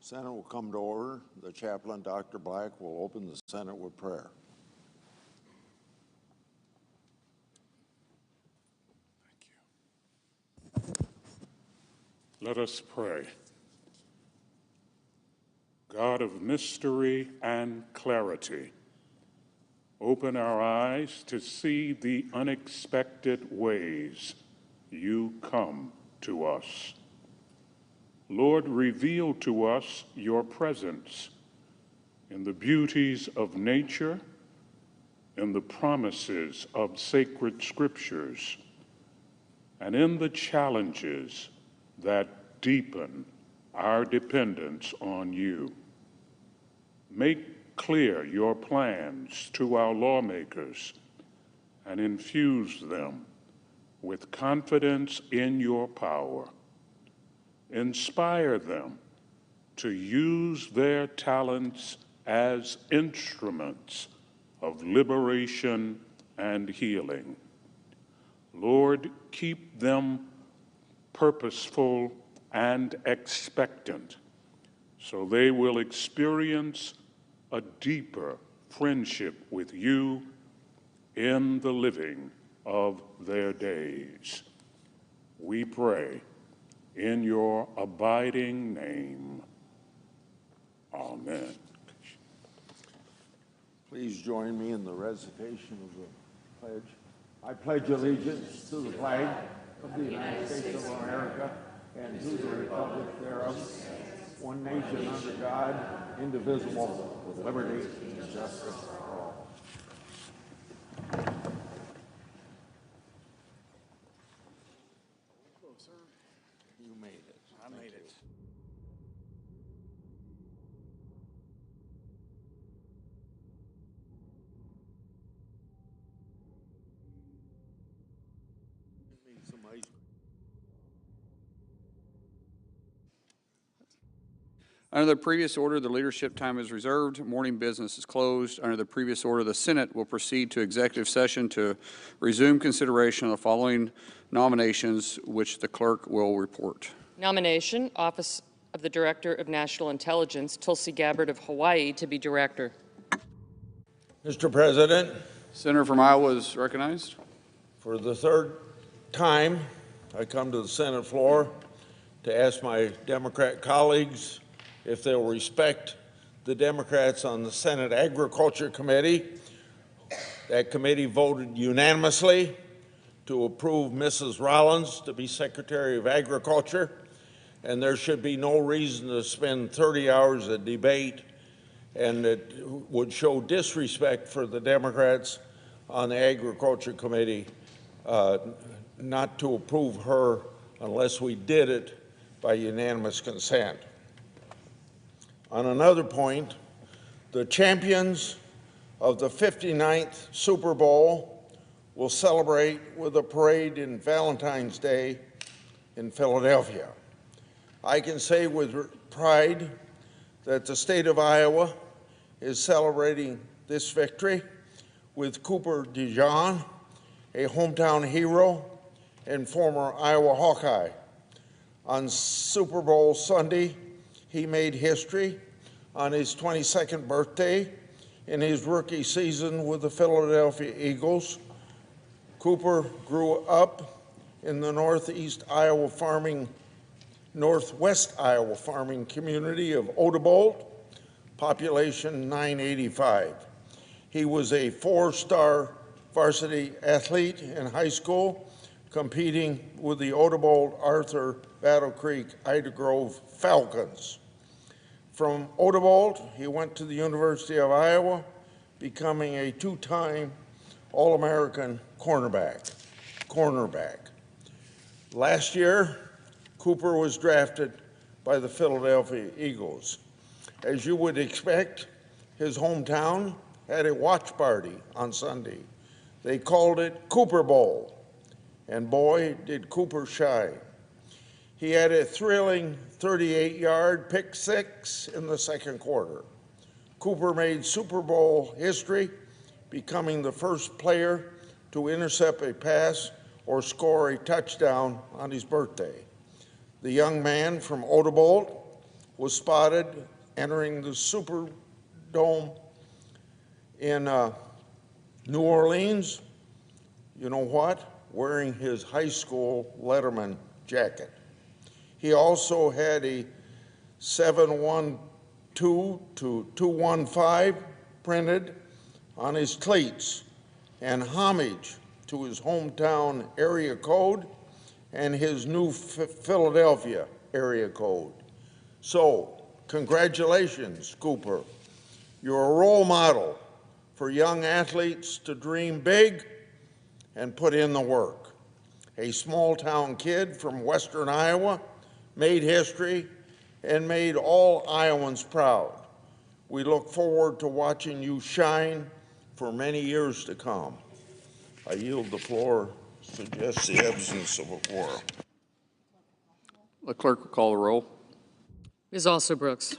Senate will come to order. The chaplain, Dr. Black, will open the Senate with prayer. Thank you. Let us pray. God of mystery and clarity, open our eyes to see the unexpected ways you come to us. Lord, reveal to us your presence in the beauties of nature in the promises of sacred scriptures, and in the challenges that deepen our dependence on you. Make clear your plans to our lawmakers and infuse them with confidence in your power. Inspire them to use their talents as instruments of liberation and healing. Lord, keep them purposeful and expectant, so they will experience a deeper friendship with you in the living of their days. We pray in your abiding name. Amen. Please join me in the recitation of the pledge. I pledge allegiance to the flag of the United States of America and to the republic thereof, one nation under God, indivisible, with liberty and justice for all. You made it. I made it. Under the previous order, the leadership time is reserved. Morning business is closed. Under the previous order, the Senate will proceed to executive session to resume consideration of the following nominations, which the clerk will report. Nomination, Office of the Director of National Intelligence, Tulsi Gabbard of Hawaii to be director. Mr. President, Senator from Iowa is recognized. for the third time, I come to the Senate floor to ask my Democrat colleagues if they'll respect the Democrats on the Senate Agriculture Committee. That committee voted unanimously to approve Mrs. Rollins to be Secretary of Agriculture, and there should be no reason to spend 30 hours of debate, and it would show disrespect for the Democrats on the Agriculture Committee not to approve her unless we did it by unanimous consent. On another point, the champions of the 59th Super Bowl will celebrate with a parade in Valentine's Day in Philadelphia. I can say with pride that the state of Iowa is celebrating this victory with Cooper DeJean, a hometown hero and former Iowa Hawkeye. On Super Bowl Sunday, he made history on his 22nd birthday in his rookie season with the Philadelphia Eagles. Cooper grew up in the northwest Iowa farming community of Odebolt, population 985. He was a four-star varsity athlete in high school, competing with the Odebolt, Arthur, Battle Creek, Ida Grove Falcons. From Odebolt, he went to the University of Iowa, becoming a two-time All-American cornerback. Last year, Cooper was drafted by the Philadelphia Eagles. As you would expect, his hometown had a watch party on Sunday. They called it Cooper Bowl, and boy, did Cooper shine. He had a thrilling 38-yard pick six in the second quarter. Cooper made Super Bowl history, becoming the first player to intercept a pass or score a touchdown on his birthday. The young man from Odebolt was spotted entering the Superdome in New Orleans. You know what? Wearing his high school Letterman jacket. He also had a 712 to 215 printed on his cleats, and homage to his hometown area code and his new Philadelphia area code. So, congratulations, Cooper. You're a role model for young athletes to dream big and put in the work. A small-town kid from western Iowa made history and made all Iowans proud. We look forward to watching you shine for many years to come. I yield the floor, suggest the absence of a quorum. The clerk will call the roll. Ms. Also Brooks.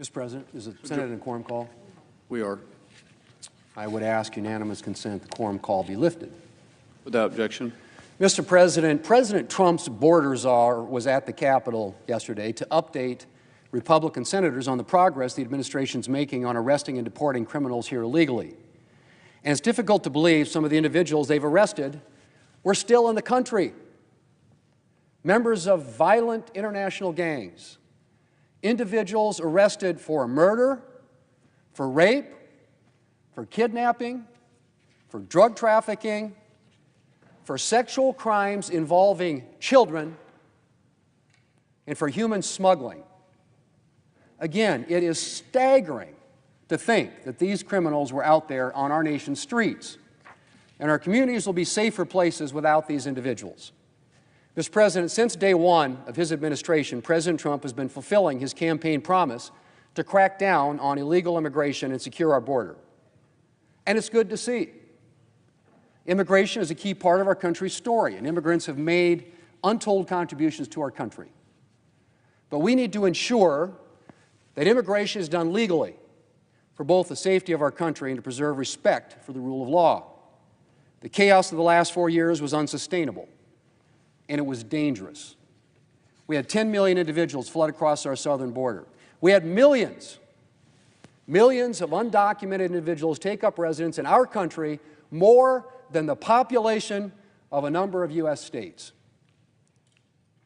Mr. President, is the Senate in quorum call? We are. I would ask unanimous consent the quorum call be lifted. Without objection. Mr. President, President Trump's border czar was at the Capitol yesterday to update Republican senators on the progress the administration's making on arresting and deporting criminals here illegally. And it's difficult to believe some of the individuals they've arrested were still in the country. Members of violent international gangs, individuals arrested for murder, for rape, for kidnapping, for drug trafficking, for sexual crimes involving children, and for human smuggling. Again, it is staggering to think that these criminals were out there on our nation's streets, and our communities will be safer places without these individuals. Mr. President, since day one of his administration, President Trump has been fulfilling his campaign promise to crack down on illegal immigration and secure our border. And it's good to see. Immigration is a key part of our country's story, and immigrants have made untold contributions to our country. But we need to ensure that immigration is done legally for both the safety of our country and to preserve respect for the rule of law. The chaos of the last 4 years was unsustainable, and it was dangerous. We had 10 million individuals flood across our southern border. We had millions of undocumented individuals take up residence in our country, more than the population of a number of U.S. states.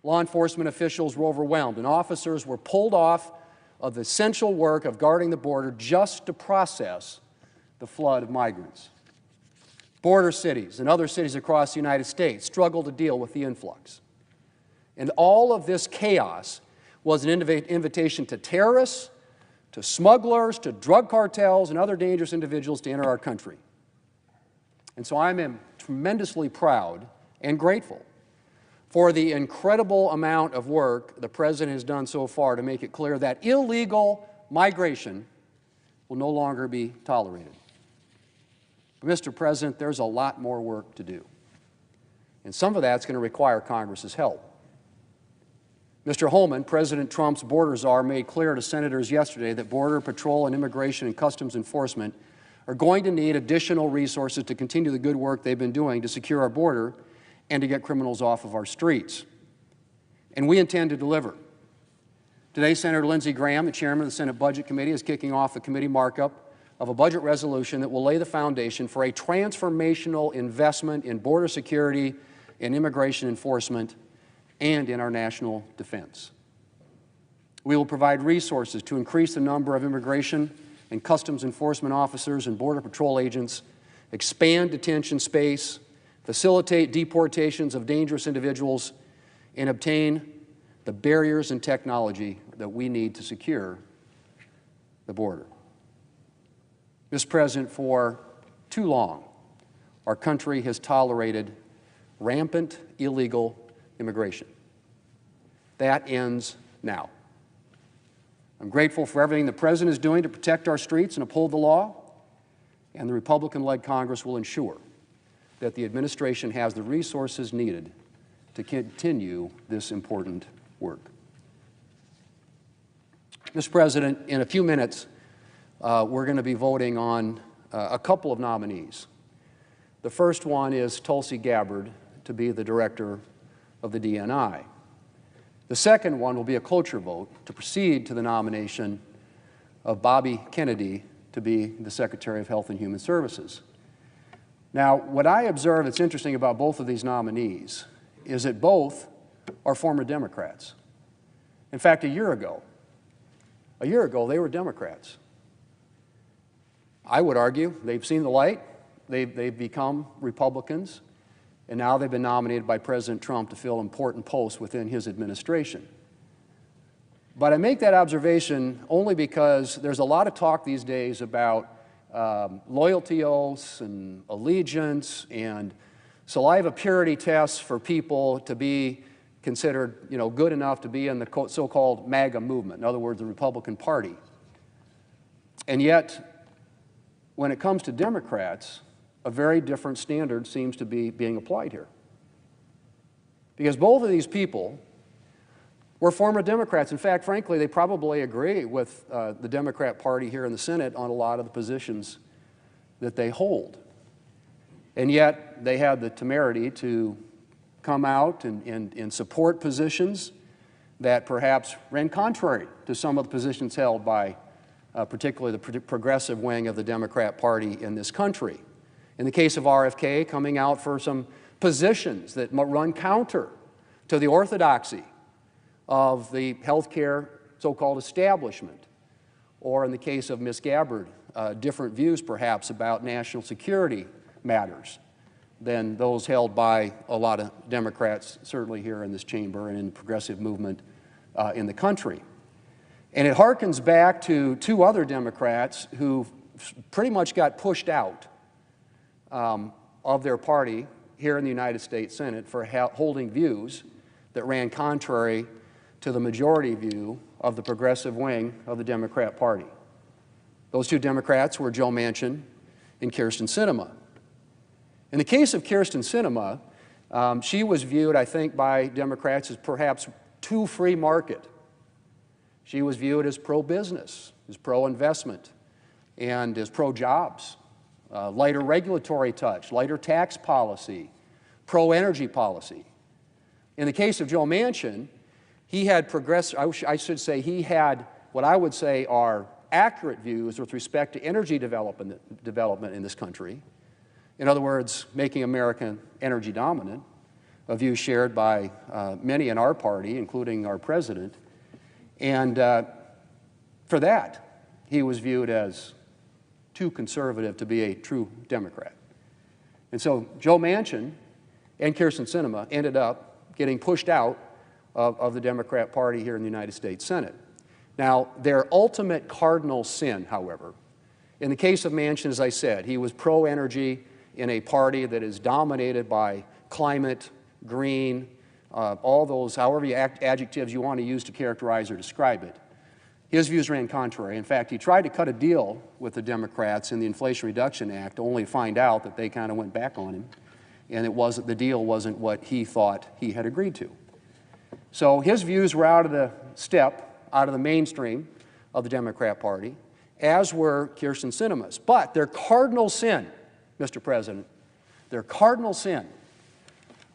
Law enforcement officials were overwhelmed, and officers were pulled off of the essential work of guarding the border just to process the flood of migrants. Border cities and other cities across the United States struggled to deal with the influx. And all of this chaos was an invitation to terrorists, to smugglers, to drug cartels, and other dangerous individuals to enter our country. And so I'm tremendously proud and grateful for the incredible amount of work the President has done so far to make it clear that illegal migration will no longer be tolerated. But Mr. President, there's a lot more work to do. And some of that's going to require Congress's help. Mr. Holman, President Trump's border czar, made clear to senators yesterday that Border Patrol and Immigration and Customs Enforcement are going to need additional resources to continue the good work they've been doing to secure our border and to get criminals off of our streets. And we intend to deliver. Today, Senator Lindsey Graham, the chairman of the Senate Budget Committee, is kicking off the committee markup of a budget resolution that will lay the foundation for a transformational investment in border security, in immigration enforcement, and in our national defense. We will provide resources to increase the number of immigration and customs enforcement officers and Border Patrol agents, expand detention space, facilitate deportations of dangerous individuals, and obtain the barriers and technology that we need to secure the border. Mr. President, for too long, our country has tolerated rampant illegal immigration. That ends now. I'm grateful for everything the President is doing to protect our streets and uphold the law, and the Republican-led Congress will ensure that the administration has the resources needed to continue this important work. Mr. President, in a few minutes, we're going to be voting on a couple of nominees. The first one is Tulsi Gabbard to be the director of the DNI. The second one will be a cloture vote to proceed to the nomination of Bobby Kennedy to be the Secretary of Health and Human Services. Now, what I observe that's interesting about both of these nominees is that both are former Democrats. In fact, a year ago, they were Democrats. I would argue they've seen the light, they've become Republicans, and now they've been nominated by President Trump to fill important posts within his administration. But I make that observation only because there's a lot of talk these days about loyalty oaths and allegiance and saliva purity tests for people to be considered, good enough to be in the so-called MAGA movement, in other words, the Republican Party. And yet, when it comes to Democrats, a very different standard seems to be being applied here. Because both of these people were former Democrats. In fact, frankly, they probably agree with the Democrat Party here in the Senate on a lot of the positions that they hold. And yet, they had the temerity to come out and support positions that perhaps ran contrary to some of the positions held by particularly the progressive wing of the Democrat Party in this country. In the case of RFK, coming out for some positions that run counter to the orthodoxy of the healthcare so-called establishment, or in the case of Ms. Gabbard, different views perhaps about national security matters than those held by a lot of Democrats, certainly here in this chamber and in the progressive movement in the country. And it harkens back to two other Democrats who pretty much got pushed out of their party here in the United States Senate for holding views that ran contrary to the majority view of the progressive wing of the Democrat Party. Those two Democrats were Joe Manchin and Kyrsten Sinema. In the case of Kyrsten Sinema, she was viewed, I think, by Democrats as perhaps too free market. She was viewed as pro-business, as pro-investment, and as pro-jobs, lighter regulatory touch, lighter tax policy, pro-energy policy. In the case of Joe Manchin, he had I should say he had what I would say are accurate views with respect to energy development in this country. In other words, making America energy dominant, a view shared by many in our party, including our president. And for that, he was viewed as too conservative to be a true Democrat. And so Joe Manchin and Kyrsten Sinema ended up getting pushed out of the Democrat Party here in the United States Senate. Now, their ultimate cardinal sin, however, in the case of Manchin, as I said, he was pro-energy in a party that is dominated by climate, green, all those, however adjectives you want to use to characterize or describe it. His views ran contrary. In fact, he tried to cut a deal with the Democrats in the Inflation Reduction Act, only to find out that they kind of went back on him, and the deal wasn't what he thought he had agreed to. So his views were out of the mainstream of the Democrat Party, as were Kyrsten Sinema's. But their cardinal sin, Mr. President, their cardinal sin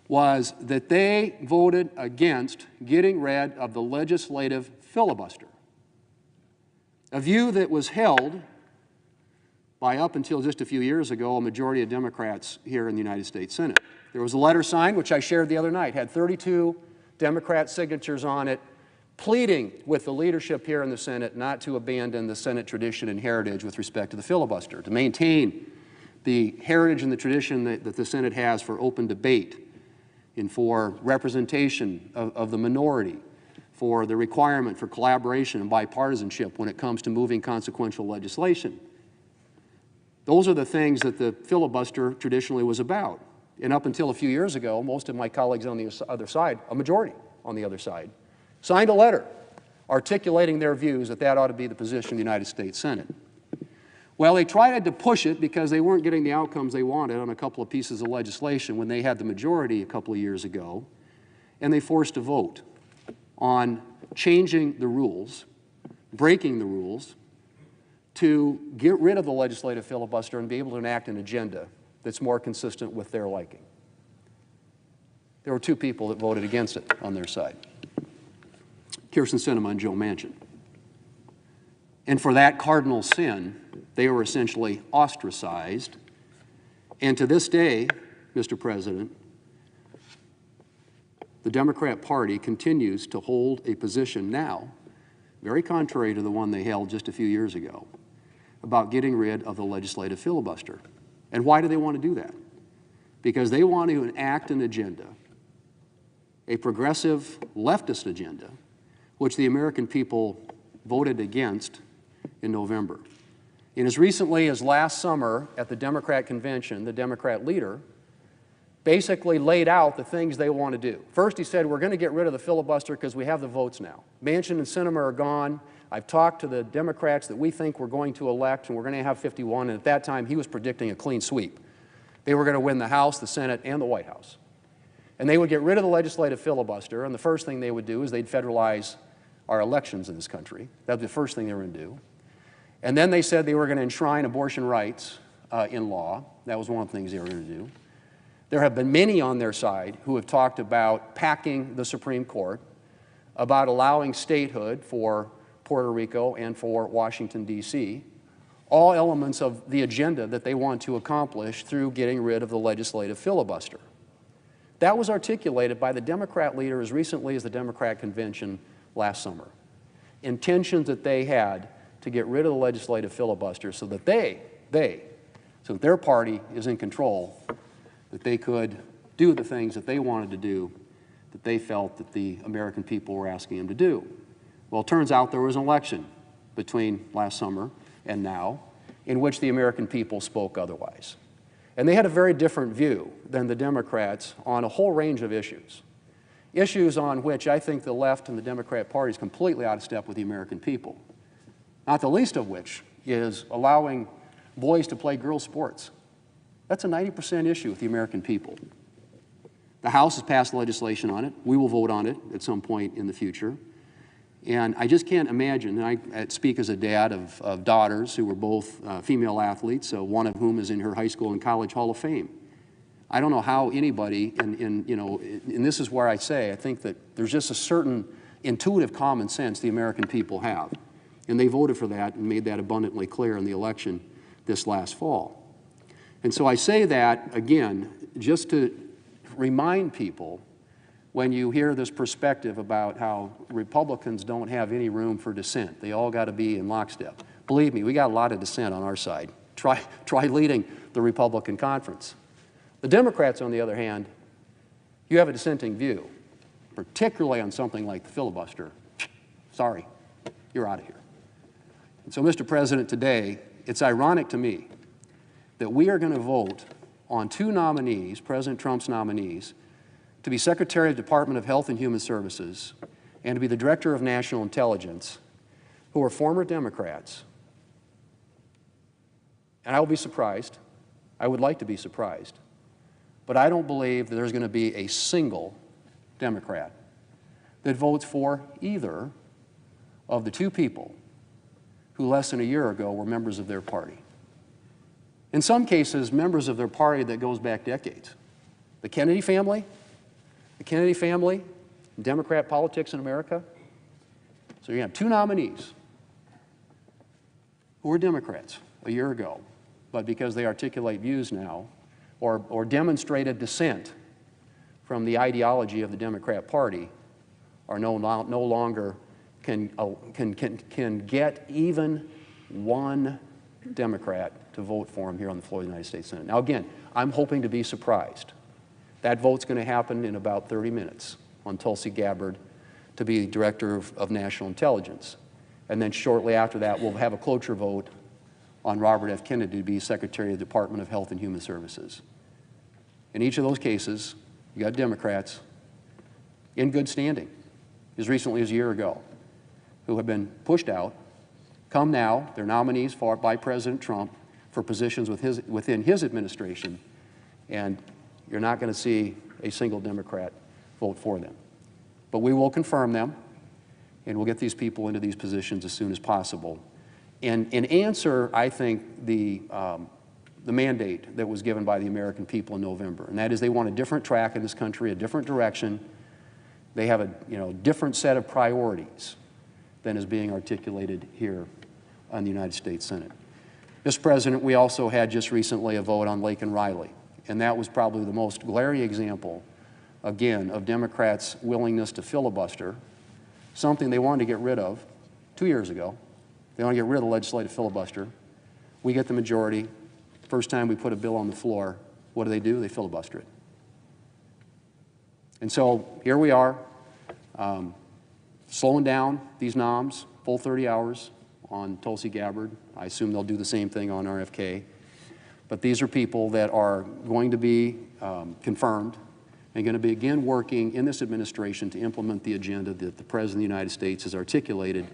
was that they voted against getting rid of the legislative filibuster, a view that was held by, up until just a few years ago, a majority of Democrats here in the United States Senate. There was a letter signed, which I shared the other night, had 32 Democrat signatures on it, pleading with the leadership here in the Senate not to abandon the Senate tradition and heritage with respect to the filibuster, to maintain the heritage and the tradition that the Senate has for open debate and for representation of the minority, for the requirement for collaboration and bipartisanship when it comes to moving consequential legislation. Those are the things that the filibuster traditionally was about. And up until a few years ago, most of my colleagues on the other side, a majority on the other side, signed a letter articulating their views that that ought to be the position of the United States Senate. Well, they tried to push it because they weren't getting the outcomes they wanted on a couple of pieces of legislation when they had the majority a couple of years ago, and they forced a vote on changing the rules, breaking the rules, to get rid of the legislative filibuster and be able to enact an agenda that's more consistent with their liking. There were two people that voted against it on their side, Kyrsten Sinema and Joe Manchin. And for that cardinal sin, they were essentially ostracized. And to this day, Mr. President, the Democrat Party continues to hold a position now, very contrary to the one they held just a few years ago, about getting rid of the legislative filibuster. And why do they want to do that? Because they want to enact an agenda, a progressive leftist agenda, which the American people voted against in November. And as recently as last summer at the Democrat convention, the Democrat leader basically laid out the things they want to do. First, he said, we're going to get rid of the filibuster because we have the votes now. Manchin and Sinema are gone. I've talked to the Democrats that we think we're going to elect, and we're going to have 51. And at that time, he was predicting a clean sweep. They were going to win the House, the Senate, and the White House. And they would get rid of the legislative filibuster, and the first thing they would do is they'd federalize our elections in this country. That was the first thing they were going to do. And then they said they were going to enshrine abortion rights in law. That was one of the things they were going to do. There have been many on their side who have talked about packing the Supreme Court, about allowing statehood for Puerto Rico and for Washington, D.C., all elements of the agenda that they want to accomplish through getting rid of the legislative filibuster. That was articulated by the Democrat leader as recently as the Democrat convention last summer. Intentions that they had to get rid of the legislative filibuster so that so that their party is in control, that they could do the things that they wanted to do, that they felt that the American people were asking them to do. Well, it turns out there was an election between last summer and now in which the American people spoke otherwise. And they had a very different view than the Democrats on a whole range of issues. Issues on which I think the left and the Democrat Party is completely out of step with the American people. Not the least of which is allowing boys to play girls' sports. That's a 90% issue with the American people. The House has passed legislation on it. We will vote on it at some point in the future. And I just can't imagine, and I speak as a dad of daughters who were both female athletes, one of whom is in her high school and college Hall of Fame. I don't know how anybody, and this is where I say, I think that there's just a certain intuitive common sense the American people have. And they voted for that and made that abundantly clear in the election this last fall. And so I say that, again, just to remind people when you hear this perspective about how Republicans don't have any room for dissent. They all got to be in lockstep. Believe me, we got a lot of dissent on our side. Try leading the Republican conference. The Democrats, on the other hand, you have a dissenting view, particularly on something like the filibuster. Sorry, you're out of here. And so, Mr. President, today, it's ironic to me that we are going to vote on two nominees, President Trump's nominees, to be Secretary of the Department of Health and Human Services and to be the Director of National Intelligence, who are former Democrats. And I will be surprised. I would like to be surprised. But I don't believe that there's going to be a single Democrat that votes for either of the two people who less than a year ago were members of their party. In some cases, members of their party that goes back decades. The Kennedy family, Democrat politics in America. So you have two nominees who were Democrats a year ago, but because they articulate views now or demonstrated dissent from the ideology of the Democrat Party, are no longer can get even one Democrat to vote for him here on the floor of the United States Senate. Now again, I'm hoping to be surprised. That vote's going to happen in about 30 minutes on Tulsi Gabbard to be Director of National Intelligence. And then shortly after that, we'll have a cloture vote on Robert F. Kennedy to be Secretary of the Department of Health and Human Services. In each of those cases, you got Democrats in good standing, as recently as a year ago, who have been pushed out, come now, they're nominees by President Trump for positions within his administration, and you're not going to see a single Democrat vote for them. But we will confirm them, and we'll get these people into these positions as soon as possible. And answer, I think, the mandate that was given by the American people in November, and that is they want a different track in this country, a different direction. They have a different set of priorities than is being articulated here on the United States Senate. Mr. President, we also had just recently a vote on Laken Riley. And that was probably the most glaring example, again, of Democrats' willingness to filibuster, something they wanted to get rid of 2 years ago. They want to get rid of the legislative filibuster. We get the majority. First time we put a bill on the floor, what do? They filibuster it. And so here we are, slowing down these noms, full 30 hours on Tulsi Gabbard. I assume they'll do the same thing on RFK. But these are people that are going to be confirmed and going to begin working in this administration to implement the agenda that the President of the United States has articulated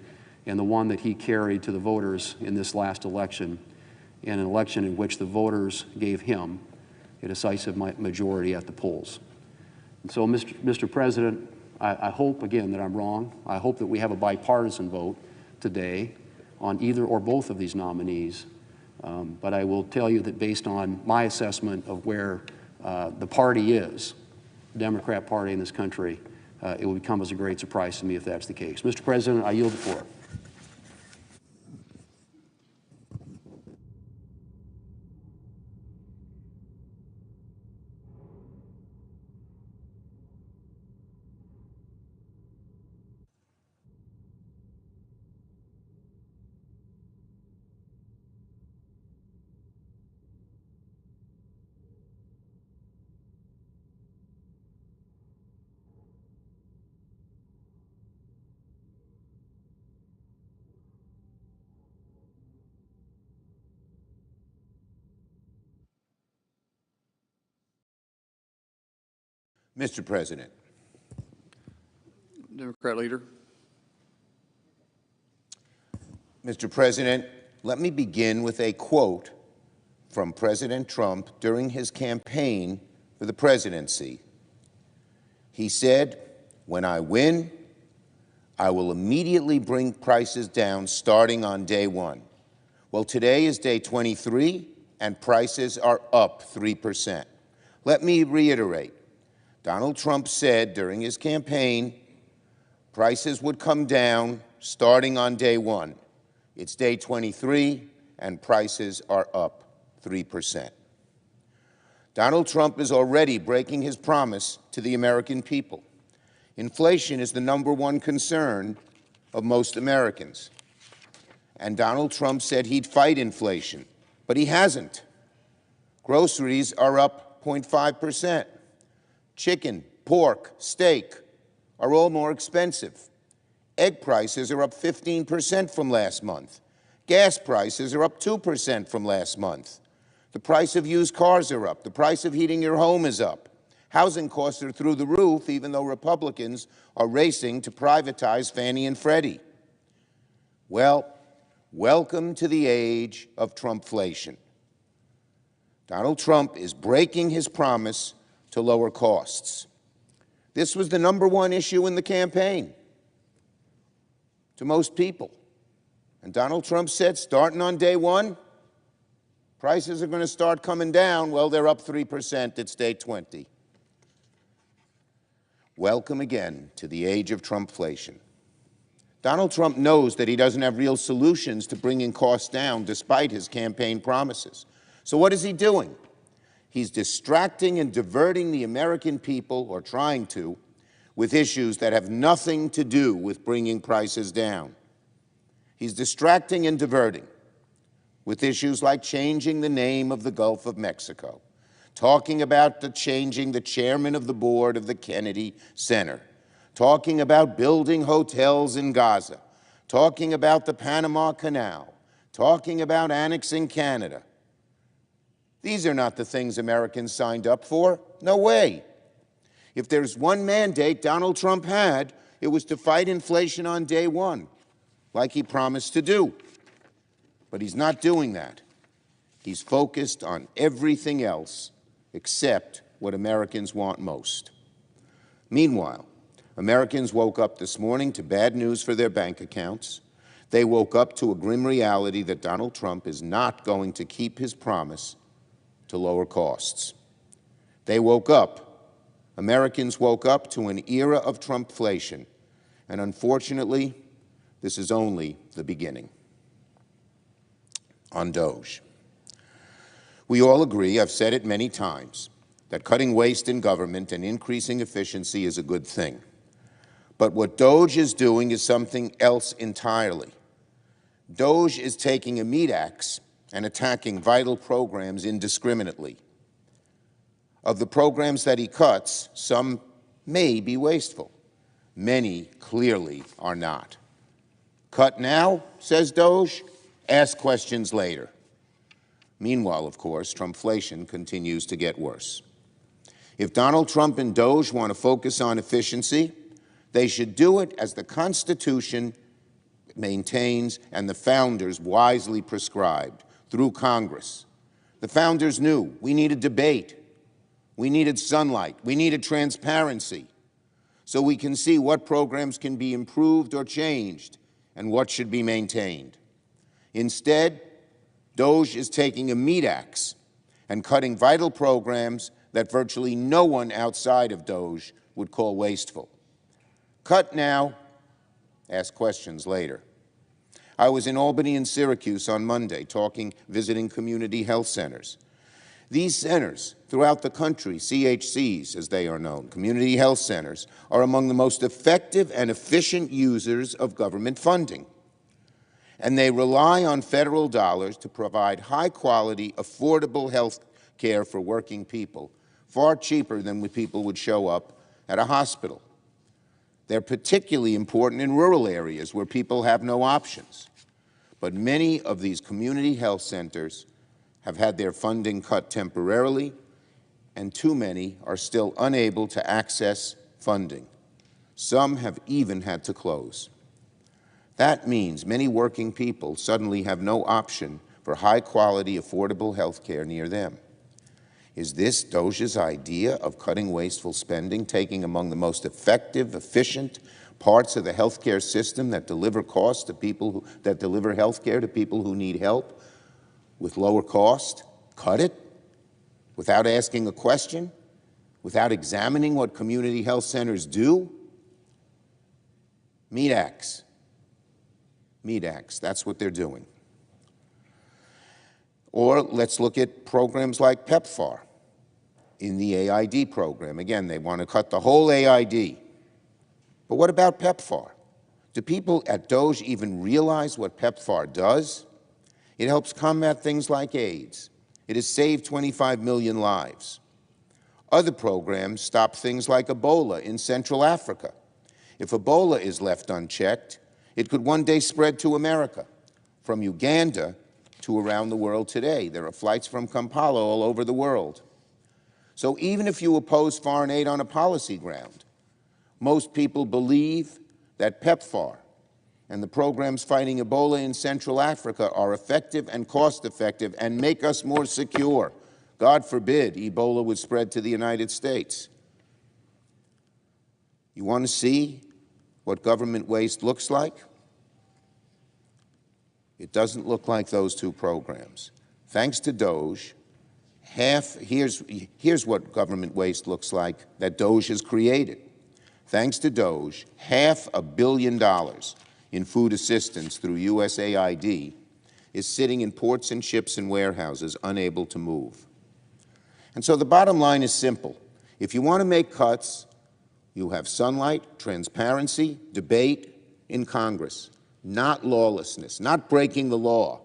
and the one that he carried to the voters in this last election, and an election in which the voters gave him a decisive majority at the polls. And so, Mr. President, I hope, again, that I'm wrong. I hope that we have a bipartisan vote today on either or both of these nominees. But I will tell you that based on my assessment of where the party is, the Democrat Party in this country, it will come as a great surprise to me if that's the case. Mr. President, I yield the floor. Mr. President. Democrat leader. Mr. President, let me begin with a quote from President Trump during his campaign for the presidency. He said, "When I win, I will immediately bring prices down starting on day one." Well, today is day 23, and prices are up 3%. Let me reiterate. Donald Trump said during his campaign prices would come down starting on day one. It's day 23, and prices are up 3%. Donald Trump is already breaking his promise to the American people. Inflation is the #1 concern of most Americans. And Donald Trump said he'd fight inflation, but he hasn't. Groceries are up 0.5%. Chicken, pork, steak are all more expensive. Egg prices are up 15% from last month. Gas prices are up 2% from last month. The price of used cars are up. The price of heating your home is up. Housing costs are through the roof, even though Republicans are racing to privatize Fannie and Freddie. Well, welcome to the age of Trumpflation. Donald Trump is breaking his promise to lower costs. This was the #1 issue in the campaign to most people. And Donald Trump said, starting on day one, prices are going to start coming down. Well, they're up 3%. It's day 20. Welcome again to the age of Trumpflation. Donald Trump knows that he doesn't have real solutions to bringing costs down despite his campaign promises. So what is he doing? He's distracting and diverting the American people, or trying to, with issues that have nothing to do with bringing prices down. He's distracting and diverting with issues like changing the name of the Gulf of Mexico, talking about changing the chairman of the board of the Kennedy Center, talking about building hotels in Gaza, talking about the Panama Canal, talking about annexing Canada. These are not the things Americans signed up for. No way. If there's one mandate Donald Trump had, it was to fight inflation on day one, like he promised to do. But he's not doing that. He's focused on everything else except what Americans want most. Meanwhile, Americans woke up this morning to bad news for their bank accounts. They woke up to a grim reality that Donald Trump is not going to keep his promise to lower costs. They woke up, Americans woke up to an era of Trumpflation, and unfortunately, this is only the beginning. On DOGE. We all agree, I've said it many times, that cutting waste in government and increasing efficiency is a good thing. But what DOGE is doing is something else entirely. DOGE is taking a meat axe and attacking vital programs indiscriminately. Of the programs that he cuts, some may be wasteful. Many clearly are not. Cut now, says DOGE, ask questions later. Meanwhile, of course, Trumpflation continues to get worse. If Donald Trump and DOGE want to focus on efficiency, they should do it as the Constitution maintains and the founders wisely prescribed, through Congress. The founders knew we needed debate. We needed sunlight. We needed transparency so we can see what programs can be improved or changed and what should be maintained. Instead, DOGE is taking a meat axe and cutting vital programs that virtually no one outside of DOGE would call wasteful. Cut now, ask questions later. I was in Albany and Syracuse on Monday visiting community health centers. These centers throughout the country, CHCs as they are known, community health centers, are among the most effective and efficient users of government funding. And they rely on federal dollars to provide high-quality, affordable health care for working people, far cheaper than when people would show up at a hospital. They're particularly important in rural areas where people have no options. But many of these community health centers have had their funding cut temporarily, and too many are still unable to access funding. Some have even had to close. That means many working people suddenly have no option for high-quality, affordable health care near them. Is this DOGE's idea of cutting wasteful spending, taking among the most effective, efficient parts of the healthcare system that deliver costs to people that deliver health care to people who need help with lower cost? Cut it without asking a question, without examining what community health centers do? Meat axe. Meat axe, that's what they're doing. Or let's look at programs like PEPFAR in the AID program. Again, they want to cut the whole AID. But what about PEPFAR? Do people at DOGE even realize what PEPFAR does? It helps combat things like AIDS. It has saved 25 million lives. Other programs stop things like Ebola in Central Africa. If Ebola is left unchecked, it could one day spread to America, from Uganda to around the world today. There are flights from Kampala all over the world. So even if you oppose foreign aid on a policy ground, most people believe that PEPFAR and the programs fighting Ebola in Central Africa are effective and cost-effective and make us more secure. God forbid Ebola would spread to the United States. You want to see what government waste looks like? It doesn't look like those two programs. Thanks to DOGE, here's what government waste looks like that DOGE has created. Thanks to DOGE, $500 million in food assistance through USAID is sitting in ports and ships and warehouses unable to move. And so the bottom line is simple. If you want to make cuts, you have sunlight, transparency, debate in Congress, not lawlessness, not breaking the law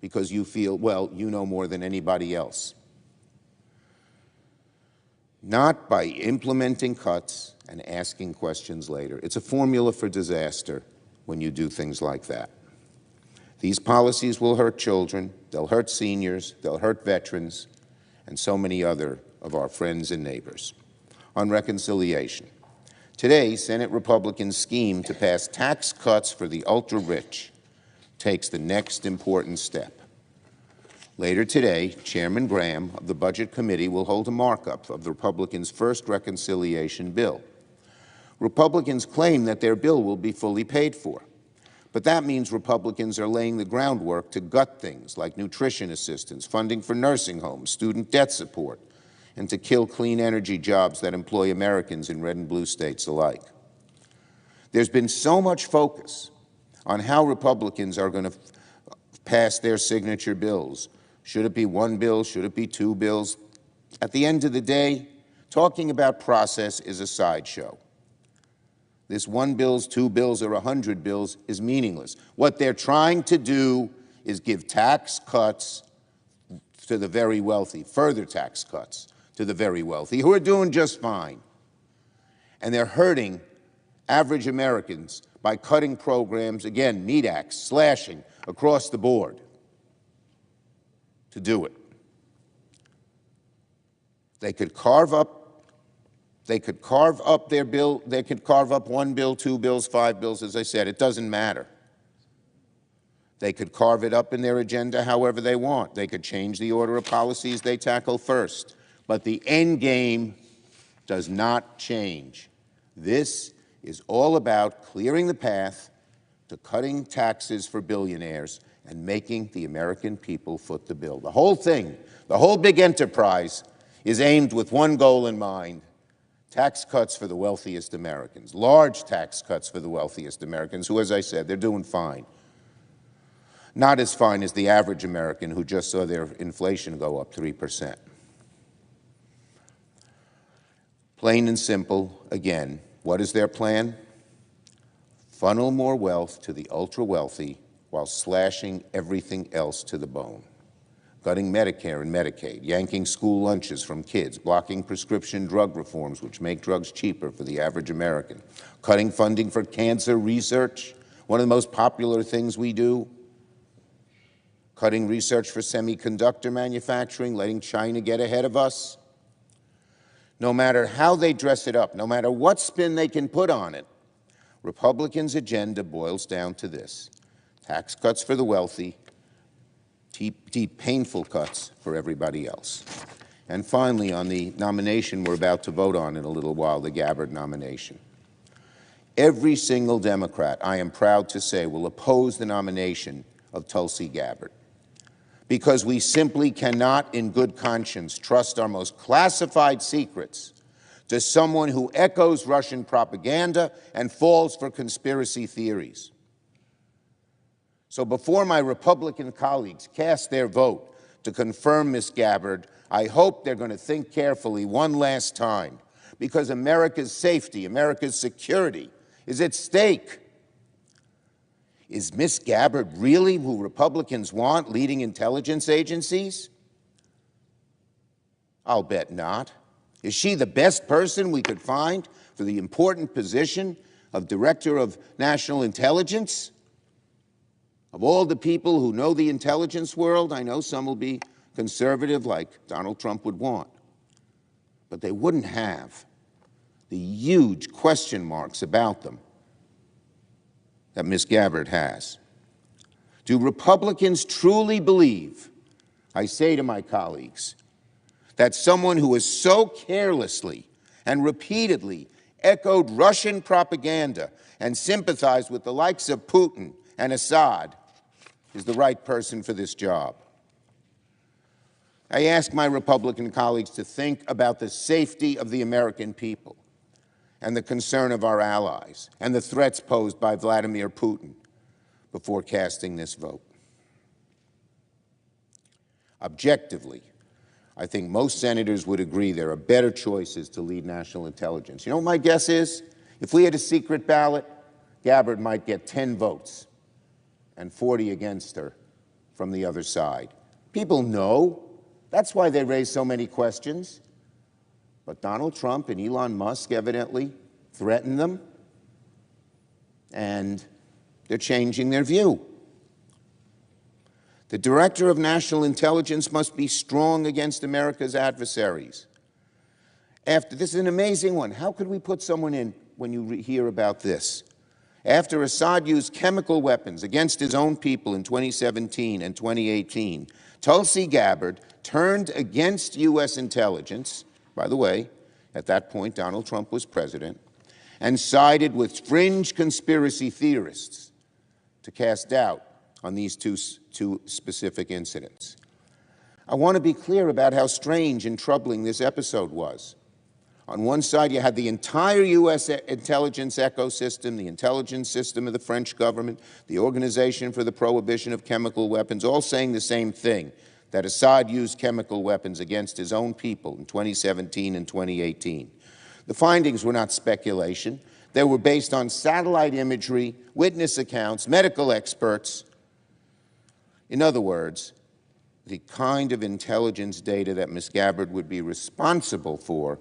because you feel, well, you know more than anybody else. Not by implementing cuts and asking questions later. It's a formula for disaster when you do things like that. These policies will hurt children, they'll hurt seniors, they'll hurt veterans, and so many other of our friends and neighbors. On reconciliation. Today, Senate Republicans' scheme to pass tax cuts for the ultra-rich takes the next important step. Later today, Chairman Graham of the Budget Committee will hold a markup of the Republicans' first reconciliation bill. Republicans claim that their bill will be fully paid for, but that means Republicans are laying the groundwork to gut things like nutrition assistance, funding for nursing homes, student debt support, and to kill clean energy jobs that employ Americans in red and blue states alike. There's been so much focus on how Republicans are going to pass their signature bills. Should it be one bill? Should it be two bills? At the end of the day, talking about process is a sideshow. This one bills, two bills, or 100 bills is meaningless. What they're trying to do is give tax cuts to the very wealthy, further tax cuts to the very wealthy, who are doing just fine. And they're hurting average Americans by cutting programs, again, meat axe, slashing across the board to do it. They could carve up their bill, they could carve up one bill, two bills, five bills, as I said, it doesn't matter. They could carve it up in their agenda however they want. They could change the order of policies they tackle first. but the end game does not change. This is all about clearing the path to cutting taxes for billionaires and making the American people foot the bill. The whole thing, the whole big enterprise is aimed with one goal in mind: tax cuts for the wealthiest Americans, large tax cuts for the wealthiest Americans, who, as I said, they're doing fine. Not as fine as the average American who just saw their inflation go up 3%. Plain and simple, again, what is their plan? Funnel more wealth to the ultra-wealthy while slashing everything else to the bone. Gutting Medicare and Medicaid, yanking school lunches from kids, blocking prescription drug reforms which make drugs cheaper for the average American, cutting funding for cancer research, one of the most popular things we do, cutting research for semiconductor manufacturing, letting China get ahead of us. No matter how they dress it up, no matter what spin they can put on it, Republicans' agenda boils down to this: tax cuts for the wealthy, deep, painful cuts for everybody else. And finally, on the nomination we're about to vote on in a little while, the Gabbard nomination. Every single Democrat, I am proud to say, will oppose the nomination of Tulsi Gabbard, because we simply cannot, in good conscience, trust our most classified secrets to someone who echoes Russian propaganda and falls for conspiracy theories. So before my Republican colleagues cast their vote to confirm Ms. Gabbard, I hope they're going to think carefully one last time, because America's safety, America's security is at stake. Is Ms. Gabbard really who Republicans want leading intelligence agencies? I'll bet not. Is she the best person we could find for the important position of Director of National Intelligence? Of all the people who know the intelligence world, I know some will be conservative like Donald Trump would want, but they wouldn't have the huge question marks about them that Ms. Gabbard has. Do Republicans truly believe, I say to my colleagues, that someone who has so carelessly and repeatedly echoed Russian propaganda and sympathized with the likes of Putin and Assad is the right person for this job? I ask my Republican colleagues to think about the safety of the American people and the concern of our allies and the threats posed by Vladimir Putin before casting this vote. Objectively, I think most senators would agree there are better choices to lead national intelligence. You know what my guess is? If we had a secret ballot, Gabbard might get 10 votes and 40 against her from the other side. People know. That's why they raise so many questions. But Donald Trump and Elon Musk evidently threaten them, and they're changing their view. The Director of National Intelligence must be strong against America's adversaries. This is an amazing one. How could we put someone in when you hear about this? After Assad used chemical weapons against his own people in 2017 and 2018, Tulsi Gabbard turned against U.S. intelligence. By the way, at that point, Donald Trump was president, and sided with fringe conspiracy theorists to cast doubt on these two specific incidents. I want to be clear about how strange and troubling this episode was. On one side, you had the entire U.S. intelligence ecosystem, the intelligence system of the French government, the Organization for the Prohibition of Chemical Weapons, all saying the same thing, that Assad used chemical weapons against his own people in 2017 and 2018. The findings were not speculation. They were based on satellite imagery, witness accounts, medical experts. In other words, the kind of intelligence data that Ms. Gabbard would be responsible for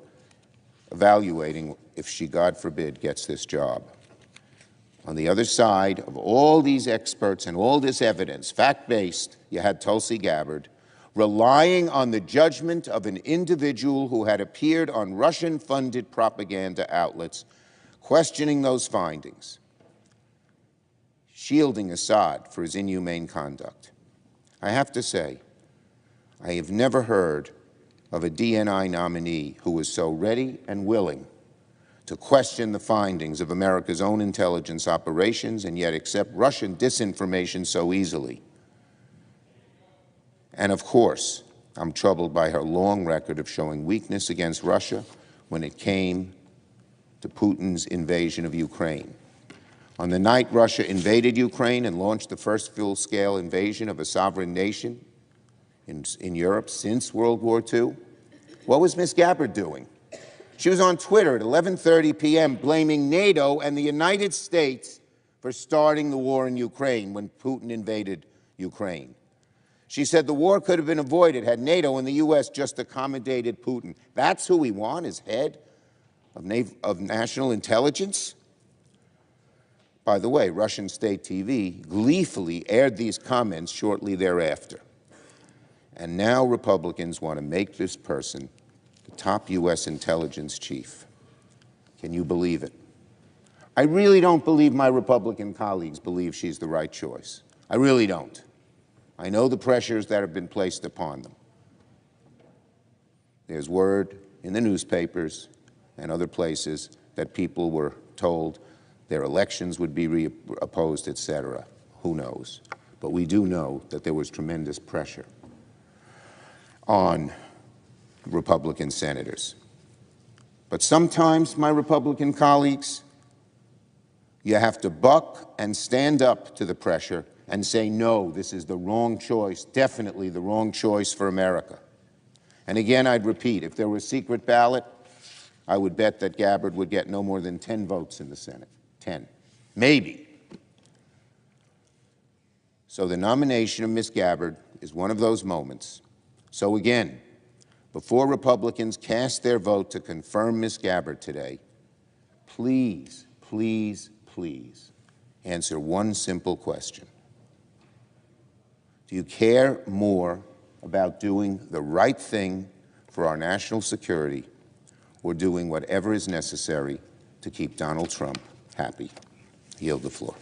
evaluating if she, God forbid, gets this job. On the other side of all these experts and all this evidence, fact-based, you had Tulsi Gabbard relying on the judgment of an individual who had appeared on Russian-funded propaganda outlets, questioning those findings, shielding Assad for his inhumane conduct. I have to say, I have never heard of a DNI nominee who was so ready and willing to question the findings of America's own intelligence operations and yet accept Russian disinformation so easily. And of course, I'm troubled by her long record of showing weakness against Russia when it came to Putin's invasion of Ukraine. On the night Russia invaded Ukraine and launched the first full-scale invasion of a sovereign nation in Europe since World War II, what was Ms. Gabbard doing? She was on Twitter at 11:30 p.m. blaming NATO and the United States for starting the war in Ukraine when Putin invaded Ukraine. She said the war could have been avoided had NATO and the U.S. just accommodated Putin. That's who we want as head of national intelligence? By the way, Russian state TV gleefully aired these comments shortly thereafter. And now Republicans want to make this person the top U.S. intelligence chief. Can you believe it? I really don't believe my Republican colleagues believe she's the right choice. I really don't. I know the pressures that have been placed upon them. There's word in the newspapers and other places that people were told their elections would be opposed, etc. Who knows? But we do know that there was tremendous pressure on Republican senators. But sometimes, my Republican colleagues, you have to buck and stand up to the pressure and say, no, this is the wrong choice, definitely the wrong choice for America. And again, I'd repeat, if there were a secret ballot, I would bet that Gabbard would get no more than 10 votes in the Senate. 10. Maybe. So the nomination of Ms. Gabbard is one of those moments. So again, before Republicans cast their vote to confirm Ms. Gabbard today, please, please, please answer one simple question. Do you care more about doing the right thing for our national security or doing whatever is necessary to keep Donald Trump happy? I yield the floor.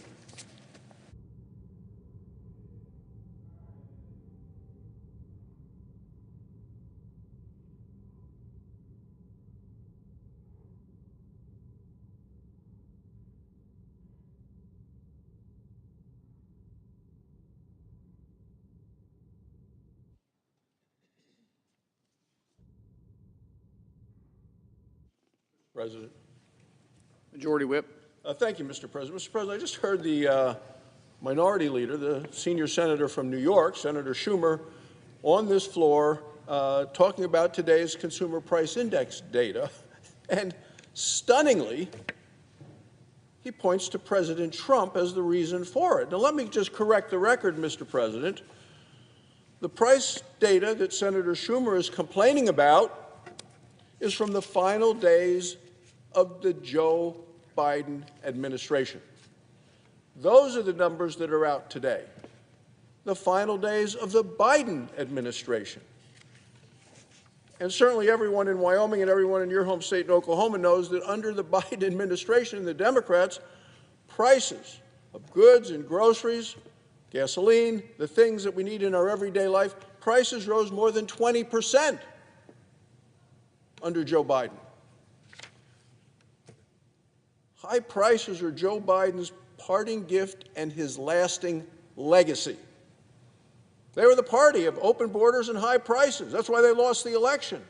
President. Majority Whip. Thank you, Mr. President. Mr. President, I just heard the minority leader, the senior senator from New York, Senator Schumer, on this floor talking about today's consumer price index data. And stunningly, he points to President Trump as the reason for it. Now, let me just correct the record, Mr. President. The price data that Senator Schumer is complaining about is from the final days of the Joe Biden administration. Those are the numbers that are out today. The final days of the Biden administration. And certainly everyone in Wyoming and everyone in your home state in Oklahoma knows that under the Biden administration and the Democrats, prices of goods and groceries, gasoline, the things that we need in our everyday life, prices rose more than 20% under Joe Biden. High prices are Joe Biden's parting gift and his lasting legacy. They were the party of open borders and high prices. That's why they lost the election.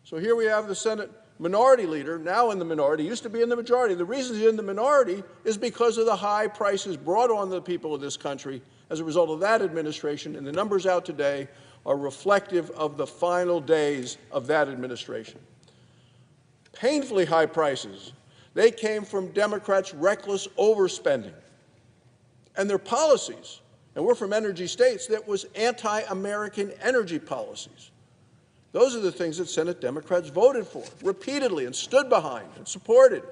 So here we have the Senate minority leader, now in the minority, used to be in the majority. The reason he's in the minority is because of the high prices brought on the people of this country as a result of that administration, and the numbers out today are reflective of the final days of that administration. Painfully high prices. They came from Democrats' reckless overspending and their policies. And we're from energy states that was anti-American energy policies. Those are the things that Senate Democrats voted for repeatedly and stood behind and supported.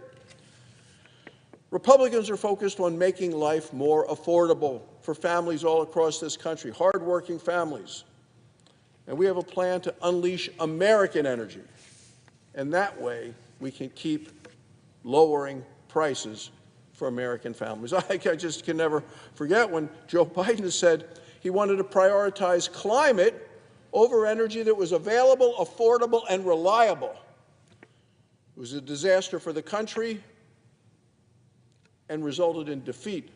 Republicans are focused on making life more affordable for families all across this country, hardworking families. And we have a plan to unleash American energy. And that way, we can keep lowering prices for American families. I just can never forget when Joe Biden said he wanted to prioritize climate over energy that was available, affordable, and reliable. It was a disaster for the country and resulted in defeat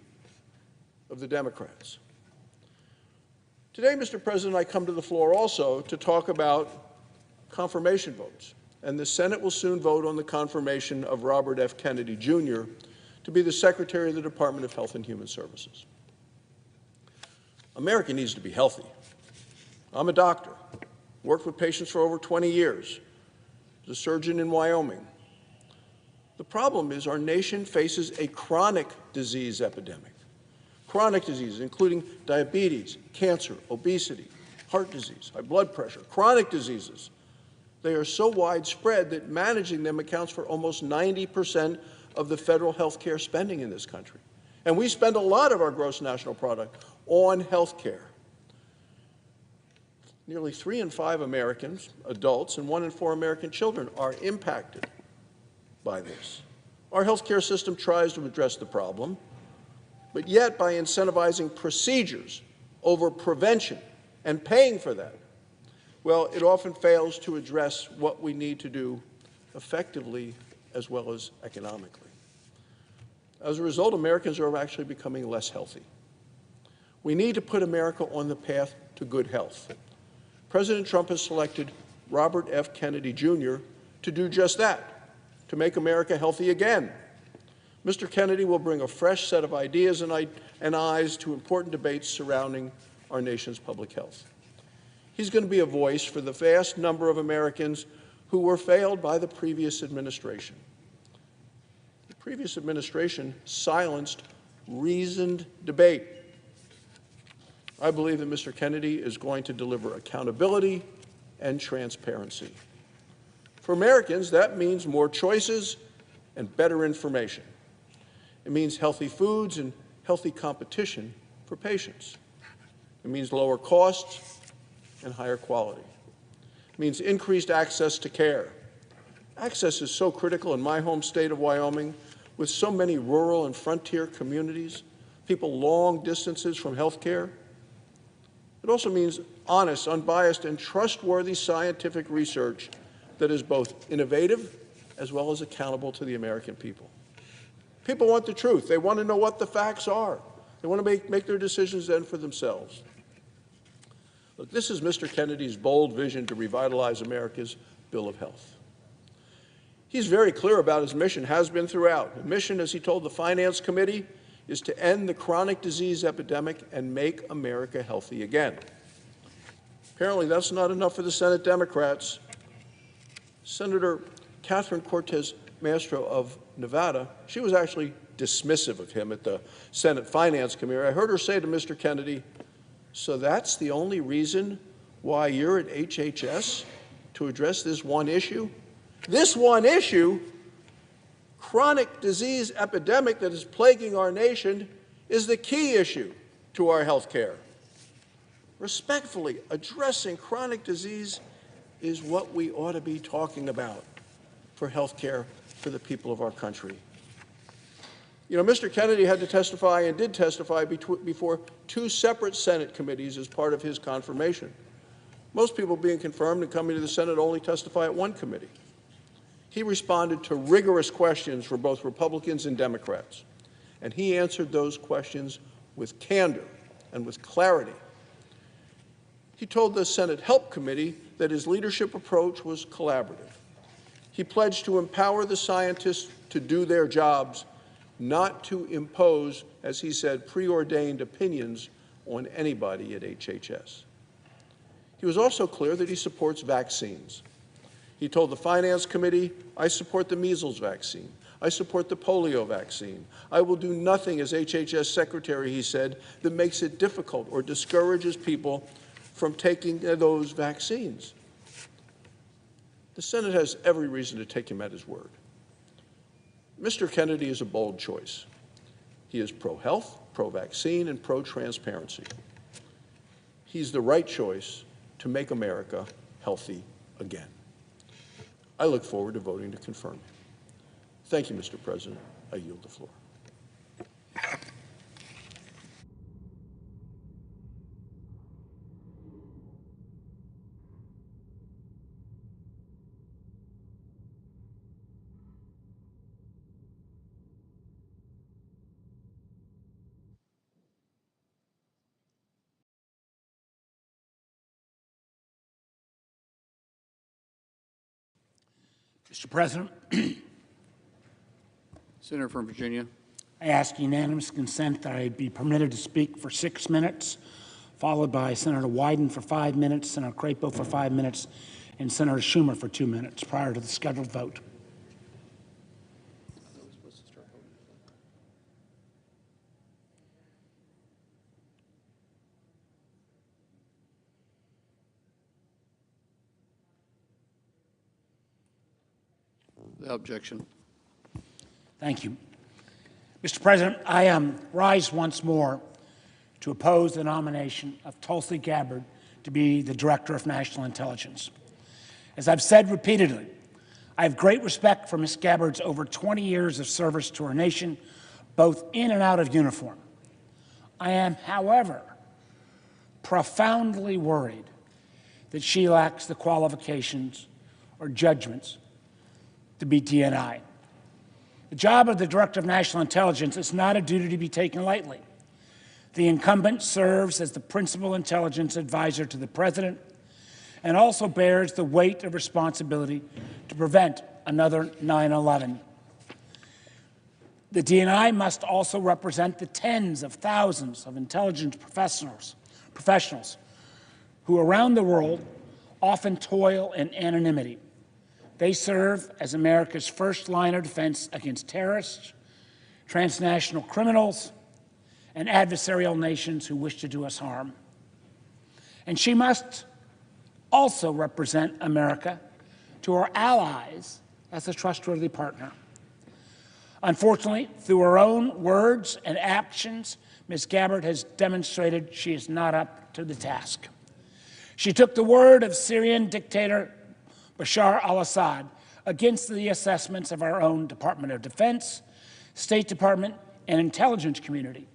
of the Democrats. Today, Mr. President, I come to the floor also to talk about confirmation votes. And the Senate will soon vote on the confirmation of Robert F. Kennedy, Jr. to be the Secretary of the Department of Health and Human Services. America needs to be healthy. I'm a doctor, worked with patients for over 20 years, as a surgeon in Wyoming. The problem is our nation faces a chronic disease epidemic. Chronic diseases, including diabetes, cancer, obesity, heart disease, high blood pressure, chronic diseases. They are so widespread that managing them accounts for almost 90% of the federal health care spending in this country. And we spend a lot of our gross national product on health care. Nearly 3 in 5 Americans, adults, and 1 in 4 American children are impacted by this. Our health care system tries to address the problem, but yet by incentivizing procedures over prevention and paying for that, well, it often fails to address what we need to do effectively as well as economically. As a result, Americans are actually becoming less healthy. We need to put America on the path to good health. President Trump has selected Robert F. Kennedy, Jr. to do just that, to make America healthy again. Mr. Kennedy will bring a fresh set of ideas and eyes to important debates surrounding our nation's public health. He's going to be a voice for the vast number of Americans who were failed by the previous administration. The previous administration silenced reasoned debate. I believe that Mr. Kennedy is going to deliver accountability and transparency. For Americans, that means more choices and better information. It means healthy foods and healthy competition for patients. It means lower costs and higher quality. It means increased access to care. Access is so critical in my home state of Wyoming, with so many rural and frontier communities, people long distances from health care. It also means honest, unbiased, and trustworthy scientific research that is both innovative as well as accountable to the American people. People want the truth. They want to know what the facts are. They want to make their decisions then for themselves. Look, this is Mr. Kennedy's bold vision to revitalize America's Bill of Health. He's very clear about his mission, has been throughout. His mission, as he told the Finance Committee, is to end the chronic disease epidemic and make America healthy again. Apparently, that's not enough for the Senate Democrats. Senator Catherine Cortez Masto of Nevada, she was actually dismissive of him at the Senate Finance Committee. I heard her say to Mr. Kennedy, "So that's the only reason why you're at HHS, to address this one issue?" This one issue, chronic disease epidemic that is plaguing our nation, is the key issue to our health care. Respectfully, addressing chronic disease is what we ought to be talking about for health care for the people of our country. You know, Mr. Kennedy had to testify and did testify before 2 separate Senate committees as part of his confirmation. Most people being confirmed and coming to the Senate only testify at one committee. He responded to rigorous questions from both Republicans and Democrats, and he answered those questions with candor and with clarity. He told the Senate Help Committee that his leadership approach was collaborative. He pledged to empower the scientists to do their jobs, not to impose, as he said, preordained opinions on anybody at HHS. He was also clear that he supports vaccines. He told the Finance Committee, "I support the measles vaccine. I support the polio vaccine. I will do nothing as HHS Secretary," he said, "that makes it difficult or discourages people from taking those vaccines." The Senate has every reason to take him at his word. Mr. Kennedy is a bold choice. He is pro-health, pro-vaccine, and pro-transparency. He's the right choice to make America healthy again. I look forward to voting to confirm him. Thank you, Mr. President. I yield the floor. Mr. President, Senator from Virginia. I ask unanimous consent that I be permitted to speak for 6 minutes, followed by Senator Wyden for 5 minutes, Senator Crapo for 5 minutes, and Senator Schumer for 2 minutes prior to the scheduled vote. The objection. Thank you. Mr. President, I rise once more to oppose the nomination of Tulsi Gabbard to be the Director of National Intelligence. As I've said repeatedly, I have great respect for Ms. Gabbard's over 20 years of service to our nation, both in and out of uniform. I am, however, profoundly worried that she lacks the qualifications or judgments to be DNI. The job of the Director of National Intelligence is not a duty to be taken lightly. The incumbent serves as the principal intelligence advisor to the President and also bears the weight of responsibility to prevent another 9/11. The DNI must also represent the tens of thousands of intelligence professionals who around the world often toil in anonymity. They serve as America's first line of defense against terrorists, transnational criminals, and adversarial nations who wish to do us harm. And she must also represent America to our allies as a trustworthy partner. Unfortunately, through her own words and actions, Ms. Gabbard has demonstrated she is not up to the task. She took the word of Syrian dictator Bashar al-Assad against the assessments of our own Department of Defense, State Department, and intelligence community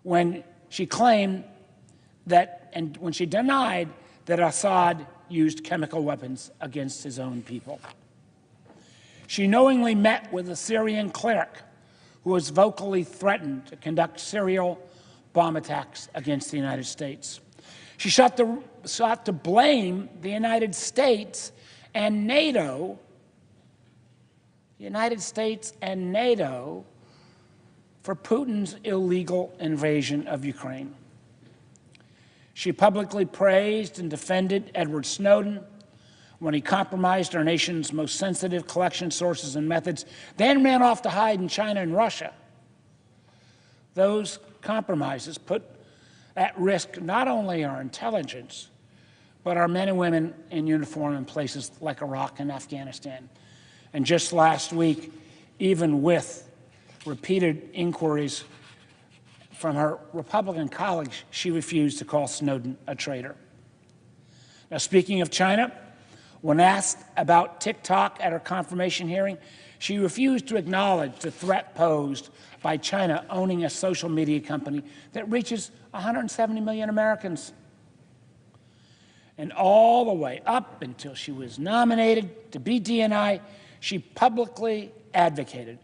when she claimed that, and when she denied that Assad used chemical weapons against his own people. She knowingly met with a Syrian cleric who was vocally threatened to conduct serial bomb attacks against the United States. She sought to blame the United States and NATO, for Putin's illegal invasion of Ukraine. She publicly praised and defended Edward Snowden when he compromised our nation's most sensitive collection sources and methods, then ran off to hide in China and Russia. Those compromises put at risk not only our intelligence, but our men and women in uniform in places like Iraq and Afghanistan. And just last week, even with repeated inquiries from her Republican colleagues, she refused to call Snowden a traitor. Now, speaking of China, when asked about TikTok at her confirmation hearing, she refused to acknowledge the threat posed by China owning a social media company that reaches 170 million Americans. And all the way up until she was nominated to be DNI, she publicly advocated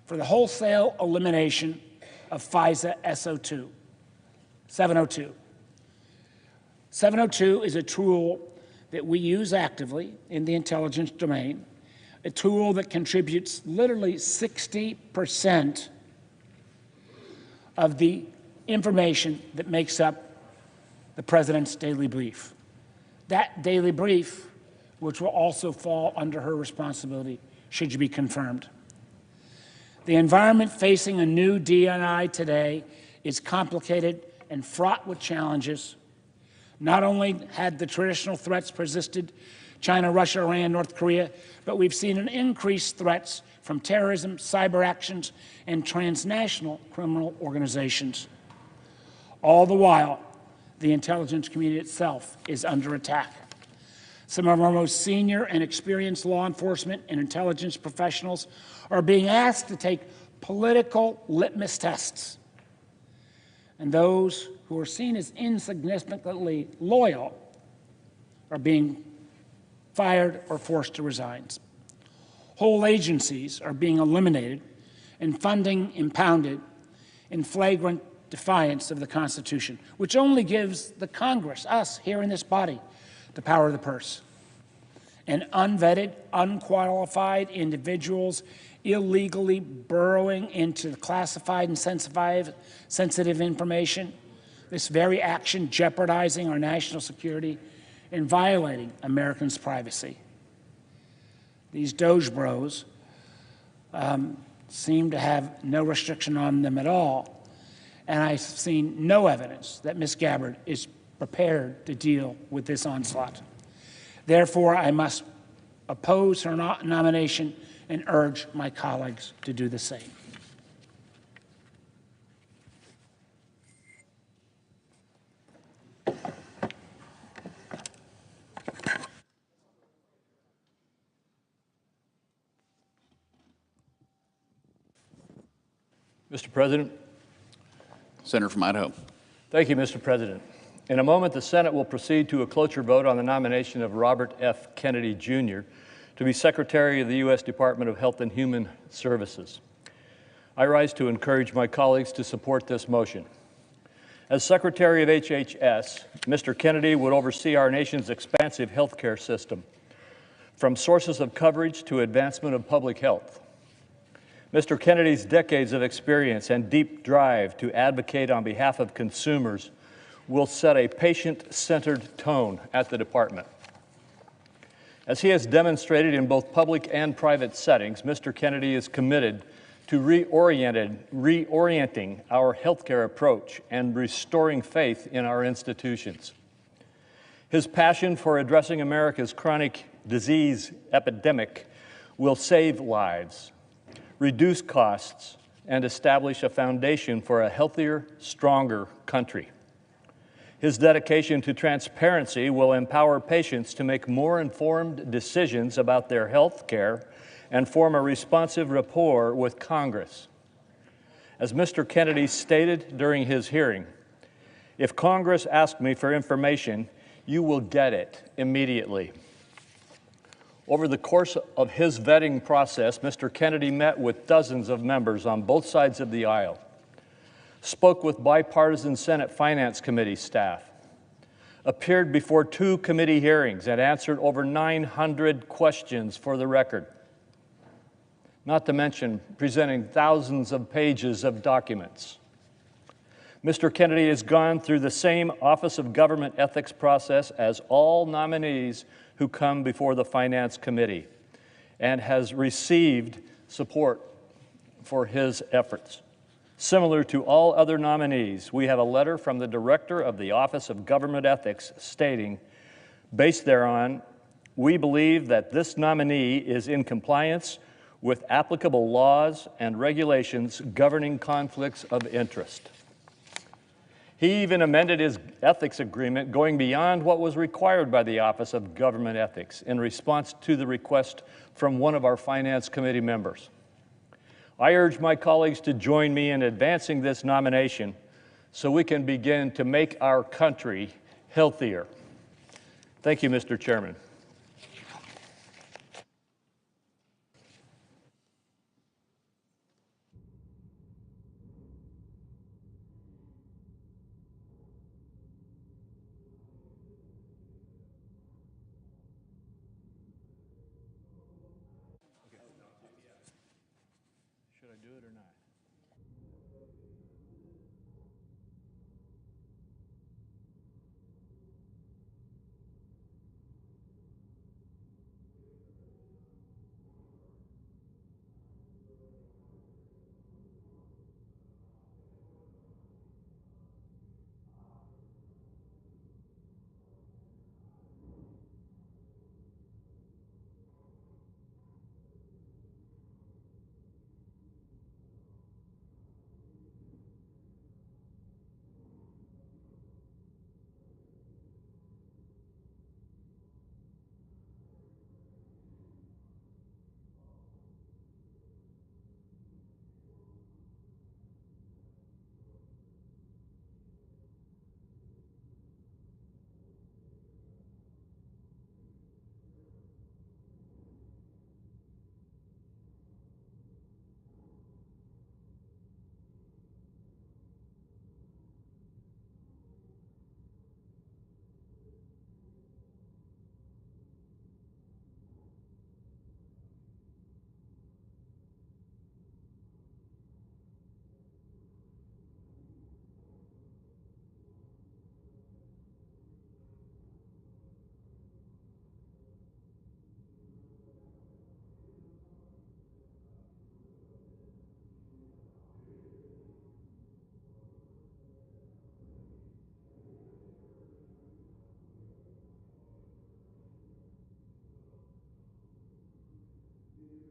for the wholesale elimination of FISA 702. 702 is a tool that we use actively in the intelligence domain, a tool that contributes literally 60% of the information that makes up the President's daily brief. That daily brief, which will also fall under her responsibility, should you be confirmed. The environment facing a new DNI today is complicated and fraught with challenges. Not only had the traditional threats persisted, China, Russia, Iran, North Korea, but we've seen an increased threats from terrorism, cyber actions, and transnational criminal organizations. All the while, the intelligence community itself is under attack. Some of our most senior and experienced law enforcement and intelligence professionals are being asked to take political litmus tests. And those who are seen as insignificantly loyal are being fired or forced to resign. Whole agencies are being eliminated and funding impounded in flagrant defiance of the Constitution, which only gives the Congress, us here in this body, the power of the purse. and unvetted, unqualified individuals illegally burrowing into classified and sensitive information. This very action jeopardizing our national security and violating Americans' privacy. These Doge Bros seem to have no restriction on them at all, and I've seen no evidence that Ms. Gabbard is prepared to deal with this onslaught. Therefore, I must oppose her nomination and urge my colleagues to do the same. Mr. President. Senator from Idaho. Thank you, Mr. President. In a moment, the Senate will proceed to a cloture vote on the nomination of Robert F. Kennedy, Jr. to be Secretary of the U.S. Department of Health and Human Services. I rise to encourage my colleagues to support this motion. As Secretary of HHS, Mr. Kennedy would oversee our nation's expansive health care system, from sources of coverage to advancement of public health. Mr. Kennedy's decades of experience and deep drive to advocate on behalf of consumers will set a patient-centered tone at the department. As he has demonstrated in both public and private settings, Mr. Kennedy is committed to reorienting our healthcare approach and restoring faith in our institutions. His passion for addressing America's chronic disease epidemic will save lives, reduce costs, and establish a foundation for a healthier, stronger country. His dedication to transparency will empower patients to make more informed decisions about their health care and form a responsive rapport with Congress. As Mr. Kennedy stated during his hearing, if Congress asks me for information, you will get it immediately. Over the course of his vetting process, Mr. Kennedy met with dozens of members on both sides of the aisle, spoke with bipartisan Senate Finance Committee staff, appeared before 2 committee hearings, and answered over 900 questions for the record, not to mention presenting thousands of pages of documents. Mr. Kennedy has gone through the same Office of Government Ethics process as all nominees who come before the Finance Committee and has received support for his efforts. Similar to all other nominees, we have a letter from the Director of the Office of Government Ethics stating, based thereon, we believe that this nominee is in compliance with applicable laws and regulations governing conflicts of interest. He even amended his ethics agreement, going beyond what was required by the Office of Government Ethics in response to the request from one of our Finance Committee members. I urge my colleagues to join me in advancing this nomination so we can begin to make our country healthier. Thank you, Mr. Chairman. Should I do it or not?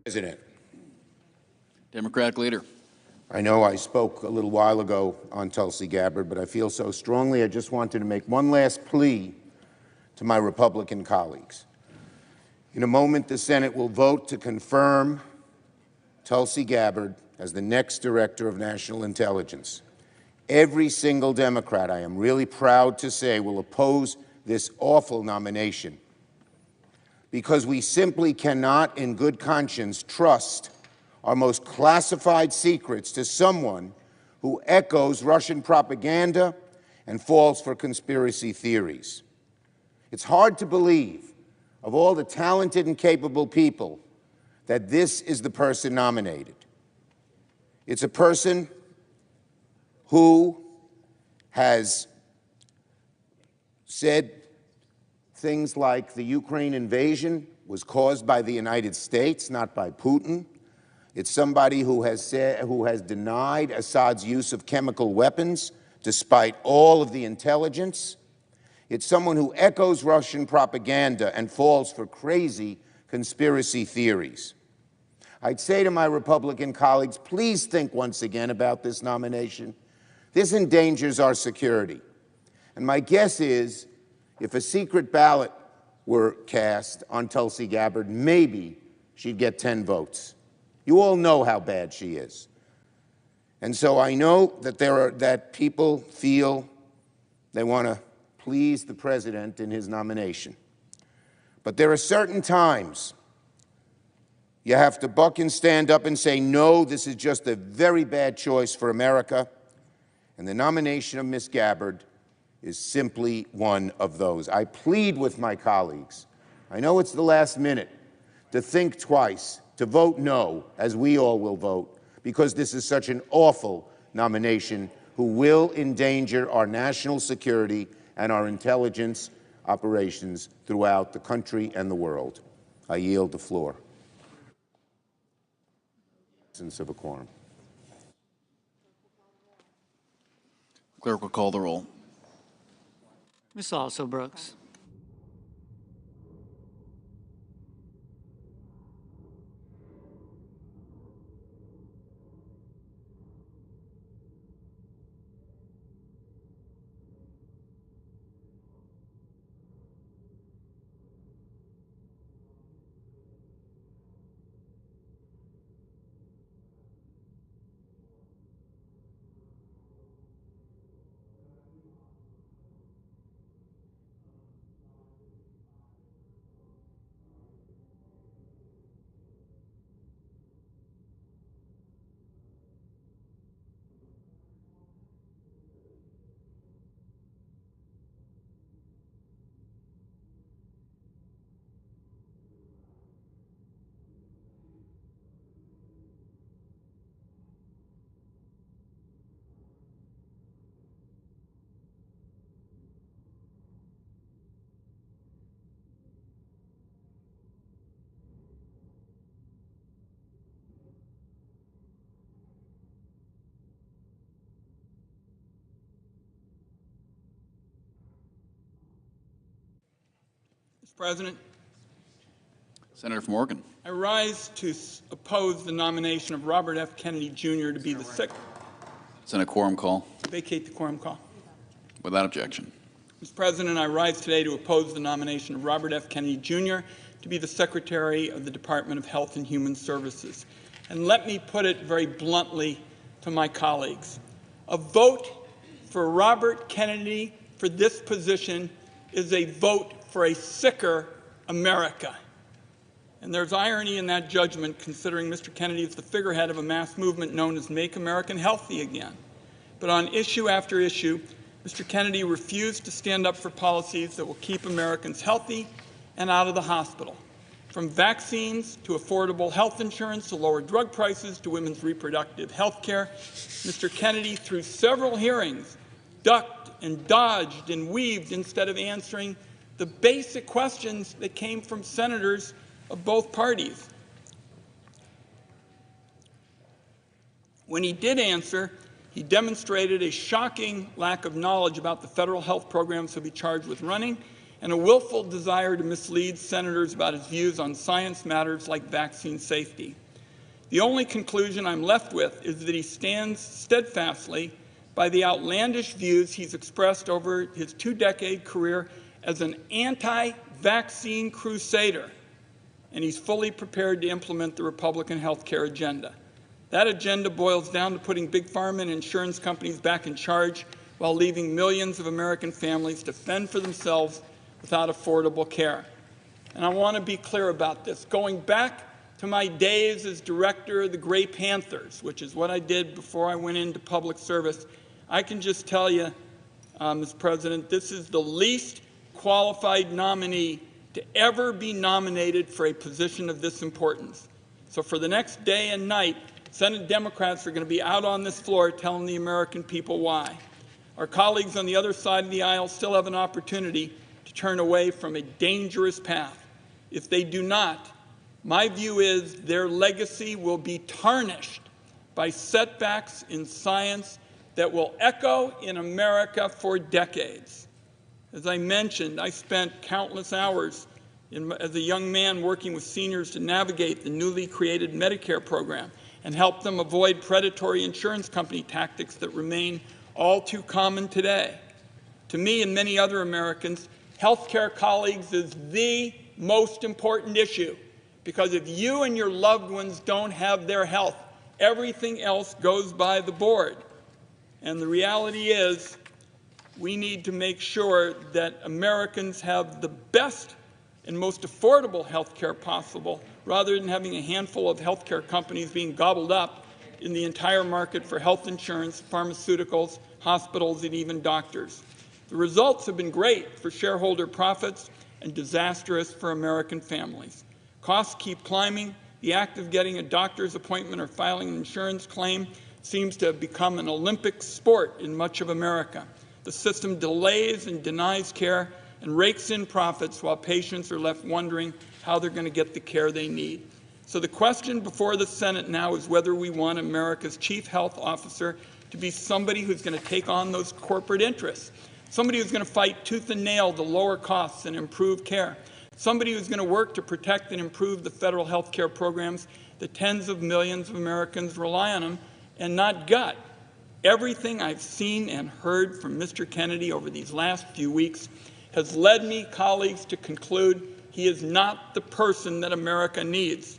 President. Democratic leader. I know I spoke a little while ago on Tulsi Gabbard, but I feel so strongly I just wanted to make one last plea to my Republican colleagues. In a moment, the Senate will vote to confirm Tulsi Gabbard as the next Director of National Intelligence. Every single Democrat, I am really proud to say, will oppose this awful nomination because we simply cannot, in good conscience, trust our most classified secrets to someone who echoes Russian propaganda and falls for conspiracy theories. It's hard to believe, of all the talented and capable people, that this is the person nominated. It's a person who has said things like the Ukraine invasion was caused by the United States, not by Putin. It's somebody who has denied Assad's use of chemical weapons despite all of the intelligence. It's someone who echoes Russian propaganda and falls for crazy conspiracy theories. I'd say to my Republican colleagues, please think once again about this nomination. This endangers our security. And my guess is, if a secret ballot were cast on Tulsi Gabbard, maybe she'd get 10 votes. You all know how bad she is. And so I know that people feel they want to please the president in his nomination. But there are certain times you have to buck and stand up and say, no, this is just a very bad choice for America. And the nomination of Ms. Gabbard is simply one of those. I plead with my colleagues, I know it's the last minute, to think twice, to vote no, as we all will vote, because this is such an awful nomination who will endanger our national security and our intelligence operations throughout the country and the world. I yield the floor. Absence of a quorum. Clerk will call the roll. Ms. Also Brooks. Mr. President, Senator from Oregon. I rise to oppose the nomination of Robert F. Kennedy, Jr. to be the Senate quorum call. Vacate the quorum call. Without objection. Mr. President, I rise today to oppose the nomination of Robert F. Kennedy, Jr. to be the Secretary of the Department of Health and Human Services. And let me put it very bluntly to my colleagues. A vote for Robert Kennedy for this position is a vote for a sicker America. And there's irony in that judgment, considering Mr. Kennedy is the figurehead of a mass movement known as Make America Healthy Again. But on issue after issue, Mr. Kennedy refused to stand up for policies that will keep Americans healthy and out of the hospital. From vaccines to affordable health insurance to lower drug prices to women's reproductive health care, Mr. Kennedy, through several hearings, ducked and dodged and weaved instead of answering the basic questions that came from senators of both parties. When he did answer, he demonstrated a shocking lack of knowledge about the federal health programs he'll be charged with running and a willful desire to mislead senators about his views on science matters like vaccine safety. The only conclusion I'm left with is that he stands steadfastly by the outlandish views he's expressed over his two-decade career as an anti-vaccine crusader, and he's fully prepared to implement the Republican health care agenda. That agenda boils down to putting big pharma and insurance companies back in charge while leaving millions of American families to fend for themselves without affordable care. And I want to be clear about this. Going back to my days as director of the Gray Panthers, which is what I did before I went into public service, I can just tell you, Mr. President, this is the least qualified nominee to ever be nominated for a position of this importance. So for the next day and night, Senate Democrats are going to be out on this floor telling the American people why. Our colleagues on the other side of the aisle still have an opportunity to turn away from a dangerous path. If they do not, my view is their legacy will be tarnished by setbacks in science that will echo in America for decades. As I mentioned, I spent countless hours as a young man working with seniors to navigate the newly created Medicare program and help them avoid predatory insurance company tactics that remain all too common today. To me and many other Americans, healthcare colleagues is the most important issue, because if you and your loved ones don't have their health, everything else goes by the board. And the reality is, we need to make sure that Americans have the best and most affordable health care possible, rather than having a handful of health care companies being gobbled up in the entire market for health insurance, pharmaceuticals, hospitals, and even doctors. The results have been great for shareholder profits and disastrous for American families. Costs keep climbing. The act of getting a doctor's appointment or filing an insurance claim seems to have become an Olympic sport in much of America. The system delays and denies care and rakes in profits while patients are left wondering how they're going to get the care they need. So the question before the Senate now is whether we want America's chief health officer to be somebody who's going to take on those corporate interests, somebody who's going to fight tooth and nail to lower costs and improve care, somebody who's going to work to protect and improve the federal health care programs that tens of millions of Americans rely on them, and not gut. Everything I've seen and heard from Mr. Kennedy over these last few weeks has led me, colleagues, to conclude he is not the person that America needs.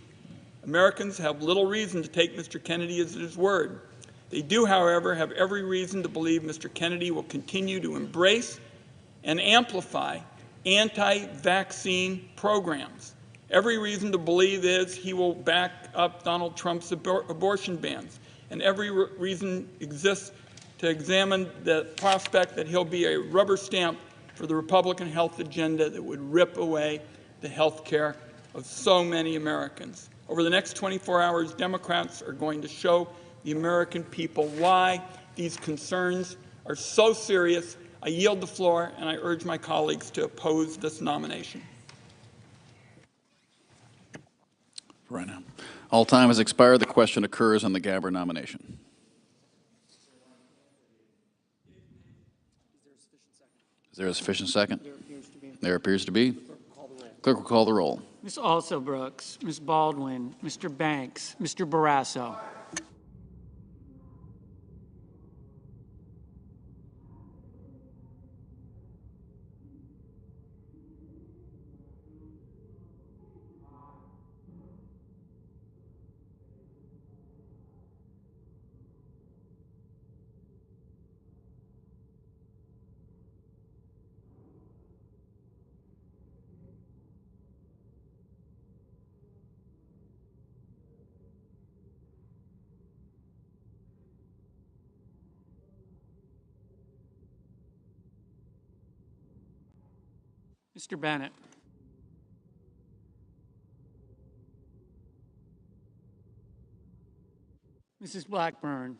Americans have little reason to take Mr. Kennedy at his word. They do, however, have every reason to believe Mr. Kennedy will continue to embrace and amplify anti-vaccine programs. Every reason to believe is he will back up Donald Trump's abortion bans, and every reason exists to examine the prospect that he'll be a rubber stamp for the Republican health agenda that would rip away the health care of so many Americans. Over the next 24 hours, Democrats are going to show the American people why these concerns are so serious. I yield the floor, and I urge my colleagues to oppose this nomination. Right now. All time has expired. The question occurs on the Gabbard nomination. Is there a sufficient second? There appears to be. Clerk will call the roll. Ms. Also Brooks, Ms. Baldwin, Mr. Banks, Mr. Barrasso. Mr. Bennett. Mrs. Blackburn.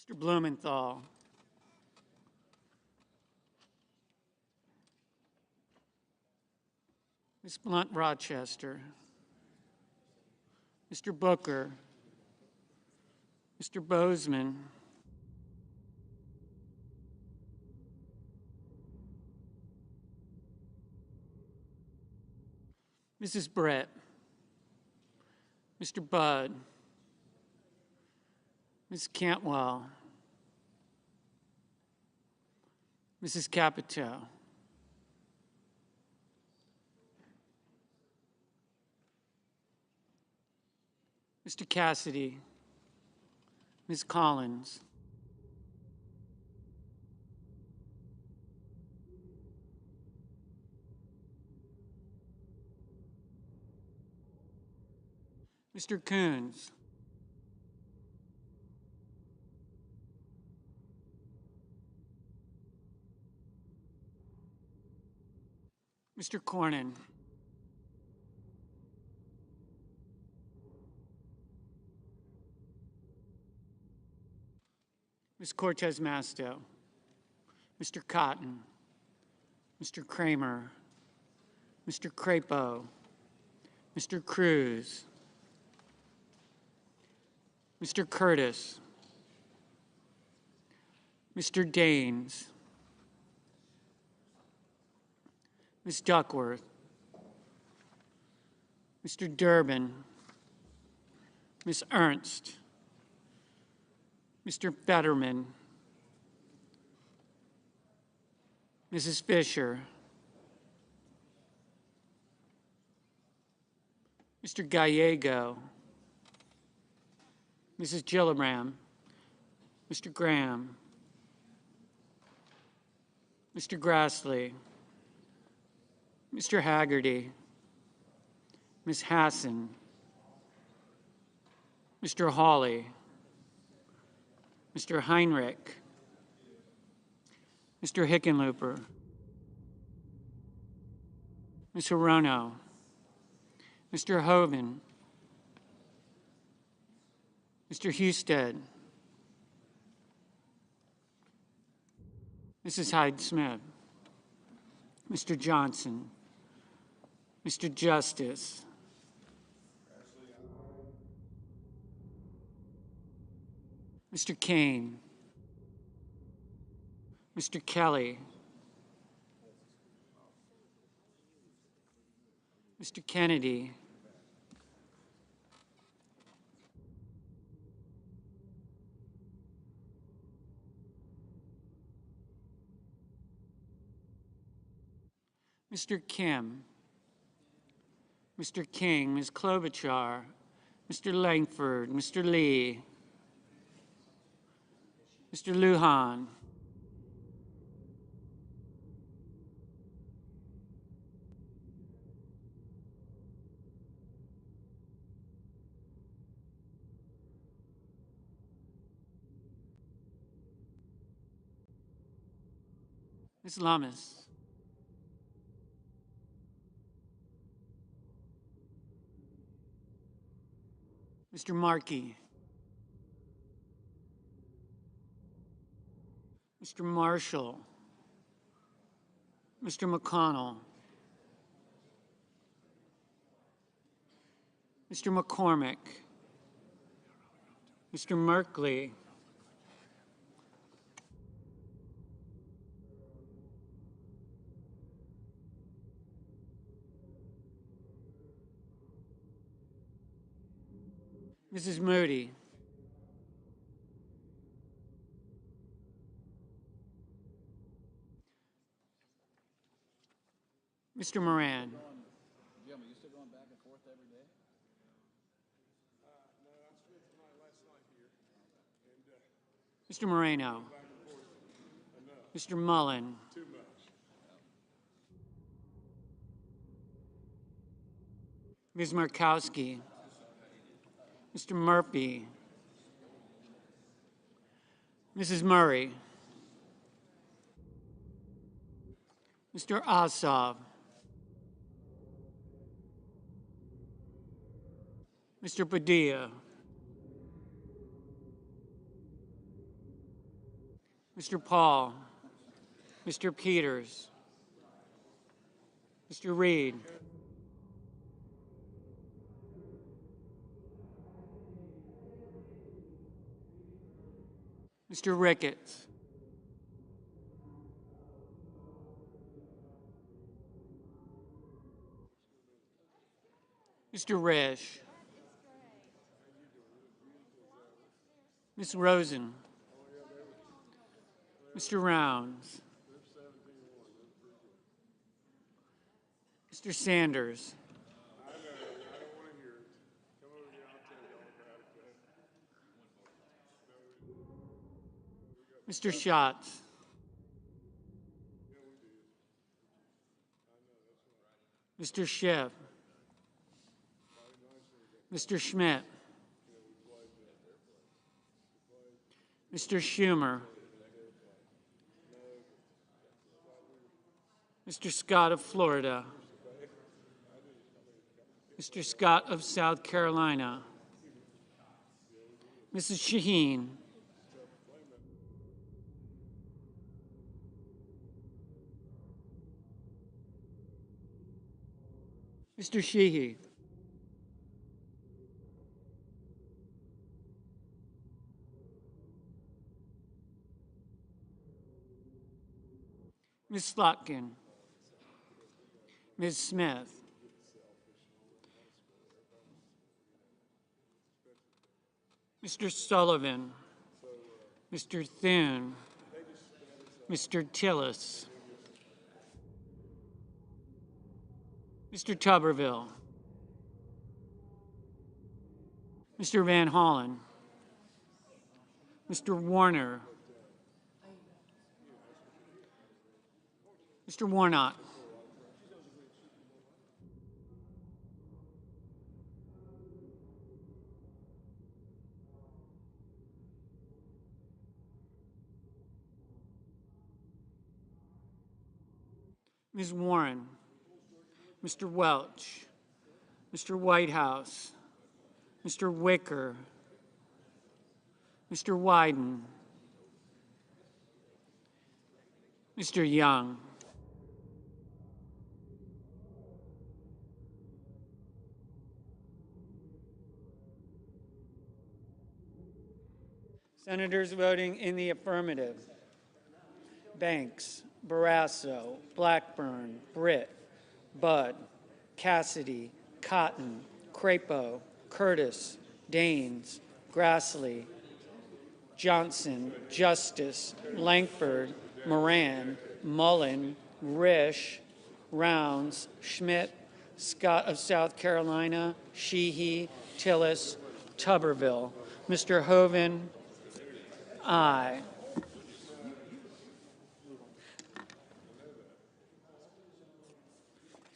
Mr. Blumenthal. Ms. Blunt Rochester. Mr. Booker. Mr. Bozeman. Mrs. Brett. Mr. Budd. Ms. Cantwell. Mrs. Capito. Mr. Cassidy. Ms. Collins. Mr. Coons. Mr. Cornyn. Ms. Cortez Masto. Mr. Cotton. Mr. Kramer. Mr. Crapo. Mr. Cruz. Mr. Curtis. Mr. Daines. Ms. Duckworth. Mr. Durbin. Ms. Ernst. Mr. Fetterman. Mrs. Fisher. Mr. Gallego. Mrs. Gillibrand. Mr. Graham. Mr. Grassley. Mr. Haggerty. Ms. Hassan. Mr. Hawley. Mr. Heinrich. Mr. Hickenlooper. Ms. Hirono. Mr. Hoven. Mr. Husted. Mrs. Hyde-Smith. Mr. Johnson. Mr. Justice. Mr. Kane. Mr. Kelly. Mr. Kennedy. Mr. Kim. Mr. King, Ms. Klobuchar, Mr. Langford, Mr. Lee, Mr. Lujan, Ms. Lummis, Mr. Markey, Mr. Marshall, Mr. McConnell, Mr. McCormick, Mr. Merkley, Mrs. Moody, Mr. Moran, Mr. Moreno, Mr. Mullen, Ms. Markowski, Mr. Murphy, Mrs. Murray, Mr. Ossoff, Mr. Padilla, Mr. Paul, Mr. Peters, Mr. Reed, Mr. Ricketts, Mr. Risch, Ms. Rosen, Mr. Rounds, Mr. Sanders, Mr. Schatz, Mr. Schiff, Mr. Schmidt, Mr. Schumer, Mr. Scott of Florida, Mr. Scott of South Carolina, Mrs. Shaheen, Mr. Sheehy, Ms. Slotkin, Ms. Smith, Mr. Sullivan, Mr. Thune, Mr. Tillis, Mr. Tuberville, Mr. Van Hollen, Mr. Warner, Mr. Warnock, Ms. Warren, Mr. Welch, Mr. Whitehouse, Mr. Wicker, Mr. Wyden, Mr. Young, Senators voting in the affirmative: Banks, Barrasso, Blackburn, Britt, Budd, Cassidy, Cotton, Crapo, Curtis, Daines, Grassley, Johnson, Justice, Lankford, Moran, Mullen, Risch, Rounds, Schmidt, Scott of South Carolina, Sheehy, Tillis, Tuberville. Mr. Hoeven, aye.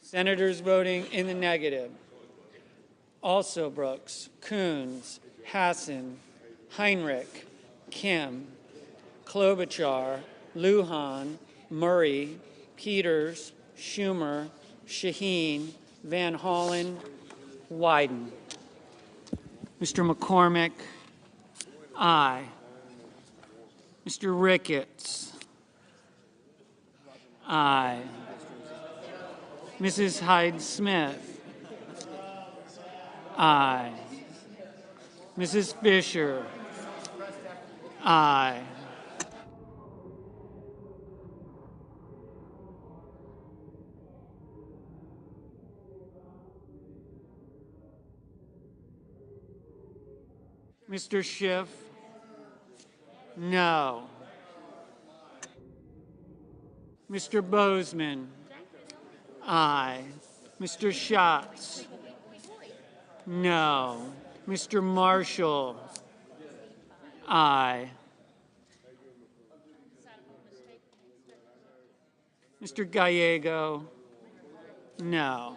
Senators voting in the negative: Also Brooks, Coons, Hassan, Heinrich, Kim, Klobuchar, Lujan, Murray, Peters, Schumer, Shaheen, Van Hollen, Wyden. Mr. McCormick, aye. Mr. Ricketts, aye. Mrs. Hyde-Smith, aye. Mrs. Fisher, aye. Mr. Schiff, no. Mr. Bozeman, aye. Mr. Schatz, no. Mr. Marshall, aye. Mr. Gallego, no.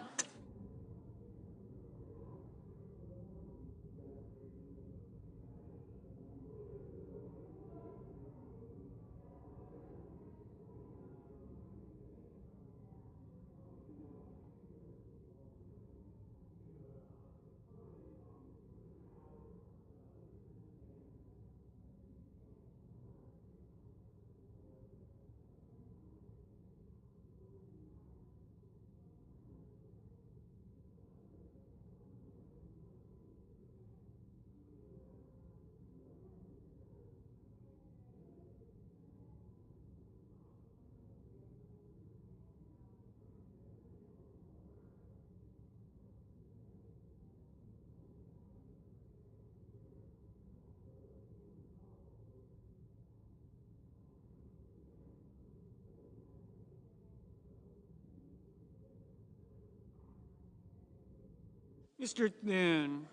Mr. Thune.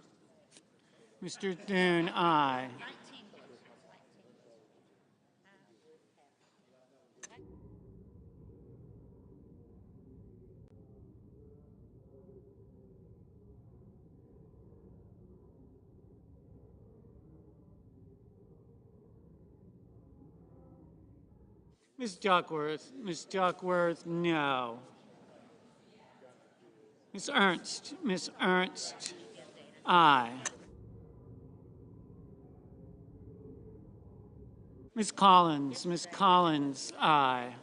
Mr. Thune, aye. Ms. Duckworth. Ms. Duckworth, no. Ms. Ernst. Ms. Ernst, aye. Ms. Collins. Ms. Collins, aye.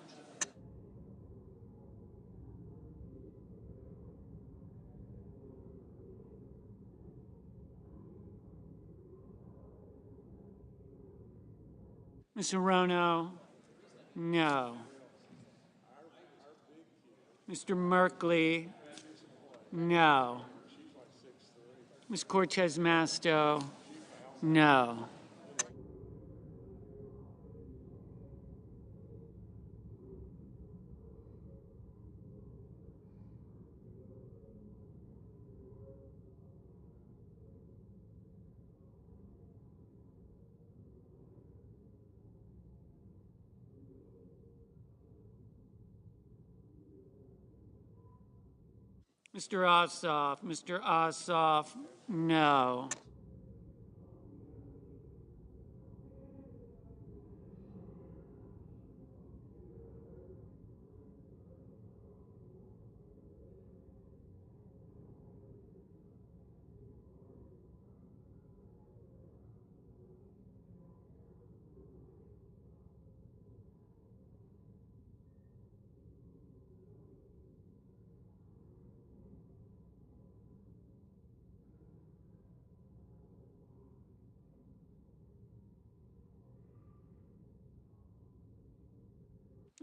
Ms. Hirono, no. Mr. Merkley, no. Ms. Cortez Masto, no. Mr. Ossoff. Mr. Ossoff, no.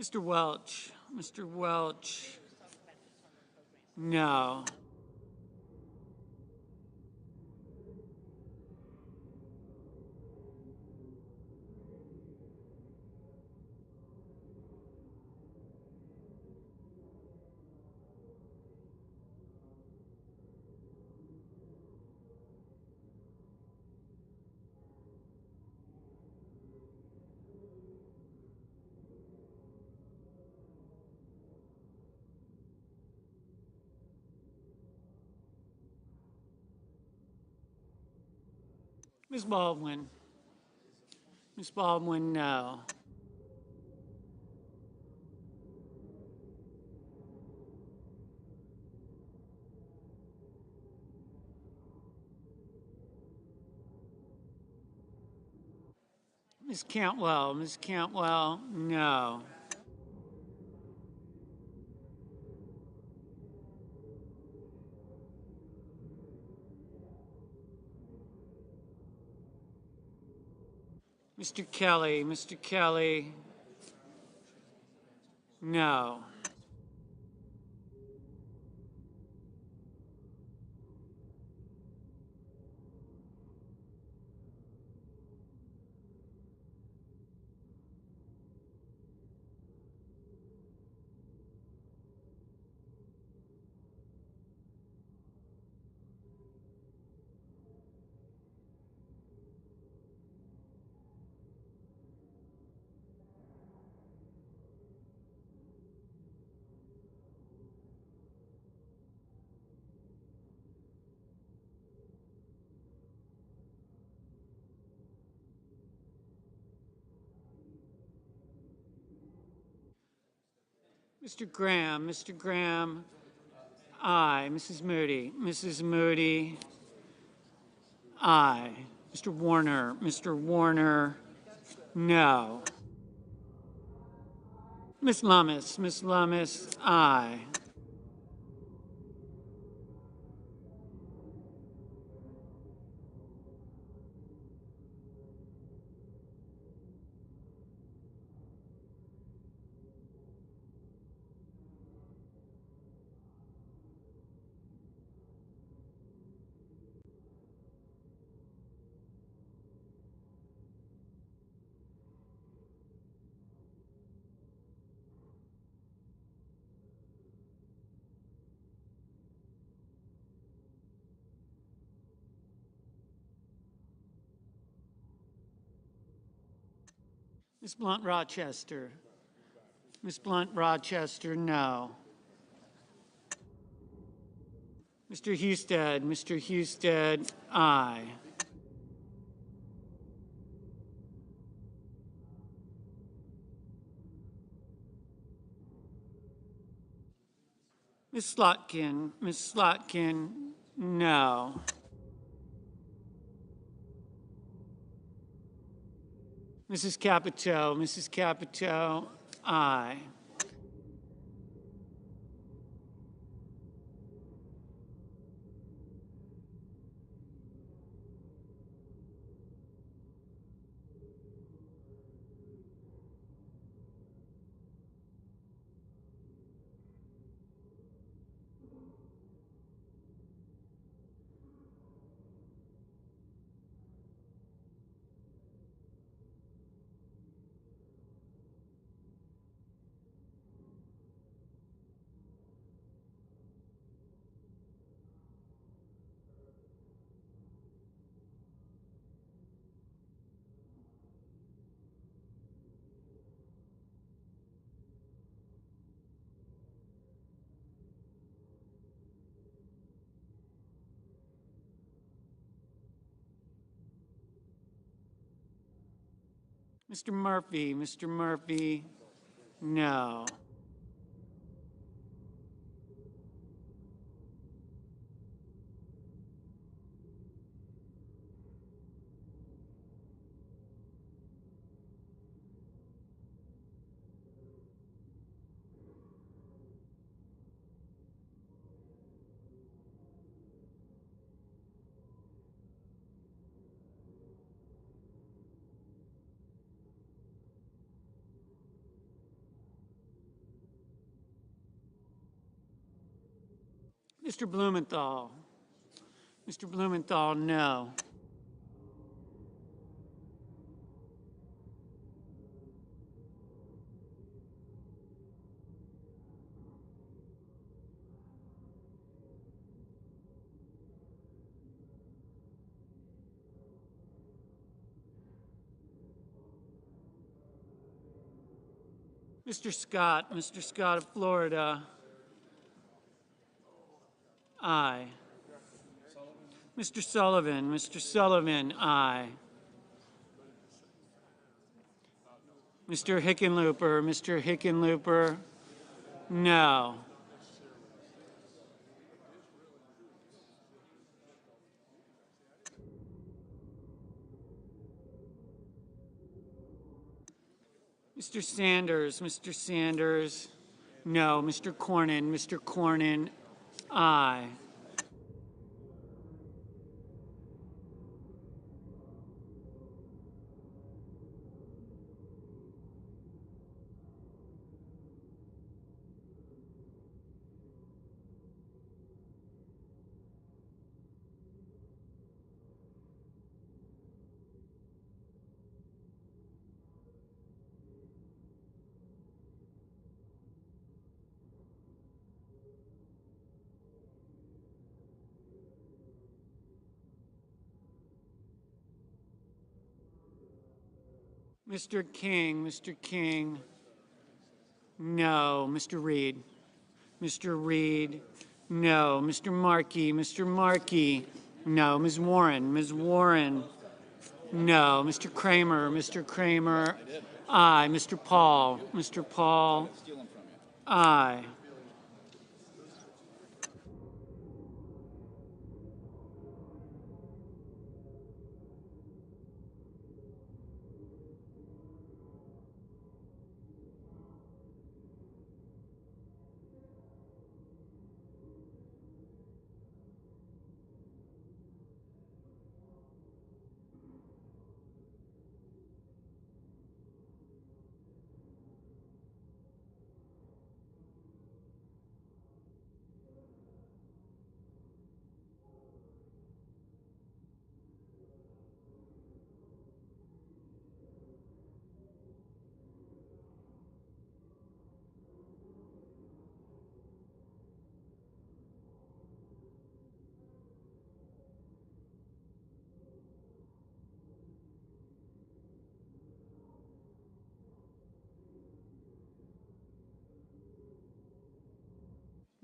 Mr. Welch. Mr. Welch, no. Ms. Baldwin. Ms. Baldwin, no. Ms. Cantwell. Ms. Cantwell, no. Mr. Kelly. Mr. Kelly, no. Mr. Graham. Mr. Graham, aye. Mrs. Moody. Mrs. Moody, aye. Mr. Warner. Mr. Warner, no. Ms. Lummis. Ms. Lummis, aye. Ms. Blunt Rochester. Ms. Blunt Rochester, no. Mr. Husted. Mr. Husted, aye. Ms. Slotkin. Ms. Slotkin, no. Mrs. Capito. Mrs. Capito, aye. Mr. Murphy. Mr. Murphy, no. Mr. Blumenthal. Mr. Blumenthal, no. Mr. Scott. Mr. Scott of Florida, aye. Mr. Sullivan. Mr. Sullivan, aye. Mr. Hickenlooper. Mr. Hickenlooper, no. Mr. Sanders. Mr. Sanders, no. Mr. Cornyn. Mr. Cornyn, aye. Mr. King, no. Mr. Reed. Mr. Reed, no. Mr. Markey, no. Ms. Warren, no. Mr. Kramer, aye. Mr. Paul, aye.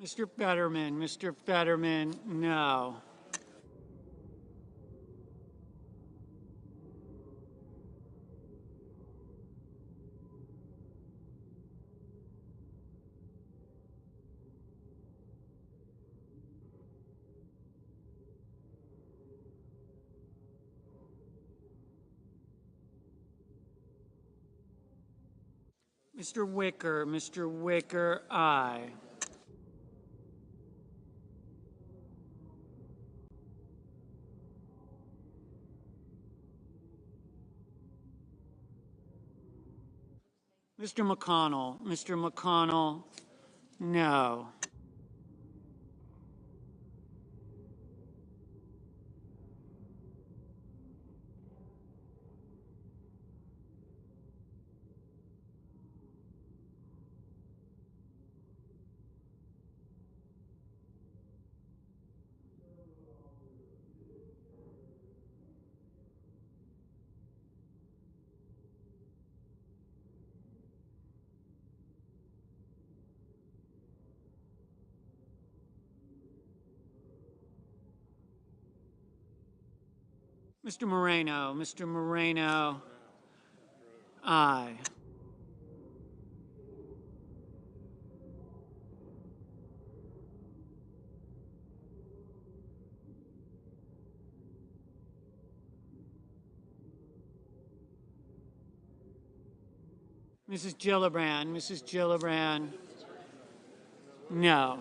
Mr. Fetterman, no. Mr. Wicker, aye. Mr. McConnell, no. Mr. Moreno, aye. Mrs. Gillibrand, no.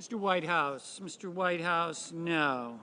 Mr. Whitehouse, no.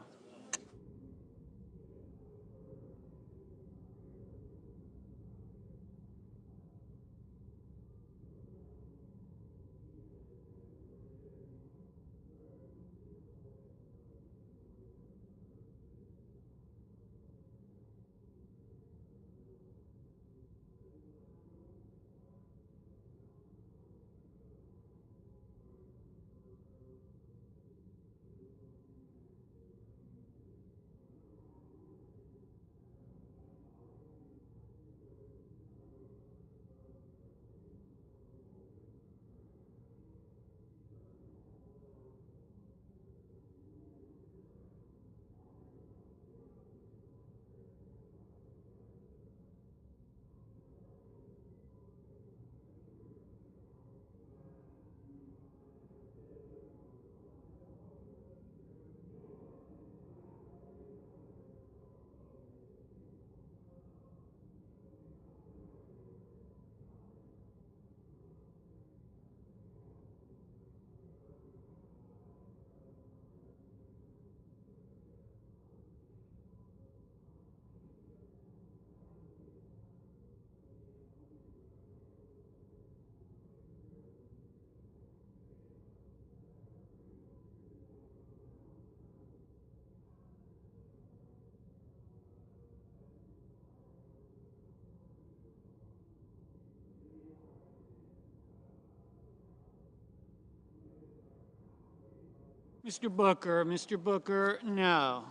Mr. Booker, no.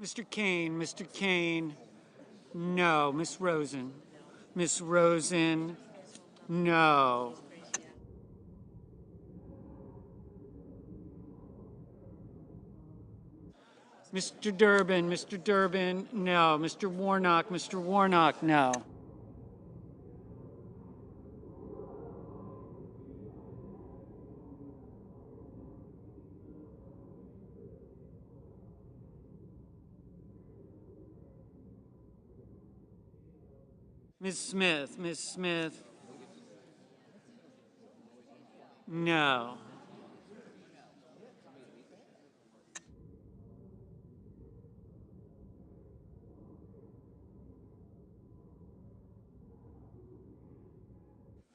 Mr. Kane, no. Ms. Rosen, no. Mr. Durbin, no. Mr. Warnock, no. Ms. Smith, no.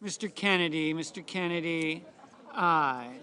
Mr. Kennedy, aye.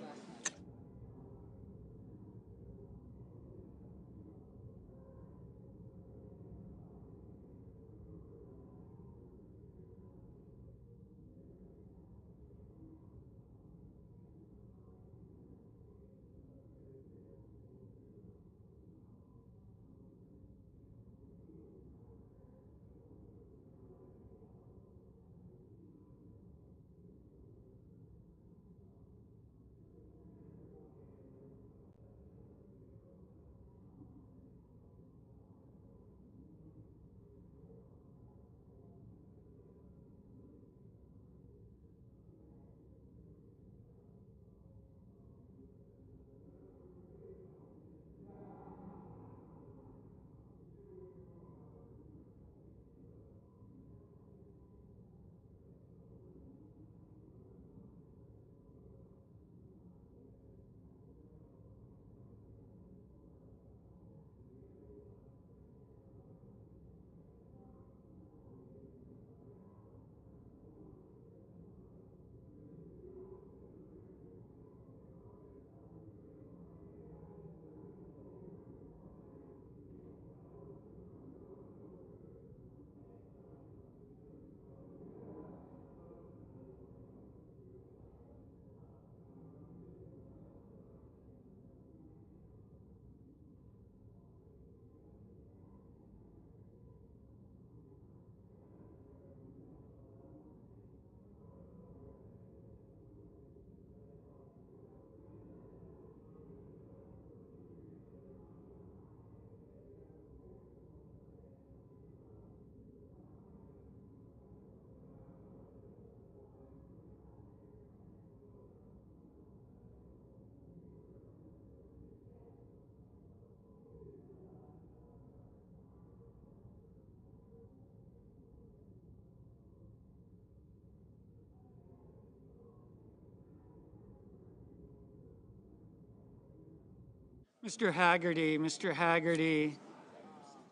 Mr. Haggerty,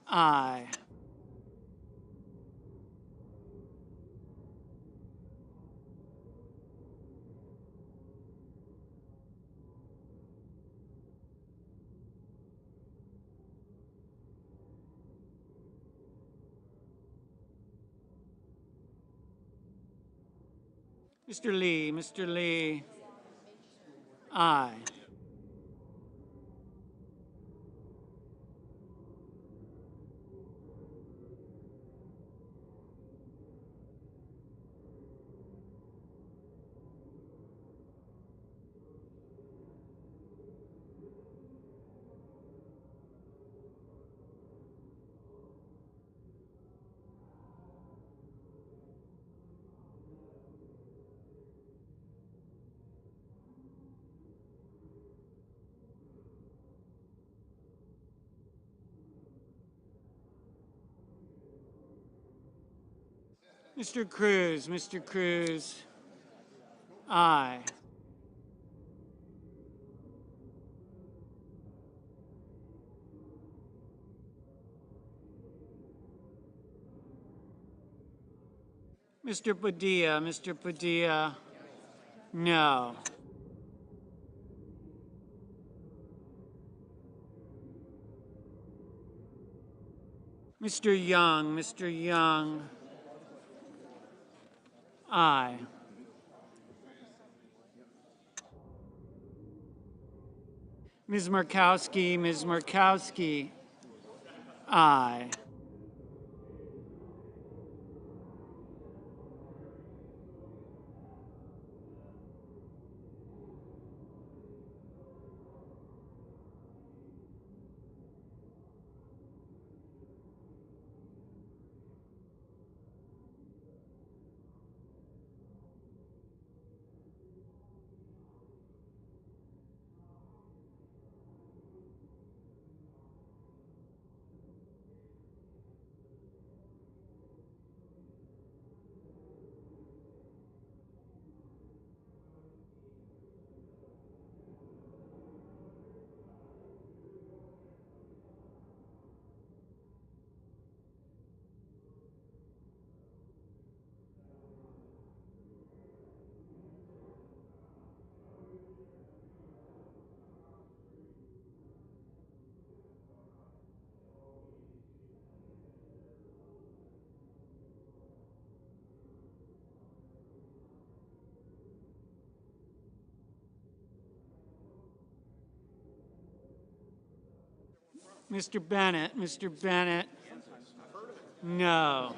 aye. Mr. Lee, aye. Mr. Cruz, aye. Mr. Padilla, no. Mr. Young, aye. Ms. Markowski, Aye. Mr. Bennett, Mr. Bennett. No.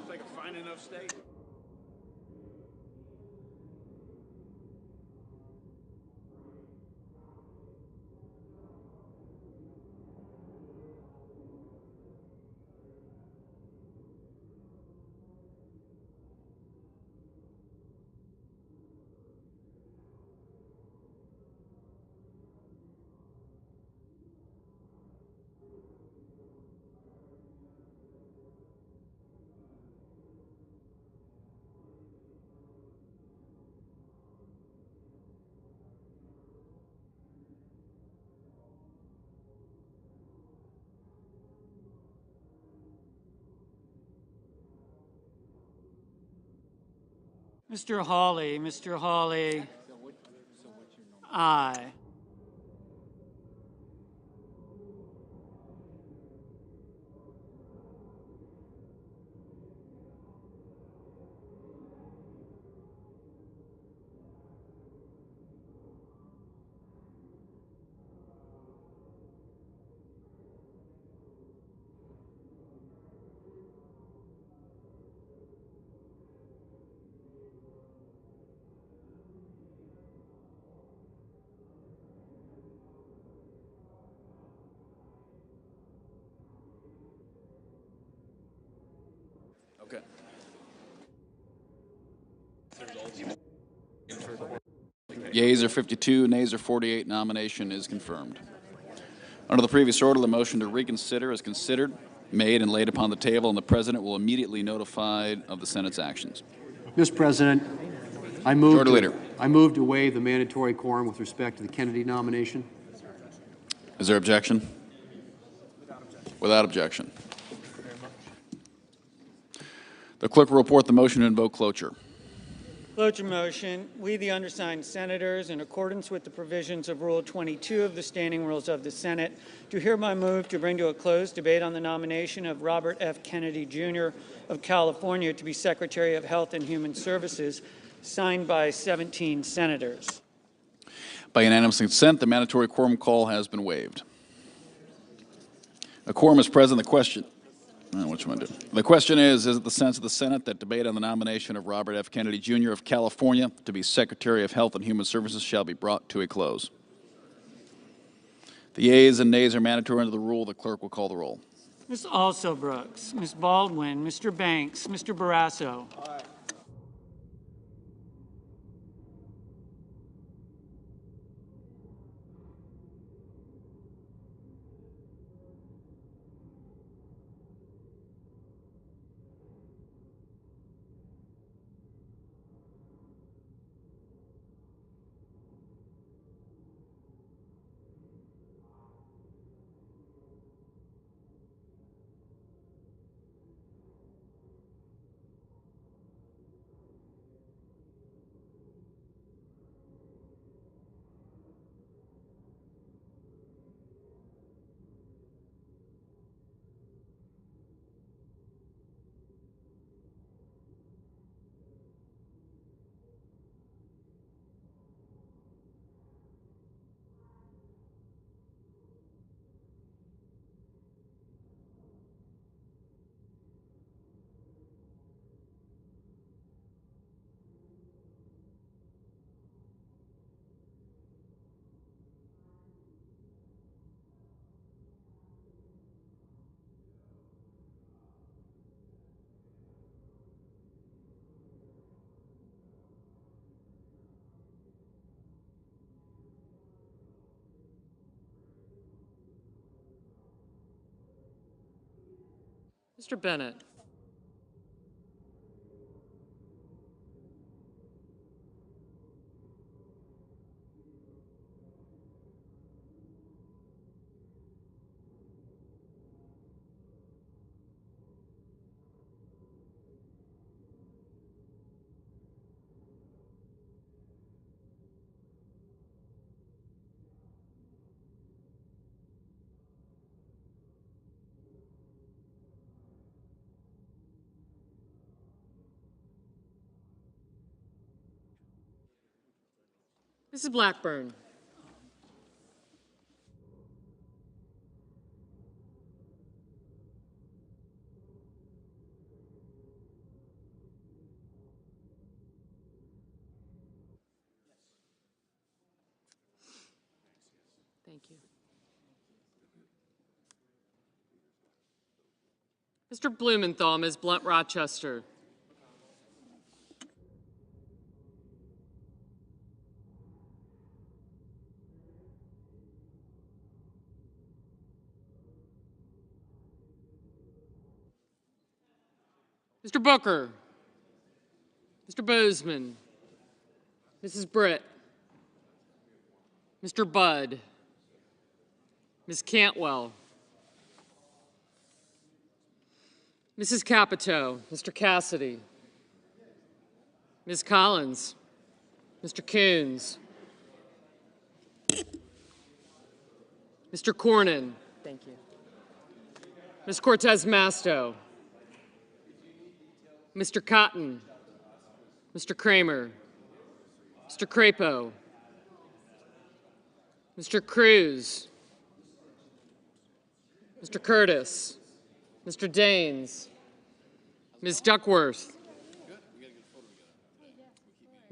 Mr. Hawley, Mr. Hawley. Aye. Okay. Yeas are 52, nays are 48. Nomination is confirmed. Under the previous order, the motion to reconsider is considered, made, and laid upon the table, and the President will immediately notify of the Senate's actions. Mr. President, I Majority Leader. move to waive the mandatory quorum with respect to the Kennedy nomination. Is there objection? Without objection. The clerk will report the motion and invoke cloture. Cloture motion. We, the undersigned senators, in accordance with the provisions of Rule 22 of the Standing Rules of the Senate, do hereby move to bring to a close debate on the nomination of Robert F. Kennedy, Jr. of California to be Secretary of Health and Human Services, signed by 17 senators. By unanimous consent, the mandatory quorum call has been waived. A quorum is present. The question. What you want to do? The question is it the sense of the Senate that debate on the nomination of Robert F. Kennedy, Jr. of California to be Secretary of Health and Human Services shall be brought to a close? The yeas and nays are mandatory under the rule. The clerk will call the roll. Ms. Alsobrooks, Ms. Baldwin, Mr. Banks, Mr. Barrasso. Aye. Mr. Bennett. Mrs. Blackburn. Thank you. Mr. Blumenthal, Ms. Blunt Rochester. Mr. Booker. Mr. Bozeman. Mrs. Britt. Mr. Budd. Ms. Cantwell. Mrs. Capito. Mr. Cassidy. Ms. Collins. Mr. Coons. Mr. Cornyn. Thank you. Ms. Cortez Masto. Mr. Cotton. Mr. Kramer. Mr. Crapo. Mr. Cruz. Mr. Curtis. Mr. Daines. Ms. Duckworth.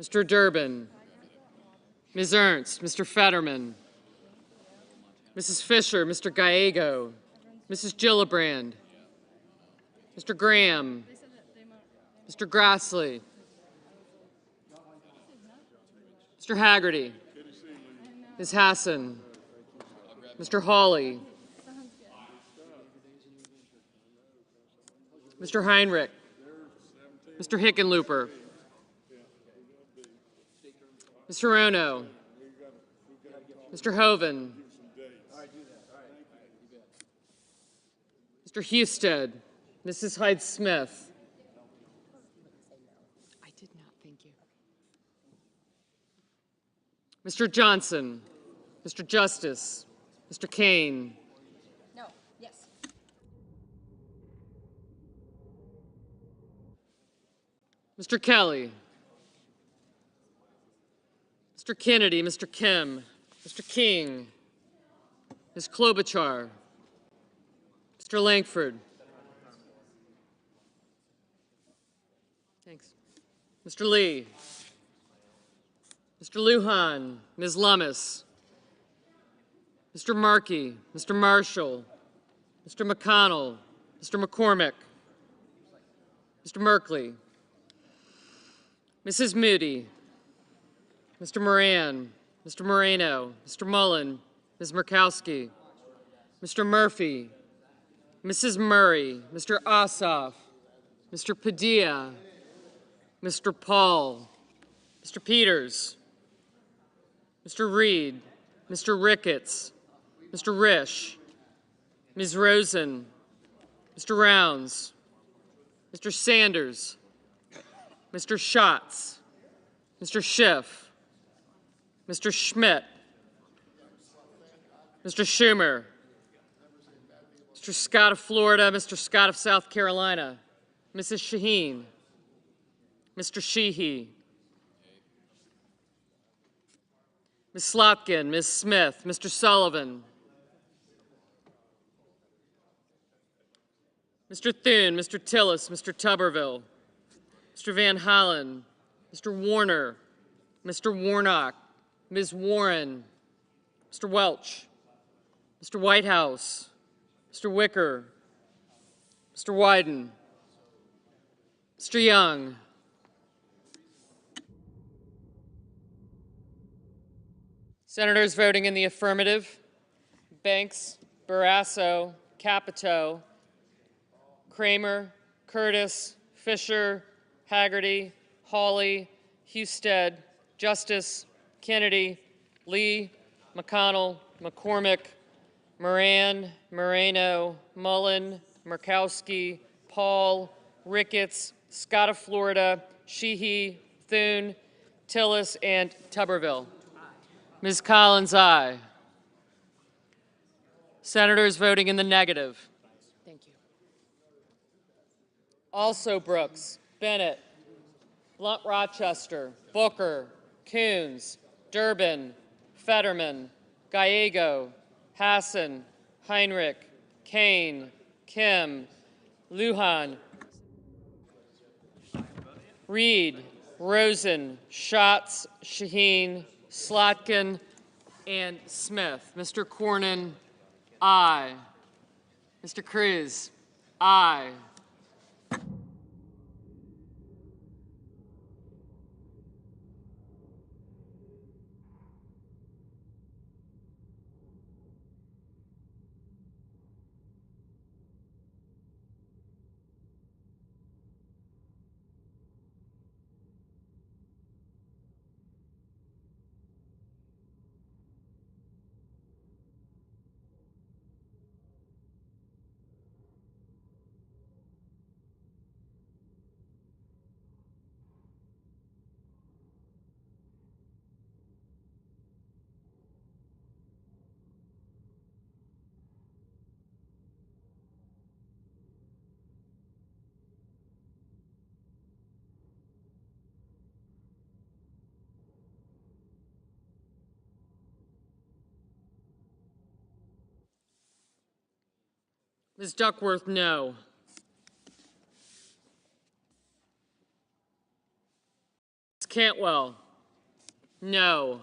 Mr. Durbin. Ms. Ernst. Mr. Fetterman. Mrs. Fisher. Mr. Gallego. Mrs. Gillibrand. Mr. Graham. Mr. Grassley. Mr. Haggerty. Ms. Hassan. Mr. Hawley. Mr. Heinrich. Mr. Hickenlooper. Mr. Ono. Mr. Hoven. Mr. Husted. Mrs. Hyde-Smith. I did not, thank you. Mr. Johnson. Mr. Justice. Mr. Kane. No. Yes. Mr. Kelly. Mr. Kennedy. Mr. Kim. Mr. King. Ms. Klobuchar. Mr. Langford. Thanks. Mr. Lee. Mr. Lujan. Ms. Lummis. Mr. Markey. Mr. Marshall. Mr. McConnell. Mr. McCormick. Mr. Merkley. Mrs. Moody. Mr. Moran. Mr. Moreno. Mr. Mullen. Ms. Murkowski. Mr. Murphy. Mrs. Murray. Mr. Ossoff. Mr. Padilla. Mr. Paul. Mr. Peters. Mr. Reed. Mr. Ricketts. Mr. Risch. Ms. Rosen. Mr. Rounds. Mr. Sanders. Mr. Schatz. Mr. Schiff. Mr. Schmidt. Mr. Schumer. Mr. Scott of Florida. Mr. Scott of South Carolina. Mrs. Shaheen. Mr. Sheehy. Ms. Slotkin. Ms. Smith. Mr. Sullivan. Mr. Thune. Mr. Tillis. Mr. Tuberville. Mr. Van Hollen. Mr. Warner. Mr. Warnock. Ms. Warren. Mr. Welch. Mr. Whitehouse. Mr. Wicker. Mr. Wyden. Mr. Young. Senators voting in the affirmative: Banks, Barrasso, Capito, Kramer, Curtis, Fisher, Haggerty, Hawley, Husted, Justice, Kennedy, Lee, McConnell, McCormick, Moran, Moreno, Mullen, Murkowski, Paul, Ricketts, Scott of Florida, Sheehy, Thune, Tillis, and Tuberville. Ms. Collins, aye. Senators voting in the negative. Thank you. Also Brooks, Bennett, Blunt Rochester, Booker, Coons, Durbin, Fetterman, Gallego, Hassan, Heinrich, Kane, Kim, Lujan, Reed, Rosen, Schatz, Shaheen, Slotkin, and Smith. Mr. Cornyn, aye. Mr. Cruz, aye. Ms. Duckworth, no. Ms. Cantwell, no.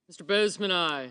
Mr. Bozeman, aye.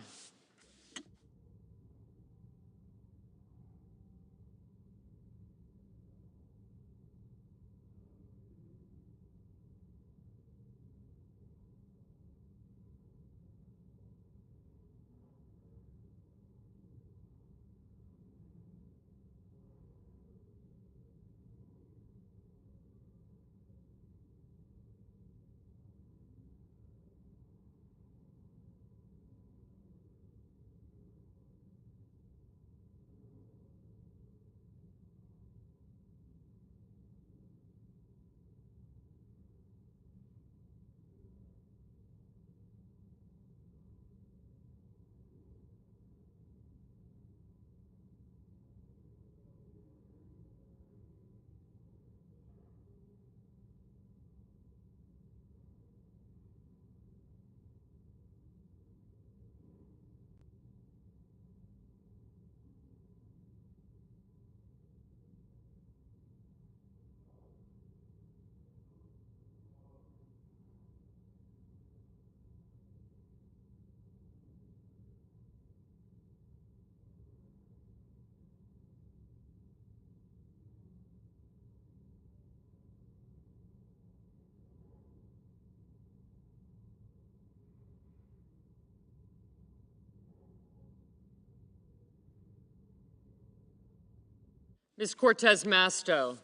Ms. Cortez Masto,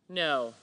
no.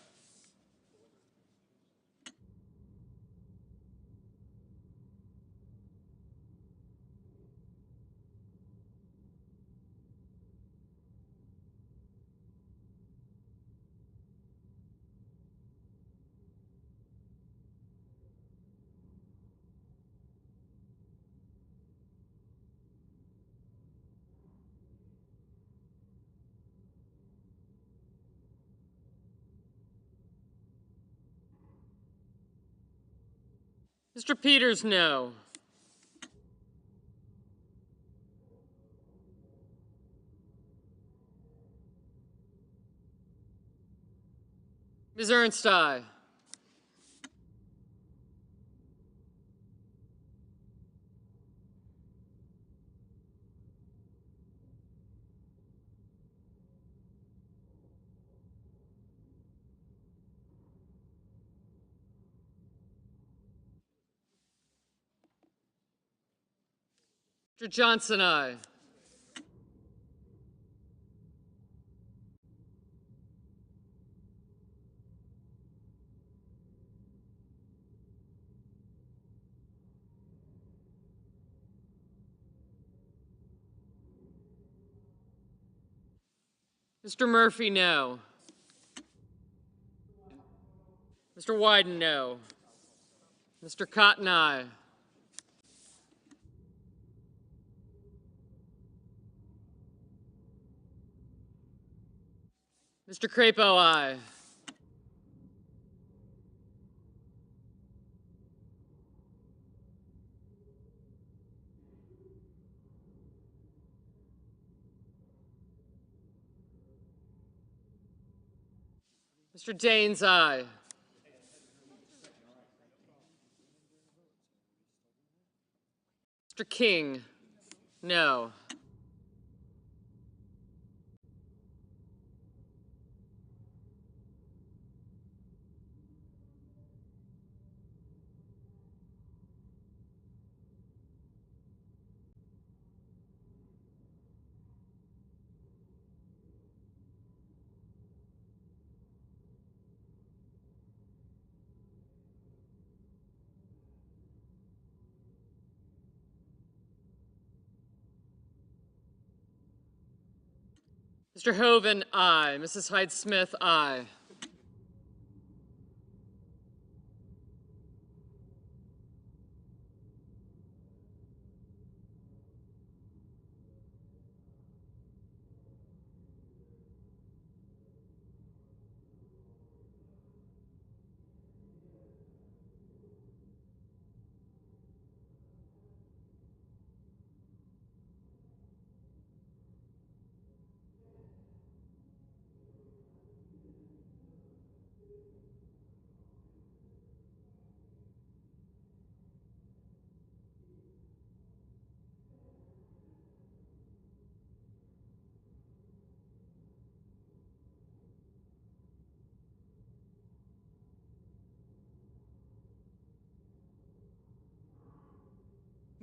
Mr. Peters, no. Ms. Ernst, aye. Mr. Johnson, aye. Mr. Murphy, no. Mr. Wyden, no. Mr. Cotton, aye. Mr. Crapo, aye. Mr. Daines, aye. Mr. King, no. Mr. Hoven, aye. Mrs. Hyde-Smith, aye.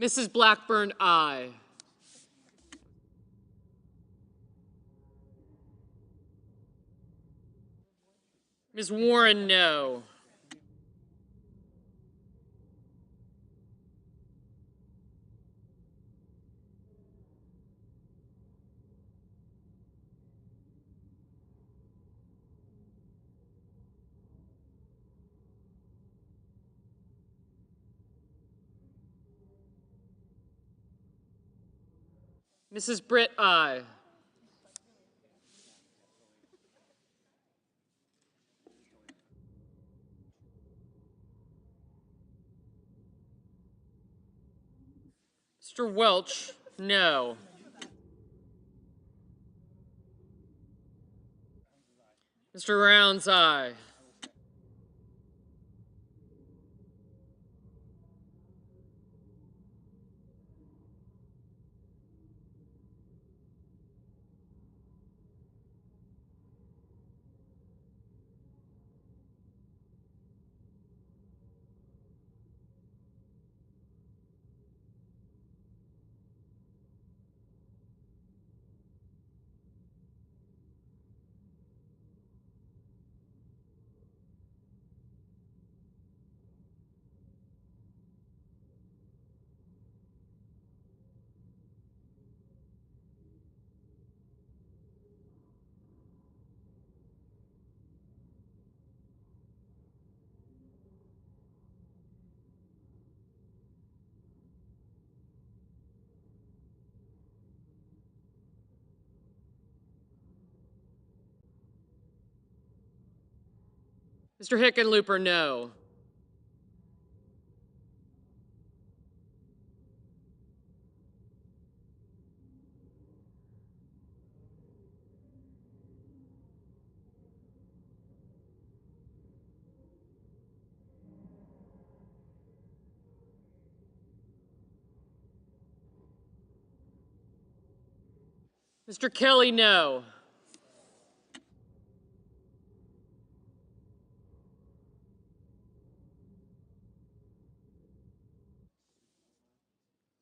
Mrs. Blackburn, aye. Ms. Warren, no. Mrs. Britt, aye. Mr. Welch, no. Mr. Rounds, aye. Mr. Hickenlooper, no. Mr. Kelly, no.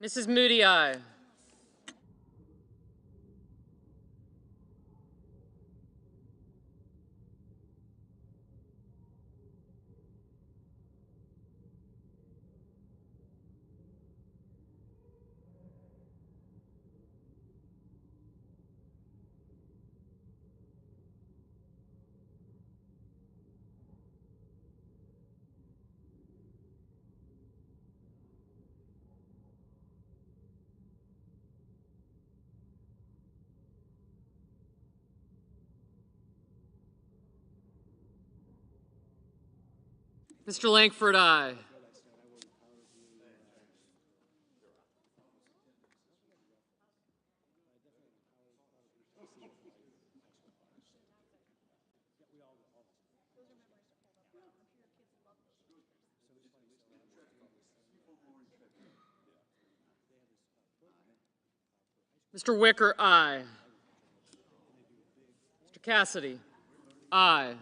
Mrs. Moody, aye. Mr. Langford, aye. Mr. Wicker, aye. Mr. Cassidy, aye.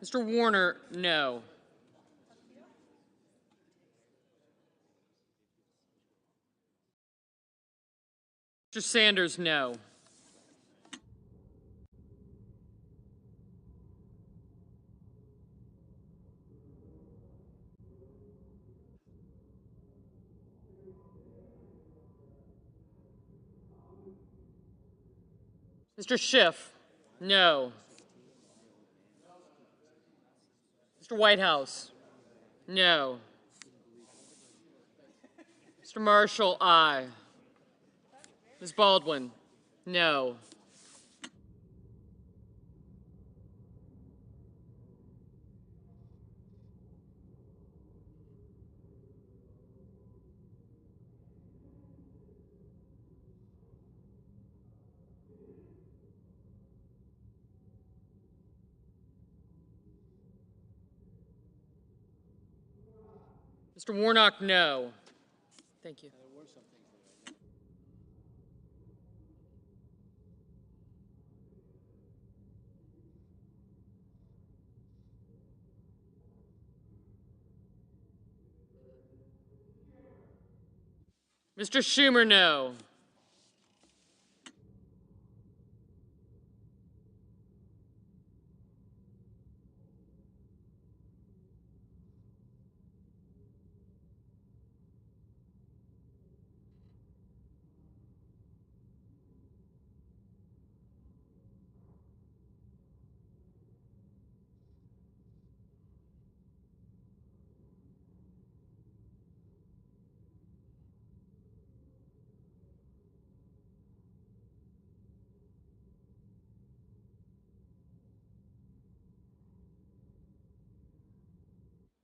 Mr. Warner, no. Mr. Sanders, no. Mr. Schiff, no. Mr. Whitehouse, no. Mr. Marshall, aye. Ms. Baldwin, no. Mr. Warnock, no. Thank you. Mr. Schumer, no.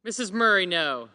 Mrs. Murray, no.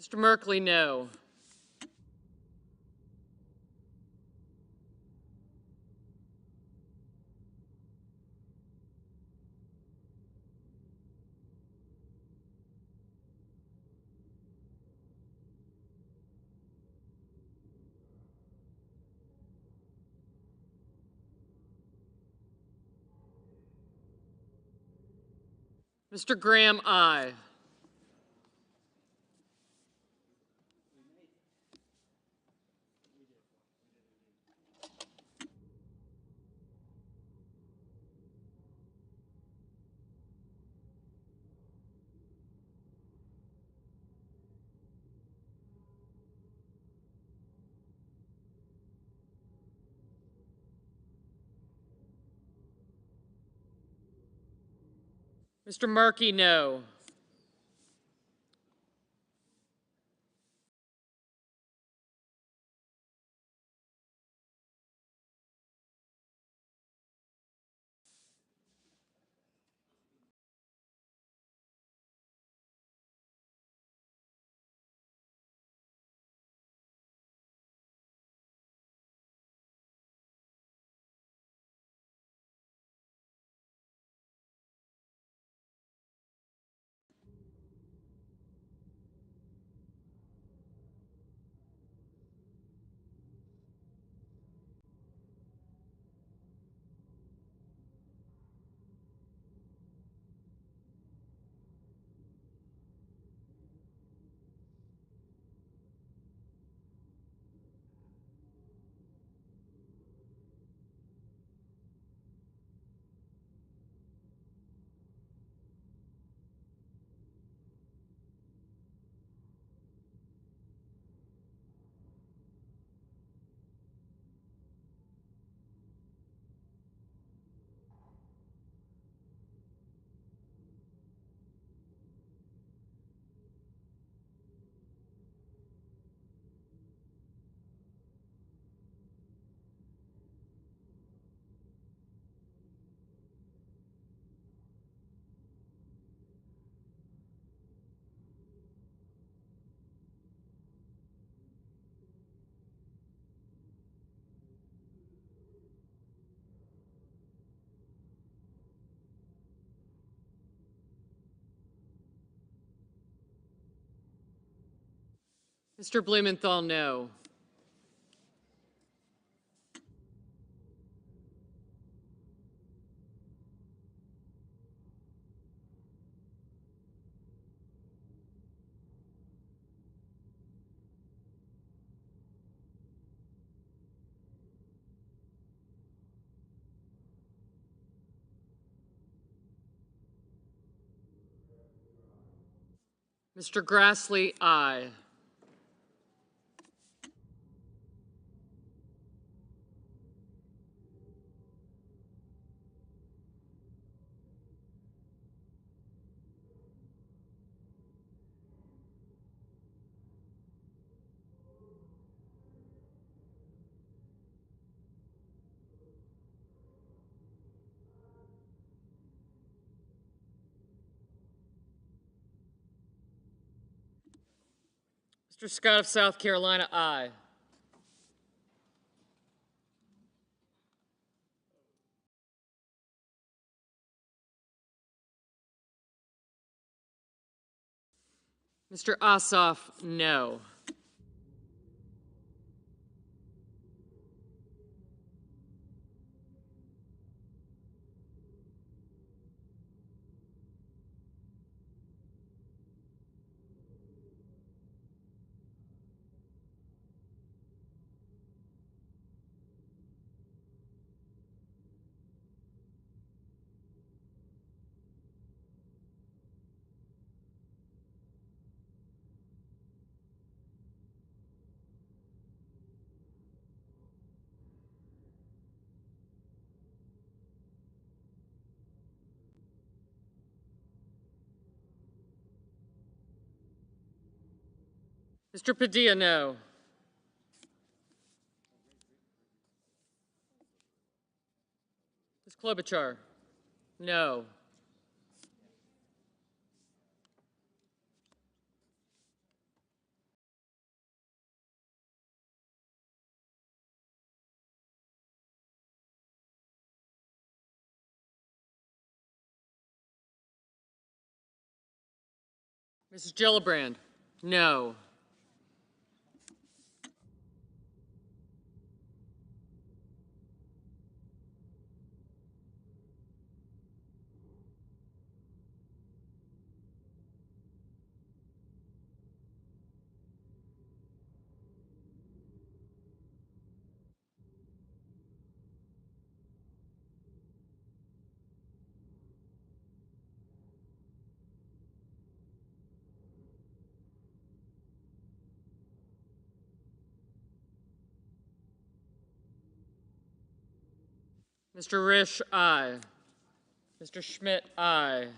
Mr. Merkley, no. Mr. Graham, aye. Mr. Markey, no. Mr. Blumenthal, no. Mr. Grassley, aye. Mr. Scott of South Carolina, aye. Mr. Ossoff, no. Mr. Padilla, no. Ms. Klobuchar, no. Mrs. Gillibrand, no. Mr. Risch, aye. Mr. Schmidt, aye.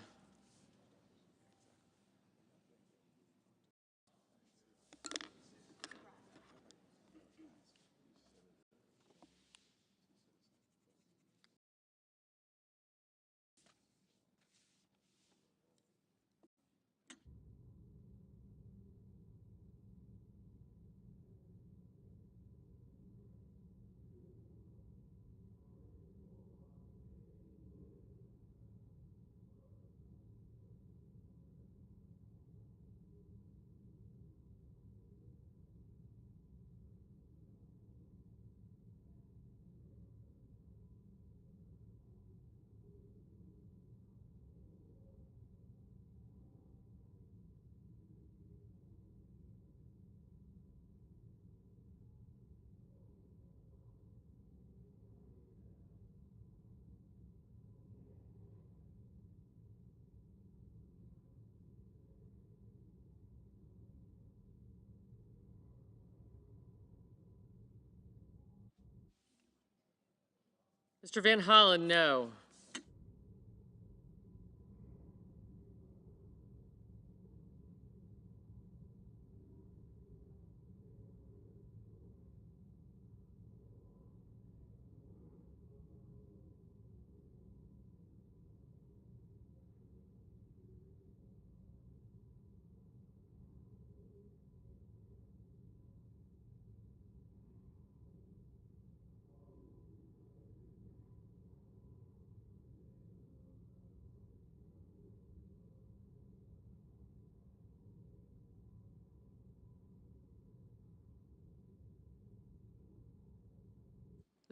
Mr. Van Hollen, no.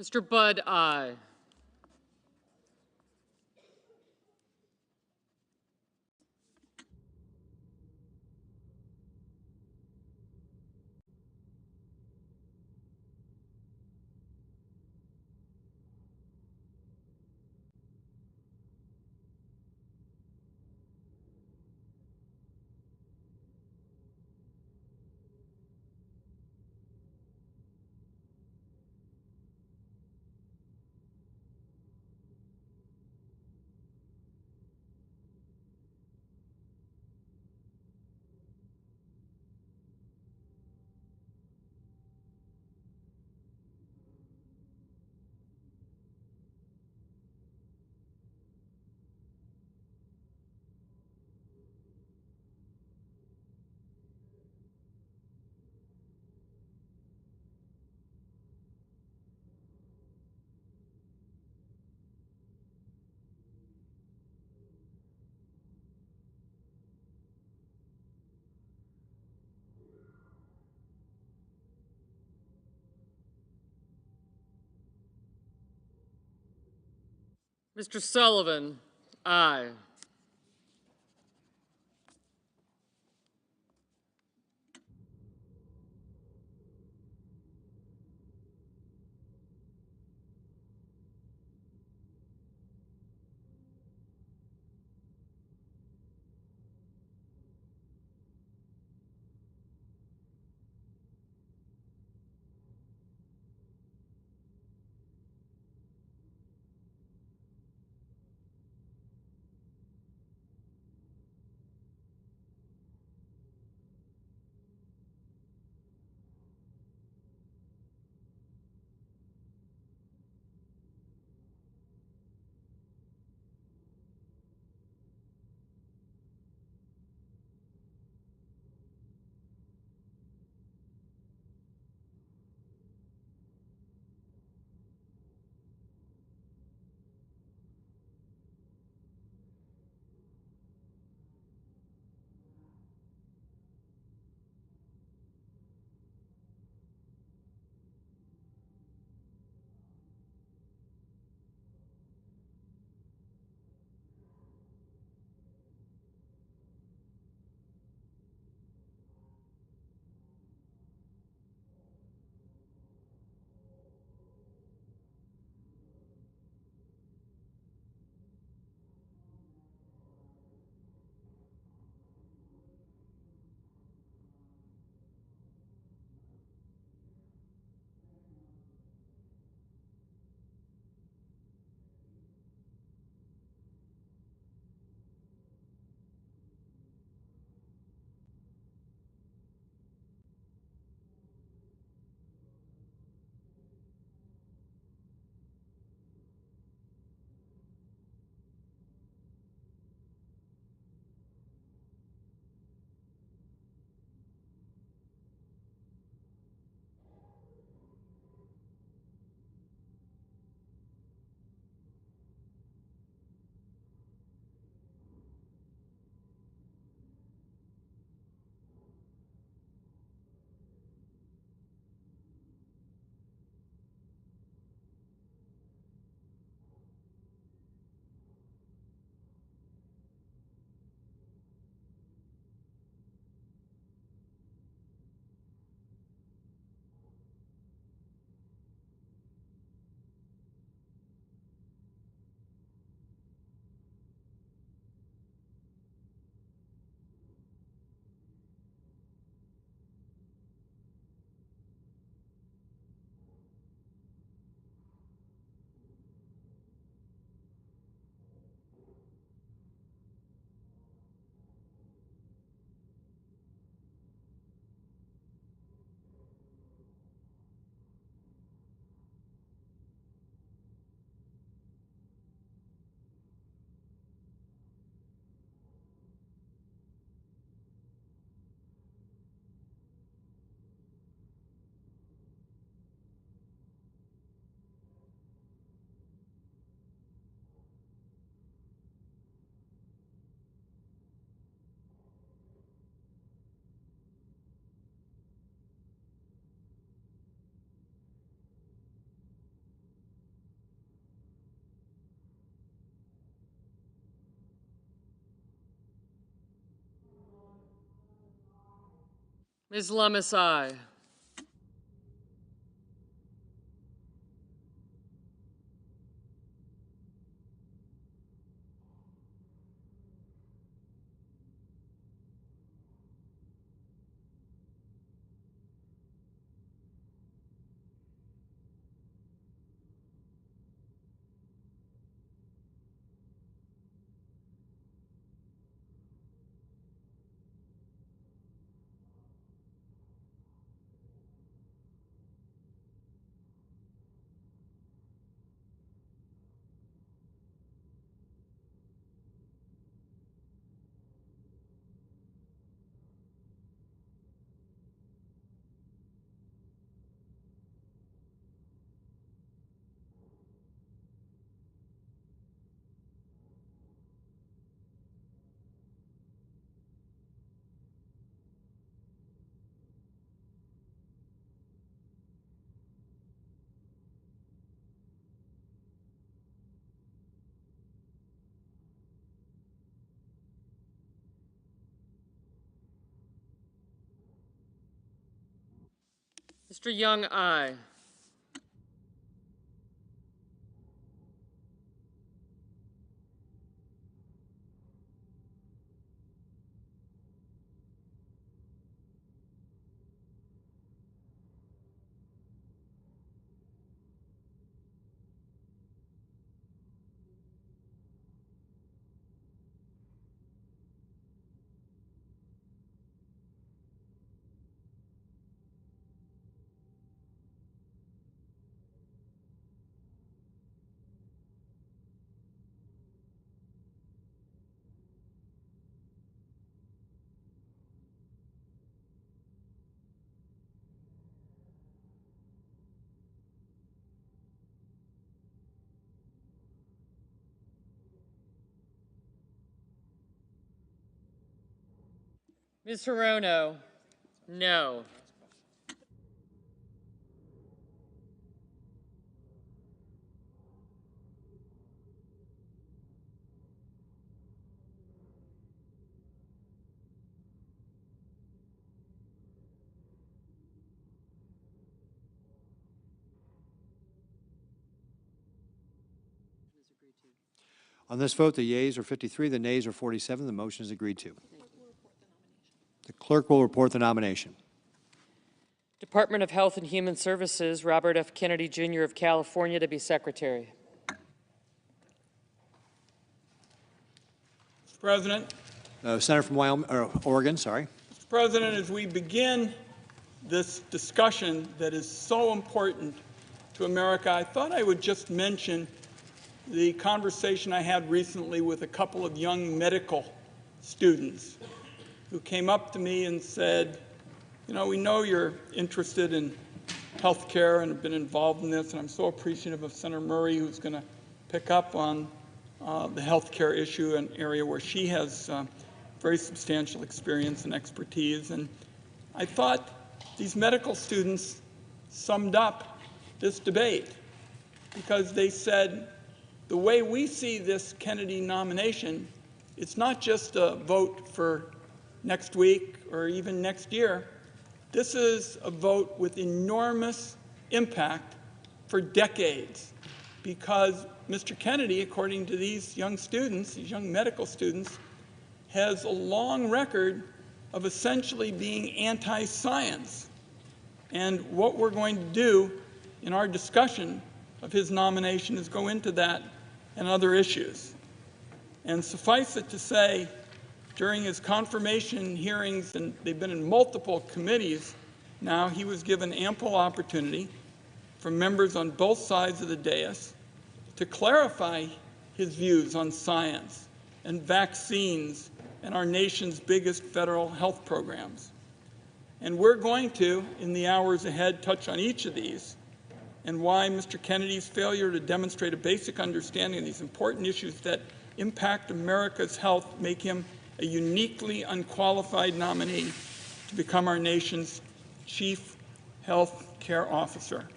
Mr. Budd, aye. Mr. Sullivan, aye. Ms. Lummis, aye. Mr. Young, aye. Ms. Hirono, no. On this vote, the yeas are 53, the nays are 47. The motion is agreed to. The clerk will report the nomination. Department of Health and Human Services, Robert F. Kennedy, Jr. of California to be Secretary. Mr. President. Senator from Oregon, sorry. Mr. President, as we begin this discussion that is so important to America, I thought I would just mention the conversation I had recently with a couple of young medical students who came up to me and said, you know, we know you're interested in health care and have been involved in this, and I'm so appreciative of Senator Murray, who's going to pick up on the health care issue, an area where she has very substantial experience and expertise. And I thought these medical students summed up this debate because they said, the way we see this Kennedy nomination, it's not just a vote for next week or even next year. This is a vote with enormous impact for decades because Mr. Kennedy, according to these young students, these young medical students, has a long record of essentially being anti-science. And what we're going to do in our discussion of his nomination is go into that and other issues. And suffice it to say, during his confirmation hearings, and they've been in multiple committees now, he was given ample opportunity from members on both sides of the dais to clarify his views on science and vaccines and our nation's biggest federal health programs. And we're going to, in the hours ahead, touch on each of these and why Mr. Kennedy's failure to demonstrate a basic understanding of these important issues that impact America's health make him a uniquely unqualified nominee to become our nation's chief health care officer.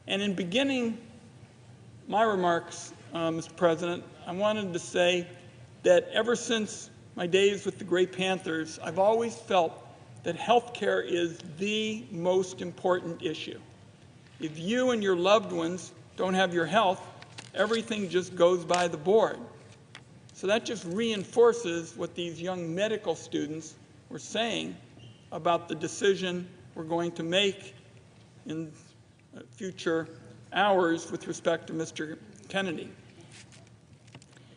And in beginning my remarks, Mr. President, I wanted to say that ever since my days with the Gray Panthers, I've always felt that health care is the most important issue. If you and your loved ones don't have your health, everything just goes by the board. So that just reinforces what these young medical students were saying about the decision we're going to make in future hours with respect to Mr. Kennedy.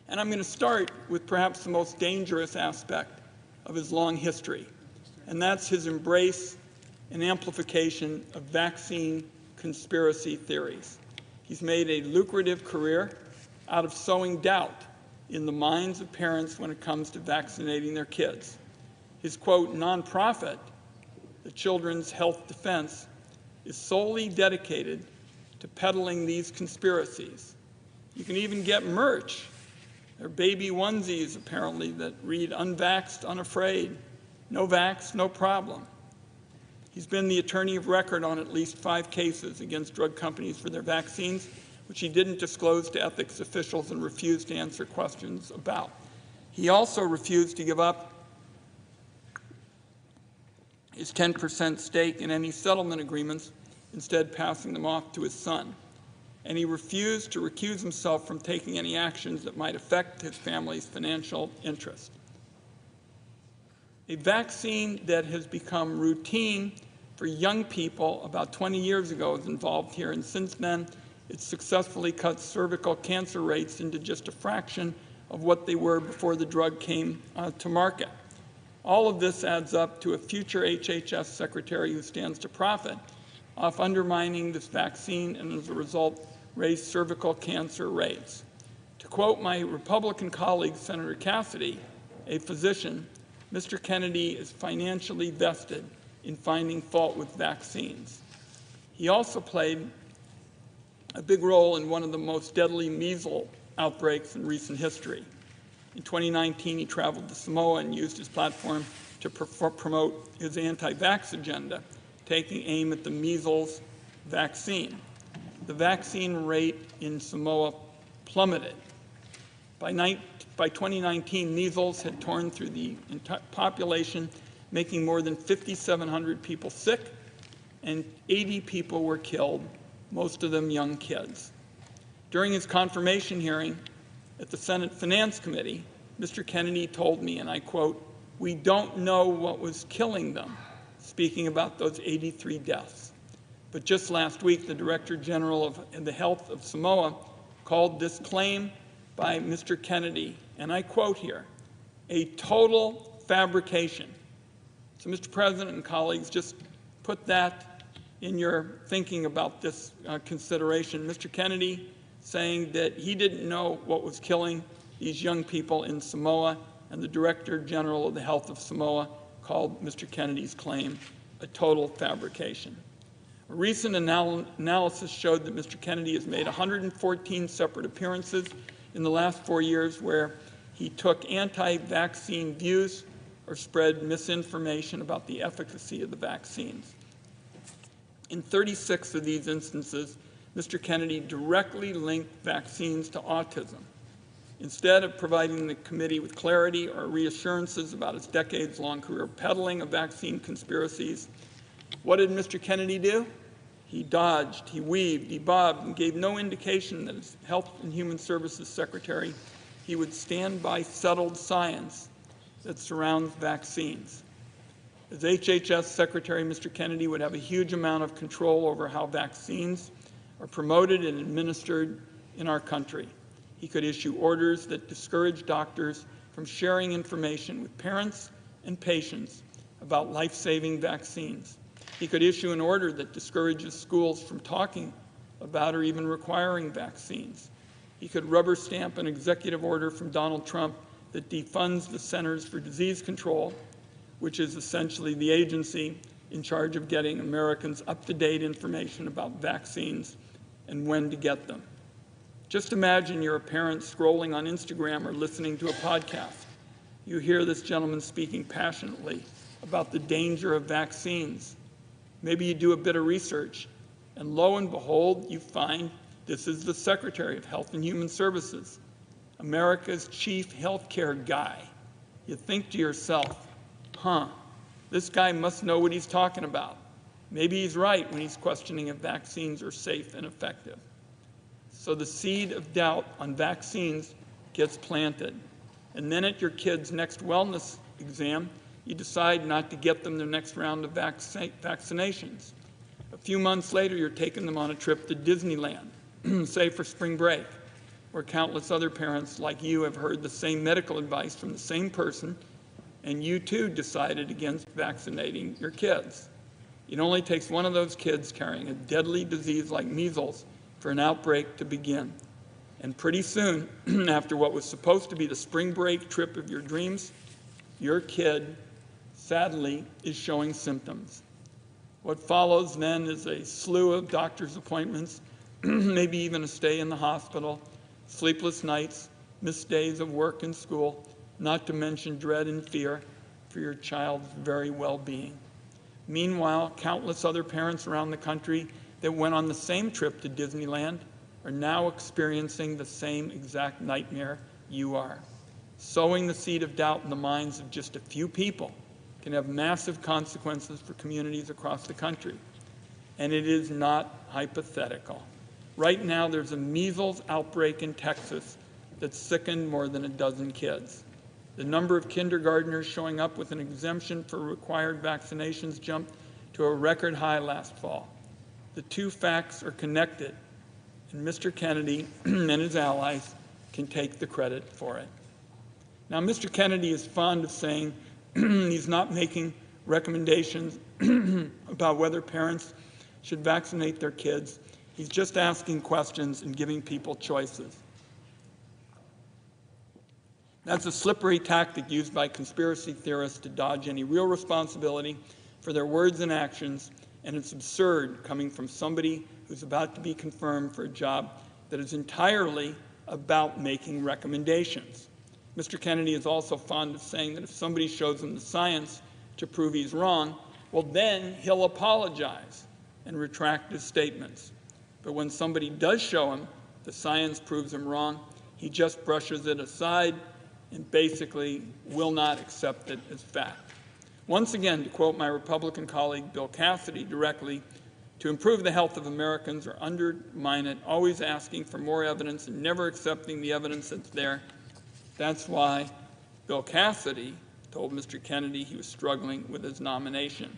And I'm going to start with perhaps the most dangerous aspect of his long history, and that's his embrace and amplification of vaccine conspiracy theories. He's made a lucrative career out of sowing doubt in the minds of parents when it comes to vaccinating their kids. His, quote, nonprofit, the Children's Health Defense, is solely dedicated to peddling these conspiracies. You can even get merch. There are baby onesies, apparently, that read unvaxxed, unafraid, no vax, no problem. He's been the attorney of record on at least 5 cases against drug companies for their vaccines, which he didn't disclose to ethics officials and refused to answer questions about. He also refused to give up his 10% stake in any settlement agreements, instead passing them off to his son. And he refused to recuse himself from taking any actions that might affect his family's financial interest. A vaccine that has become routine for young people about 20 years ago was involved here, and since then, it's successfully cut cervical cancer rates into just a fraction of what they were before the drug came to market. All of this adds up to a future HHS secretary who stands to profit off undermining this vaccine and, as a result, raise cervical cancer rates. To quote my Republican colleague, Senator Cassidy, a physician, Mr. Kennedy is financially vested in finding fault with vaccines. He also played a big role in one of the most deadly measles outbreaks in recent history. In 2019, he traveled to Samoa and used his platform to promote his anti-vax agenda, taking aim at the measles vaccine. The vaccine rate in Samoa plummeted. By 2019, measles had torn through the entire population, making more than 5,700 people sick, and 80 people were killed, most of them young kids. During his confirmation hearing at the Senate Finance Committee, Mr. Kennedy told me, and I quote, "We don't know what was killing them," speaking about those 83 deaths. But just last week, the Director General of the Health of Samoa called this claim by Mr. Kennedy, and I quote here, "a total fabrication." So, Mr. President and colleagues, just put that in your thinking about this consideration. Mr. Kennedy saying that he didn't know what was killing these young people in Samoa, and the Director General of the Health of Samoa called Mr. Kennedy's claim a total fabrication. A recent analysis showed that Mr. Kennedy has made 114 separate appearances in the last 4 years where he took anti-vaccine views or spread misinformation about the efficacy of the vaccines. In 36 of these instances, Mr. Kennedy directly linked vaccines to autism. Instead of providing the committee with clarity or reassurances about his decades-long career peddling of vaccine conspiracies, what did Mr. Kennedy do? He dodged, he weaved, he bobbed, and gave no indication that as Health and Human Services Secretary, he would stand by settled science that surrounds vaccines. As HHS Secretary, Mr. Kennedy would have a huge amount of control over how vaccines are promoted and administered in our country. He could issue orders that discourage doctors from sharing information with parents and patients about life-saving vaccines. He could issue an order that discourages schools from talking about or even requiring vaccines. He could rubber stamp an executive order from Donald Trump that defunds the Centers for Disease Control, which is essentially the agency in charge of getting Americans up-to-date information about vaccines and when to get them. Just imagine you're a parent scrolling on Instagram or listening to a podcast. You hear this gentleman speaking passionately about the danger of vaccines. Maybe you do a bit of research, and lo and behold, you find this is the Secretary of Health and Human Services, America's chief healthcare guy. You think to yourself, This guy must know what he's talking about. Maybe he's right when he's questioning if vaccines are safe and effective. So the seed of doubt on vaccines gets planted. And then at your kid's next wellness exam, you decide not to get them their next round of vaccinations. A few months later, you're taking them on a trip to Disneyland, say for spring break, where countless other parents like you have heard the same medical advice from the same person, and you too decided against vaccinating your kids. It only takes one of those kids carrying a deadly disease like measles for an outbreak to begin. And pretty soon, after what was supposed to be the spring break trip of your dreams, your kid, sadly, is showing symptoms. What follows then is a slew of doctor's appointments, maybe even a stay in the hospital, sleepless nights, missed days of work and school, not to mention dread and fear for your child's very well-being. Meanwhile, countless other parents around the country that went on the same trip to Disneyland are now experiencing the same exact nightmare you are. Sowing the seed of doubt in the minds of just a few people can have massive consequences for communities across the country. And it is not hypothetical. Right now, there's a measles outbreak in Texas that sickened more than a dozen kids. The number of kindergartners showing up with an exemption for required vaccinations jumped to a record high last fall. The two facts are connected, and Mr. Kennedy and his allies can take the credit for it. Now, Mr. Kennedy is fond of saying he's not making recommendations about whether parents should vaccinate their kids. He's just asking questions and giving people choices. That's a slippery tactic used by conspiracy theorists to dodge any real responsibility for their words and actions, and it's absurd coming from somebody who's about to be confirmed for a job that is entirely about making recommendations. Mr. Kennedy is also fond of saying that if somebody shows him the science to prove he's wrong, well, then he'll apologize and retract his statements. But when somebody does show him the science proves him wrong, he just brushes it aside and basically will not accept it as fact. Once again, to quote my Republican colleague Bill Cassidy directly, to improve the health of Americans or undermine it, always asking for more evidence and never accepting the evidence that's there. That's why Bill Cassidy told Mr. Kennedy he was struggling with his nomination.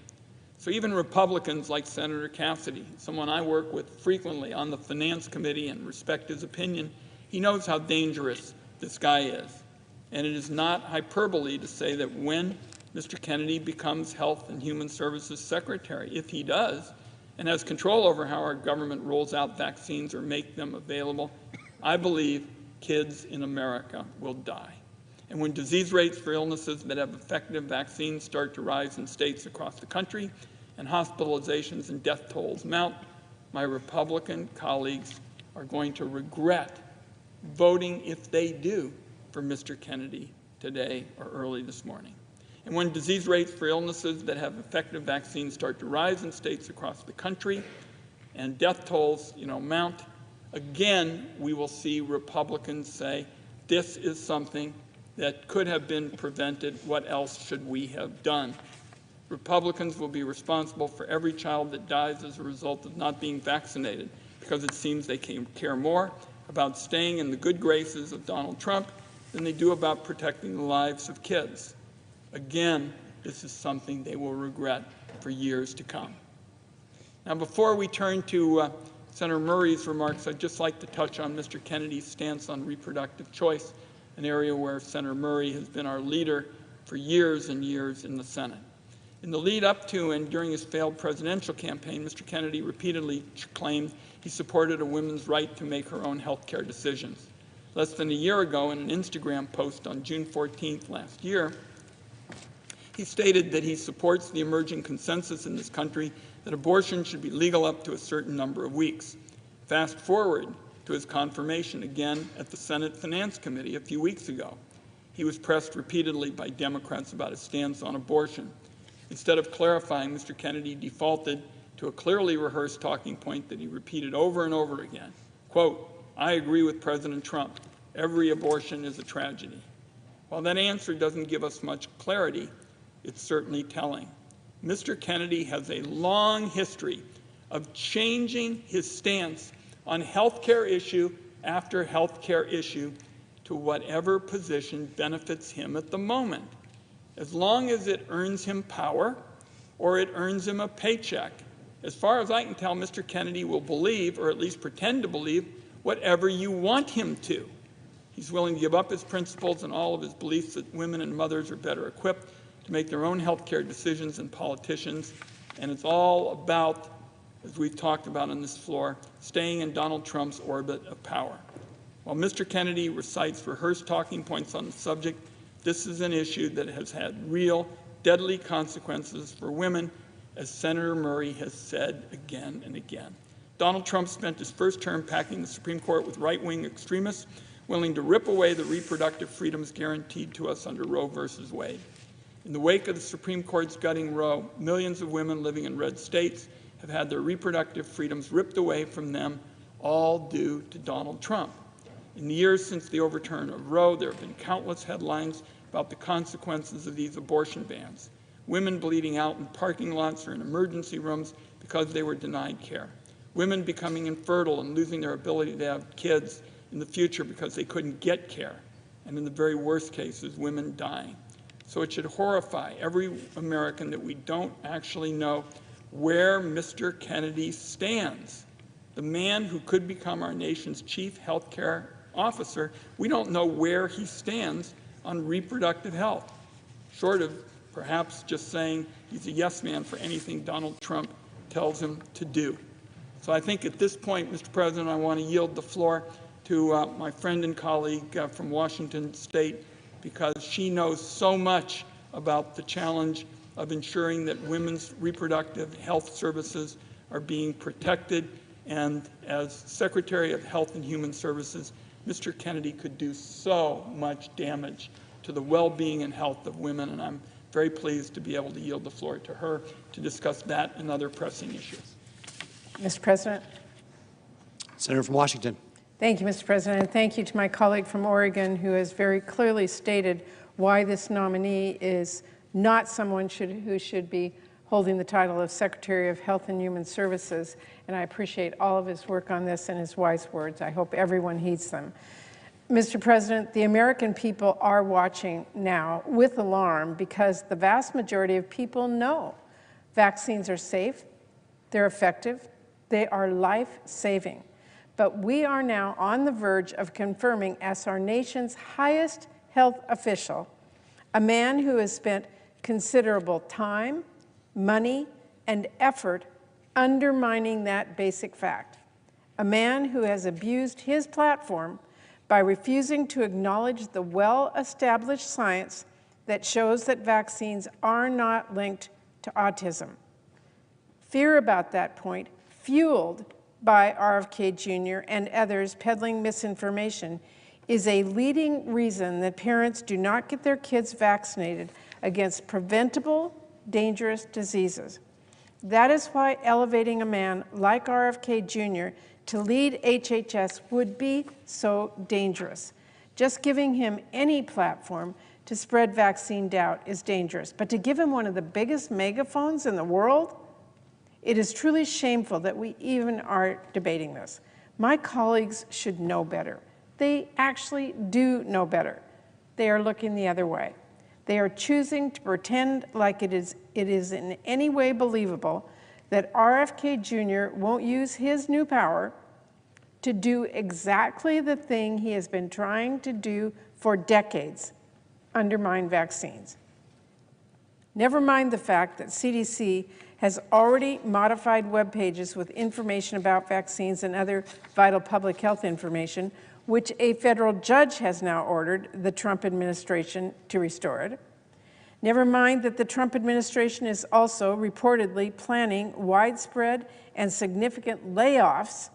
So even Republicans like Senator Cassidy, someone I work with frequently on the Finance Committee and respect his opinion, he knows how dangerous this guy is. And it is not hyperbole to say that when Mr. Kennedy becomes Health and Human Services Secretary, if he does, and has control over how our government rolls out vaccines or make them available, I believe kids in America will die. And when disease rates for illnesses that have effective vaccines start to rise in states across the country, and hospitalizations and death tolls mount, my Republican colleagues are going to regret voting, if they do, for Mr. Kennedy today or early this morning. And when disease rates for illnesses that have effective vaccines start to rise in states across the country and death tolls, mount, again, we will see Republicans say, this is something that could have been prevented. What else should we have done? Republicans will be responsible for every child that dies as a result of not being vaccinated because it seems they care more about staying in the good graces of Donald Trump than they do about protecting the lives of kids. Again, this is something they will regret for years to come. Now, before we turn to Senator Murray's remarks, I'd just like to touch on Mr. Kennedy's stance on reproductive choice, an area where Senator Murray has been our leader for years and years in the Senate. In the lead up to and during his failed presidential campaign, Mr. Kennedy repeatedly claimed he supported a woman's right to make her own health care decisions. Less than a year ago, in an Instagram post on June 14th last year, he stated that he supports the emerging consensus in this country that abortion should be legal up to a certain number of weeks. Fast forward to his confirmation again at the Senate Finance Committee a few weeks ago. He was pressed repeatedly by Democrats about his stance on abortion. Instead of clarifying, Mr. Kennedy defaulted to a clearly rehearsed talking point that he repeated over and over again. Quote, I agree with President Trump. Every abortion is a tragedy. While that answer doesn't give us much clarity, it's certainly telling. Mr. Kennedy has a long history of changing his stance on health care issue after health care issue to whatever position benefits him at the moment, as long as it earns him power or it earns him a paycheck. As far as I can tell, Mr. Kennedy will believe, or at least pretend to believe, whatever you want him to. He's willing to give up his principles and all of his beliefs that women and mothers are better equipped to make their own health care decisions than politicians. And it's all about, as we've talked about on this floor, staying in Donald Trump's orbit of power. While Mr. Kennedy recites rehearsed talking points on the subject, this is an issue that has had real, deadly consequences for women, as Senator Murray has said again and again. Donald Trump spent his first term packing the Supreme Court with right-wing extremists willing to rip away the reproductive freedoms guaranteed to us under Roe versus Wade. In the wake of the Supreme Court's gutting Roe, millions of women living in red states have had their reproductive freedoms ripped away from them, all due to Donald Trump. In the years since the overturn of Roe, there have been countless headlines about the consequences of these abortion bans. Women bleeding out in parking lots or in emergency rooms because they were denied care. Women becoming infertile and losing their ability to have kids in the future because they couldn't get care. And in the very worst cases, women dying. So it should horrify every American that we don't actually know where Mr. Kennedy stands. The man who could become our nation's chief health care officer, we don't know where he stands on reproductive health, short of perhaps just saying he's a yes man for anything Donald Trump tells him to do. So I think at this point, Mr. President, I want to yield the floor to my friend and colleague from Washington State, because she knows so much about the challenge of ensuring that women's reproductive health services are being protected. And as Secretary of Health and Human Services, Mr. Kennedy could do so much damage to the well-being and health of women, and I'm very pleased to be able to yield the floor to her to discuss that and other pressing issues. Mr. President. Senator from Washington. Thank you, Mr. President, and thank you to my colleague from Oregon who has very clearly stated why this nominee is not someone who should be holding the title of Secretary of Health and Human Services, and I appreciate all of his work on this and his wise words. I hope everyone heeds them. Mr. President, the American people are watching now with alarm because the vast majority of people know vaccines are safe, they're effective, they are life-saving. But we are now on the verge of confirming as our nation's highest health official, a man who has spent considerable time, money, and effort undermining that basic fact. A man who has abused his platform by refusing to acknowledge the well-established science that shows that vaccines are not linked to autism. Fear about that point, fueled by RFK Jr. and others peddling misinformation, is a leading reason that parents do not get their kids vaccinated against preventable, dangerous diseases. That is why elevating a man like RFK Jr. to lead HHS would be so dangerous. Just giving him any platform to spread vaccine doubt is dangerous, but to give him one of the biggest megaphones in the world, it is truly shameful that we even are debating this. My colleagues should know better. They actually do know better. They are looking the other way. They are choosing to pretend like it is in any way believable that RFK Jr. won't use his new power to do exactly the thing he has been trying to do for decades, undermine vaccines. Never mind the fact that CDC has already modified web pages with information about vaccines and other vital public health information, which a federal judge has now ordered the Trump administration to restore it. Never mind that the Trump administration is also reportedly planning widespread and significant layoffs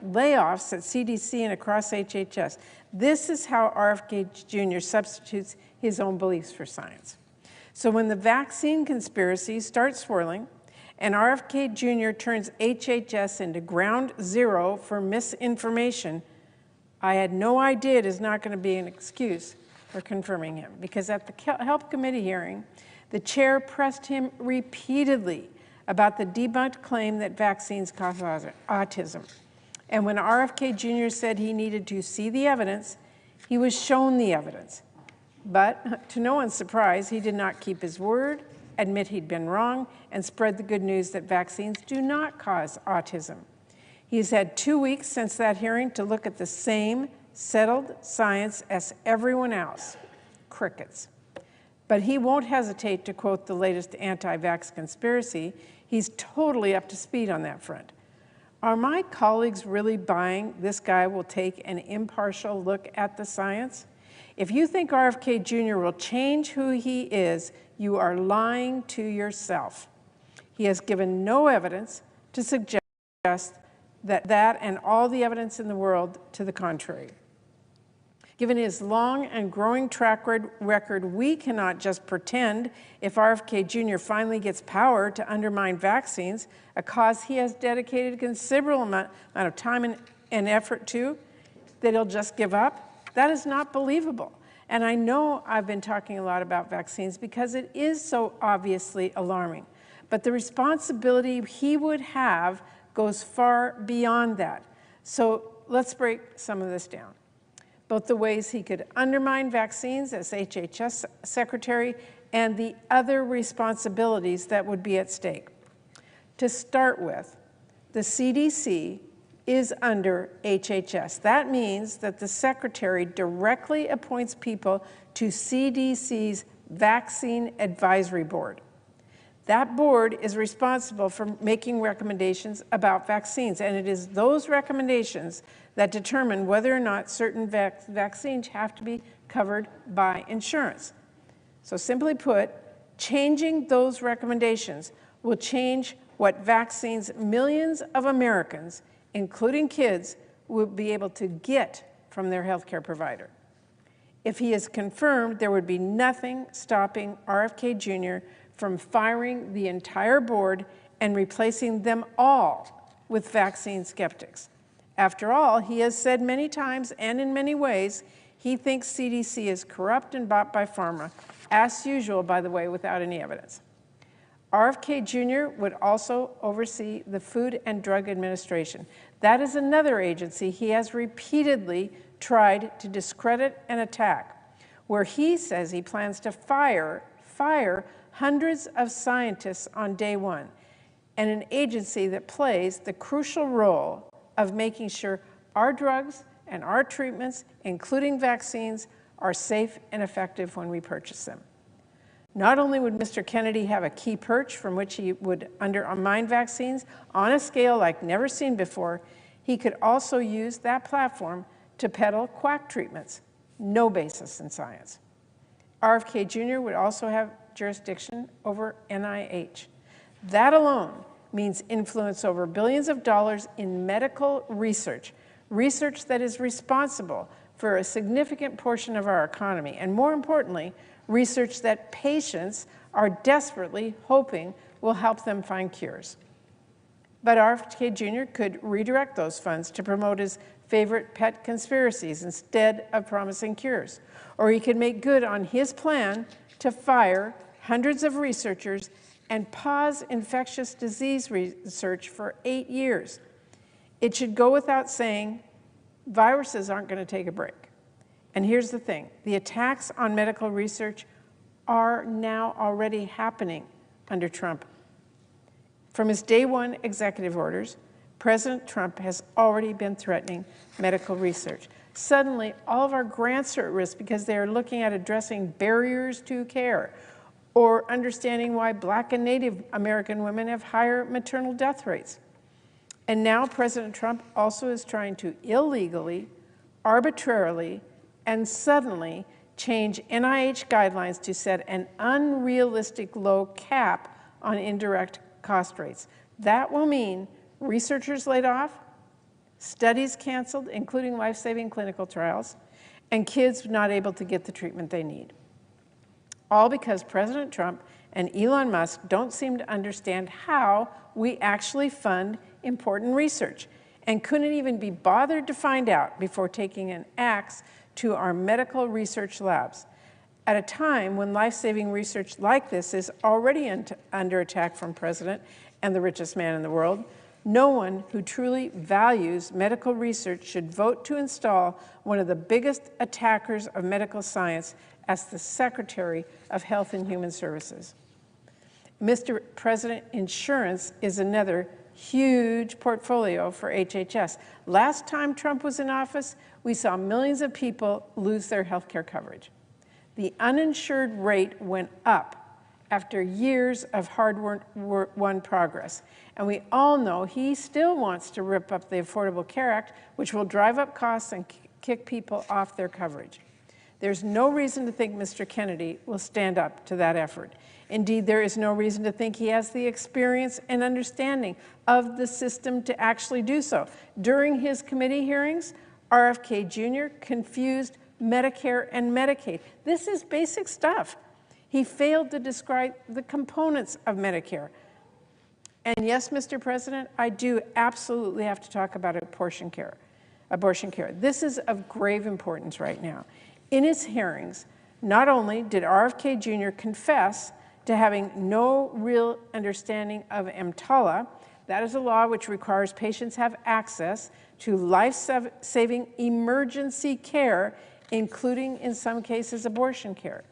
at CDC and across HHS. This is how RFK Jr. substitutes his own beliefs for science. So when the vaccine conspiracy starts swirling and RFK Jr. turns HHS into ground zero for misinformation, I had no idea it is not going to be an excuse for confirming him. Because at the Health Committee hearing, The chair pressed him repeatedly about the debunked claim that vaccines cause autism. And when RFK Jr. said he needed to see the evidence, he was shown the evidence. But to no one's surprise, he did not keep his word, admit he'd been wrong, and spread the good news that vaccines do not cause autism. He's had 2 weeks since that hearing to look at the same settled science as everyone else. Crickets. But he won't hesitate to quote the latest anti-vax conspiracy. He's totally up to speed on that front. Are my colleagues really buying this guy will take an impartial look at the science? If you think RFK Jr. will change who he is, you are lying to yourself. He has given no evidence to suggest that and all the evidence in the world to the contrary. Given his long and growing track record, we cannot just pretend if RFK Jr. finally gets power to undermine vaccines, a cause he has dedicated a considerable amount of time and effort to, that he'll just give up. That is not believable. And I know I've been talking a lot about vaccines because it is so obviously alarming. But the responsibility he would have goes far beyond that. So let's break some of this down. Both the ways he could undermine vaccines as HHS secretary and the other responsibilities that would be at stake. To start with, the CDC is under HHS. That means that the secretary directly appoints people to CDC's Vaccine Advisory Board. That board is responsible for making recommendations about vaccines, and it is those recommendations that determine whether or not certain vaccines have to be covered by insurance. So simply put, changing those recommendations will change what vaccines millions of Americans, including kids, will be able to get from their healthcare provider. If he is confirmed, there would be nothing stopping RFK Jr. from firing the entire board and replacing them all with vaccine skeptics. After all, he has said many times and in many ways, he thinks CDC is corrupt and bought by pharma, as usual, by the way, without any evidence. RFK Jr. would also oversee the Food and Drug Administration. That is another agency he has repeatedly tried to discredit and attack, where he says he plans to fire hundreds of scientists on day one, and an agency that plays the crucial role of making sure our drugs and our treatments, including vaccines, are safe and effective when we purchase them. Not only would Mr. Kennedy have a key perch from which he would undermine vaccines on a scale like never seen before, he could also use that platform to peddle quack treatments, no basis in science. RFK Jr. would also have jurisdiction over NIH. That alone means influence over billions of dollars in medical research, research that is responsible for a significant portion of our economy, and more importantly, research that patients are desperately hoping will help them find cures. But RFK Jr. could redirect those funds to promote his favorite pet conspiracies instead of promising cures. Or he could make good on his plan to fire hundreds of researchers and pause infectious disease research for 8 years. It should go without saying, viruses aren't going to take a break. And here's the thing, the attacks on medical research are now already happening under Trump. From his day one executive orders, President Trump has already been threatening medical research. Suddenly, all of our grants are at risk because they are looking at addressing barriers to care or understanding why Black and Native American women have higher maternal death rates. And now President Trump also is trying to illegally, arbitrarily, and suddenly change NIH guidelines to set an unrealistic low cap on indirect cost rates. That will mean researchers laid off, studies canceled, including life-saving clinical trials, and kids not able to get the treatment they need. All because President Trump and Elon Musk don't seem to understand how we actually fund important research and couldn't even be bothered to find out before taking an axe to our medical research labs. At a time when life-saving research like this is already under attack from President and the richest man in the world, no one who truly values medical research should vote to install one of the biggest attackers of medical science as the Secretary of Health and Human Services. Mr. President, insurance is another huge portfolio for HHS. Last time Trump was in office, we saw millions of people lose their health care coverage. The uninsured rate went up after years of hard-won progress. And we all know he still wants to rip up the Affordable Care Act, which will drive up costs and kick people off their coverage. There's no reason to think Mr. Kennedy will stand up to that effort. Indeed, there is no reason to think he has the experience and understanding of the system to actually do so. During his committee hearings, RFK Jr. confused Medicare and Medicaid. This is basic stuff. He failed to describe the components of Medicare. And yes, Mr. President, I do absolutely have to talk about abortion care. This is of grave importance right now. In his hearings, not only did RFK Jr. confess to having no real understanding of EMTALA, that is a law which requires patients have access to life-saving emergency care, including, in some cases, abortion care.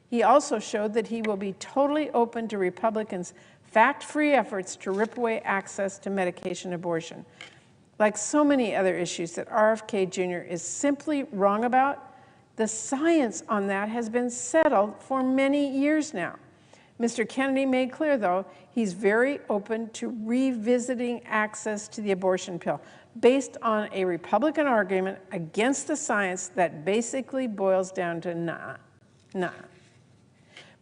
He also showed that he will be totally open to Republicans' fact-free efforts to rip away access to medication abortion. Like so many other issues that RFK Jr. is simply wrong about, the science on that has been settled for many years now. Mr. Kennedy made clear, though, he's very open to revisiting access to the abortion pill based on a Republican argument against the science that basically boils down to nah.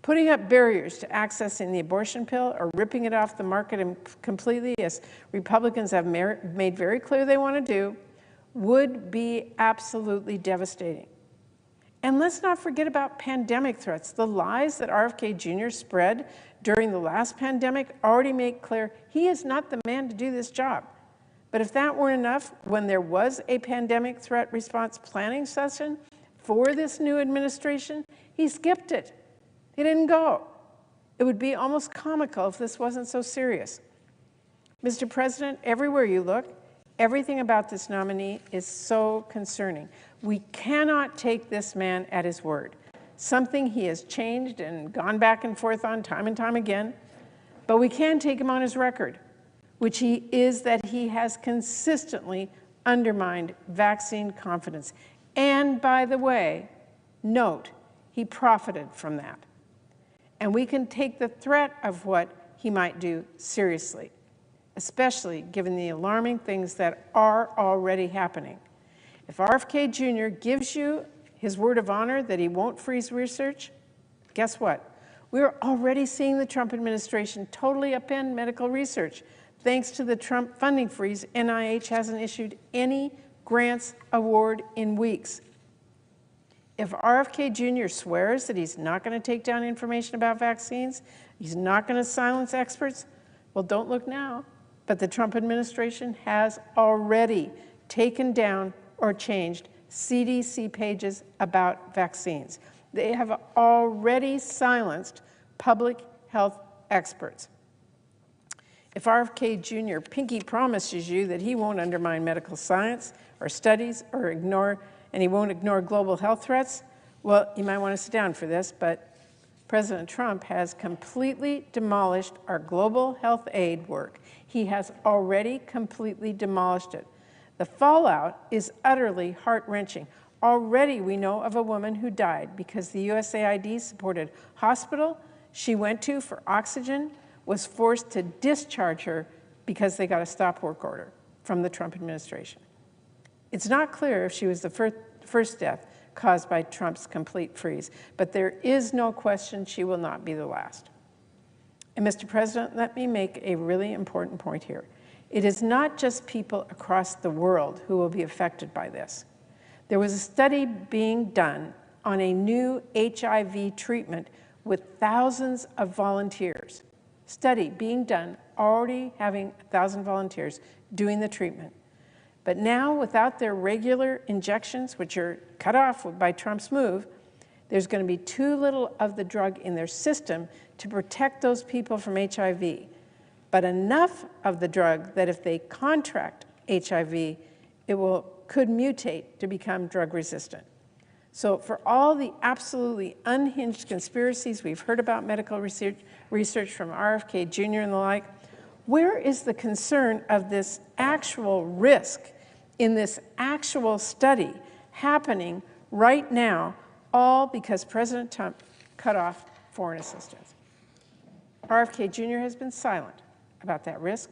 Putting up barriers to accessing the abortion pill or ripping it off the market completely, as Republicans have made very clear they want to do, would be absolutely devastating. And let's not forget about pandemic threats. The lies that RFK Jr. spread during the last pandemic already make clear he is not the man to do this job. But if that weren't enough, when there was a pandemic threat response planning session for this new administration, he skipped it. He didn't go. It would be almost comical if this wasn't so serious. Mr. President, everywhere you look, everything about this nominee is so concerning. We cannot take this man at his word, something he has changed and gone back and forth on time and time again, but we can take him on his record, which is that he has consistently undermined vaccine confidence. And by the way, note, he profited from that. And we can take the threat of what he might do seriously, especially given the alarming things that are already happening. If RFK Jr. gives you his word of honor that he won't freeze research, guess what? We're already seeing the Trump administration totally upend medical research. Thanks to the Trump funding freeze, NIH hasn't issued any grants award in weeks. If RFK Jr. swears that he's not going to take down information about vaccines, he's not going to silence experts, well, don't look now. But the Trump administration has already taken down or changed CDC pages about vaccines. They have already silenced public health experts. If RFK Jr. pinky promises you that he won't undermine medical science or studies or he won't ignore global health threats, well, you might want to sit down for this, but President Trump has completely demolished our global health aid work. He has already completely demolished it. The fallout is utterly heart-wrenching. Already we know of a woman who died because the USAID-supported hospital she went to for oxygen was forced to discharge her because they got a stop work order from the Trump administration. It's not clear if she was the first death caused by Trump's complete freeze, but there is no question she will not be the last. And Mr. President, let me make a really important point here. It is not just people across the world who will be affected by this. There was a study being done on a new HIV treatment with thousands of volunteers. Study being done, already having 1,000 volunteers doing the treatment. But now, without their regular injections, which are cut off by Trump's move, There's going to be too little of the drug in their system to protect those people from HIV, but enough of the drug that if they contract HIV, it could mutate to become drug resistant. So for all the absolutely unhinged conspiracies we've heard about medical research from RFK Jr. and the like, where is the concern of this actual risk in this actual study happening right now, all because President Trump cut off foreign assistance? RFK Jr. has been silent about that risk,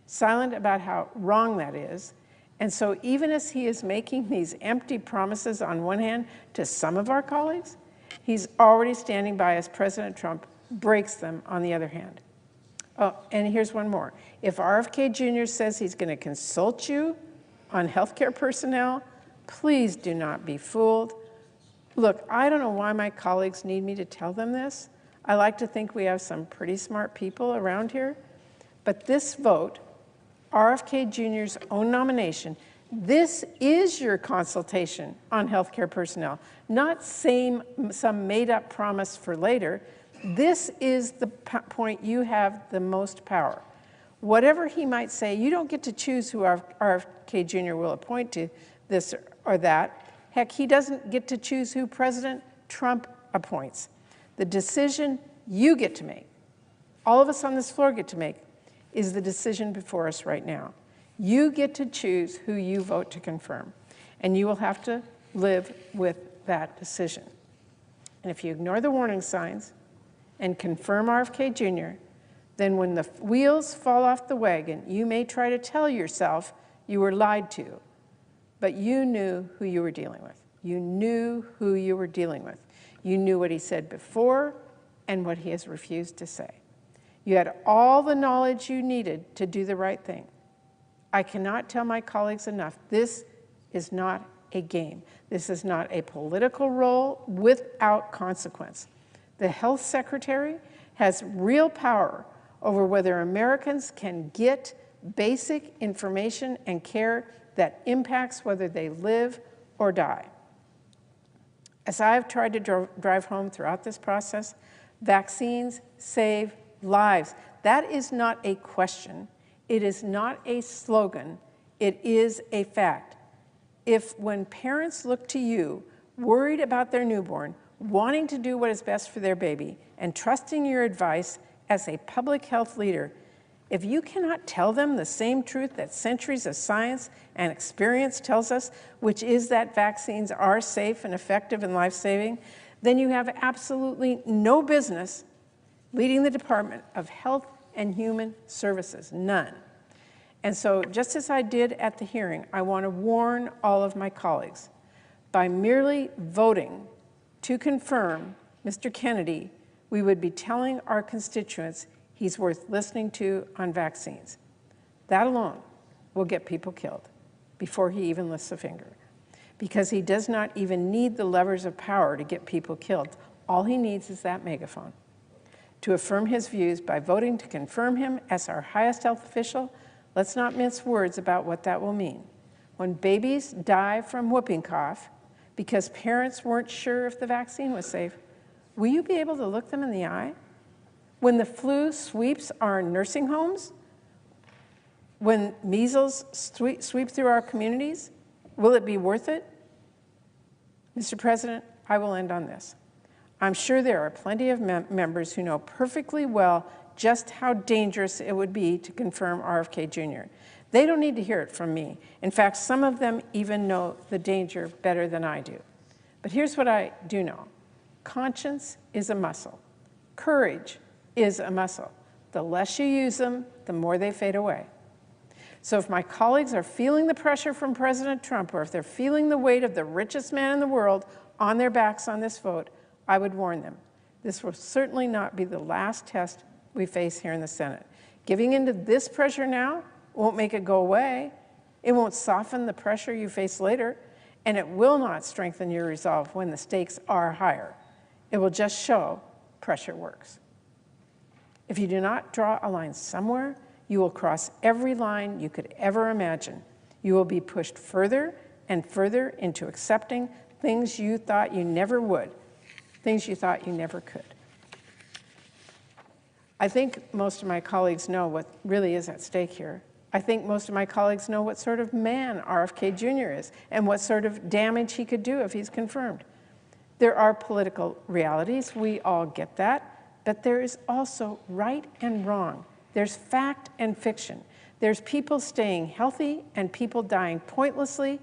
silent about how wrong that is. And so even as he is making these empty promises on one hand to some of our colleagues, he's already standing by as President Trump breaks them on the other hand. Oh, and here's one more. If RFK Jr. says he's going to consult you on healthcare personnel, please do not be fooled. Look, I don't know why my colleagues need me to tell them this. I like to think we have some pretty smart people around here. But this vote, RFK Jr.'s own nomination, this is your consultation on healthcare personnel, not some made-up promise for later. This is the point you have the most power. Whatever he might say, you don't get to choose who RFK Jr. will appoint to this or that. Heck, he doesn't get to choose who President Trump appoints. The decision you get to make, all of us on this floor get to make, is the decision before us right now. You get to choose who you vote to confirm, and you will have to live with that decision. And if you ignore the warning signs and confirm RFK Jr., then when the wheels fall off the wagon, you may try to tell yourself you were lied to, but you knew who you were dealing with. You knew who you were dealing with. You knew what he said before and what he has refused to say. You had all the knowledge you needed to do the right thing. I cannot tell my colleagues enough, this is not a game. This is not a political role without consequence. The health secretary has real power over whether Americans can get basic information and care that impacts whether they live or die. As I have tried to drive home throughout this process, vaccines save lives. That is not a question. It is not a slogan. It is a fact. If when parents look to you, worried about their newborn, wanting to do what is best for their baby, and trusting your advice as a public health leader, if you cannot tell them the same truth that centuries of science and experience tells us, which is that vaccines are safe and effective and life-saving, then you have absolutely no business leading the Department of Health and Human Services, none. And so just as I did at the hearing, I want to warn all of my colleagues, by merely voting to confirm Mr. Kennedy, we would be telling our constituents he's worth listening to on vaccines. That alone will get people killed before he even lifts a finger, because he does not even need the levers of power to get people killed. All he needs is that megaphone to affirm his views. By voting to confirm him as our highest health official, let's not mince words about what that will mean. When babies die from whooping cough because parents weren't sure if the vaccine was safe, will you be able to look them in the eye? When the flu sweeps our nursing homes, when measles sweep through our communities, will it be worth it? Mr. President, I will end on this. I'm sure there are plenty of members who know perfectly well just how dangerous it would be to confirm RFK Jr. They don't need to hear it from me. In fact, some of them even know the danger better than I do. But here's what I do know. Conscience is a muscle. Courage is a muscle. The less you use them, the more they fade away. So if my colleagues are feeling the pressure from President Trump, or if they're feeling the weight of the richest man in the world on their backs on this vote, I would warn them. This will certainly not be the last test we face here in the Senate. Giving into this pressure now won't make it go away. It won't soften the pressure you face later, and it will not strengthen your resolve when the stakes are higher. It will just show pressure works. If you do not draw a line somewhere, you will cross every line you could ever imagine. You will be pushed further and further into accepting things you thought you never would. things you thought you never could. I think most of my colleagues know what really is at stake here. I think most of my colleagues know what sort of man RFK Jr. is and what sort of damage he could do if he's confirmed. There are political realities, we all get that, but there is also right and wrong. There's fact and fiction. There's people staying healthy and people dying pointlessly,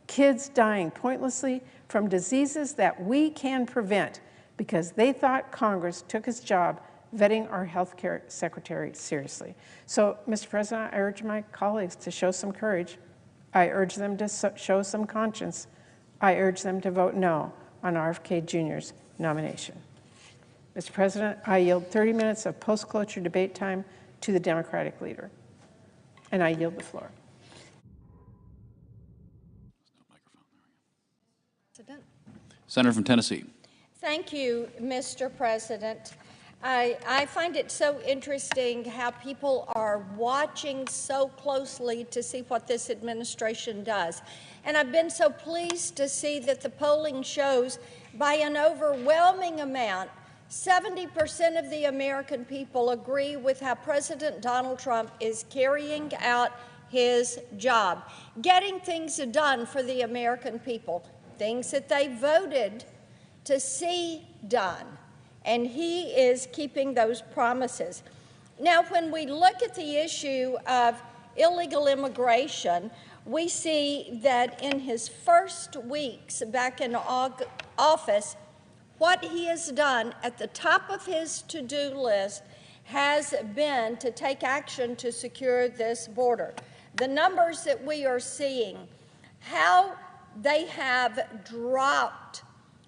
kids dying pointlessly from diseases that we can prevent because they thought Congress took its job vetting our health care secretary seriously. So, Mr. President, I urge my colleagues to show some courage. I urge them to show some conscience. I urge them to vote no on RFK Jr.'s nomination. Mr. President, I yield 30 minutes of post-cloture debate time to the Democratic leader, and I yield the floor. Senator from Tennessee. Thank you, Mr. President. I find it so interesting how people are watching so closely to see what this administration does. And I've been so pleased to see that the polling shows by an overwhelming amount, 70% of the American people agree with how President Donald Trump is carrying out his job, getting things done for the American people, things that they voted to see done. And he is keeping those promises. Now, when we look at the issue of illegal immigration, we see that in his first weeks back in office, what he has done at the top of his to-do list has been to take action to secure this border. The numbers that we are seeing, how they have dropped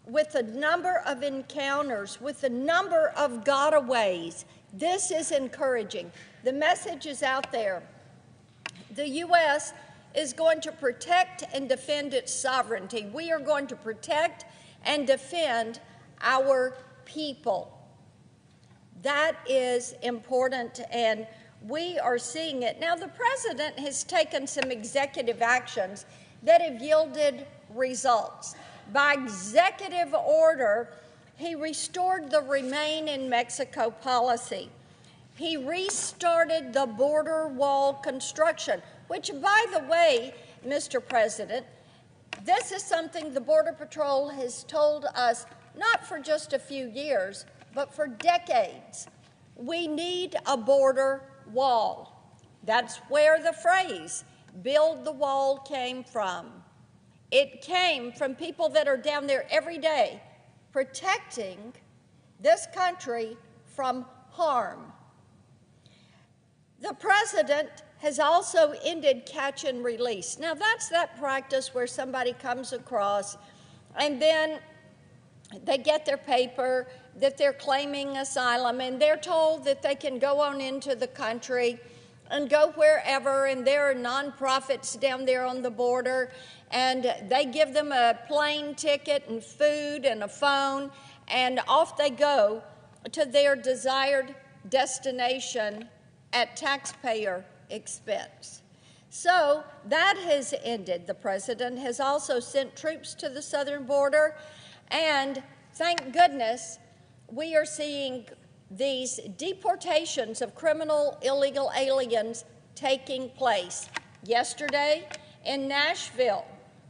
with the number of encounters, with the number of gotaways. This is encouraging. The message is out there. The U.S. is going to protect and defend its sovereignty. We are going to protect and defend our people. That is important, and we are seeing it. Now, the president has taken some executive actions that have yielded results. By executive order, he restored the Remain in Mexico policy. He restarted the border wall construction, which, by the way, Mr. President, this is something the Border Patrol has told us not for just a few years, but for decades. We need a border wall. That's where the phrase, build the wall, came from. It came from people that are down there every day protecting this country from harm. The president has also ended catch and release. Now, that's that practice where somebody comes across and then they get their paper that they're claiming asylum and they're told that they can go on into the country and go wherever, and there are nonprofits down there on the border, and they give them a plane ticket and food and a phone, and off they go to their desired destination at taxpayer expense. So that has ended. The president has also sent troops to the southern border, and thank goodness we are seeing these deportations of criminal illegal aliens taking place. Yesterday in Nashville,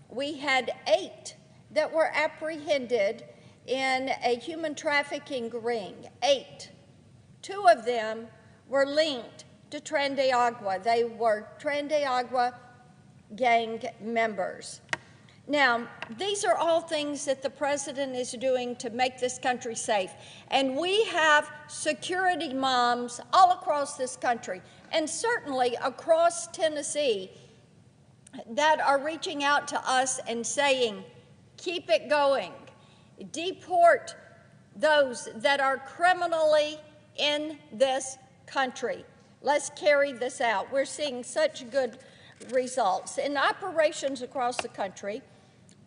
we had 8 that were apprehended in a human trafficking ring. 8. 2 of them were linked to Tren de Agua. They were Tren de Agua gang members. Now, these are all things that the president is doing to make this country safe. And we have security moms all across this country, and certainly across Tennessee, that are reaching out to us and saying, keep it going. Deport those that are criminally in this country. Let's carry this out. We're seeing such good results. In operations across the country,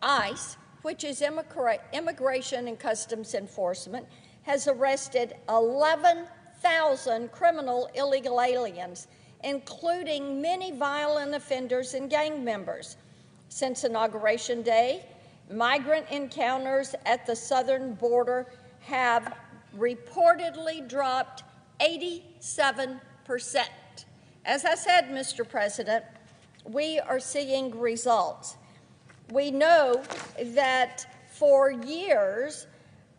ICE, which is Immigration and Customs Enforcement, has arrested 11,000 criminal illegal aliens, including many violent offenders and gang members. Since Inauguration Day, migrant encounters at the southern border have reportedly dropped 87%. As I said, Mr. President, we are seeing results. We know that for years,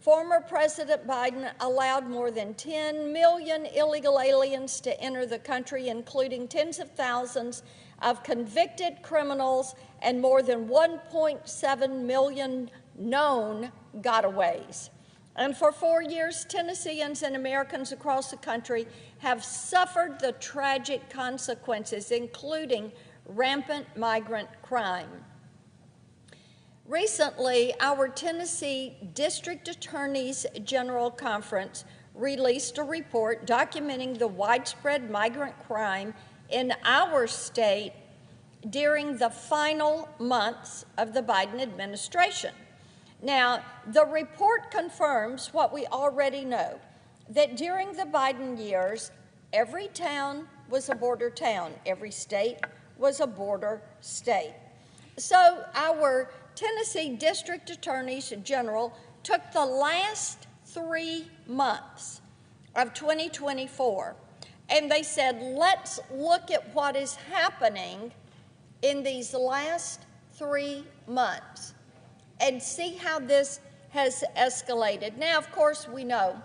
former President Biden allowed more than 10 million illegal aliens to enter the country, including tens of thousands of convicted criminals and more than 1.7 million known gotaways. And for 4 years, Tennesseans and Americans across the country have suffered the tragic consequences, including rampant migrant crime. Recently, our Tennessee District Attorneys General Conference released a report documenting the widespread migrant crime in our state during the final months of the Biden administration. Now, the report confirms what we already know, that during the Biden years, every town was a border town, every state was a border state. So our Tennessee District Attorneys General took the last 3 months of 2024 and they said, let's look at what is happening in these last 3 months and see how this has escalated. Now, of course, we know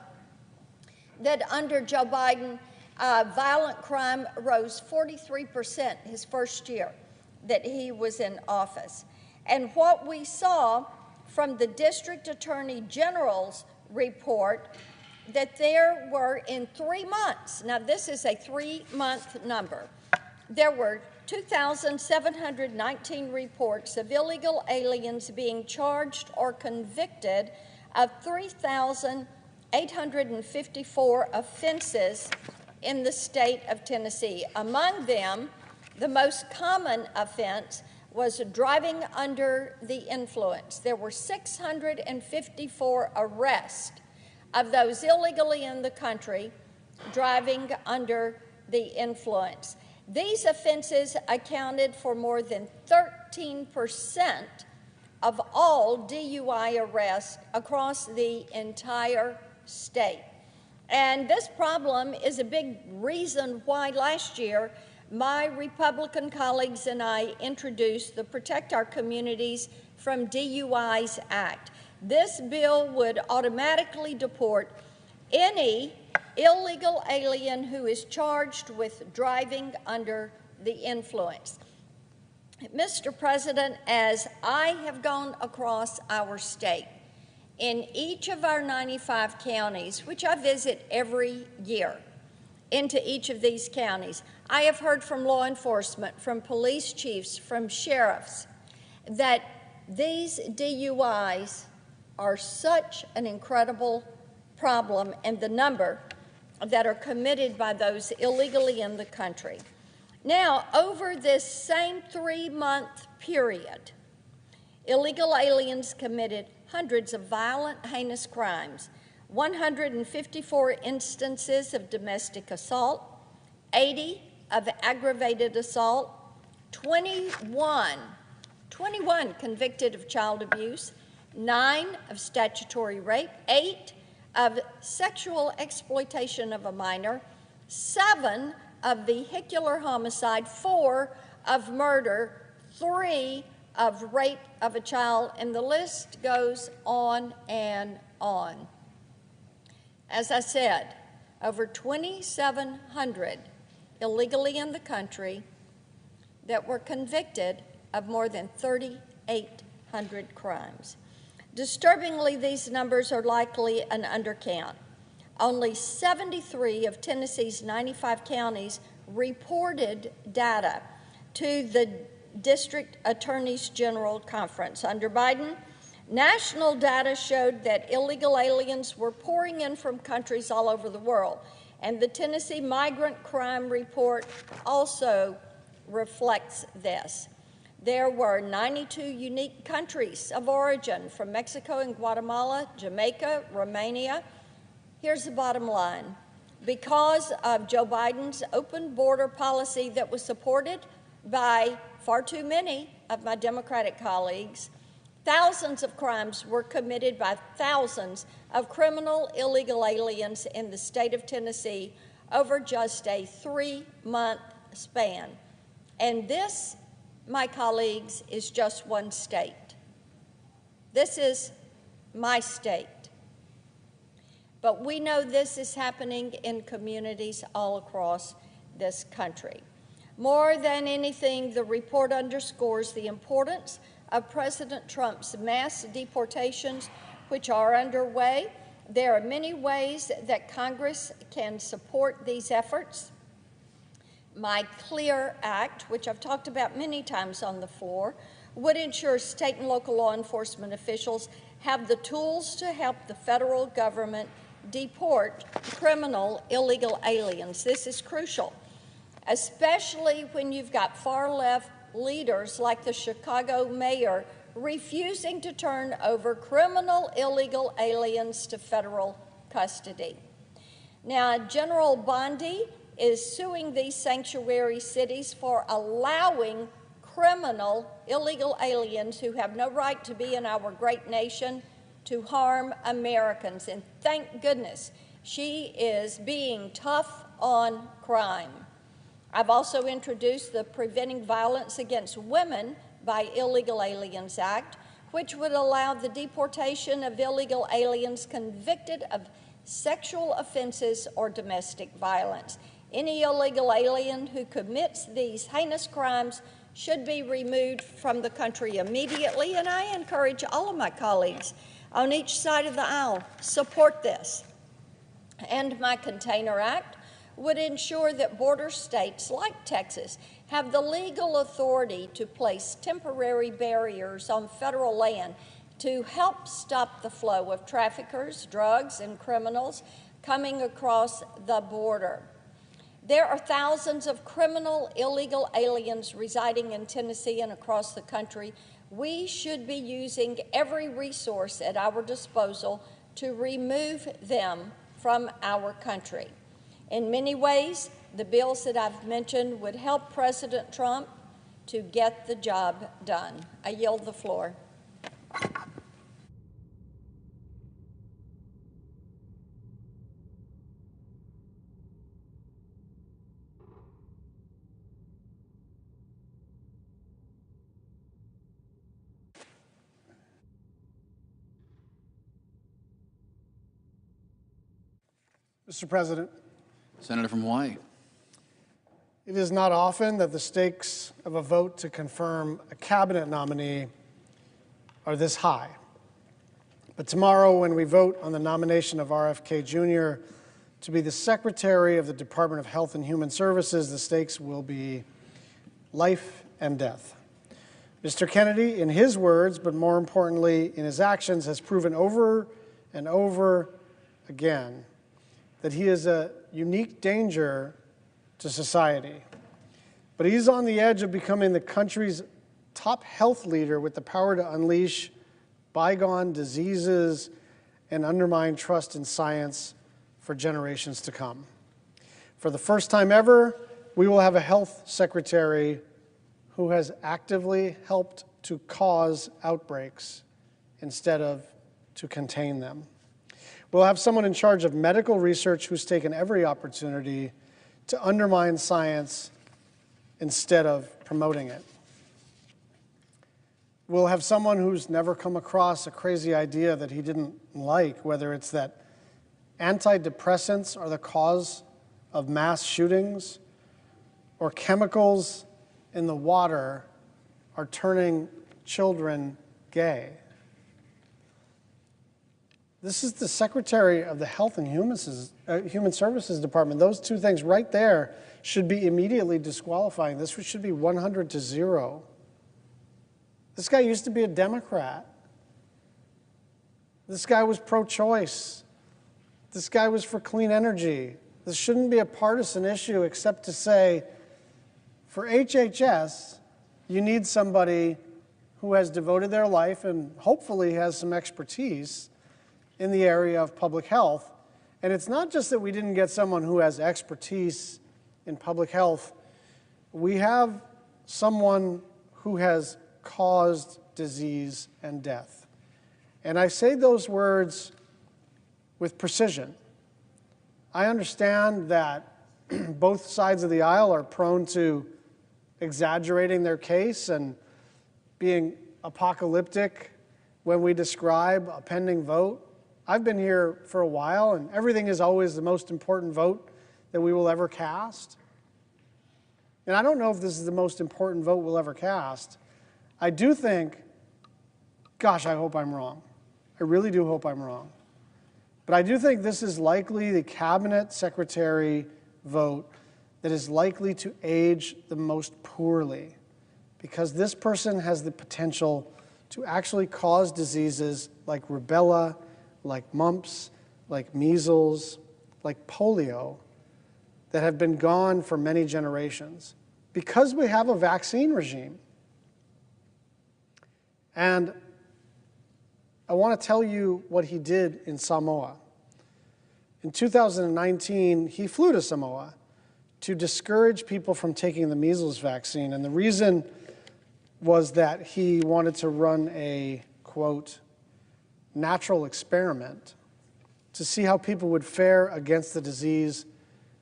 that under Joe Biden, violent crime rose 43% his first year that he was in office. And what we saw from the District Attorney General's report, that there were in 3 months, now this is a 3-month number, there were 2,719 reports of illegal aliens being charged or convicted of 3,854 offenses in the state of Tennessee. Among them, the most common offense was driving under the influence. There were 654 arrests of those illegally in the country driving under the influence. These offenses accounted for more than 13% of all DUI arrests across the entire state. And this problem is a big reason why last year my Republican colleagues and I introduced the Protect Our Communities from DUIs Act. This bill would automatically deport any illegal alien who is charged with driving under the influence. Mr. President, as I have gone across our state, in each of our 95 counties, which I visit every year, into each of these counties, I have heard from law enforcement, from police chiefs, from sheriffs, that these DUIs are such an incredible problem, and the number that are committed by those illegally in the country. Now, over this same 3-month period, illegal aliens committed hundreds of violent, heinous crimes, 154 instances of domestic assault, 80 of aggravated assault, 21 convicted of child abuse, 9 of statutory rape, 8 of sexual exploitation of a minor, 7 of vehicular homicide, 4 of murder, 3 of rape of a child, and the list goes on and on. As I said, over 2,700 illegally in the country that were convicted of more than 3,800 crimes. Disturbingly, these numbers are likely an undercount. Only 73 of Tennessee's 95 counties reported data to the District Attorneys General Conference. Under Biden, national data showed that illegal aliens were pouring in from countries all over the world, and the Tennessee Migrant Crime Report also reflects this. There were 92 unique countries of origin from Mexico and Guatemala, Jamaica, Romania. Here's the bottom line. Because of Joe Biden's open border policy that was supported by far too many of my Democratic colleagues, Thousands of crimes were committed by thousands of criminal illegal aliens in the state of Tennessee over just a 3-month span. And this, my colleagues, is just one state. This is my state. But we know this is happening in communities all across this country. More than anything, the report underscores the importance of President Trump's mass deportations, which are underway. There are many ways that Congress can support these efforts. My CLEAR Act, which I've talked about many times on the floor, would ensure state and local law enforcement officials have the tools to help the federal government deport criminal illegal aliens. This is crucial, especially when you've got far-left leaders like the Chicago mayor refusing to turn over criminal illegal aliens to federal custody. Now, General Bondi is suing these sanctuary cities for allowing criminal illegal aliens who have no right to be in our great nation to harm Americans. And thank goodness she is being tough on crime. I've also introduced the Preventing Violence Against Women by Illegal Aliens Act, which would allow the deportation of illegal aliens convicted of sexual offenses or domestic violence. Any illegal alien who commits these heinous crimes should be removed from the country immediately, and I encourage all of my colleagues on each side of the aisle, support this. And my Container Act would ensure that border states like Texas have the legal authority to place temporary barriers on federal land to help stop the flow of traffickers, drugs, and criminals coming across the border. There are thousands of criminal illegal aliens residing in Tennessee and across the country. We should be using every resource at our disposal to remove them from our country. In many ways, the bills that I've mentioned would help President Trump to get the job done. I yield the floor. Mr. President, Senator from Hawaii. it is not often that the stakes of a vote to confirm a cabinet nominee are this high. But tomorrow, when we vote on the nomination of RFK Jr. to be the Secretary of the Department of Health and Human Services, the stakes will be life and death. Mr. Kennedy, in his words, but more importantly in his actions, has proven over and over again that he is a unique danger to society. But he's on the edge of becoming the country's top health leader with the power to unleash bygone diseases and undermine trust in science for generations to come. For the first time ever, we will have a health secretary who has actively helped to cause outbreaks instead of to contain them. We'll have someone in charge of medical research who's taken every opportunity to undermine science instead of promoting it. We'll have someone who's never come across a crazy idea that he didn't like, whether it's that antidepressants are the cause of mass shootings or chemicals in the water are turning children gay. This is the Secretary of the Health and Human Services Department. Those two things right there should be immediately disqualifying. This should be 100-0. This guy used to be a Democrat. This guy was pro-choice. This guy was for clean energy. This shouldn't be a partisan issue except to say, for HHS, you need somebody who has devoted their life and hopefully has some expertise in the area of public health. And it's not just that we didn't get someone who has expertise in public health. We have someone who has caused disease, and death. And I say those words with precision. I understand that both sides of the aisle are prone to exaggerating their case and being apocalyptic when we describe a pending vote. I've been here for a while, and everything is always the most important vote that we will ever cast. And I don't know if this is the most important vote we'll ever cast. I do think, gosh, I hope I'm wrong. I really do hope I'm wrong. But I do think this is likely the cabinet secretary vote that is likely to age the most poorly, because this person has the potential to actually cause diseases like rubella, like mumps, like measles, like polio, that have been gone for many generations because we have a vaccine regime. And I want to tell you what he did in Samoa. In 2019, he flew to Samoa to discourage people from taking the measles vaccine. And the reason was that he wanted to run a, quote, natural experiment to see how people would fare against the disease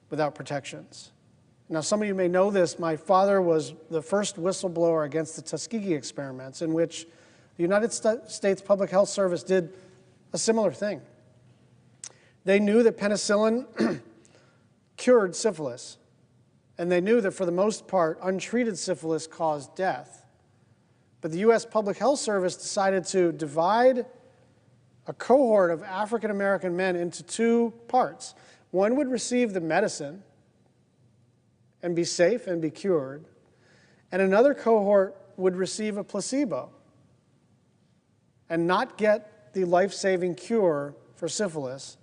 without protections. Now, some of you may know this. My father was the first whistleblower against the Tuskegee experiments, in which the United States Public Health Service did a similar thing. They knew that penicillin cured syphilis, and they knew that for the most part, untreated syphilis caused death. But the U.S. Public Health Service decided to divide a cohort of African American men into two parts. One would receive the medicine and be safe and be cured, and another cohort would receive a placebo and not get the life-saving cure for syphilis.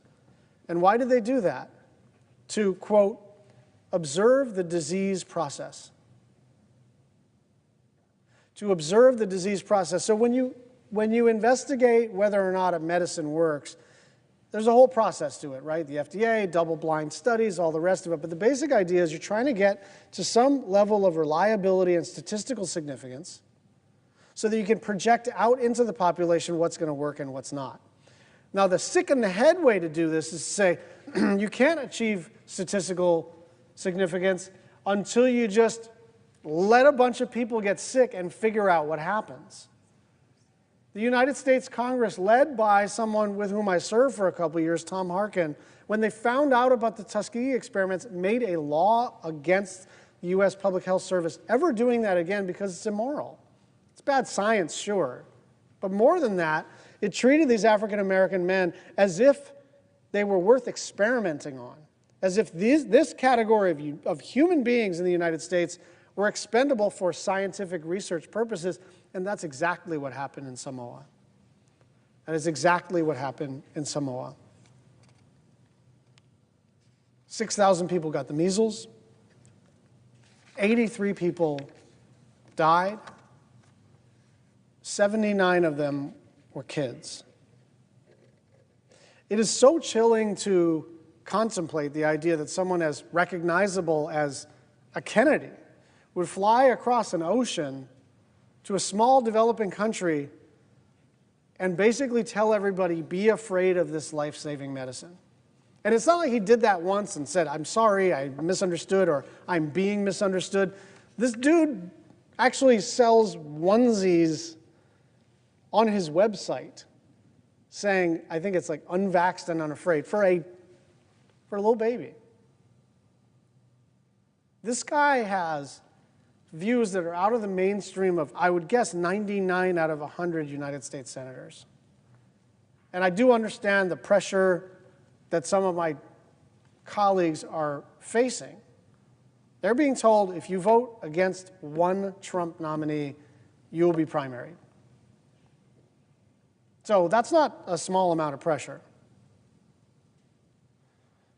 And why did they do that? To, quote, observe the disease process. To observe the disease process. So when you investigate whether or not a medicine works, there's a whole process to it, right? The FDA, double-blind studies, all the rest of it. But the basic idea is you're trying to get to some level of reliability and statistical significance so that you can project out into the population what's going to work and what's not. Now, the sick in the head way to do this is to say you can't achieve statistical significance until you just let a bunch of people get sick and figure out what happens. The United States Congress, led by someone with whom I served for a couple of years, Tom Harkin, when they found out about the Tuskegee experiments, made a law against the U.S. Public Health Service ever doing that again because it's immoral. It's bad science, sure. But more than that, it treated these African American men as if they were worth experimenting on, as if this category of human beings in the United States were expendable for scientific research purposes. And that's exactly what happened in Samoa. That is exactly what happened in Samoa. 6,000 people got the measles. 83 people died. 79 of them were kids. It is so chilling to contemplate the idea that someone as recognizable as a Kennedy would fly across an ocean to a small developing country and basically tell everybody, be afraid of this life-saving medicine. And it's not like he did that once and said, I'm sorry, I misunderstood, or I'm being misunderstood. This dude actually sells onesies on his website saying, I think it's like unvaxxed and unafraid, for a little baby. This guy has views that are out of the mainstream of, I would guess, 99 out of 100 United States senators. And I do understand the pressure that some of my colleagues are facing. They're being told, if you vote against one Trump nominee, you will be primaried. So that's not a small amount of pressure.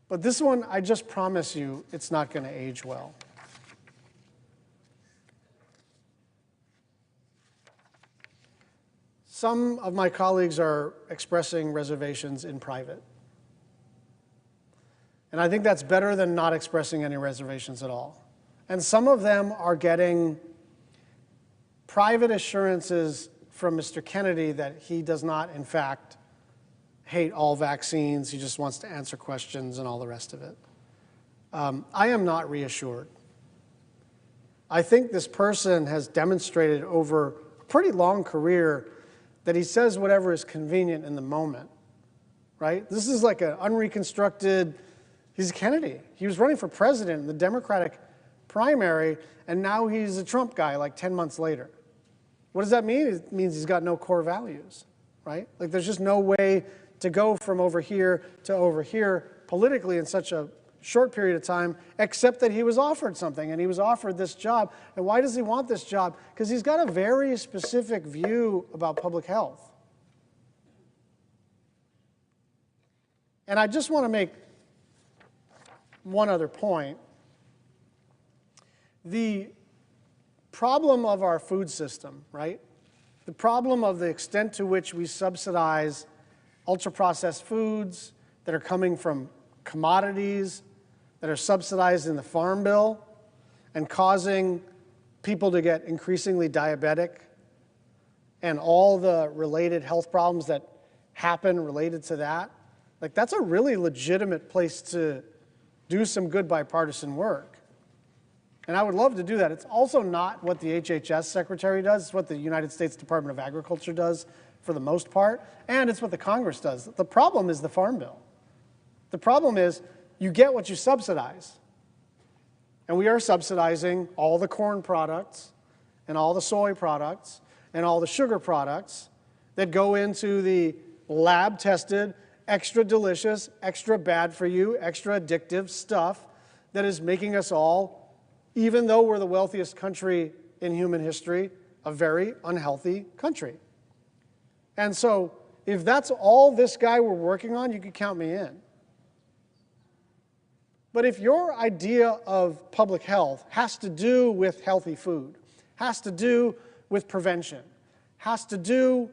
But this one, I just promise you, it's not going to age well. Some of my colleagues are expressing reservations in private. And I think that's better than not expressing any reservations at all. And some of them are getting private assurances from Mr. Kennedy that he does not, in fact, hate all vaccines. He just wants to answer questions and all the rest of it. I am not reassured. I think this person has demonstrated over a pretty long career that he says whatever is convenient in the moment, right? This is like an unreconstructed, he's Kennedy. He was running for president in the Democratic primary, and now he's a Trump guy like 10 months later. What does that mean? It means he's got no core values, right? Like there's just no way to go from over here to over here politically in such a short period of time, except that he was offered something, and he was offered this job. And why does he want this job? Because he's got a very specific view about public health. And I just want to make one other point. The problem of our food system, right? The problem of the extent to which we subsidize ultra-processed foods that are coming from commodities that are subsidized in the Farm Bill and causing people to get increasingly diabetic and all the related health problems that happen related to that. Like, that's a really legitimate place to do some good bipartisan work. And I would love to do that. It's also not what the HHS secretary does. It's what the United States Department of Agriculture does for the most part. And it's what the Congress does. The problem is the Farm Bill. The problem is you get what you subsidize. And we are subsidizing all the corn products and all the soy products and all the sugar products that go into the lab-tested, extra delicious, extra bad for you, extra addictive stuff that is making us all, even though we're the wealthiest country in human history, a very unhealthy country. And so if that's all this guy were working on, you could count me in. But if your idea of public health has to do with healthy food, has to do with prevention, has to do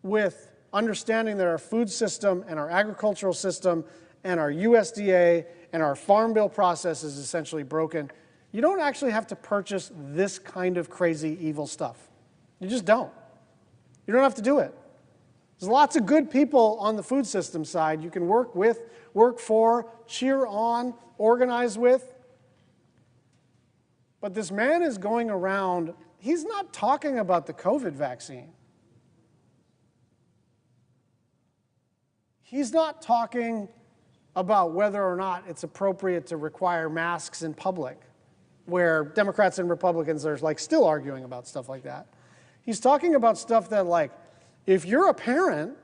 with understanding that our food system and our agricultural system and our USDA and our Farm Bill process is essentially broken, you don't actually have to purchase this kind of crazy, evil stuff. You just don't. You don't have to do it. There's lots of good people on the food system side you can work with, work for, cheer on, organize with. But this man is going around, he's not talking about the COVID vaccine. He's not talking about whether or not it's appropriate to require masks in public, where Democrats and Republicans are like still arguing about stuff like that. He's talking about stuff that, like, if you're a parent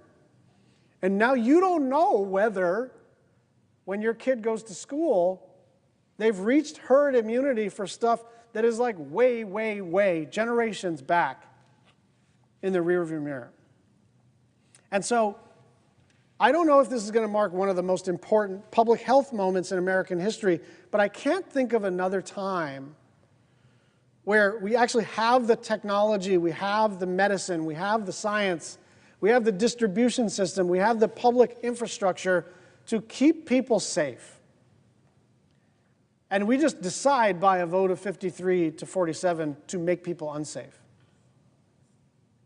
and now you don't know whether when your kid goes to school, they've reached herd immunity for stuff that is like way, way, way generations back in the rearview mirror. And so I don't know if this is going to mark one of the most important public health moments in American history, but I can't think of another time where we actually have the technology, we have the medicine, we have the science, we have the distribution system, we have the public infrastructure to keep people safe. And we just decide by a vote of 53 to 47 to make people unsafe.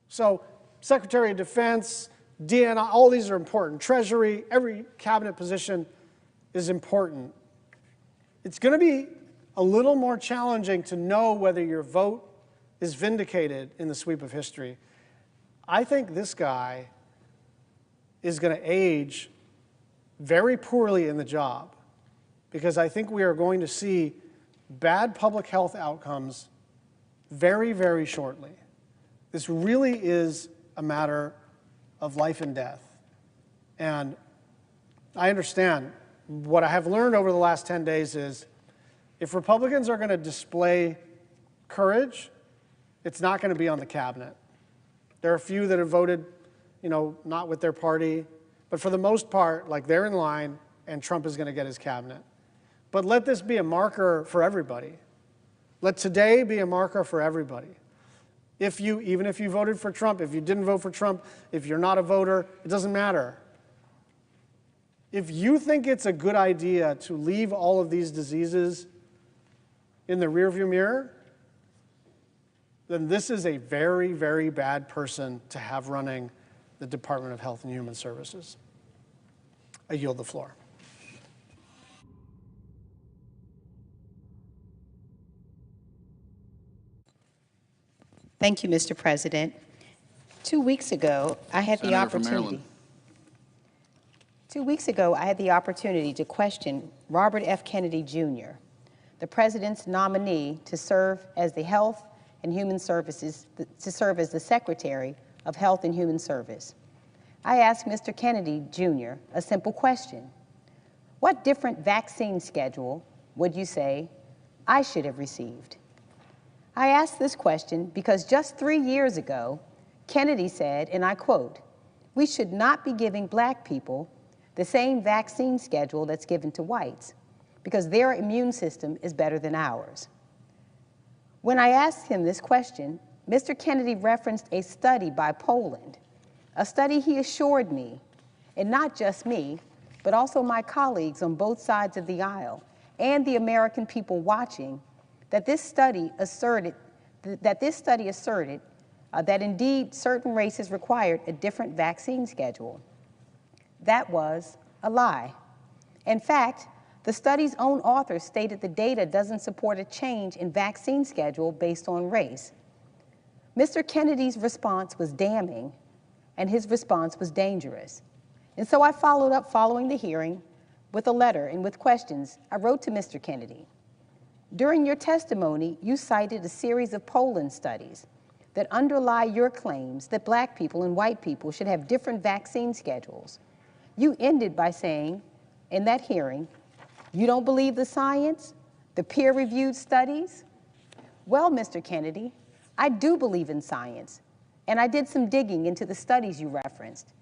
So Secretary of Defense, DNI, all these are important. Treasury, every cabinet position is important. It's going to be a little more challenging to know whether your vote is vindicated in the sweep of history. I think this guy is going to age very poorly in the job because I think we are going to see bad public health outcomes very, very shortly. This really is a matter of life and death. And I understand. What I have learned over the last 10 days is if Republicans are going to display courage, it's not going to be on the cabinet. There are a few that have voted, not with their party. But for the most part, like, they're in line and Trump is going to get his cabinet. But let this be a marker for everybody. Let today be a marker for everybody. Even if you voted for Trump, if you didn't vote for Trump, if you're not a voter, it doesn't matter. If you think it's a good idea to leave all of these diseases in the rearview mirror, then this is a very, very bad person to have running the Department of Health and Human Services. I yield the floor. Thank you, Mr. President. 2 weeks ago, I had the Senator from opportunity. Maryland. 2 weeks ago, I had the opportunity to question Robert F. Kennedy, Jr., the President's nominee to serve as the Health and Human Services, to serve as the Secretary of Health and Human Service. I asked Mr. Kennedy, Jr., a simple question. What different vaccine schedule would you say I should have received? I asked this question because just 3 years ago, Kennedy said, and I quote, "We should not be giving black people the same vaccine schedule that's given to whites because their immune system is better than ours." When I asked him this question, Mr. Kennedy referenced a study by Poland, a study he assured me, and not just me, but also my colleagues on both sides of the aisle and the American people watching, that this study asserted that indeed certain races required a different vaccine schedule. That was a lie. In fact, the study's own authors stated the data doesn't support a change in vaccine schedule based on race. Mr. Kennedy's response was damning, and his response was dangerous. And so I followed up following the hearing with a letter and with questions I wrote to Mr. Kennedy. During your testimony, you cited a series of Poland studies that underlie your claims that black people and white people should have different vaccine schedules. You ended by saying, in that hearing, you don't believe the science, the peer-reviewed studies? Well, Mr. Kennedy, I do believe in science, and I did some digging into the studies you referenced.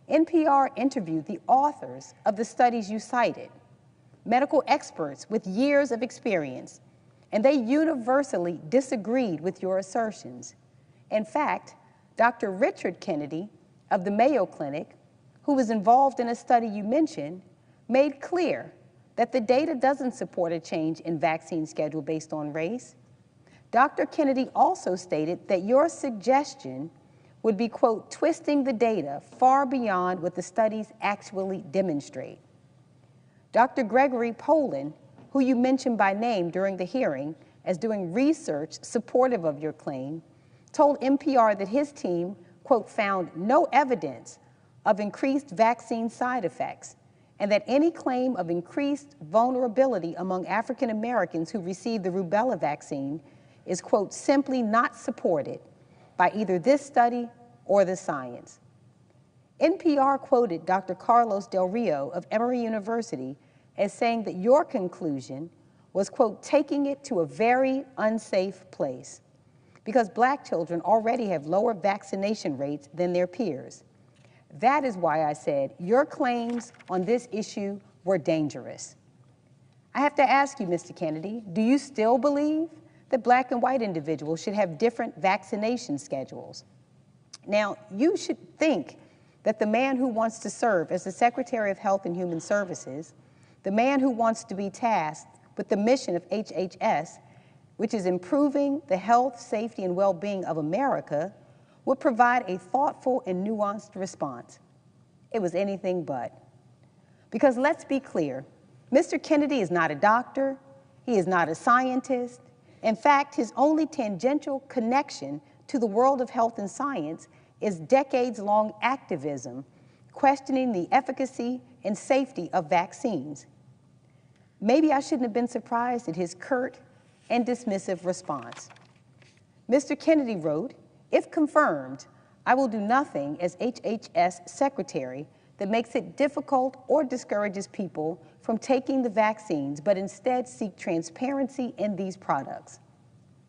NPR interviewed the authors of the studies you cited, medical experts with years of experience, and they universally disagreed with your assertions. In fact, Dr. Richard Kennedy of the Mayo Clinic, who was involved in a study you mentioned, made clear that the data doesn't support a change in vaccine schedule based on race. Dr. Kennedy also stated that your suggestion would be, quote, twisting the data far beyond what the studies actually demonstrate. Dr. Gregory Poland, who you mentioned by name during the hearing as doing research supportive of your claim, told NPR that his team, quote, found no evidence of increased vaccine side effects, and that any claim of increased vulnerability among African Americans who received the rubella vaccine is, quote, simply not supported by either this study or the science. NPR quoted Dr. Carlos Del Rio of Emory University as saying that your conclusion was, quote, taking it to a very unsafe place because black children already have lower vaccination rates than their peers. That is why I said your claims on this issue were dangerous. I have to ask you, Mr. Kennedy, do you still believe that black and white individuals should have different vaccination schedules? Now, you should think that the man who wants to serve as the Secretary of Health and Human Services, the man who wants to be tasked with the mission of HHS, which is improving the health, safety, and well-being of America, would provide a thoughtful and nuanced response. It was anything but. Because let's be clear, Mr. Kennedy is not a doctor, he is not a scientist. In fact, his only tangential connection to the world of health and science is decades-long activism questioning the efficacy and safety of vaccines. Maybe I shouldn't have been surprised at his curt and dismissive response. Mr. Kennedy wrote, "If confirmed, I will do nothing as HHS Secretary that makes it difficult or discourages people from taking the vaccines, but instead seek transparency in these products."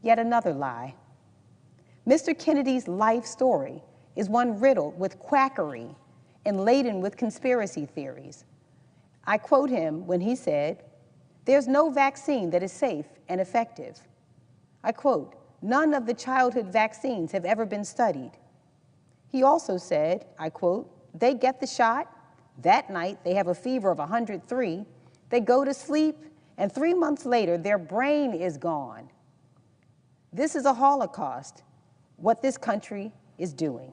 Yet another lie. Mr. Kennedy's life story is one riddled with quackery and laden with conspiracy theories. I quote him when he said, "There's no vaccine that is safe and effective." I quote, "None of the childhood vaccines have ever been studied." He also said, I quote, "They get the shot, that night they have a fever of 103, they go to sleep, and 3 months later their brain is gone. This is a Holocaust, what this country is doing.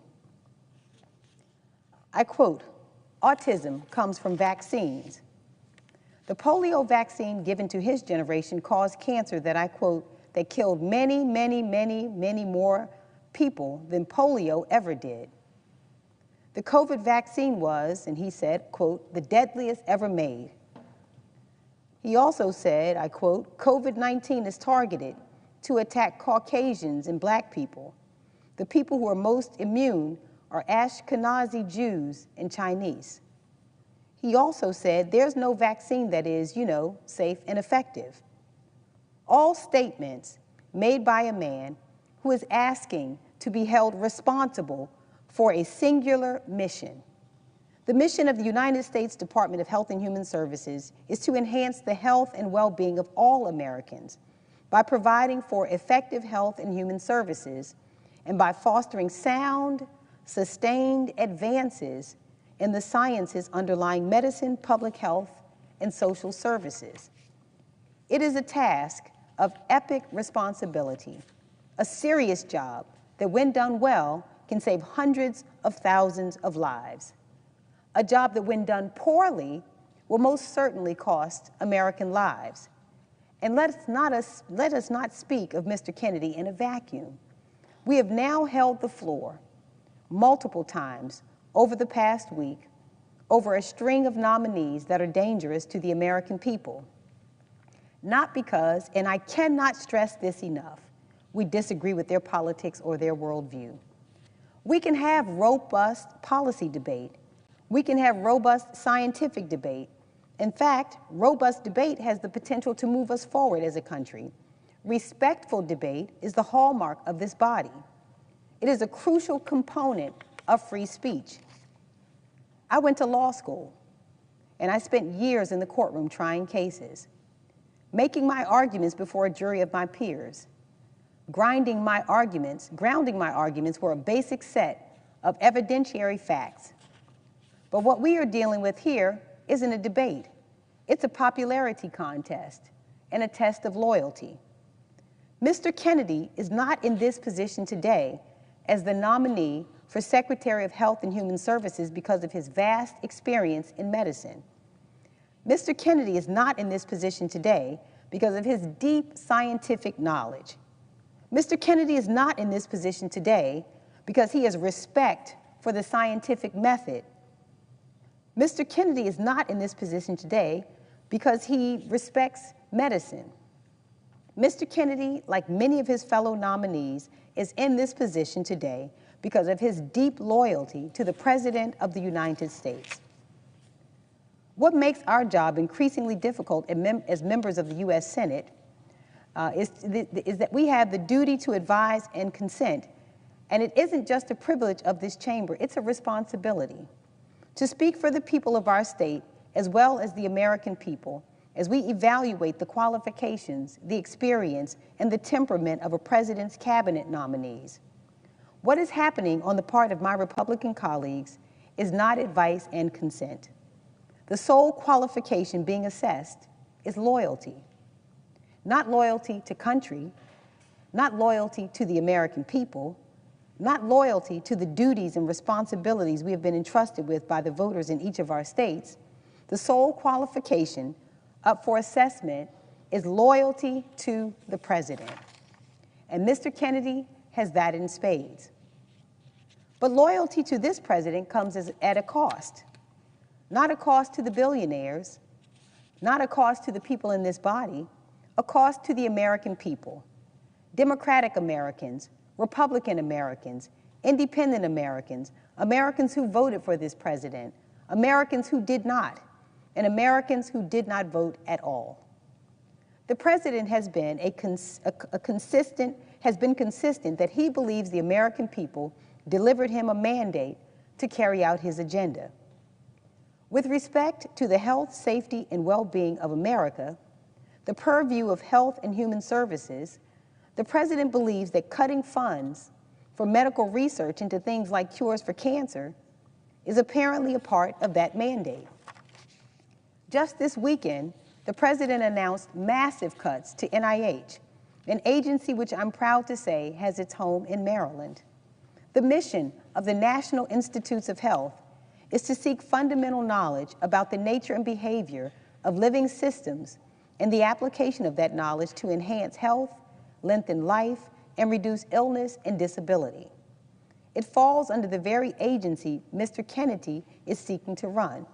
I quote, "Autism comes from vaccines. The polio vaccine given to his generation caused cancer that," I quote, "that killed many, many, many, many more people than polio ever did. The COVID vaccine was," and he said, quote, "the deadliest ever made." He also said, I quote, "COVID-19 is targeted to attack Caucasians and Black people. The people who are most immune are Ashkenazi Jews and Chinese." He also said, "There's no vaccine that is, safe and effective." All statements made by a man who is asking to be held responsible for a singular mission. The mission of the United States Department of Health and Human Services is to enhance the health and well-being of all Americans by providing for effective health and human services and by fostering sound, sustained advances in the sciences underlying medicine, public health, and social services. It is a task of epic responsibility, a serious job that, when done well, can save hundreds of thousands of lives. A job that, when done poorly, will most certainly cost American lives. And let us not speak of Mr. Kennedy in a vacuum. We have now held the floor multiple times over the past week over a string of nominees that are dangerous to the American people. Not because, and I cannot stress this enough, we disagree with their politics or their worldview. We can have robust policy debate. We can have robust scientific debate. In fact, robust debate has the potential to move us forward as a country. Respectful debate is the hallmark of this body. It is a crucial component of free speech. I went to law school, and I spent years in the courtroom trying cases, making my arguments before a jury of my peers, grounding my arguments were a basic set of evidentiary facts. But what we are dealing with here isn't a debate. It's a popularity contest and a test of loyalty. Mr. Kennedy is not in this position today as the nominee for Secretary of Health and Human Services because of his vast experience in medicine. Mr. Kennedy is not in this position today because of his deep scientific knowledge. Mr. Kennedy is not in this position today because he has respect for the scientific method. Mr. Kennedy is not in this position today because he respects medicine. Mr. Kennedy, like many of his fellow nominees, is in this position today because of his deep loyalty to the President of the United States. What makes our job increasingly difficult as members of the U.S. Senate is that we have the duty to advise and consent, and it isn't just a privilege of this chamber, it's a responsibility to speak for the people of our state as well as the American people as we evaluate the qualifications, the experience, and the temperament of a president's cabinet nominees. What is happening on the part of my Republican colleagues is not advice and consent. The sole qualification being assessed is loyalty. Not loyalty to country, not loyalty to the American people, not loyalty to the duties and responsibilities we have been entrusted with by the voters in each of our states. The sole qualification up for assessment is loyalty to the president. And Mr. Kennedy has that in spades. But loyalty to this president comes at a cost. Not a cost to the billionaires, not a cost to the people in this body, a cost to the American people. Democratic Americans, Republican Americans, independent Americans, Americans who voted for this president, Americans who did not, and Americans who did not vote at all. The president has been consistent that he believes the American people delivered him a mandate to carry out his agenda. With respect to the health, safety, and well-being of America, the purview of Health and Human Services, the president believes that cutting funds for medical research into things like cures for cancer is apparently a part of that mandate. Just this weekend, the president announced massive cuts to NIH, an agency which I'm proud to say has its home in Maryland. The mission of the National Institutes of Health is to seek fundamental knowledge about the nature and behavior of living systems and the application of that knowledge to enhance health, lengthen life, and reduce illness and disability. It falls under the very agency Mr. Kennedy is seeking to run.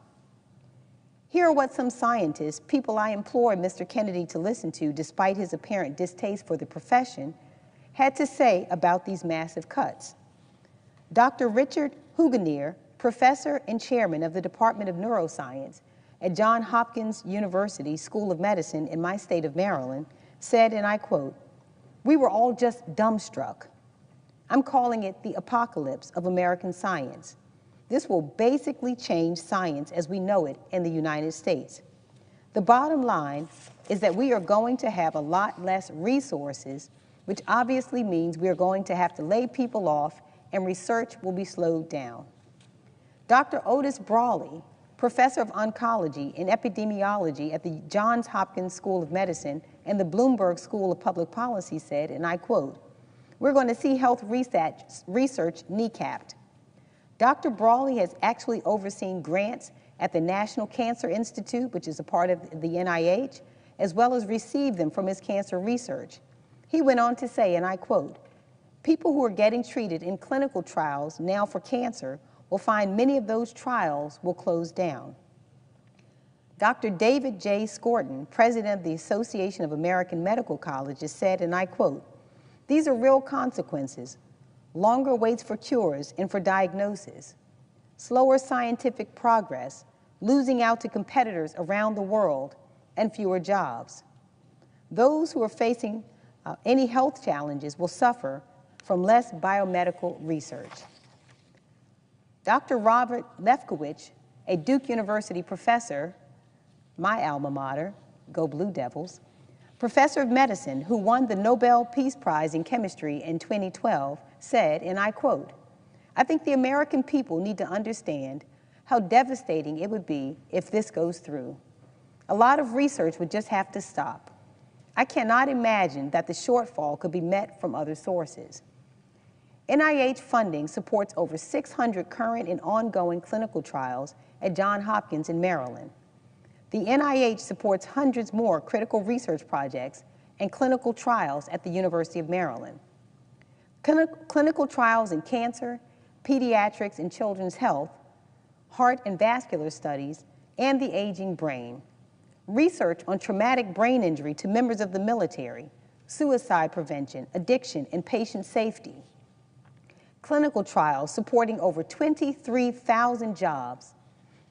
Here are what some scientists, people I implore Mr. Kennedy to listen to despite his apparent distaste for the profession, had to say about these massive cuts. Dr. Richard Huganier, professor and chairman of the Department of Neuroscience at Johns Hopkins University School of Medicine in my state of Maryland, said, and I quote, "We were all just dumbstruck. I'm calling it the apocalypse of American science. This will basically change science as we know it in the United States. The bottom line is that we are going to have a lot less resources, which obviously means we are going to have to lay people off and research will be slowed down." Dr. Otis Brawley, professor of oncology and epidemiology at the Johns Hopkins School of Medicine and the Bloomberg School of Public Policy said, and I quote, "We're going to see health research kneecapped." Dr. Brawley has actually overseen grants at the National Cancer Institute, which is a part of the NIH, as well as received them from his cancer research. He went on to say, and I quote, "People who are getting treated in clinical trials now for cancer will find many of those trials will close down." Dr. David J. Skorton, president of the Association of American Medical Colleges, said, and I quote, "These are real consequences. Longer waits for cures and for diagnosis, slower scientific progress, losing out to competitors around the world, and fewer jobs. Those who are facing any health challenges will suffer from less biomedical research." Dr. Robert Lefkowitz, a Duke University professor, my alma mater, go Blue Devils, professor of medicine who won the Nobel Peace Prize in Chemistry in 2012, said, and I quote, "I think the American people need to understand how devastating it would be if this goes through. A lot of research would just have to stop. I cannot imagine that the shortfall could be met from other sources." NIH funding supports over 600 current and ongoing clinical trials at Johns Hopkins in Maryland. The NIH supports hundreds more critical research projects and clinical trials at the University of Maryland. Clinical trials in cancer, pediatrics and children's health, heart and vascular studies, and the aging brain. Research on traumatic brain injury to members of the military, suicide prevention, addiction, and patient safety. Clinical trials supporting over 23,000 jobs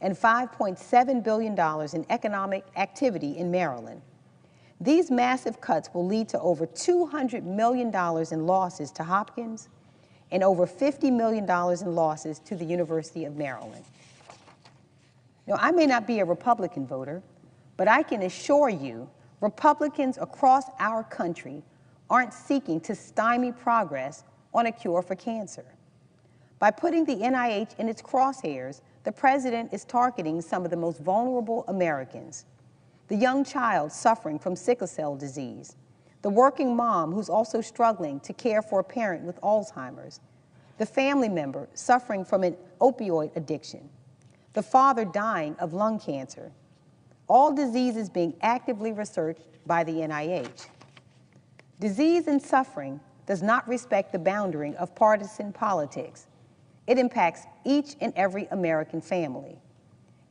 and $5.7 billion in economic activity in Maryland. These massive cuts will lead to over $200 million in losses to Hopkins and over $50 million in losses to the University of Maryland. Now, I may not be a Republican voter, but I can assure you Republicans across our country aren't seeking to stymie progress on a cure for cancer. By putting the NIH in its crosshairs, the president is targeting some of the most vulnerable Americans. The young child suffering from sickle cell disease, the working mom who's also struggling to care for a parent with Alzheimer's, the family member suffering from an opioid addiction, the father dying of lung cancer, all diseases being actively researched by the NIH. Disease and suffering does not respect the boundary of partisan politics. It impacts each and every American family.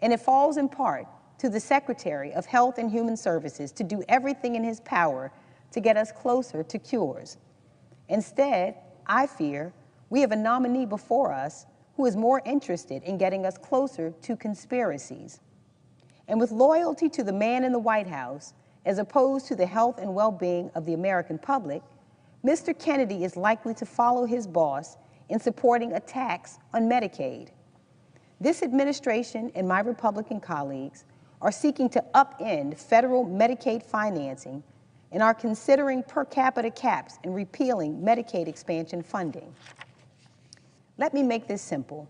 And it falls in part to the Secretary of Health and Human Services to do everything in his power to get us closer to cures. Instead, I fear we have a nominee before us who is more interested in getting us closer to conspiracies. And with loyalty to the man in the White House, as opposed to the health and well-being of the American public, Mr. Kennedy is likely to follow his boss in supporting a tax on Medicaid. This administration and my Republican colleagues are seeking to upend federal Medicaid financing and are considering per capita caps and repealing Medicaid expansion funding. Let me make this simple.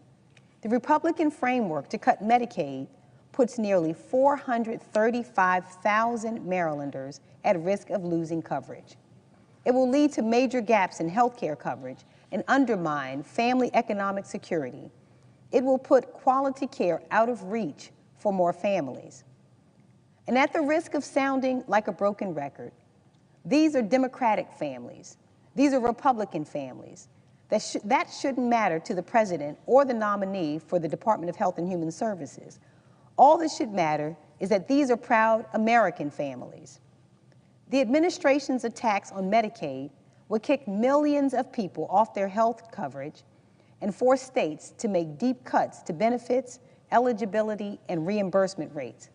The Republican framework to cut Medicaid puts nearly 435,000 Marylanders at risk of losing coverage. It will lead to major gaps in health care coverage and undermine family economic security. It will put quality care out of reach for more families. And at the risk of sounding like a broken record, these are Democratic families. These are Republican families. That shouldn't matter to the president or the nominee for the Department of Health and Human Services. All that should matter is that these are proud American families. The administration's attacks on Medicaid would kick millions of people off their health coverage and force states to make deep cuts to benefits, eligibility, and reimbursement rates.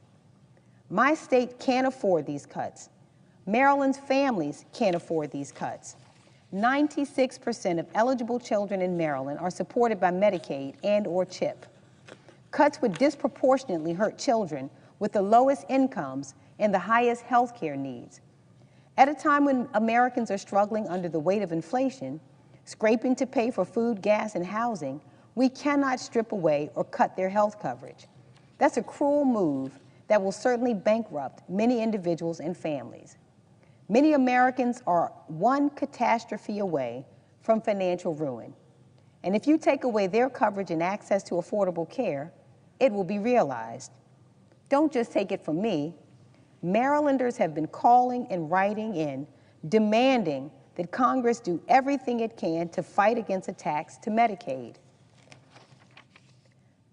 My state can't afford these cuts. Maryland's families can't afford these cuts. 96% of eligible children in Maryland are supported by Medicaid and/or CHIP. Cuts would disproportionately hurt children with the lowest incomes and the highest health care needs. At a time when Americans are struggling under the weight of inflation, scraping to pay for food, gas, and housing, we cannot strip away or cut their health coverage. That's a cruel move that will certainly bankrupt many individuals and families. Many Americans are one catastrophe away from financial ruin. And if you take away their coverage and access to affordable care, it will be realized. Don't just take it from me. Marylanders have been calling and writing in, demanding that Congress do everything it can to fight against attacks to Medicaid.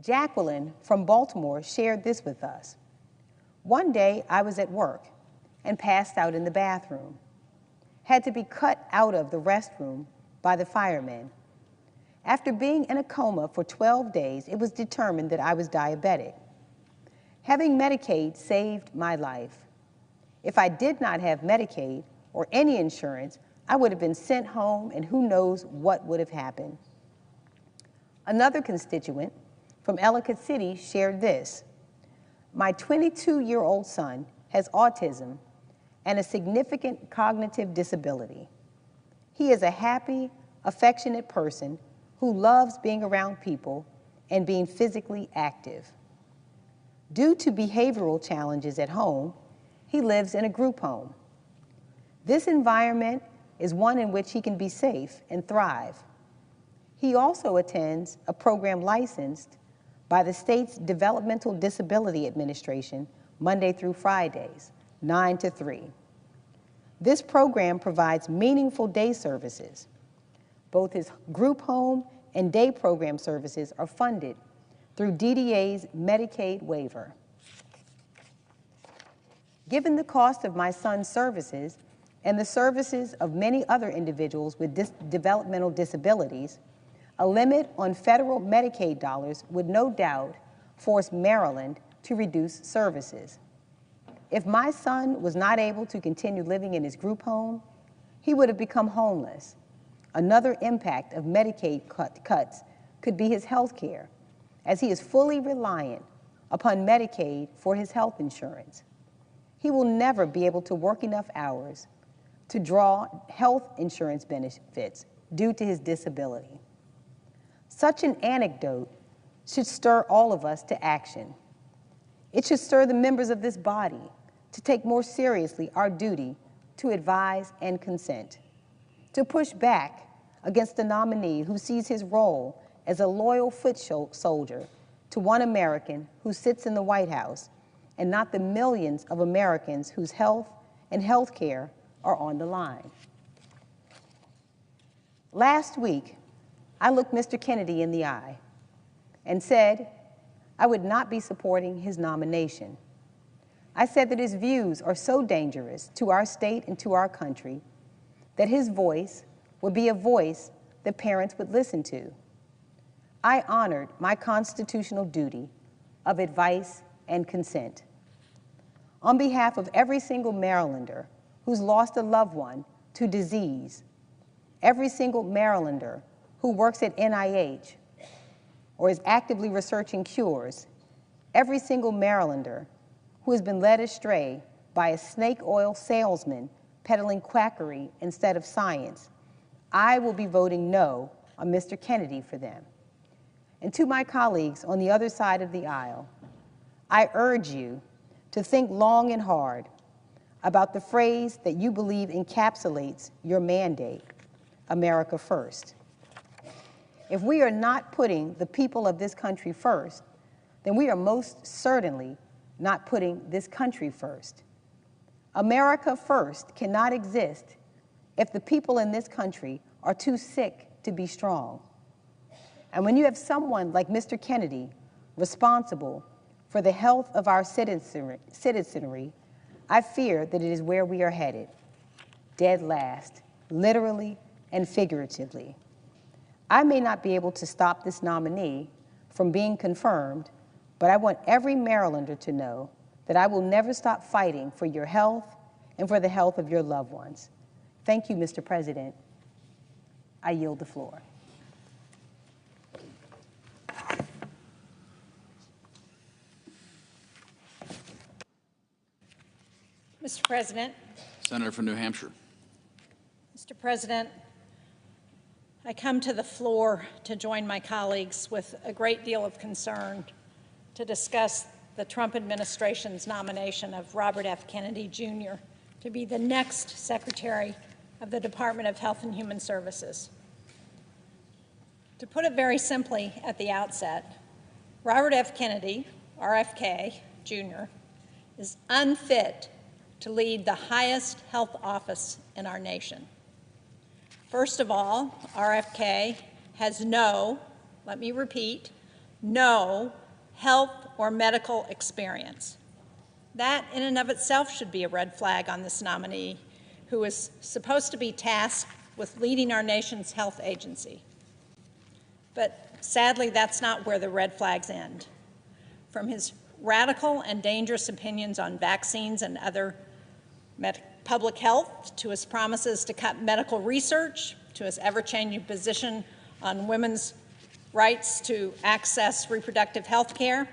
Jacqueline from Baltimore shared this with us. One day I was at work and passed out in the bathroom. Had to be cut out of the restroom by the firemen. After being in a coma for 12 days, it was determined that I was diabetic. Having Medicaid saved my life. If I did not have Medicaid or any insurance, I would have been sent home and who knows what would have happened. Another constituent from Ellicott City shared this. My 22-year-old son has autism and a significant cognitive disability. He is a happy, affectionate person who loves being around people and being physically active. Due to behavioral challenges at home, he lives in a group home. This environment is one in which he can be safe and thrive. He also attends a program licensed by the state's Developmental Disability Administration Monday through Fridays, 9 to 3. This program provides meaningful day services. Both his group home and day program services are funded through DDA's Medicaid waiver. Given the cost of my son's services and the services of many other individuals with developmental disabilities, a limit on federal Medicaid dollars would no doubt force Maryland to reduce services. If my son was not able to continue living in his group home, he would have become homeless. Another impact of Medicaid cuts could be his health care, as he is fully reliant upon Medicaid for his health insurance. He will never be able to work enough hours to draw health insurance benefits due to his disability. Such an anecdote should stir all of us to action. It should stir the members of this body to take more seriously our duty to advise and consent, to push back against the nominee who sees his role as a loyal foot soldier to one American who sits in the White House and not the millions of Americans whose health and health care are on the line. Last week, I looked Mr. Kennedy in the eye and said I would not be supporting his nomination. I said that his views are so dangerous to our state and to our country that his voice would be a voice that parents would listen to. I honored my constitutional duty of advice and consent. On behalf of every single Marylander who's lost a loved one to disease, every single Marylander who works at NIH or is actively researching cures, every single Marylander who has been led astray by a snake oil salesman peddling quackery instead of science, I will be voting no on Mr. Kennedy for them. And to my colleagues on the other side of the aisle, I urge you to think long and hard about the phrase that you believe encapsulates your mandate, America First. If we are not putting the people of this country first, then we are most certainly not putting this country first. America First cannot exist if the people in this country are too sick to be strong. And when you have someone like Mr. Kennedy responsible for the health of our citizenry, I fear that it is where we are headed, dead last, literally and figuratively. I may not be able to stop this nominee from being confirmed, but I want every Marylander to know that I will never stop fighting for your health and for the health of your loved ones. Thank you, Mr. President. I yield the floor. Mr. President. Senator from New Hampshire. Mr. President, I come to the floor to join my colleagues with a great deal of concern to discuss the Trump administration's nomination of Robert F. Kennedy, Jr. to be the next Secretary of the Department of Health and Human Services. To put it very simply at the outset, Robert F. Kennedy, RFK, Jr., is unfit to lead the highest health office in our nation. First of all, RFK has no, let me repeat, no health or medical experience. That in and of itself should be a red flag on this nominee, who is supposed to be tasked with leading our nation's health agency. But sadly, that's not where the red flags end. From his radical and dangerous opinions on vaccines and other public health, to his promises to cut medical research, to his ever-changing position on women's rights to access reproductive health care,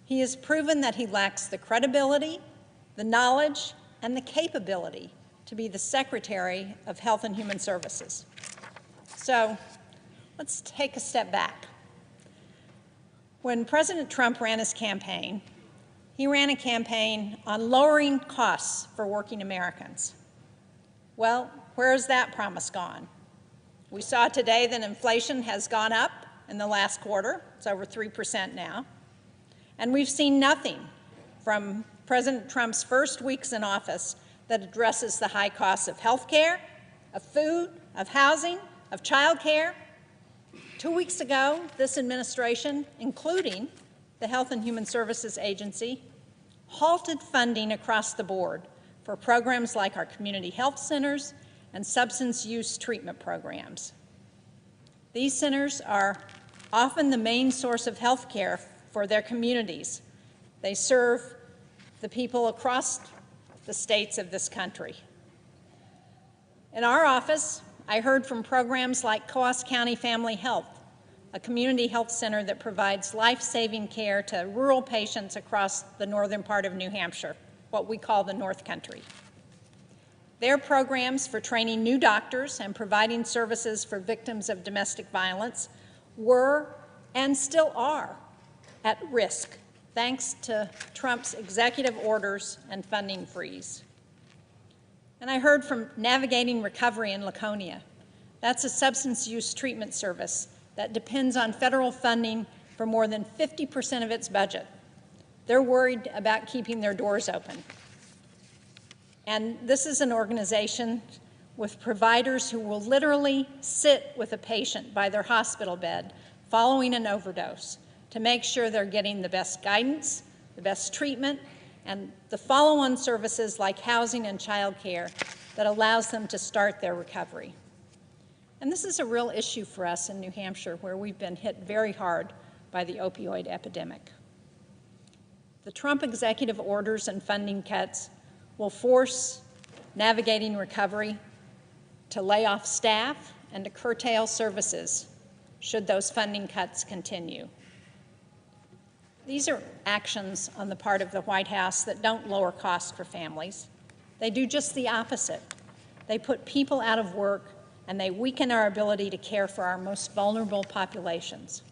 he has proven that he lacks the credibility, the knowledge, and the capability to be the Secretary of Health and Human Services. So let's take a step back. When President Trump ran his campaign, he ran a campaign on lowering costs for working Americans. Well, where has that promise gone? We saw today that inflation has gone up in the last quarter. It's over 3% now. And we've seen nothing from President Trump's first weeks in office that addresses the high costs of health care, of food, of housing, of child care. 2 weeks ago, this administration, including the Health and Human Services Agency, halted funding across the board for programs like our community health centers and substance use treatment programs. These centers are often the main source of health care for their communities. They serve the people across the states of this country. In our office, I heard from programs like Coos County Family Health, a community health center that provides life-saving care to rural patients across the northern part of New Hampshire, what we call the North Country. Their programs for training new doctors and providing services for victims of domestic violence were and still are at risk, thanks to Trump's executive orders and funding freeze. And I heard from Navigating Recovery in Laconia. That's a substance use treatment service that depends on federal funding for more than 50% of its budget. They're worried about keeping their doors open. And this is an organization with providers who will literally sit with a patient by their hospital bed following an overdose to make sure they're getting the best guidance, the best treatment, and the follow-on services like housing and child care that allows them to start their recovery. And this is a real issue for us in New Hampshire, where we've been hit very hard by the opioid epidemic. The Trump executive orders and funding cuts will force Navigating Recovery to lay off staff and to curtail services should those funding cuts continue. These are actions on the part of the White House that don't lower costs for families. They do just the opposite. They put people out of work, and they weaken our ability to care for our most vulnerable populations.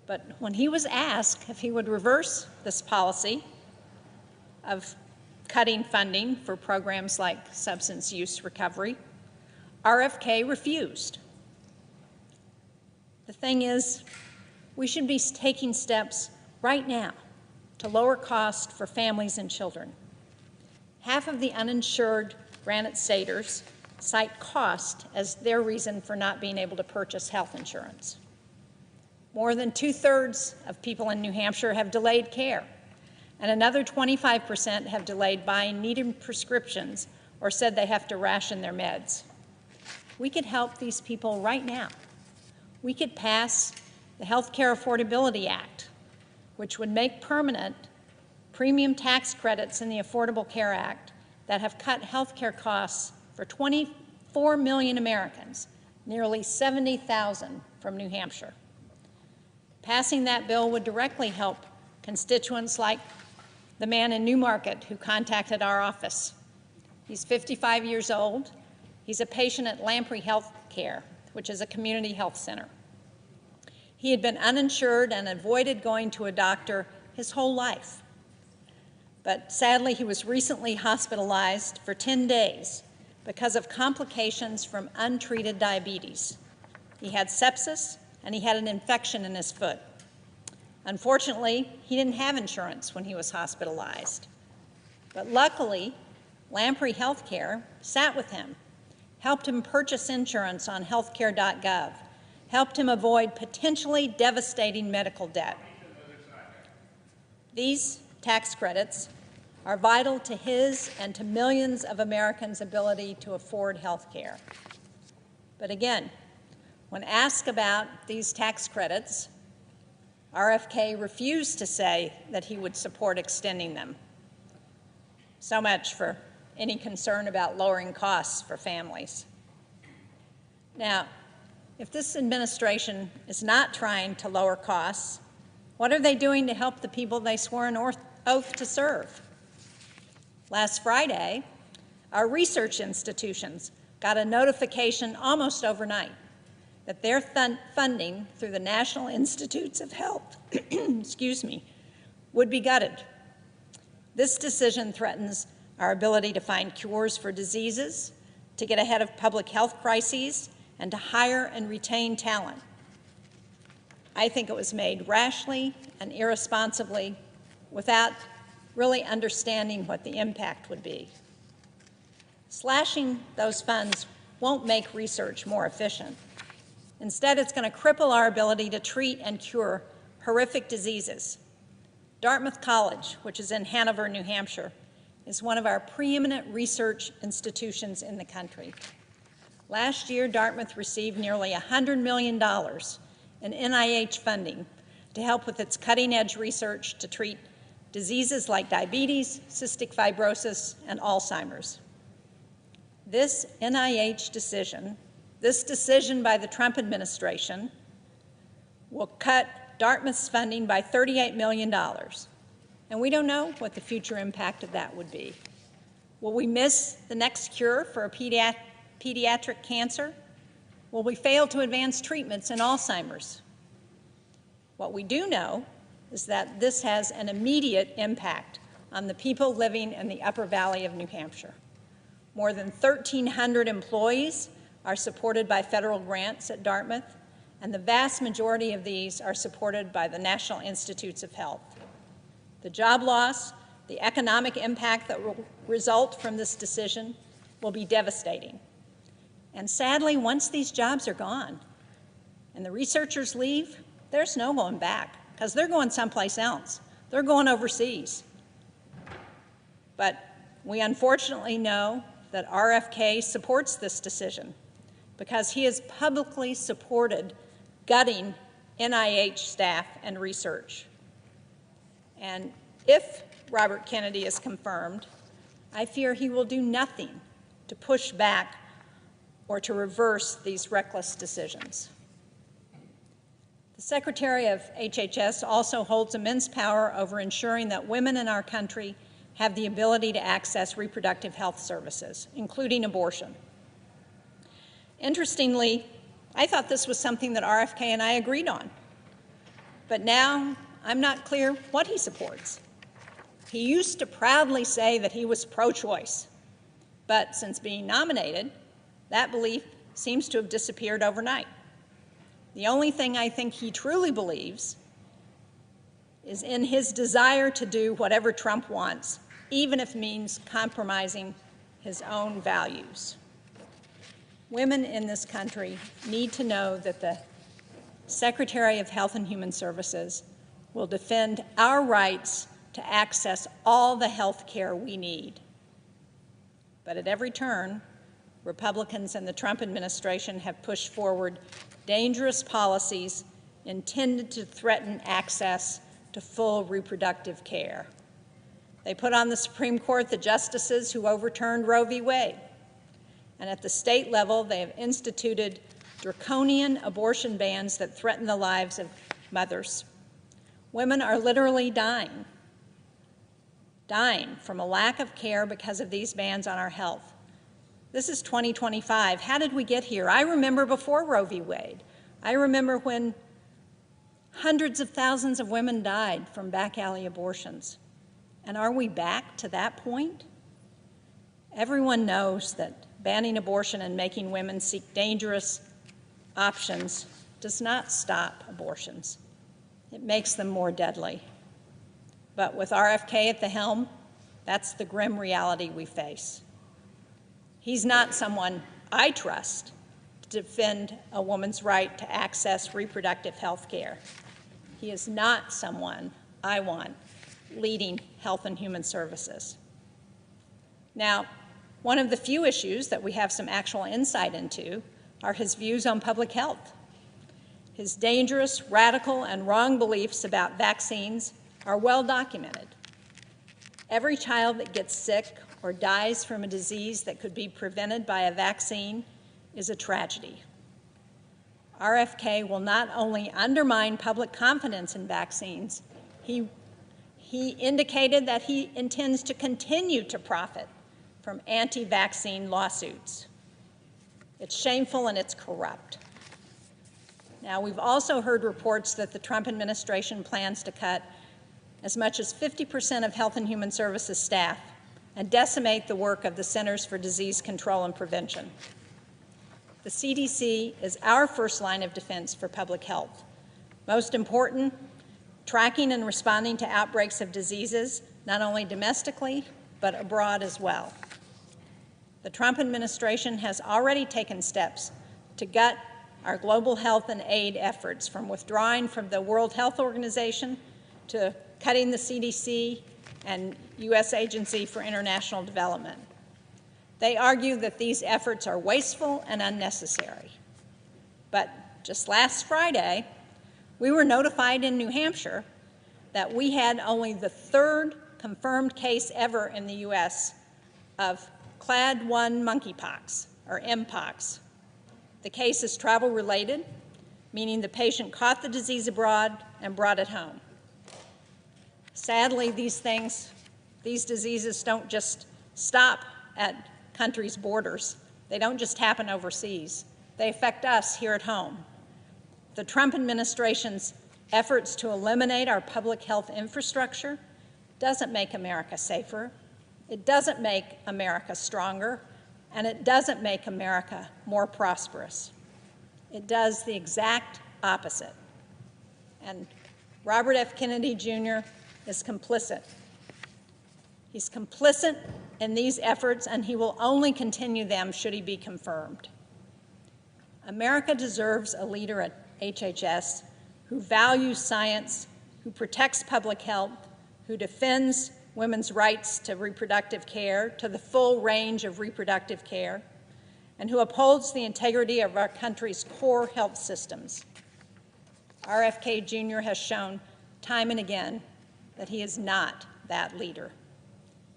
But when he was asked if he would reverse this policy of cutting funding for programs like substance use recovery. RFK refused. The thing is, we should be taking steps right now to lower costs for families and children. Half of the uninsured Granite Staters cite cost as their reason for not being able to purchase health insurance. More than 2/3 of people in New Hampshire have delayed care, and another 25% have delayed buying needed prescriptions or said they have to ration their meds. We could help these people right now. We could pass the Health Care Affordability Act, which would make permanent premium tax credits in the Affordable Care Act that have cut health care costs for 24 million Americans, nearly 70,000 from New Hampshire. Passing that bill would directly help constituents like the man in Newmarket who contacted our office. He's 55 years old. He's a patient at Lamprey Health Care, which is a community health center. He had been uninsured and avoided going to a doctor his whole life. But sadly, he was recently hospitalized for 10 days because of complications from untreated diabetes. He had sepsis and he had an infection in his foot. Unfortunately, he didn't have insurance when he was hospitalized. But luckily, Lamprey Healthcare sat with him, helped him purchase insurance on healthcare.gov, helped him avoid potentially devastating medical debt. These tax credits are vital to his and to millions of Americans' ability to afford health care. But again, when asked about these tax credits, RFK refused to say that he would support extending them. So much for any concern about lowering costs for families. Now, if this administration is not trying to lower costs, what are they doing to help the people they swore an oath to serve? Last Friday, our research institutions got a notification almost overnight that their funding through the National Institutes of Health would be gutted. This decision threatens our ability to find cures for diseases, to get ahead of public health crises, and to hire and retain talent. I think it was made rashly and irresponsibly without really understanding what the impact would be. Slashing those funds won't make research more efficient. Instead, it's going to cripple our ability to treat and cure horrific diseases. Dartmouth College, which is in Hanover, New Hampshire, is one of our preeminent research institutions in the country. Last year, Dartmouth received nearly $100 million in NIH funding to help with its cutting-edge research to treat diseases like diabetes, cystic fibrosis, and Alzheimer's. This NIH decision, this decision by the Trump administration, will cut Dartmouth's funding by $38 million. And we don't know what the future impact of that would be. Will we miss the next cure for a pediatric cancer? Will we fail to advance treatments in Alzheimer's? What we do know is that this has an immediate impact on the people living in the Upper Valley of New Hampshire. More than 1,300 employees are supported by federal grants at Dartmouth, and the vast majority of these are supported by the National Institutes of Health. The job loss, the economic impact that will result from this decision will be devastating. And sadly, once these jobs are gone and the researchers leave, there's no going back, because they're going someplace else. They're going overseas. But we unfortunately know that RFK supports this decision because he has publicly supported gutting NIH staff and research. And if Robert Kennedy is confirmed, I fear he will do nothing to push back or to reverse these reckless decisions. The Secretary of HHS also holds immense power over ensuring that women in our country have the ability to access reproductive health services, including abortion. Interestingly, I thought this was something that RFK and I agreed on. But now I'm not clear what he supports. He used to proudly say that he was pro-choice, but since being nominated, that belief seems to have disappeared overnight. The only thing I think he truly believes is in his desire to do whatever Trump wants, even if it means compromising his own values. Women in this country need to know that the Secretary of Health and Human Services will defend our rights to access all the health care we need. But at every turn, Republicans and the Trump administration have pushed forward dangerous policies intended to threaten access to full reproductive care. They put on the Supreme Court the justices who overturned Roe v. Wade. And at the state level, they have instituted draconian abortion bans that threaten the lives of mothers. Women are literally dying from a lack of care because of these bans on our health. This is 2025. How did we get here? I remember before Roe v. Wade. I remember when hundreds of thousands of women died from back alley abortions. And are we back to that point? Everyone knows that banning abortion and making women seek dangerous options does not stop abortions. It makes them more deadly. But with RFK at the helm, that's the grim reality we face. He's not someone I trust to defend a woman's right to access reproductive health care. He is not someone I want leading Health and Human Services. Now, one of the few issues that we have some actual insight into are his views on public health. His dangerous, radical, and wrong beliefs about vaccines are well documented. Every child that gets sick or dies from a disease that could be prevented by a vaccine is a tragedy. RFK will not only undermine public confidence in vaccines, he indicated that he intends to continue to profit from anti-vaccine lawsuits. It's shameful and it's corrupt. Now, we've also heard reports that the Trump administration plans to cut as much as 50% of Health and Human Services staff and decimate the work of the Centers for Disease Control and Prevention. The CDC is our first line of defense for public health. Most important, tracking and responding to outbreaks of diseases, not only domestically, but abroad as well. The Trump administration has already taken steps to gut our global health and aid efforts, from withdrawing from the World Health Organization to cutting the CDC and U.S. Agency for International Development. They argue that these efforts are wasteful and unnecessary. But just last Friday, we were notified in New Hampshire that we had only the third confirmed case ever in the U.S. of Clade 1 monkeypox, or Mpox. The case is travel-related, meaning the patient caught the disease abroad and brought it home. Sadly, these diseases don't just stop at countries' borders. They don't just happen overseas. They affect us here at home. The Trump administration's efforts to eliminate our public health infrastructure doesn't make America safer, it doesn't make America stronger, and it doesn't make America more prosperous. It does the exact opposite. And Robert F. Kennedy Jr. is complicit. He's complicit in these efforts, and he will only continue them should he be confirmed. America deserves a leader at HHS who values science, who protects public health, who defends women's rights to reproductive care, to the full range of reproductive care, and who upholds the integrity of our country's core health systems. RFK Jr. has shown time and again that he is not that leader.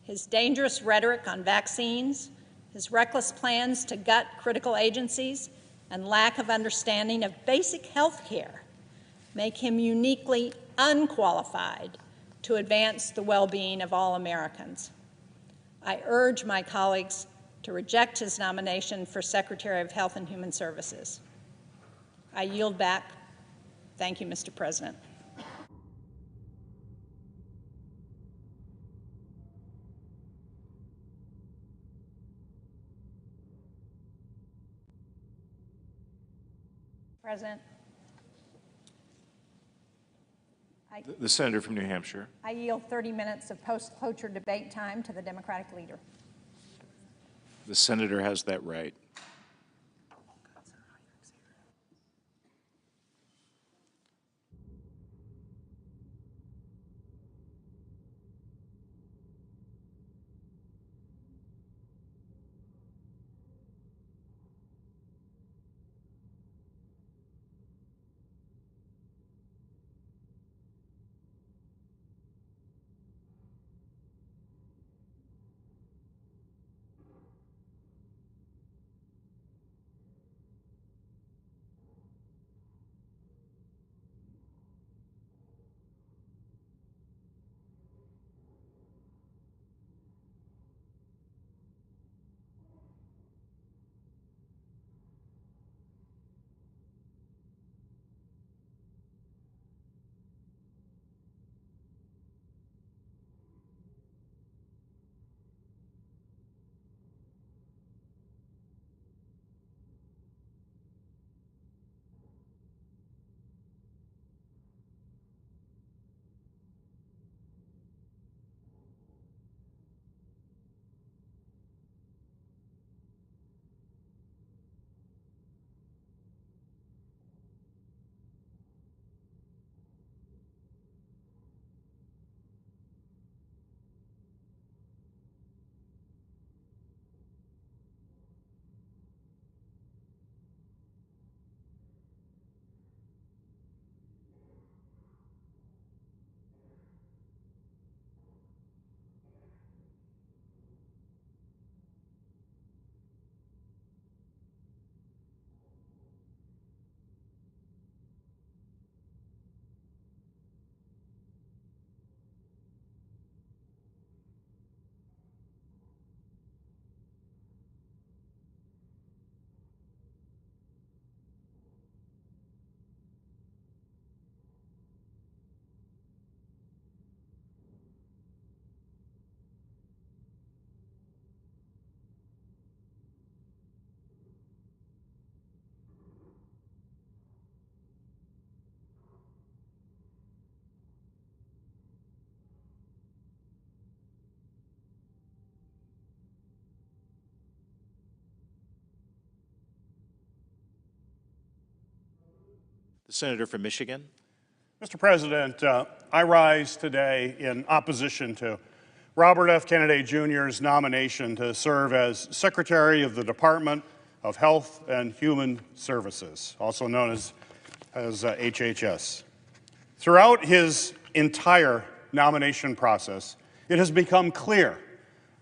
His dangerous rhetoric on vaccines, his reckless plans to gut critical agencies, and lack of understanding of basic health care make him uniquely unqualified to advance the well-being of all Americans. I urge my colleagues to reject his nomination for Secretary of Health and Human Services. I yield back. Thank you, Mr. President. President, The senator from New Hampshire. I yield 30 minutes of post-cloture debate time to the Democratic leader. The senator has that right. The senator from Michigan. Mr. President, I rise today in opposition to Robert F. Kennedy Jr.'s nomination to serve as Secretary of the Department of Health and Human Services, also known as HHS. Throughout his entire nomination process, it has become clear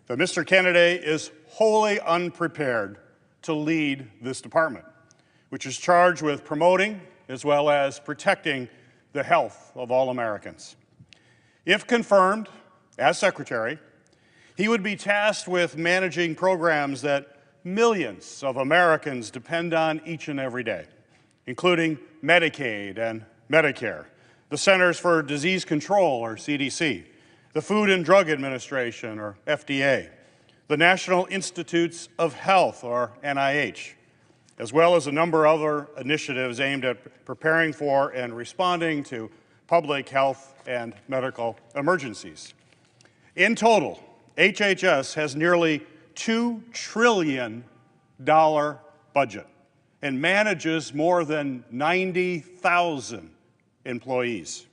that Mr. Kennedy is wholly unprepared to lead this department, which is charged with promoting as well as protecting the health of all Americans. If confirmed as Secretary, he would be tasked with managing programs that millions of Americans depend on each and every day, including Medicaid and Medicare, the Centers for Disease Control, or CDC, the Food and Drug Administration, or FDA, the National Institutes of Health, or NIH, as well as a number of other initiatives aimed at preparing for and responding to public health and medical emergencies. In total, HHS has nearly $2 trillion budget and manages more than 90,000 employees.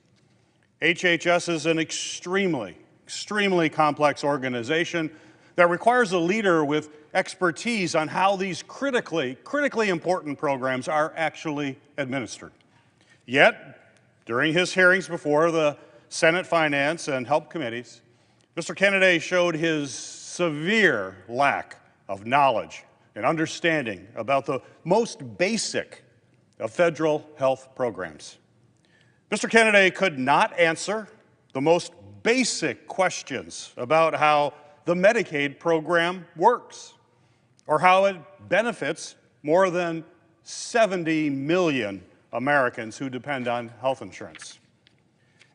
HHS is an extremely complex organization that requires a leader with expertise on how these critically important programs are actually administered. Yet, during his hearings before the Senate Finance and Health Committees, Mr. Kennedy showed his severe lack of knowledge and understanding about the most basic of federal health programs. Mr. Kennedy could not answer the most basic questions about how the Medicaid program works, or how it benefits more than 70 million Americans who depend on health insurance.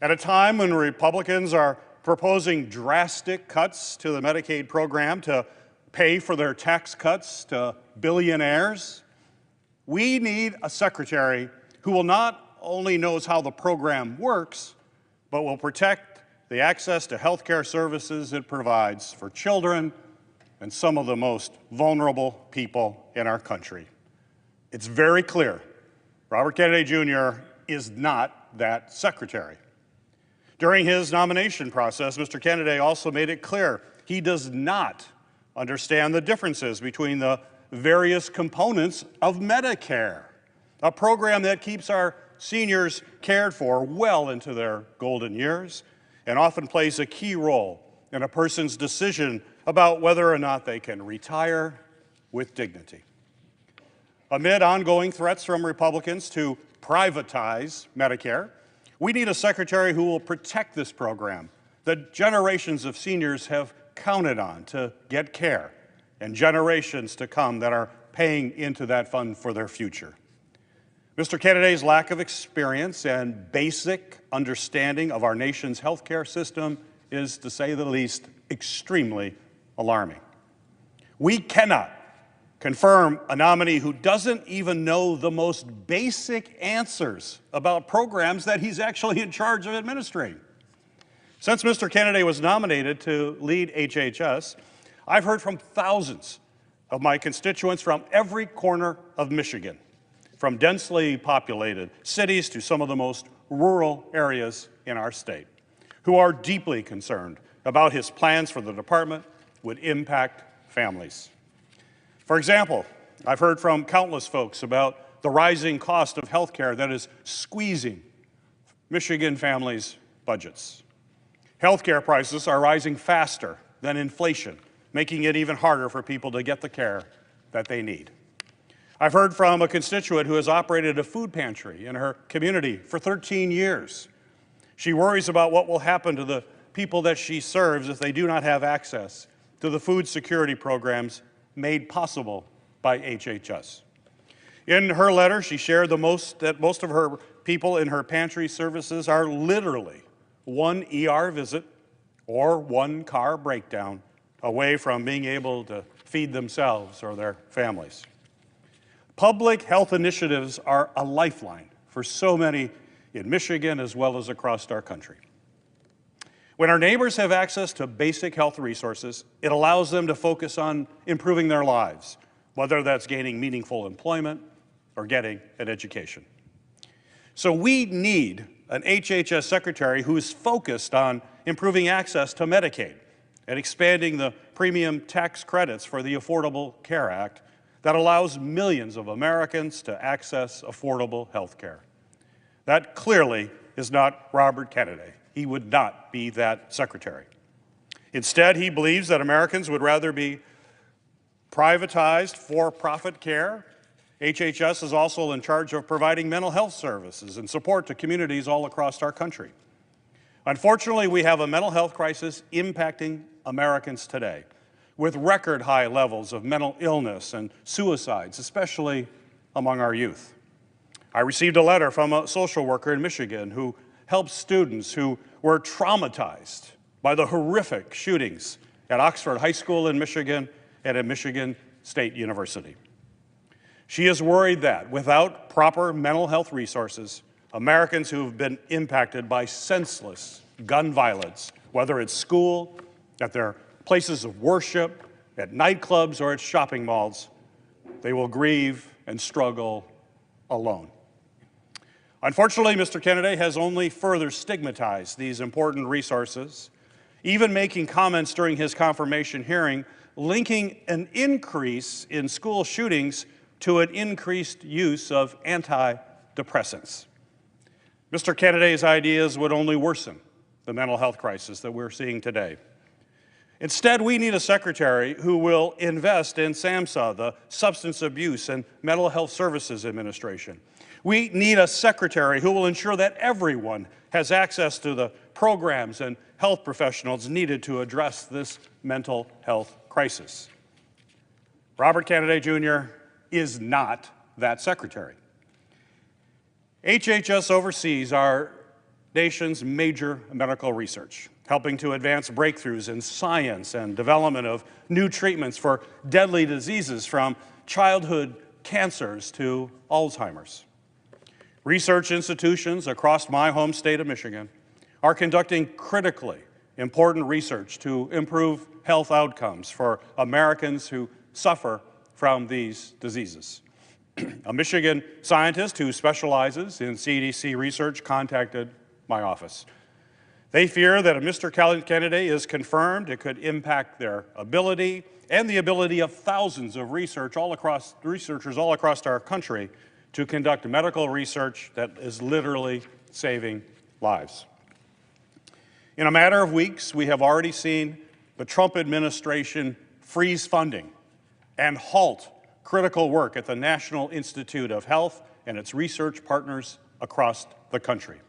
At a time when Republicans are proposing drastic cuts to the Medicaid program to pay for their tax cuts to billionaires, We need a secretary who will not only knows how the program works, but will protect the access to health care services it provides for children and some of the most vulnerable people in our country. It's very clear Robert Kennedy Jr. is not that secretary. During his nomination process, Mr. Kennedy also made it clear he does not understand the differences between the various components of Medicare, a program that keeps our seniors cared for well into their golden years and often plays a key role in a person's decision about whether or not they can retire with dignity. Amid ongoing threats from Republicans to privatize Medicare, we need a secretary who will protect this program that generations of seniors have counted on to get care, and generations to come that are paying into that fund for their future. Mr. Kennedy's lack of experience and basic understanding of our nation's healthcare system is, to say the least, extremely alarming. We cannot confirm a nominee who doesn't even know the most basic answers about programs that he's actually in charge of administering. Since Mr. Kennedy was nominated to lead HHS, I've heard from thousands of my constituents from every corner of Michigan, from densely populated cities to some of the most rural areas in our state, who are deeply concerned about his plans for the department would impact families. For example, I've heard from countless folks about the rising cost of health care that is squeezing Michigan families' budgets. Health care prices are rising faster than inflation, making it even harder for people to get the care that they need. I've heard from a constituent who has operated a food pantry in her community for 13 years. She worries about what will happen to the people that she serves if they do not have access to the food security programs made possible by HHS. In her letter, she shared that most of her people in her pantry services are literally one ER visit or one car breakdown away from being able to feed themselves or their families. Public health initiatives are a lifeline for so many in Michigan as well as across our country. When our neighbors have access to basic health resources, it allows them to focus on improving their lives, whether that's gaining meaningful employment or getting an education. So we need an HHS secretary who is focused on improving access to Medicaid and expanding the premium tax credits for the Affordable Care Act that allows millions of Americans to access affordable health care. That clearly is not Robert Kennedy. He would not be that secretary. Instead, he believes that Americans would rather be privatized for-profit care. HHS is also in charge of providing mental health services and support to communities all across our country. Unfortunately, we have a mental health crisis impacting Americans today, with record high levels of mental illness and suicides, especially among our youth. I received a letter from a social worker in Michigan who helps students who were traumatized by the horrific shootings at Oxford High School in Michigan and at Michigan State University. She is worried that without proper mental health resources, Americans who have been impacted by senseless gun violence, whether at school, at their places of worship, at nightclubs, or at shopping malls, they will grieve and struggle alone. Unfortunately, Mr. Kennedy has only further stigmatized these important resources, even making comments during his confirmation hearing linking an increase in school shootings to an increased use of antidepressants. Mr. Kennedy's ideas would only worsen the mental health crisis that we're seeing today. Instead, we need a secretary who will invest in SAMHSA, the Substance Abuse and Mental Health Services Administration. We need a secretary who will ensure that everyone has access to the programs and health professionals needed to address this mental health crisis. Robert Kennedy Jr. is not that secretary. HHS oversees our nation's major medical research, helping to advance breakthroughs in science and development of new treatments for deadly diseases from childhood cancers to Alzheimer's. Research institutions across my home state of Michigan are conducting critically important research to improve health outcomes for Americans who suffer from these diseases. A Michigan scientist who specializes in CDC research contacted my office. They fear that if Mr. Kennedy is confirmed, it could impact their ability and the ability of thousands of researchers all across our country to conduct medical research that is literally saving lives. In a matter of weeks, we have already seen the Trump administration freeze funding and halt critical work at the National Institute of Health and its research partners across the country.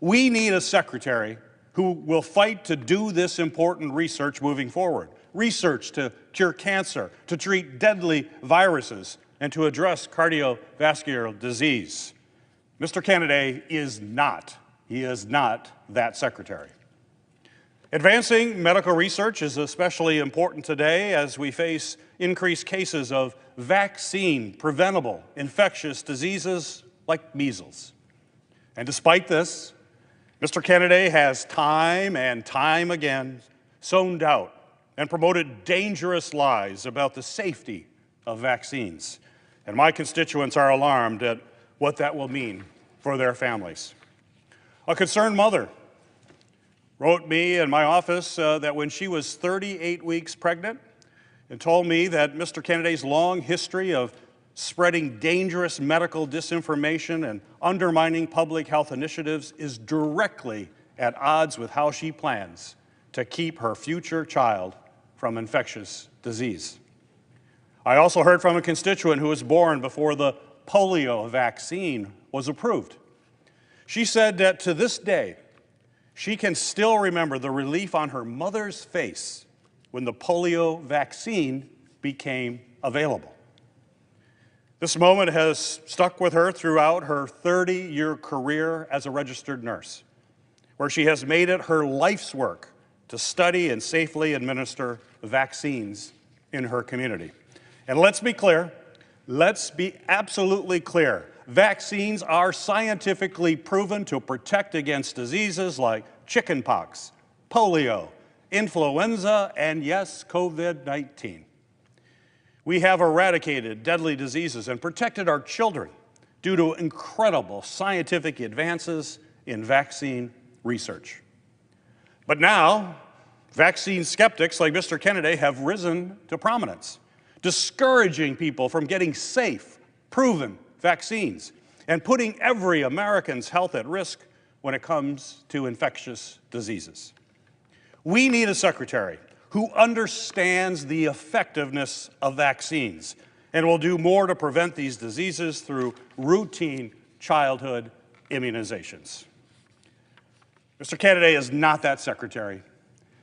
We need a secretary who will fight to do this important research moving forward. Research to cure cancer, to treat deadly viruses, and to address cardiovascular disease. Mr. Kennedy is not that secretary. Advancing medical research is especially important today as we face increased cases of vaccine-preventable infectious diseases like measles. And despite this, Mr. Kennedy has time and time again sown doubt and promoted dangerous lies about the safety of vaccines. And my constituents are alarmed at what that will mean for their families. A concerned mother wrote me in my office that when she was 38 weeks pregnant and told me that Mr. Kennedy's long history of spreading dangerous medical disinformation and undermining public health initiatives is directly at odds with how she plans to keep her future child from infectious disease. I also heard from a constituent who was born before the polio vaccine was approved. She said that to this day, she can still remember the relief on her mother's face when the polio vaccine became available. This moment has stuck with her throughout her 30-year career as a registered nurse, where she has made it her life's work to study and safely administer vaccines in her community. And let's be clear, let's be absolutely clear. Vaccines are scientifically proven to protect against diseases like chickenpox, polio, influenza, and yes, COVID-19. We have eradicated deadly diseases and protected our children due to incredible scientific advances in vaccine research. But now, vaccine skeptics like Mr. Kennedy have risen to prominence, discouraging people from getting safe, proven vaccines and putting every American's health at risk when it comes to infectious diseases. We need a secretary who understands the effectiveness of vaccines and will do more to prevent these diseases through routine childhood immunizations. Mr. Kennedy is not that secretary.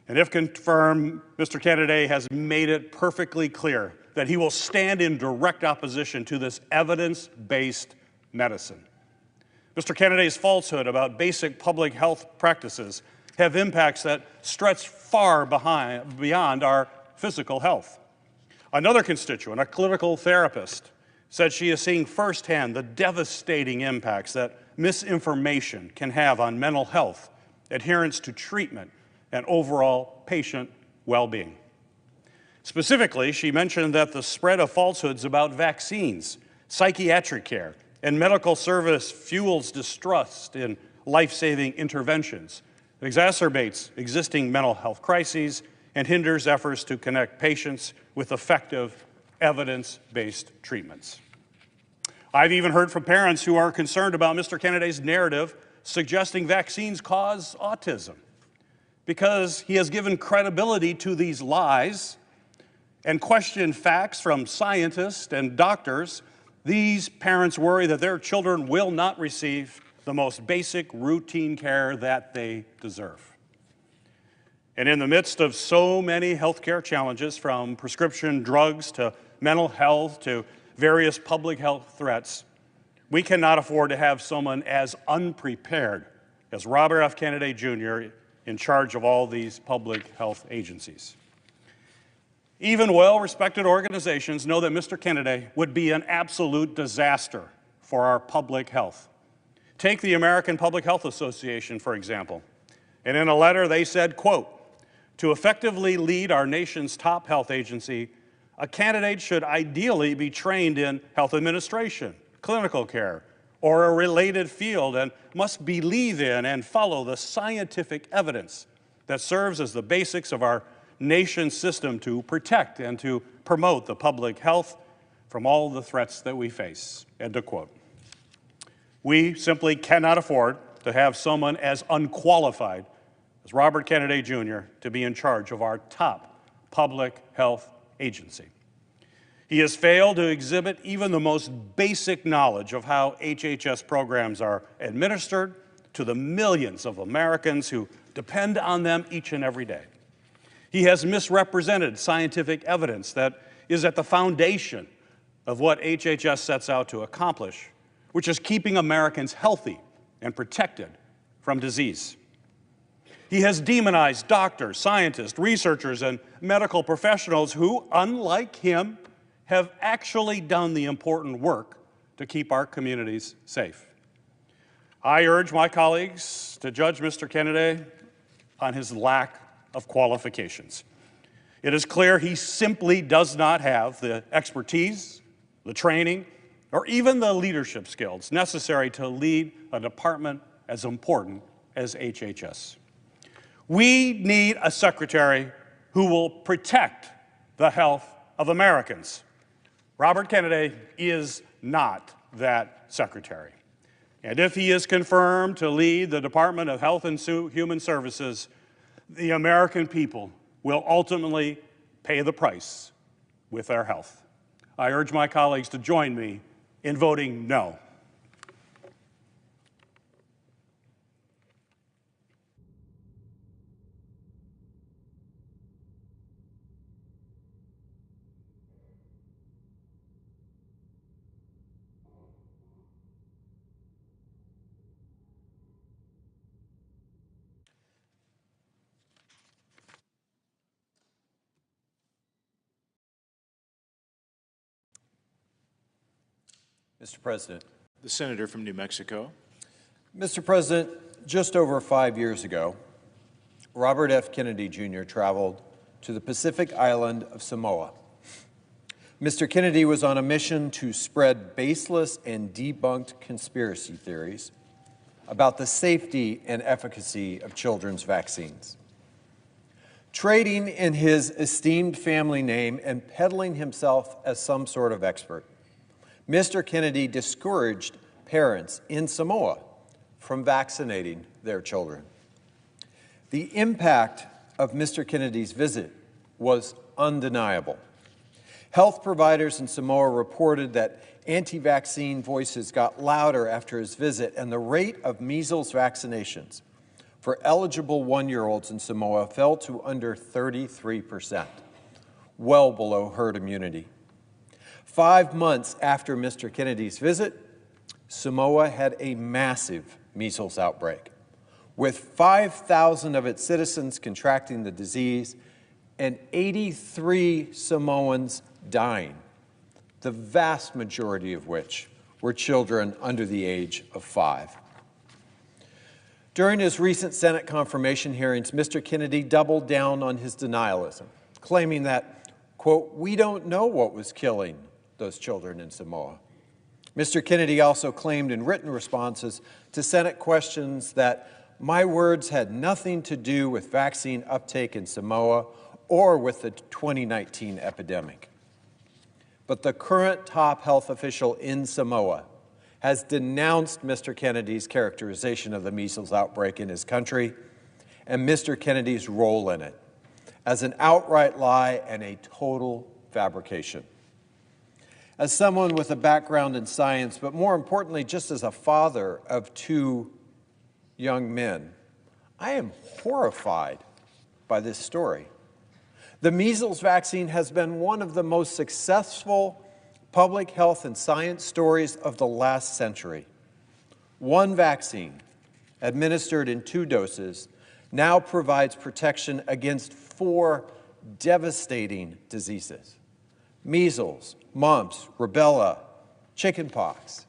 And if confirmed, Mr. Kennedy has made it perfectly clear that he will stand in direct opposition to this evidence-based medicine. Mr. Kennedy's falsehood about basic public health practices have impacts that stretch far beyond our physical health. Another constituent, a clinical therapist, said she is seeing firsthand the devastating impacts that misinformation can have on mental health, adherence to treatment, and overall patient well-being. Specifically, she mentioned that the spread of falsehoods about vaccines, psychiatric care, and medical service fuels distrust in life-saving interventions, exacerbates existing mental health crises, and hinders efforts to connect patients with effective, evidence-based treatments. I've even heard from parents who are concerned about Mr. Kennedy's narrative suggesting vaccines cause autism. Because he has given credibility to these lies and questioned facts from scientists and doctors, these parents worry that their children will not receive the most basic routine care that they deserve. And in the midst of so many healthcare challenges, from prescription drugs to mental health to various public health threats, we cannot afford to have someone as unprepared as Robert F. Kennedy Jr. in charge of all these public health agencies. Even well-respected organizations know that Mr. Kennedy would be an absolute disaster for our public health. Take the American Public Health Association, for example. And in a letter, they said, quote, "To effectively lead our nation's top health agency, a candidate should ideally be trained in health administration, clinical care, or a related field, and must believe in and follow the scientific evidence that serves as the basics of our nation's system to protect and to promote the public health from all the threats that we face," end of quote. We simply cannot afford to have someone as unqualified as Robert Kennedy Jr. to be in charge of our top public health agency. He has failed to exhibit even the most basic knowledge of how HHS programs are administered to the millions of Americans who depend on them each and every day. He has misrepresented scientific evidence that is at the foundation of what HHS sets out to accomplish, which is keeping Americans healthy and protected from disease. He has demonized doctors, scientists, researchers, and medical professionals who, unlike him, have actually done the important work to keep our communities safe. I urge my colleagues to judge Mr. Kennedy on his lack of qualifications. It is clear he simply does not have the expertise, the training, or even the leadership skills necessary to lead a department as important as HHS. We need a secretary who will protect the health of Americans. Robert Kennedy is not that secretary. And if he is confirmed to lead the Department of Health and Human Services, the American people will ultimately pay the price with their health. I urge my colleagues to join me in voting no. Mr. President. The senator from New Mexico. Mr. President, just over 5 years ago, Robert F. Kennedy Jr. traveled to the Pacific island of Samoa. Mr. Kennedy was on a mission to spread baseless and debunked conspiracy theories about the safety and efficacy of children's vaccines. Trading in his esteemed family name and peddling himself as some sort of expert, Mr. Kennedy discouraged parents in Samoa from vaccinating their children. The impact of Mr. Kennedy's visit was undeniable. Health providers in Samoa reported that anti-vaccine voices got louder after his visit, and the rate of measles vaccinations for eligible 1-year-olds in Samoa fell to under 33%, well below herd immunity. 5 months after Mr. Kennedy's visit, Samoa had a massive measles outbreak, with 5,000 of its citizens contracting the disease and 83 Samoans dying, the vast majority of which were children under the age of 5. During his recent Senate confirmation hearings, Mr. Kennedy doubled down on his denialism, claiming that, quote, "we don't know what was killing those children in Samoa." Mr. Kennedy also claimed in written responses to Senate questions that my words had nothing to do with vaccine uptake in Samoa or with the 2019 epidemic. But the current top health official in Samoa has denounced Mr. Kennedy's characterization of the measles outbreak in his country and Mr. Kennedy's role in it as an outright lie and a total fabrication. As someone with a background in science, but more importantly, just as a father of 2 young men, I am horrified by this story. The measles vaccine has been one of the most successful public health and science stories of the last century. One vaccine, administered in 2 doses, now provides protection against 4 devastating diseases: measles, mumps, rubella, chickenpox.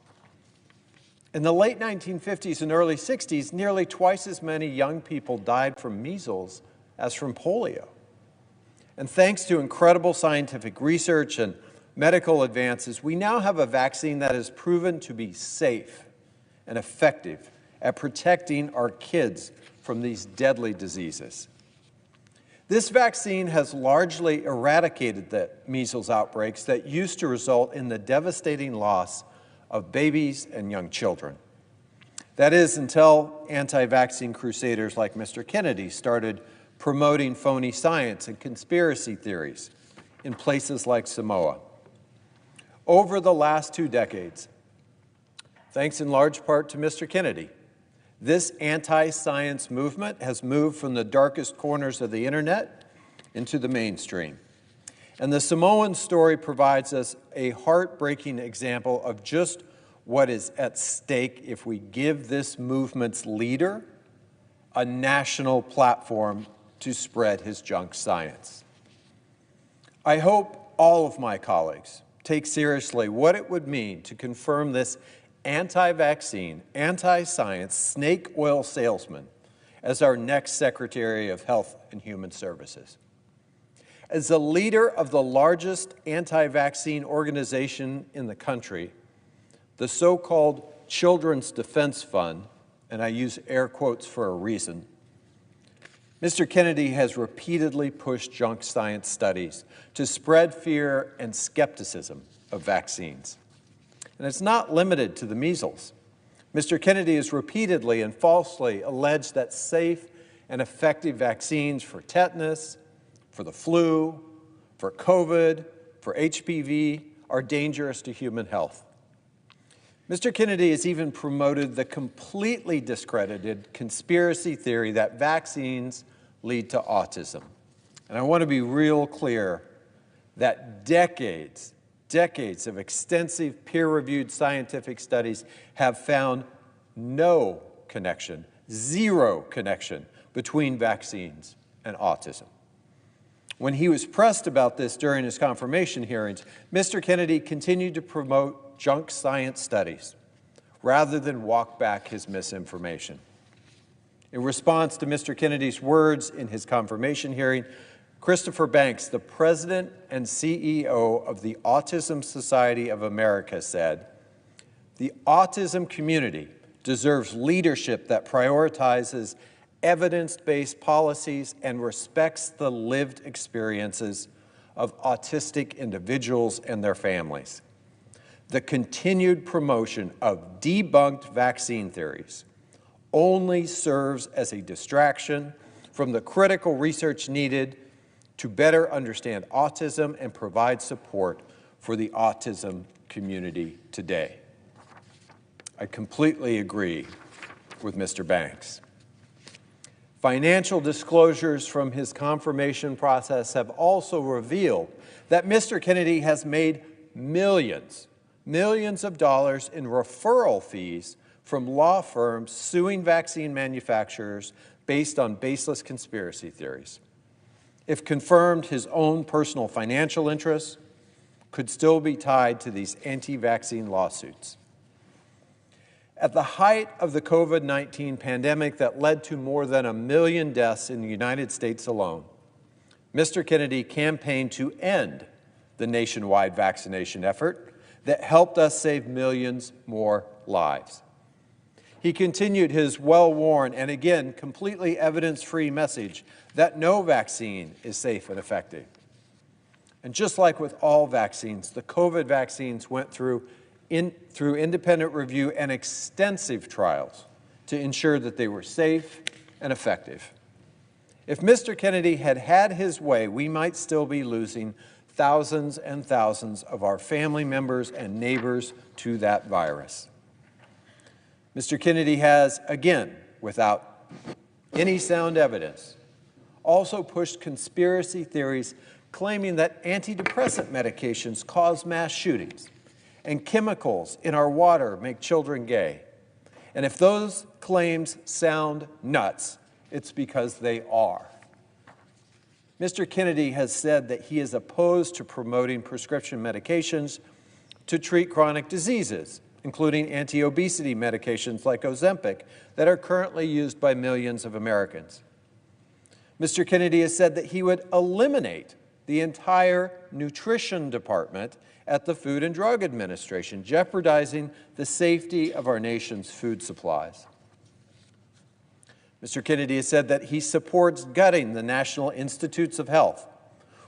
In the late 1950s and early 60s, nearly twice as many young people died from measles as from polio. And thanks to incredible scientific research and medical advances, we now have a vaccine that is proven to be safe and effective at protecting our kids from these deadly diseases. This vaccine has largely eradicated the measles outbreaks that used to result in the devastating loss of babies and young children. That is, until anti-vaccine crusaders like Mr. Kennedy started promoting phony science and conspiracy theories in places like Samoa. Over the last 2 decades, thanks in large part to Mr. Kennedy, this anti-science movement has moved from the darkest corners of the internet into the mainstream. And the Samoan story provides us a heartbreaking example of just what is at stake if we give this movement's leader a national platform to spread his junk science. I hope all of my colleagues take seriously what it would mean to confirm this anti-vaccine, anti-science snake oil salesman as our next Secretary of Health and Human Services. As the leader of the largest anti-vaccine organization in the country, the so-called Children's Defense Fund, and I use air quotes for a reason, Mr. Kennedy has repeatedly pushed junk science studies to spread fear and skepticism of vaccines. And it's not limited to the measles. Mr. Kennedy has repeatedly and falsely alleged that safe and effective vaccines for tetanus, for the flu, for COVID, for HPV are dangerous to human health. Mr. Kennedy has even promoted the completely discredited conspiracy theory that vaccines lead to autism. And I want to be real clear that decades of extensive peer-reviewed scientific studies have found no connection, zero connection between vaccines and autism. When he was pressed about this during his confirmation hearings, Mr. Kennedy continued to promote junk science studies rather than walk back his misinformation. In response to Mr. Kennedy's words in his confirmation hearing, Christopher Banks, the president and CEO of the Autism Society of America, said, "The autism community deserves leadership that prioritizes evidence-based policies and respects the lived experiences of autistic individuals and their families. The continued promotion of debunked vaccine theories only serves as a distraction from the critical research needed to better understand autism and provide support for the autism community today." I completely agree with Mr. Banks. Financial disclosures from his confirmation process have also revealed that Mr. Kennedy has made millions of dollars in referral fees from law firms suing vaccine manufacturers based on baseless conspiracy theories. If confirmed, his own personal financial interests could still be tied to these anti-vaccine lawsuits. At the height of the COVID-19 pandemic that led to more than 1 million deaths in the United States alone, Mr. Kennedy campaigned to end the nationwide vaccination effort that helped us save millions more lives. He continued his well-worn and, again, completely evidence-free message that no vaccine is safe and effective. And just like with all vaccines, the COVID vaccines went through independent review and extensive trials to ensure that they were safe and effective. If Mr. Kennedy had had his way, we might still be losing thousands and thousands of our family members and neighbors to that virus. Mr. Kennedy has, again, without any sound evidence, also pushed conspiracy theories claiming that antidepressant medications cause mass shootings and chemicals in our water make children gay. And if those claims sound nuts, it's because they are. Mr. Kennedy has said that he is opposed to promoting prescription medications to treat chronic diseases, including anti-obesity medications like Ozempic that are currently used by millions of Americans. Mr. Kennedy has said that he would eliminate the entire nutrition department at the Food and Drug Administration, jeopardizing the safety of our nation's food supplies. Mr. Kennedy has said that he supports gutting the National Institutes of Health,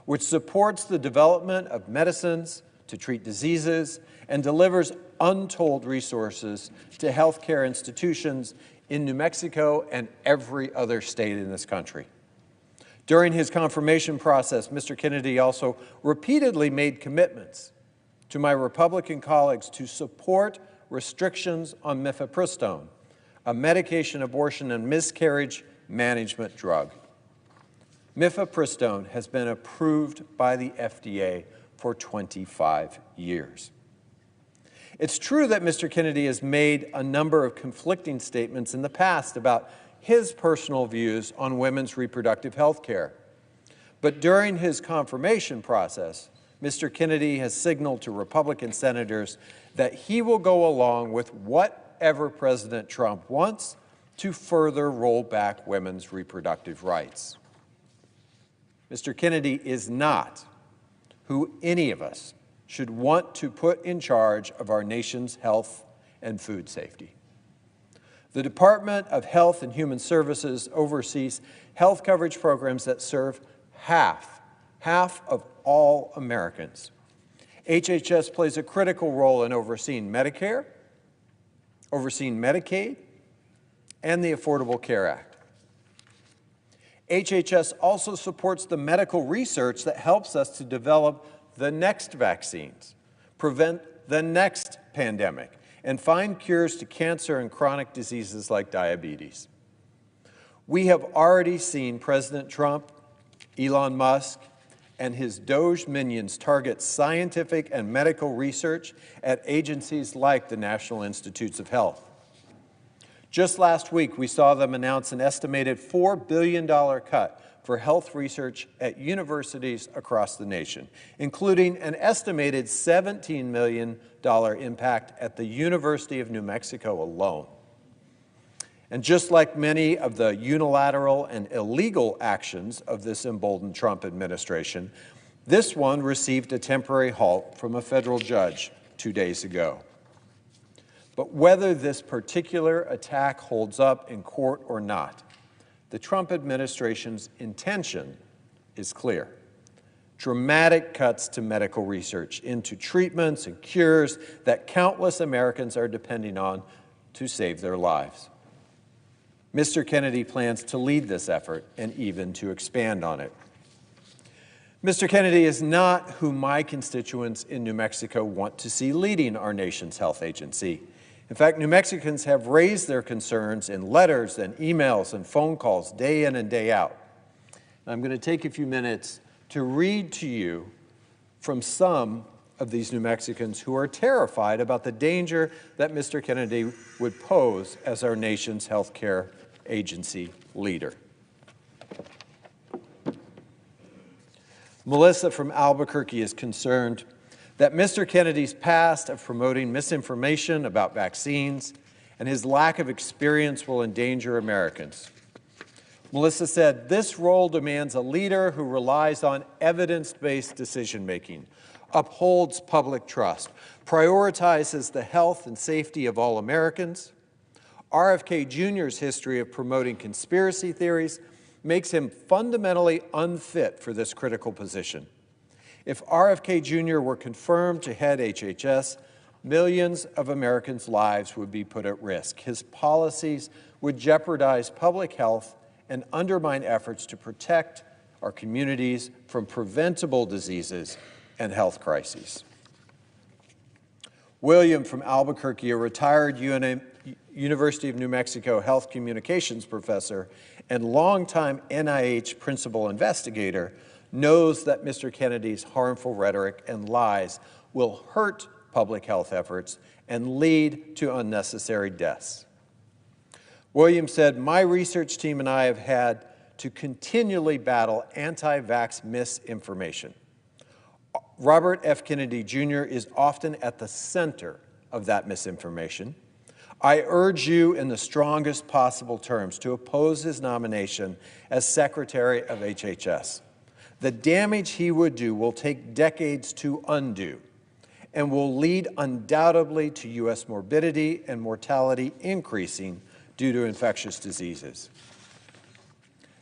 which supports the development of medicines to treat diseases and delivers untold resources to healthcare institutions in New Mexico and every other state in this country. During his confirmation process, Mr. Kennedy also repeatedly made commitments to my Republican colleagues to support restrictions on mifepristone, a medication abortion and miscarriage management drug. Mifepristone has been approved by the FDA for 25 years. It's true that Mr. Kennedy has made a number of conflicting statements in the past about his personal views on women's reproductive health care. But during his confirmation process, Mr. Kennedy has signaled to Republican senators that he will go along with whatever President Trump wants to further roll back women's reproductive rights. Mr. Kennedy is not who any of us should want to put in charge of our nation's health and food safety. The Department of Health and Human Services oversees health coverage programs that serve half of all Americans. HHS plays a critical role in overseeing Medicare, overseeing Medicaid, and the Affordable Care Act. HHS also supports the medical research that helps us to develop the next vaccines, prevent the next pandemic, and find cures to cancer and chronic diseases like diabetes. We have already seen President Trump, Elon Musk, and his Doge minions target scientific and medical research at agencies like the National Institutes of Health. Just last week, we saw them announce an estimated $4 billion cut for health research at universities across the nation, including an estimated $17 million impact at the University of New Mexico alone. And just like many of the unilateral and illegal actions of this emboldened Trump administration, this one received a temporary halt from a federal judge 2 days ago. But whether this particular attack holds up in court or not, the Trump administration's intention is clear. Dramatic cuts to medical research into treatments and cures that countless Americans are depending on to save their lives. Mr. Kennedy plans to lead this effort and even to expand on it. Mr. Kennedy is not who my constituents in New Mexico want to see leading our nation's health agency. In fact, New Mexicans have raised their concerns in letters and emails and phone calls day in and day out. I'm going to take a few minutes to read to you from some of these New Mexicans who are terrified about the danger that Mr. Kennedy would pose as our nation's health care agency leader. Melissa from Albuquerque is concerned that Mr. Kennedy's past of promoting misinformation about vaccines and his lack of experience will endanger Americans. Melissa said, "This role demands a leader who relies on evidence-based decision-making, upholds public trust, prioritizes the health and safety of all Americans. RFK Jr.'s history of promoting conspiracy theories makes him fundamentally unfit for this critical position. If RFK Jr. were confirmed to head HHS, millions of Americans' lives would be put at risk. His policies would jeopardize public health and undermine efforts to protect our communities from preventable diseases and health crises." William from Albuquerque, a retired University of New Mexico health communications professor and longtime NIH principal investigator, knows that Mr. Kennedy's harmful rhetoric and lies will hurt public health efforts and lead to unnecessary deaths. William said, "My research team and I have had to continually battle anti-vax misinformation. Robert F. Kennedy Jr. is often at the center of that misinformation. I urge you in the strongest possible terms to oppose his nomination as Secretary of HHS. The damage he would do will take decades to undo and will lead undoubtedly to U.S. morbidity and mortality increasing due to infectious diseases.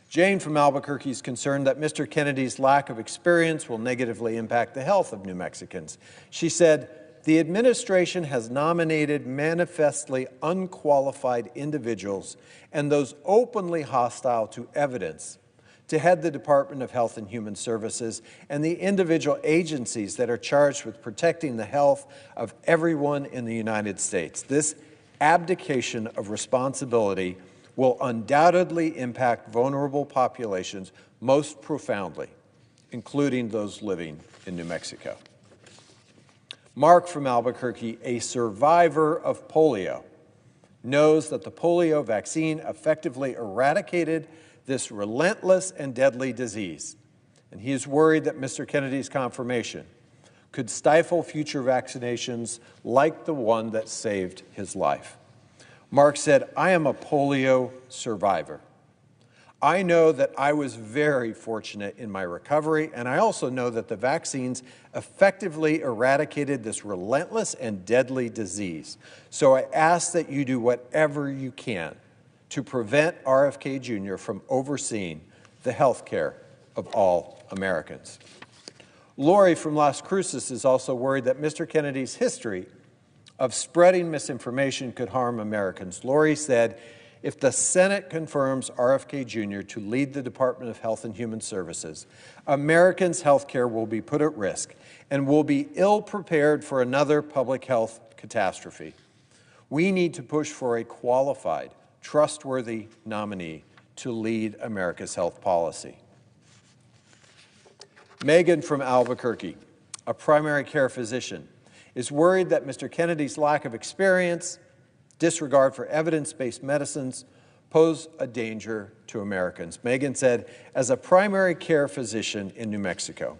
Jane from Albuquerque is concerned that Mr. Kennedy's lack of experience will negatively impact the health of New Mexicans. She said, "The administration has nominated manifestly unqualified individuals and those openly hostile to evidence to head the Department of Health and Human Services and the individual agencies that are charged with protecting the health of everyone in the United States. This abdication of responsibility will undoubtedly impact vulnerable populations most profoundly, including those living in New Mexico." Mark from Albuquerque, a survivor of polio, knows that the polio vaccine effectively eradicated this relentless and deadly disease, and he is worried that Mr. Kennedy's confirmation could stifle future vaccinations like the one that saved his life. Mark said, "I am a polio survivor. I know that I was very fortunate in my recovery, and I also know that the vaccines effectively eradicated this relentless and deadly disease. So I ask that you do whatever you can to prevent RFK Jr. from overseeing the health care of all Americans." Lori from Las Cruces is also worried that Mr. Kennedy's history of spreading misinformation could harm Americans. Lori said, "If the Senate confirms RFK Jr. to lead the Department of Health and Human Services, Americans' health care will be put at risk and will be ill-prepared for another public health catastrophe. We need to push for a qualified, trustworthy nominee to lead America's health policy." Megan from Albuquerque, a primary care physician, is worried that Mr. Kennedy's lack of experience, disregard for evidence-based medicines pose a danger to Americans. Megan said, "As a primary care physician in New Mexico,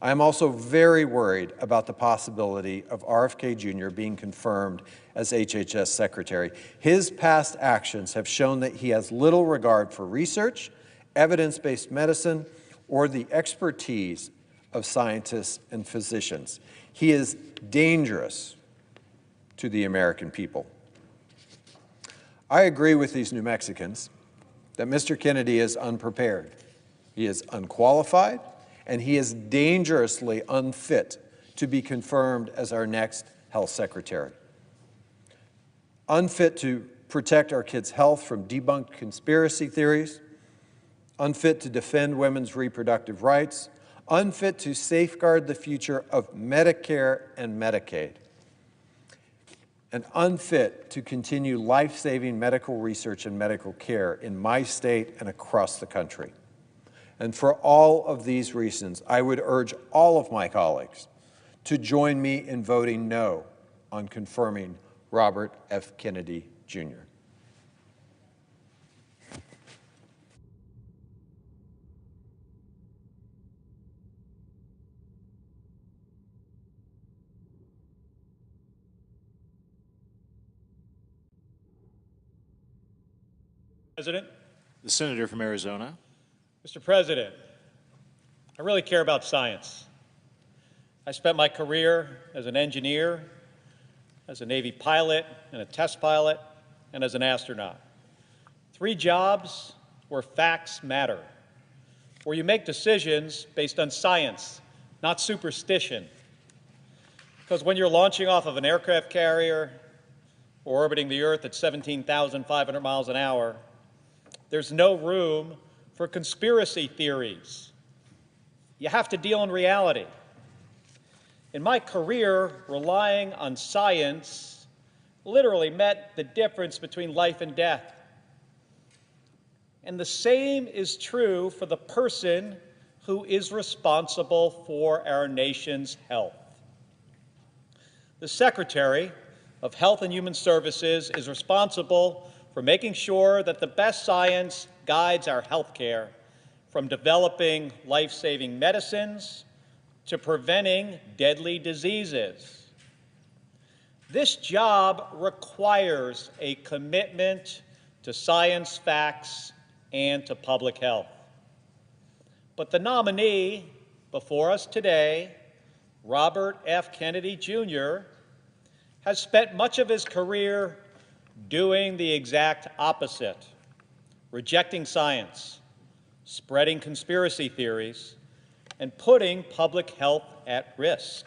I am also very worried about the possibility of RFK Jr. being confirmed as HHS Secretary. His past actions have shown that he has little regard for research, evidence-based medicine, or the expertise of scientists and physicians. He is dangerous to the American people." I agree with these New Mexicans that Mr. Kennedy is unprepared. He is unqualified, and he is dangerously unfit to be confirmed as our next health secretary. Unfit to protect our kids' health from debunked conspiracy theories, unfit to defend women's reproductive rights, unfit to safeguard the future of Medicare and Medicaid, and unfit to continue life-saving medical research and medical care in my state and across the country. And for all of these reasons, I would urge all of my colleagues to join me in voting no on confirming Robert F. Kennedy, Jr. President. The senator from Arizona. Mr. President, I really care about science. I spent my career as an engineer, as a Navy pilot and a test pilot, and as an astronaut. 3 jobs where facts matter, where you make decisions based on science, not superstition. Because when you're launching off of an aircraft carrier or orbiting the Earth at 17,500 miles an hour, there's no room for conspiracy theories. You have to deal in reality. In my career, relying on science literally meant the difference between life and death. And the same is true for the person who is responsible for our nation's health. The Secretary of Health and Human Services is responsible for making sure that the best science guides our health care from developing life-saving medicines to preventing deadly diseases. This job requires a commitment to science, facts, and to public health. But the nominee before us today, Robert F. Kennedy, Jr., has spent much of his career doing the exact opposite, rejecting science, spreading conspiracy theories, and putting public health at risk.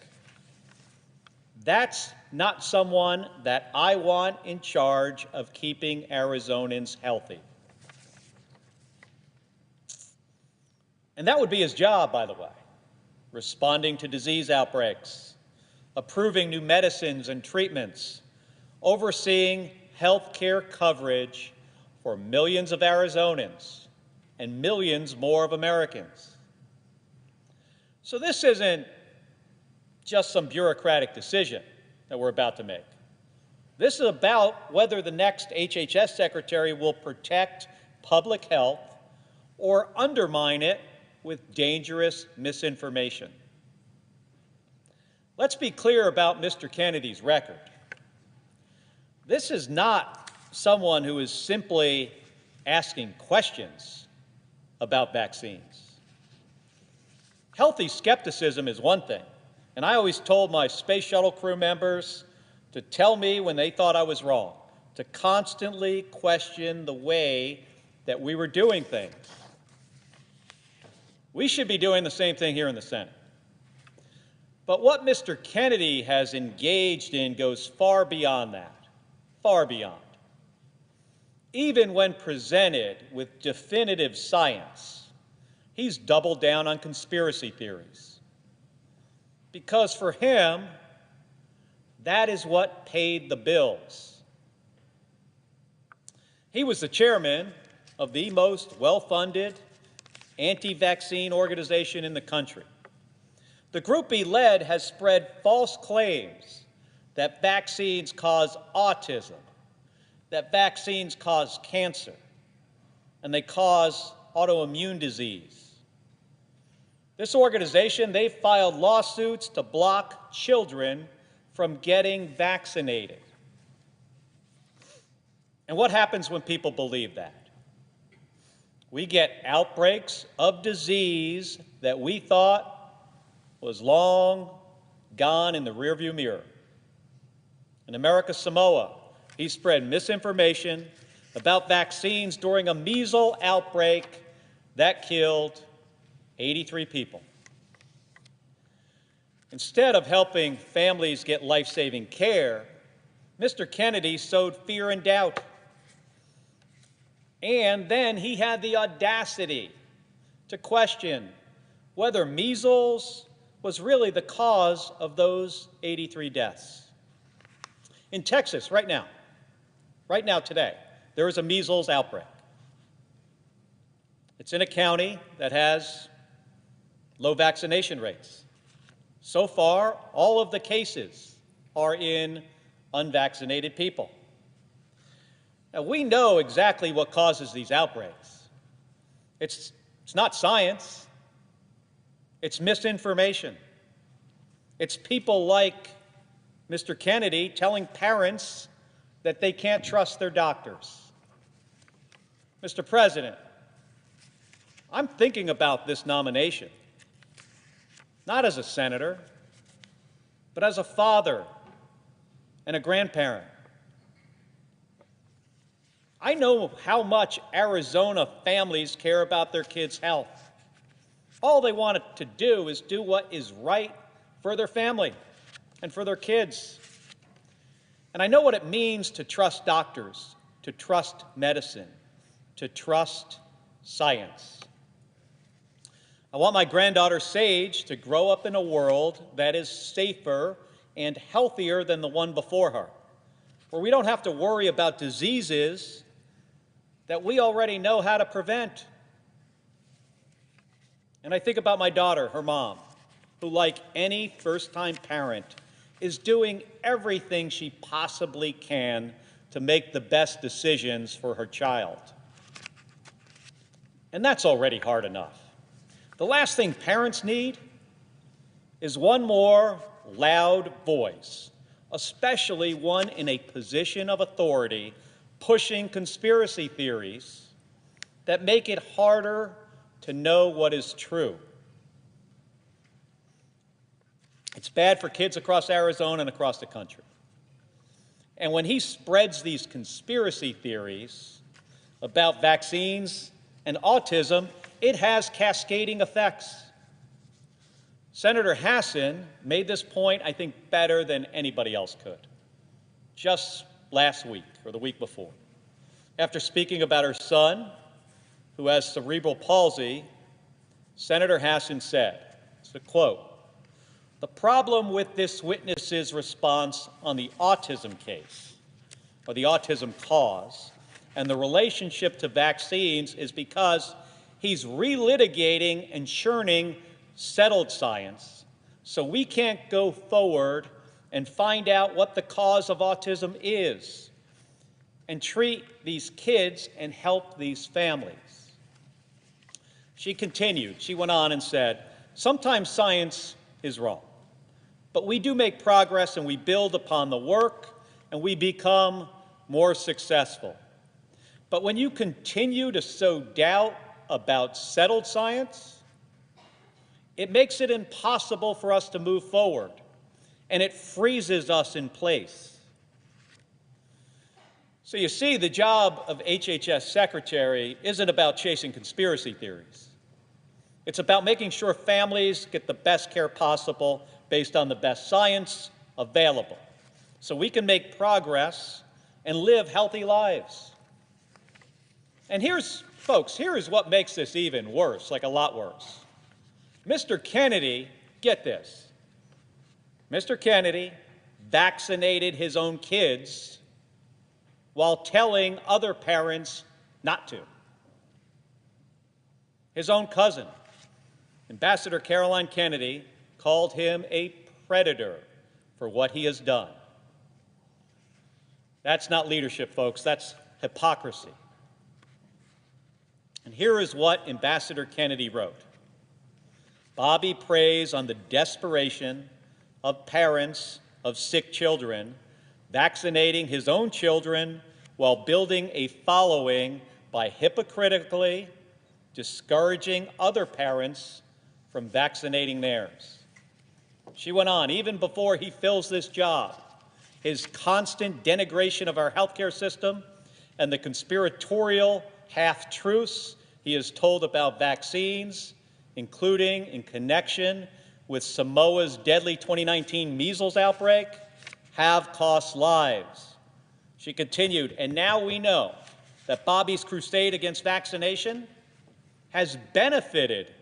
That's not someone that I want in charge of keeping Arizonans healthy. And that would be his job, by the way, responding to disease outbreaks, approving new medicines and treatments, overseeing health care coverage for millions of Arizonans and millions more of Americans. So this isn't just some bureaucratic decision that we're about to make. This is about whether the next HHS secretary will protect public health or undermine it with dangerous misinformation. Let's be clear about Mr. Kennedy's record. This is not someone who is simply asking questions about vaccines. Healthy skepticism is one thing, and I always told my space shuttle crew members to tell me when they thought I was wrong, to constantly question the way that we were doing things. We should be doing the same thing here in the Senate. But what Mr. Kennedy has engaged in goes far beyond that, far beyond. Even when presented with definitive science, he's doubled down on conspiracy theories. Because for him, that is what paid the bills. He was the chairman of the most well-funded anti-vaccine organization in the country. The group he led has spread false claims that vaccines cause autism, that vaccines cause cancer, and they cause autoimmune disease. This organization, they filed lawsuits to block children from getting vaccinated. And what happens when people believe that? We get outbreaks of disease that we thought was long gone in the rearview mirror. In America Samoa, he spread misinformation about vaccines during a measles outbreak that killed 83 people. Instead of helping families get life-saving care, Mr. Kennedy sowed fear and doubt. And then he had the audacity to question whether measles was really the cause of those 83 deaths. In Texas, right now, today, there is a measles outbreak. It's in a county that has low vaccination rates. So far, all of the cases are in unvaccinated people. Now, we know exactly what causes these outbreaks. It's not science. It's misinformation. It's people like Mr. Kennedy telling parents that they can't trust their doctors. Mr. President, I'm thinking about this nomination, not as a senator, but as a father and a grandparent. I know how much Arizona families care about their kids' health. All they want to do is do what is right for their family and for their kids. And I know what it means to trust doctors, to trust medicine, to trust science. I want my granddaughter Sage to grow up in a world that is safer and healthier than the one before her, where we don't have to worry about diseases that we already know how to prevent. And I think about my daughter, her mom, who, like any first-time parent, is doing everything she possibly can to make the best decisions for her child. and that's already hard enough. The last thing parents need is one more loud voice, especially one in a position of authority, pushing conspiracy theories that make it harder to know what is true. It's bad for kids across Arizona and across the country. And when he spreads these conspiracy theories about vaccines and autism, it has cascading effects. Senator Hassan made this point, I think, better than anybody else could, just last week or the week before. After speaking about her son, who has cerebral palsy, Senator Hassan said, it's a quote, "The problem with this witness's response on the autism case, or the autism cause, and the relationship to vaccines is because he's relitigating and churning settled science, so we can't go forward and find out what the cause of autism is and treat these kids and help these families." She continued, she went on and said, "Sometimes science is wrong, but we do make progress and we build upon the work and we become more successful. But when you continue to sow doubt about settled science, it makes it impossible for us to move forward, and it freezes us in place." So you see, the job of HHS Secretary isn't about chasing conspiracy theories. It's about making sure families get the best care possible based on the best science available, so we can make progress and live healthy lives. And folks, here is what makes this even worse, like a lot worse. Mr. Kennedy, get this, Mr. Kennedy vaccinated his own kids while telling other parents not to. His own cousin, Ambassador Caroline Kennedy, called him a predator for what he has done. That's not leadership, folks. That's hypocrisy. And here is what Ambassador Kennedy wrote. "Bobby preys on the desperation of parents of sick children, vaccinating his own children while building a following by hypocritically discouraging other parents from vaccinating theirs." She went on, "Even before he fills this job, his constant denigration of our healthcare system and the conspiratorial half-truths he has told about vaccines, including in connection with Samoa's deadly 2019 measles outbreak, have cost lives." She continued, "And now we know that Bobby's crusade against vaccination has benefited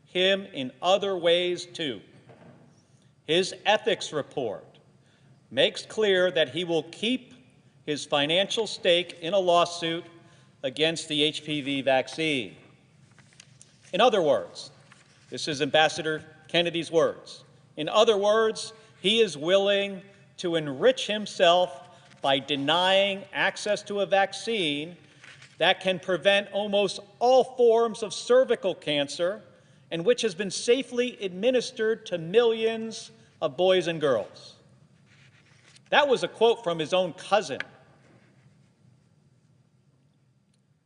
him in other ways too. His ethics report makes clear that he will keep his financial stake in a lawsuit against the HPV vaccine. In other words," this is Ambassador Kennedy's words, "in other words, he is willing to enrich himself by denying access to a vaccine that can prevent almost all forms of cervical cancer and which has been safely administered to millions of boys and girls." That was a quote from his own cousin.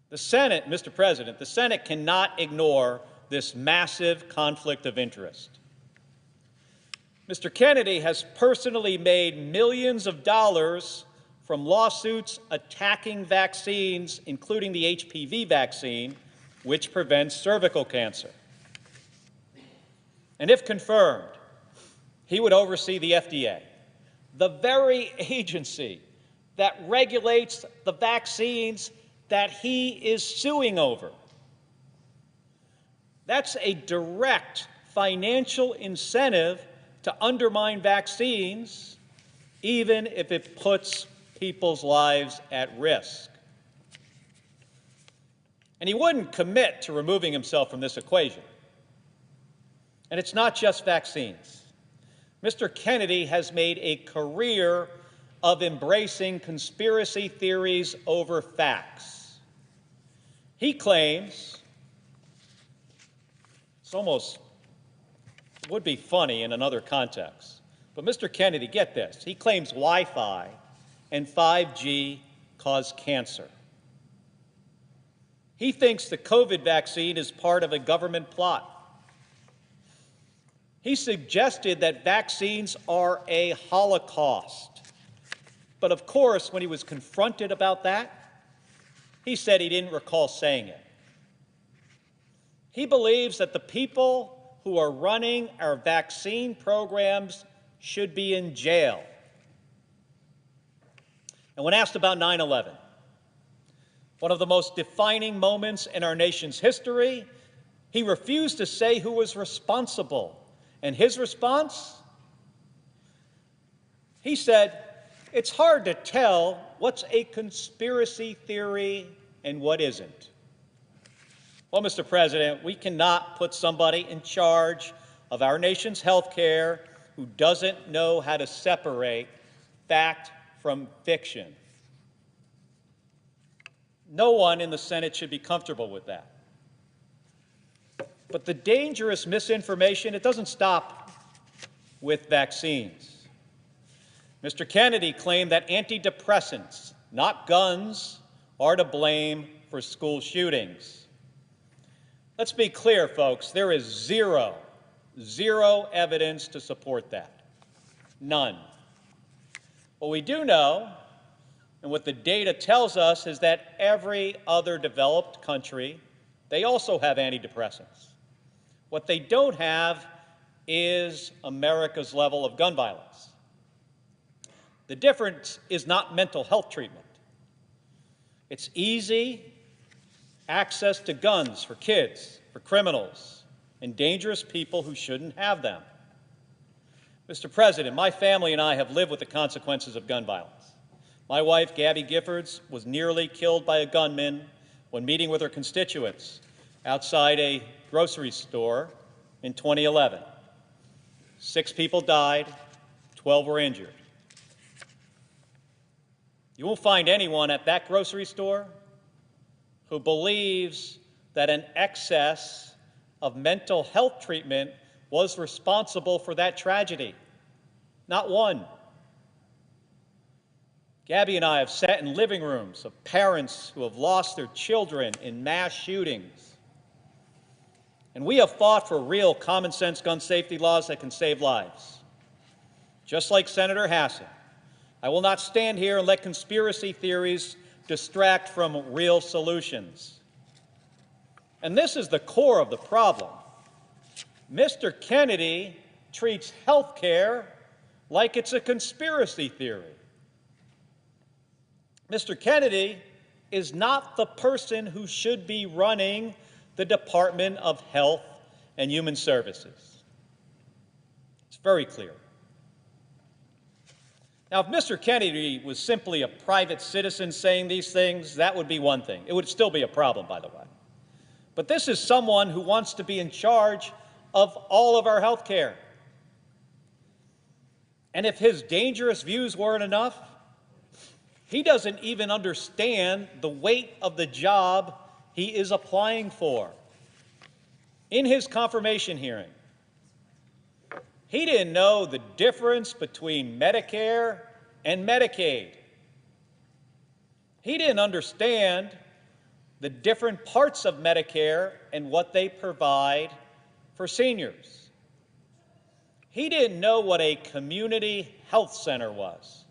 The Senate, Mr. President, the Senate cannot ignore this massive conflict of interest. Mr. Kennedy has personally made millions of dollars from lawsuits attacking vaccines, including the HPV vaccine, which prevents cervical cancer. And if confirmed, he would oversee the FDA, the very agency that regulates the vaccines that he is suing over. That's a direct financial incentive to undermine vaccines, even if it puts people's lives at risk. And he wouldn't commit to removing himself from this equation. And it's not just vaccines. Mr. Kennedy has made a career of embracing conspiracy theories over facts. He claims It's almost would be funny in another context. But Mr. Kennedy, get this, he claims Wi-Fi and 5G cause cancer. He thinks the COVID vaccine is part of a government plot. He suggested that vaccines are a holocaust. But of course, when he was confronted about that, he said he didn't recall saying it. He believes that the people who are running our vaccine programs should be in jail. And when asked about 9/11, one of the most defining moments in our nation's history, he refused to say who was responsible. And his response? He said, "It's hard to tell what's a conspiracy theory and what isn't." Well, Mr. President, we cannot put somebody in charge of our nation's health care who doesn't know how to separate fact from fiction. No one in the Senate should be comfortable with that. But the dangerous misinformation, it doesn't stop with vaccines. Mr. Kennedy claimed that antidepressants, not guns, are to blame for school shootings. Let's be clear, folks, there is zero evidence to support that. None. What we do know, and what the data tells us, is that every other developed country, they also have antidepressants. What they don't have is America's level of gun violence. The difference is not mental health treatment. It's easy access to guns for kids, for criminals, and dangerous people who shouldn't have them. Mr. President, my family and I have lived with the consequences of gun violence. My wife, Gabby Giffords, was nearly killed by a gunman when meeting with her constituents outside a grocery store in 2011. 6 people died, 12 were injured. You won't find anyone at that grocery store who believes that an excess of mental health treatment was responsible for that tragedy. Not one. Gabby and I have sat in living rooms of parents who have lost their children in mass shootings. And we have fought for real common sense gun safety laws that can save lives. Just like Senator Hassan, I will not stand here and let conspiracy theories distract from real solutions. And this is the core of the problem. Mr. Kennedy treats health care like it's a conspiracy theory. Mr. Kennedy is not the person who should be running the Department of Health and Human Services. It's very clear. Now, if Mr. Kennedy was simply a private citizen saying these things, that would be one thing. It would still be a problem, by the way. But this is someone who wants to be in charge of all of our health care. And if his dangerous views weren't enough, he doesn't even understand the weight of the job he is applying for. In his confirmation hearing, he didn't know the difference between Medicare and Medicaid. He didn't understand the different parts of Medicare and what they provide for seniors. He didn't know what a community health center was.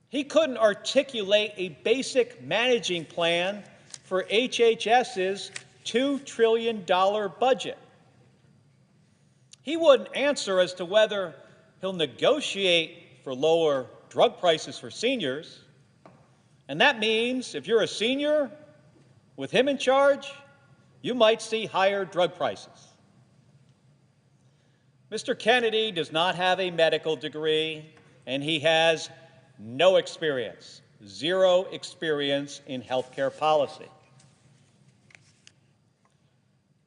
He couldn't articulate a basic managing plan for HHS's $2 trillion budget. He wouldn't answer as to whether he'll negotiate for lower drug prices for seniors. And that means if you're a senior with him in charge, you might see higher drug prices. Mr. Kennedy does not have a medical degree, and he has no experience, zero experience in healthcare policy.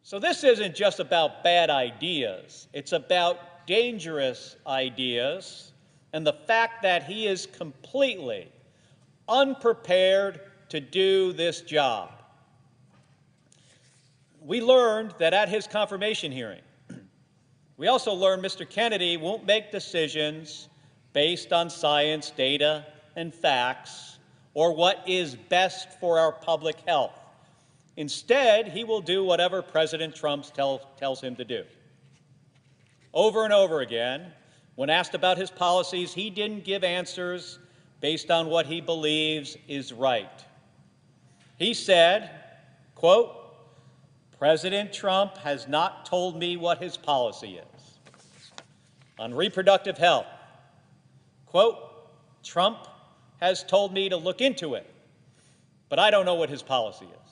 So this isn't just about bad ideas. It's about dangerous ideas and the fact that he is completely unprepared to do this job. We learned that at his confirmation hearing, we also learned Mr. Kennedy won't make decisions based on science, data, and facts, or what is best for our public health. Instead, he will do whatever President Trump tells him to do. Over and over again, when asked about his policies, he didn't give answers based on what he believes is right. He said, quote, "President Trump has not told me what his policy is." On reproductive health, quote, "Trump has told me to look into it, but I don't know what his policy is."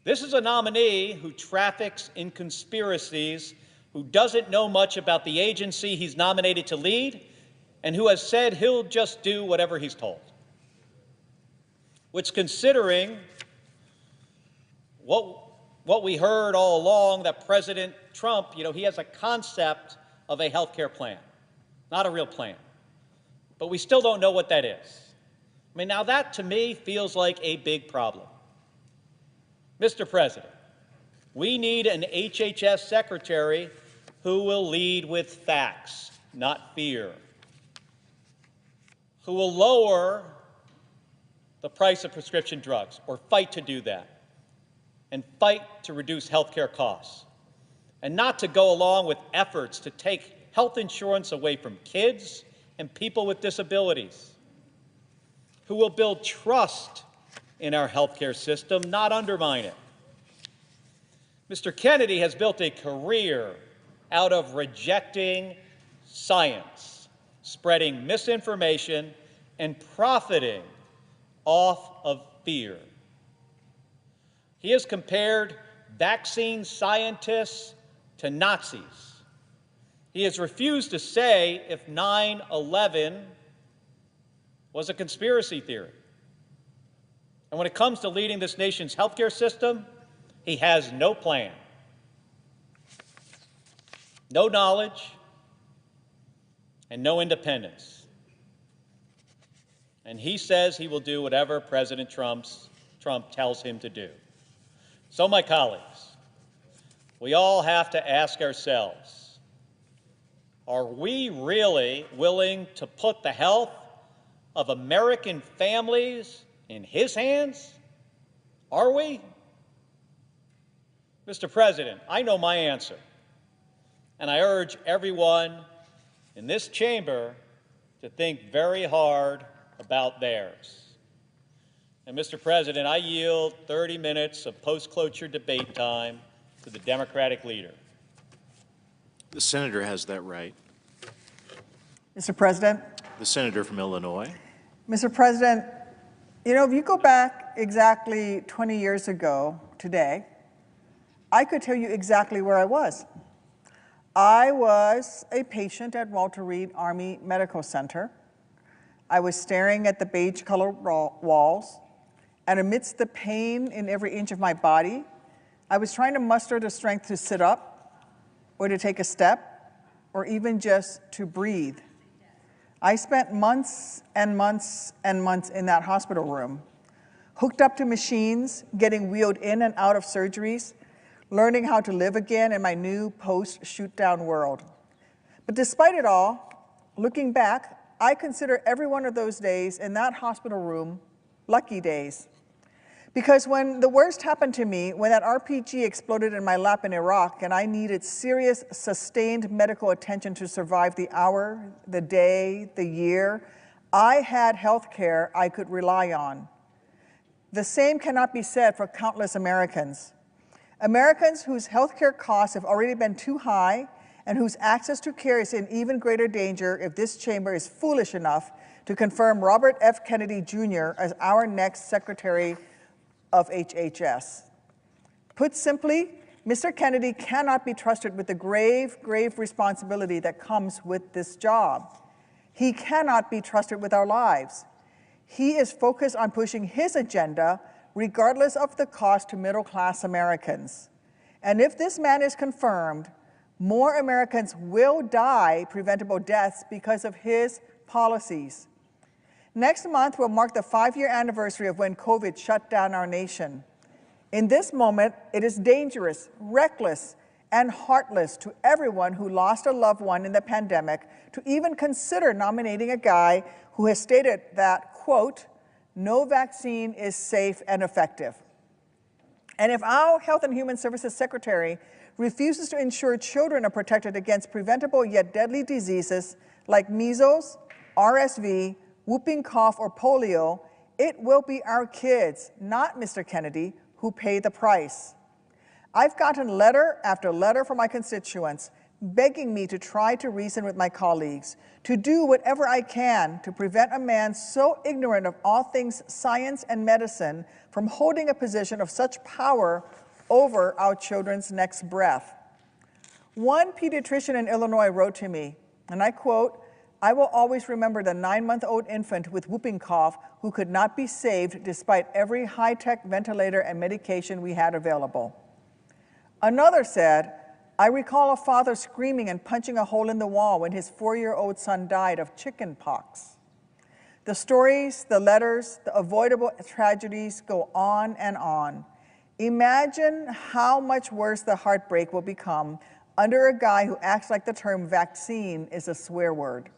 This is a nominee who traffics in conspiracies, who doesn't know much about the agency he's nominated to lead, and who has said he'll just do whatever he's told. Which, considering what we heard all along, that President Trump, he has a concept of a health care plan, not a real plan. But we still don't know what that is. I mean, now that to me feels like a big problem. Mr. President, we need an HHS secretary who will lead with facts, not fear, who will lower the price of prescription drugs, or fight to do that, and fight to reduce health care costs, and not to go along with efforts to take health insurance away from kids and people with disabilities, who will build trust in our health care system, not undermine it. Mr. Kennedy has built a career out of rejecting science, spreading misinformation, and profiting off of fear. He has compared vaccine scientists to Nazis. He has refused to say if 9/11 was a conspiracy theory. And when it comes to leading this nation's healthcare system, he has no plan, no knowledge, and no independence. And he says he will do whatever President Trump tells him to do. So, my colleagues, we all have to ask ourselves, are we really willing to put the health of American families in his hands? Are we? Mr. President, I know my answer, and I urge everyone in this chamber to think very hard about theirs. And Mr. President, I yield 30 minutes of post-cloture debate time to the Democratic leader. The senator has that right. Mr. President. The senator from Illinois. Mr. President, if you go back exactly 20 years ago today, I could tell you exactly where I was. I was a patient at Walter Reed Army Medical Center. I was staring at the beige-colored walls, and amidst the pain in every inch of my body, I was trying to muster the strength to sit up, or to take a step, or even just to breathe. I spent months and months and months in that hospital room, hooked up to machines, getting wheeled in and out of surgeries, learning how to live again in my new post-shoot-down world. But despite it all, looking back, I consider every one of those days in that hospital room lucky days. Because when the worst happened to me, when that RPG exploded in my lap in Iraq and I needed serious, sustained medical attention to survive the hour, the day, the year, I had health care I could rely on. The same cannot be said for countless Americans. Americans whose health care costs have already been too high and whose access to care is in even greater danger if this chamber is foolish enough to confirm Robert F. Kennedy Jr. as our next Secretary of HHS. Put simply, Mr. Kennedy cannot be trusted with the grave, grave responsibility that comes with this job. He cannot be trusted with our lives. He is focused on pushing his agenda regardless of the cost to middle-class Americans. And if this man is confirmed, more Americans will die preventable deaths because of his policies. Next month will mark the 5-year anniversary of when COVID shut down our nation. In this moment, it is dangerous, reckless, and heartless to everyone who lost a loved one in the pandemic to even consider nominating a guy who has stated that, quote, no vaccine is safe and effective. And if our Health and Human Services Secretary refuses to ensure children are protected against preventable yet deadly diseases like measles, RSV, whooping cough, or polio, it will be our kids, not Mr. Kennedy, who pay the price. I've gotten letter after letter from my constituents begging me to try to reason with my colleagues, to do whatever I can to prevent a man so ignorant of all things science and medicine from holding a position of such power over our children's next breath. One pediatrician in Illinois wrote to me, and I quote, I will always remember the 9-month-old infant with whooping cough who could not be saved despite every high-tech ventilator and medication we had available. Another said, I recall a father screaming and punching a hole in the wall when his 4-year-old son died of chicken pox. The stories, the letters, the avoidable tragedies go on and on. Imagine how much worse the heartbreak will become under a guy who acts like the term vaccine is a swear word.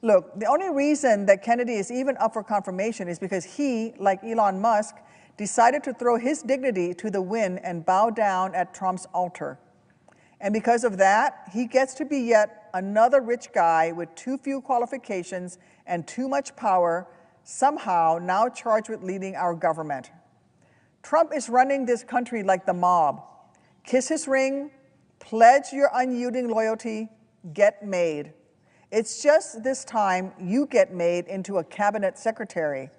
Look, the only reason that Kennedy is even up for confirmation is because he, like Elon Musk, decided to throw his dignity to the wind and bow down at Trump's altar. And because of that, he gets to be yet another rich guy with too few qualifications and too much power, somehow now charged with leading our government. Trump is running this country like the mob. Kiss his ring, pledge your unyielding loyalty, get made. It's just this time you get made into a cabinet secretary.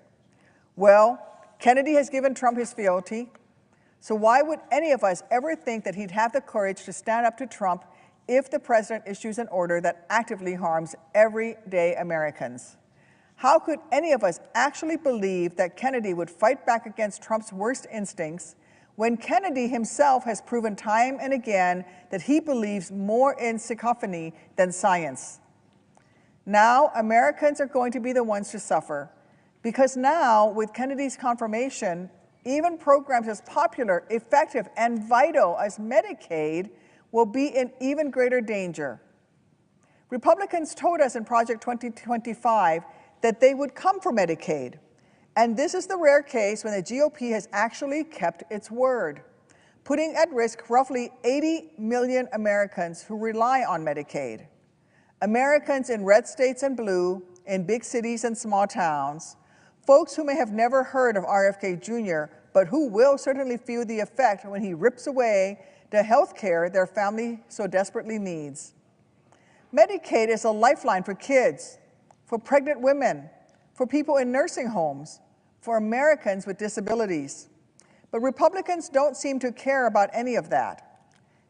Well, Kennedy has given Trump his fealty, so why would any of us ever think that he'd have the courage to stand up to Trump if the president issues an order that actively harms everyday Americans? How could any of us actually believe that Kennedy would fight back against Trump's worst instincts when Kennedy himself has proven time and again that he believes more in cacophony than science? Now, Americans are going to be the ones to suffer, because now, with Kennedy's confirmation, even programs as popular, effective, and vital as Medicaid will be in even greater danger. Republicans told us in Project 2025 that they would come for Medicaid, and this is the rare case when the GOP has actually kept its word, putting at risk roughly 80 million Americans who rely on Medicaid. Americans in red states and blue, in big cities and small towns, folks who may have never heard of RFK Jr., but who will certainly feel the effect when he rips away the health care their family so desperately needs. Medicaid is a lifeline for kids, for pregnant women, for people in nursing homes, for Americans with disabilities. But Republicans don't seem to care about any of that.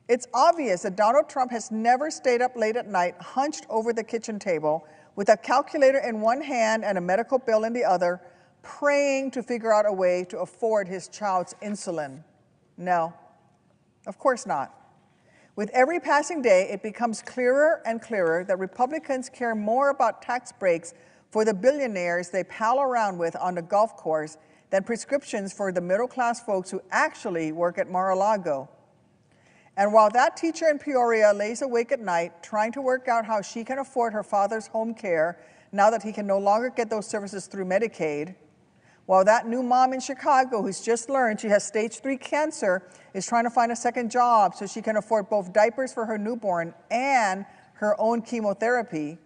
It's obvious that Donald Trump has never stayed up late at night, hunched over the kitchen table, with a calculator in one hand and a medical bill in the other, praying to figure out a way to afford his child's insulin. No, of course not. With every passing day, it becomes clearer and clearer that Republicans care more about tax breaks for the billionaires they pal around with on the golf course than prescriptions for the middle-class folks who actually work at Mar-a-Lago. And while that teacher in Peoria lays awake at night trying to work out how she can afford her father's home care now that he can no longer get those services through Medicaid, while that new mom in Chicago who's just learned she has stage 3 cancer is trying to find a second job so she can afford both diapers for her newborn and her own chemotherapy,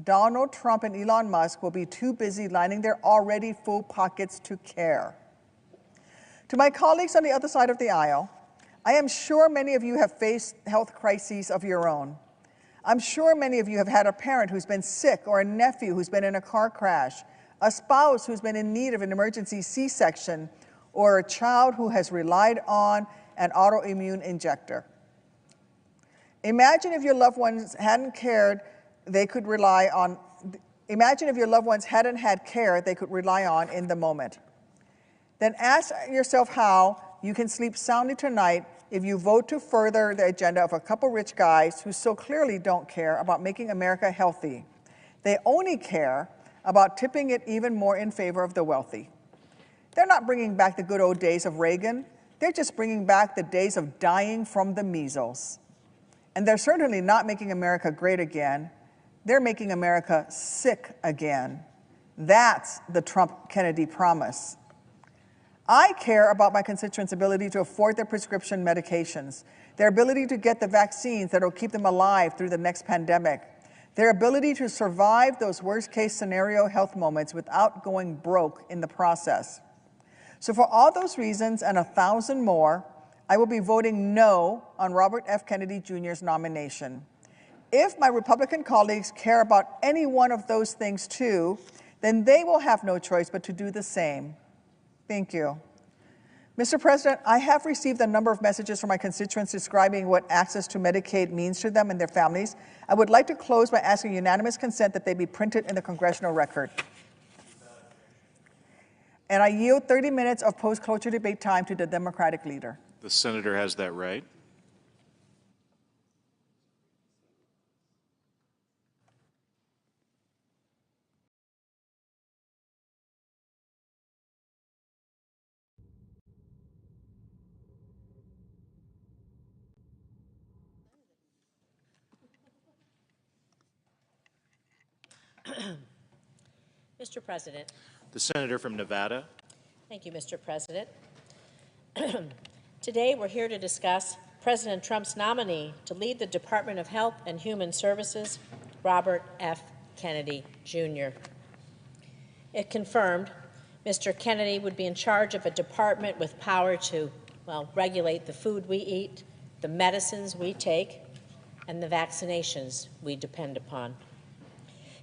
Donald Trump and Elon Musk will be too busy lining their already full pockets to care. To my colleagues on the other side of the aisle, I am sure many of you have faced health crises of your own. I'm sure many of you have had a parent who's been sick or a nephew who's been in a car crash, a spouse who's been in need of an emergency C-section, or a child who has relied on an autoimmune injector. Imagine if your loved ones hadn't cared they could rely on, imagine if your loved ones hadn't had care they could rely on in the moment. Then ask yourself how you can sleep soundly tonight if you vote to further the agenda of a couple rich guys who so clearly don't care about making America healthy. They only care about tipping it even more in favor of the wealthy. They're not bringing back the good old days of Reagan. They're just bringing back the days of dying from the measles. And they're certainly not making America great again. They're making America sick again. That's the Trump-Kennedy promise. I care about my constituents' ability to afford their prescription medications, their ability to get the vaccines that will keep them alive through the next pandemic, their ability to survive those worst-case scenario health moments without going broke in the process. So for all those reasons and 1,000 more, I will be voting no on Robert F. Kennedy Jr.'s nomination. If my Republican colleagues care about any one of those things too, then they will have no choice but to do the same. Thank you. Mr. President, I have received a number of messages from my constituents describing what access to Medicaid means to them and their families. I would like to close by asking unanimous consent that they be printed in the congressional record. And I yield 30 minutes of post-cloture debate time to the Democratic leader. The senator has that right. Mr. President. The senator from Nevada. Thank you, Mr. President. Today, we're here to discuss President Trump's nominee to lead the Department of Health and Human Services, Robert F. Kennedy, Jr. It confirmed Mr. Kennedy would be in charge of a department with power to, well, regulate the food we eat, the medicines we take, and the vaccinations we depend upon.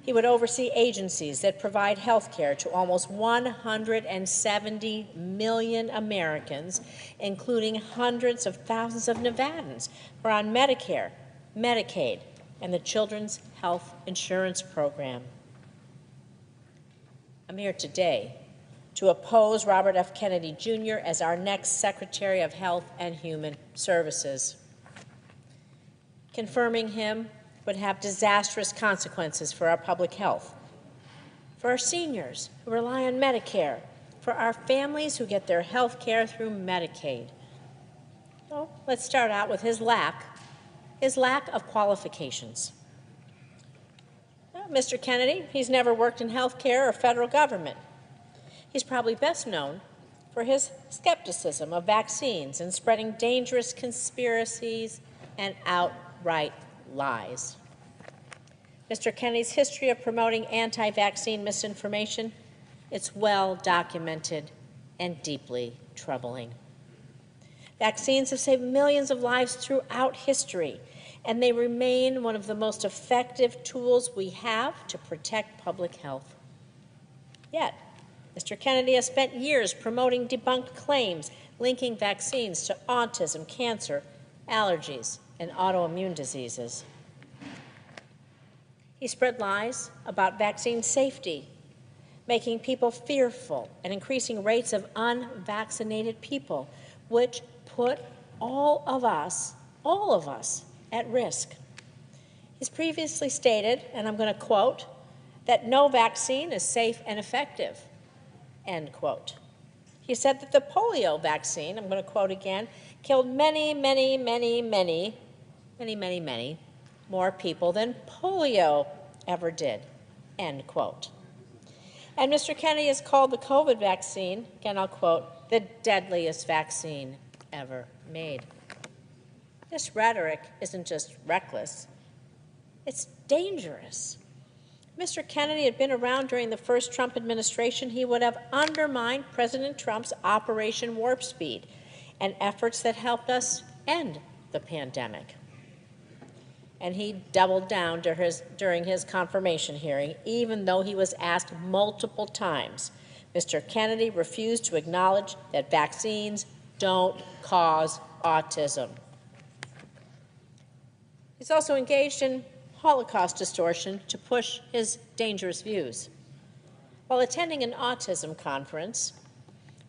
He would oversee agencies that provide health care to almost 170 million Americans, including hundreds of thousands of Nevadans who are on Medicare, Medicaid, and the Children's Health Insurance Program. I'm here today to oppose Robert F. Kennedy, Jr. as our next Secretary of Health and Human Services. Confirming him would have disastrous consequences for our public health, for our seniors who rely on Medicare, for our families who get their health care through Medicaid. Well, let's start out with his lack of qualifications. Well, Mr. Kennedy, he's never worked in health care or federal government. He's probably best known for his skepticism of vaccines and spreading dangerous conspiracies and outright lies. Mr. Kennedy's history of promoting anti-vaccine misinformation, it's well documented and deeply troubling. Vaccines have saved millions of lives throughout history, and they remain one of the most effective tools we have to protect public health. Yet, Mr. Kennedy has spent years promoting debunked claims linking vaccines to autism, cancer, allergies, and autoimmune diseases. He spread lies about vaccine safety, making people fearful and increasing rates of unvaccinated people, which put all of us at risk. He's previously stated, and I'm going to quote, that no vaccine is safe and effective, end quote. He said that the polio vaccine, I'm going to quote again, killed many more people than polio ever did, end quote. And Mr. Kennedy has called the COVID vaccine, again I'll quote, the deadliest vaccine ever made. This rhetoric isn't just reckless, it's dangerous. If Mr. Kennedy had been around during the first Trump administration, he would have undermined President Trump's Operation Warp Speed and efforts that helped us end the pandemic. And he doubled down during his confirmation hearing, even though he was asked multiple times. Mr. Kennedy refused to acknowledge that vaccines don't cause autism. He's also engaged in Holocaust distortion to push his dangerous views. While attending an autism conference,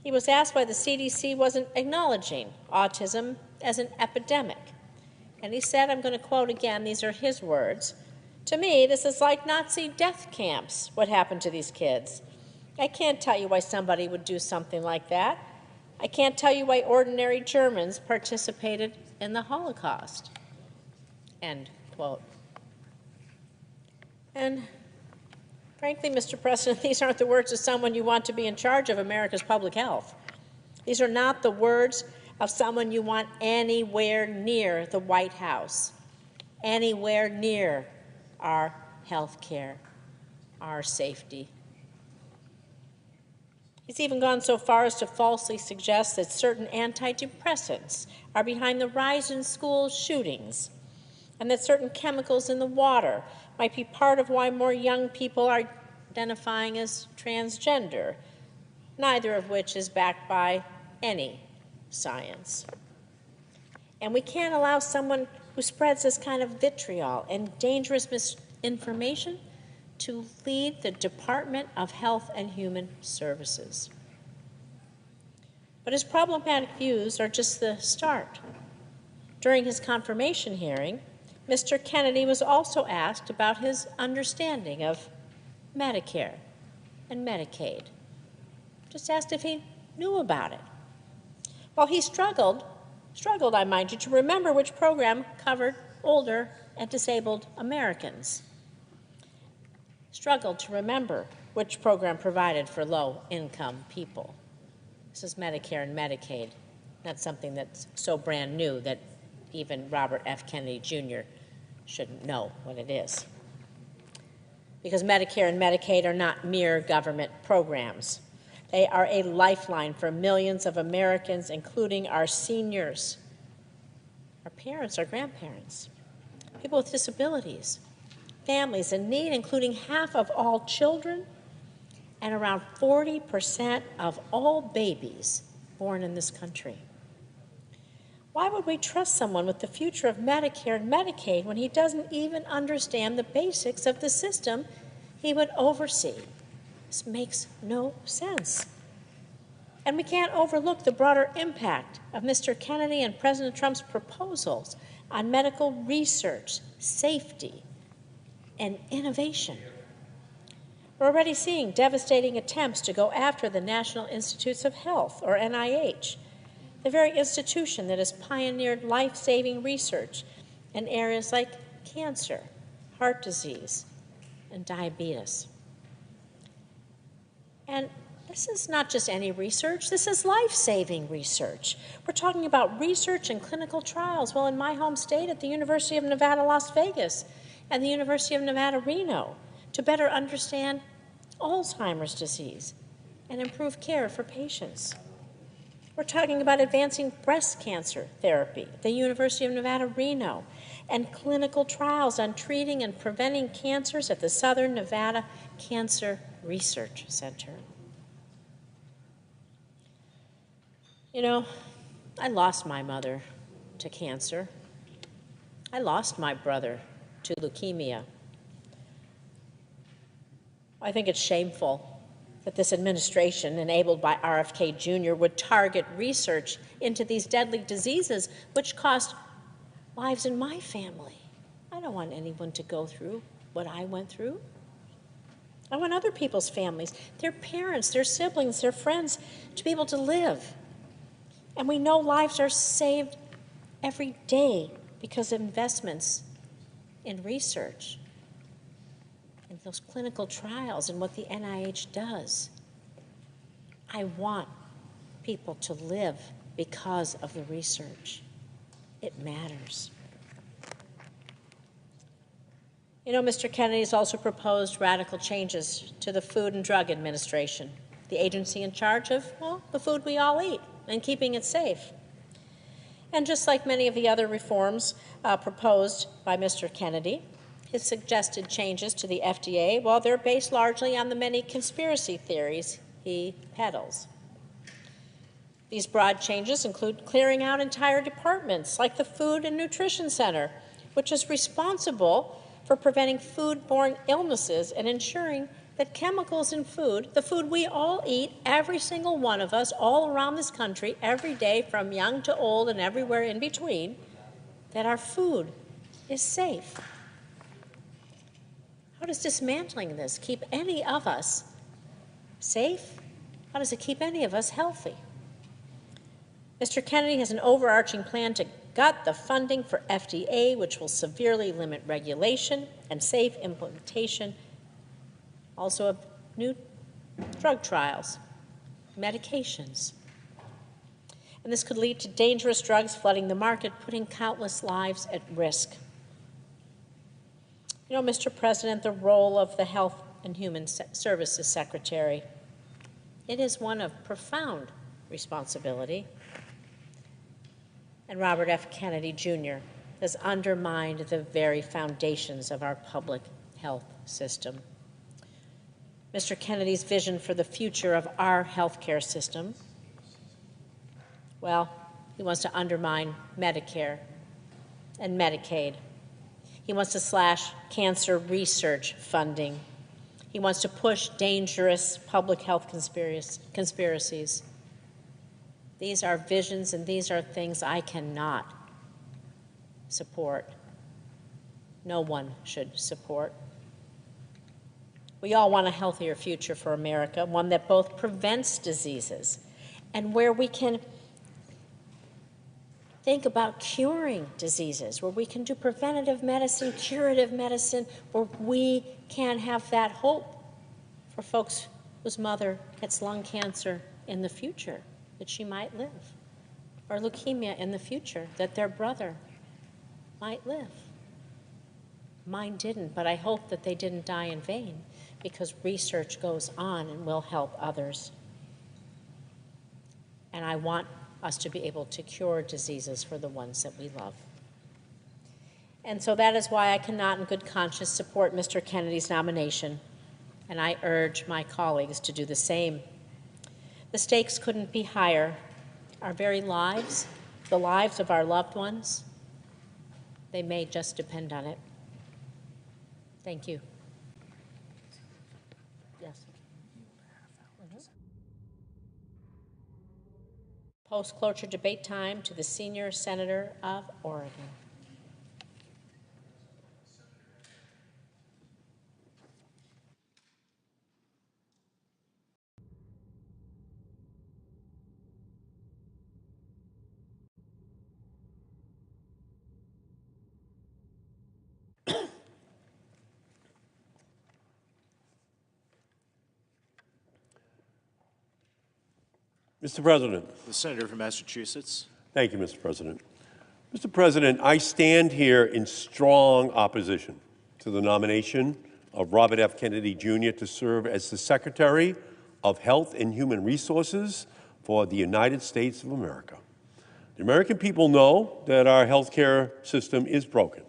he was asked why the CDC wasn't acknowledging autism as an epidemic. And he said, I'm going to quote again, these are his words, "To me, this is like Nazi death camps, what happened to these kids. I can't tell you why somebody would do something like that. I can't tell you why ordinary Germans participated in the Holocaust. End quote. And frankly, Mr. President, these aren't the words of someone you want to be in charge of America's public health. These are not the words of someone you want anywhere near the White House, anywhere near our health care, our safety. He's even gone so far as to falsely suggest that certain antidepressants are behind the rise in school shootings and that certain chemicals in the water might be part of why more young people are identifying as transgender, neither of which is backed by any science. And we can't allow someone who spreads this kind of vitriol and dangerous misinformation to lead the Department of Health and Human Services. But his problematic views are just the start. During his confirmation hearing, Mr. Kennedy was also asked about his understanding of Medicare and Medicaid. Just asked if he knew about it. Well, he struggled, I mind you, to remember which program covered older and disabled Americans. Struggled to remember which program provided for low-income people. This is Medicare and Medicaid, not something that's so brand new that even Robert F. Kennedy Jr. shouldn't know what it is. Because Medicare and Medicaid are not mere government programs. They are a lifeline for millions of Americans, including our seniors, our parents, our grandparents, people with disabilities, families in need, including half of all children and around 40% of all babies born in this country. Why would we trust someone with the future of Medicare and Medicaid when he doesn't even understand the basics of the system he would oversee? This makes no sense. And we can't overlook the broader impact of Mr. Kennedy and President Trump's proposals on medical research, safety, and innovation. We're already seeing devastating attempts to go after the National Institutes of Health, or NIH, the very institution that has pioneered life-saving research in areas like cancer, heart disease, and diabetes. And this is not just any research, this is life-saving research. We're talking about research and clinical trials, well, in my home state at the University of Nevada, Las Vegas, and the University of Nevada, Reno, to better understand Alzheimer's disease and improve care for patients. We're talking about advancing breast cancer therapy at the University of Nevada, Reno, and clinical trials on treating and preventing cancers at the Southern Nevada Cancer Research Center. You know, I lost my mother to cancer. I lost my brother to leukemia. I think it's shameful that this administration, enabled by RFK Jr., would target research into these deadly diseases, which cost lives in my family. I don't want anyone to go through what I went through. I want other people's families, their parents, their siblings, their friends, to be able to live. And we know lives are saved every day because of investments in research, in those clinical trials, and what the NIH does. I want people to live because of the research. It matters. You know, Mr. Kennedy's also proposed radical changes to the Food and Drug Administration, the agency in charge of, well, the food we all eat and keeping it safe. And just like many of the other reforms proposed by Mr. Kennedy, his suggested changes to the FDA, well, they're based largely on the many conspiracy theories he peddles. These broad changes include clearing out entire departments like the Food and Nutrition Center, which is responsible for preventing foodborne illnesses and ensuring that chemicals in food, the food we all eat, every single one of us, all around this country, every day, from young to old and everywhere in between, that our food is safe. How does dismantling this keep any of us Safe? How does it keep any of us healthy? Mr. Kennedy has an overarching plan to gut the funding for FDA, which will severely limit regulation and safe implementation, also of new drug trials, medications. And this could lead to dangerous drugs flooding the market, putting countless lives at risk. You know, Mr. President, the role of the Health and Human Services Secretary, it is one of profound responsibility. And Robert F. Kennedy, Jr. has undermined the very foundations of our public health system. Mr. Kennedy's vision for the future of our healthcare system, well, he wants to undermine Medicare and Medicaid. He wants to slash cancer research funding. He wants to push dangerous public health conspiracies. These are visions and these are things I cannot support. No one should support. We all want a healthier future for America, one that both prevents diseases and where we can think about curing diseases, where we can do preventative medicine, curative medicine, where we can have that hope for folks whose mother gets lung cancer in the future, that she might live, or leukemia in the future, that their brother might live. Mine didn't, but I hope that they didn't die in vain, because research goes on and will help others. And I want us to be able to cure diseases for the ones that we love. And so that is why I cannot in good conscience support Mr. Kennedy's nomination, and I urge my colleagues to do the same. The stakes couldn't be higher. Our very lives, the lives of our loved ones, they may just depend on it. Thank you. Yes. Post-cloture debate time to the senior senator of Oregon. Mr. President. The senator from Massachusetts. Thank you, Mr. President. Mr. President, I stand here in strong opposition to the nomination of Robert F. Kennedy, Jr. to serve as the Secretary of Health and Human Resources for the United States of America. The American people know that our health care system is broken.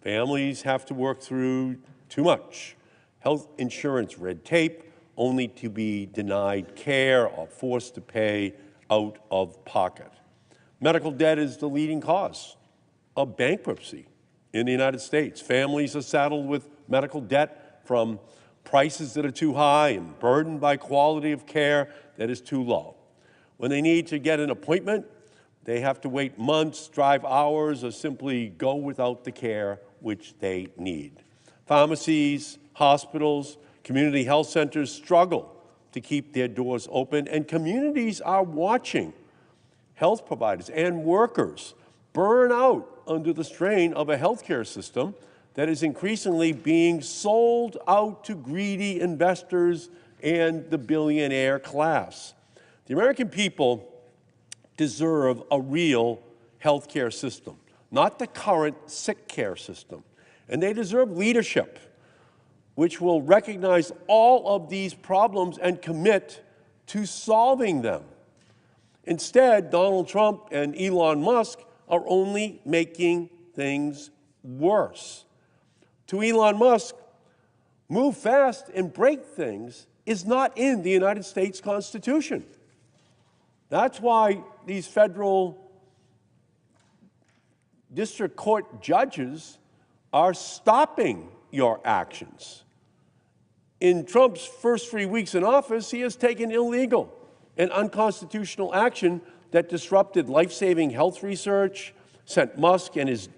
Families have to work through too much health insurance red tape, only to be denied care or forced to pay out of pocket. Medical debt is the leading cause of bankruptcy in the United States. Families are saddled with medical debt from prices that are too high and burdened by quality of care that is too low. When they need to get an appointment, they have to wait months, drive hours, or simply go without the care which they need. Pharmacies, hospitals, community health centers struggle to keep their doors open, and communities are watching health providers and workers burn out under the strain of a healthcare system that is increasingly being sold out to greedy investors and the billionaire class. The American people deserve a real healthcare system, not the current sick care system. And they deserve leadership which will recognize all of these problems and commit to solving them. Instead, Donald Trump and Elon Musk are only making things worse. To Elon Musk, move fast and break things is not in the United States Constitution. That's why these federal district court judges are stopping your actions. In Trump's first 3 weeks in office, he has taken illegal and unconstitutional action that disrupted life-saving health research, sent Musk and his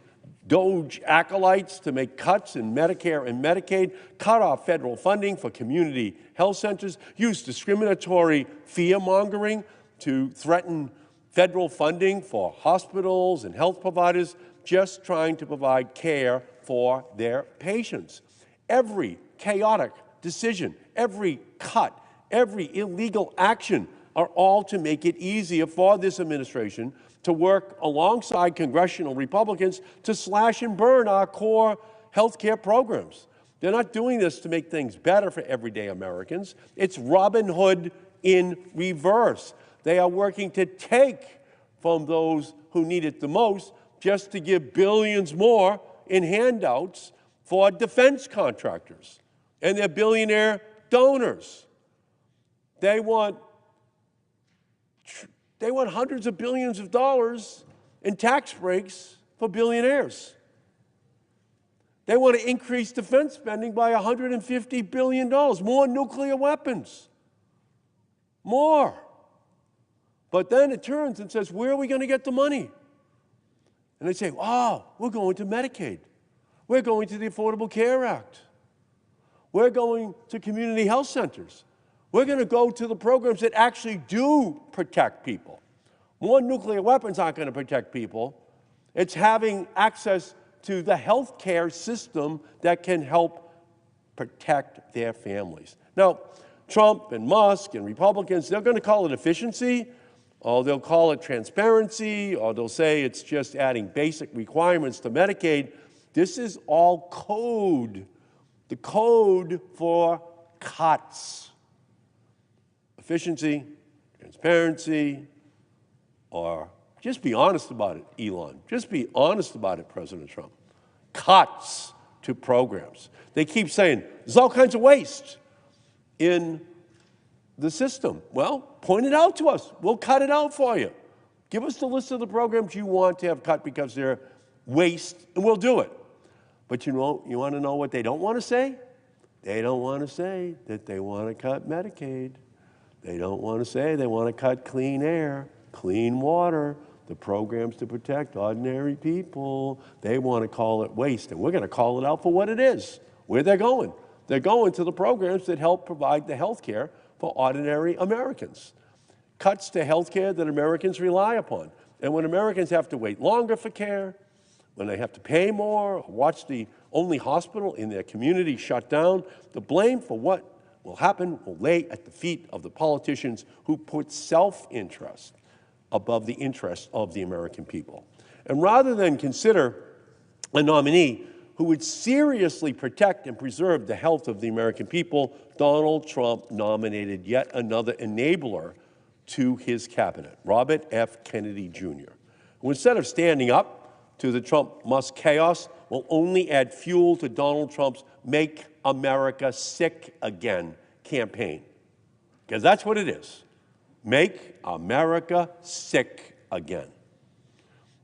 DOGE acolytes to make cuts in Medicare and Medicaid, cut off federal funding for community health centers, use discriminatory fear-mongering to threaten federal funding for hospitals and health providers just trying to provide care for their patients. Every chaotic decision, every cut, every illegal action are all to make it easier for this administration to work alongside congressional Republicans to slash and burn our core health care programs. They're not doing this to make things better for everyday Americans. It's Robin Hood in reverse. They are working to take from those who need it the most just to give billions more in handouts for defense contractors and their billionaire donors. They want hundreds of billions of dollars in tax breaks for billionaires. They want to increase defense spending by $150 billion, more nuclear weapons, more. But then it turns and says, where are we going to get the money? And they say, oh, we're going to Medicaid. We're going to the Affordable Care Act. We're going to community health centers. We're going to go to the programs that actually do protect people. More nuclear weapons aren't going to protect people. It's having access to the health care system that can help protect their families. Now, Trump and Musk and Republicans, they're going to call it efficiency, or they'll call it transparency, or they'll say it's just adding basic requirements to Medicaid. This is all code, the code for cuts. Efficiency, transparency, or just be honest about it, Elon. Just be honest about it, President Trump. Cuts to programs. They keep saying there's all kinds of waste in the system. Well, point it out to us. We'll cut it out for you. Give us the list of the programs you want to have cut because they're waste, and we'll do it. But you want to know what they don't want to say? They don't want to say that they want to cut Medicaid. They don't want to say they want to cut clean air, clean water, the programs to protect ordinary people. They want to call it waste, and we're going to call it out for what it is, where they're going. They're going to the programs that help provide the health care for ordinary Americans. Cuts to health care that Americans rely upon. And when Americans have to wait longer for care, when they have to pay more, or watch the only hospital in their community shut down, the blame for what will happen will lay at the feet of the politicians who put self-interest above the interests of the American people. And rather than consider a nominee who would seriously protect and preserve the health of the American people, Donald Trump nominated yet another enabler to his cabinet, Robert F. Kennedy Jr., who instead of standing up to the Trump-Musk chaos, will only add fuel to Donald Trump's Make America Sick Again campaign. Because that's what it is. Make America sick again.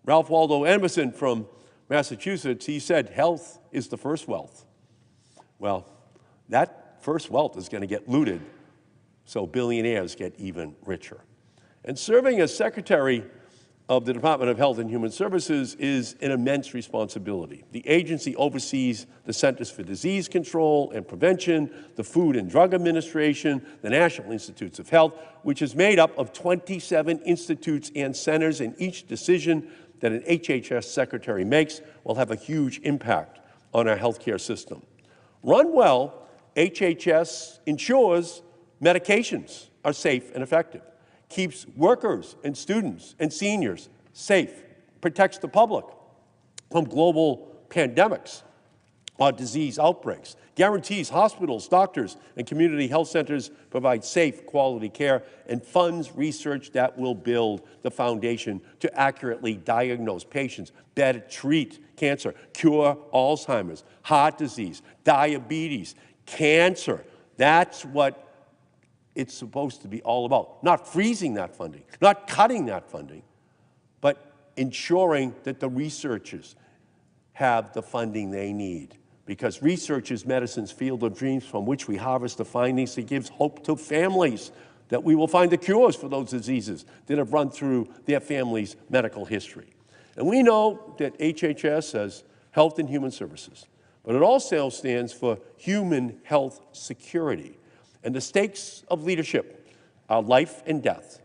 Ralph Waldo Emerson from Massachusetts, he said, health is the first wealth. Well, that first wealth is going to get looted, so billionaires get even richer. And serving as Secretary of the Department of Health and Human Services is an immense responsibility. The agency oversees the Centers for Disease Control and Prevention, the Food and Drug Administration, the National Institutes of Health, which is made up of 27 institutes and centers, and each decision that an HHS secretary makes will have a huge impact on our healthcare system. Run well, HHS ensures medications are safe and effective, keeps workers and students and seniors safe, protects the public from global pandemics or disease outbreaks, guarantees hospitals, doctors, and community health centers provide safe, quality care, and funds research that will build the foundation to accurately diagnose patients, better treat cancer, cure Alzheimer's, heart disease, diabetes, cancer. That's what it's supposed to be all about. Not freezing that funding, not cutting that funding, but ensuring that the researchers have the funding they need. Because research is medicine's field of dreams from which we harvest the findings that gives hope to families that we will find the cures for those diseases that have run through their family's medical history. And we know that HHS has Health and Human Services. But it also stands for human health security. And the stakes of leadership are life and death.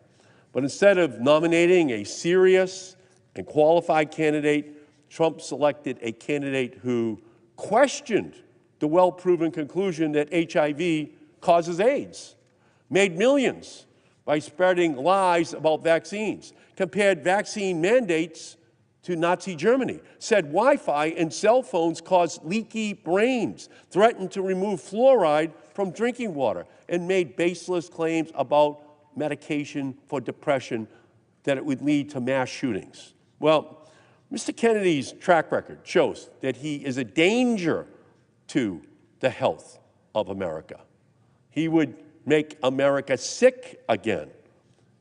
But instead of nominating a serious and qualified candidate, Trump selected a candidate who questioned the well-proven conclusion that HIV causes AIDS, made millions by spreading lies about vaccines, compared vaccine mandates to Nazi Germany, said Wi-Fi and cell phones cause leaky brains, threatened to remove fluoride from drinking water, and made baseless claims about medication for depression that it would lead to mass shootings. Well, Mr. Kennedy's track record shows that he is a danger to the health of America. He would make America sick again.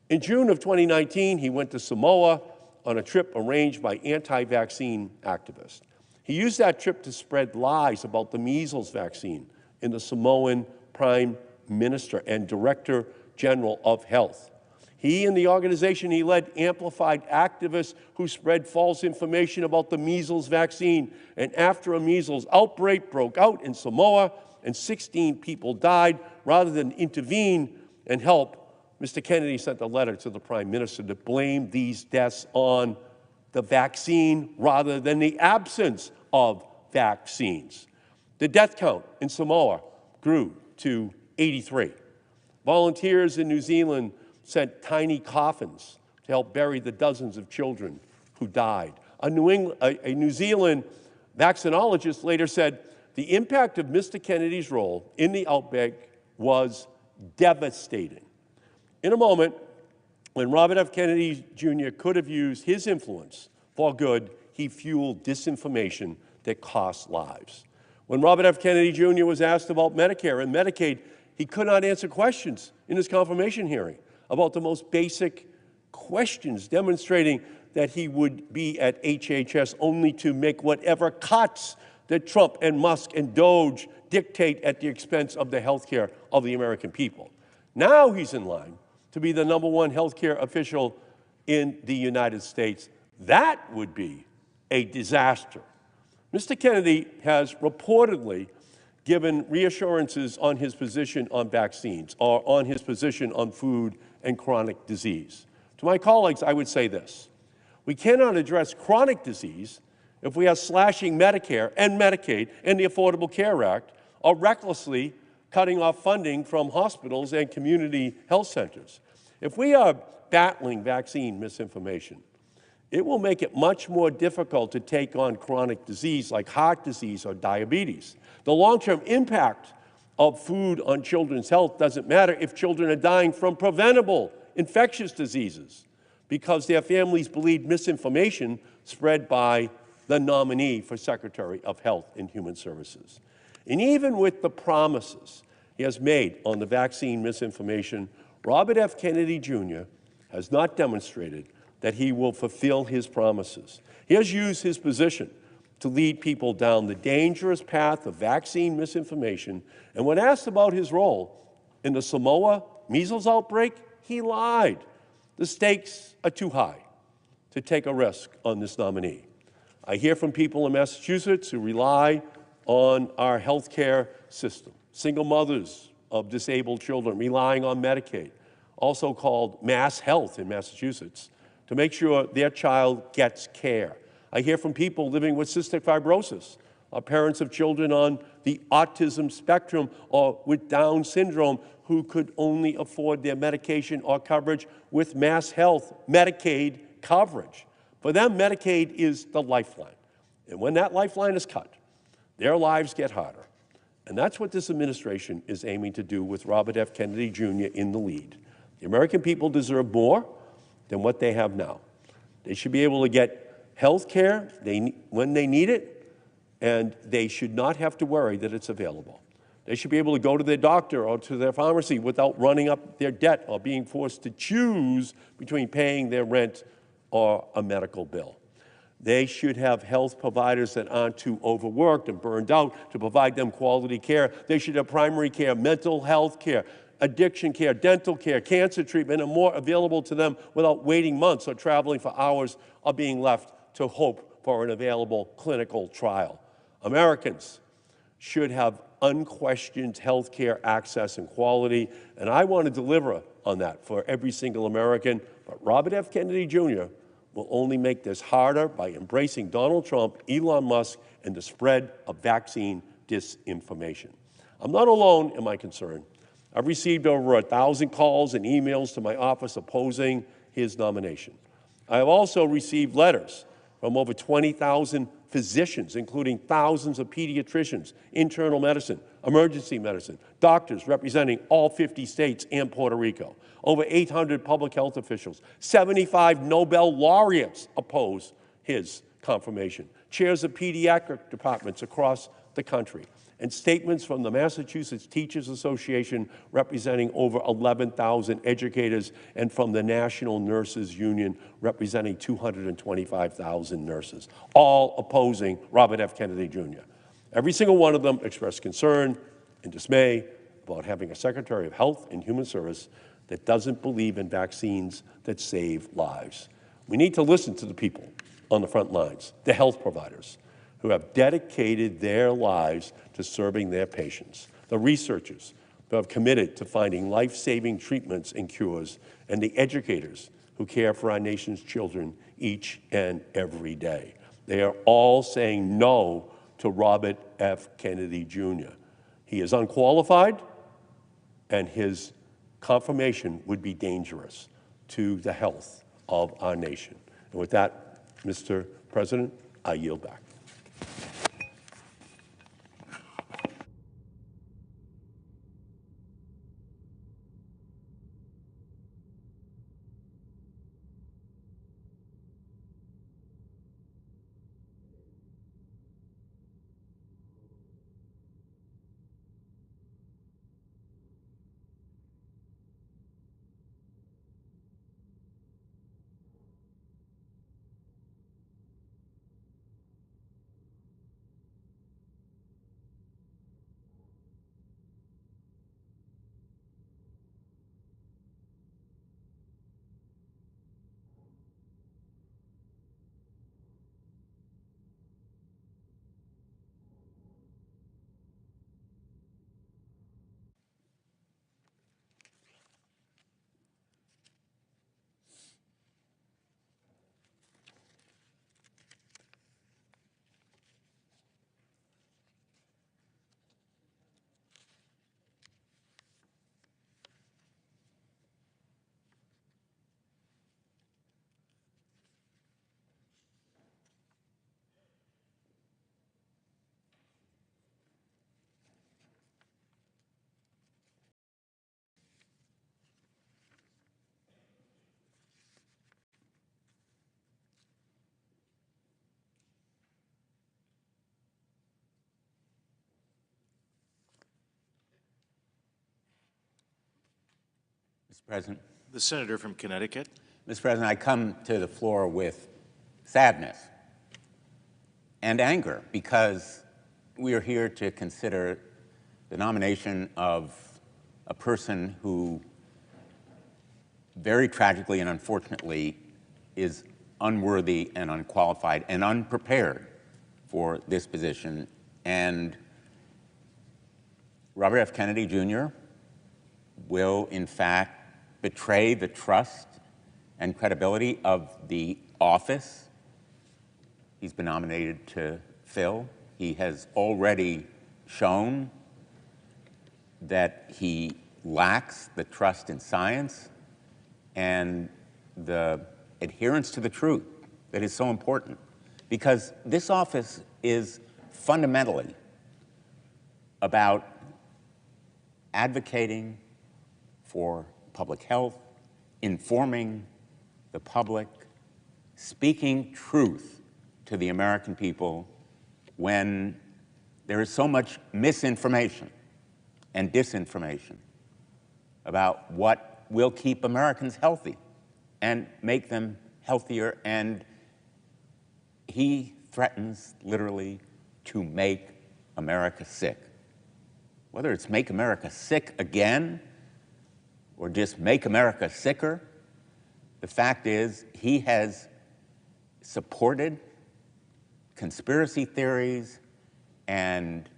In June of 2019, he went to Samoa on a trip arranged by anti-vaccine activists. He used that trip to spread lies about the measles vaccine in the Samoan Prime Minister and Director General of Health. He and the organization he led amplified activists who spread false information about the measles vaccine. And after a measles outbreak broke out in Samoa and 16 people died, rather than intervene and help, Mr. Kennedy sent a letter to the Prime Minister to blame these deaths on the vaccine rather than the absence of vaccines. The death count in Samoa grew to 83. Volunteers in New Zealand sent tiny coffins to help bury the dozens of children who died. A New Zealand vaccinologist later said the impact of Mr. Kennedy's role in the outbreak was devastating. In a moment, when Robert F. Kennedy Jr. could have used his influence for good, he fueled disinformation that cost lives. When Robert F. Kennedy Jr. was asked about Medicare and Medicaid, he could not answer questions in his confirmation hearing about the most basic questions, demonstrating that he would be at HHS only to make whatever cuts that Trump and Musk and Doge dictate at the expense of the health care of the American people. Now he's in line to be the #1 healthcare official in the United States. That would be a disaster. Mr. Kennedy has reportedly given reassurances on his position on vaccines or on his position on food and chronic disease. To my colleagues, I would say this: we cannot address chronic disease if we are slashing Medicare and Medicaid and the Affordable Care Act, or recklessly cutting off funding from hospitals and community health centers. If we are battling vaccine misinformation, it will make it much more difficult to take on chronic disease like heart disease or diabetes. The long-term impact of food on children's health doesn't matter if children are dying from preventable infectious diseases because their families believe misinformation spread by the nominee for Secretary of Health and Human Services. And even with the promises he has made on the vaccine misinformation, Robert F. Kennedy Jr. has not demonstrated that he will fulfill his promises. He has used his position to lead people down the dangerous path of vaccine misinformation, and when asked about his role in the Samoa measles outbreak, he lied. The stakes are too high to take a risk on this nominee. I hear from people in Massachusetts who rely on our health care system, single mothers of disabled children relying on Medicaid, also called Mass Health in Massachusetts, to make sure their child gets care. I hear from people living with cystic fibrosis, or parents of children on the autism spectrum or with Down syndrome who could only afford their medication or coverage with Mass Health Medicaid coverage. For them, Medicaid is the lifeline. And when that lifeline is cut, their lives get harder. And that's what this administration is aiming to do with Robert F. Kennedy Jr. in the lead. The American people deserve more than what they have now. They should be able to get health care when they need it, and they should not have to worry that it's available. They should be able to go to their doctor or to their pharmacy without running up their debt or being forced to choose between paying their rent or a medical bill. They should have health providers that aren't too overworked and burned out to provide them quality care. They should have primary care, mental health care, addiction care, dental care, cancer treatment, and more available to them without waiting months or traveling for hours or being left to hope for for an available clinical trial. Americans should have unquestioned health care access and quality, and I want to deliver on that for every single American. But Robert F. Kennedy Jr. will only make this harder by embracing Donald Trump, Elon Musk, and the spread of vaccine disinformation. I'm not alone in my concern. I've received over 1,000 calls and emails to my office opposing his nomination. I have also received letters from over 20,000 physicians, including thousands of pediatricians, internal medicine, emergency medicine, doctors representing all 50 states and Puerto Rico, over 800 public health officials, 75 Nobel laureates oppose his confirmation, chairs of pediatric departments across the country, and statements from the Massachusetts Teachers Association representing over 11,000 educators, and from the National Nurses Union representing 225,000 nurses, all opposing Robert F. Kennedy Jr. Every single one of them expressed concern and dismay about having a Secretary of Health and Human Service that doesn't believe in vaccines that save lives. We need to listen to the people on the front lines, the health providers, who have dedicated their lives to serving their patients, the researchers who have committed to finding life-saving treatments and cures, and the educators who care for our nation's children each and every day. They are all saying no to Robert F. Kennedy Jr. He is unqualified, and his confirmation would be dangerous to the health of our nation. And with that, Mr. President, I yield back. Mr. President. The senator from Connecticut. Mr. President, I come to the floor with sadness and anger because we are here to consider the nomination of a person who very tragically and unfortunately is unworthy and unqualified and unprepared for this position. And Robert F. Kennedy Jr. will, in fact, betray the trust and credibility of the office he's been nominated to fill. He has already shown that he lacks the trust in science and the adherence to the truth that is so important, because this office is fundamentally about advocating for public health, informing the public, speaking truth to the American people when there is so much misinformation and disinformation about what will keep Americans healthy and make them healthier. And he threatens literally to make America sick. Whether it's make America sick again or just make America sicker, the fact is he has supported conspiracy theories and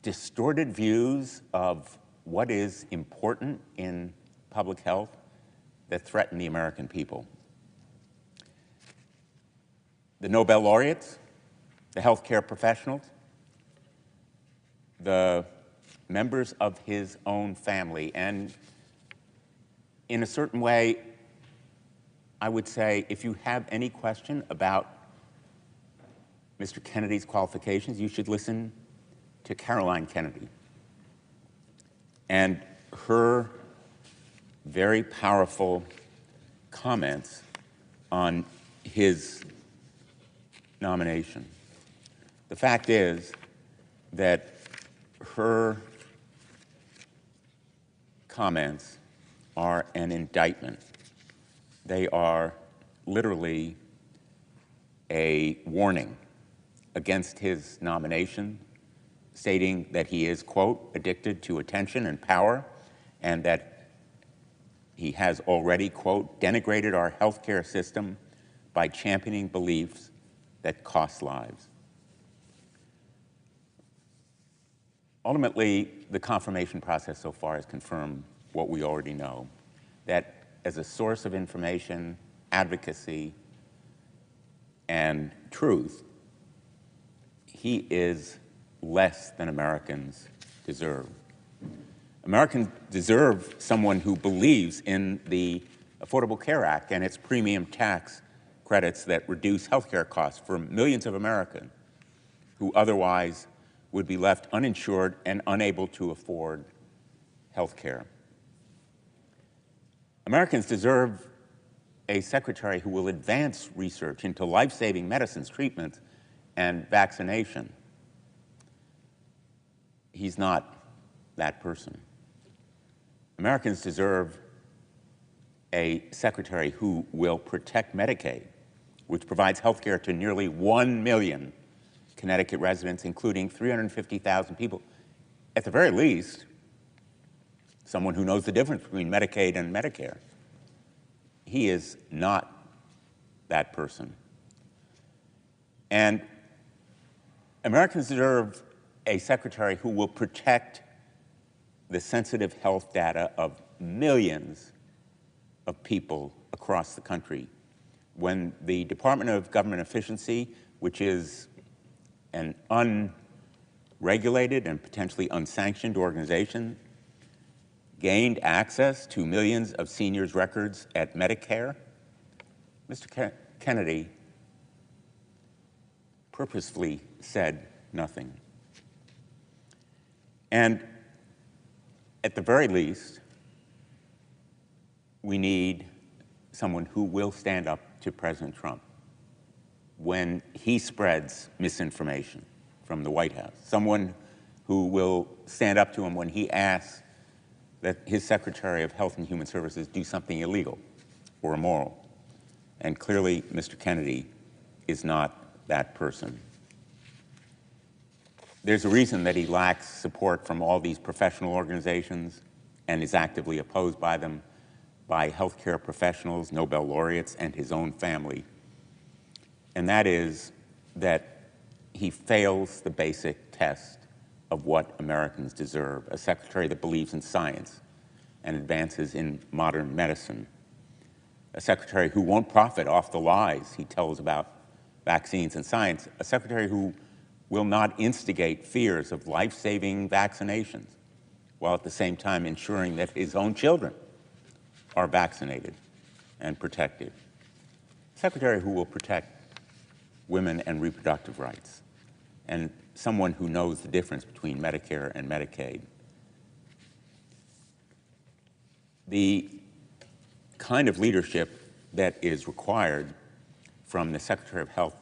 distorted views of what is important in public health that threaten the American people. The Nobel laureates, the healthcare professionals, the members of his own family, and in a certain way, I would say if you have any question about Mr. Kennedy's qualifications, you should listen to Caroline Kennedy and her very powerful comments on his nomination. The fact is that her comments are an indictment. They are literally a warning against his nomination, stating that he is, quote, addicted to attention and power, and that he has already, quote, denigrated our healthcare system by championing beliefs that cost lives. Ultimately, the confirmation process so far has confirmed what we already know, that as a source of information, advocacy, and truth, he is less than Americans deserve. Americans deserve someone who believes in the Affordable Care Act and its premium tax credits that reduce healthcare costs for millions of Americans who otherwise would be left uninsured and unable to afford health care. Americans deserve a secretary who will advance research into life-saving medicines, treatments, and vaccination. He's not that person. Americans deserve a secretary who will protect Medicaid, which provides health care to nearly 1 million Connecticut residents, including 350,000 people. At the very least, someone who knows the difference between Medicaid and Medicare. He is not that person. And Americans deserve a secretary who will protect the sensitive health data of millions of people across the country. When the Department of Government Efficiency, which is an unregulated and potentially unsanctioned organization, gained access to millions of seniors' records at Medicare, Mr. Kennedy purposefully said nothing. And at the very least, we need someone who will stand up to President Trump when he spreads misinformation from the White House, someone who will stand up to him when he asks that his Secretary of Health and Human Services do something illegal or immoral. And clearly, Mr. Kennedy is not that person. There's a reason that he lacks support from all these professional organizations and is actively opposed by them, by healthcare professionals, Nobel laureates, and his own family. And that is that he fails the basic test of what Americans deserve, a secretary that believes in science and advances in modern medicine, a secretary who won't profit off the lies he tells about vaccines and science, a secretary who will not instigate fears of life-saving vaccinations, while at the same time ensuring that his own children are vaccinated and protected. A secretary who will protect women and reproductive rights, and someone who knows the difference between Medicare and Medicaid. The kind of leadership that is required from the Secretary of Health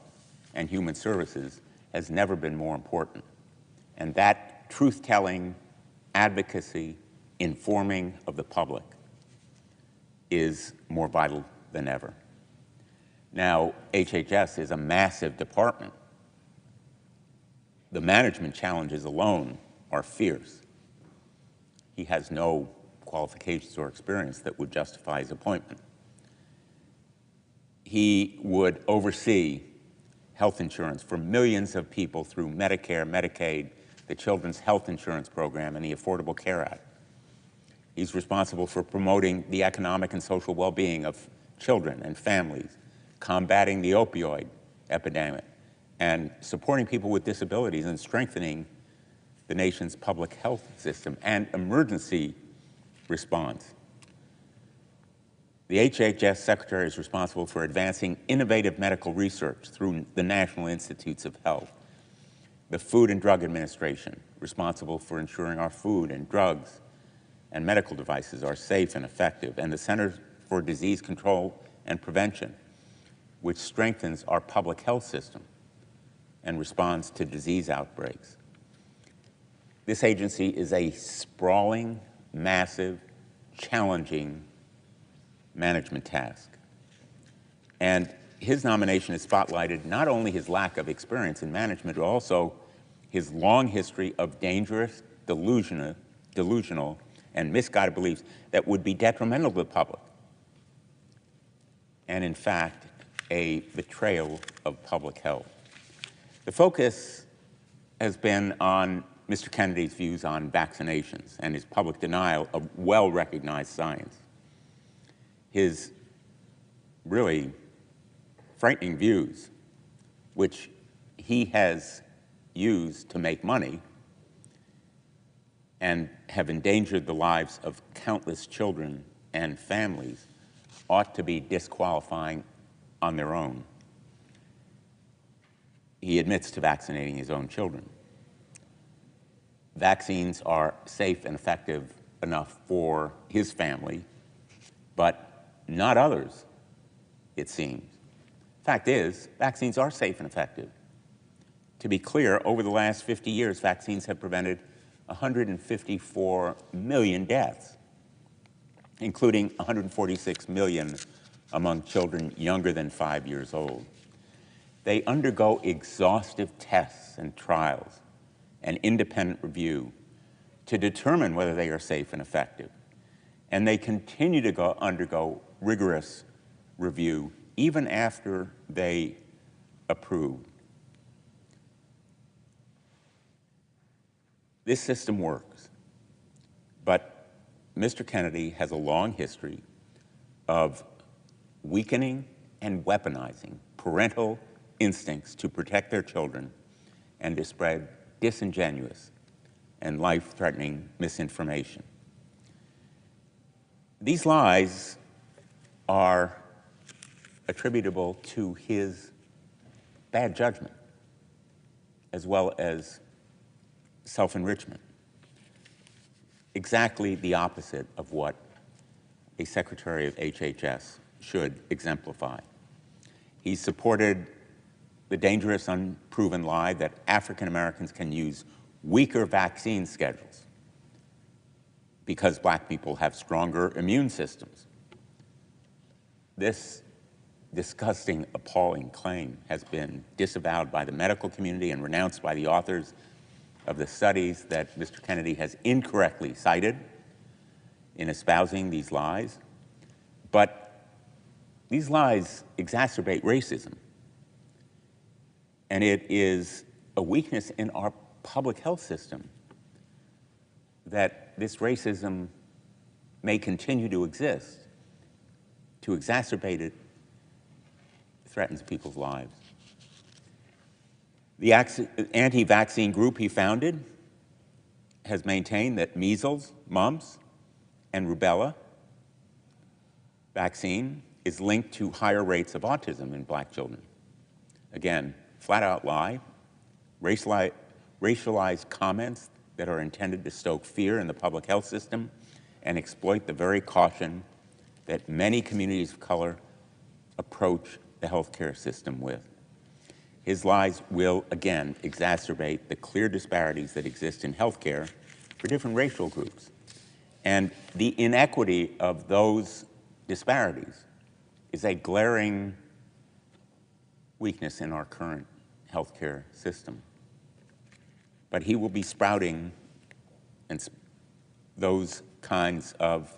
and Human Services has never been more important. And that truth-telling, advocacy, informing of the public is more vital than ever. Now, HHS is a massive department. The management challenges alone are fierce. He has no qualifications or experience that would justify his appointment. He would oversee health insurance for millions of people through Medicare, Medicaid, the Children's Health Insurance Program, and the Affordable Care Act. He's responsible for promoting the economic and social well-being of children and families, combating the opioid epidemic, and supporting people with disabilities and strengthening the nation's public health system and emergency response. The HHS Secretary is responsible for advancing innovative medical research through the National Institutes of Health, the Food and Drug Administration, responsible for ensuring our food and drugs and medical devices are safe and effective, and the Center for Disease Control and Prevention, which strengthens our public health system and responds to disease outbreaks. This agency is a sprawling, massive, challenging management task. And his nomination has spotlighted not only his lack of experience in management, but also his long history of dangerous, delusional, and misguided beliefs that would be detrimental to the public, and in fact, a betrayal of public health. The focus has been on Mr. Kennedy's views on vaccinations and his public denial of well-recognized science. His really frightening views, which he has used to make money and have endangered the lives of countless children and families, ought to be disqualifying on their own. He admits to vaccinating his own children. Vaccines are safe and effective enough for his family, but not others, it seems. Fact is, vaccines are safe and effective. To be clear, over the last 50 years, vaccines have prevented 154 million deaths, including 146 million among children younger than 5 years old. They undergo exhaustive tests and trials and independent review to determine whether they are safe and effective. And they continue to undergo rigorous review even after they approve. This system works, but Mr. Kennedy has a long history of weakening and weaponizing parental instincts to protect their children and to spread disingenuous and life-threatening misinformation. These lies are attributable to his bad judgment as well as self-enrichment, exactly the opposite of what a Secretary of HHS should exemplify. He supported the dangerous, unproven lie that African Americans can use weaker vaccine schedules because black people have stronger immune systems. This disgusting, appalling claim has been disavowed by the medical community and renounced by the authors of the studies that Mr. Kennedy has incorrectly cited in espousing these lies. But these lies exacerbate racism. And it is a weakness in our public health system that this racism may continue to exist. To exacerbate it threatens people's lives. The anti-vaccine group he founded has maintained that measles, mumps, and rubella vaccine is linked to higher rates of autism in black children. Again, flat-out lie, racialized comments that are intended to stoke fear in the public health system and exploit the very caution that many communities of color approach the healthcare system with. His lies will, again, exacerbate the clear disparities that exist in healthcare for different racial groups. And the inequity of those disparities is a glaring weakness in our current healthcare system. But he will be sprouting those kinds of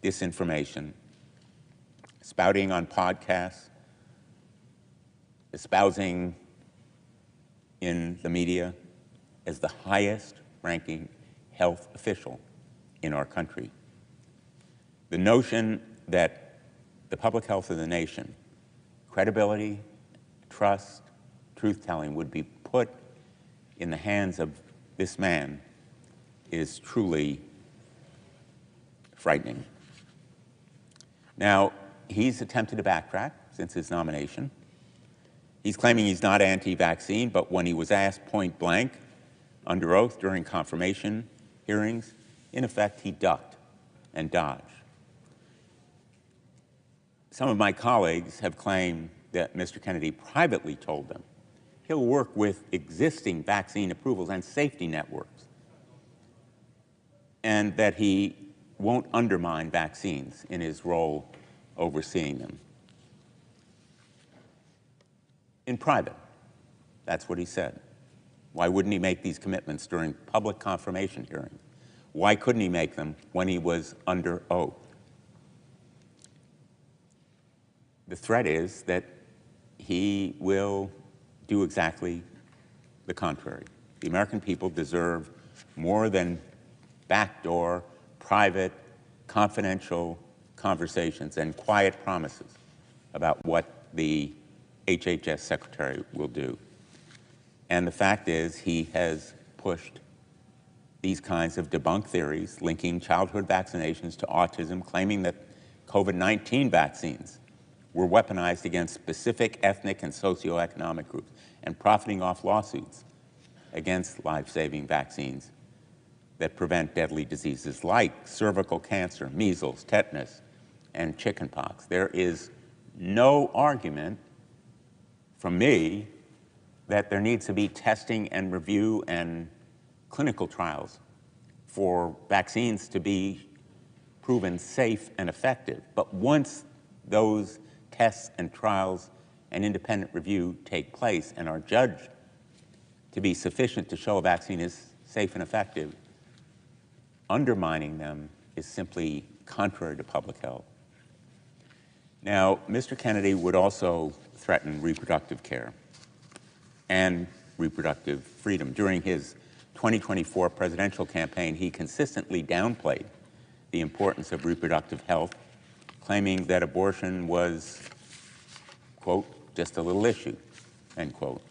disinformation, spouting on podcasts, espousing in the media as the highest-ranking health official in our country. The notion that the public health of the nation, credibility, trust, truth-telling would be put in the hands of this man is truly frightening. Now, he's attempted to backtrack since his nomination. He's claiming he's not anti-vaccine, but when he was asked point blank, under oath during confirmation hearings, in effect, he ducked and dodged. Some of my colleagues have claimed that Mr. Kennedy privately told them he'll work with existing vaccine approvals and safety networks, and that he won't undermine vaccines in his role overseeing them. In private, that's what he said. Why wouldn't he make these commitments during public confirmation hearings? Why couldn't he make them when he was under oath? The threat is that he will do exactly the contrary. The American people deserve more than backdoor, private, confidential conversations and quiet promises about what the HHS Secretary will do. And the fact is, he has pushed these kinds of debunked theories linking childhood vaccinations to autism, claiming that COVID-19 vaccines were weaponized against specific ethnic and socioeconomic groups, and profiting off lawsuits against life-saving vaccines that prevent deadly diseases like cervical cancer, measles, tetanus, and chickenpox. There is no argument from me that there needs to be testing and review and clinical trials for vaccines to be proven safe and effective. But once those tests and trials and independent review take place and are judged to be sufficient to show a vaccine is safe and effective, undermining them is simply contrary to public health. Now, Mr. Kennedy would also threaten reproductive care and reproductive freedom. During his 2024 presidential campaign, he consistently downplayed the importance of reproductive health, claiming that abortion was, quote, just a little issue, end quote.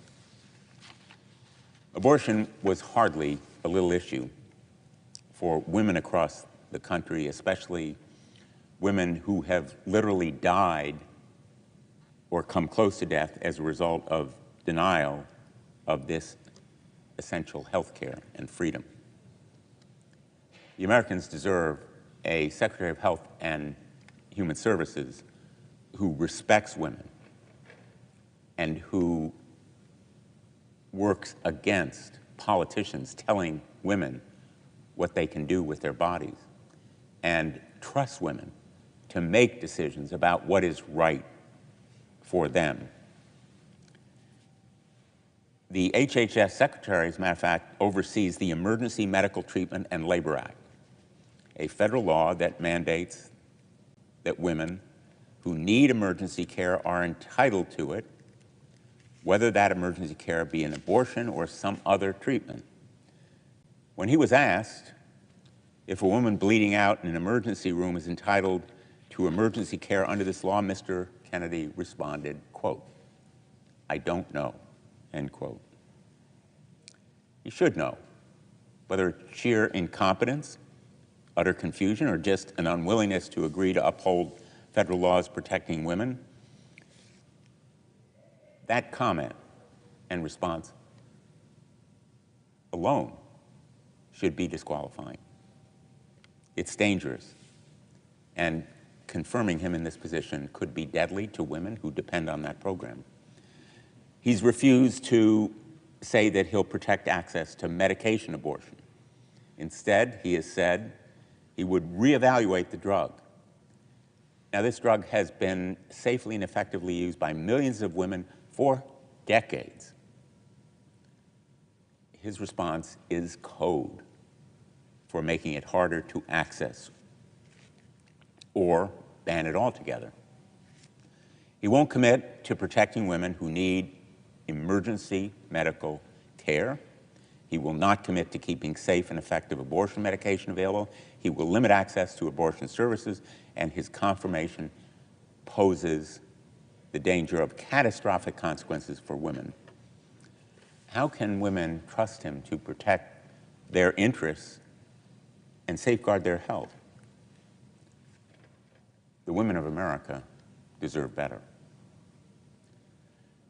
Abortion was hardly a little issue for women across the country, especially women who have literally died or come close to death as a result of denial of this essential health care and freedom. The Americans deserve a Secretary of Health and Human Services who respects women and who works against politicians telling women what they can do with their bodies and trusts women to make decisions about what is right for them. The HHS Secretary, as a matter of fact, oversees the Emergency Medical Treatment and Labor Act, a federal law that mandates that women who need emergency care are entitled to it, whether that emergency care be an abortion or some other treatment. When he was asked if a woman bleeding out in an emergency room is entitled to emergency care under this law, Mr. Kennedy responded, quote, "I don't know," end quote. He should know, whether it's sheer incompetence, utter confusion, or just an unwillingness to agree to uphold federal laws protecting women. That comment and response alone should be disqualifying. It's dangerous, and confirming him in this position could be deadly to women who depend on that program. He's refused to say that he'll protect access to medication abortion. Instead, he has said he would reevaluate the drug. Now, this drug has been safely and effectively used by millions of women for decades. His response is code for making it harder to access or ban it altogether. He won't commit to protecting women who need emergency medical care. He will not commit to keeping safe and effective abortion medication available. He will limit access to abortion services, and his confirmation poses the danger of catastrophic consequences for women. How can women trust him to protect their interests and safeguard their health? The women of America deserve better.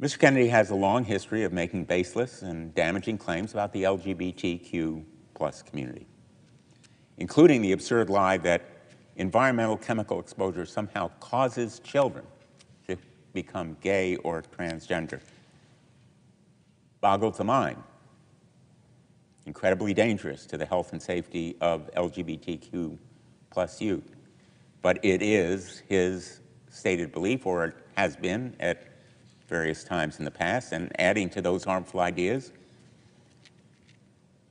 Mr. Kennedy has a long history of making baseless and damaging claims about the LGBTQ+ community, including the absurd lie that environmental chemical exposure somehow causes children to become gay or transgender. Boggles the mind. Incredibly dangerous to the health and safety of LGBTQ+ youth. But it is his stated belief, or it has been at various times in the past, and adding to those harmful ideas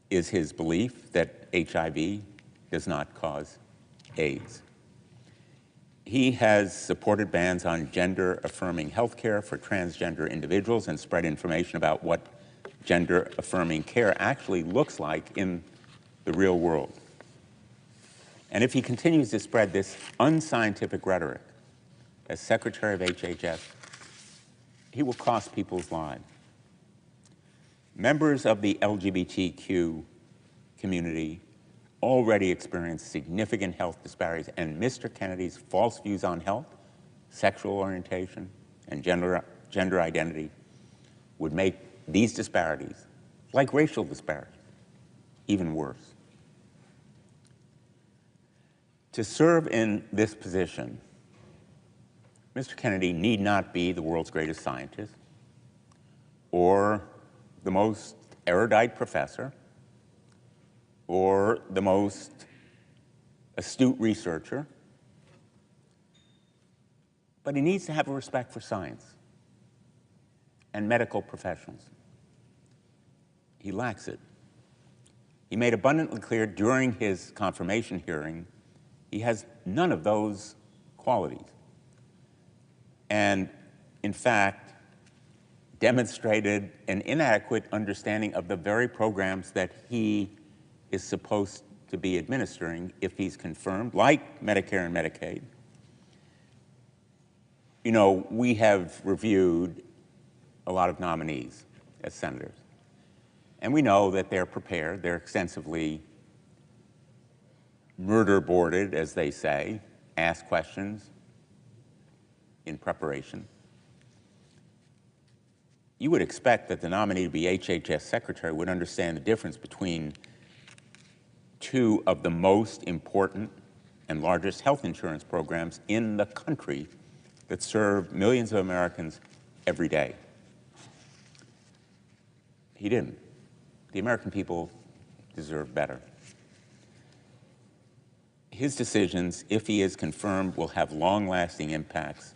is his belief that HIV does not cause AIDS. He has supported bans on gender-affirming health care for transgender individuals and spread information about what gender-affirming care actually looks like in the real world. And if he continues to spread this unscientific rhetoric as Secretary of HHS, he will cost people's lives. Members of the LGBTQ community already experience significant health disparities, and Mr. Kennedy's false views on health, sexual orientation, and gender identity would make these disparities, like racial disparities, even worse. To serve in this position, Mr. Kennedy need not be the world's greatest scientist or the most erudite professor or the most astute researcher, but he needs to have a respect for science and medical professionals. He lacks it. He made abundantly clear during his confirmation hearing he has none of those qualities. And, in fact, demonstrated an inadequate understanding of the very programs that he is supposed to be administering if he's confirmed, like Medicare and Medicaid. You know, we have reviewed a lot of nominees as senators, and we know that they're prepared, they're extensively murder-boarded, as they say, ask questions in preparation. You would expect that the nominee to be HHS Secretary would understand the difference between two of the most important and largest health insurance programs in the country that serve millions of Americans every day. He didn't. The American people deserve better. His decisions, if he is confirmed, will have long-lasting impacts,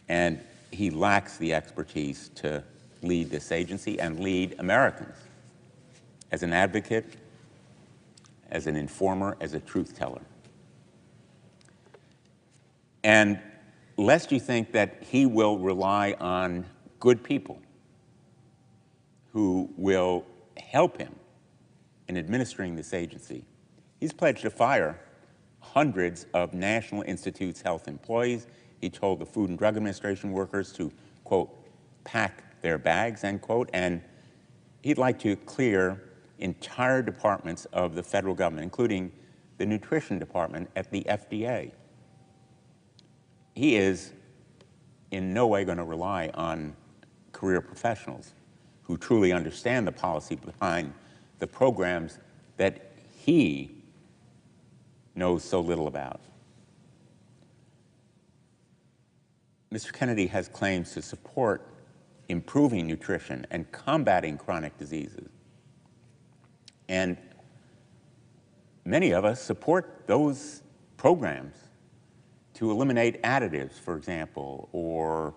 and he lacks the expertise to lead this agency and lead Americans as an advocate, as an informer, as a truth teller. And lest you think that he will rely on good people who will help him in administering this agency, he's pledged to fire hundreds of National Institutes health employees. He told the Food and Drug Administration workers to, quote, pack their bags, end quote, and he'd like to clear entire departments of the federal government, including the nutrition department at the FDA. He is in no way going to rely on career professionals who truly understand the policy behind the programs that he knows so little about. Mr. Kennedy has claims to support improving nutrition and combating chronic diseases. And many of us support those programs to eliminate additives, for example, or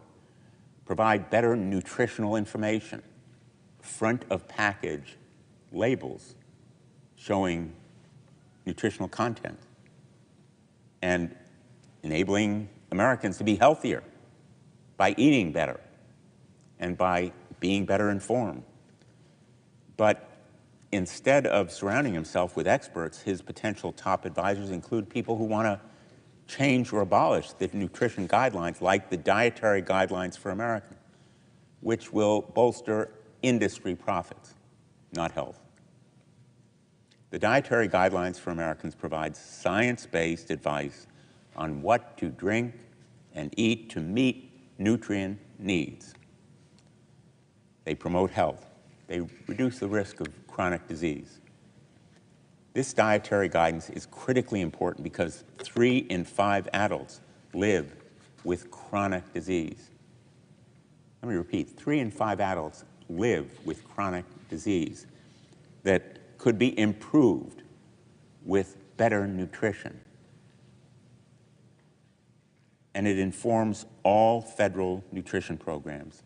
provide better nutritional information, front of package labels showing nutritional content, and enabling Americans to be healthier by eating better and by being better informed. But instead of surrounding himself with experts, his potential top advisors include people who want to change or abolish the nutrition guidelines, like the dietary guidelines for Americans, which will bolster industry profits, not health. The dietary guidelines for Americans provide science-based advice on what to drink and eat to meet nutrient needs. They promote health. They reduce the risk of chronic disease. This dietary guidance is critically important because 3 in 5 adults live with chronic disease. Let me repeat, 3 in 5 adults live with chronic disease that could be improved with better nutrition. And it informs all federal nutrition programs,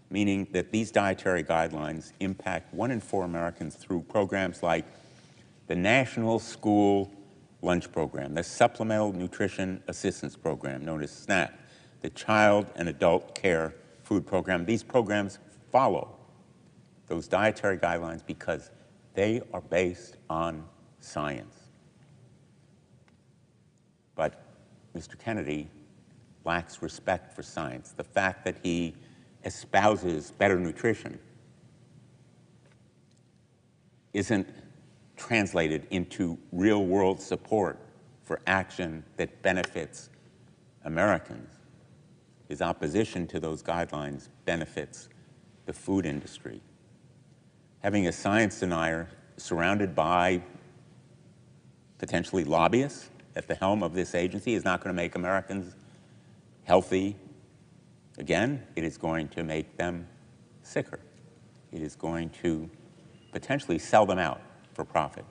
meaning that these dietary guidelines impact 1 in 4 Americans through programs like the National School Lunch Program, the Supplemental Nutrition Assistance Program, known as SNAP, the Child and Adult Care Food Program. These programs follow those dietary guidelines because they are based on science. But Mr. Kennedy lacks respect for science. The fact that he espouses better nutrition isn't translated into real-world support for action that benefits Americans. His opposition to those guidelines benefits the food industry. Having a science denier surrounded by potentially lobbyists at the helm of this agency is not going to make Americans healthy. Again, it is going to make them sicker. It is going to potentially sell them out for profit.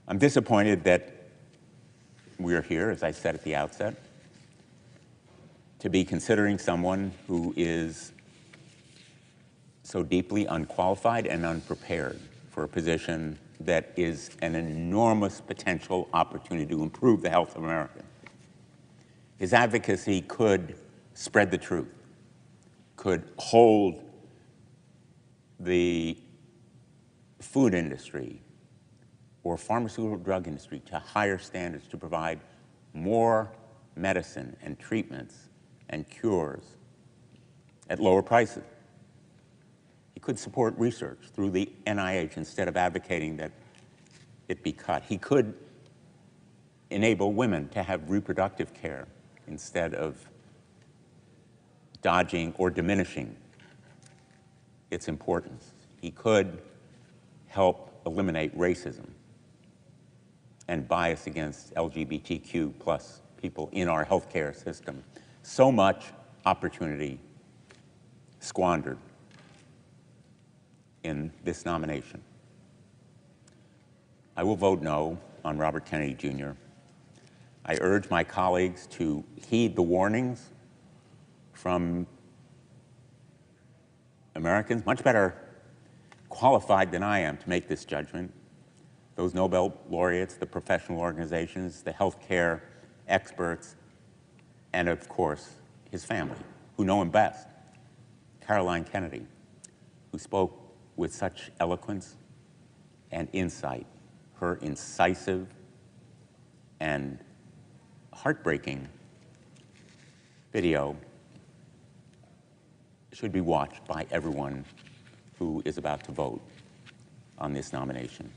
I'm disappointed that we're here, as I said at the outset, to be considering someone who is so deeply unqualified and unprepared for a position that is an enormous potential opportunity to improve the health of America. His advocacy could spread the truth, could hold the food industry or pharmaceutical drug industry to higher standards to provide more medicine and treatments and cures at lower prices. He could support research through the NIH instead of advocating that it be cut. He could enable women to have reproductive care instead of dodging or diminishing its importance. He could help eliminate racism and bias against LGBTQ plus people in our healthcare system. So much opportunity squandered in this nomination. I will vote no on Robert Kennedy Jr. I urge my colleagues to heed the warnings from Americans, much better qualified than I am to make this judgment. Those Nobel laureates, the professional organizations, the healthcare experts, and of course, his family, who know him best. Caroline Kennedy, who spoke with such eloquence and insight. Her incisive and heartbreaking video should be watched by everyone who is about to vote on this nomination.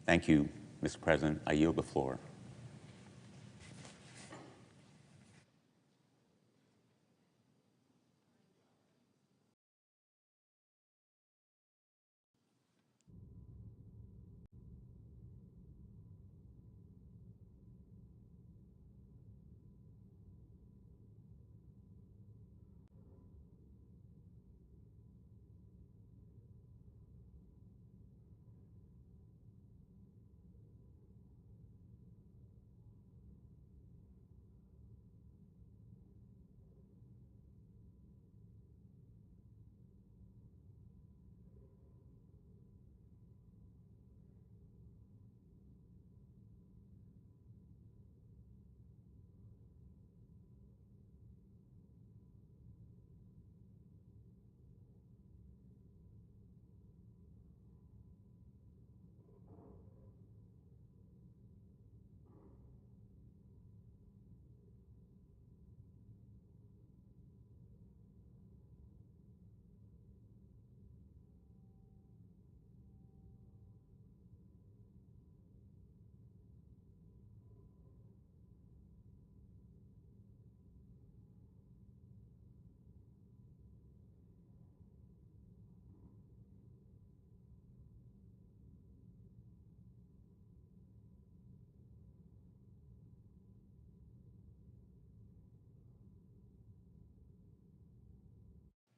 Thank you, Mr. President. I yield the floor.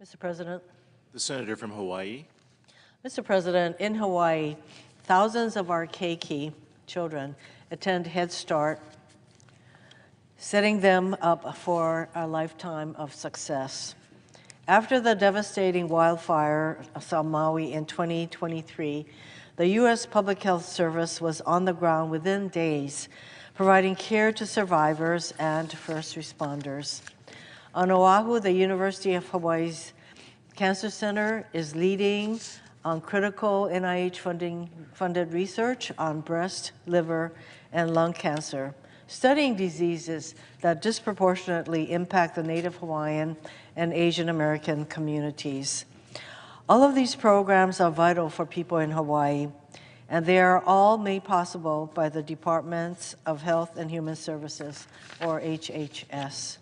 Mr. President. The senator from Hawaii. Mr. President, in Hawaii, thousands of our keiki children attend Head Start, setting them up for a lifetime of success. After the devastating wildfire of Maui in 2023, the U.S. Public Health Service was on the ground within days, providing care to survivors and first responders. On Oahu, the University of Hawaii's Cancer Center is leading on critical NIH-funded research on breast, liver, and lung cancer, studying diseases that disproportionately impact the Native Hawaiian and Asian American communities. All of these programs are vital for people in Hawaii, and they are all made possible by the Departments of Health and Human Services, or HHS.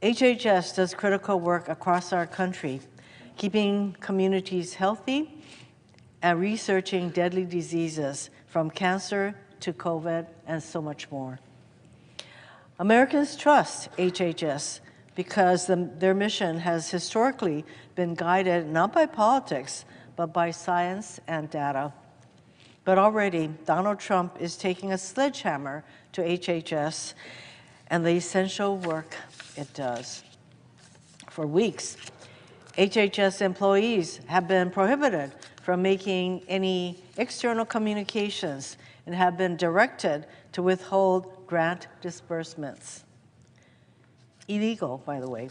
HHS does critical work across our country, keeping communities healthy and researching deadly diseases from cancer to COVID and so much more. Americans trust HHS because their mission has historically been guided not by politics, but by science and data. But already, Donald Trump is taking a sledgehammer to HHS and the essential work it does. For weeks, HHS employees have been prohibited from making any external communications and have been directed to withhold grant disbursements. Illegal, by the way.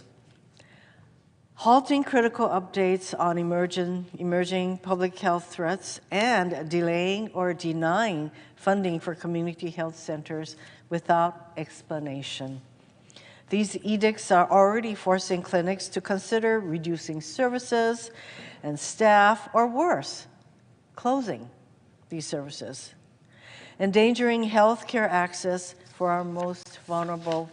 Halting critical updates on emerging public health threats and delaying or denying funding for community health centers without explanation. These edicts are already forcing clinics to consider reducing services and staff, or worse, closing these services, endangering health care access for our most vulnerable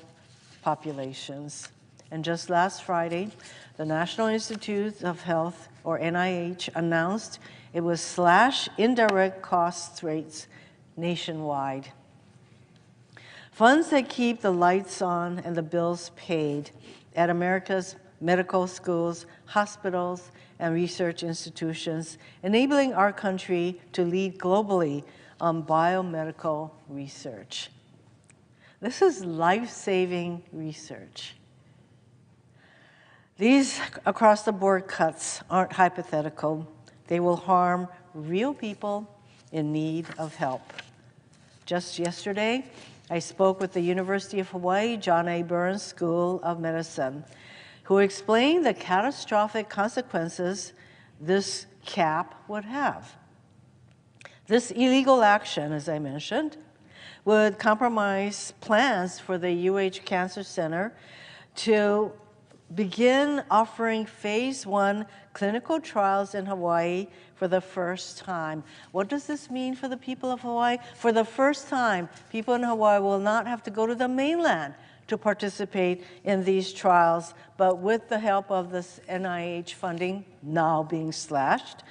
populations. And just last Friday, the National Institutes of Health, or NIH, announced it would slash indirect cost rates nationwide. Funds that keep the lights on and the bills paid at America's medical schools, hospitals, and research institutions, enabling our country to lead globally on biomedical research. This is life-saving research. These across-the-board cuts aren't hypothetical. They will harm real people in need of help. Just yesterday, I spoke with the University of Hawaii John A. Burns School of Medicine, who explained the catastrophic consequences this cap would have. This illegal action, as I mentioned, would compromise plans for the UH Cancer Center to begin offering phase 1 clinical trials in Hawaii for the first time. What does this mean for the people of Hawaii? For the first time, people in Hawaii will not have to go to the mainland to participate in these trials, but with the help of this NIH funding now being slashed,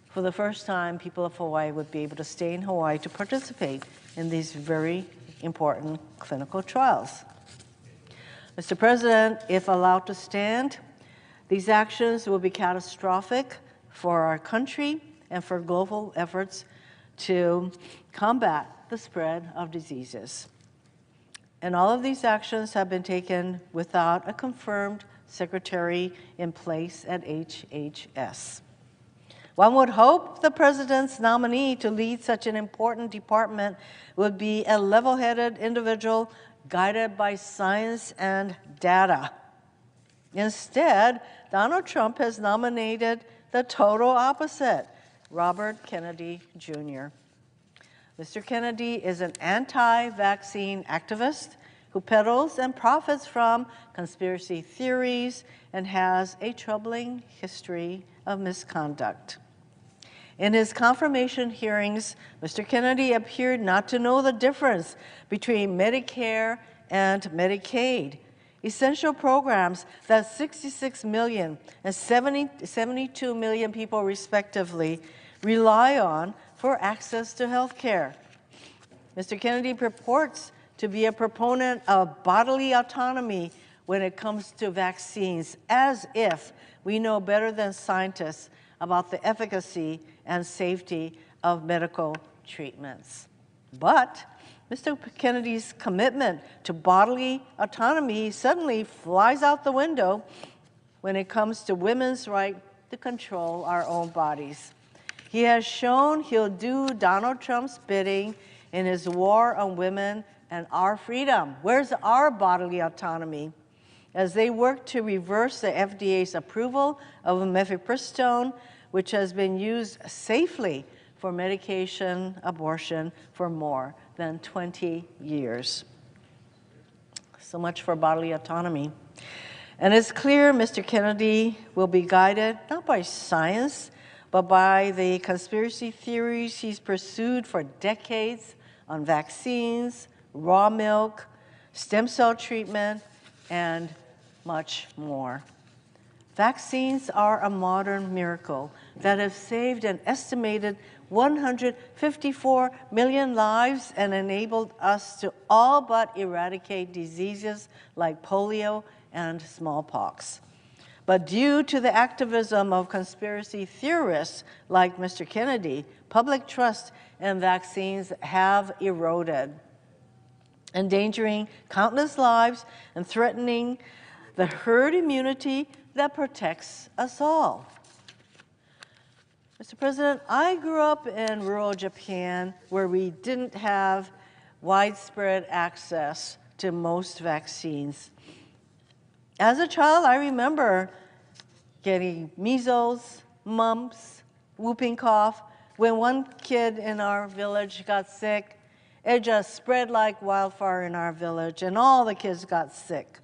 for the first time, people of Hawaii would be able to stay in Hawaii to participate in these very important clinical trials. Mr. President, if allowed to stand, these actions will be catastrophic for our country and for global efforts to combat the spread of diseases. And all of these actions have been taken without a confirmed secretary in place at HHS. One would hope the president's nominee to lead such an important department would be a level-headed individual guided by science and data. Instead, Donald Trump has nominated the total opposite, Robert Kennedy Jr. Mr. Kennedy is an anti-vaccine activist who peddles and profits from conspiracy theories and has a troubling history of misconduct. In his confirmation hearings, Mr. Kennedy appeared not to know the difference between Medicare and Medicaid, essential programs that 66 million and 72 million people respectively rely on for access to health care. Mr. Kennedy purports to be a proponent of bodily autonomy when it comes to vaccines, as if we know better than scientists about the efficacy and safety of medical treatments. But Mr. Kennedy's commitment to bodily autonomy suddenly flies out the window when it comes to women's right to control our own bodies. He has shown he'll do Donald Trump's bidding in his war on women and our freedom. Where's our bodily autonomy? As they work to reverse the FDA's approval of mifepristone, which has been used safely for medication abortion for more than 20 years. So much for bodily autonomy. And it's clear Mr. Kennedy will be guided not by science, but by the conspiracy theories he's pursued for decades on vaccines, raw milk, stem cell treatment, and much more. Vaccines are a modern miracle that have saved an estimated 154 million lives and enabled us to all but eradicate diseases like polio and smallpox. But due to the activism of conspiracy theorists like Mr. Kennedy, public trust in vaccines have eroded, endangering countless lives and threatening the herd immunity that protects us all. Mr. President, I grew up in rural Japan where we didn't have widespread access to most vaccines. As a child, I remember getting measles, mumps, whooping cough. When one kid in our village got sick, it just spread like wildfire in our village, and all the kids got sick.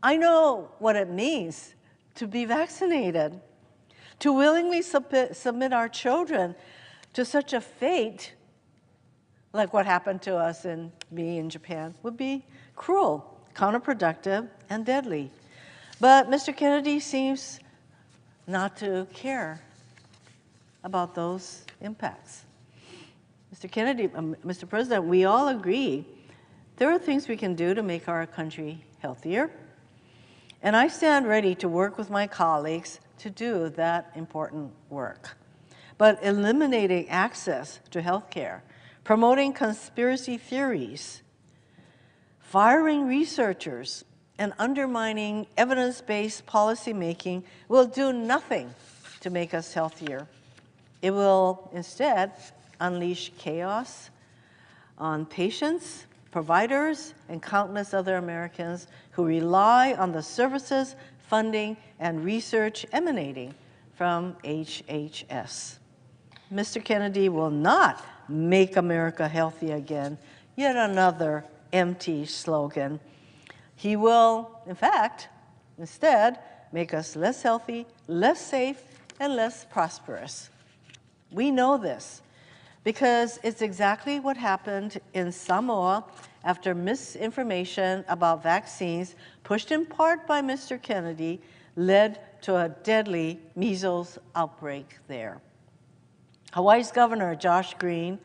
I know what it means to be vaccinated. To willingly submit our children to such a fate, like what happened to us and me in Japan, would be cruel, counterproductive, and deadly. But Mr. Kennedy seems not to care about those impacts. Mr. Kennedy, Mr. President, we all agree there are things we can do to make our country healthier. And I stand ready to work with my colleagues to do that important work. But eliminating access to health care, promoting conspiracy theories, firing researchers, and undermining evidence-based policymaking will do nothing to make us healthier. It will instead unleash chaos on patients, providers, and countless other Americans who rely on the services, funding, and research emanating from HHS. Mr. Kennedy will not make America healthy again, yet another empty slogan. He will, in fact, instead, make us less healthy, less safe, and less prosperous. We know this because it's exactly what happened in Samoa after misinformation about vaccines, pushed in part by Mr. Kennedy, led to a deadly measles outbreak there. Hawaii's Governor, Josh Green,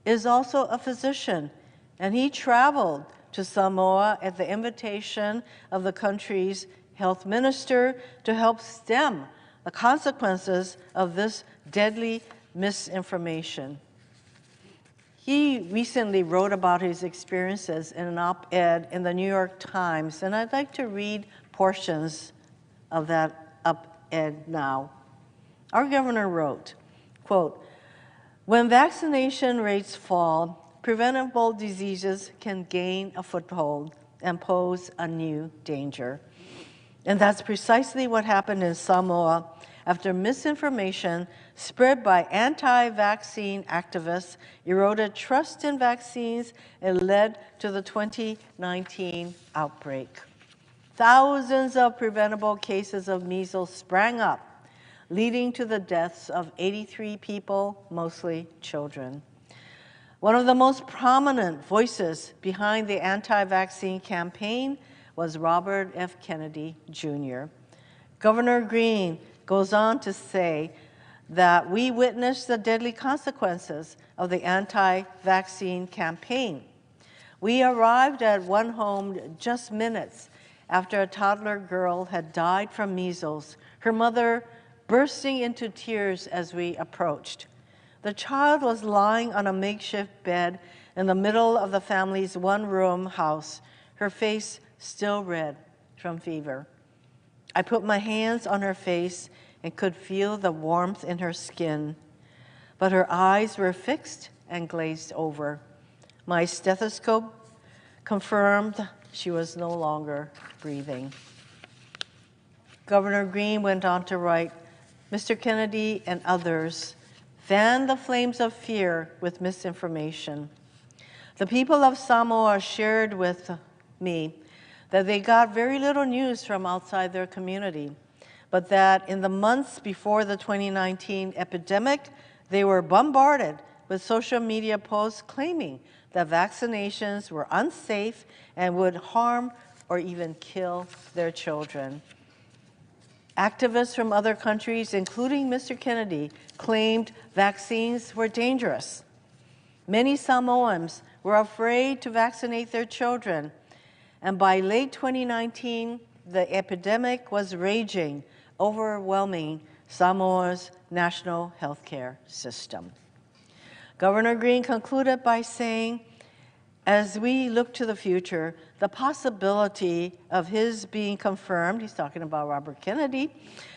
is also a physician, and he traveled to Samoa at the invitation of the country's health minister to help stem the consequences of this deadly misinformation. He recently wrote about his experiences in an op-ed in the New York Times, and I'd like to read portions of that op-ed now. Our governor wrote, quote, "When vaccination rates fall, preventable diseases can gain a foothold and pose a new danger. And that's precisely what happened in Samoa after misinformation spread by anti-vaccine activists eroded trust in vaccines and led to the 2019 outbreak. Thousands of preventable cases of measles sprang up, leading to the deaths of 83 people, mostly children. One of the most prominent voices behind the anti-vaccine campaign was Robert F. Kennedy, Jr. Governor Green goes on to say that we witnessed the deadly consequences of the anti-vaccine campaign. We arrived at one home just minutes after a toddler girl had died from measles, her mother bursting into tears as we approached. The child was lying on a makeshift bed in the middle of the family's one-room house, her face still red from fever. I put my hands on her face and could feel the warmth in her skin, but her eyes were fixed and glazed over. My stethoscope confirmed she was no longer breathing. Governor Green went on to write, Mr. Kennedy and others fanned the flames of fear with misinformation. The people of Samoa shared with me that they got very little news from outside their community, but that in the months before the 2019 epidemic, they were bombarded with social media posts claiming that vaccinations were unsafe and would harm or even kill their children. Activists from other countries, including Mr. Kennedy, claimed vaccines were dangerous. Many Samoans were afraid to vaccinate their children, and by late 2019, the epidemic was raging, overwhelming Samoa's national healthcare system. Governor Green concluded by saying, as we look to the future, the possibility of his being confirmed, he's talking about Robert Kennedy,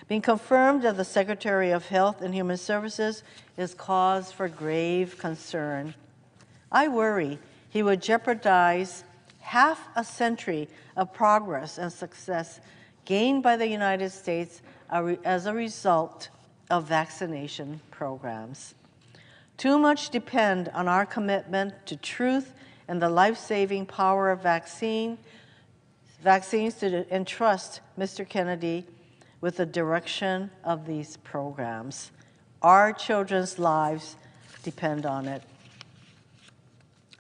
being confirmed as the Secretary of Health and Human Services is cause for grave concern. I worry he would jeopardize half a century of progress and success gained by the United States as a result of vaccination programs. Too much depends on our commitment to truth and the life-saving power of vaccines to entrust Mr. Kennedy with the direction of these programs. Our children's lives depend on it.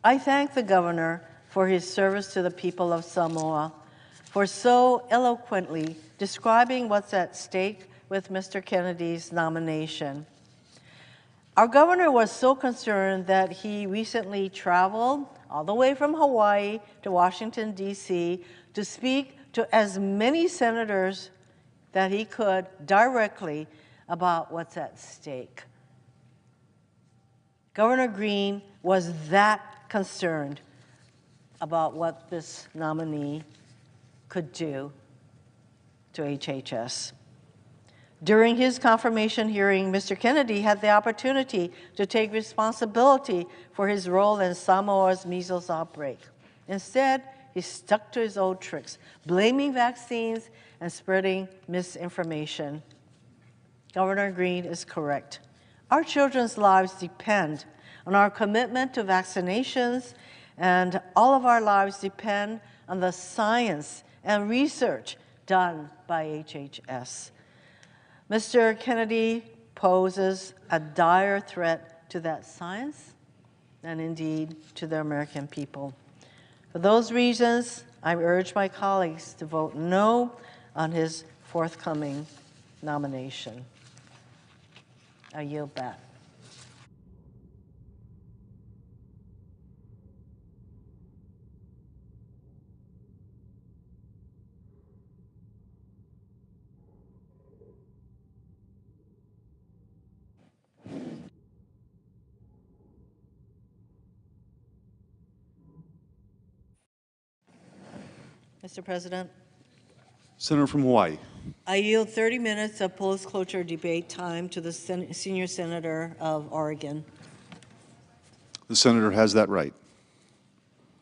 I thank the governor for his service to the people of Samoa, for so eloquently describing what's at stake with Mr. Kennedy's nomination. Our governor was so concerned that he recently traveled all the way from Hawaii to Washington, D.C. to speak to as many senators that he could directly about what's at stake. Governor Green was that concerned about what this nominee could do to HHS. During his confirmation hearing, Mr. Kennedy had the opportunity to take responsibility for his role in Samoa's measles outbreak. Instead, he stuck to his old tricks, blaming vaccines and spreading misinformation. Governor Green is correct. Our children's lives depend on our commitment to vaccinations, and all of our lives depend on the science and research done by HHS. Mr. Kennedy poses a dire threat to that science and indeed to the American people. For those reasons, I urge my colleagues to vote no on his forthcoming nomination. I yield back. Mr. President, Senator from Hawaii. I yield 30 minutes of polls cloture debate time to the senior senator of Oregon. The senator has that right.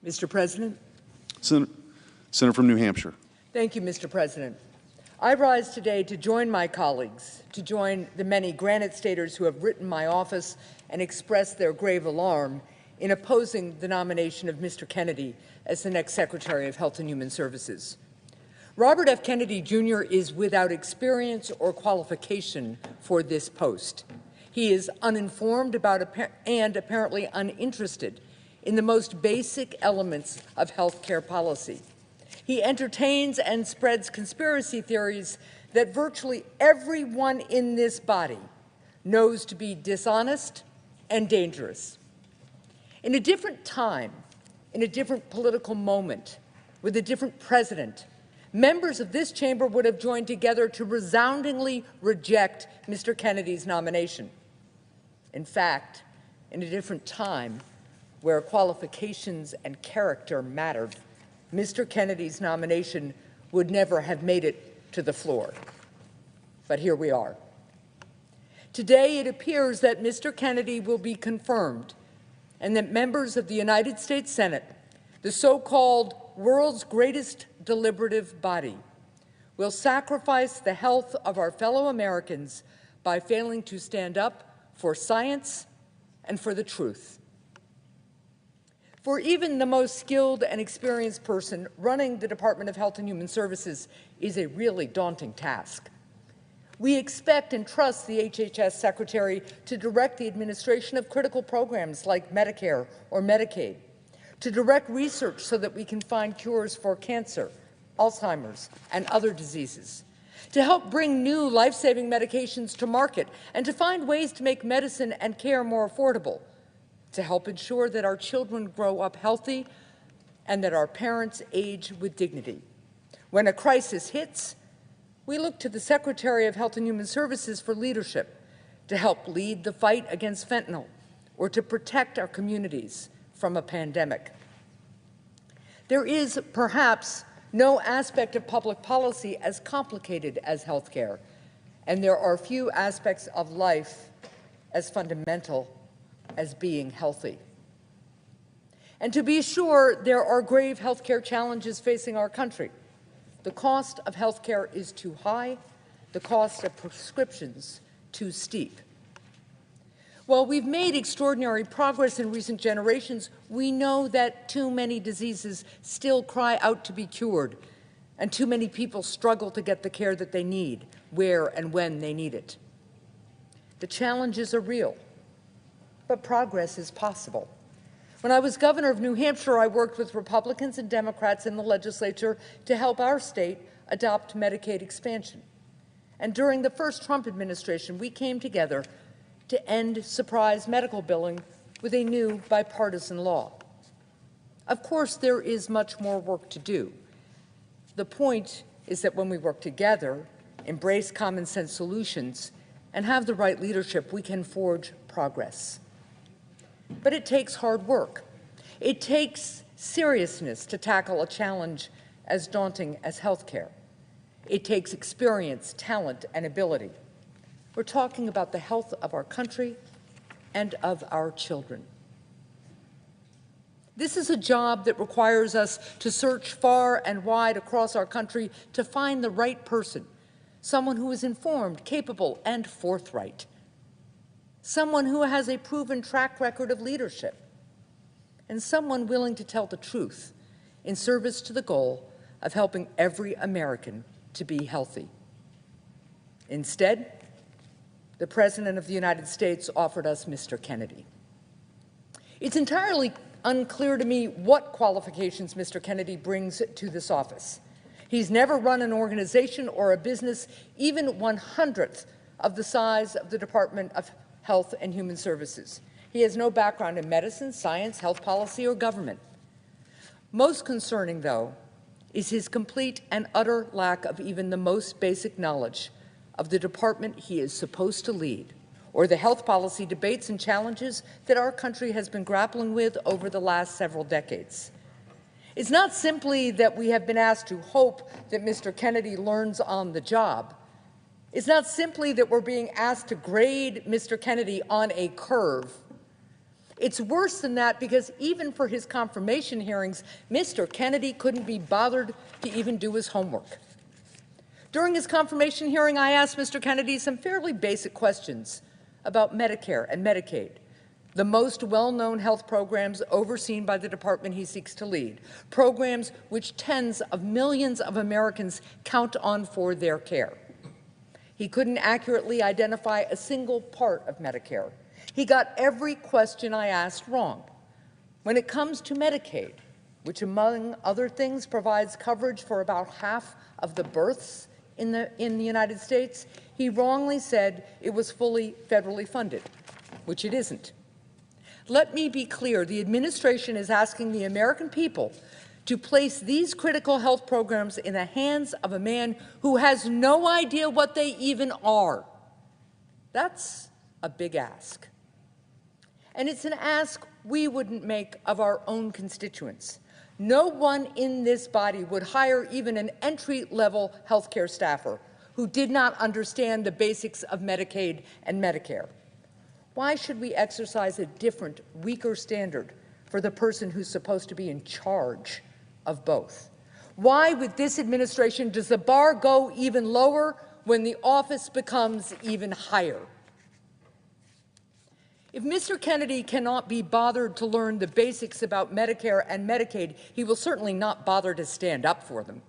Mr. President. Senator from New Hampshire. Thank you, Mr. President. I rise today to join my colleagues, to join the many Granite Staters who have written my office and expressed their grave alarm in opposing the nomination of Mr. Kennedy as the next Secretary of Health and Human Services. Robert F. Kennedy Jr. is without experience or qualification for this post. He is uninformed about and apparently uninterested in the most basic elements of health care policy. He entertains and spreads conspiracy theories that virtually everyone in this body knows to be dishonest and dangerous. In a different time, in a different political moment, with a different president, members of this chamber would have joined together to resoundingly reject Mr. Kennedy's nomination. In fact, in a different time, where qualifications and character mattered, Mr. Kennedy's nomination would never have made it to the floor. But here we are. Today, it appears that Mr. Kennedy will be confirmed and that members of the United States Senate, the so-called world's greatest deliberative body, will sacrifice the health of our fellow Americans by failing to stand up for science and for the truth. For even the most skilled and experienced person, running the Department of Health and Human Services is a really daunting task. We expect and trust the HHS Secretary to direct the administration of critical programs like Medicare or Medicaid, to direct research so that we can find cures for cancer, Alzheimer's, and other diseases, to help bring new life-saving medications to market, and to find ways to make medicine and care more affordable, to help ensure that our children grow up healthy and that our parents age with dignity. When a crisis hits, we look to the Secretary of Health and Human Services for leadership to help lead the fight against fentanyl or to protect our communities from a pandemic. There is perhaps no aspect of public policy as complicated as healthcare, and there are few aspects of life as fundamental as being healthy. And to be sure, there are grave healthcare challenges facing our country. The cost of healthcare is too high, the cost of prescriptions too steep. While we've made extraordinary progress in recent generations, we know that too many diseases still cry out to be cured, and too many people struggle to get the care that they need, where and when they need it. The challenges are real, but progress is possible. When I was governor of New Hampshire, I worked with Republicans and Democrats in the legislature to help our state adopt Medicaid expansion. And during the first Trump administration, we came together to end surprise medical billing with a new bipartisan law. Of course, there is much more work to do. The point is that when we work together, embrace common sense solutions, and have the right leadership, we can forge progress. But it takes hard work. It takes seriousness to tackle a challenge as daunting as healthcare. It takes experience, talent, and ability. We're talking about the health of our country and of our children. This is a job that requires us to search far and wide across our country to find the right person, someone who is informed, capable, and forthright, someone who has a proven track record of leadership, and someone willing to tell the truth in service to the goal of helping every American to be healthy. Instead, the President of the United States offered us Mr. Kennedy. It's entirely unclear to me what qualifications Mr. Kennedy brings to this office. He's never run an organization or a business even 1/100th of the size of the Department of Health and Human Services. He has no background in medicine, science, health policy, or government. Most concerning, though, is his complete and utter lack of even the most basic knowledge of the department he is supposed to lead, or the health policy debates and challenges that our country has been grappling with over the last several decades. It's not simply that we have been asked to hope that Mr. Kennedy learns on the job. It's not simply that we're being asked to grade Mr. Kennedy on a curve. It's worse than that, because even for his confirmation hearings, Mr. Kennedy couldn't be bothered to even do his homework. During his confirmation hearing, I asked Mr. Kennedy some fairly basic questions about Medicare and Medicaid, the most well-known health programs overseen by the department he seeks to lead, programs which tens of millions of Americans count on for their care. He couldn't accurately identify a single part of Medicare. He got every question I asked wrong. When it comes to Medicaid, which among other things provides coverage for about half of the births in the United States, he wrongly said it was fully federally funded, which it isn't. Let me be clear, the administration is asking the American people to place these critical health programs in the hands of a man who has no idea what they even are. That's a big ask. And it's an ask we wouldn't make of our own constituents. No one in this body would hire even an entry-level healthcare staffer who did not understand the basics of Medicaid and Medicare. Why should we exercise a different, weaker standard for the person who's supposed to be in charge of both? Why, with this administration, does the bar go even lower when the office becomes even higher? If Mr. Kennedy cannot be bothered to learn the basics about Medicare and Medicaid, he will certainly not bother to stand up for them.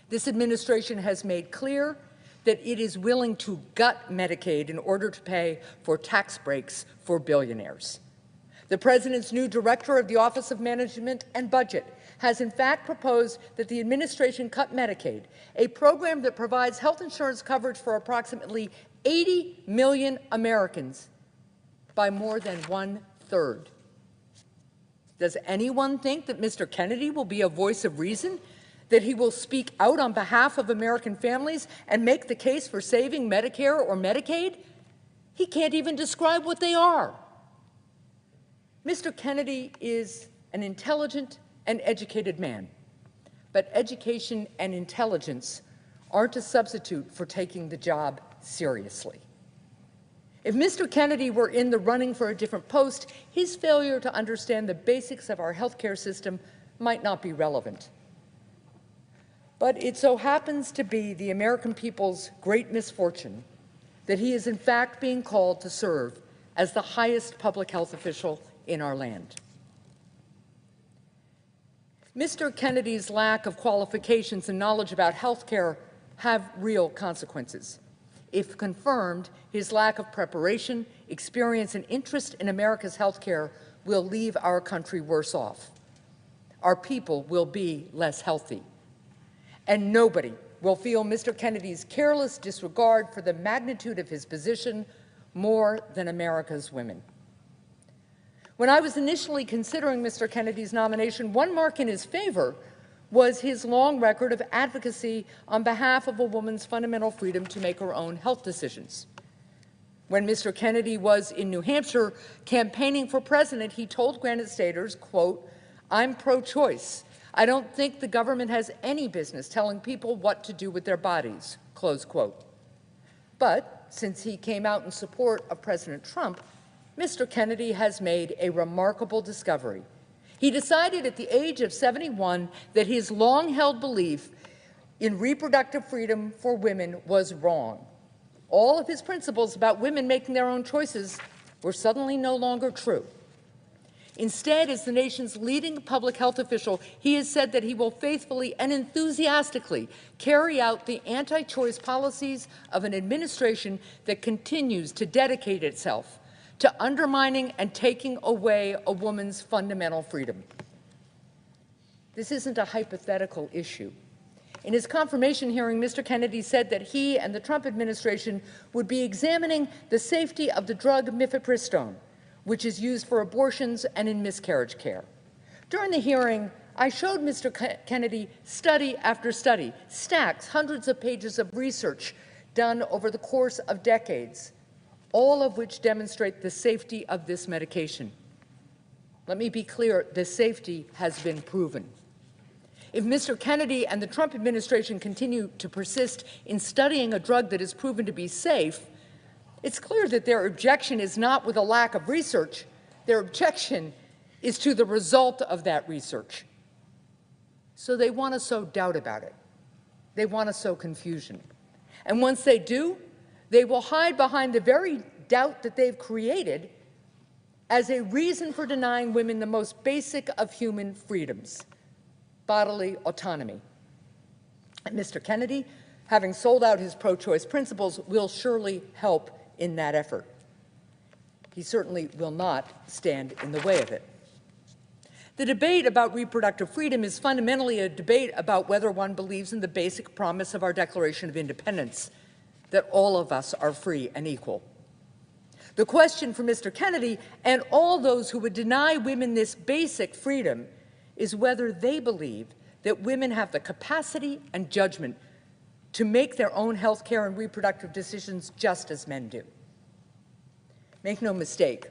This administration has made clear that it is willing to gut Medicaid in order to pay for tax breaks for billionaires. The President's new director of the Office of Management and Budget has in fact proposed that the administration cut Medicaid, a program that provides health insurance coverage for approximately 80 million Americans, by more than 1/3. Does anyone think that Mr. Kennedy will be a voice of reason, that he will speak out on behalf of American families and make the case for saving Medicare or Medicaid? He can't even describe what they are. Mr. Kennedy is an intelligent and educated man, but education and intelligence aren't a substitute for taking the job seriously. If Mr. Kennedy were in the running for a different post, his failure to understand the basics of our healthcare system might not be relevant. But it so happens to be the American people's great misfortune that he is in fact being called to serve as the highest public health official in our land. Mr. Kennedy's lack of qualifications and knowledge about healthcare have real consequences. If confirmed, his lack of preparation, experience, and interest in America's health care will leave our country worse off. Our people will be less healthy. And nobody will feel Mr. Kennedy's careless disregard for the magnitude of his position more than America's women. When I was initially considering Mr. Kennedy's nomination, one mark in his favor was his long record of advocacy on behalf of a woman's fundamental freedom to make her own health decisions. When Mr. Kennedy was in New Hampshire campaigning for president, he told Granite Staters, quote, "I'm pro-choice. I don't think the government has any business telling people what to do with their bodies," close quote. But since he came out in support of President Trump, Mr. Kennedy has made a remarkable discovery. He decided at the age of 71 that his long-held belief in reproductive freedom for women was wrong. All of his principles about women making their own choices were suddenly no longer true. Instead, as the nation's leading public health official, he has said that he will faithfully and enthusiastically carry out the anti-choice policies of an administration that continues to dedicate itself to undermining and taking away a woman's fundamental freedom. This isn't a hypothetical issue. In his confirmation hearing, Mr. Kennedy said that he and the Trump administration would be examining the safety of the drug mifepristone, which is used for abortions and in miscarriage care. During the hearing, I showed Mr. Kennedy study after study, stacks, hundreds of pages of research done over the course of decades, all of which demonstrate the safety of this medication. Let me be clear, the safety has been proven. If Mr. Kennedy and the Trump administration continue to persist in studying a drug that is proven to be safe, it's clear that their objection is not with a lack of research. Their objection is to the result of that research. So they want to sow doubt about it. They want to sow confusion. And once they do, they will hide behind the very doubt that they've created as a reason for denying women the most basic of human freedoms, bodily autonomy. And Mr. Kennedy, having sold out his pro-choice principles, will surely help in that effort. He certainly will not stand in the way of it. The debate about reproductive freedom is fundamentally a debate about whether one believes in the basic promise of our Declaration of Independence, that all of us are free and equal. The question for Mr. Kennedy and all those who would deny women this basic freedom is whether they believe that women have the capacity and judgment to make their own health care and reproductive decisions just as men do. Make no mistake,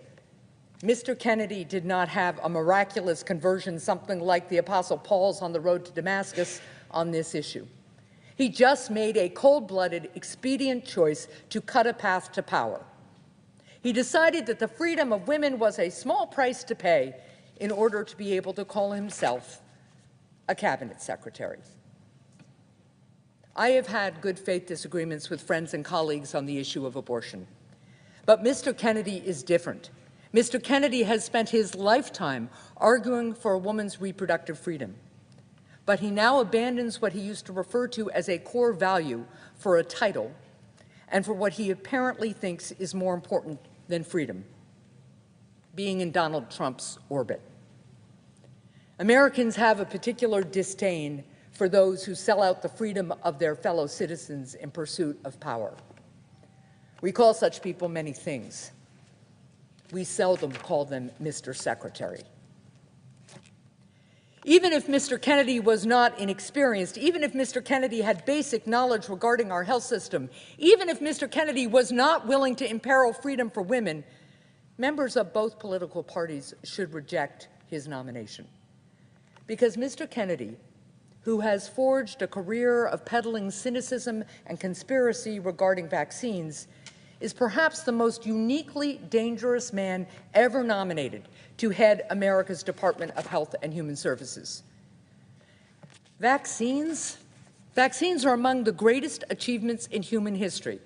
Mr. Kennedy did not have a miraculous conversion, something like the Apostle Paul's on the road to Damascus, on this issue. He just made a cold-blooded, expedient choice to cut a path to power. He decided that the freedom of women was a small price to pay in order to be able to call himself a cabinet secretary. I have had good faith disagreements with friends and colleagues on the issue of abortion. But Mr. Kennedy is different. Mr. Kennedy has spent his lifetime arguing for a woman's reproductive freedom. But he now abandons what he used to refer to as a core value for a title and for what he apparently thinks is more important than freedom, being in Donald Trump's orbit. Americans have a particular disdain for those who sell out the freedom of their fellow citizens in pursuit of power. We call such people many things. We seldom call them Mr. Secretary. Even if Mr. Kennedy was not inexperienced, even if Mr. Kennedy had basic knowledge regarding our health system, even if Mr. Kennedy was not willing to imperil freedom for women, members of both political parties should reject his nomination. Because Mr. Kennedy, who has forged a career of peddling cynicism and conspiracy regarding vaccines, is perhaps the most uniquely dangerous man ever nominated to head America's Department of Health and Human Services. Vaccines are among the greatest achievements in human history,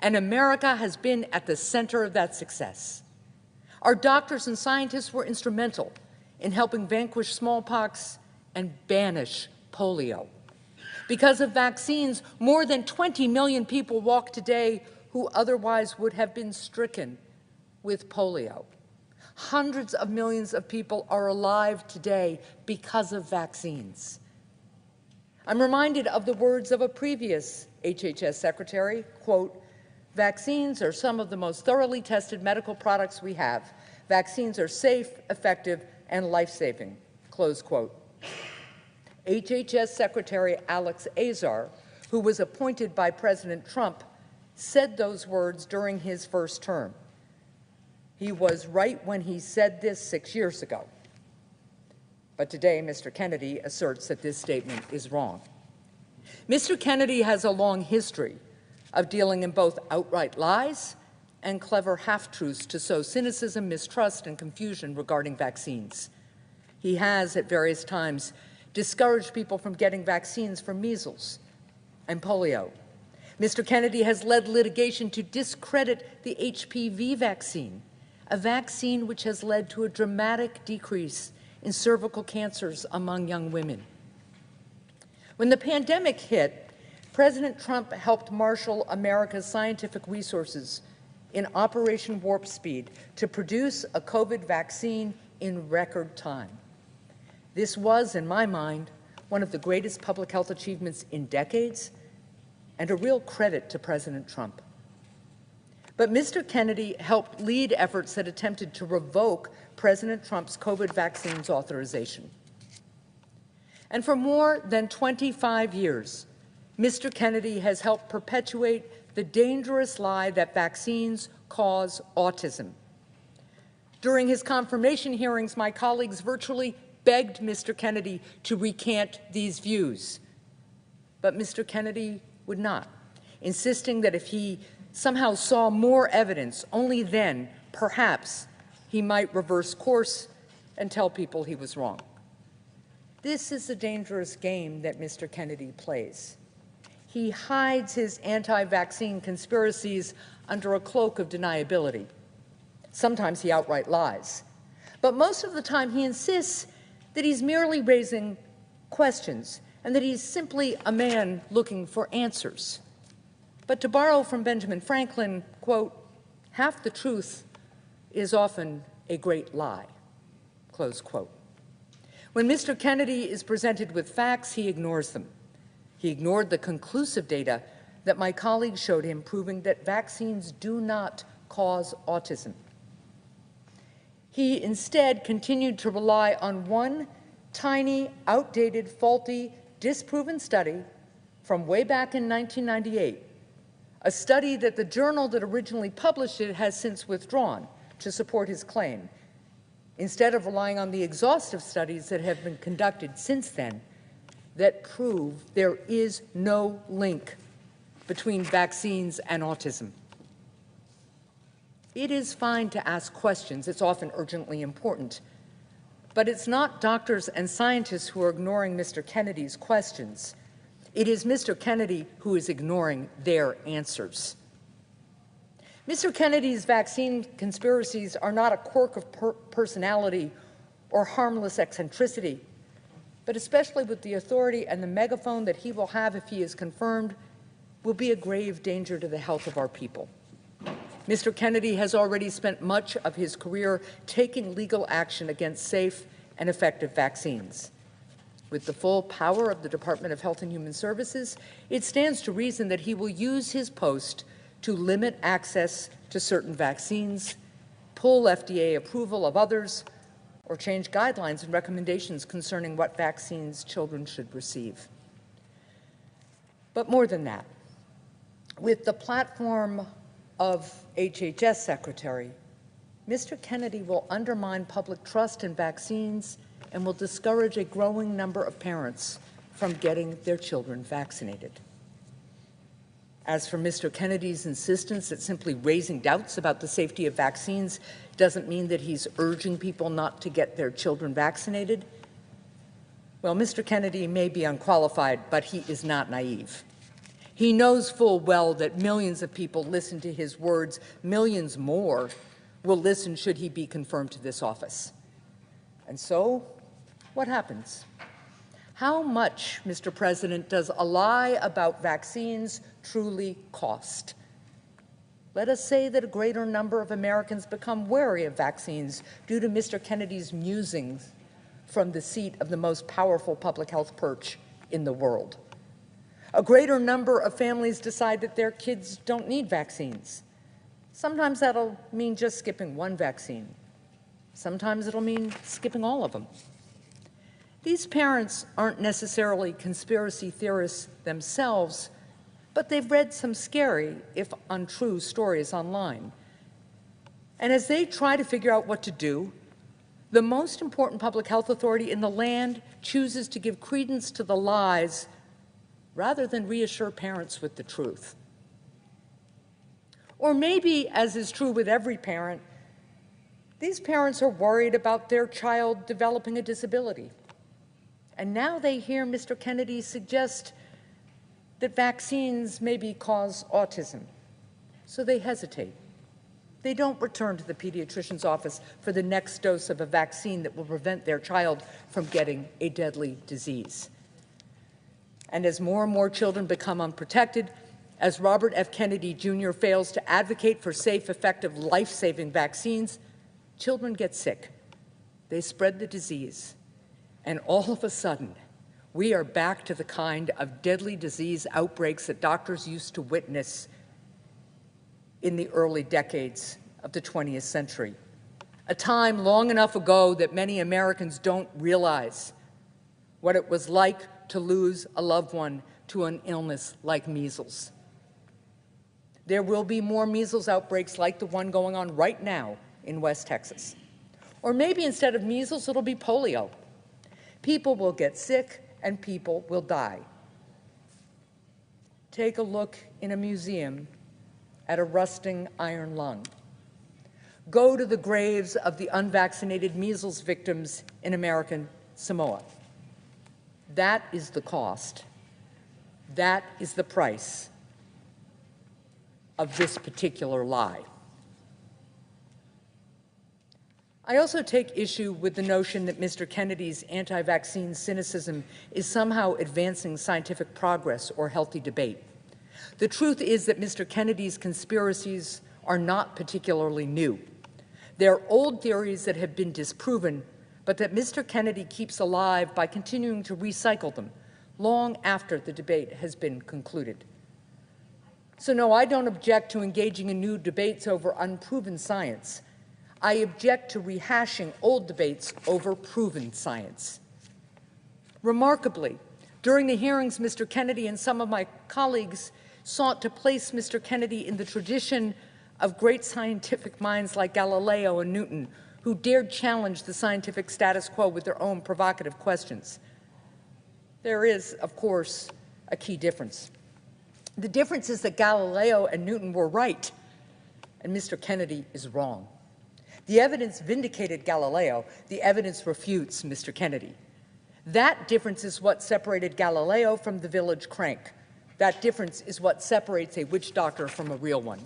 and America has been at the center of that success. Our doctors and scientists were instrumental in helping vanquish smallpox and banish polio. Because of vaccines, more than 20 million people walk today who otherwise would have been stricken with polio. Hundreds of millions of people are alive today because of vaccines. I'm reminded of the words of a previous HHS secretary, quote, "Vaccines are some of the most thoroughly tested medical products we have. Vaccines are safe, effective, and life-saving," close quote. HHS Secretary Alex Azar, who was appointed by President Trump, said those words during his first term. He was right when he said this 6 years ago. But today, Mr. Kennedy asserts that this statement is wrong. Mr. Kennedy has a long history of dealing in both outright lies and clever half-truths to sow cynicism, mistrust, and confusion regarding vaccines. He has, at various times, discouraged people from getting vaccines for measles and polio. Mr. Kennedy has led litigation to discredit the HPV vaccine, a vaccine which has led to a dramatic decrease in cervical cancers among young women. When the pandemic hit, President Trump helped marshal America's scientific resources in Operation Warp Speed to produce a COVID vaccine in record time. This was, in my mind, one of the greatest public health achievements in decades and a real credit to President Trump. But Mr. Kennedy helped lead efforts that attempted to revoke President Trump's COVID vaccines authorization. And for more than 25 years, Mr. Kennedy has helped perpetuate the dangerous lie that vaccines cause autism. During his confirmation hearings, my colleagues virtually begged Mr. Kennedy to recant these views. But Mr. Kennedy would not, insisting that if he somehow saw more evidence, only then, perhaps, he might reverse course and tell people he was wrong. This is the dangerous game that Mr. Kennedy plays. He hides his anti-vaccine conspiracies under a cloak of deniability. Sometimes he outright lies. But most of the time he insists that he's merely raising questions and that he's simply a man looking for answers. But to borrow from Benjamin Franklin, quote, "Half the truth is often a great lie," close quote. When Mr. Kennedy is presented with facts, he ignores them. He ignored the conclusive data that my colleagues showed him, proving that vaccines do not cause autism. He instead continued to rely on one tiny, outdated, faulty, disproven study from way back in 1998, a study that the journal that originally published it has since withdrawn to support his claim, instead of relying on the exhaustive studies that have been conducted since then that prove there is no link between vaccines and autism. It is fine to ask questions. It's often urgently important. But it's not doctors and scientists who are ignoring Mr. Kennedy's questions. It is Mr. Kennedy who is ignoring their answers. Mr. Kennedy's vaccine conspiracies are not a quirk of personality or harmless eccentricity, but especially with the authority and the megaphone that he will have if he is confirmed, will be a grave danger to the health of our people. Mr. Kennedy has already spent much of his career taking legal action against safe and effective vaccines. With the full power of the Department of Health and Human Services, it stands to reason that he will use his post to limit access to certain vaccines, pull FDA approval of others, or change guidelines and recommendations concerning what vaccines children should receive. But more than that, with the platform of HHS Secretary, Mr. Kennedy will undermine public trust in vaccines and will discourage a growing number of parents from getting their children vaccinated. As for Mr. Kennedy's insistence that simply raising doubts about the safety of vaccines doesn't mean that he's urging people not to get their children vaccinated, well, Mr. Kennedy may be unqualified, but he is not naive. He knows full well that millions of people listen to his words. Millions more will listen should he be confirmed to this office. And so, what happens? How much, Mr. President, does a lie about vaccines truly cost? Let us say that a greater number of Americans become wary of vaccines due to Mr. Kennedy's musings from the seat of the most powerful public health perch in the world. A greater number of families decide that their kids don't need vaccines. Sometimes that'll mean just skipping one vaccine. Sometimes it'll mean skipping all of them. These parents aren't necessarily conspiracy theorists themselves, but they've read some scary, if untrue, stories online. And as they try to figure out what to do, the most important public health authority in the land chooses to give credence to the lies rather than reassure parents with the truth. Or maybe, as is true with every parent, these parents are worried about their child developing a disability. And now they hear Mr. Kennedy suggest that vaccines maybe cause autism. So they hesitate. They don't return to the pediatrician's office for the next dose of a vaccine that will prevent their child from getting a deadly disease. And as more and more children become unprotected, as Robert F. Kennedy Jr. fails to advocate for safe, effective, life-saving vaccines, children get sick. They spread the disease. And all of a sudden, we are back to the kind of deadly disease outbreaks that doctors used to witness in the early decades of the 20th century, a time long enough ago that many Americans don't realize what it was like to lose a loved one to an illness like measles. There will be more measles outbreaks like the one going on right now in West Texas. Or maybe instead of measles, it'll be polio. People will get sick and people will die. Take a look in a museum at a rusting iron lung. Go to the graves of the unvaccinated measles victims in American Samoa. That is the cost. That is the price of this particular lie. I also take issue with the notion that Mr. Kennedy's anti-vaccine cynicism is somehow advancing scientific progress or healthy debate. The truth is that Mr. Kennedy's conspiracies are not particularly new. They're old theories that have been disproven, but that Mr. Kennedy keeps alive by continuing to recycle them long after the debate has been concluded. So no, I don't object to engaging in new debates over unproven science. I object to rehashing old debates over proven science. Remarkably, during the hearings, Mr. Kennedy and some of my colleagues sought to place Mr. Kennedy in the tradition of great scientific minds like Galileo and Newton, who dared challenge the scientific status quo with their own provocative questions. There is, of course, a key difference. The difference is that Galileo and Newton were right, and Mr. Kennedy is wrong. The evidence vindicated Galileo. The evidence refutes Mr. Kennedy. That difference is what separated Galileo from the village crank. That difference is what separates a witch doctor from a real one.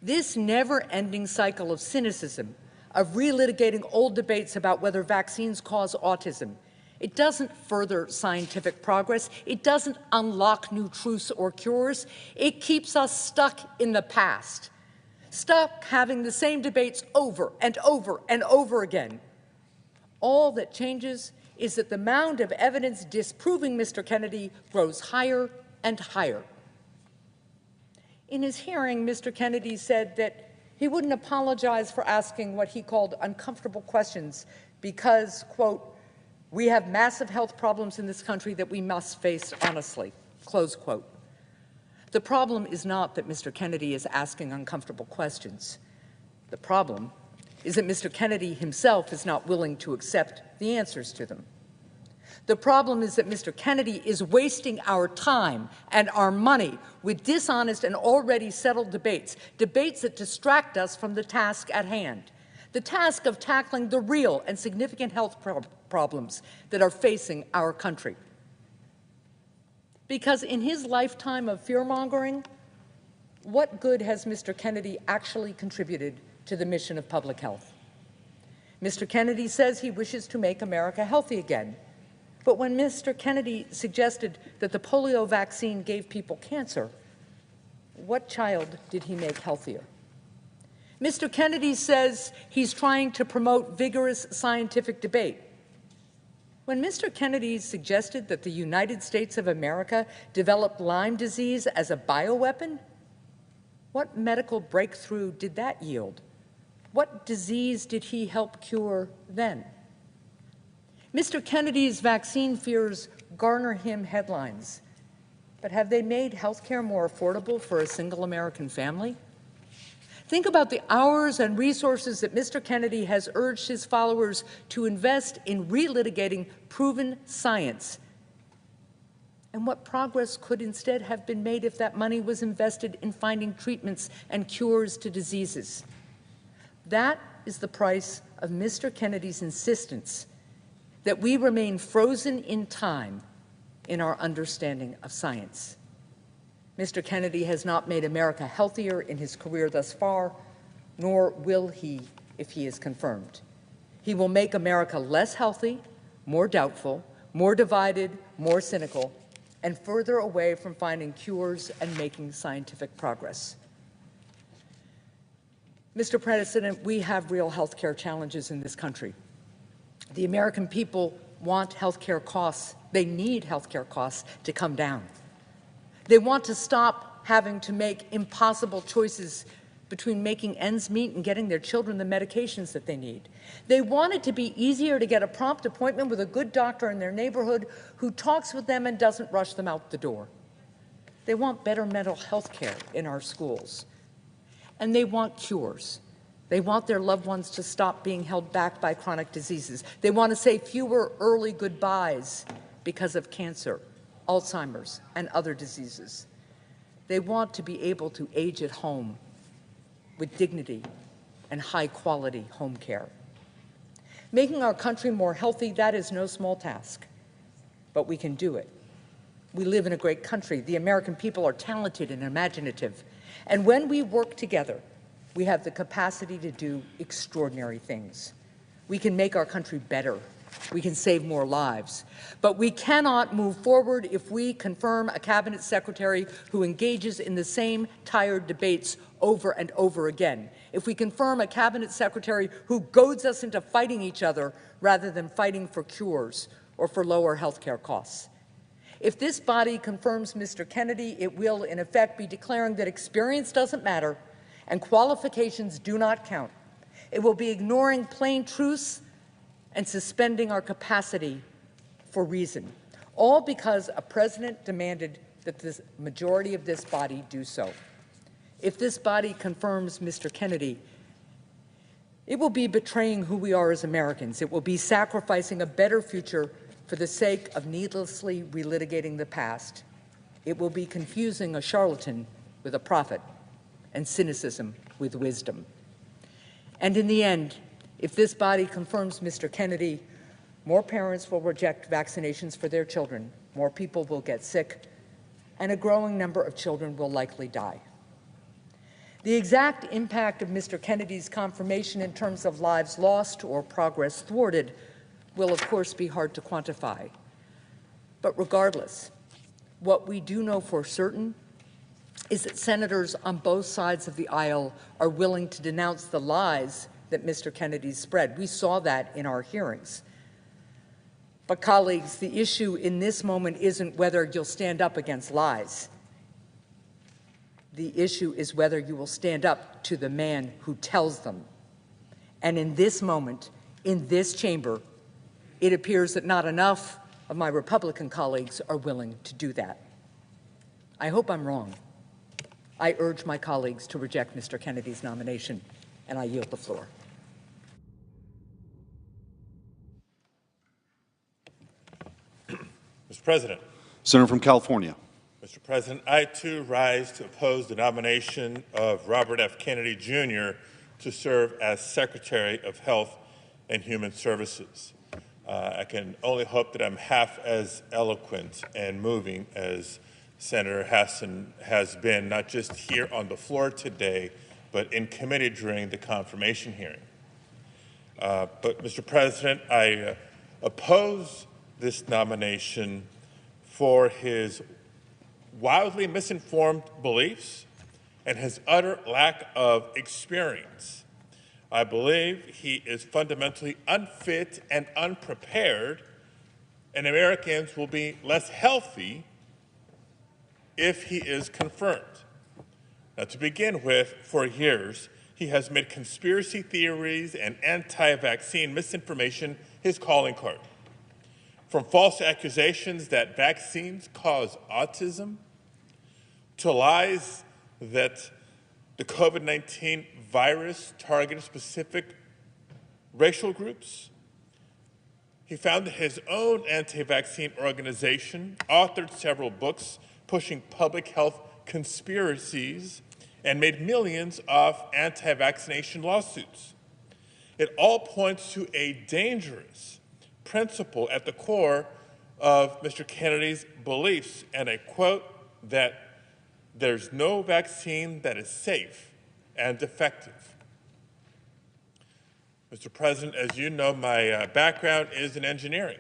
This never-ending cycle of cynicism, of relitigating old debates about whether vaccines cause autism, it doesn't further scientific progress. It doesn't unlock new truths or cures. It keeps us stuck in the past, stuck having the same debates over and over and over again. All that changes is that the mound of evidence disproving Mr. Kennedy grows higher and higher. In his hearing, Mr. Kennedy said that he wouldn't apologize for asking what he called uncomfortable questions because, quote, we have massive health problems in this country that we must face honestly, close quote. The problem is not that Mr. Kennedy is asking uncomfortable questions. The problem is that Mr. Kennedy himself is not willing to accept the answers to them. The problem is that Mr. Kennedy is wasting our time and our money with dishonest and already settled debates, debates that distract us from the task at hand, the task of tackling the real and significant health problems that are facing our country. Because in his lifetime of fear-mongering, what good has Mr. Kennedy actually contributed to the mission of public health? Mr. Kennedy says he wishes to make America healthy again. But when Mr. Kennedy suggested that the polio vaccine gave people cancer, what child did he make healthier? Mr. Kennedy says he's trying to promote vigorous scientific debate. When Mr. Kennedy suggested that the United States of America developed Lyme disease as a bioweapon, what medical breakthrough did that yield? What disease did he help cure then? Mr. Kennedy's vaccine fears garner him headlines, but have they made health care more affordable for a single American family? Think about the hours and resources that Mr. Kennedy has urged his followers to invest in relitigating proven science. And what progress could instead have been made if that money was invested in finding treatments and cures to diseases? That is the price of Mr. Kennedy's insistence that we remain frozen in time in our understanding of science. Mr. Kennedy has not made America healthier in his career thus far, nor will he if he is confirmed. He will make America less healthy, more doubtful, more divided, more cynical, and further away from finding cures and making scientific progress. Mr. President, we have real health care challenges in this country. The American people want health care costs. They need health care costs to come down. They want to stop having to make impossible choices between making ends meet and getting their children the medications that they need. They want it to be easier to get a prompt appointment with a good doctor in their neighborhood who talks with them and doesn't rush them out the door. They want better mental health care in our schools. And they want cures. They want their loved ones to stop being held back by chronic diseases. They want to say fewer early goodbyes because of cancer, Alzheimer's, and other diseases. They want to be able to age at home with dignity and high-quality home care. Making our country more healthy, that is no small task, but we can do it. We live in a great country. The American people are talented and imaginative. And when we work together, we have the capacity to do extraordinary things. We can make our country better. We can save more lives. But we cannot move forward if we confirm a cabinet secretary who engages in the same tired debates over and over again. If we confirm a cabinet secretary who goads us into fighting each other rather than fighting for cures or for lower health care costs. If this body confirms Mr. Kennedy, it will, in effect, be declaring that experience doesn't matter and qualifications do not count. It will be ignoring plain truths and suspending our capacity for reason, all because a president demanded that the majority of this body do so. If this body confirms Mr. Kennedy, it will be betraying who we are as Americans. It will be sacrificing a better future for the sake of needlessly relitigating the past. It will be confusing a charlatan with a prophet and cynicism with wisdom. And in the end, if this body confirms Mr. Kennedy, more parents will reject vaccinations for their children, more people will get sick, and a growing number of children will likely die. The exact impact of Mr. Kennedy's confirmation in terms of lives lost or progress thwarted will, of course, be hard to quantify. But regardless, what we do know for certain is that senators on both sides of the aisle are willing to denounce the lies that Mr. Kennedy spread. We saw that in our hearings. But colleagues, the issue in this moment isn't whether you'll stand up against lies. The issue is whether you will stand up to the man who tells them. And in this moment, in this chamber, it appears that not enough of my Republican colleagues are willing to do that. I hope I'm wrong. I urge my colleagues to reject Mr. Kennedy's nomination, and I yield the floor. Mr. President. Senator from California. Mr. President, I too rise to oppose the nomination of Robert F. Kennedy Jr. to serve as Secretary of Health and Human Services. I can only hope that I'm half as eloquent and moving as Senator Hassan has been, not just here on the floor today, but in committee during the confirmation hearing. But, Mr. President, I oppose this nomination for his wildly misinformed beliefs and his utter lack of experience. I believe he is fundamentally unfit and unprepared, and Americans will be less healthy if he is confirmed. Now, to begin with, for years, he has made conspiracy theories and anti-vaccine misinformation his calling card. From false accusations that vaccines cause autism, to lies that the COVID-19 virus targeted specific racial groups. He founded his own anti-vaccine organization, authored several books pushing public health conspiracies, and made millions of anti-vaccination lawsuits. It all points to a dangerous principle at the core of Mr. Kennedy's beliefs, and I quote that there's no vaccine that is safe and effective. Mr. President, as you know, my background is in engineering.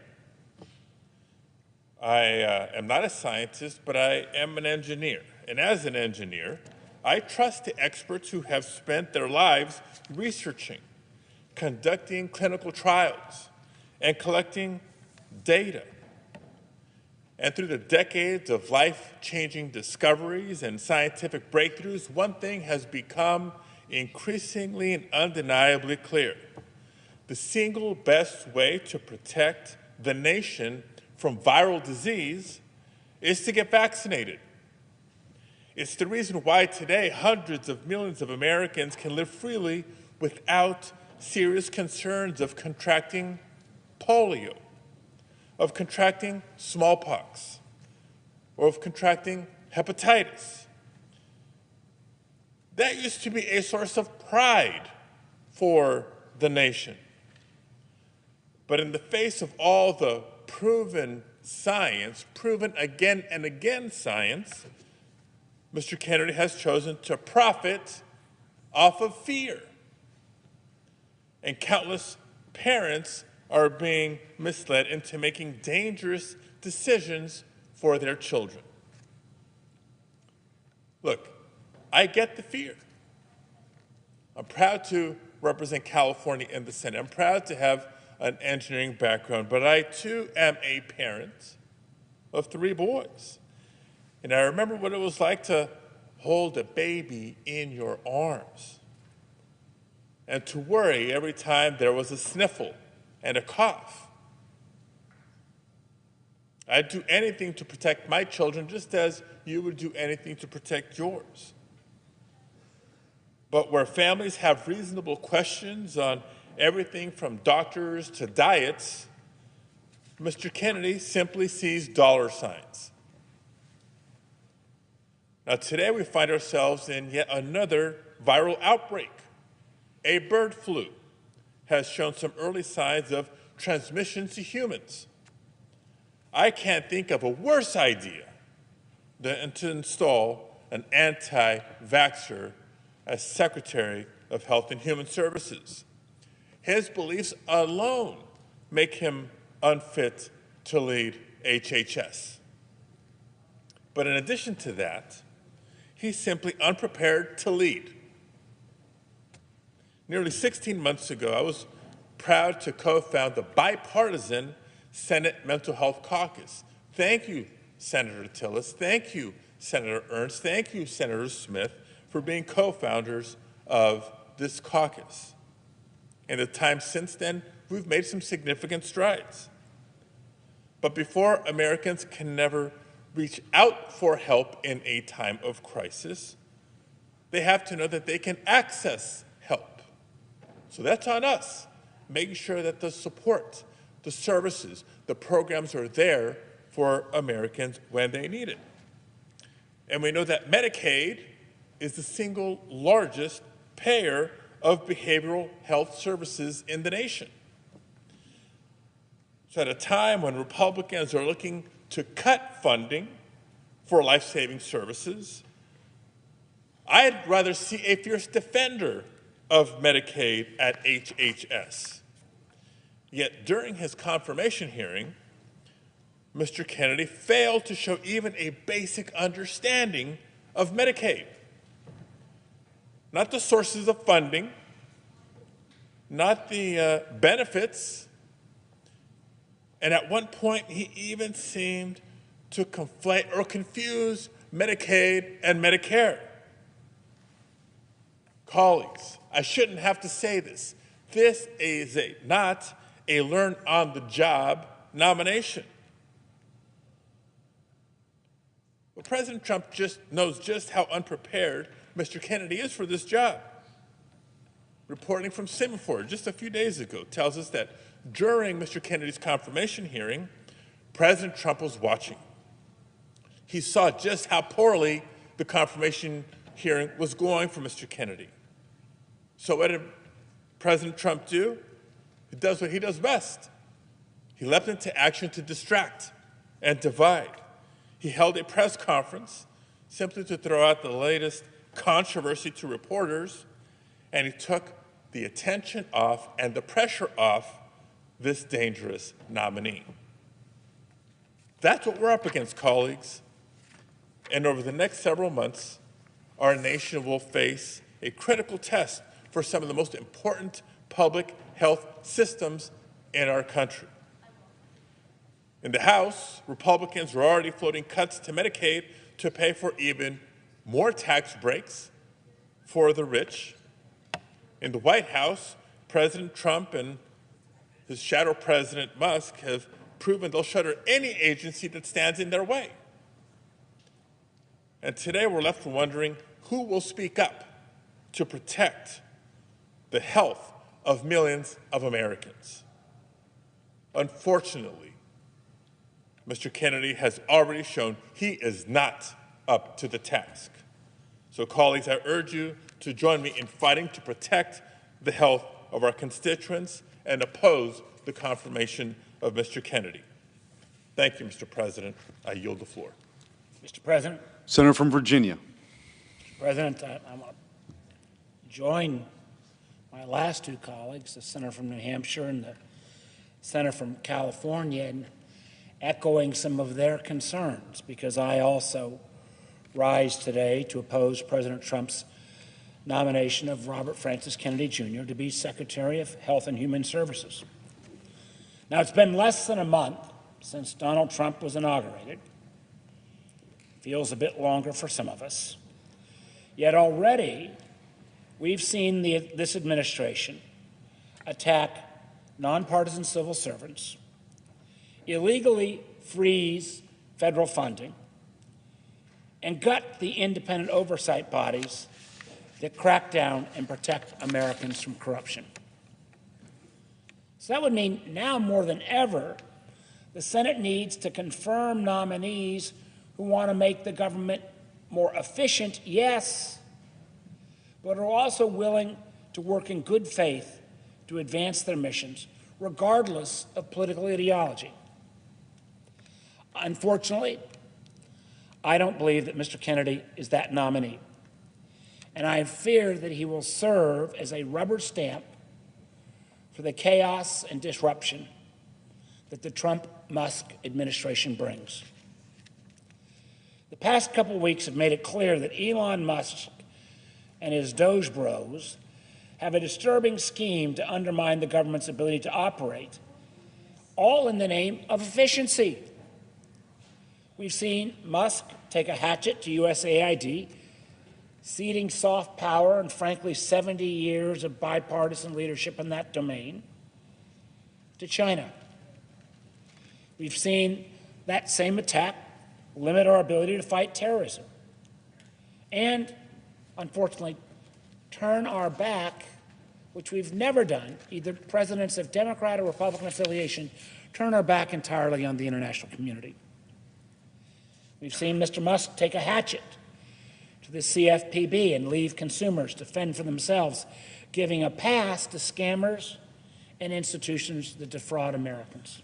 I am not a scientist, but I am an engineer. And as an engineer, I trust the experts who have spent their lives researching, conducting clinical trials, and collecting data. And through the decades of life-changing discoveries and scientific breakthroughs, one thing has become increasingly and undeniably clear. The single best way to protect the nation from viral disease is to get vaccinated. It's the reason why today hundreds of millions of Americans can live freely without serious concerns of contracting polio, of contracting smallpox, or of contracting hepatitis. That used to be a source of pride for the nation. But in the face of all the proven science, proven again and again science, Mr. Kennedy has chosen to profit off of fear. And countless parents are being misled into making dangerous decisions for their children. Look, I get the fear. I'm proud to represent California in the Senate. I'm proud to have an engineering background, but I too am a parent of 3 boys. And I remember what it was like to hold a baby in your arms and to worry every time there was a sniffle and a cough. I'd do anything to protect my children just as you would do anything to protect yours. But where families have reasonable questions on everything from doctors to diets, Mr. Kennedy simply sees dollar signs. Now, today we find ourselves in yet another viral outbreak. A bird flu has shown some early signs of transmission to humans. I can't think of a worse idea than to install an anti-vaxxer as Secretary of Health and Human Services. His beliefs alone make him unfit to lead HHS. But in addition to that, he's simply unprepared to lead. Nearly 16 months ago, I was proud to co-found the bipartisan Senate Mental Health Caucus. Thank you, Senator Tillis. Thank you, Senator Ernst. Thank you, Senator Smith, for being co-founders of this caucus. In the time since then, we've made some significant strides. But before Americans can never reach out for help in a time of crisis, they have to know that they can access help. So that's on us, making sure that the support, the services, the programs are there for Americans when they need it. And we know that Medicaid is the single largest payer of behavioral health services in the nation. So at a time when Republicans are looking to cut funding for life-saving services, I'd rather see a fierce defender of Medicaid at HHS. Yet during his confirmation hearing, Mr. Kennedy failed to show even a basic understanding of Medicaid. Not the sources of funding, not the benefits, and at one point he even seemed to conflate or confuse Medicaid and Medicare. Colleagues, I shouldn't have to say this. This is not a learn-on-the-job nomination. But President Trump knows just how unprepared Mr. Kennedy is for this job. Reporting from Semaphore just a few days ago tells us that during Mr. Kennedy's confirmation hearing, President Trump was watching. He saw just how poorly the confirmation hearing was going for Mr. Kennedy. So what did President Trump do? He does what he does best. He leapt into action to distract and divide. He held a press conference simply to throw out the latest controversy to reporters, and he took the attention off and the pressure off this dangerous nominee. That's what we're up against, colleagues. And over the next several months, our nation will face a critical test for some of the most important public health systems in our country. In the House, Republicans are already floating cuts to Medicaid to pay for even more tax breaks for the rich. In the White House, President Trump and his shadow President Musk have proven they'll shutter any agency that stands in their way. And today we're left wondering who will speak up to protect the health of millions of Americans. Unfortunately, Mr. Kennedy has already shown he is not up to the task. So, colleagues, I urge you to join me in fighting to protect the health of our constituents and oppose the confirmation of Mr. Kennedy. Thank you, Mr. President. I yield the floor. Mr. President. Senator from Virginia. Mr. President, I want to join my last two colleagues, the Senator from New Hampshire and the Senator from California, in echoing some of their concerns, because I also rise today to oppose President Trump's nomination of Robert Francis Kennedy Jr. to be Secretary of Health and Human Services. Now, it's been less than a month since Donald Trump was inaugurated. Feels a bit longer for some of us. Yet already, we've seen this administration attack nonpartisan civil servants, illegally freeze federal funding and gut the independent oversight bodies that crack down and protect Americans from corruption. So that would mean now more than ever, the Senate needs to confirm nominees who want to make the government more efficient, yes, but are also willing to work in good faith to advance their missions, regardless of political ideology. Unfortunately, I don't believe that Mr. Kennedy is that nominee, and I fear that he will serve as a rubber stamp for the chaos and disruption that the Trump-Musk administration brings. The past couple of weeks have made it clear that Elon Musk and his Doge bros have a disturbing scheme to undermine the government's ability to operate, all in the name of efficiency. We've seen Musk take a hatchet to USAID, ceding soft power and, frankly, 70 years of bipartisan leadership in that domain to China. We've seen that same attack limit our ability to fight terrorism and, unfortunately, turn our back, which we've never done, either presidents of Democrat or Republican affiliation, turn our back entirely on the international community. We've seen Mr. Musk take a hatchet to the CFPB and leave consumers to fend for themselves, giving a pass to scammers and institutions that defraud Americans.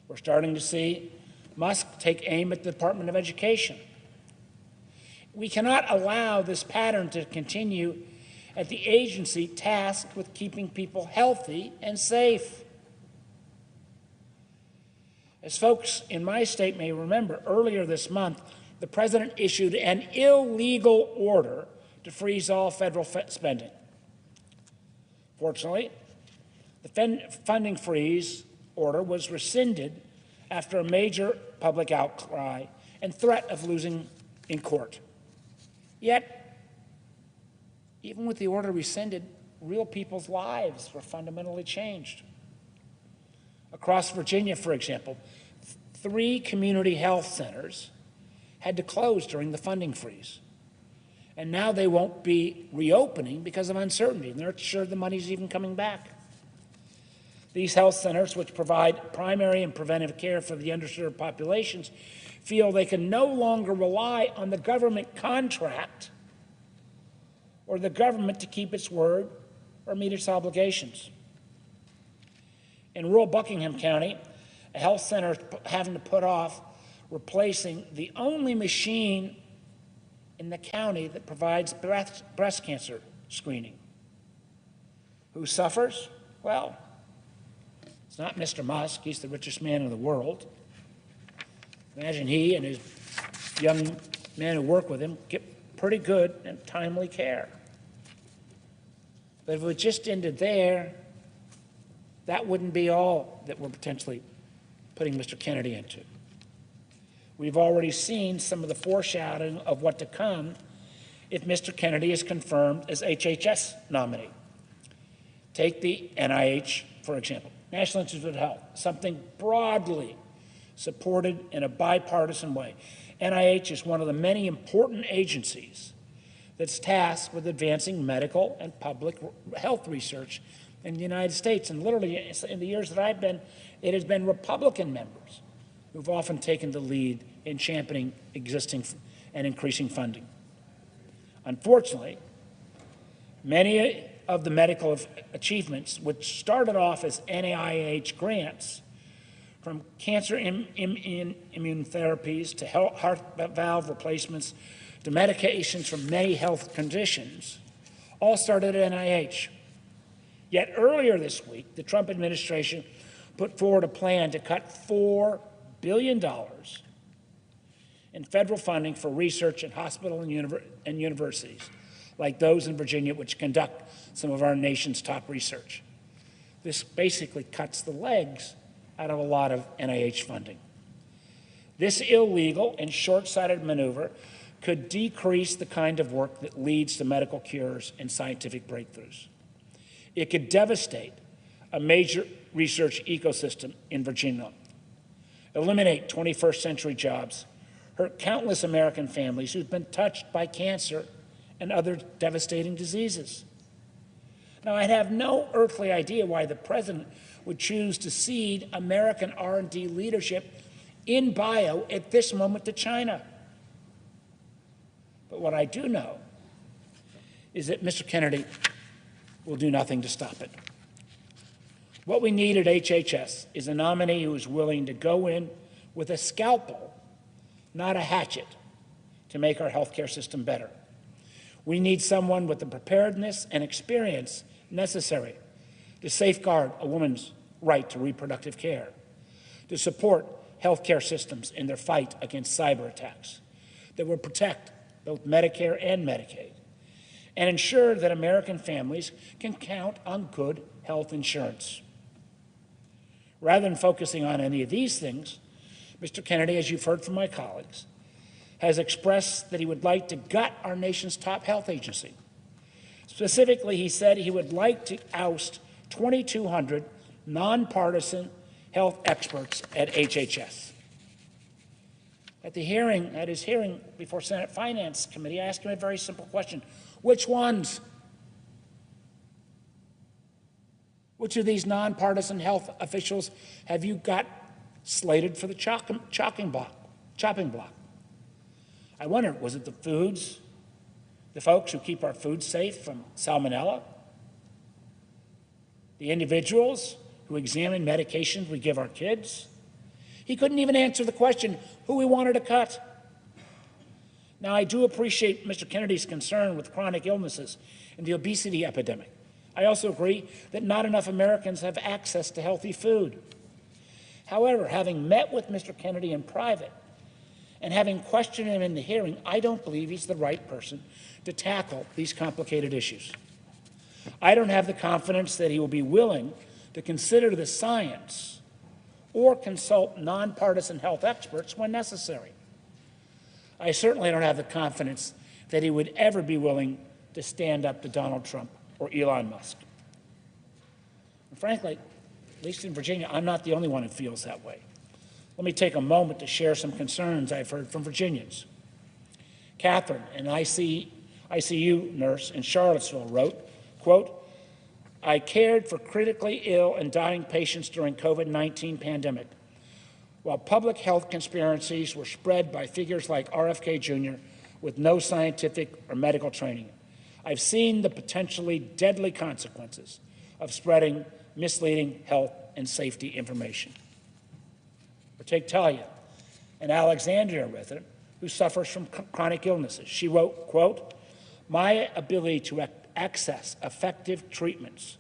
We're starting to see Musk take aim at the Department of Education. We cannot allow this pattern to continue at the agency tasked with keeping people healthy and safe. As folks in my state may remember, earlier this month, the president issued an illegal order to freeze all federal spending. Fortunately, the funding freeze order was rescinded after a major public outcry and threat of losing in court. Yet, even with the order rescinded, real people's lives were fundamentally changed. Across Virginia, for example, 3 community health centers had to close during the funding freeze. And now they won't be reopening because of uncertainty, and they're not sure the money's even coming back. These health centers, which provide primary and preventive care for the underserved populations, feel they can no longer rely on the government contract or the government to keep its word or meet its obligations. In rural Buckingham County, a health center is having to put off replacing the only machine in the county that provides breast cancer screening. Who suffers? Well, it's not Mr. Musk. He's the richest man in the world. Imagine he and his young men who work with him get pretty good and timely care. But if it just ended there, that wouldn't be all that we're potentially putting Mr. Kennedy into. We've already seen some of the foreshadowing of what to come if Mr. Kennedy is confirmed as HHS nominee. Take the NIH, for example, National Institute of Health, something broadly supported in a bipartisan way. NIH is one of the many important agencies that's tasked with advancing medical and public health research in the United States. And literally, in the years that I've been, it has been Republican members who've often taken the lead in championing existing and increasing funding. Unfortunately, many of the medical achievements, which started off as NIH grants, from cancer immune therapies to heart valve replacements to medications for many health conditions, all started at NIH. Yet earlier this week, the Trump administration put forward a plan to cut $4 billion in federal funding for research at hospitals and universities, like those in Virginia, which conduct some of our nation's top research. This basically cuts the legs out of a lot of NIH funding. This illegal and short-sighted maneuver could decrease the kind of work that leads to medical cures and scientific breakthroughs. It could devastate a major research ecosystem in Virginia. eliminate 21st century jobs, hurt countless American families who've been touched by cancer and other devastating diseases. Now, I'd have no earthly idea why the president would choose to cede American R&D leadership in bio at this moment to China. But what I do know is that Mr. Kennedy will do nothing to stop it. What we need at HHS is a nominee who is willing to go in with a scalpel, not a hatchet, to make our healthcare system better. We need someone with the preparedness and experience necessary to safeguard a woman's right to reproductive care, to support healthcare systems in their fight against cyber attacks, that will protect both Medicare and Medicaid, and ensure that American families can count on good health insurance. Rather than focusing on any of these things, Mr. Kennedy, as you've heard from my colleagues, has expressed that he would like to gut our nation's top health agency. Specifically, he said he would like to oust 2,200 nonpartisan health experts at HHS. At his hearing before Senate Finance Committee, I asked him a very simple question. Which ones? Which of these nonpartisan health officials have you got slated for the chopping block? I wonder, was it the folks who keep our food safe from salmonella? The individuals who examine medications we give our kids? He couldn't even answer the question who he wanted to cut. Now, I do appreciate Mr. Kennedy's concern with chronic illnesses and the obesity epidemic. I also agree that not enough Americans have access to healthy food. However, having met with Mr. Kennedy in private and having questioned him in the hearing, I don't believe he's the right person to tackle these complicated issues. I don't have the confidence that he will be willing to consider the science or consult nonpartisan health experts when necessary. I certainly don't have the confidence that he would ever be willing to stand up to Donald Trump or Elon Musk. And frankly, at least in Virginia, I'm not the only one who feels that way. Let me take a moment to share some concerns I've heard from Virginians. Catherine, an ICU nurse in Charlottesville, wrote, quote, I cared for critically ill and dying patients during COVID-19 pandemic, while public health conspiracies were spread by figures like RFK Jr. with no scientific or medical training. I've seen the potentially deadly consequences of spreading misleading health and safety information. Or take Talia, an Alexandria resident who suffers from chronic illnesses. She wrote, quote, my ability to access effective treatments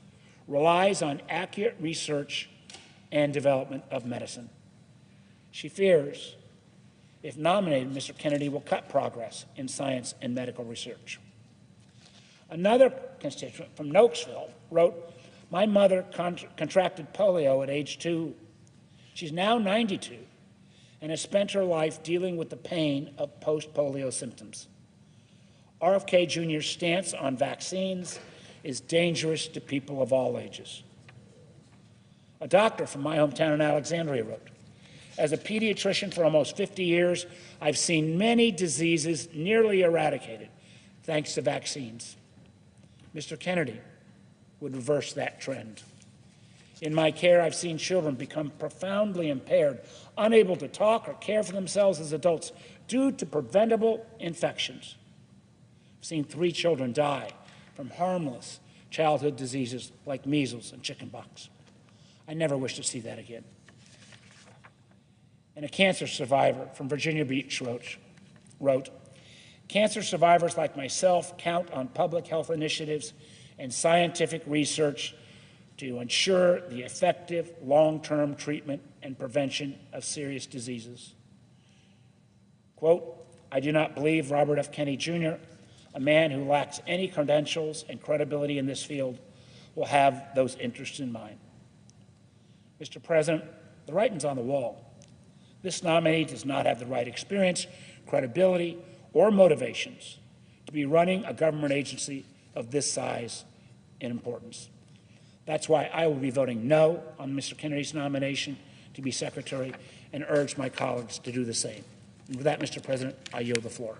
relies on accurate research and development of medicine. She fears, if nominated, Mr. Kennedy will cut progress in science and medical research. Another constituent from Nokesville wrote, my mother contracted polio at age 2. She's now 92 and has spent her life dealing with the pain of post-polio symptoms. RFK Jr.'s stance on vaccines is dangerous to people of all ages. A doctor from my hometown in Alexandria wrote, as a pediatrician for almost 50 years, I've seen many diseases nearly eradicated thanks to vaccines. Mr. Kennedy would reverse that trend. In my care, I've seen children become profoundly impaired, unable to talk or care for themselves as adults due to preventable infections. I've seen 3 children die from harmless childhood diseases like measles and chickenpox. I never wish to see that again. And a cancer survivor from Virginia Beach wrote, cancer survivors like myself count on public health initiatives and scientific research to ensure the effective long-term treatment and prevention of serious diseases. Quote, I do not believe Robert F. Kennedy Jr., a man who lacks any credentials and credibility in this field, will have those interests in mind. Mr. President, the writing's on the wall. This nominee does not have the right experience, credibility, or motivations to be running a government agency of this size and importance. That's why I will be voting no on Mr. Kennedy's nomination to be Secretary, and urge my colleagues to do the same. And with that, Mr. President, I yield the floor.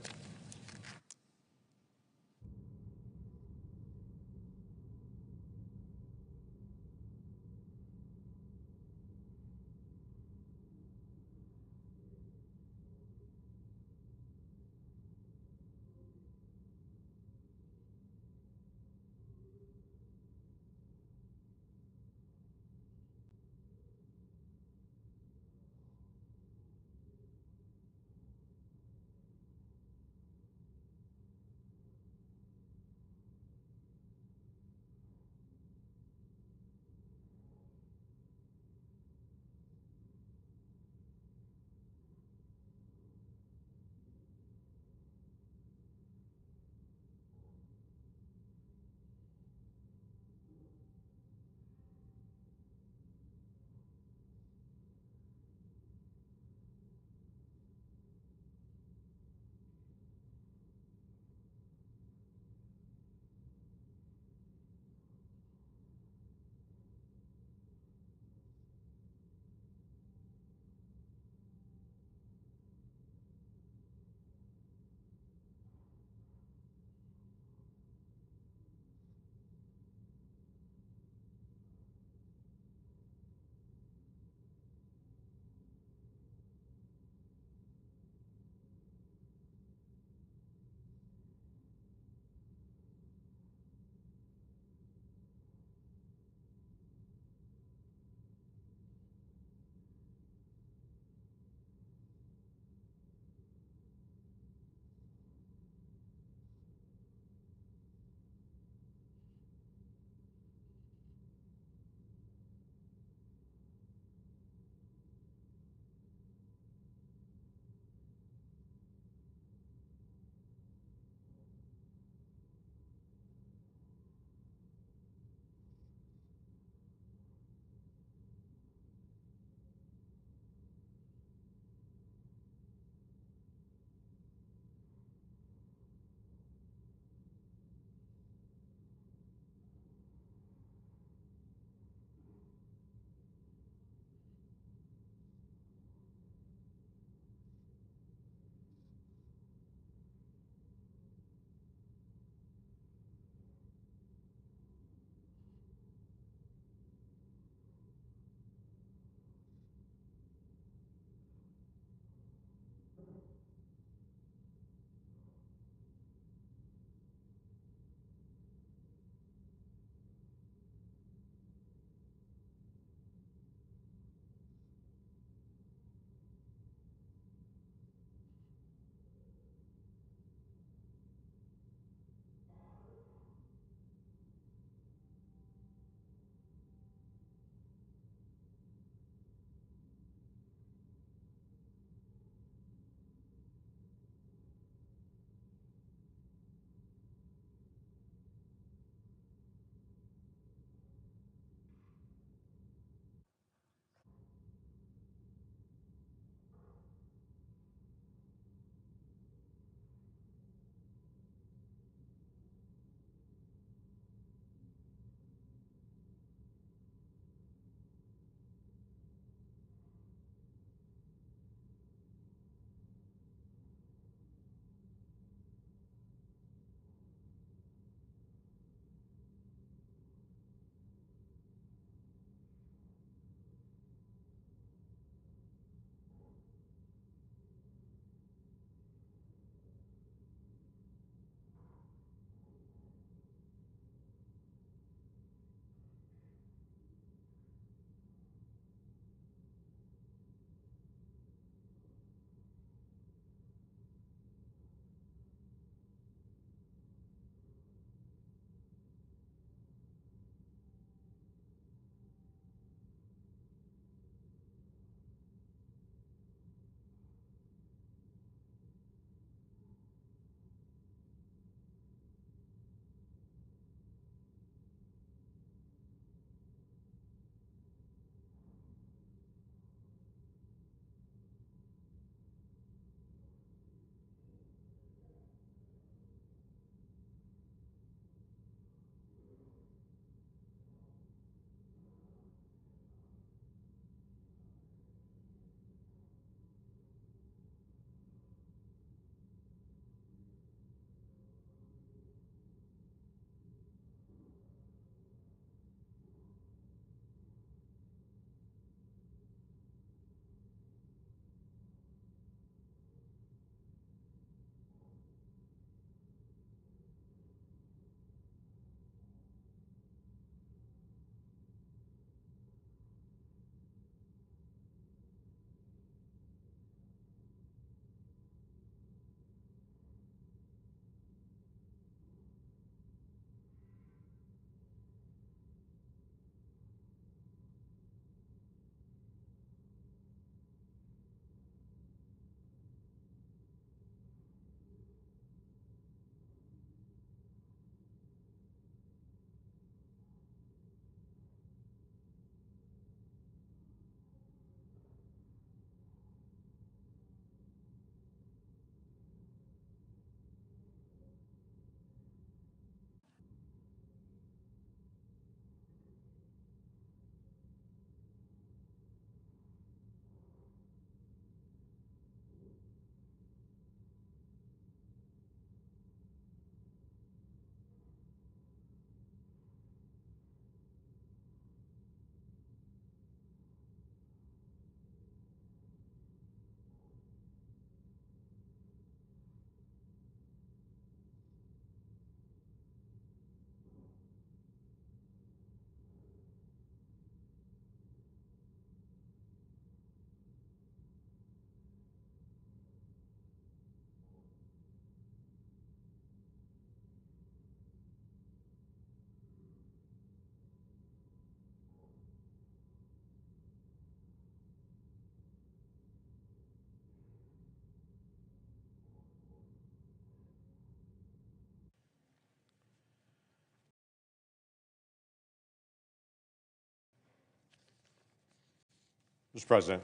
Mr. President.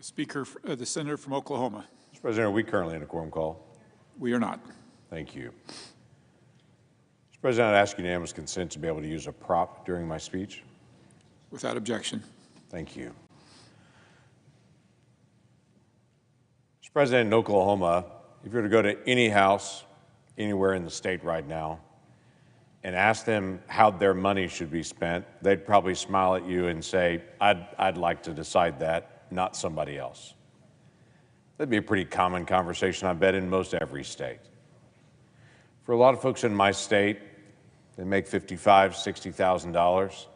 Speaker, the senator from Oklahoma. Mr. President, are we currently in a quorum call? We are not. Thank you. Mr. President, I'd ask unanimous consent to be able to use a prop during my speech. Without objection. Thank you. Mr. President, in Oklahoma, if you were to go to any house anywhere in the state right now and ask them how their money should be spent, they'd probably smile at you and say, I'd like to decide that, not somebody else. That'd be a pretty common conversation, I bet, in most every state. For a lot of folks in my state, they make $55,000, $60,000.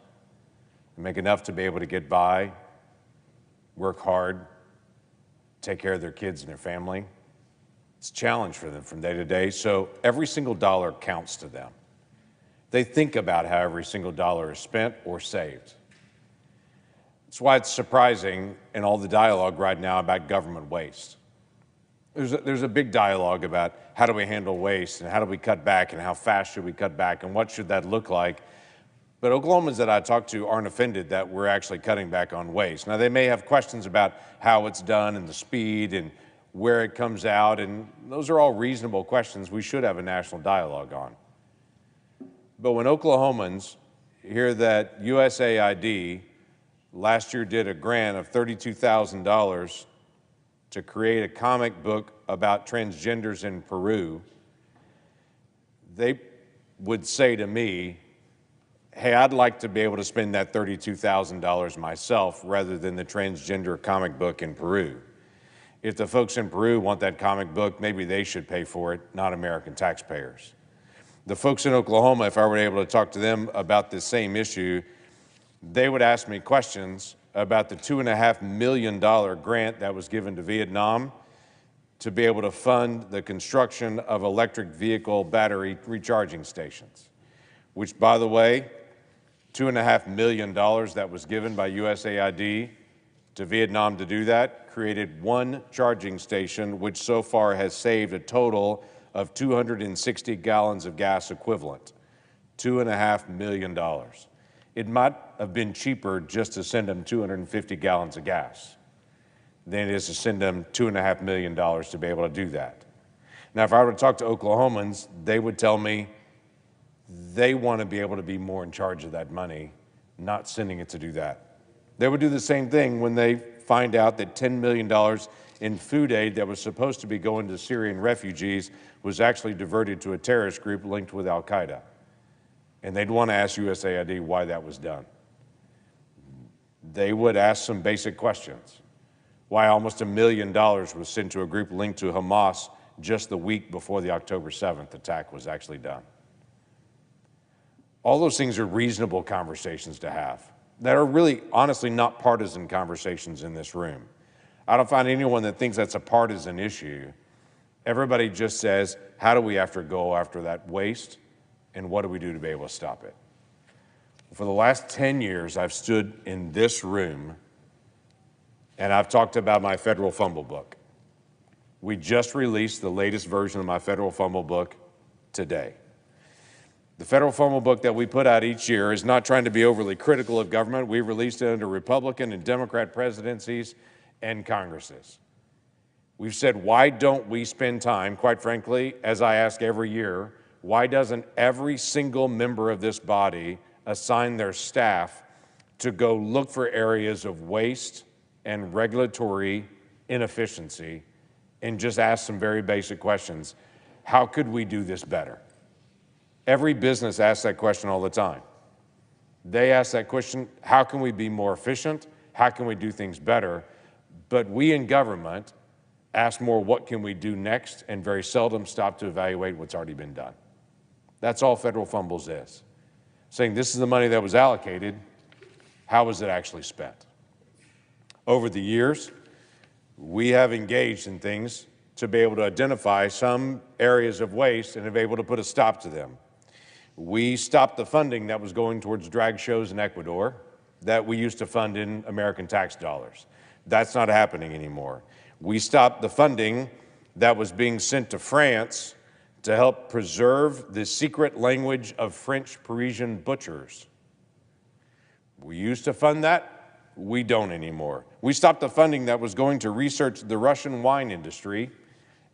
They make enough to be able to get by, work hard, take care of their kids and their family. It's a challenge for them from day to day, so every single dollar counts to them. They think about how every single dollar is spent or saved. That's why it's surprising in all the dialogue right now about government waste. There's a big dialogue about how do we handle waste and how do we cut back and how fast should we cut back and what should that look like. But Oklahomans that I talk to aren't offended that we're actually cutting back on waste. Now, they may have questions about how it's done and the speed and where it comes out, and those are all reasonable questions we should have a national dialogue on. But when Oklahomans hear that USAID last year did a grant of $32,000 to create a comic book about transgenders in Peru, they would say to me, hey, I'd like to be able to spend that $32,000 myself rather than the transgender comic book in Peru. If the folks in Peru want that comic book, maybe they should pay for it, not American taxpayers. The folks in Oklahoma, if I were able to talk to them about this same issue, they would ask me questions about the $2.5 million grant that was given to Vietnam to be able to fund the construction of electric vehicle battery recharging stations, which, by the way, $2.5 million that was given by USAID to Vietnam to do that created one charging station, which so far has saved a total of 260 gallons of gas equivalent. $2.5 million. It might have been cheaper just to send them 250 gallons of gas than it is to send them $2.5 million to be able to do that. Now, if I were to talk to Oklahomans, they would tell me they want to be able to be more in charge of that money, not sending it to do that. They would do the same thing when they find out that $10 million in food aid that was supposed to be going to Syrian refugees was actually diverted to a terrorist group linked with Al-Qaeda. And they'd want to ask USAID why that was done. They would ask some basic questions. Why almost $1 million was sent to a group linked to Hamas just the week before the October 7th attack was actually done. All those things are reasonable conversations to have that are really, honestly, not partisan conversations in this room. I don't find anyone that thinks that's a partisan issue. Everybody just says, how do we have to go after that waste, and what do we do to be able to stop it? For the last 10 years, I've stood in this room, and I've talked about my federal fumble book. We just released the latest version of my federal fumble book today. The federal fumble book that we put out each year is not trying to be overly critical of government. We released it under Republican and Democrat presidencies and Congresses. We've said, why don't we spend time, quite frankly, as I ask every year, why doesn't every single member of this body assign their staff to go look for areas of waste and regulatory inefficiency and just ask some very basic questions? How could we do this better? Every business asks that question all the time. They ask that question, how can we be more efficient? How can we do things better? But we in government ask more, what can we do next? And very seldom stop to evaluate what's already been done. That's all federal fumbles is. Saying this is the money that was allocated, how was it actually spent? Over the years, we have engaged in things to be able to identify some areas of waste and have been able to put a stop to them. We stopped the funding that was going towards drag shows in Ecuador that we used to fund in American tax dollars. That's not happening anymore. We stopped the funding that was being sent to France to help preserve the secret language of French Parisian butchers. We used to fund that. we don't anymore. We stopped the funding that was going to research the Russian wine industry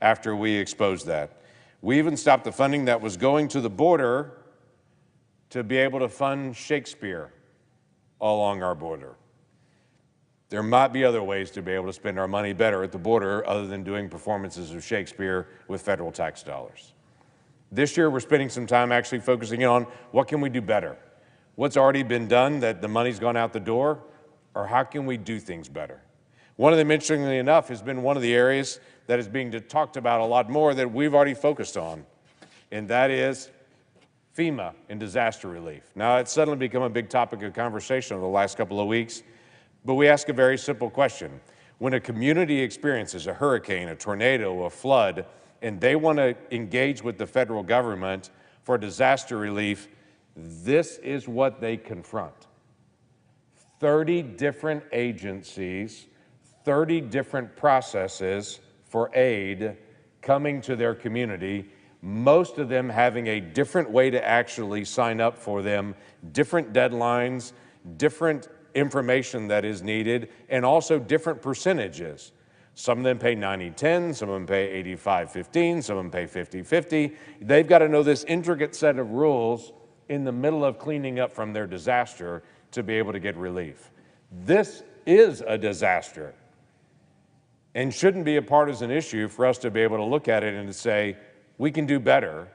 after we exposed that. We even stopped the funding that was going to the border to be able to fund Shakespeare along our border. There might be other ways to be able to spend our money better at the border other than doing performances of Shakespeare with federal tax dollars. This year, we're spending some time actually focusing in on what can we do better? What's already been done that the money's gone out the door, or how can we do things better? One of them, interestingly enough, has been one of the areas that is being talked about a lot more that we've already focused on, and that is FEMA and disaster relief. Now, it's suddenly become a big topic of conversation over the last couple of weeks, but we ask a very simple question. When a community experiences a hurricane, a tornado, a flood, and they want to engage with the federal government for disaster relief, this is what they confront. 30 different agencies, 30 different processes for aid coming to their community, most of them having a different way to actually sign up for them, different deadlines, different information that is needed, and also different percentages. Some of them pay 90-10, some of them pay 85-15, some of them pay 50-50. They've got to know this intricate set of rules in the middle of cleaning up from their disaster to be able to get relief. This is a disaster and shouldn't be a partisan issue for us to be able to look at it and to say, we can do better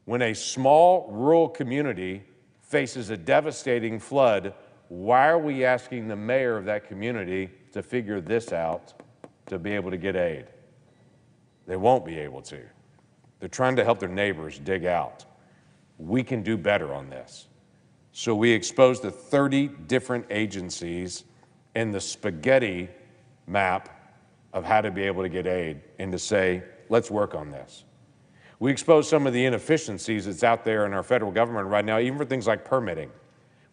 when a small rural community faces a devastating flood. Why are we asking the mayor of that community to figure this out to be able to get aid? They won't be able to. They're trying to help their neighbors dig out. We can do better on this. So we exposed the 30 different agencies and the spaghetti map of how to be able to get aid and to say, let's work on this. We exposed some of the inefficiencies that's out there in our federal government right now, even for things like permitting.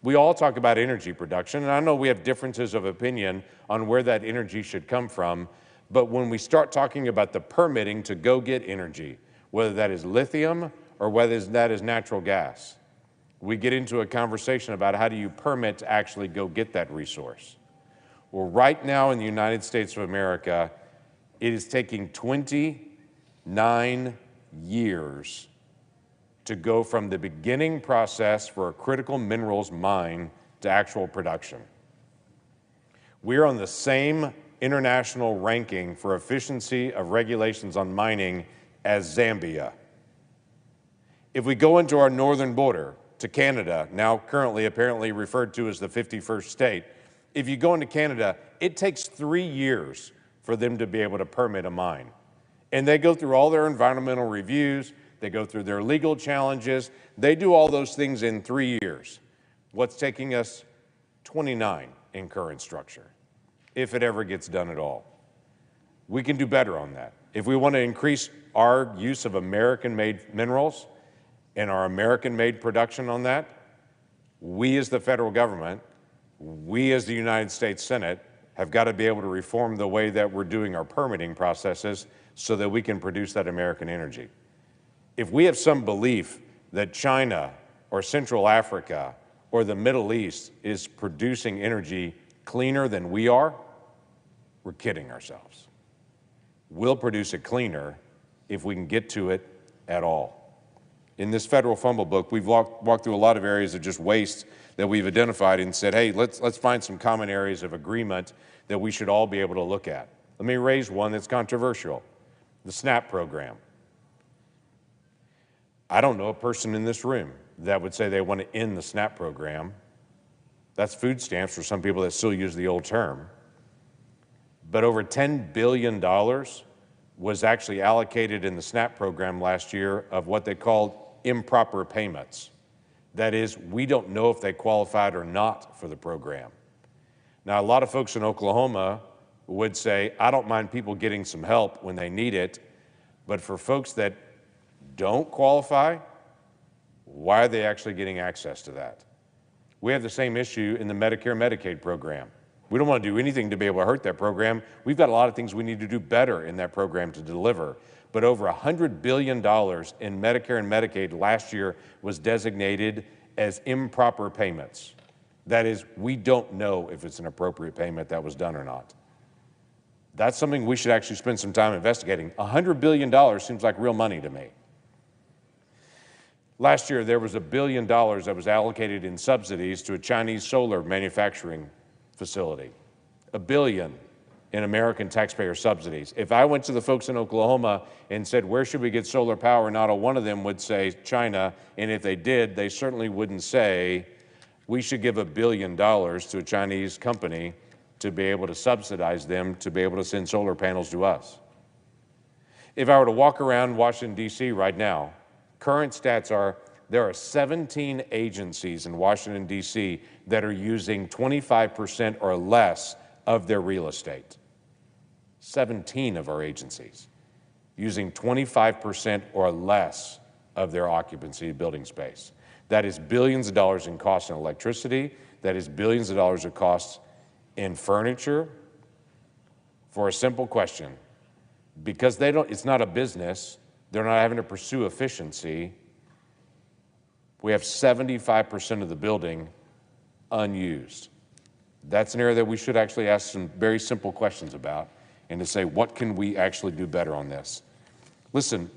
We all talk about energy production, and I know we have differences of opinion on where that energy should come from, but when we start talking about the permitting to go get energy, whether that is lithium or whether that is natural gas, we get into a conversation about how do you permit to actually go get that resource. Well, right now in the United States of America, it is taking 29 years to go from the beginning process for a critical minerals mine to actual production. We're on the same international ranking for efficiency of regulations on mining as Zambia. If we go into our northern border to Canada, now currently apparently referred to as the 51st state, if you go into Canada, it takes 3 years for them to be able to permit a mine. And they go through all their environmental reviews, they go through their legal challenges, they do all those things in 3 years. What's taking us 29 in current structure, if it ever gets done at all. We can do better on that. If we want to increase our use of American-made minerals and our American-made production on that, we as the federal government, we as the United States Senate, have got to be able to reform the way that we're doing our permitting processes so that we can produce that American energy. If we have some belief that China or Central Africa or the Middle East is producing energy cleaner than we are, we're kidding ourselves. We'll produce it cleaner if we can get to it at all. In this federal fumble book, we've walked through a lot of areas of just waste that we've identified and said, hey, let's find some common areas of agreement that we should all be able to look at. Let me raise one that's controversial, the SNAP program. I don't know a person in this room that would say they want to end the SNAP program. That's food stamps for some people that still use the old term. But over $10 billion was actually allocated in the SNAP program last year of what they called improper payments. That is, we don't know if they qualified or not for the program. Now, a lot of folks in Oklahoma would say, I don't mind people getting some help when they need it, but for folks that don't qualify, why are they actually getting access to that? We have the same issue in the Medicare-Medicaid program. We don't want to do anything to be able to hurt that program. We've got a lot of things we need to do better in that program to deliver. But over $100 billion in Medicare and Medicaid last year was designated as improper payments. That is, we don't know if it's an appropriate payment that was done or not. That's something we should actually spend some time investigating. $100 billion seems like real money to me. Last year, there was $1 billion that was allocated in subsidies to a Chinese solar manufacturing facility. $1 billion in American taxpayer subsidies. If I went to the folks in Oklahoma and said, where should we get solar power? Not a one of them would say China, and if they did, they certainly wouldn't say we should give $1 billion to a Chinese company to be able to subsidize them to be able to send solar panels to us. If I were to walk around Washington, D.C. right now, current stats are there are 17 agencies in Washington, D.C. that are using 25% or less of their real estate. 17 of our agencies using 25% or less of their occupancy building space. That is billions of dollars in costs in electricity. That is billions of dollars of costs in furniture for a simple question. Because it's not a business, they're not having to pursue efficiency. We have 75% of the building unused. That's an area that we should actually ask some very simple questions about and to say, what can we actually do better on this? Listen,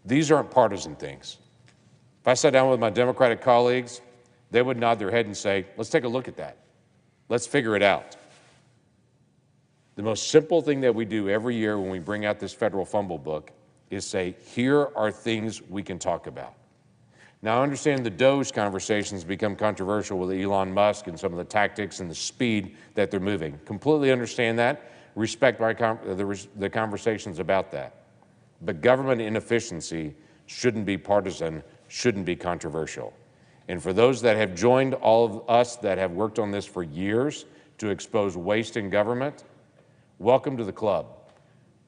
these aren't partisan things. If I sat down with my Democratic colleagues, they would nod their head and say, let's take a look at that. Let's figure it out. The most simple thing that we do every year when we bring out this federal fumble book is say, here are things we can talk about. Now, I understand the DOGE conversations become controversial with Elon Musk and some of the tactics and the speed that they're moving. Completely understand that. Respect the conversations about that. But government inefficiency shouldn't be partisan, shouldn't be controversial. And for those that have joined all of us that have worked on this for years to expose waste in government, welcome to the club.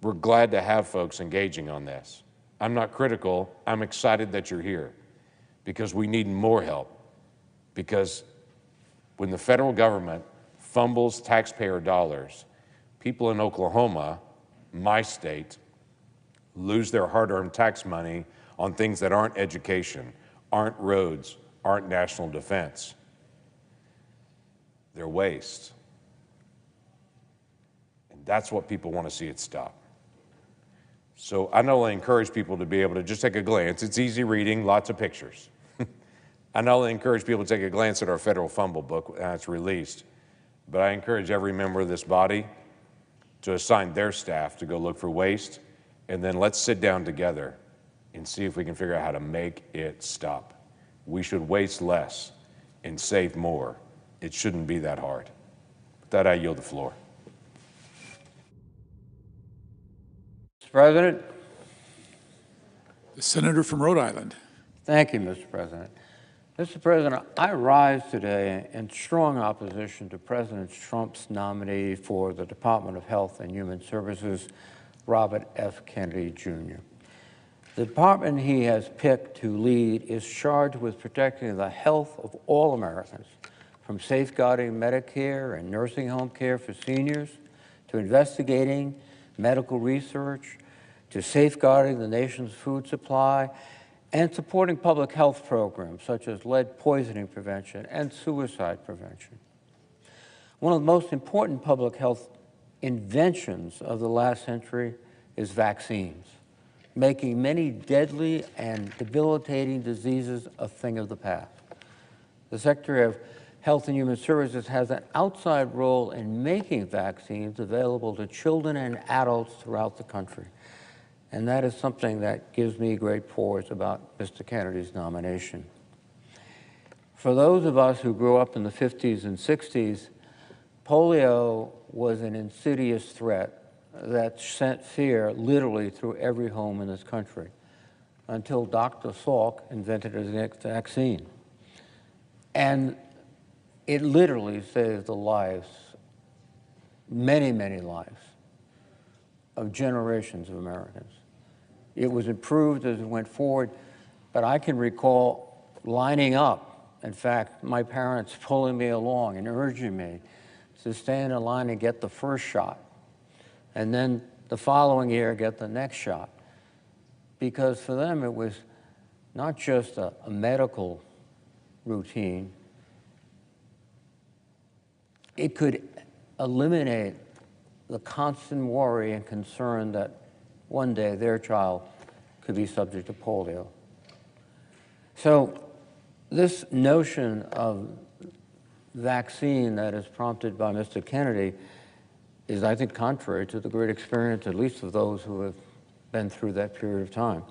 We're glad to have folks engaging on this. I'm not critical. I'm excited that you're here because we need more help. Because when the federal government fumbles taxpayer dollars, people in Oklahoma, my state, lose their hard-earned tax money on things that aren't education, aren't roads, aren't national defense. They're waste. And that's what people want to see it stop. So I not only encourage people to be able to just take a glance, it's easy reading, lots of pictures. I not only encourage people to take a glance at our federal fumble book when it's released, but I encourage every member of this body to assign their staff to go look for waste, and then let's sit down together and see if we can figure out how to make it stop. We should waste less and save more. It shouldn't be that hard. With that, I yield the floor. Mr. President. The senator from Rhode Island. Thank you, Mr. President. Mr. President, I rise today in strong opposition to President Trump's nominee for the Department of Health and Human Services, Robert F. Kennedy, Jr. The department he has picked to lead is charged with protecting the health of all Americans, from safeguarding Medicare and nursing home care for seniors, to investigating medical research, to safeguarding the nation's food supply, and supporting public health programs such as lead poisoning prevention and suicide prevention. One of the most important public health inventions of the last century is vaccines, making many deadly and debilitating diseases a thing of the past. The Secretary of Health and Human Services has an outside role in making vaccines available to children and adults throughout the country. And that is something that gives me great pause about Mr. Kennedy's nomination. For those of us who grew up in the 50s and 60s, polio was an insidious threat that sent fear literally through every home in this country until Dr. Salk invented a vaccine. And it literally saved the lives, many, many lives, of generations of Americans. It was improved as it went forward, but I can recall lining up, in fact, my parents pulling me along and urging me to stand in line and get the first shot, and then the following year get the next shot. Because for them it was not just a medical routine, it could eliminate the constant worry and concern that one day their child could be subject to polio. So this notion of vaccine that is prompted by Mr. Kennedy is, I think, contrary to the great experience, at least of those who have been through that period of time.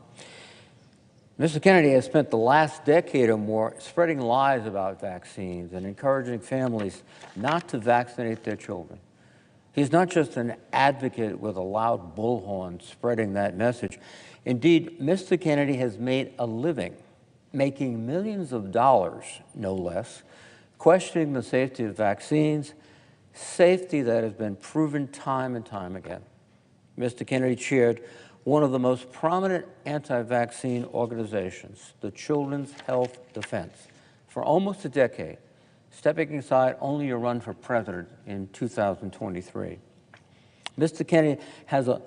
Mr. Kennedy has spent the last decade or more spreading lies about vaccines and encouraging families not to vaccinate their children. He's not just an advocate with a loud bullhorn spreading that message. Indeed, Mr. Kennedy has made a living, making millions of dollars, no less, questioning the safety of vaccines, safety that has been proven time and time again. Mr. Kennedy chaired one of the most prominent anti-vaccine organizations, the Children's Health Defense, for almost a decade, stepping aside only to run for president in 2023. Mr. Kennedy had a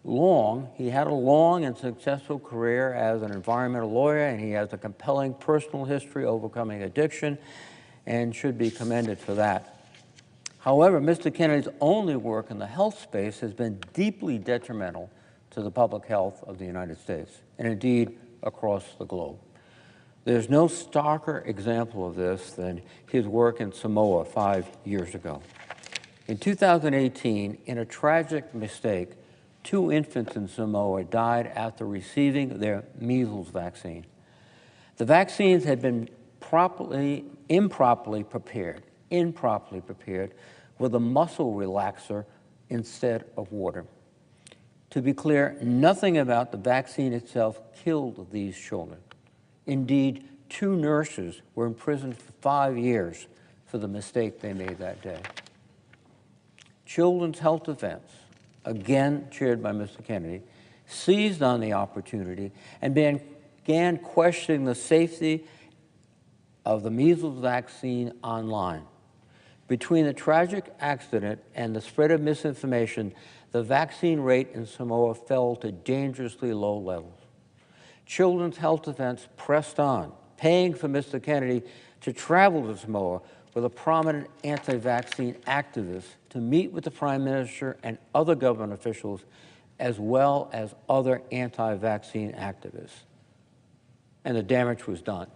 long and successful career as an environmental lawyer, and he has a compelling personal history overcoming addiction and should be commended for that. However, Mr. Kennedy's only work in the health space has been deeply detrimental to the public health of the United States, and indeed across the globe. There's no starker example of this than his work in Samoa 5 years ago. In 2018, in a tragic mistake, 2 infants in Samoa died after receiving their measles vaccine. The vaccines had been improperly prepared with a muscle relaxer instead of water. To be clear, nothing about the vaccine itself killed these children. Indeed, 2 nurses were imprisoned for 5 years for the mistake they made that day. Children's Health Defense, again chaired by Mr. Kennedy, seized on the opportunity and began questioning the safety of the measles vaccine online. Between the tragic accident and the spread of misinformation, the vaccine rate in Samoa fell to dangerously low levels. Children's Health Defense pressed on, paying for Mr. Kennedy to travel to Samoa with a prominent anti-vaccine activist to meet with the Prime Minister and other government officials, as well as other anti-vaccine activists. And the damage was done.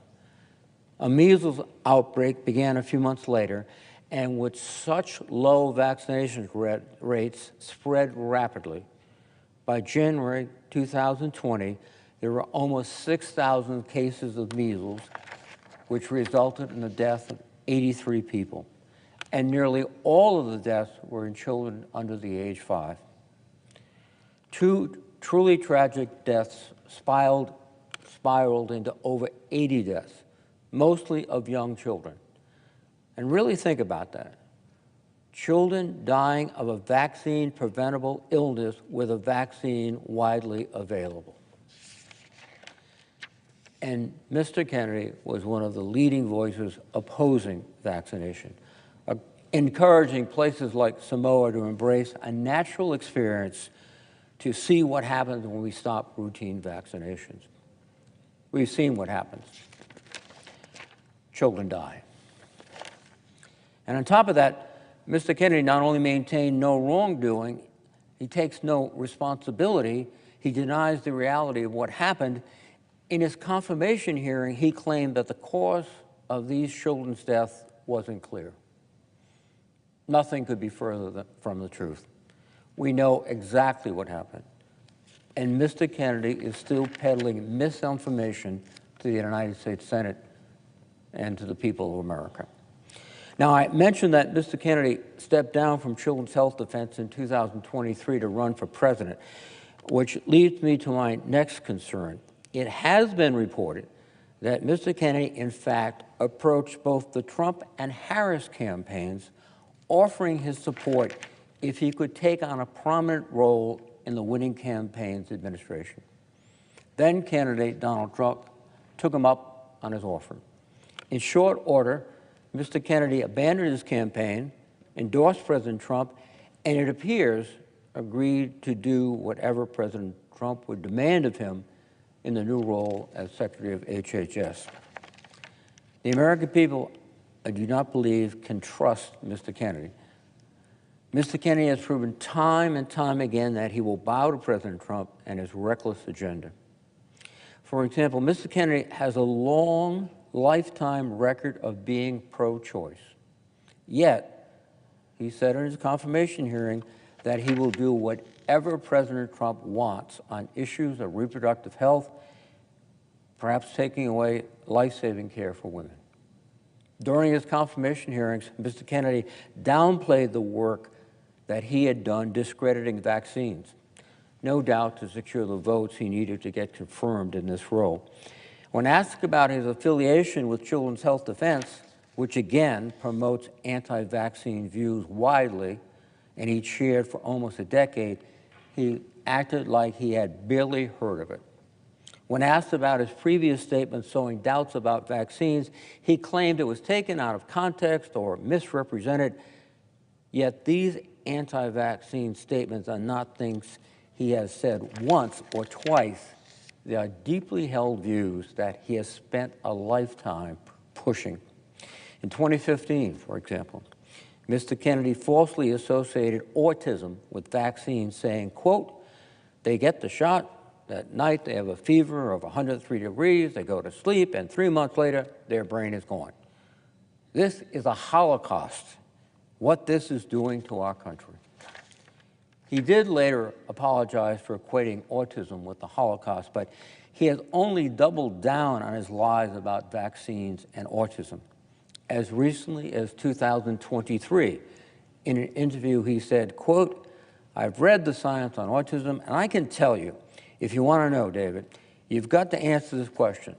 A measles outbreak began a few months later, and with such low vaccination rates spread rapidly. By January 2020, there were almost 6,000 cases of measles, which resulted in the death of 83 people. And nearly all of the deaths were in children under the age 5. 2 truly tragic deaths spiraled into over 80 deaths, mostly of young children. And really think about that. Children dying of a vaccine-preventable illness with a vaccine widely available. And Mr. Kennedy was one of the leading voices opposing vaccination, encouraging places like Samoa to embrace a natural experience to see what happens when we stop routine vaccinations. We've seen what happens. Children die. And on top of that, Mr. Kennedy not only maintained no wrongdoing, he takes no responsibility, he denies the reality of what happened. In his confirmation hearing, he claimed that the cause of these children's death wasn't clear. Nothing could be further from the truth. We know exactly what happened. And Mr. Kennedy is still peddling misinformation to the United States Senate and to the people of America. Now, I mentioned that Mr. Kennedy stepped down from Children's Health Defense in 2023 to run for president, which leads me to my next concern. It has been reported that Mr. Kennedy, in fact, approached both the Trump and Harris campaigns, offering his support if he could take on a prominent role in the winning campaign's administration. Then candidate Donald Trump took him up on his offer. In short order, Mr. Kennedy abandoned his campaign, endorsed President Trump, and it appears agreed to do whatever President Trump would demand of him in the new role as Secretary of HHS. The American people I do not believe can trust Mr. Kennedy. Mr. Kennedy has proven time and time again that he will bow to President Trump and his reckless agenda. For example, Mr. Kennedy has a long lifetime record of being pro-choice. Yet, he said in his confirmation hearing that he will do whatever President Trump wants on issues of reproductive health, perhaps taking away life-saving care for women. During his confirmation hearings, Mr. Kennedy downplayed the work that he had done discrediting vaccines, no doubt to secure the votes he needed to get confirmed in this role. When asked about his affiliation with Children's Health Defense, which again promotes anti-vaccine views widely, and he chaired for almost a decade, he acted like he had barely heard of it. When asked about his previous statements sowing doubts about vaccines, he claimed it was taken out of context or misrepresented, yet these anti-vaccine statements are not things he has said once or twice. They are deeply held views that he has spent a lifetime pushing. In 2015, for example, Mr. Kennedy falsely associated autism with vaccines, saying, quote, they get the shot, that night they have a fever of 103 degrees, they go to sleep, and 3 months later, their brain is gone. This is a Holocaust, what this is doing to our country. He did later apologize for equating autism with the Holocaust, but he has only doubled down on his lies about vaccines and autism. As recently as 2023, in an interview, he said, quote, I've read the science on autism, and I can tell you, if you want to know, David, you've got to answer this question.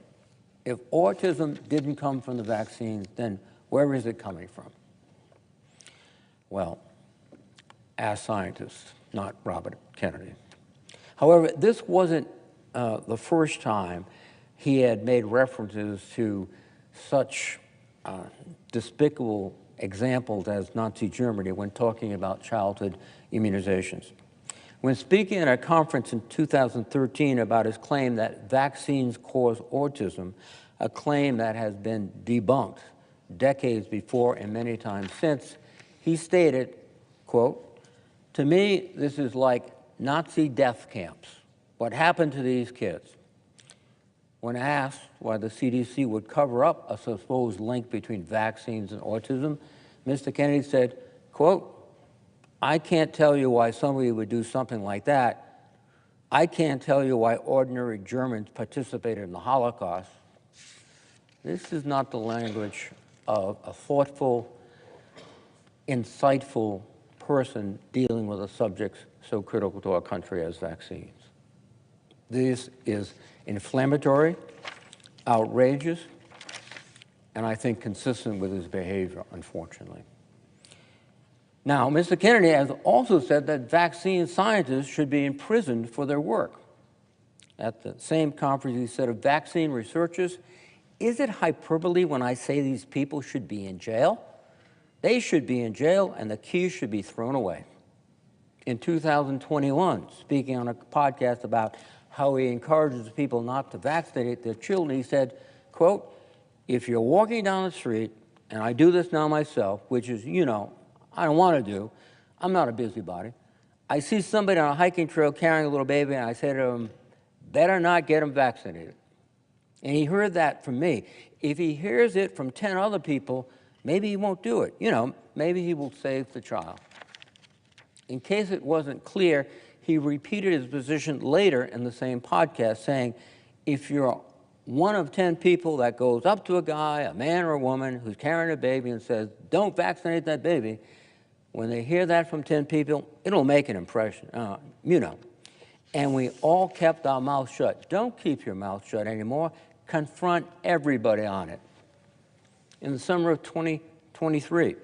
If autism didn't come from the vaccines, then where is it coming from? Well, ask scientists, not Robert Kennedy. However, this wasn't the first time he had made references to such despicable examples as Nazi Germany when talking about childhood immunizations. When speaking at a conference in 2013 about his claim that vaccines cause autism, a claim that has been debunked decades before and many times since, he stated, quote, to me, this is like Nazi death camps. What happened to these kids? When asked why the CDC would cover up a supposed link between vaccines and autism, Mr. Kennedy said, quote, I can't tell you why somebody would do something like that. I can't tell you why ordinary Germans participated in the Holocaust. This is not the language of a thoughtful, insightful person dealing with a subject so critical to our country as vaccines. This is inflammatory, outrageous, and I think consistent with his behavior, unfortunately. Now, Mr. Kennedy has also said that vaccine scientists should be imprisoned for their work. At the same conference, he said of vaccine researchers, is it hyperbole when I say these people should be in jail? They should be in jail and the keys should be thrown away. In 2021, speaking on a podcast about how he encourages people not to vaccinate their children, he said, quote, if you're walking down the street, and I do this now myself, which is, you know, I don't want to do, I'm not a busybody. I see somebody on a hiking trail carrying a little baby, and I say to him, better not get him vaccinated. And he heard that from me. If he hears it from 10 other people, maybe he won't do it. You know, maybe he will save the child. In case it wasn't clear, he repeated his position later in the same podcast, saying, if you're one of 10 people that goes up to a guy, a man or a woman, who's carrying a baby and says, don't vaccinate that baby, when they hear that from 10 people, it'll make an impression, you know. And we all kept our mouths shut. Don't keep your mouth shut anymore. Confront everybody on it. In the summer of 2023,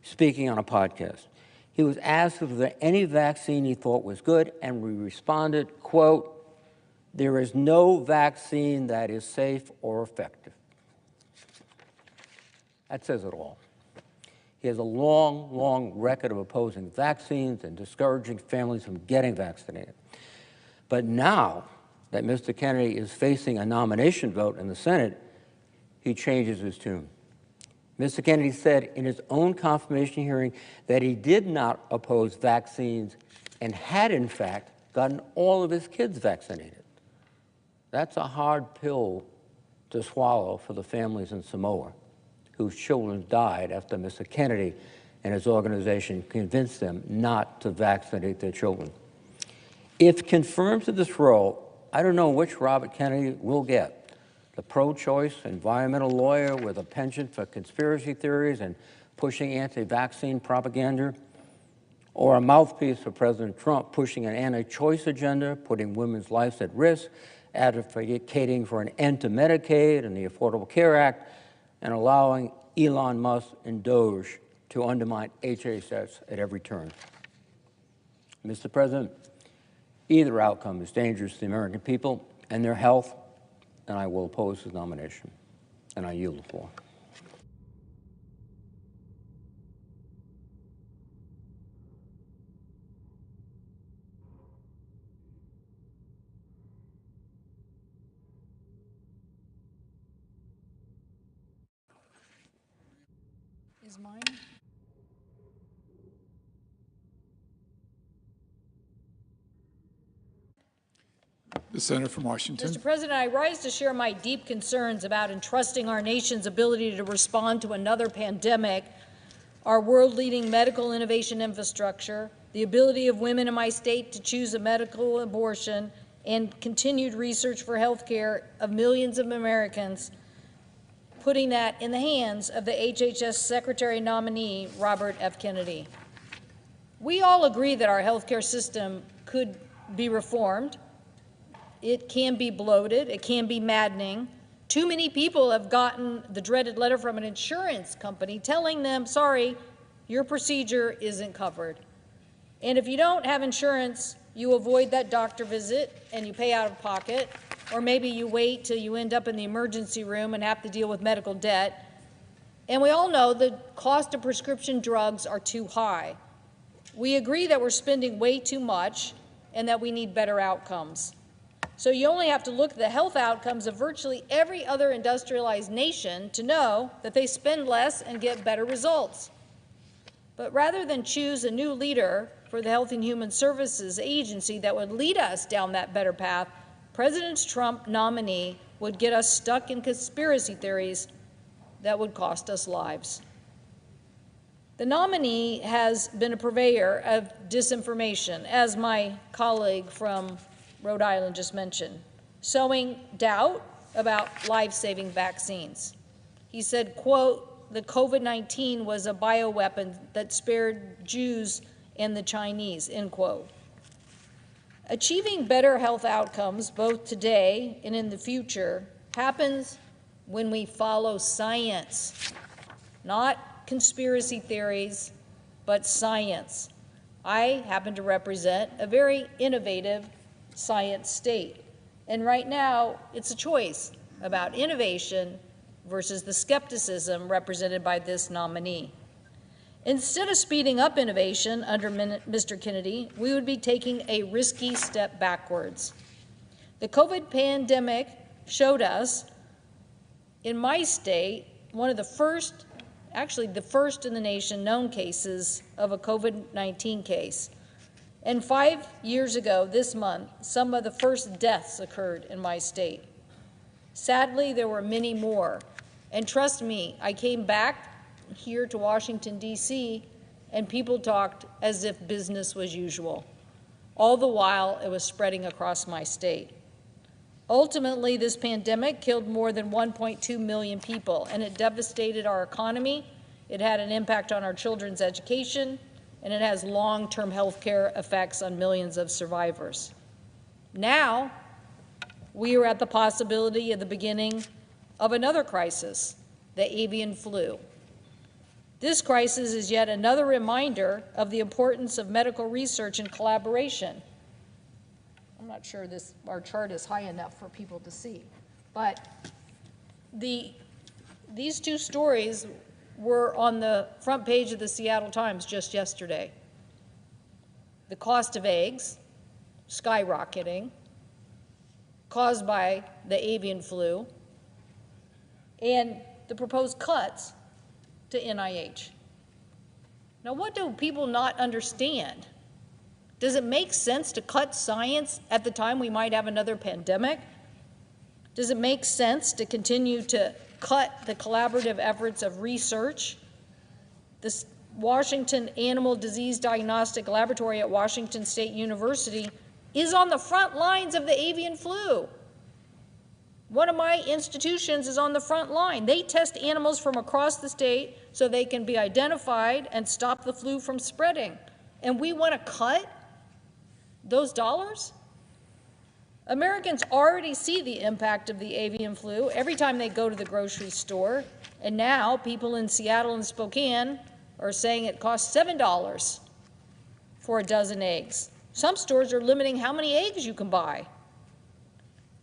speaking on a podcast, he was asked if there any vaccine he thought was good, and we responded, quote, there is no vaccine that is safe or effective. That says it all. He has a long, long record of opposing vaccines and discouraging families from getting vaccinated. But now that Mr. Kennedy is facing a nomination vote in the Senate, he changes his tune. Mr. Kennedy said in his own confirmation hearing that he did not oppose vaccines and had, in fact, gotten all of his kids vaccinated. That's a hard pill to swallow for the families in Samoa whose children died after Mr. Kennedy and his organization convinced them not to vaccinate their children. If confirmed to this role, I don't know which Robert Kennedy will get. The pro-choice environmental lawyer with a penchant for conspiracy theories and pushing anti-vaccine propaganda, or a mouthpiece for President Trump pushing an anti-choice agenda, putting women's lives at risk, advocating for an end to Medicaid and the Affordable Care Act, and allowing Elon Musk and Doge to undermine HHS at every turn. Mr. President, either outcome is dangerous to the American people and their health, and I will oppose his nomination. And I yield the floor. Is mine? The senator from Washington. Mr. President, I rise to share my deep concerns about entrusting our nation's ability to respond to another pandemic, our world-leading medical innovation infrastructure, the ability of women in my state to choose a medical abortion, and continued research for health care of millions of Americans, putting that in the hands of the HHS Secretary nominee, Robert F. Kennedy. We all agree that our health care system could be reformed. It can be bloated. It can be maddening. Too many people have gotten the dreaded letter from an insurance company telling them, sorry, your procedure isn't covered. And if you don't have insurance, you avoid that doctor visit and you pay out of pocket, or maybe you wait till you end up in the emergency room and have to deal with medical debt. And we all know the cost of prescription drugs are too high. We agree that we're spending way too much and that we need better outcomes. So you only have to look at the health outcomes of virtually every other industrialized nation to know that they spend less and get better results. But rather than choose a new leader for the Health and Human Services Agency that would lead us down that better path, President Trump nominee would get us stuck in conspiracy theories that would cost us lives. The nominee has been a purveyor of disinformation, as my colleague from Rhode Island just mentioned, sowing doubt about life-saving vaccines. He said, quote, the COVID-19 was a bioweapon that spared Jews and the Chinese, end quote. Achieving better health outcomes, both today and in the future, happens when we follow science, not conspiracy theories, but science. I happen to represent a very innovative science state. And right now, it's a choice about innovation versus the skepticism represented by this nominee. Instead of speeding up innovation under Mr. Kennedy, we would be taking a risky step backwards. The COVID pandemic showed us, in my state, one of the first, actually the first in the nation known cases of a COVID-19 case. And 5 years ago this month, some of the first deaths occurred in my state. Sadly, there were many more. And trust me, I came back here to Washington, D.C., and people talked as if business was usual. All the while, it was spreading across my state. Ultimately, this pandemic killed more than 1.2 million people, and it devastated our economy. It had an impact on our children's education, and it has long-term health care effects on millions of survivors. Now, we are at the possibility of the beginning of another crisis, the avian flu. This crisis is yet another reminder of the importance of medical research and collaboration. I'm not sure our chart is high enough for people to see, but these two stories were on the front page of the Seattle Times just yesterday. The cost of eggs skyrocketing, caused by the avian flu, and the proposed cuts to NIH. Now, what do people not understand? Does it make sense to cut science at the time we might have another pandemic? Does it make sense to continue to cut the collaborative efforts of research? The Washington Animal Disease Diagnostic Laboratory at Washington State University is on the front lines of the avian flu. One of my institutions is on the front line. They test animals from across the state so they can be identified and stop the flu from spreading. And we want to cut those dollars? Americans already see the impact of the avian flu every time they go to the grocery store. And now people in Seattle and Spokane are saying it costs $7 for a dozen eggs. Some stores are limiting how many eggs you can buy.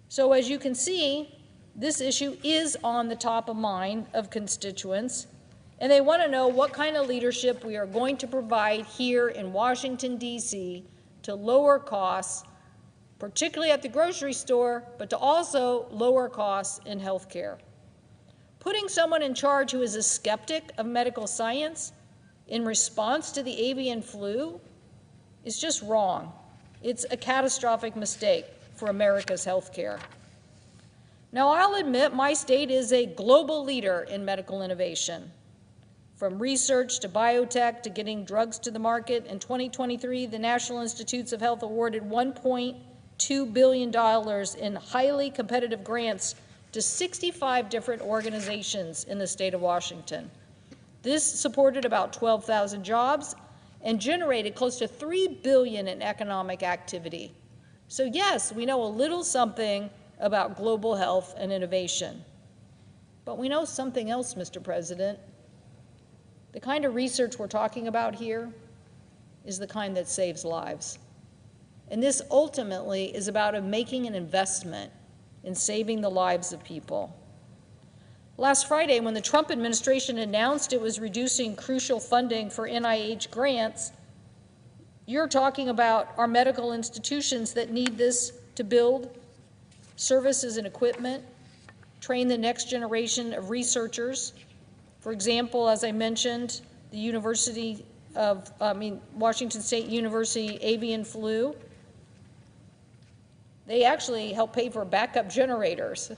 So as you can see, this issue is on the top of mind of constituents, and they want to know what kind of leadership we are going to provide here in Washington, D.C. to lower costs, particularly at the grocery store, but to also lower costs in health care. Putting someone in charge who is a skeptic of medical science in response to the avian flu is just wrong. It's a catastrophic mistake for America's health care. Now, I'll admit my state is a global leader in medical innovation. From research to biotech to getting drugs to the market, in 2023, the National Institutes of Health awarded $1.2 billion in highly competitive grants to 65 different organizations in the state of Washington. This supported about 12,000 jobs and generated close to $3 billion in economic activity. So yes, we know a little something about global health and innovation. But we know something else, Mr. President. The kind of research we're talking about here is the kind that saves lives. And this ultimately is about making an investment in saving the lives of people. Last Friday, when the Trump administration announced it was reducing crucial funding for NIH grants, you're talking about our medical institutions that need this to build services and equipment, train the next generation of researchers. For example, as I mentioned, the Washington State University avian flu. They actually help pay for backup generators.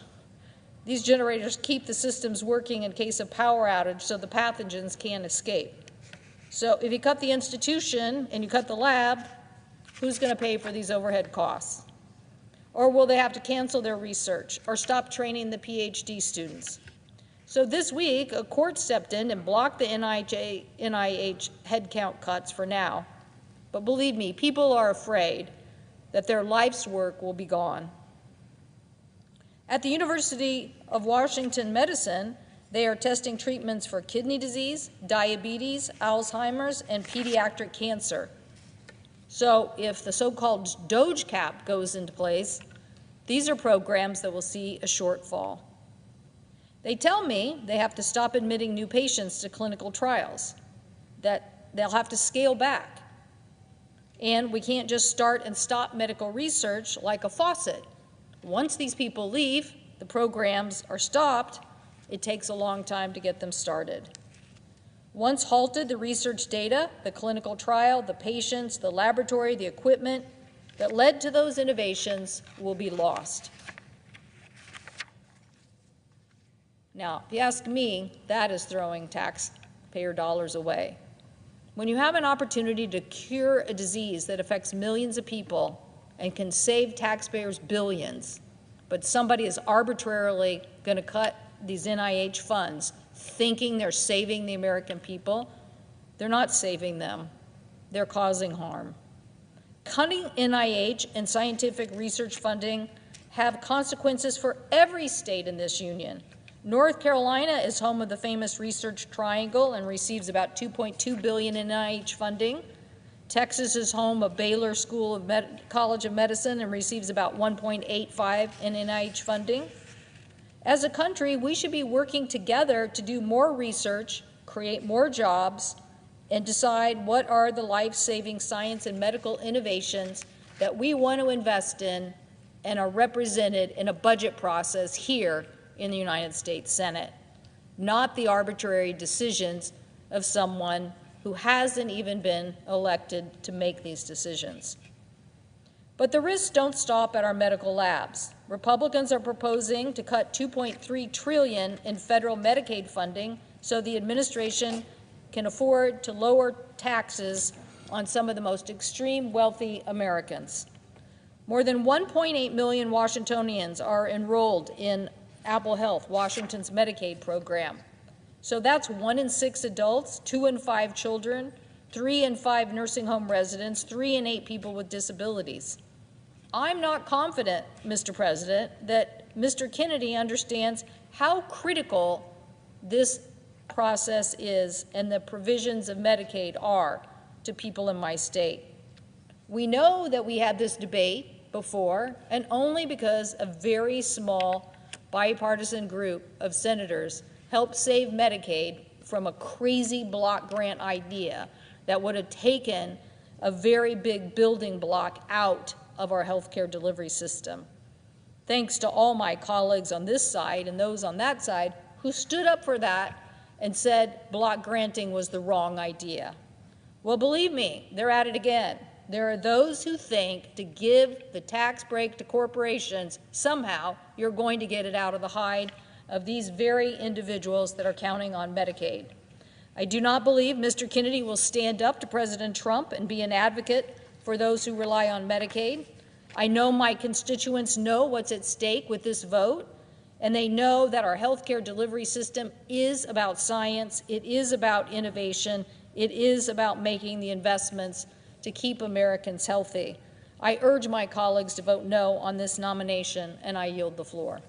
These generators keep the systems working in case of power outage so the pathogens can't escape. So if you cut the institution and you cut the lab, who's going to pay for these overhead costs? Or will they have to cancel their research or stop training the PhD students? So this week, a court stepped in and blocked the NIH headcount cuts for now. But believe me, people are afraid that their life's work will be gone. At the University of Washington Medicine, they are testing treatments for kidney disease, diabetes, Alzheimer's, and pediatric cancer. So if the so-called DOGE cap goes into place, these are programs that will see a shortfall. They tell me they have to stop admitting new patients to clinical trials, that they'll have to scale back. And we can't just start and stop medical research like a faucet. Once these people leave, the programs are stopped, it takes a long time to get them started. Once halted, the research data, the clinical trial, the patients, the laboratory, the equipment that led to those innovations will be lost. Now, if you ask me, that is throwing taxpayer dollars away. When you have an opportunity to cure a disease that affects millions of people and can save taxpayers billions, but somebody is arbitrarily going to cut these NIH funds thinking they're saving the American people, they're not saving them. They're causing harm. Cutting NIH and scientific research funding have consequences for every state in this union. North Carolina is home of the famous Research Triangle and receives about $2.2 billion in NIH funding. Texas is home of Baylor School of College of Medicine and receives about $1.85 in NIH funding. As a country, we should be working together to do more research, create more jobs, and decide what are the life-saving science and medical innovations that we want to invest in and are represented in a budget process here in the United States Senate. not the arbitrary decisions of someone who hasn't even been elected to make these decisions. But the risks don't stop at our medical labs. Republicans are proposing to cut $2.3 trillion in federal Medicaid funding so the administration can afford to lower taxes on some of the most extreme wealthy Americans. More than 1.8 million Washingtonians are enrolled in Apple Health, Washington's Medicaid program. So that's 1 in 6 adults, 2 in 5 children, 3 in 5 nursing home residents, 3 in 8 people with disabilities. I'm not confident, Mr. President, that Mr. Kennedy understands how critical this process is and the provisions of Medicaid are to people in my state. We know that we had this debate before, and only because a very small bipartisan group of senators helped save Medicaid from a crazy block grant idea that would have taken a very big building block out of our healthcare delivery system. Thanks to all my colleagues on this side and those on that side who stood up for that and said block granting was the wrong idea. Well, believe me, they're at it again. There are those who think to give the tax break to corporations, somehow you're going to get it out of the hide of these very individuals that are counting on Medicaid. I do not believe Mr. Kennedy will stand up to President Trump and be an advocate for those who rely on Medicaid. I know my constituents know what's at stake with this vote, and they know that our healthcare delivery system is about science, it is about innovation, it is about making the investments to keep Americans healthy. I urge my colleagues to vote no on this nomination, and I yield the floor.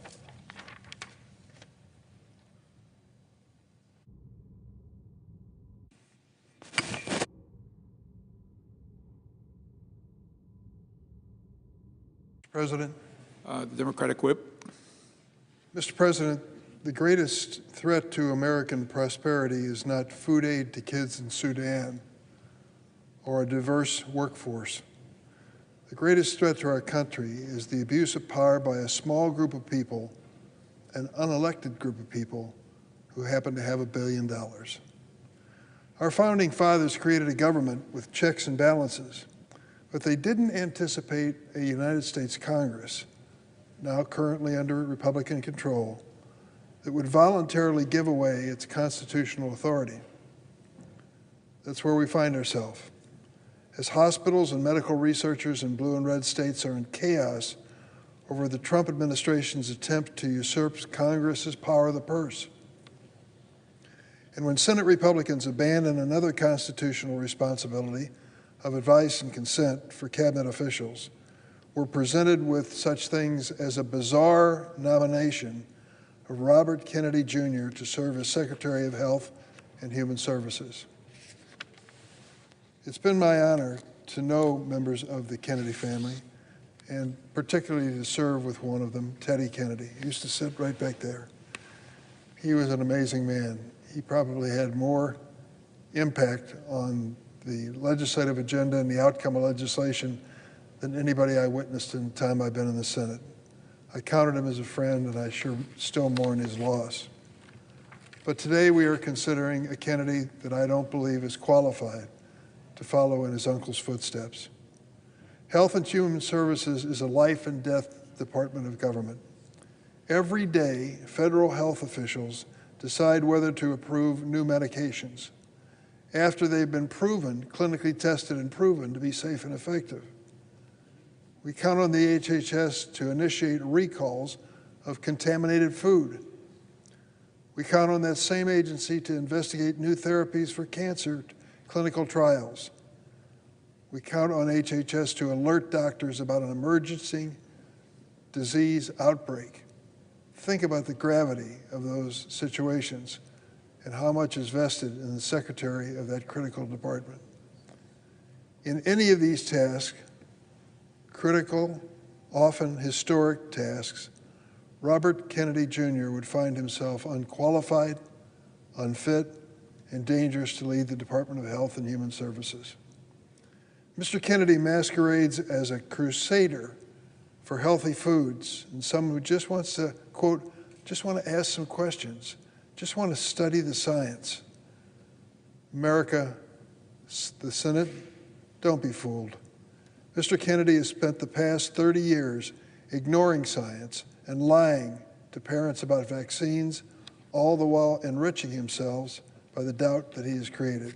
President. The Democratic whip. Mr. President, the greatest threat to American prosperity is not food aid to kids in Sudan or a diverse workforce. The greatest threat to our country is the abuse of power by a small group of people, an unelected group of people who happen to have $1 billion. Our founding fathers created a government with checks and balances, but they didn't anticipate a United States Congress, now currently under Republican control, that would voluntarily give away its constitutional authority. That's where we find ourselves. As hospitals and medical researchers in blue and red states are in chaos over the Trump administration's attempt to usurp Congress's power of the purse. And when Senate Republicans abandon another constitutional responsibility of advice and consent for cabinet officials, we're presented with such things as a bizarre nomination of Robert Kennedy Jr. to serve as Secretary of Health and Human Services. It's been my honor to know members of the Kennedy family, and particularly to serve with one of them, Teddy Kennedy. He used to sit right back there. He was an amazing man. He probably had more impact on the legislative agenda and the outcome of legislation than anybody I witnessed in the time I've been in the Senate. I counted him as a friend, and I sure still mourn his loss. But today we are considering a Kennedy that I don't believe is qualified to follow in his uncle's footsteps. Health and Human Services is a life and death department of government. Every day, federal health officials decide whether to approve new medications after they've been proven, clinically tested and proven to be safe and effective. We count on the HHS to initiate recalls of contaminated food. We count on that same agency to investigate new therapies for cancer clinical trials. We count on HHS to alert doctors about an emergency disease outbreak. Think about the gravity of those situations and how much is vested in the secretary of that critical department. In any of these tasks, critical, often historic tasks, Robert Kennedy Jr. would find himself unqualified, unfit, and dangerous to lead the Department of Health and Human Services. Mr. Kennedy masquerades as a crusader for healthy foods and someone who just wants to, quote, just want to ask some questions just want to study the science. America, the Senate, don't be fooled. Mr. Kennedy has spent the past 30 years ignoring science and lying to parents about vaccines, all the while enriching himself by the doubt that he has created.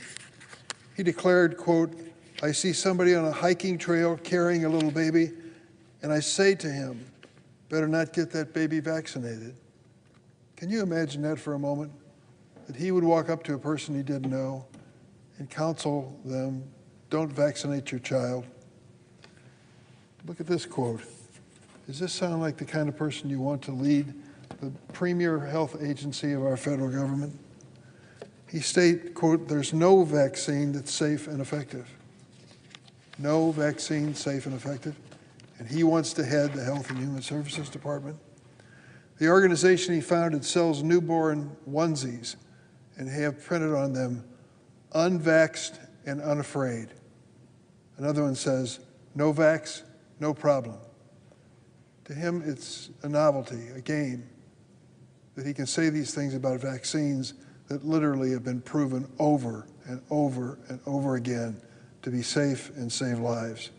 He declared, quote, "I see somebody on a hiking trail carrying a little baby, and I say to him, better not get that baby vaccinated." Can you imagine that for a moment? That he would walk up to a person he didn't know and counsel them, don't vaccinate your child. Look at this quote. Does this sound like the kind of person you want to lead the premier health agency of our federal government? He stated, quote, "There's no vaccine that's safe and effective." No vaccine safe and effective. And he wants to head the Health and Human Services Department. The organization he founded sells newborn onesies and have printed on them, "Unvaxxed and unafraid." Another one says, "No vax, no problem." To him, it's a novelty, a game, that he can say these things about vaccines that literally have been proven over and over and over again to be safe and save lives.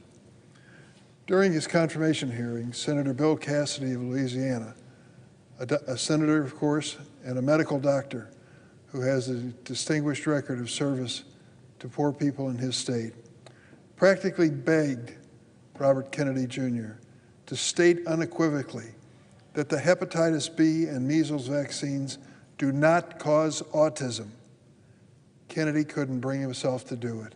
During his confirmation hearing, Senator Bill Cassidy of Louisiana, a senator, of course, and a medical doctor who has a distinguished record of service to poor people in his state, practically begged Robert Kennedy Jr. to state unequivocally that the hepatitis B and measles vaccines do not cause autism. Kennedy couldn't bring himself to do it.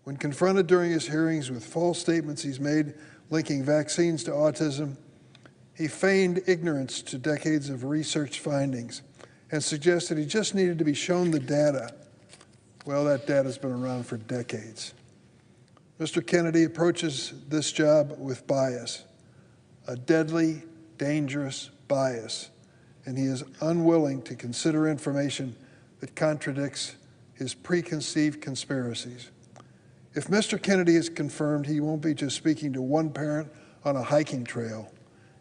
When confronted during his hearings with false statements he's made linking vaccines to autism, he feigned ignorance to decades of research findings and suggested he just needed to be shown the data. Well, that data's been around for decades. Mr. Kennedy approaches this job with bias, a deadly, dangerous bias, and he is unwilling to consider information that contradicts his preconceived conspiracies. If Mr. Kennedy is confirmed, he won't be just speaking to one parent on a hiking trail.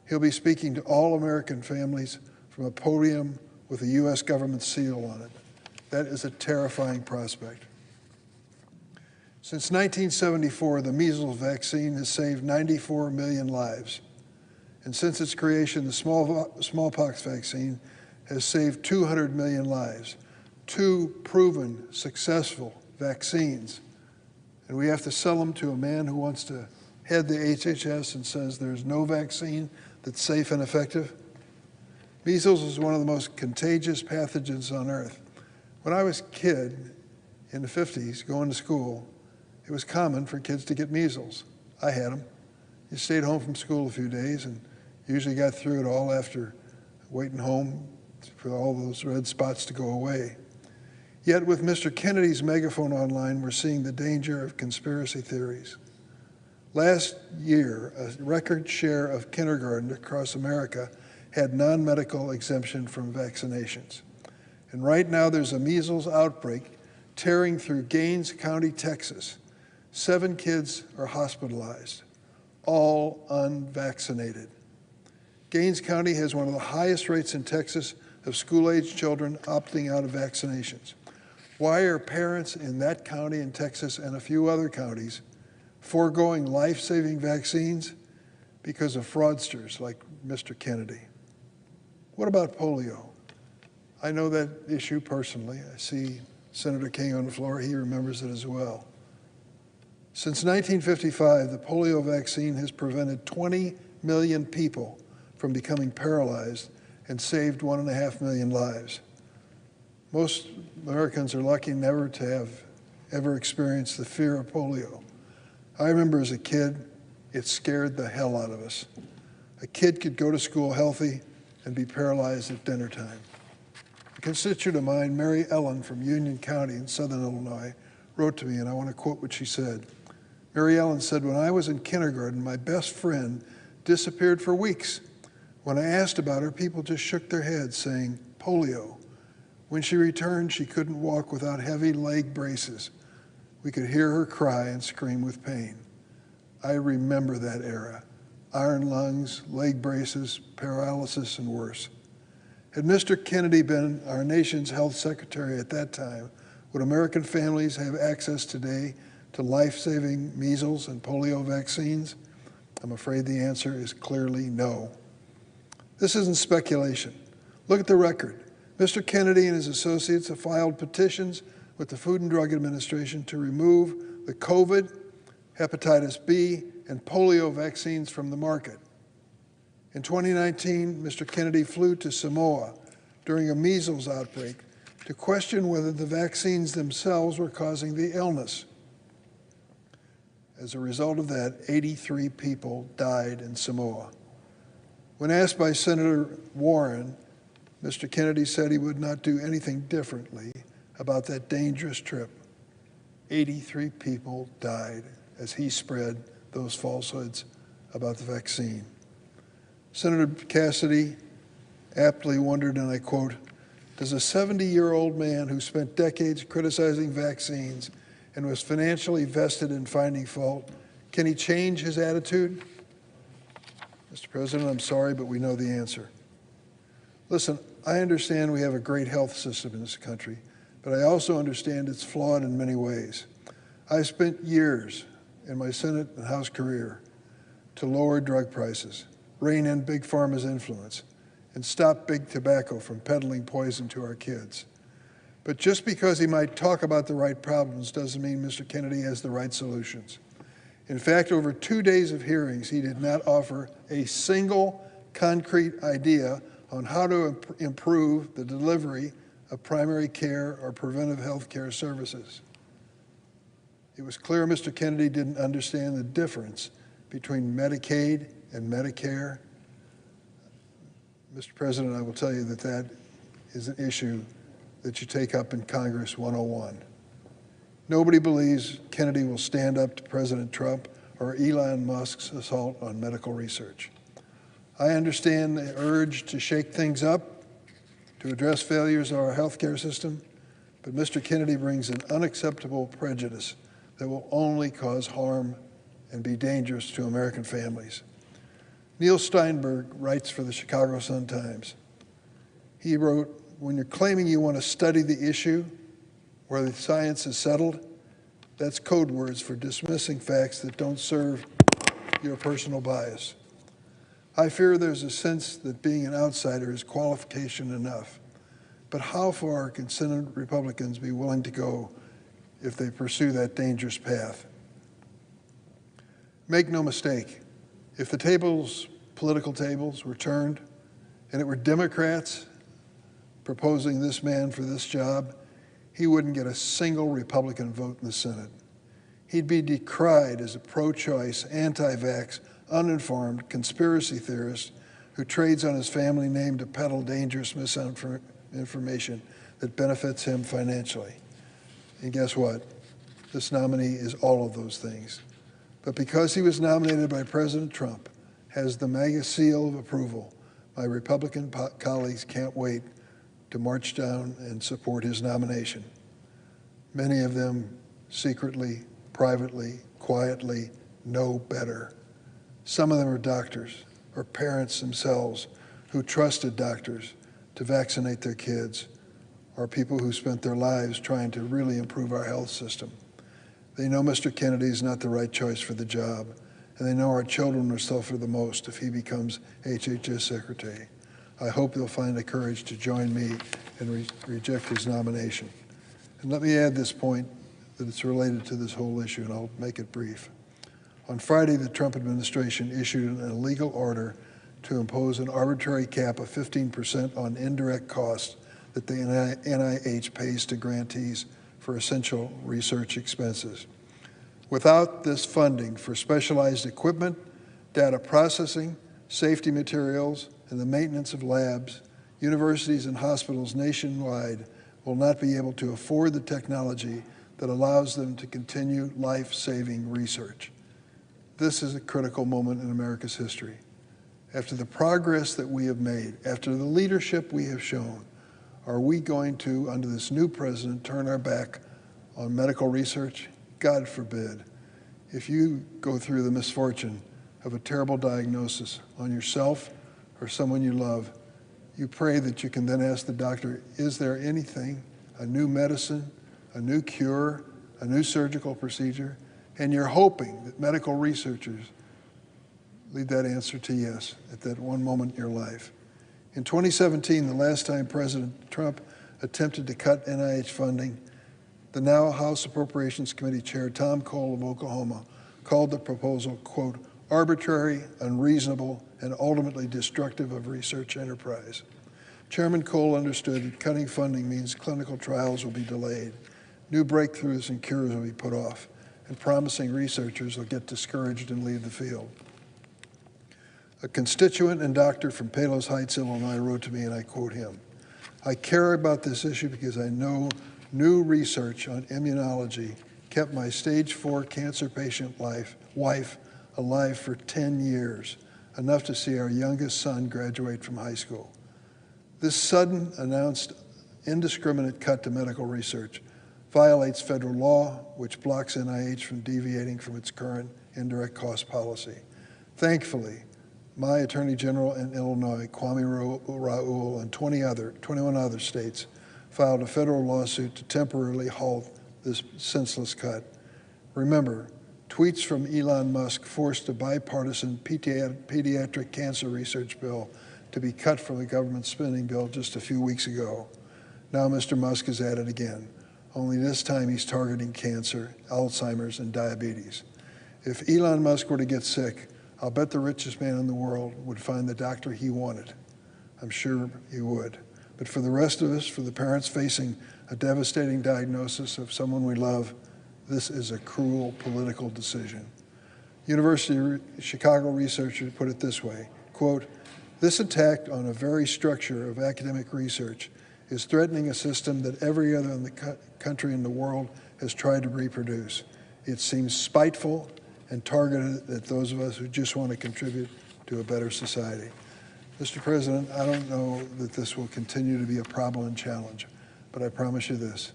He'll be speaking to all American families from a podium with a U.S. government seal on it. That is a terrifying prospect. Since 1974, the measles vaccine has saved 94 million lives. And since its creation, the smallpox vaccine has saved 200 million lives. Two proven, successful vaccines. And we have to sell them to a man who wants to head the HHS and says there's no vaccine that's safe and effective. Measles is one of the most contagious pathogens on earth. When I was a kid in the 50s going to school, it was common for kids to get measles. I had them. You stayed home from school a few days and usually got through it all after waiting home for all those red spots to go away. Yet with Mr. Kennedy's megaphone online, we're seeing the danger of conspiracy theories. Last year, a record share of kindergarten across America had non-medical exemption from vaccinations. And right now there's a measles outbreak tearing through Gaines County, Texas. 7 kids are hospitalized, all unvaccinated. Gaines County has one of the highest rates in Texas of school-age children opting out of vaccinations. Why are parents in that county in Texas and a few other counties foregoing life-saving vaccines? Because of fraudsters like Mr. Kennedy. What about polio? I know that issue personally. I see Senator King on the floor. He remembers it as well. Since 1955, the polio vaccine has prevented 20 million people from becoming paralyzed and saved 1.5 million lives. Most Americans are lucky never to have ever experienced the fear of polio. I remember as a kid, it scared the hell out of us. A kid could go to school healthy and be paralyzed at dinner time. A constituent of mine, Mary Ellen from Union County in southern Illinois, wrote to me, and I want to quote what she said. Mary Ellen said, "When I was in kindergarten, my best friend disappeared for weeks. When I asked about her, people just shook their heads, saying, polio. When she returned, she couldn't walk without heavy leg braces. We could hear her cry and scream with pain." I remember that era. Iron lungs, leg braces, paralysis, and worse. Had Mr. Kennedy been our nation's health secretary at that time, would American families have access today to life-saving measles and polio vaccines? I'm afraid the answer is clearly no. This isn't speculation. Look at the record. Mr. Kennedy and his associates have filed petitions with the Food and Drug Administration to remove the COVID, hepatitis B, and polio vaccines from the market. In 2019, Mr. Kennedy flew to Samoa during a measles outbreak to question whether the vaccines themselves were causing the illness. As a result of that, 83 people died in Samoa. When asked by Senator Warren, Mr. Kennedy said he would not do anything differently about that dangerous trip. 83 people died as he spread those falsehoods about the vaccine. Senator Cassidy aptly wondered, and I quote, "Does a 70-year-old man who spent decades criticizing vaccines and was financially vested in finding fault, can he change his attitude?" Mr. President, I'm sorry, but we know the answer. Listen, I understand we have a great health system in this country, but I also understand it's flawed in many ways. I spent years in my Senate and House career to lower drug prices, rein in Big Pharma's influence, and stop big tobacco from peddling poison to our kids. But just because he might talk about the right problems doesn't mean Mr. Kennedy has the right solutions. In fact, over 2 days of hearings, he did not offer a single concrete idea on how to improve the delivery of primary care or preventive health care services. It was clear Mr. Kennedy didn't understand the difference between Medicaid and Medicare. Mr. President, I will tell you that that is an issue that you take up in Congress 101. Nobody believes Kennedy will stand up to President Trump or Elon Musk's assault on medical research. I understand the urge to shake things up, to address failures of our healthcare system, but Mr. Kennedy brings an unacceptable prejudice that will only cause harm and be dangerous to American families. Neil Steinberg writes for the Chicago Sun-Times. He wrote, "When you're claiming you want to study the issue where the science is settled, that's code words for dismissing facts that don't serve your personal bias. I fear there's a sense that being an outsider is qualification enough. But how far can Senate Republicans be willing to go if they pursue that dangerous path? Make no mistake, if the political tables were turned and it were Democrats proposing this man for this job, he wouldn't get a single Republican vote in the Senate. He'd be decried as a pro-choice, anti-vax, uninformed conspiracy theorist who trades on his family name to peddle dangerous misinformation that benefits him financially. And guess what? This nominee is all of those things. But because he was nominated by President Trump, has the MAGA seal of approval, my Republican colleagues can't wait to march down and support his nomination. Many of them secretly, privately, quietly know better. Some of them are doctors or parents themselves who trusted doctors to vaccinate their kids, or people who spent their lives trying to really improve our health system. They know Mr. Kennedy is not the right choice for the job, and they know our children will suffer the most if he becomes HHS Secretary. I hope they'll find the courage to join me and reject his nomination. And let me add this point that it's related to this whole issue, and I'll make it brief. On Friday, the Trump administration issued an illegal order to impose an arbitrary cap of 15% on indirect costs that the NIH pays to grantees for essential research expenses. Without this funding for specialized equipment, data processing, safety materials, and the maintenance of labs, universities and hospitals nationwide will not be able to afford the technology that allows them to continue life-saving research. This is a critical moment in America's history. After the progress that we have made, after the leadership we have shown, are we going to, under this new president, turn our back on medical research? God forbid. If you go through the misfortune of a terrible diagnosis on yourself or someone you love, You pray that you can then ask the doctor, is there anything, a new medicine, a new cure, a new surgical procedure? And you're hoping that medical researchers lead that answer to yes at that one moment in your life. In 2017, the last time President Trump attempted to cut NIH funding, the now House Appropriations Committee Chair Tom Cole of Oklahoma called the proposal, quote, arbitrary, unreasonable, and ultimately destructive of research enterprise. Chairman Cole understood that cutting funding means clinical trials will be delayed, new breakthroughs and cures will be put off, and promising researchers will get discouraged and leave the field. A constituent and doctor from Palos Heights, Illinois, wrote to me, and I quote him, I care about this issue because I know new research on immunology kept my stage 4 cancer patient wife alive for 10 years, enough to see our youngest son graduate from high school. This sudden, announced, indiscriminate cut to medical research violates federal law, which blocks NIH from deviating from its current indirect cost policy. Thankfully, my Attorney General in Illinois, Kwame Raoul, and 21 other states filed a federal lawsuit to temporarily halt this senseless cut. Remember, tweets from Elon Musk forced a bipartisan pediatric cancer research bill to be cut from the government spending bill just a few weeks ago. Now Mr. Musk is at it again, only this time he's targeting cancer, Alzheimer's, and diabetes. If Elon Musk were to get sick, I'll bet the richest man in the world would find the doctor he wanted. I'm sure he would. But for the rest of us, for the parents facing a devastating diagnosis of someone we love, this is a cruel political decision. University of Chicago researchers put it this way, quote, this attack on a very structure of academic research is threatening a system that every other in the country in the world has tried to reproduce. It seems spiteful and targeted at those of us who just want to contribute to a better society. Mr. President, I don't know that this will continue to be a problem and challenge, but I promise you this,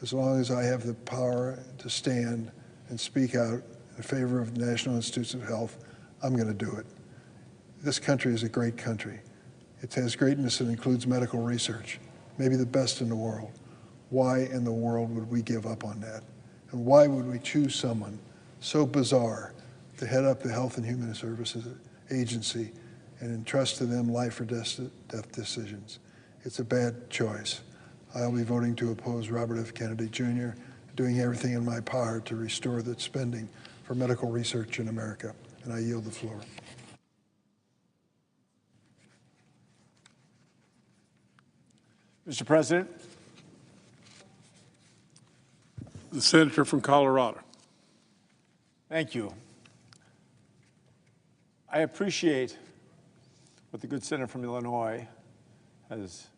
as long as I have the power to stand and speak out in favor of the National Institutes of Health, I'm going to do it. This country is a great country. It has greatness that includes medical research, maybe the best in the world. Why in the world would we give up on that? And why would we choose someone so bizarre to head up the Health and Human Services Agency and entrust to them life or death decisions? It's a bad choice. I'll be voting to oppose Robert F. Kennedy Jr., doing everything in my power to restore that spending for medical research in America. And I yield the floor. Mr. President. The senator from Colorado. Thank you. I appreciate what the good senator from Illinois has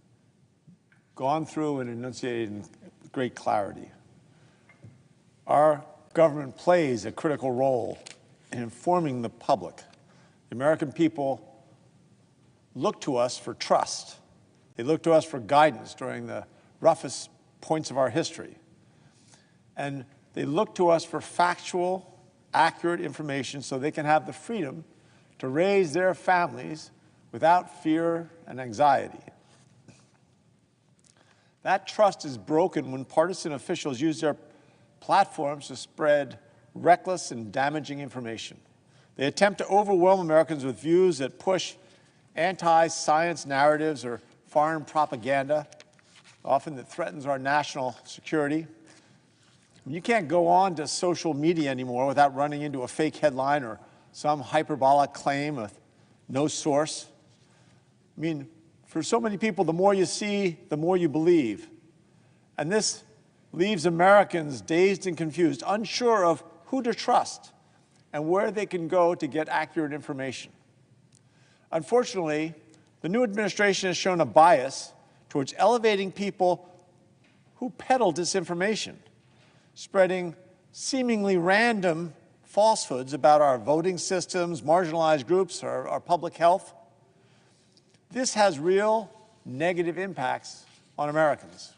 gone through and enunciated in great clarity. Our government plays a critical role in informing the public. The American people look to us for trust. They look to us for guidance during the roughest points of our history. And they look to us for factual, accurate information so they can have the freedom to raise their families without fear and anxiety. That trust is broken when partisan officials use their platforms to spread reckless and damaging information. They attempt to overwhelm Americans with views that push anti-science narratives or foreign propaganda, often that threatens our national security. You can't go on to social media anymore without running into a fake headline or some hyperbolic claim with no source. I mean, for so many people, the more you see, the more you believe. And this leaves Americans dazed and confused, unsure of who to trust and where they can go to get accurate information. Unfortunately, the new administration has shown a bias towards elevating people who peddle disinformation, spreading seemingly random falsehoods about our voting systems, marginalized groups, or our public health. This has real negative impacts on Americans.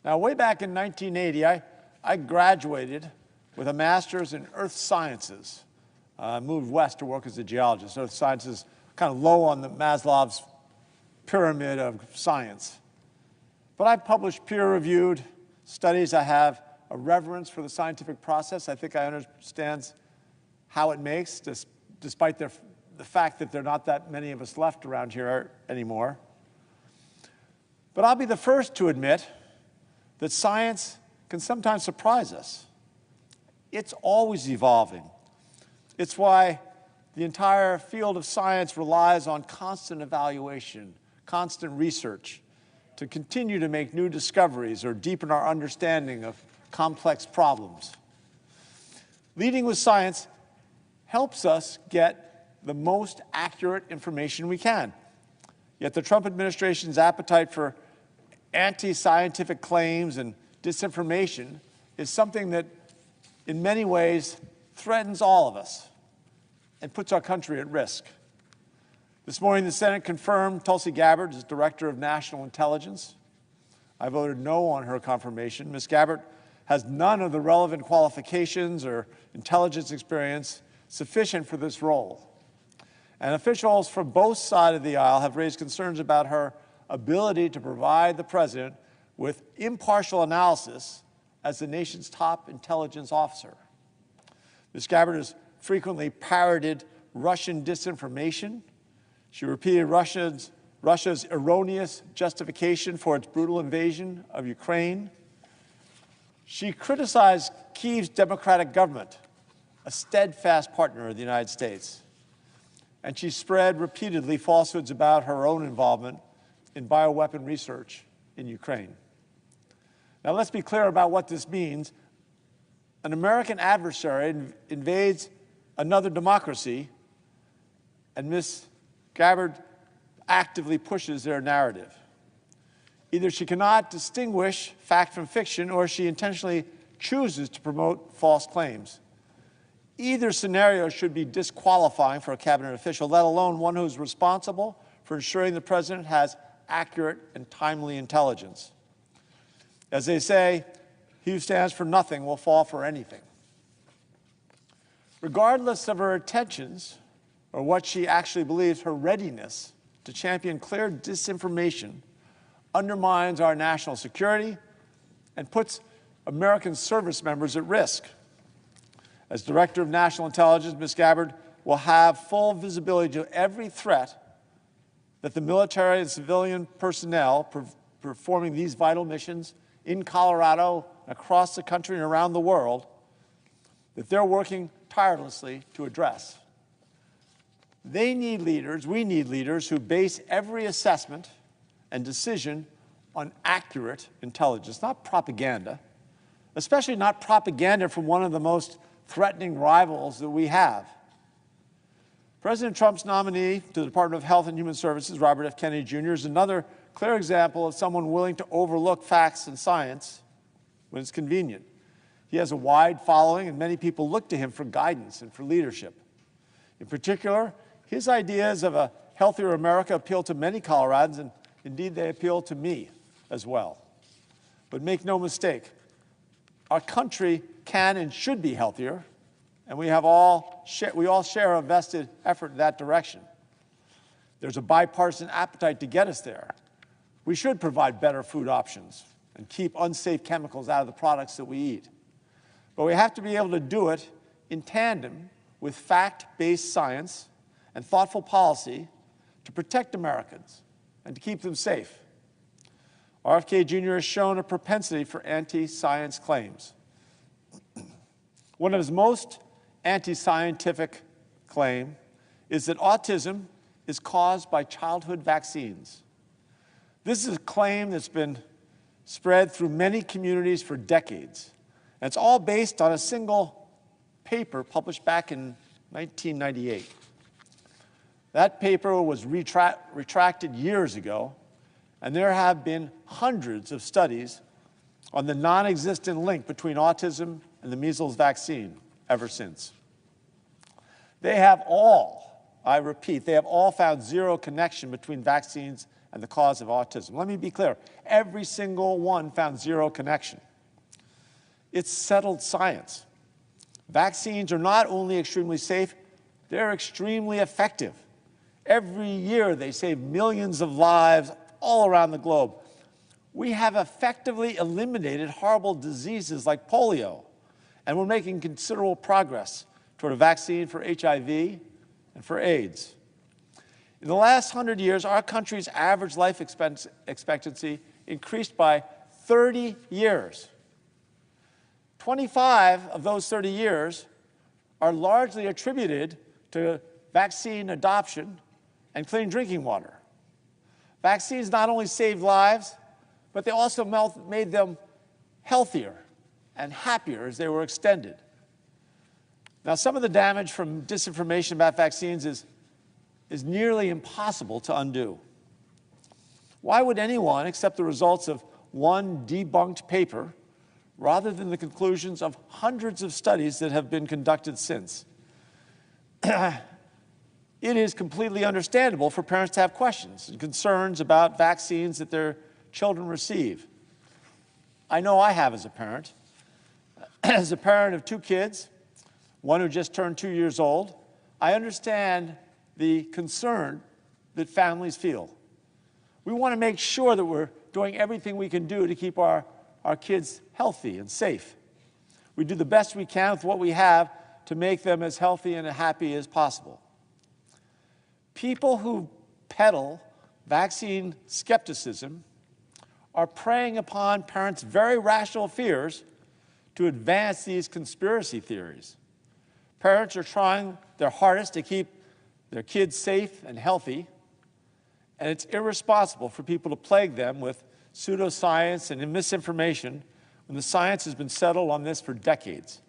Now, way back in 1980, I graduated with a master's in earth sciences. I moved west to work as a geologist. Earth sciences kind of low on the Maslow's pyramid of science. But I've published peer-reviewed studies. I have a reverence for the scientific process. I think I understand how it makes, despite the fact that there are not that many of us left around here anymore. But I'll be the first to admit that science can sometimes surprise us. It's always evolving. It's why the entire field of science relies on constant evaluation, constant research, to continue to make new discoveries or deepen our understanding of complex problems. Leading with science helps us get the most accurate information we can. Yet the Trump administration's appetite for anti-scientific claims and disinformation is something that, in many ways, threatens all of us and puts our country at risk. This morning, the Senate confirmed Tulsi Gabbard as Director of National Intelligence. I voted no on her confirmation. Ms. Gabbard has none of the relevant qualifications or intelligence experience sufficient for this role. And officials from both sides of the aisle have raised concerns about her ability to provide the president with impartial analysis as the nation's top intelligence officer. Ms. Gabbard has frequently parroted Russian disinformation. She repeated Russia's erroneous justification for its brutal invasion of Ukraine. She criticized Kyiv's democratic government, a steadfast partner of the United States. And she spread repeatedly falsehoods about her own involvement in bioweapon research in Ukraine. Now, let's be clear about what this means. An American adversary invades another democracy, and Ms. Gabbard actively pushes their narrative. Either she cannot distinguish fact from fiction, or she intentionally chooses to promote false claims. Either scenario should be disqualifying for a cabinet official, let alone one who's responsible for ensuring the president has accurate and timely intelligence. As they say, he who stands for nothing will fall for anything. Regardless of her intentions or what she actually believes, her readiness to champion clear disinformation undermines our national security and puts American service members at risk. As Director of National Intelligence, Ms. Gabbard will have full visibility to every threat that the military and civilian personnel performing these vital missions in Colorado, across the country, and around the world, that they're working tirelessly to address. They need leaders, we need leaders who base every assessment and decision on accurate intelligence, not propaganda, especially not propaganda from one of the most threatening rivals that we have. President Trump's nominee to the Department of Health and Human Services, Robert F. Kennedy Jr., is another clear example of someone willing to overlook facts and science when it's convenient. He has a wide following, and many people look to him for guidance and for leadership. In particular, his ideas of a healthier America appeal to many Coloradans, and indeed they appeal to me as well. But make no mistake, our country can and should be healthier, and we all share a vested effort in that direction. There's a bipartisan appetite to get us there. We should provide better food options and keep unsafe chemicals out of the products that we eat. But we have to be able to do it in tandem with fact-based science and thoughtful policy to protect Americans and to keep them safe. RFK Jr. has shown a propensity for anti-science claims. One of his most anti-scientific claims is that autism is caused by childhood vaccines. This is a claim that's been spread through many communities for decades. And it's all based on a single paper published back in 1998. That paper was retracted years ago, and there have been hundreds of studies on the non-existent link between autism and the measles vaccine ever since. They have all, I repeat, they have all found zero connection between vaccines and the cause of autism. Let me be clear, every single one found zero connection. It's settled science. Vaccines are not only extremely safe, they're extremely effective. Every year, they save millions of lives all around the globe. We have effectively eliminated horrible diseases like polio, and we're making considerable progress toward a vaccine for HIV and for AIDS. In the last 100 years, our country's average life expectancy increased by 30 years. 25 of those 30 years are largely attributed to vaccine adoption and clean drinking water. Vaccines not only saved lives, but they also made them healthier and happier as they were extended. Now, some of the damage from disinformation about vaccines is nearly impossible to undo. Why would anyone accept the results of one debunked paper rather than the conclusions of hundreds of studies that have been conducted since? It is completely understandable for parents to have questions and concerns about vaccines that their children receive. I know I have as a parent. As a parent of two kids, one who just turned 2 years old, I understand the concern that families feel. We want to make sure that we're doing everything we can do to keep our kids healthy and safe. We do the best we can with what we have to make them as healthy and happy as possible. People who peddle vaccine skepticism are preying upon parents' very rational fears to advance these conspiracy theories. Parents are trying their hardest to keep their kids safe and healthy, and it's irresponsible for people to plague them with pseudoscience and misinformation when the science has been settled on this for decades.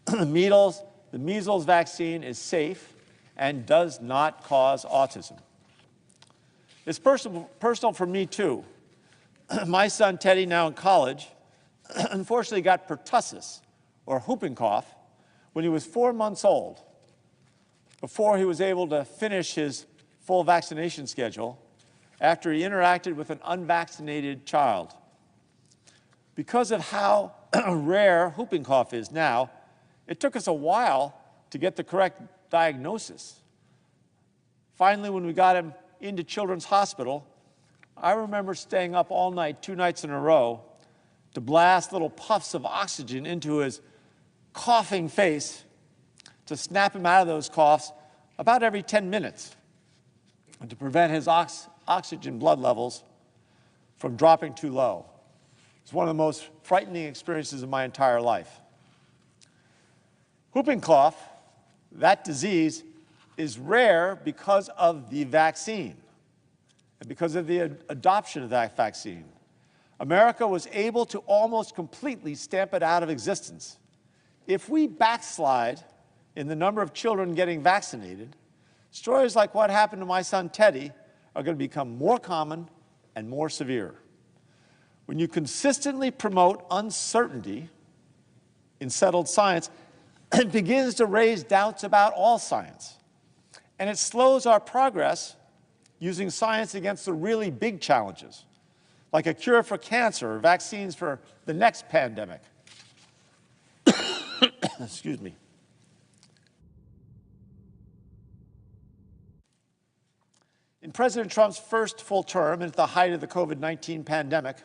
The measles vaccine is safe and does not cause autism. It's personal for me, too. My son, Teddy, now in college, unfortunately got pertussis, or whooping cough, when he was 4 months old, before he was able to finish his full vaccination schedule after he interacted with an unvaccinated child. Because of how rare whooping cough is now, it took us a while to get the correct diagnosis. Finally, when we got him into Children's Hospital, I remember staying up all night, 2 nights in a row, to blast little puffs of oxygen into his coughing face to snap him out of those coughs about every 10 minutes and to prevent his oxygen blood levels from dropping too low. It's one of the most frightening experiences of my entire life. Whooping cough, that disease, is rare because of the vaccine and because of the adoption of that vaccine. America was able to almost completely stamp it out of existence. If we backslide in the number of children getting vaccinated, stories like what happened to my son Teddy are going to become more common and more severe. When you consistently promote uncertainty in settled science, it begins to raise doubts about all science. And it slows our progress using science against the really big challenges, like a cure for cancer or vaccines for the next pandemic. Excuse me. In President Trump's first full term and at the height of the COVID-19 pandemic,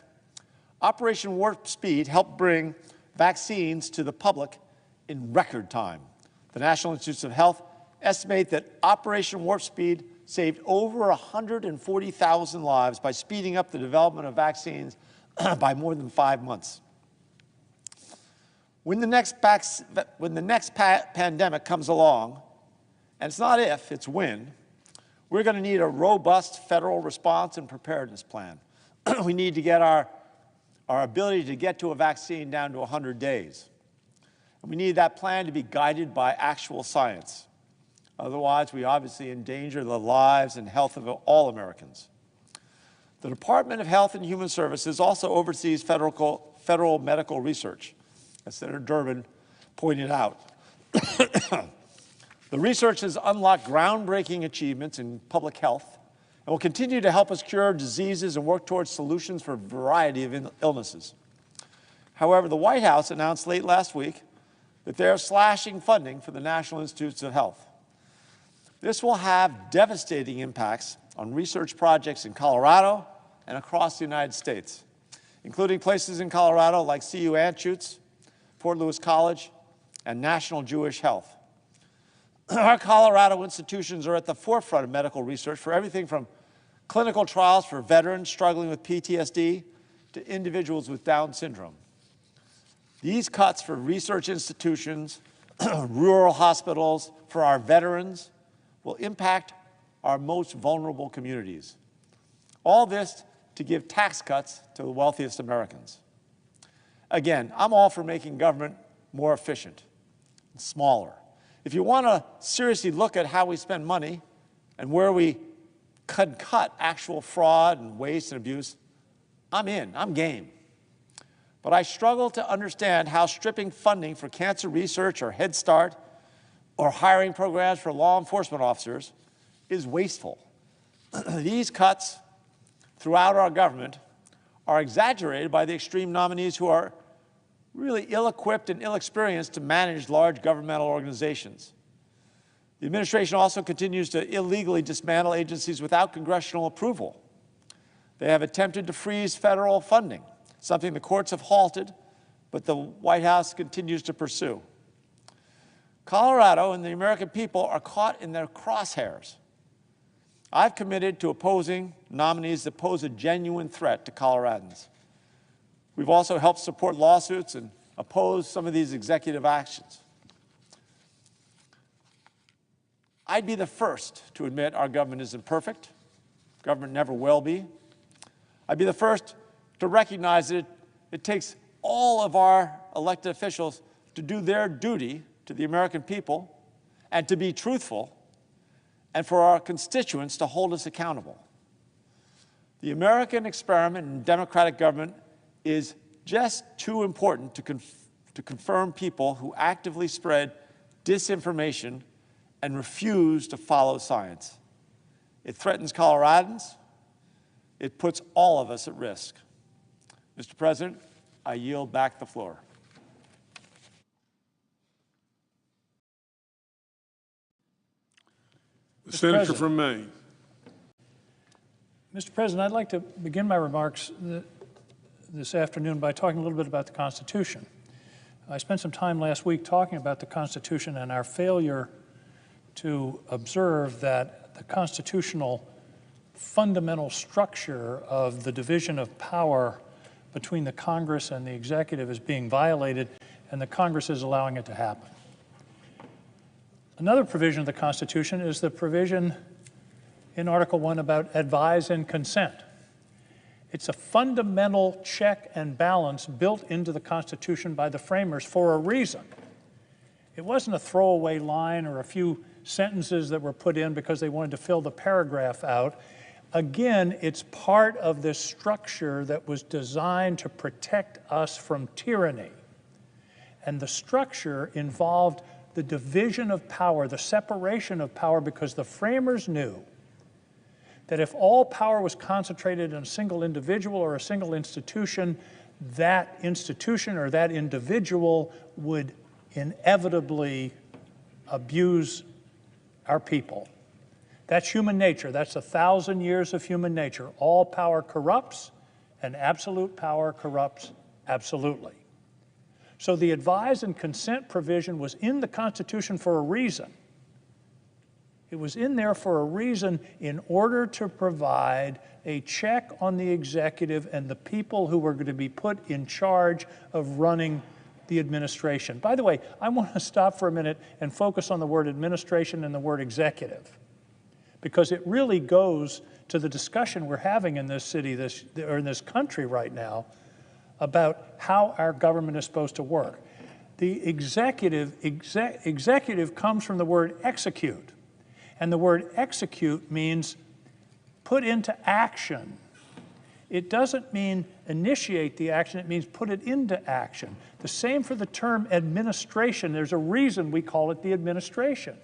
Operation Warp Speed helped bring vaccines to the public in record time. The National Institutes of Health estimate that Operation Warp Speed saved over 140,000 lives by speeding up the development of vaccines by more than 5 months. When the next pandemic comes along, and it's not if, it's when, we're going to need a robust federal response and preparedness plan. We need to get our ability to get to a vaccine down to 100 days. And we need that plan to be guided by actual science. Otherwise, we obviously endanger the lives and health of all Americans. The Department of Health and Human Services also oversees federal medical research, as Senator Durbin pointed out. The research has unlocked groundbreaking achievements in public health and will continue to help us cure diseases and work towards solutions for a variety of illnesses. However, the White House announced late last week that they are slashing funding for the National Institutes of Health. This will have devastating impacts on research projects in Colorado and across the United States, including places in Colorado like CU Anschutz, Fort Lewis College, and National Jewish Health. Our Colorado institutions are at the forefront of medical research for everything from clinical trials for veterans struggling with PTSD to individuals with Down syndrome. These cuts for research institutions, rural hospitals, for our veterans, will impact our most vulnerable communities. All this to give tax cuts to the wealthiest Americans. Again, I'm all for making government more efficient and smaller. If you want to seriously look at how we spend money and where we could cut actual fraud and waste and abuse, I'm in, I'm game. But I struggle to understand how stripping funding for cancer research or Head Start or hiring programs for law enforcement officers is wasteful. These cuts throughout our government are exaggerated by the extreme nominees who are really ill-equipped and ill-experienced to manage large governmental organizations. The administration also continues to illegally dismantle agencies without congressional approval. They have attempted to freeze federal funding, something the courts have halted, but the White House continues to pursue. Colorado and the American people are caught in their crosshairs. I've committed to opposing nominees that pose a genuine threat to Coloradans. We've also helped support lawsuits and oppose some of these executive actions. I'd be the first to admit our government isn't perfect. Government never will be. I'd be the first to recognize that it takes all of our elected officials to do their duty to the American people and to be truthful, and for our constituents to hold us accountable. The American experiment in democratic government is just too important to confirm people who actively spread disinformation and refuse to follow science. It threatens Coloradans. It puts all of us at risk. Mr. President, I yield back the floor. The Senator from Maine. Mr. President, I'd like to begin my remarks this afternoon by talking a little bit about the Constitution. I spent some time last week talking about the Constitution and our failure to observe that the constitutional fundamental structure of the division of power between the Congress and the executive is being violated, and the Congress is allowing it to happen. Another provision of the Constitution is the provision in Article 1 about advise and consent. It's a fundamental check and balance built into the Constitution by the framers for a reason. It wasn't a throwaway line or a few sentences that were put in because they wanted to fill the paragraph out. Again, it's part of this structure that was designed to protect us from tyranny. And the structure involved the division of power, the separation of power, because the framers knew that if all power was concentrated in a single individual or a single institution, that institution or that individual would inevitably abuse our people. That's human nature. That's 1,000 years of human nature. All power corrupts, and absolute power corrupts absolutely. So the advise and consent provision was in the Constitution for a reason. It was in there for a reason in order to provide a check on the executive and the people who were going to be put in charge of running the administration. By the way, I want to stop for a minute and focus on the word administration and the word executive, because it really goes to the discussion we're having in this city, or in this country right now, about how our government is supposed to work. The executive comes from the word execute. And the word execute means put into action. It doesn't mean initiate the action, it means put it into action. The same for the term administration. There's a reason we call it the administration.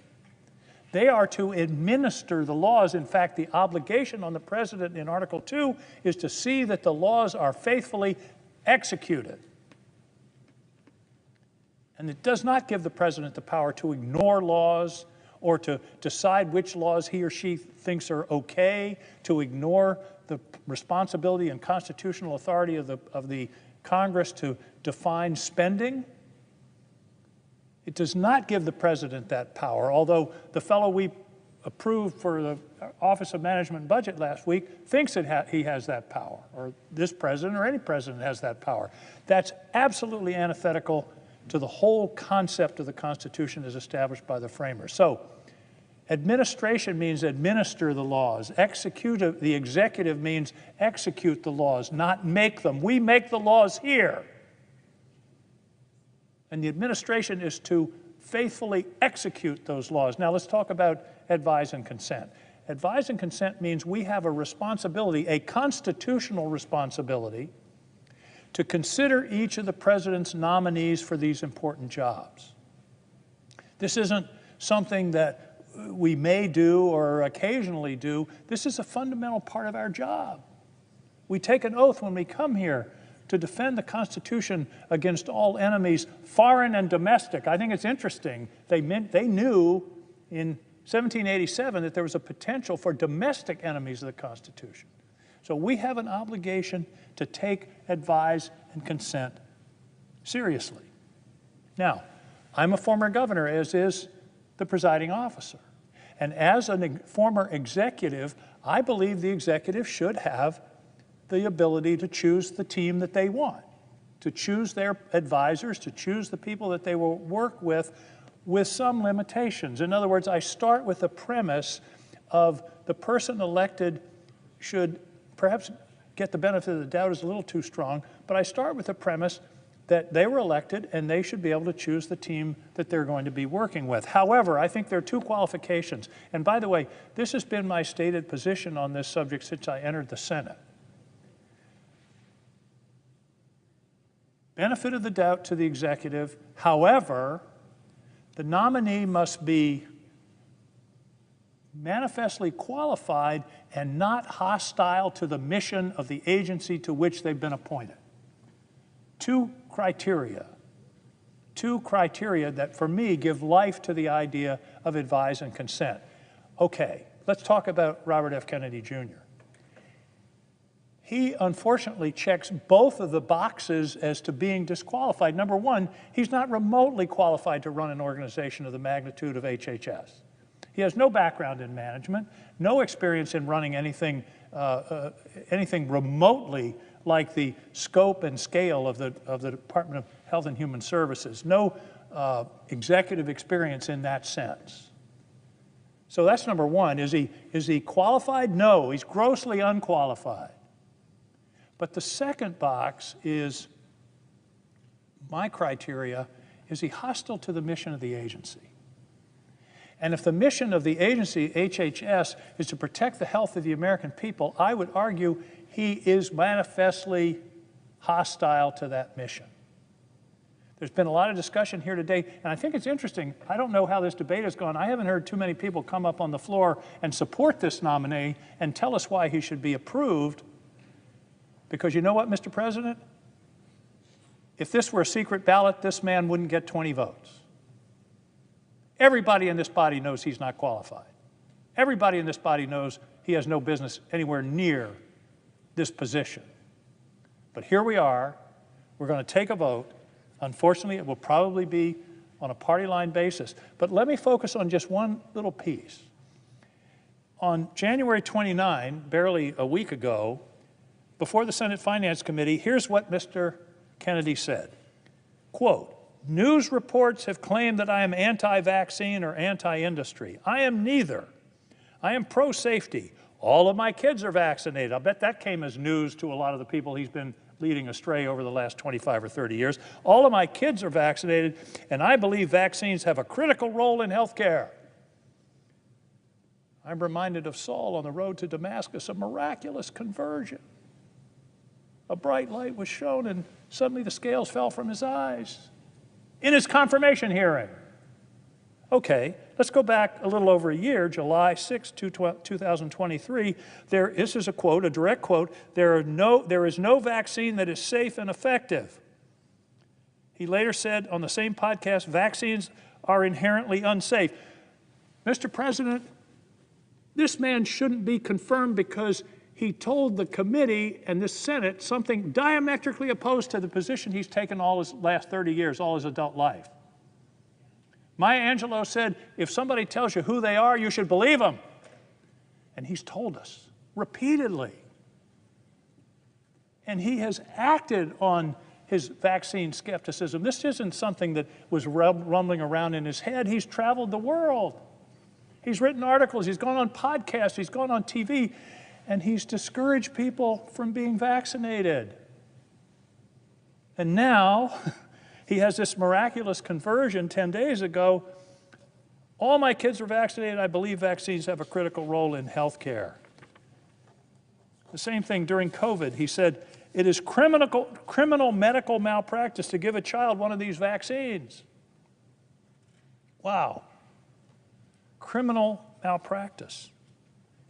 They are to administer the laws. In fact, the obligation on the president in Article 2 is to see that the laws are faithfully executed. And it does not give the president the power to ignore laws or to decide which laws he or she thinks are okay, to ignore the responsibility and constitutional authority of the Congress to define spending. It does not give the president that power, although the fellow we approved for the Office of Management and Budget last week thinks he has that power, or this president or any president has that power. That's absolutely antithetical to the whole concept of the Constitution as established by the framers. So, administration means administer the laws. The executive means execute the laws, not make them. We make the laws here. And the administration is to faithfully execute those laws. Now let's talk about advise and consent. Advise and consent means we have a responsibility, a constitutional responsibility, to consider each of the president's nominees for these important jobs. This isn't something that we may do or occasionally do. This is a fundamental part of our job. We take an oath when we come here to defend the Constitution against all enemies, foreign and domestic. I think it's interesting. They knew in 1787 that there was a potential for domestic enemies of the Constitution. So we have an obligation to take advise and consent seriously. Now, I'm a former governor, as is the presiding officer. And as a former executive, I believe the executive should have the ability to choose the team that they want, to choose their advisors, to choose the people that they will work with some limitations. In other words, I start with the premise of the person elected should perhaps get the benefit of the doubt is a little too strong, but I start with the premise that they were elected and they should be able to choose the team that they're going to be working with. However, I think there are two qualifications. And by the way, this has been my stated position on this subject since I entered the Senate. Benefit of the doubt to the executive. However, the nominee must be manifestly qualified and not hostile to the mission of the agency to which they've been appointed. Two criteria that for me give life to the idea of advise and consent. Okay, let's talk about Robert F. Kennedy Jr. He unfortunately checks both of the boxes as to being disqualified. Number one, he's not remotely qualified to run an organization of the magnitude of HHS. He has no background in management, no experience in running anything remotely like the scope and scale of the Department of Health and Human Services, no executive experience in that sense. So that's number one. Is he qualified? No, he's grossly unqualified. But the second box is my criteria. Is he hostile to the mission of the agency? And if the mission of the agency, HHS, is to protect the health of the American people, I would argue he is manifestly hostile to that mission. There's been a lot of discussion here today, and I think it's interesting. I don't know how this debate has gone. I haven't heard too many people come up on the floor and support this nominee and tell us why he should be approved. Because you know what, Mr. President? If this were a secret ballot, this man wouldn't get 20 votes. Everybody in this body knows he's not qualified. Everybody in this body knows he has no business anywhere near this position. But here we are. We're going to take a vote. Unfortunately, it will probably be on a party line basis. But let me focus on just one little piece. On January 29, barely a week ago, before the Senate Finance Committee, here's what Mr. Kennedy said. Quote, "News reports have claimed that I am anti-vaccine or anti-industry. I am neither. I am pro-safety. All of my kids are vaccinated." I'll bet that came as news to a lot of the people he's been leading astray over the last 25 or 30 years. All of my kids are vaccinated, and I believe vaccines have a critical role in health care. I'm reminded of Saul on the road to Damascus, a miraculous conversion. A bright light was shown, and suddenly the scales fell from his eyes in his confirmation hearing. Okay, let's go back a little over a year, July 6, 2023. This is a quote, a direct quote, there is no vaccine that is safe and effective. He later said on the same podcast, vaccines are inherently unsafe. Mr. President, this man shouldn't be confirmed because he told the committee and the Senate something diametrically opposed to the position he's taken all his last 30 years, all his adult life. Maya Angelou said, if somebody tells you who they are, you should believe them. And he's told us repeatedly. And he has acted on his vaccine skepticism. This isn't something that was rumbling around in his head. He's traveled the world. He's written articles. He's gone on podcasts. He's gone on TV. And he's discouraged people from being vaccinated. And now he has this miraculous conversion 10 days ago. All my kids are vaccinated. I believe vaccines have a critical role in health care. The same thing during COVID. He said, it is criminal medical malpractice to give a child one of these vaccines. Wow. Criminal malpractice.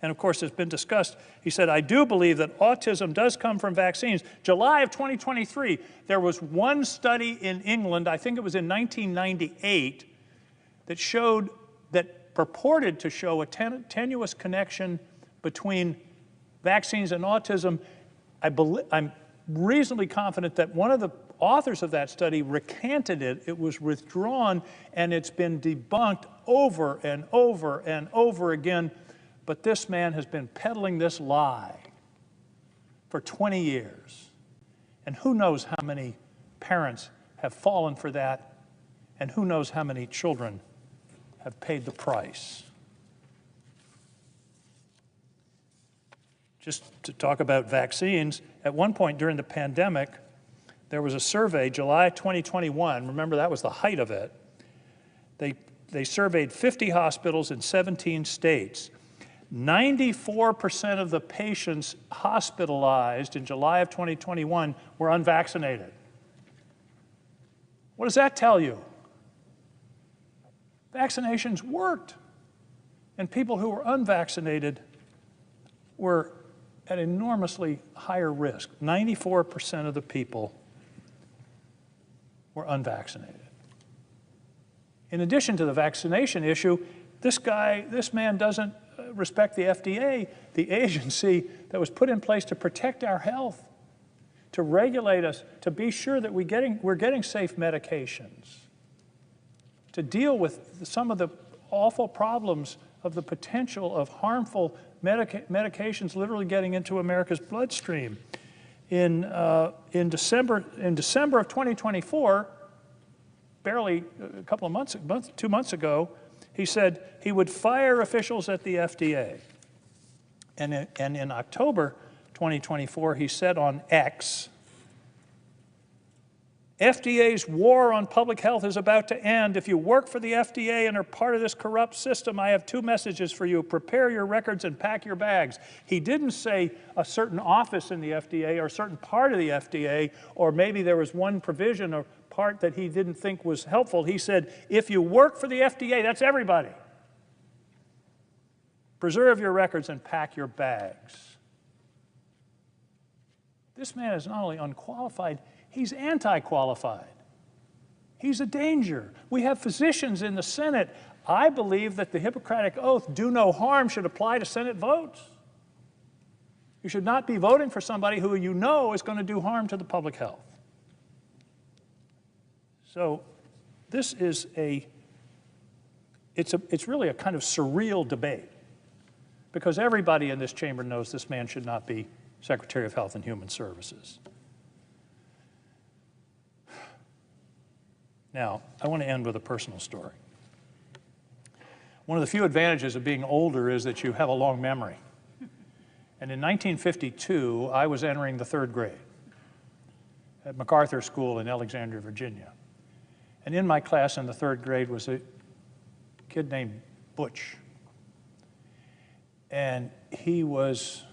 And of course, it's been discussed. He said, I do believe that autism does come from vaccines. July of 2023, there was one study in England, I think it was in 1998, that purported to show a tenuous connection between vaccines and autism. I'm reasonably confident that one of the authors of that study recanted it. It was withdrawn, and it's been debunked over and over and over again. But this man has been peddling this lie for 20 years. And who knows how many parents have fallen for that, and who knows how many children have paid the price. Just to talk about vaccines, at one point during the pandemic, there was a survey, July 2021, remember that was the height of it. They surveyed 50 hospitals in 17 states. 94% of the patients hospitalized in July of 2021 were unvaccinated. What does that tell you? Vaccinations worked, and people who were unvaccinated were at enormously higher risk. 94% of the people were unvaccinated. In addition to the vaccination issue, this man doesn't respect the FDA, the agency that was put in place to protect our health, to regulate us, to be sure that we're getting safe medications, to deal with some of the awful problems of the potential of harmful medications literally getting into America's bloodstream. In December of 2024, barely a couple of months, 2 months ago, he said he would fire officials at the FDA. And in October 2024, he said on X, FDA's war on public health is about to end. If you work for the FDA and are part of this corrupt system, I have two messages for you. Prepare your records and pack your bags. He didn't say a certain office in the FDA or a certain part of the FDA, or maybe there was one provision or part that he didn't think was helpful. He said, if you work for the FDA, that's everybody. Preserve your records and pack your bags. This man is not only unqualified, he's anti-qualified. He's a danger. We have physicians in the Senate. I believe that the Hippocratic Oath, do no harm, should apply to Senate votes. You should not be voting for somebody who you know is going to do harm to the public health. So this is it's really a kind of surreal debate, because everybody in this chamber knows this man should not be Secretary of Health and Human Services. Now, I want to end with a personal story. One of the few advantages of being older is that you have a long memory. And in 1952, I was entering the 3rd grade at MacArthur School in Alexandria, Virginia. And in my class in the 3rd grade was a kid named Butch. And he was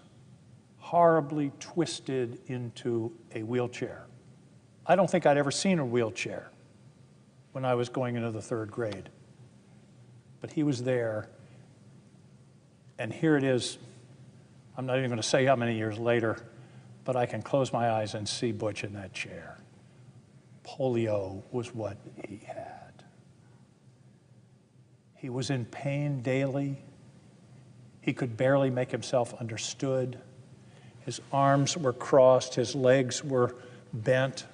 horribly twisted into a wheelchair. I don't think I'd ever seen a wheelchair when I was going into the 3rd grade. But he was there, and here it is. I'm not even going to say how many years later, but I can close my eyes and see Butch in that chair. Polio was what he had. He was in pain daily. He could barely make himself understood. His arms were crossed, his legs were bent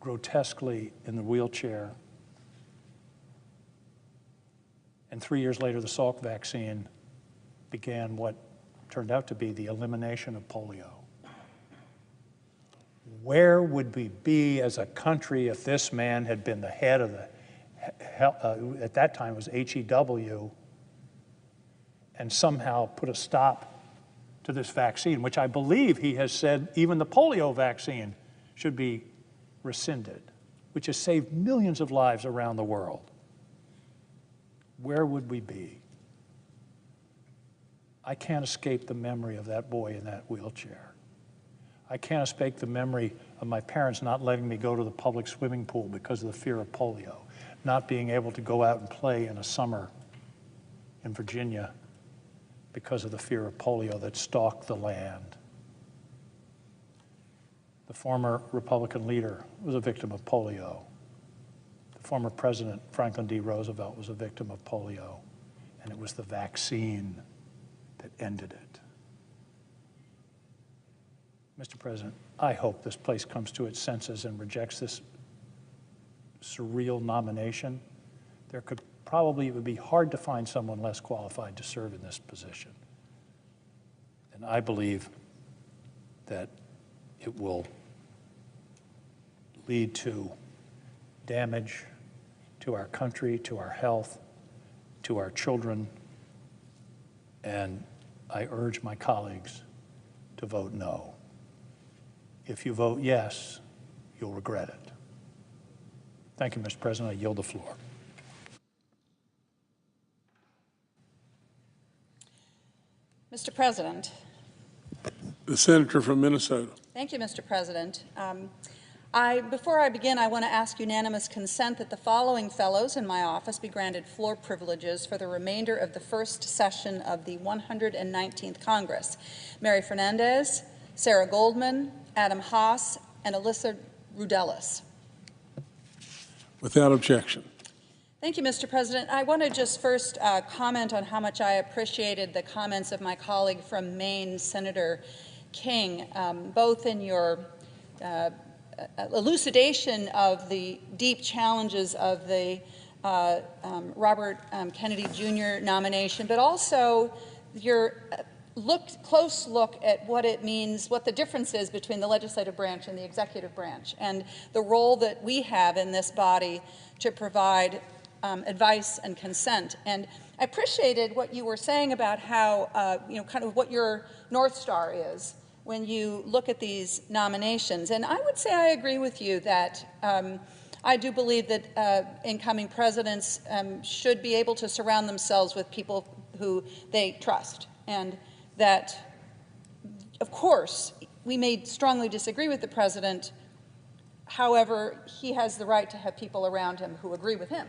grotesquely in the wheelchair. And 3 years later, the Salk vaccine began what turned out to be the elimination of polio. Where would we be as a country if this man had been the head of the, at that time it was HEW, and somehow put a stop to this vaccine, which I believe he has said even the polio vaccine should be rescinded, which has saved millions of lives around the world? Where would we be? I can't escape the memory of that boy in that wheelchair. I can't escape the memory of my parents not letting me go to the public swimming pool because of the fear of polio, not being able to go out and play in a summer in Virginia because of the fear of polio that stalked the land. The former Republican leader was a victim of polio. The former President, Franklin D. Roosevelt, was a victim of polio, and it was the vaccine that ended it. Mr. President, I hope this place comes to its senses and rejects this surreal nomination. There could probably, it would be hard to find someone less qualified to serve in this position. And I believe that it will lead to damage to our country, to our health, to our children, and I urge my colleagues to vote no. If you vote yes, you'll regret it. Thank you, Mr. President. I yield the floor. Mr. President. The senator from Minnesota. Thank you, Mr. President. Before I begin, I want to ask unanimous consent that the following fellows in my office be granted floor privileges for the remainder of the first session of the 119th Congress. Mary Fernandez, Sarah Goldman, Adam Haas, and Alyssa Rudelis. Without objection. Thank you, Mr. President. I want to just first comment on how much I appreciated the comments of my colleague from Maine, Senator King, both in your elucidation of the deep challenges of the Robert Kennedy Jr. nomination, but also your close look at what it means, what the difference is between the legislative branch and the executive branch, and the role that we have in this body to provide advice and consent. And I appreciated what you were saying about how, kind of what your North Star is when you look at these nominations. And I would say I agree with you that I do believe that incoming presidents should be able to surround themselves with people who they trust. And that, of course, we may strongly disagree with the president. However, he has the right to have people around him who agree with him.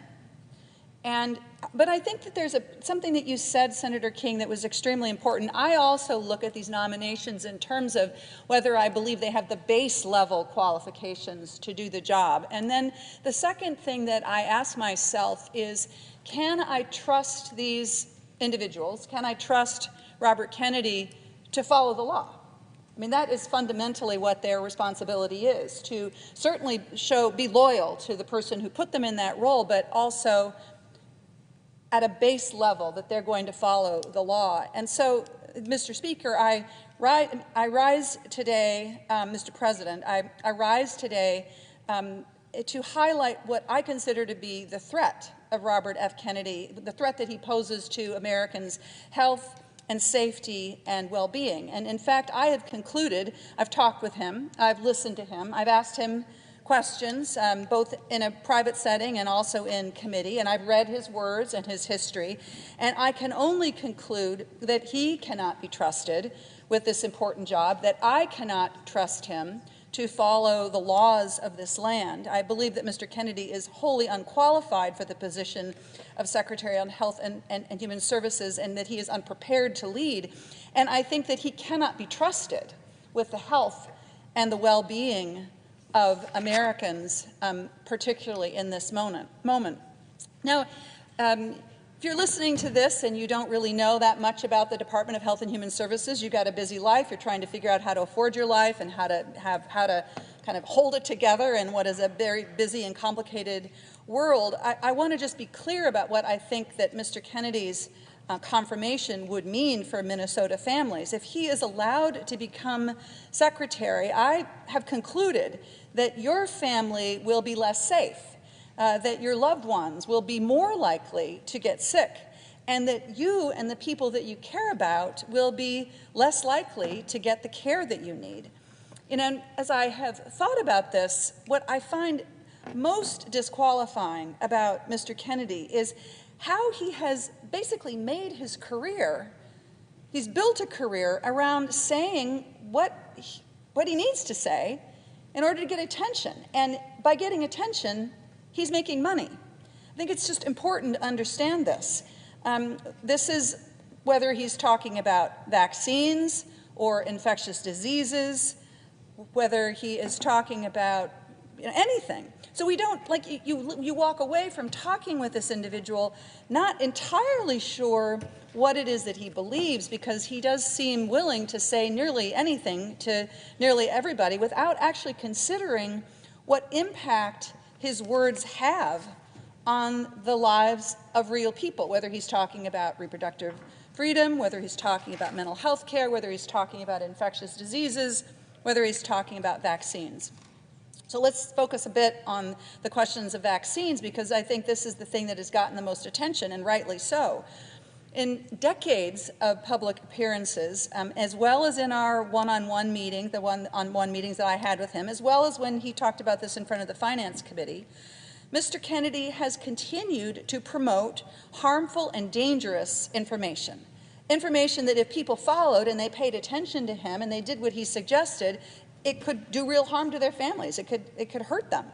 But I think that there's something that you said, Senator King, that was extremely important. I also look at these nominations in terms of whether I believe they have the base level qualifications to do the job. And then the second thing that I ask myself is, can I trust these individuals? Can I trust Robert Kennedy to follow the law? I mean, that is fundamentally what their responsibility is, to certainly be loyal to the person who put them in that role, but also at a base level that they're going to follow the law. And so, Mr. Speaker, I rise today, Mr. President, I rise today to highlight what I consider to be the threat of Robert F. Kennedy, the threat that he poses to Americans' health and safety and well-being. And in fact, I have concluded, I've talked with him, I've listened to him, I've asked him questions, both in a private setting and also in committee, and I've read his words and his history, and I can only conclude that he cannot be trusted with this important job, that I cannot trust him to follow the laws of this land. I believe that Mr. Kennedy is wholly unqualified for the position of Secretary on Health and Human Services, and that he is unprepared to lead. And I think that he cannot be trusted with the health and the well-being of Americans, particularly in this moment. Now, If you're listening to this and you don't really know that much about the Department of Health and Human Services, you've got a busy life, you're trying to figure out how to afford your life and how to kind of hold it together in what is a very busy and complicated world, I want to just be clear about what I think that Mr. Kennedy's confirmation would mean for Minnesota families. If he is allowed to become secretary, I have concluded that your family will be less safe, that your loved ones will be more likely to get sick, and that you and the people that you care about will be less likely to get the care that you need. You know, as I have thought about this, what I find most disqualifying about Mr. Kennedy is how he has basically made his career, he's built a career around saying what he needs to say in order to get attention. And by getting attention, he's making money. I think it's just important to understand this. This is whether he's talking about vaccines or infectious diseases, whether he is talking about anything. So we don't, like, you walk away from talking with this individual not entirely sure what it is that he believes, because he does seem willing to say nearly anything to nearly everybody without actually considering what impact his words have on the lives of real people, whether he's talking about reproductive freedom, whether he's talking about mental health care, whether he's talking about infectious diseases, whether he's talking about vaccines. So let's focus a bit on the questions of vaccines, because I think this is the thing that has gotten the most attention, and rightly so. In decades of public appearances, as well as in our one-on-one meeting, the one-on-one meetings that I had with him, as well as when he talked about this in front of the Finance Committee, Mr. Kennedy has continued to promote harmful and dangerous information. Information that if people followed and they paid attention to him and they did what he suggested, it could do real harm to their families. It could hurt them.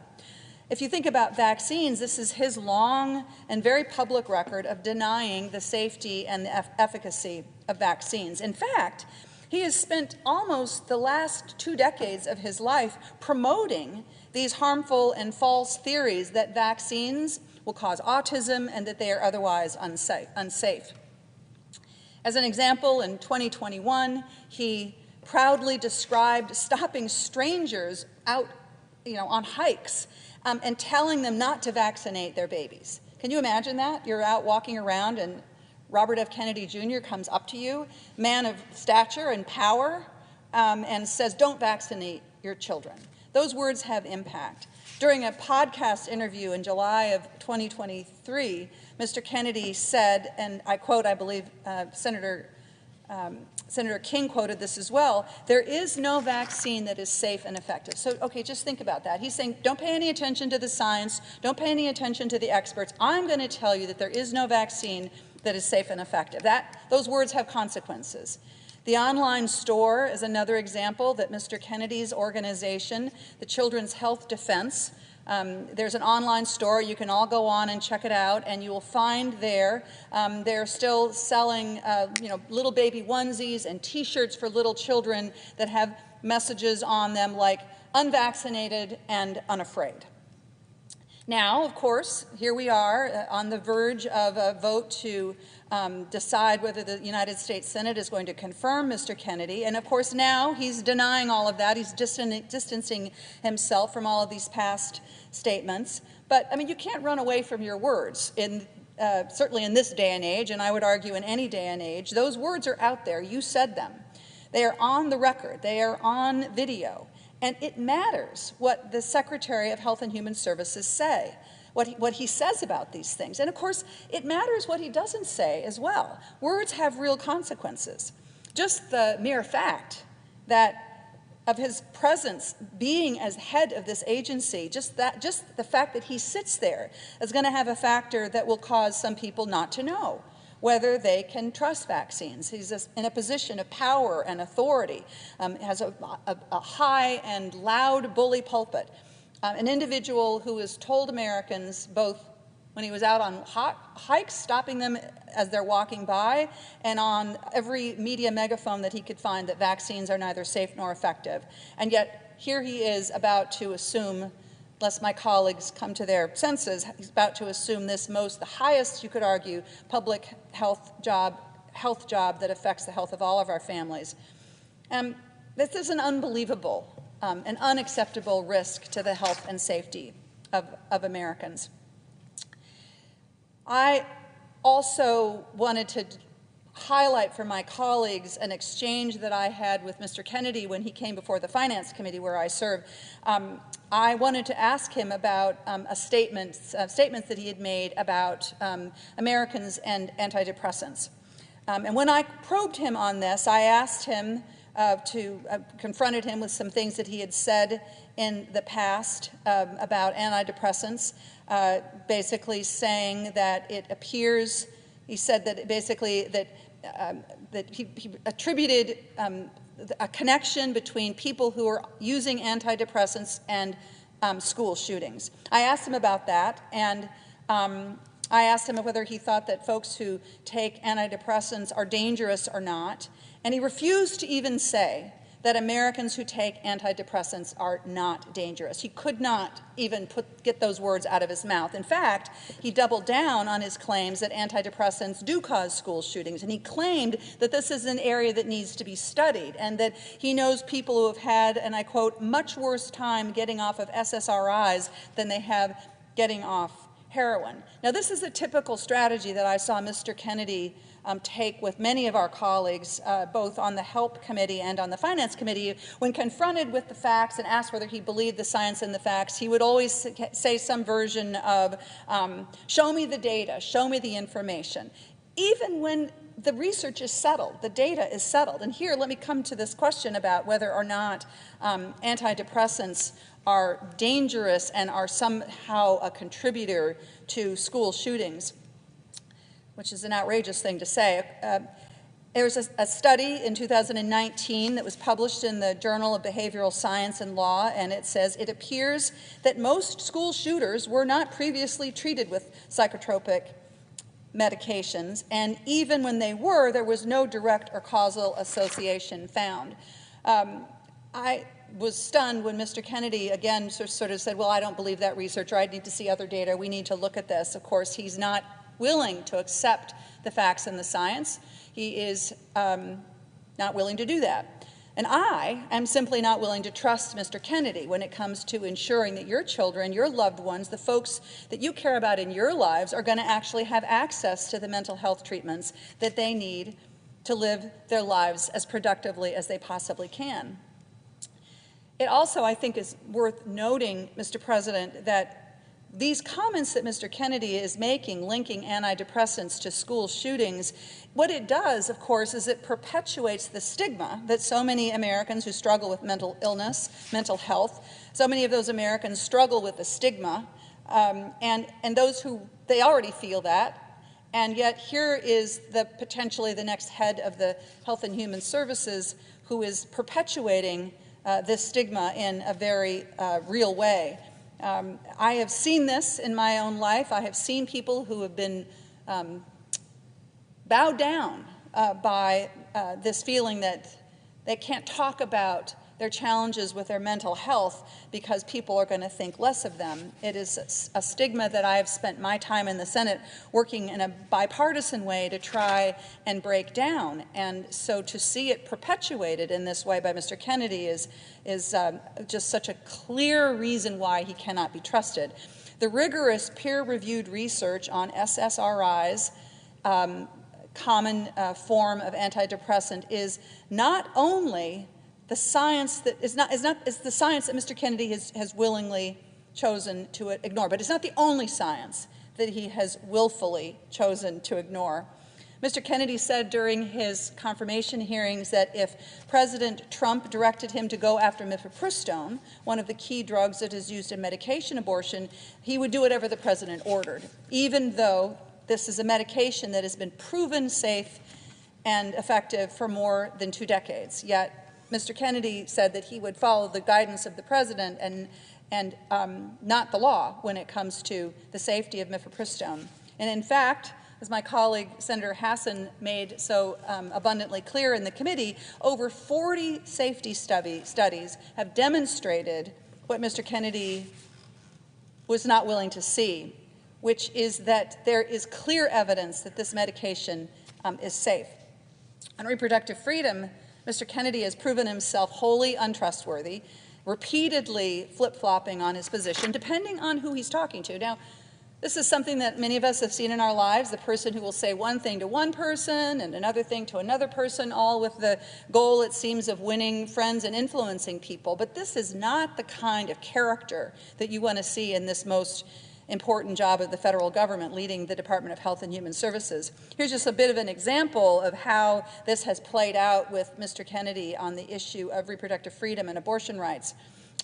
If you think about vaccines, this is his long and very public record of denying the safety and the efficacy of vaccines. In fact, he has spent almost the last 2 decades of his life promoting these harmful and false theories that vaccines will cause autism and that they are otherwise unsafe. As an example, in 2021, he proudly described stopping strangers out, on hikes and telling them not to vaccinate their babies. Can you imagine that? You're out walking around and Robert F. Kennedy Jr. comes up to you, man of stature and power, and says, don't vaccinate your children. Those words have impact. During a podcast interview in July of 2023, Mr. Kennedy said, and I quote, I believe Senator King quoted this as well, there is no vaccine that is safe and effective. So, okay, just think about that. He's saying, don't pay any attention to the science, don't pay any attention to the experts. I'm going to tell you that there is no vaccine that is safe and effective. Those words have consequences. The online store is another example that Mr. Kennedy's organization, the Children's Health Defense, there's an online store. You can all go on and check it out, and you will find there they're still selling little baby onesies and T-shirts for little children that have messages on them like unvaccinated and unafraid. Now, of course, here we are on the verge of a vote to decide whether the United States Senate is going to confirm Mr. Kennedy. And of course, now he's denying all of that. He's distancing himself from all of these past statements. But, I mean, you can't run away from your words, certainly in this day and age, and I would argue in any day and age. Those words are out there. You said them. They are on the record. They are on video. And it matters what the Secretary of Health and Human Services say, what he says about these things. And of course, it matters what he doesn't say as well. Words have real consequences. Just the mere fact of his presence being as head of this agency, just the fact that he sits there is going to have a factor that will cause some people not to know whether they can trust vaccines. He's in a position of power and authority, has a high and loud bully pulpit, an individual who has told Americans, both when he was out on hikes, stopping them as they're walking by, and on every media megaphone that he could find, that vaccines are neither safe nor effective. And yet, here he is about to assume lest my colleagues come to their senses, he's about to assume the highest, you could argue, public health job that affects the health of all of our families. This is an unbelievable, an unacceptable risk to the health and safety of Americans. I also wanted to highlight for my colleagues an exchange that I had with Mr. Kennedy when he came before the Finance Committee where I serve. I wanted to ask him about statements that he had made about Americans and antidepressants. And when I probed him on this, I asked him confronted him with some things that he had said in the past about antidepressants, basically saying that it appears, he said that basically that he attributed a connection between people who are using antidepressants and school shootings. I asked him about that, and I asked him whether he thought that folks who take antidepressants are dangerous or not, and he refused to even say that Americans who take antidepressants are not dangerous. He could not even get those words out of his mouth. In fact, he doubled down on his claims that antidepressants do cause school shootings, and he claimed that this is an area that needs to be studied, and that he knows people who have had, and I quote, much worse time getting off of SSRIs than they have getting off heroin. Now, this is a typical strategy that I saw Mr. Kennedy take with many of our colleagues, both on the HELP Committee and on the Finance Committee. When confronted with the facts and asked whether he believed the science and the facts, he would always say some version of, show me the data, show me the information. Even when the research is settled, the data is settled. And here, let me come to this question about whether or not antidepressants are dangerous and are somehow a contributor to school shootings, which is an outrageous thing to say. There was a study in 2019 that was published in the Journal of Behavioral Science and Law, and it says, it appears that most school shooters were not previously treated with psychotropic medications, and even when they were, there was no direct or causal association found. I was stunned when Mr. Kennedy again sort of said, well, I don't believe that research, or I need to see other data, we need to look at this. Of course, he's not willing to accept the facts and the science. He is not willing to do that. And I am simply not willing to trust Mr. Kennedy when it comes to ensuring that your children, your loved ones, the folks that you care about in your lives are going to actually have access to the mental health treatments that they need to live their lives as productively as they possibly can. It also, I think, is worth noting, Mr. President, that these comments that Mr. Kennedy is making, linking antidepressants to school shootings, what it does, of course, is it perpetuates the stigma that so many Americans who struggle with mental illness, mental health, so many of those Americans struggle with the stigma, and those who, they already feel that, and yet here is potentially the next head of the Health and Human Services who is perpetuating this stigma in a very real way. I have seen this in my own life. I have seen people who have been bowed down by this feeling that they can't talk about their challenges with their mental health because people are going to think less of them. It is a stigma that I have spent my time in the Senate working in a bipartisan way to try and break down. And so to see it perpetuated in this way by Mr. Kennedy is just such a clear reason why he cannot be trusted. The rigorous peer-reviewed research on SSRIs, common form of antidepressant, is not only the science that is the science that Mr. Kennedy has willingly chosen to ignore, but it's not the only science that he has willfully chosen to ignore. Mr. Kennedy said during his confirmation hearings that if President Trump directed him to go after mifepristone, one of the key drugs that is used in medication abortion, he would do whatever the president ordered, even though this is a medication that has been proven safe and effective for more than 2 decades. Yet Mr. Kennedy said that he would follow the guidance of the president and not the law when it comes to the safety of mifepristone. And in fact, as my colleague Senator Hassan made so abundantly clear in the committee, over 40 safety studies have demonstrated what Mr. Kennedy was not willing to see, which is that there is clear evidence that this medication is safe. On reproductive freedom, Mr. Kennedy has proven himself wholly untrustworthy, repeatedly flip-flopping on his position, depending on who he's talking to. Now, this is something that many of us have seen in our lives, the person who will say one thing to one person and another thing to another person, all with the goal, it seems, of winning friends and influencing people. But this is not the kind of character that you want to see in this most important job of the federal government, leading the Department of Health and Human Services. Here's just a bit of an example of how this has played out with Mr. Kennedy on the issue of reproductive freedom and abortion rights.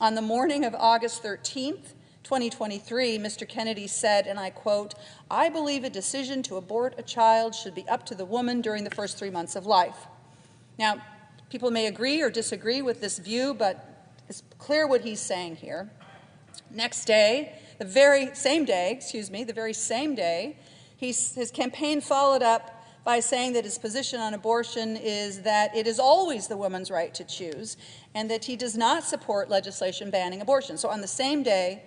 On the morning of August 13th, 2023, Mr. Kennedy said, and I quote, "I believe a decision to abort a child should be up to the woman during the first 3 months of life." Now, people may agree or disagree with this view, but it's clear what he's saying here. Next day, the very same day, his campaign followed up by saying that his position on abortion is that it is always the woman's right to choose, and that he does not support legislation banning abortion. So on the same day,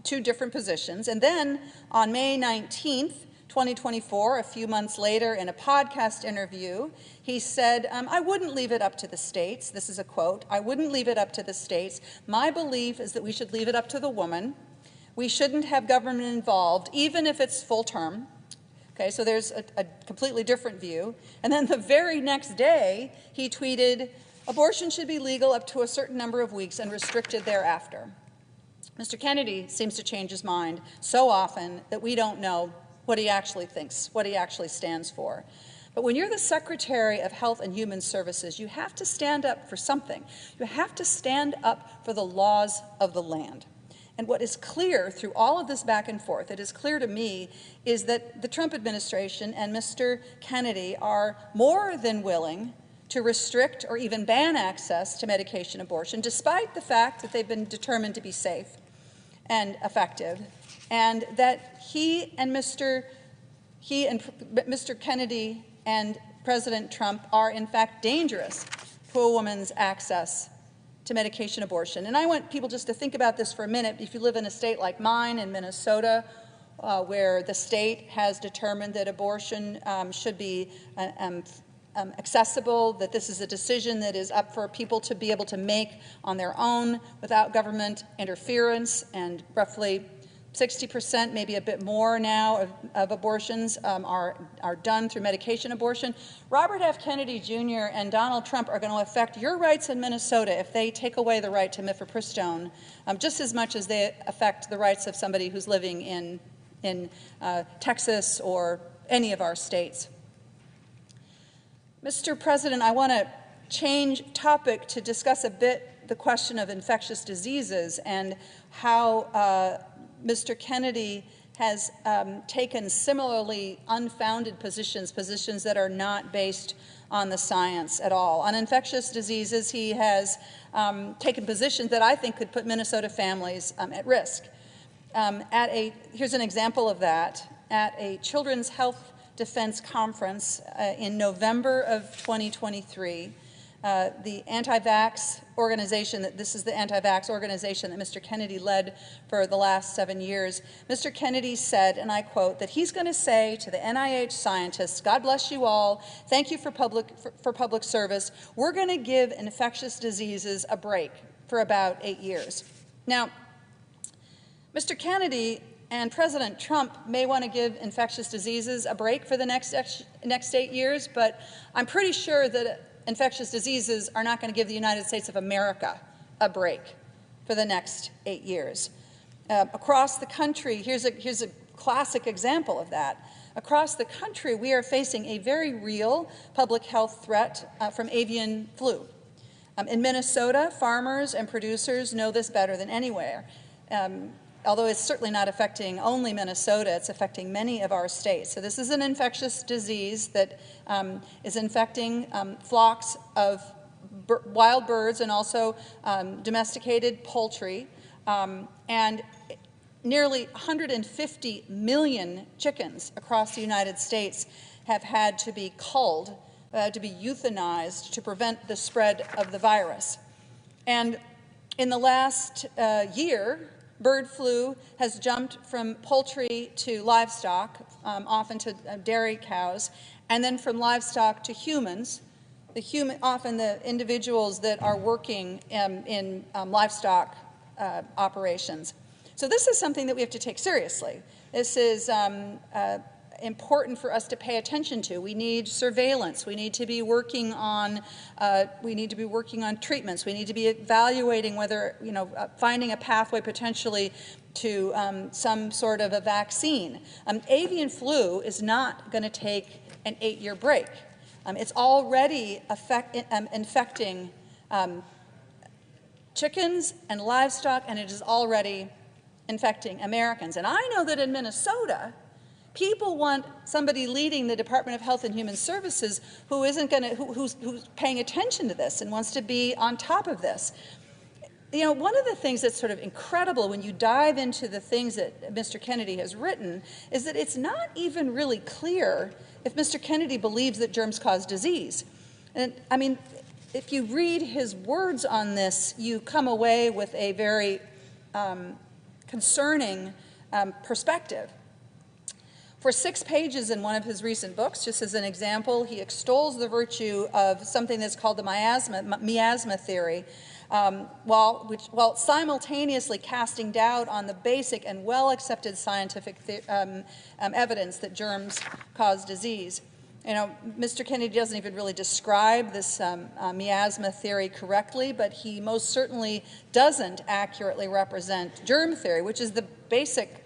two different positions. And then on May 19th, 2024, a few months later, in a podcast interview, he said, "I wouldn't leave it up to the states." This is a quote. "I wouldn't leave it up to the states. My belief is that we should leave it up to the woman. We shouldn't have government involved, even if it's full term." Okay, so there's a completely different view. And then the very next day, he tweeted, "Abortion should be legal up to a certain number of weeks and restricted thereafter." Mr. Kennedy seems to change his mind so often that we don't know what he actually thinks, what he actually stands for. But when you're the Secretary of Health and Human Services, you have to stand up for something. You have to stand up for the laws of the land. And what is clear through all of this back and forth, it is clear to me, is that the Trump administration and Mr. Kennedy are more than willing to restrict or even ban access to medication abortion, despite the fact that they've been determined to be safe and effective, and that he and Mr. Kennedy and President Trump are in fact dangerous to a woman's access to medication abortion. And I want people just to think about this for a minute. If you live in a state like mine in Minnesota, where the state has determined that abortion should be accessible, that this is a decision that is up for people to be able to make on their own without government interference, and roughly 60%, maybe a bit more now, of abortions are done through medication abortion. Robert F. Kennedy Jr. and Donald Trump are going to affect your rights in Minnesota if they take away the right to mifepristone, just as much as they affect the rights of somebody who's living in Texas or any of our states. Mr. President, I want to change topic to discuss a bit the question of infectious diseases and how Mr. Kennedy has taken similarly unfounded positions that are not based on the science at all. On infectious diseases, he has taken positions that I think could put Minnesota families at risk. Here's an example of that. At a Children's Health Defense Conference in November of 2023, the anti-vax organization, this is the anti-vax organization that Mr. Kennedy led for the last 7 years, Mr. Kennedy said, and I quote, that he's going to say to the NIH scientists, "God bless you all, thank you for public service, we're going to give infectious diseases a break for about 8 years. Now, Mr. Kennedy and President Trump may want to give infectious diseases a break for the next 8 years, but I'm pretty sure that infectious diseases are not going to give the United States of America a break for the next 8 years. Across the country, here's a classic example of that. Across the country, we are facing a very real public health threat from avian flu. In Minnesota, farmers and producers know this better than anywhere. Although it's certainly not affecting only Minnesota, it's affecting many of our states. So this is an infectious disease that is infecting flocks of wild birds and also domesticated poultry. And nearly 150 million chickens across the United States have had to be culled, to be euthanized to prevent the spread of the virus. And in the last year, Bird flu has jumped from poultry to livestock, often to dairy cows, and then from livestock to humans. Often the individuals that are working in livestock operations. So this is something that we have to take seriously. This is important for us to pay attention to. We need surveillance. We need to be working on treatments. We need to be evaluating whether, finding a pathway potentially to some sort of a vaccine. Avian flu is not going to take an 8-year break. It's already infecting chickens and livestock, and it is already infecting Americans. And I know that in Minnesota, people want somebody leading the Department of Health and Human Services who's paying attention to this and wants to be on top of this. One of the things that's sort of incredible when you dive into the things that Mr. Kennedy has written is that it's not even really clear if Mr. Kennedy believes that germs cause disease. And I mean, if you read his words on this, you come away with a very concerning perspective. For 6 pages in one of his recent books, just as an example, he extols the of something that's called the miasma theory, while simultaneously casting doubt on the basic and well-accepted scientific evidence that germs cause disease. Mr. Kennedy doesn't even really describe this miasma theory correctly, but he most certainly doesn't accurately represent germ theory, which is the basic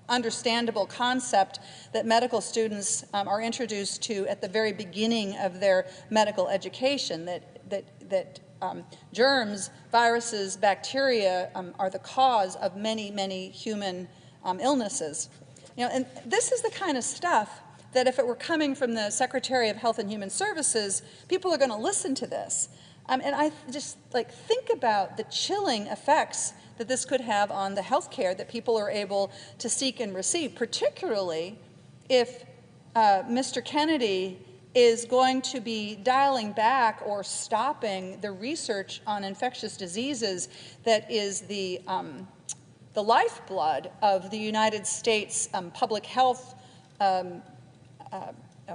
understandable concept that medical students are introduced to at the very beginning of their medical education, that germs, viruses, bacteria are the cause of many, many human illnesses. And this is the kind of stuff that if it were coming from the Secretary of Health and Human Services, people are going to listen to this. And I just think about the chilling effects that this could have on the health care that people are able to seek and receive, particularly if Mr. Kennedy is going to be dialing back or stopping the research on infectious diseases that is the lifeblood of the United States public health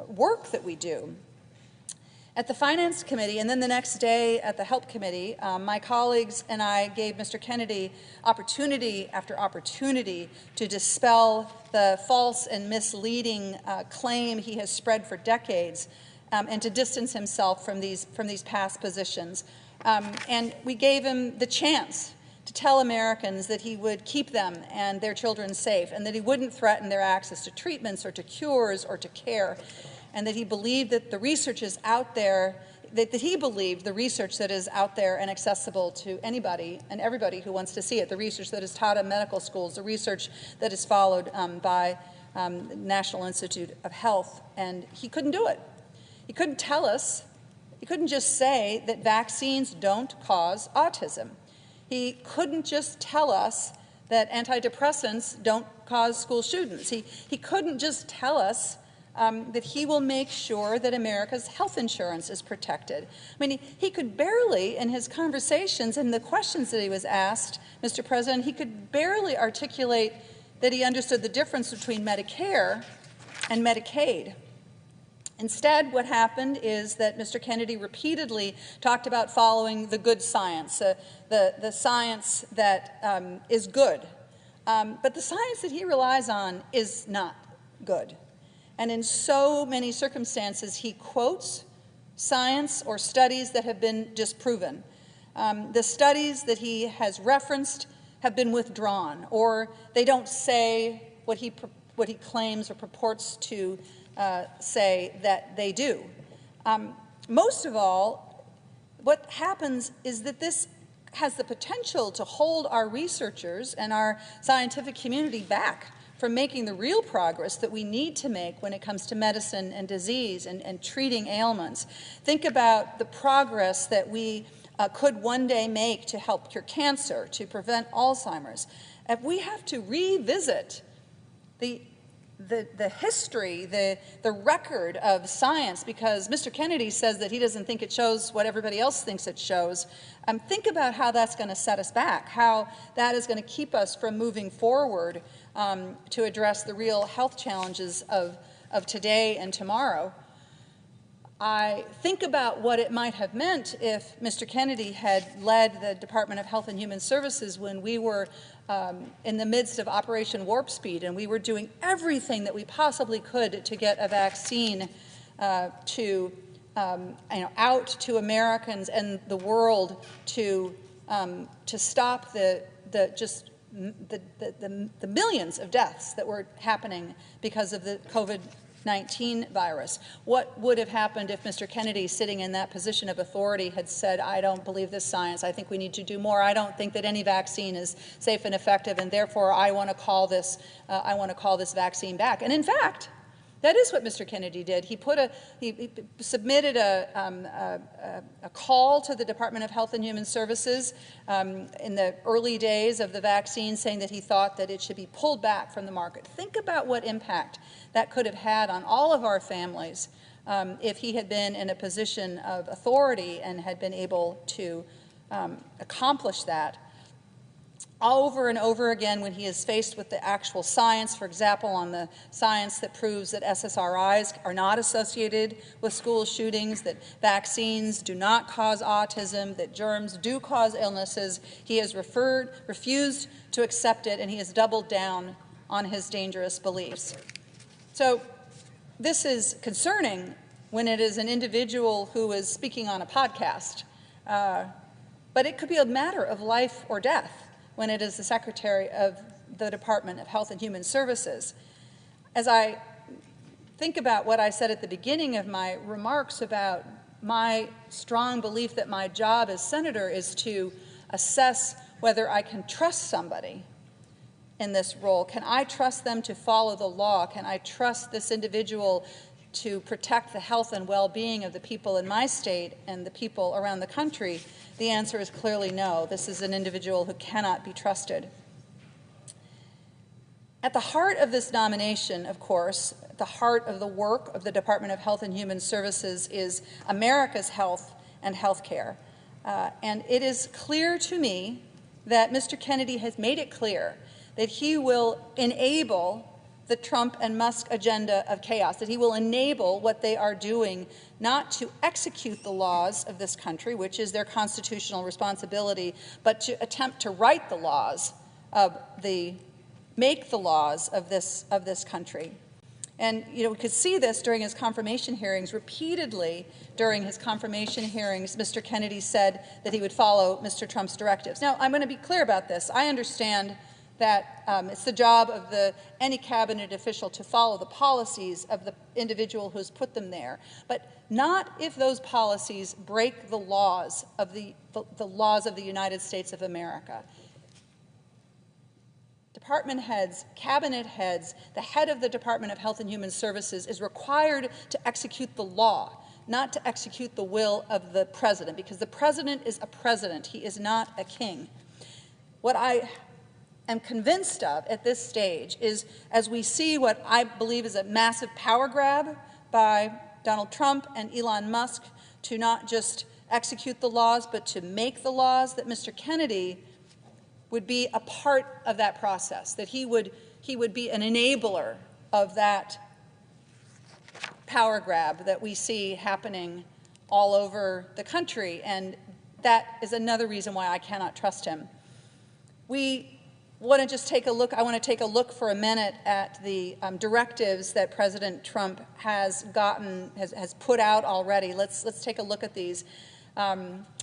work that we do. At the Finance Committee, and then the next day at the Health Committee, my colleagues and I gave Mr. Kennedy opportunity after opportunity to dispel the false and misleading claim he has spread for decades, and to distance himself from these past positions. And we gave him the chance to tell Americans that he would keep them and their children safe, and that he wouldn't threaten their access to treatments or to cures or to care, and that he believed that the research is out there, that he believed the research that is out there and accessible to anybody and everybody who wants to see it, the research that is taught in medical schools, the research that is followed by the National Institute of Health, and he couldn't do it. He couldn't tell us, he couldn't just say that vaccines don't cause autism. He couldn't just tell us that antidepressants don't cause school shootings. He couldn't just tell us that he will make sure that America's health insurance is protected. I mean, he could barely, in his conversations and the questions that he was asked, Mr. President, he could barely articulate that he understood the difference between Medicare and Medicaid. Instead, what happened is that Mr. Kennedy repeatedly talked about following the good science, the science that is good. But the science that he relies on is not good. And in so many circumstances, he quotes science or studies that have been disproven. The studies that he has referenced have been withdrawn, or they don't say what he claims or purports to say that they do. Most of all, what happens is that this has the potential to hold our researchers and our scientific community back from making the real progress that we need to make when it comes to medicine and disease and treating ailments. Think about the progress that we could one day make to help cure cancer, to prevent Alzheimer's. If we have to revisit the the history, the record of science, because Mr. Kennedy says that he doesn't think it shows what everybody else thinks it shows. Think about how that's going to set us back, how that is going to keep us from moving forward to address the real health challenges of today and tomorrow. I think about what it might have meant if Mr. Kennedy had led the Department of Health and Human Services when we were in the midst of Operation Warp Speed, and we were doing everything that we possibly could to get a vaccine out to Americans and the world to stop the millions of deaths that were happening because of the COVID-19 virus. What would have happened if Mr. Kennedy, sitting in that position of authority, had said, I don't believe this science, I think we need to do more, I don't think that any vaccine is safe and effective, and therefore I want to call this vaccine back. And in fact, that is what Mr. Kennedy did. He submitted a call to the Department of Health and Human Services in the early days of the vaccine, saying that he thought that it should be pulled back from the market. Think about what impact that could have had on all of our families if he had been in a position of authority and had been able to accomplish that. Over and over again, when he is faced with the actual science, for example, on the science that proves that SSRIs are not associated with school shootings, that vaccines do not cause autism, that germs do cause illnesses, he has refused to accept it, and he has doubled down on his dangerous beliefs. So this is concerning when it is an individual who is speaking on a podcast, but it could be a matter of life or death when it is the Secretary of the Department of Health and Human Services. As I think about what I said at the beginning of my remarks about my strong belief that my job as senator is to assess whether I can trust somebody in this role. Can I trust them to follow the law? Can I trust this individual to protect the health and well-being of the people in my state and the people around the country? The answer is clearly no. This is an individual who cannot be trusted. At the heart of this nomination, of course, at the heart of the work of the Department of Health and Human Services is America's health and health care. And it is clear to me that Mr. Kennedy has made it clear that he will enable the Trump and Musk agenda of chaos, that he will enable what they are doing not to execute the laws of this country, which is their constitutional responsibility, but to attempt to write the laws make the laws of this country. And we could see this during his confirmation hearings. Repeatedly during his confirmation hearings, Mr. Kennedy said that he would follow Mr. Trump's directives. Now, I'm going to be clear about this. I understand that it's the job of any cabinet official to follow the policies of the individual who's put them there, but not if those policies break the laws of the laws of the United States of America. Department heads, cabinet heads, the head of the Department of Health and Human Services is required to execute the law, not to execute the will of the president, because the president is a president. He is not a king. What I am convinced of at this stage is, as we see what I believe is a massive power grab by Donald Trump and Elon Musk to not just execute the laws, but to make the laws, that Mr. Kennedy would be a part of that process, that he would be an enabler of that power grab that we see happening all over the country, and that is another reason why I cannot trust him. I want to take a look for a minute at the directives that President Trump has put out already. Let's take a look at these.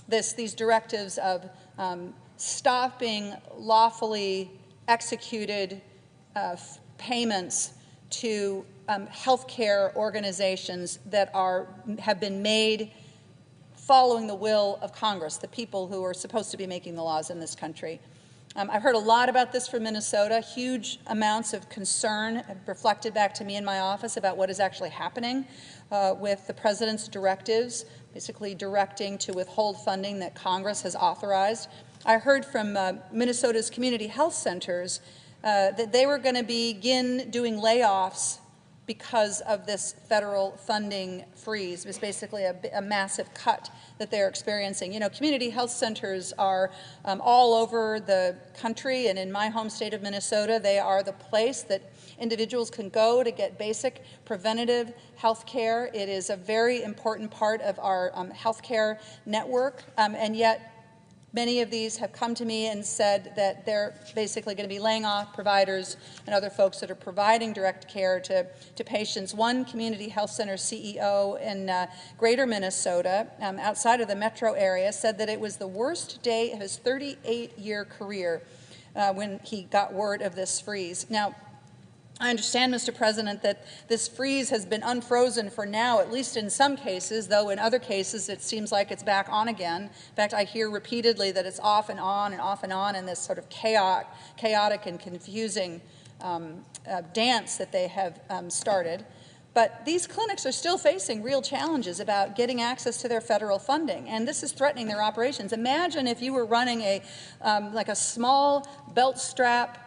These directives of stopping lawfully executed payments to healthcare organizations that have been made following the will of Congress, the people who are supposed to be making the laws in this country. I've heard a lot about this from Minnesota. Huge amounts of concern have reflected back to me in my office about what is actually happening with the president's directives, basically directing to withhold funding that Congress has authorized. I heard from Minnesota's community health centers that they were going to begin doing layoffs because of this federal funding freeze. It was basically a massive cut that they're experiencing. You know, community health centers are all over the country, and in my home state of Minnesota, they are the place that individuals can go to get basic preventative health care. It is a very important part of our health care network, and yet many of these have come to me and said that they're basically going to be laying off providers and other folks that are providing direct care to patients. One community health center CEO in greater Minnesota, outside of the metro area, said that it was the worst day of his 38-year career when he got word of this freeze. Now, I understand, Mr. President, that this freeze has been unfrozen for now, at least in some cases, though in other cases it seems like it's back on again. In fact, I hear repeatedly that it's off and on and off and on in this sort of chaotic and confusing dance that they have started. But these clinics are still facing real challenges about getting access to their federal funding, and this is threatening their operations. Imagine if you were running like a small bootstrap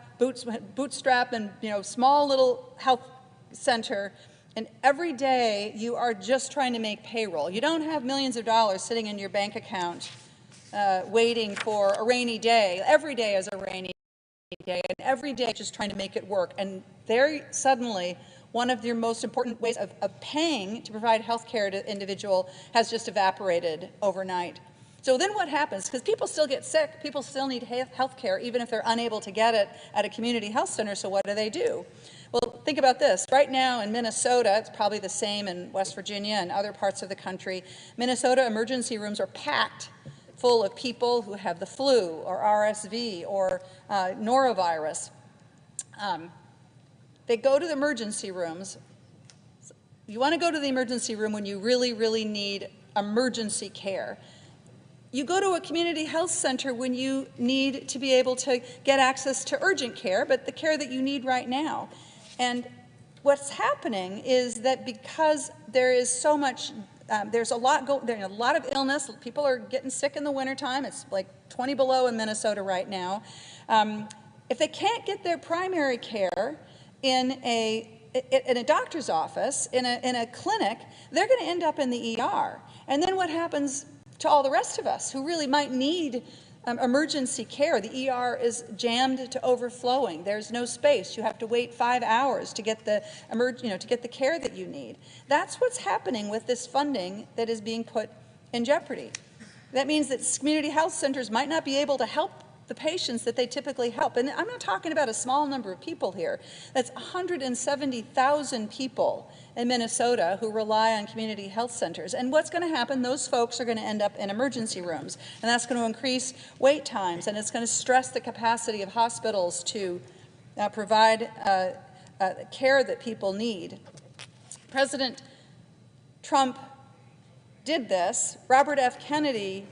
and small little health center, and every day you are just trying to make payroll. You don't have millions of dollars sitting in your bank account waiting for a rainy day. Every day is a rainy day, and every day just trying to make it work. And there suddenly one of your most important ways of paying to provide health care to individual has just evaporated overnight. So then what happens? Because people still get sick, people still need health care, even if they're unable to get it at a community health center, so what do? Well, think about this. Right now in Minnesota, it's probably the same in West Virginia and other parts of the country, Minnesota emergency rooms are packed full of people who have the flu or RSV or norovirus. They go to the emergency rooms. You want to go to the emergency room when you really, really need emergency care. You go to a community health center when you need to be able to get access to urgent care, but the care that you need right now. And what's happening is that because there is so much, there's a lot of illness. People are getting sick in the wintertime. It's like 20 below in Minnesota right now. If they can't get their primary care in a doctor's office, in a clinic, they're going to end up in the ER. And then what happens to all the rest of us who really might need emergency care? The ER is jammed to overflowing. There's no space. You have to wait 5 hours to get the to get the care that you need. That's what's happening with this funding that is being put in jeopardy. That means that community health centers might not be able to help the patients that they typically help. And I'm not talking about a small number of people here. That's 170,000 people in Minnesota who rely on community health centers. And what's going to happen? Those folks are going to end up in emergency rooms, and that's going to increase wait times, and it's going to stress the capacity of hospitals to provide care that people need. President Trump did this. Robert F. Kennedy,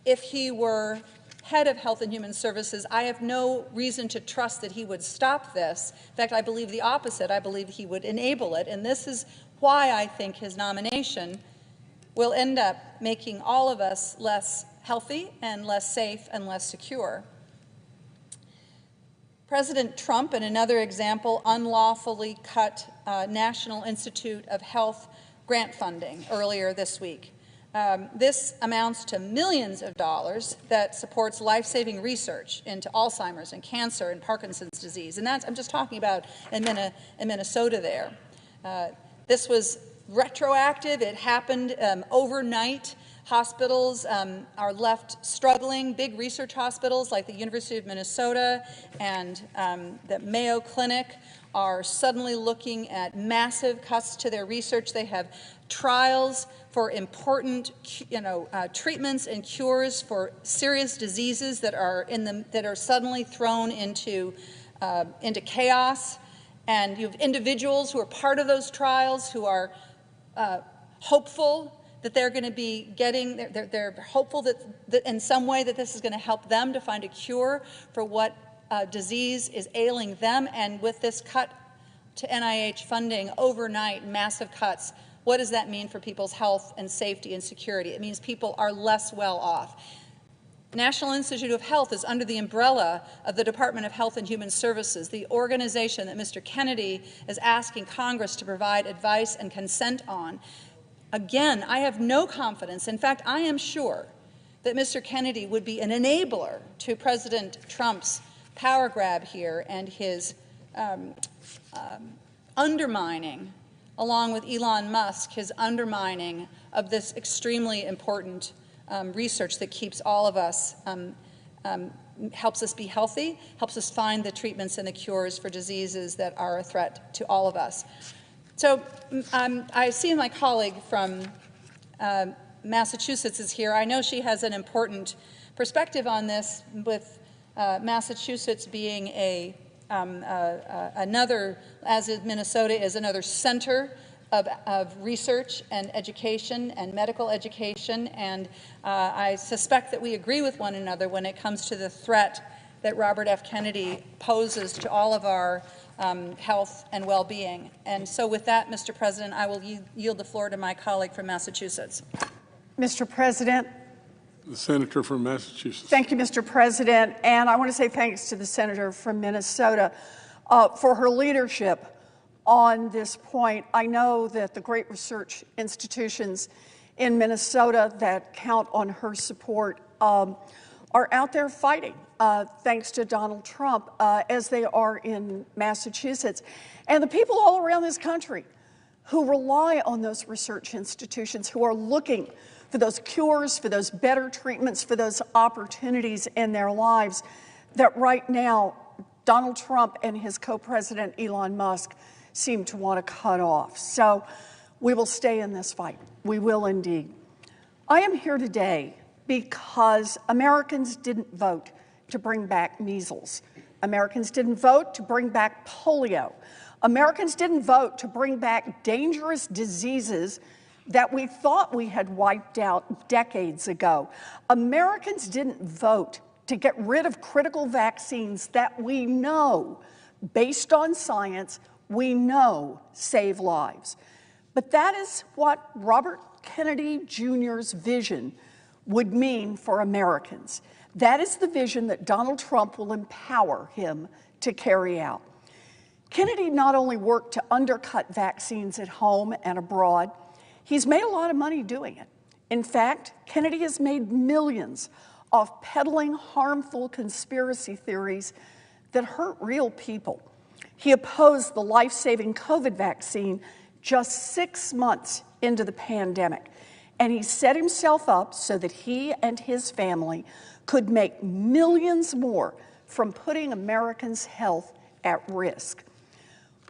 if he were head of Health and Human Services, I have no reason to trust that he would stop this. In fact, I believe the opposite. I believe he would enable it, and this is why I think his nomination will end up making all of us less healthy and less safe and less secure. President Trump, in another example, unlawfully cut National Institute of Health grant funding earlier this week. This amounts to millions of dollars that supports life-saving research into Alzheimer's and cancer and Parkinson's disease. And I'm just talking about in Minnesota there. This was retroactive. It happened overnight. Hospitals are left struggling. Big research hospitals like the University of Minnesota and the Mayo Clinic are suddenly looking at massive cuts to their research. They have trials for important, treatments and cures for serious diseases that are suddenly thrown into chaos. And you have individuals who are part of those trials who are hopeful that they're going to be getting. They're hopeful that in some way that this is going to help them to find a cure for what disease is ailing them. And with this cut to NIH funding overnight, massive cuts, what does that mean for people's health and safety and security? It means people are less well off. National Institute of Health is under the umbrella of the Department of Health and Human Services, the organization that Mr. Kennedy is asking Congress to provide advice and consent on. Again, I have no confidence. In fact, I am sure that Mr. Kennedy would be an enabler to President Trump's power grab here and his undermining, along with Elon Musk, his undermining of this extremely important research that keeps all of us, helps us be healthy, helps us find the treatments and the cures for diseases that are a threat to all of us. So I see my colleague from Massachusetts is here. I know she has an important perspective on this, with Massachusetts being another, as is Minnesota, is another center of research and education and medical education, and I suspect that we agree with one another when it comes to the threat that Robert F. Kennedy poses to all of our health and well-being. And so with that, Mr. President, I will yield the floor to my colleague from Massachusetts. Mr. President. The senator from Massachusetts. Thank you, Mr. President. And I want to say thanks to the senator from Minnesota for her leadership on this point. I know that the great research institutions in Minnesota that count on her support are out there fighting, thanks to Donald Trump, as they are in Massachusetts. And the people all around this country who rely on those research institutions, who are looking for those cures, for those better treatments, for those opportunities in their lives that right now Donald Trump and his co-president Elon Musk seem to want to cut off. So we will stay in this fight. We will indeed. I am here today because Americans didn't vote to bring back measles. Americans didn't vote to bring back polio. Americans didn't vote to bring back dangerous diseases that we thought we had wiped out decades ago. Americans didn't vote to get rid of critical vaccines that we know, based on science, we know save lives. But that is what Robert Kennedy Jr.'s vision would mean for Americans. That is the vision that Donald Trump will empower him to carry out. Kennedy not only worked to undercut vaccines at home and abroad, he's made a lot of money doing it. In fact, Kennedy has made millions off peddling harmful conspiracy theories that hurt real people. He opposed the life-saving COVID vaccine just 6 months into the pandemic, and he set himself up so that he and his family could make millions more from putting Americans' health at risk.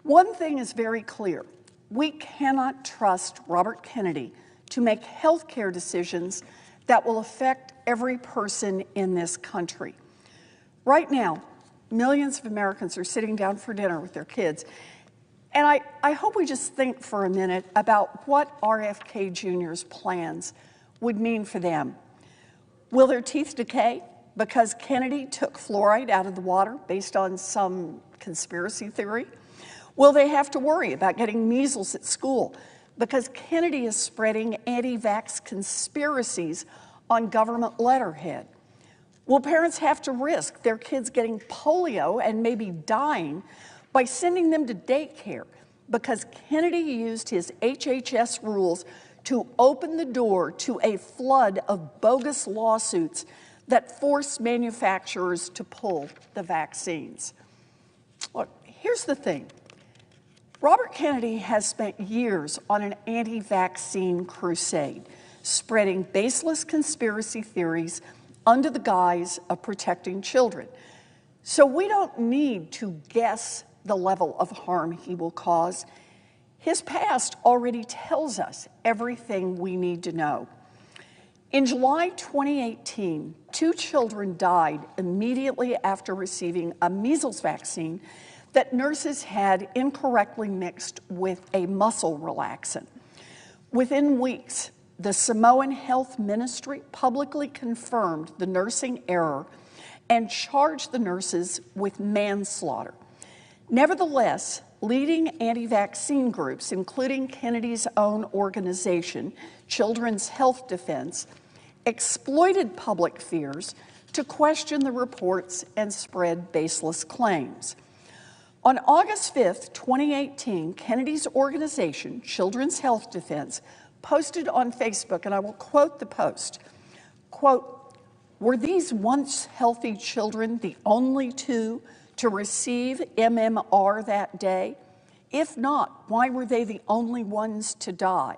One thing is very clear. We cannot trust Robert Kennedy to make health care decisions that will affect every person in this country. Right now, millions of Americans are sitting down for dinner with their kids. And I hope we just think for a minute about what RFK Jr.'s plans would mean for them. Will their teeth decay because Kennedy took fluoride out of the water based on some conspiracy theory? Will they have to worry about getting measles at school because Kennedy is spreading anti-vax conspiracies on government letterhead? Will parents have to risk their kids getting polio and maybe dying by sending them to daycare because Kennedy used his HHS rules to open the door to a flood of bogus lawsuits that force manufacturers to pull the vaccines? Look, here's the thing. Robert Kennedy has spent years on an anti-vaccine crusade, spreading baseless conspiracy theories under the guise of protecting children. So we don't need to guess the level of harm he will cause. His past already tells us everything we need to know. In July 2018, 2 children died immediately after receiving a measles vaccine that nurses had incorrectly mixed with a muscle relaxant. Within weeks, the Samoan Health Ministry publicly confirmed the nursing error and charged the nurses with manslaughter. Nevertheless, leading anti-vaccine groups, including Kennedy's own organization, Children's Health Defense, exploited public fears to question the reports and spread baseless claims. On August 5th, 2018, Kennedy's organization, Children's Health Defense, posted on Facebook, and I will quote the post, quote, "Were these once healthy children the only two to receive MMR that day? If not, why were they the only ones to die?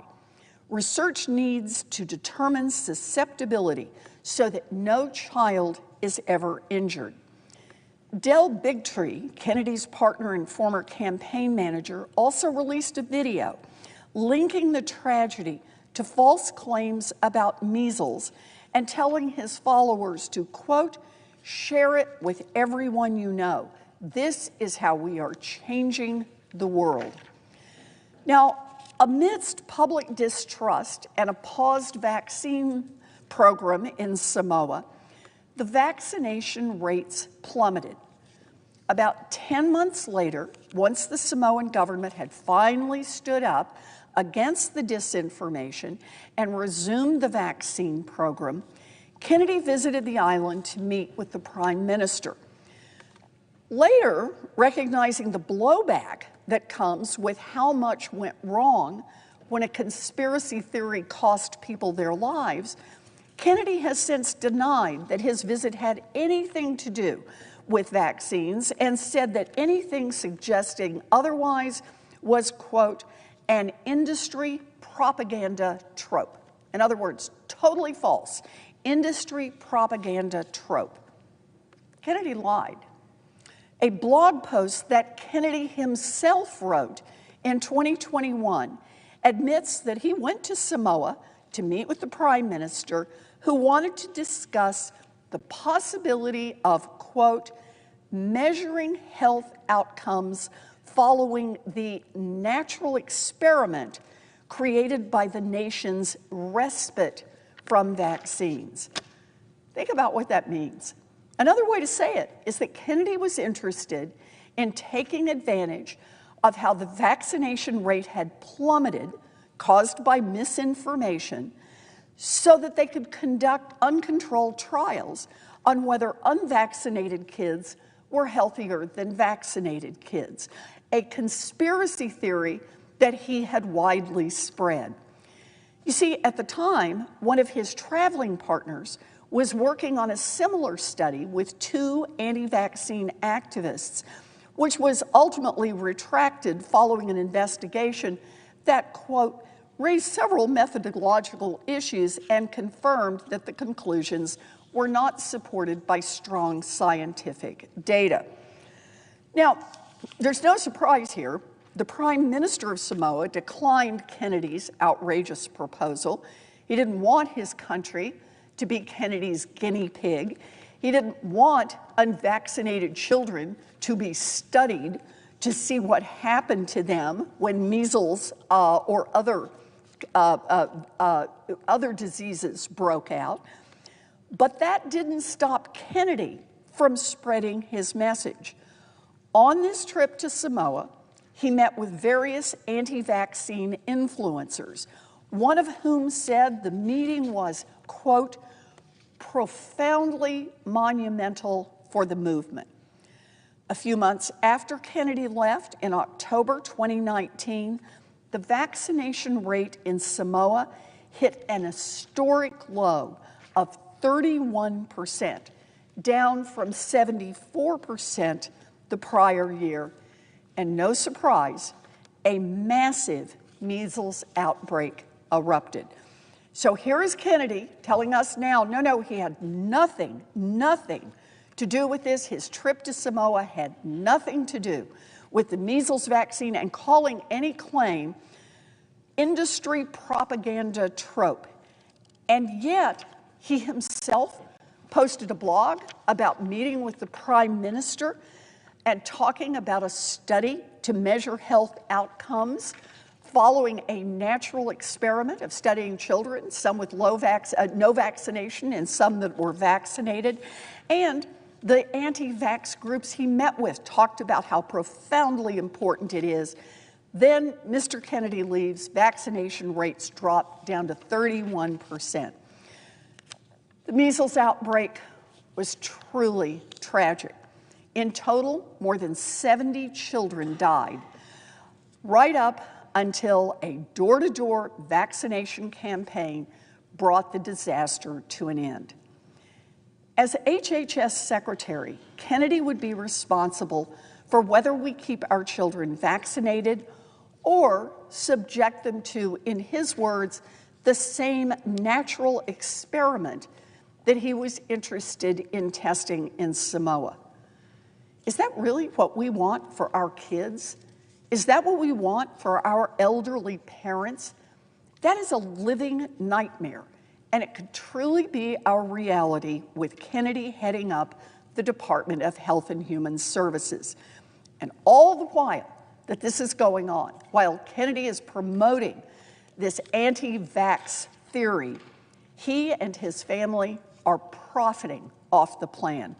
Research needs to determine susceptibility so that no child is ever injured." Del Bigtree, Kennedy's partner and former campaign manager, also released a video linking the tragedy to false claims about measles and telling his followers to, quote, "Share it with everyone you know. This is how we are changing the world." Now, amidst public distrust and a paused vaccine program in Samoa, the vaccination rates plummeted. About 10 months later, once the Samoan government had finally stood up against the disinformation and resumed the vaccine program, Kennedy visited the island to meet with the Prime Minister. Later, recognizing the blowback that comes with how much went wrong when a conspiracy theory cost people their lives, Kennedy has since denied that his visit had anything to do with vaccines and said that anything suggesting otherwise was, quote, "an industry propaganda trope." In other words, totally false. Industry propaganda trope. Kennedy lied. A blog post that Kennedy himself wrote in 2021 admits that he went to Samoa to meet with the Prime Minister, who wanted to discuss the possibility of, quote, "measuring health outcomes following the natural experiment created by the nation's respite from vaccines." Think about what that means. Another way to say it is that Kennedy was interested in taking advantage of how the vaccination rate had plummeted, caused by misinformation, so that they could conduct uncontrolled trials on whether unvaccinated kids were healthier than vaccinated kids, a conspiracy theory that he had widely spread. You see, at the time, one of his traveling partners was working on a similar study with two anti-vaccine activists, which was ultimately retracted following an investigation that, quote, raised several methodological issues and confirmed that the conclusions were not supported by strong scientific data. Now, there's no surprise here. The Prime Minister of Samoa declined Kennedy's outrageous proposal. He didn't want his country to be Kennedy's guinea pig. He didn't want unvaccinated children to be studied to see what happened to them when measles or other diseases broke out. But that didn't stop Kennedy from spreading his message. On this trip to Samoa, he met with various anti-vaccine influencers, one of whom said the meeting was, quote, profoundly monumental for the movement. A few months after Kennedy left, in October 2019, the vaccination rate in Samoa hit an historic low of 31%, down from 74% the prior year. And no surprise, a massive measles outbreak erupted. So here is Kennedy telling us now, no, he had nothing to do with this. His trip to Samoa had nothing to do with the measles vaccine, and calling any claim industry propaganda trope. And yet, he himself posted a blog about meeting with the Prime Minister and talking about a study to measure health outcomes following a natural experiment of studying children, some with no vaccination and some that were vaccinated. And the anti-vax groups he met with talked about how profoundly important it is. Then Mr. Kennedy leaves, vaccination rates drop down to 31%. The measles outbreak was truly tragic. In total, more than 70 children died, right up until a door-to-door vaccination campaign brought the disaster to an end. As HHS Secretary, Kennedy would be responsible for whether we keep our children vaccinated or subject them to, in his words, the same natural experiment that he was interested in testing in Samoa. Is that really what we want for our kids? Is that what we want for our elderly parents? That is a living nightmare, and it could truly be our reality with Kennedy heading up the Department of Health and Human Services. And all the while that this is going on, while Kennedy is promoting this anti-vax theory, he and his family are profiting off the plan.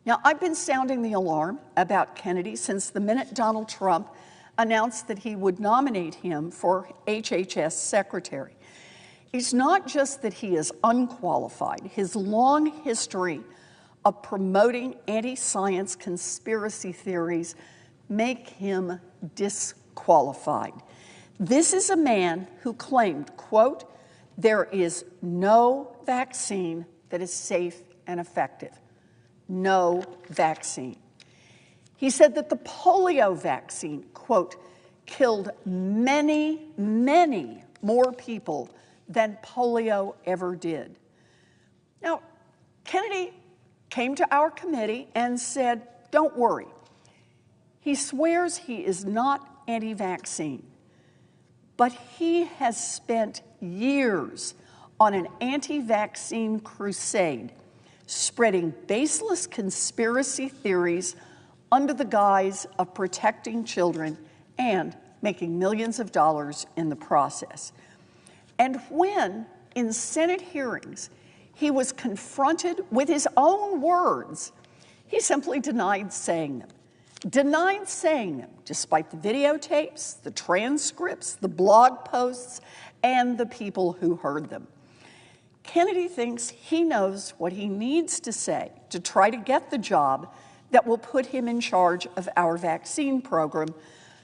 Now, I've been sounding the alarm about Kennedy since the minute Donald Trump announced that he would nominate him for HHS Secretary. It's not just that he is unqualified. His long history of promoting anti-science conspiracy theories make him disqualified. This is a man who claimed, quote, "There is no vaccine that is safe and effective." No vaccine. He said that the polio vaccine, quote, killed many, many more people than polio ever did. Now, Kennedy came to our committee and said, don't worry. He swears he is not anti-vaccine, but he has spent years on an anti-vaccine crusade, spreading baseless conspiracy theories under the guise of protecting children and making millions of dollars in the process. And when, in Senate hearings, he was confronted with his own words, he simply denied saying them. Despite the videotapes, the transcripts, the blog posts, and the people who heard them. Kennedy thinks he knows what he needs to say to try to get the job that will put him in charge of our vaccine program.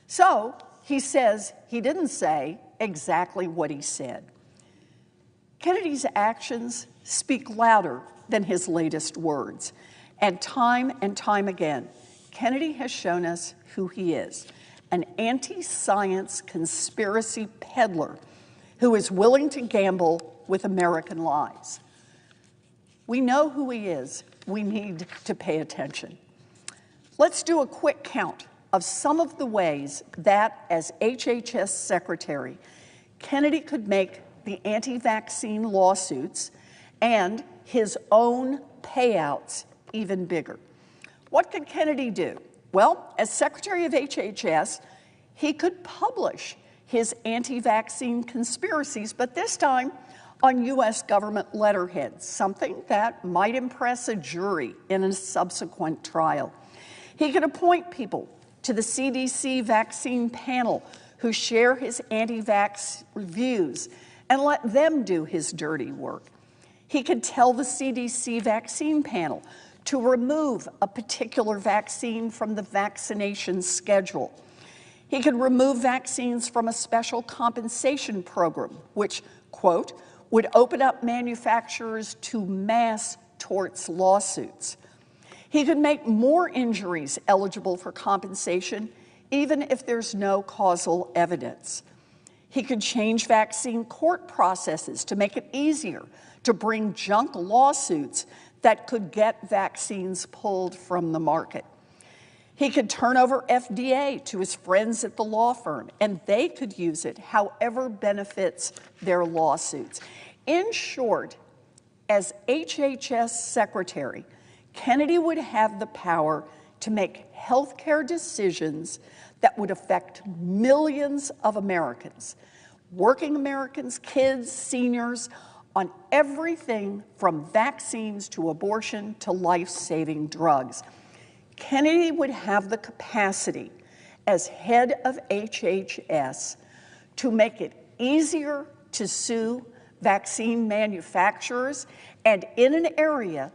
So he says he didn't say exactly what he said. Kennedy's actions speak louder than his latest words. And time again, Kennedy has shown us who he is, an anti-science conspiracy peddler who is willing to gamble with American lives. We know who he is. We need to pay attention. Let's do a quick count of some of the ways that, as HHS Secretary, Kennedy could make the anti-vaccine lawsuits and his own payouts even bigger. What could Kennedy do? Well, as Secretary of HHS, he could publish his anti-vaccine conspiracies, but this time on U.S. government letterheads, something that might impress a jury in a subsequent trial. He could appoint people to the CDC vaccine panel who share his anti-vax views and let them do his dirty work. He could tell the CDC vaccine panel to remove a particular vaccine from the vaccination schedule. He could remove vaccines from a special compensation program, which, quote, would open up manufacturers to mass torts lawsuits. He could make more injuries eligible for compensation, even if there's no causal evidence. He could change vaccine court processes to make it easier to bring junk lawsuits that could get vaccines pulled from the market. He could turn over FDA to his friends at the law firm, and they could use it however benefits their lawsuits. In short, as HHS Secretary, Kennedy would have the power to make healthcare decisions that would affect millions of Americans, working Americans, kids, seniors, on everything from vaccines to abortion to life-saving drugs. Kennedy would have the capacity as head of HHS to make it easier to sue vaccine manufacturers, and in an area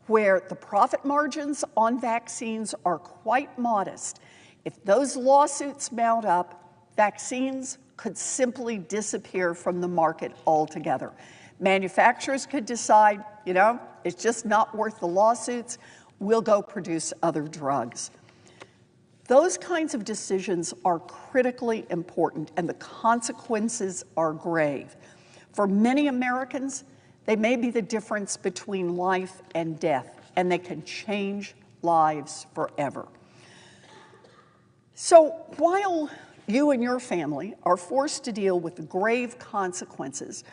where the profit margins on vaccines are quite modest. If those lawsuits mount up, vaccines could simply disappear from the market altogether. Manufacturers could decide, you know, it's just not worth the lawsuits, we'll go produce other drugs. Those kinds of decisions are critically important, and the consequences are grave. For many Americans, they may be the difference between life and death, and they can change lives forever. So while you and your family are forced to deal with the grave consequences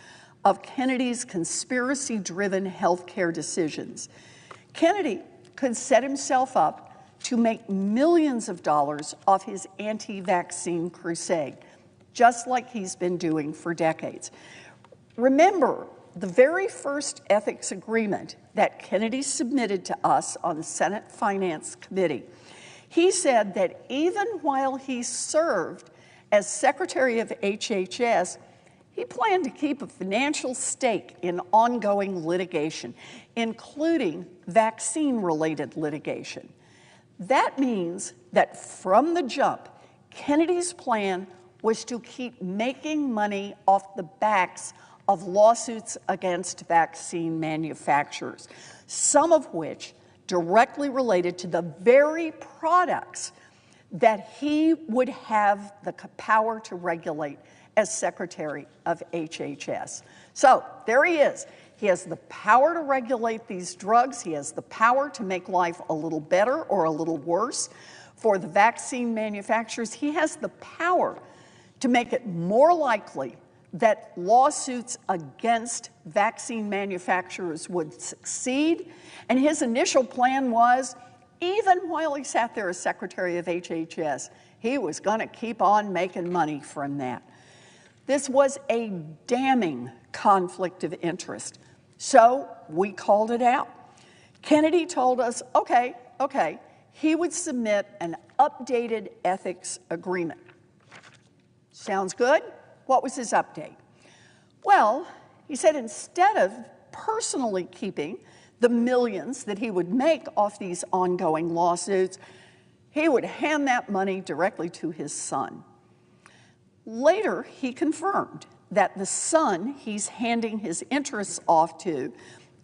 of Kennedy's conspiracy-driven healthcare decisions, Kennedy could set himself up to make millions of dollars off his anti-vaccine crusade, just like he's been doing for decades. Remember, the very first ethics agreement that Kennedy submitted to us on the Senate Finance Committee, he said that even while he served as Secretary of HHS, he planned to keep a financial stake in ongoing litigation, including vaccine-related litigation. That means that from the jump, Kennedy's plan was to keep making money off the backs of lawsuits against vaccine manufacturers, some of which directly related to the very products that he would have the power to regulate as Secretary of HHS. So there he is. He has the power to regulate these drugs. He has the power to make life a little better or a little worse for the vaccine manufacturers. He has the power to make it more likely that lawsuits against vaccine manufacturers would succeed. And his initial plan was, even while he sat there as Secretary of HHS, he was going to keep on making money from that. This was a damning conflict of interest. So we called it out. Kennedy told us, okay, he would submit an updated ethics agreement. Sounds good? What was his update? Well, he said instead of personally keeping the millions that he would make off these ongoing lawsuits, he would hand that money directly to his son. Later, he confirmed that the son he's handing his interests off to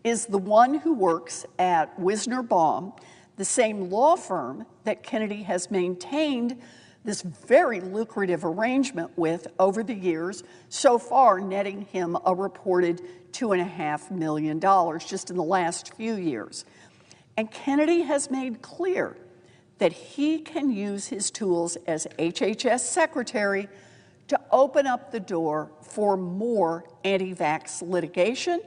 is the one who works at Wisner Baum, the same law firm that Kennedy has maintained this very lucrative arrangement with over the years, so far netting him a reported $2.5 million just in the last few years. And Kennedy has made clear that he can use his tools as HHS Secretary to open up the door for more anti-vax litigation,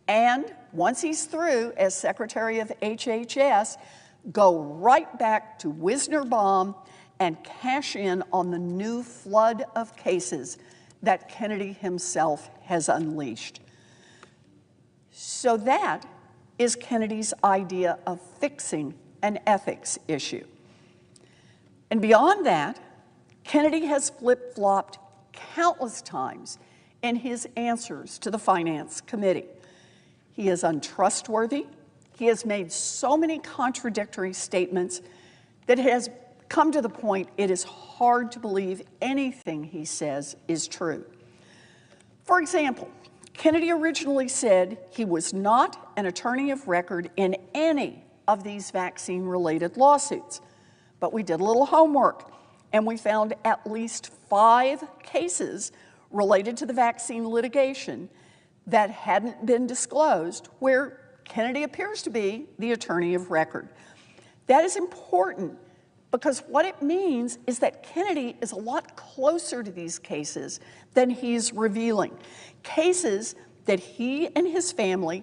and once he's through as Secretary of HHS, go right back to Wisner Baum and cash in on the new flood of cases that Kennedy himself has unleashed. So that is Kennedy's idea of fixing an ethics issue. And beyond that, Kennedy has flip-flopped countless times in his answers to the Finance Committee. He is untrustworthy. He has made so many contradictory statements that it has come to the point it is hard to believe anything he says is true. For example, Kennedy originally said he was not an attorney of record in any of these vaccine-related lawsuits. But we did a little homework, and we found at least 5 cases related to the vaccine litigation that hadn't been disclosed where Kennedy appears to be the attorney of record. That is important because what it means is that Kennedy is a lot closer to these cases than he's revealing. Cases that he and his family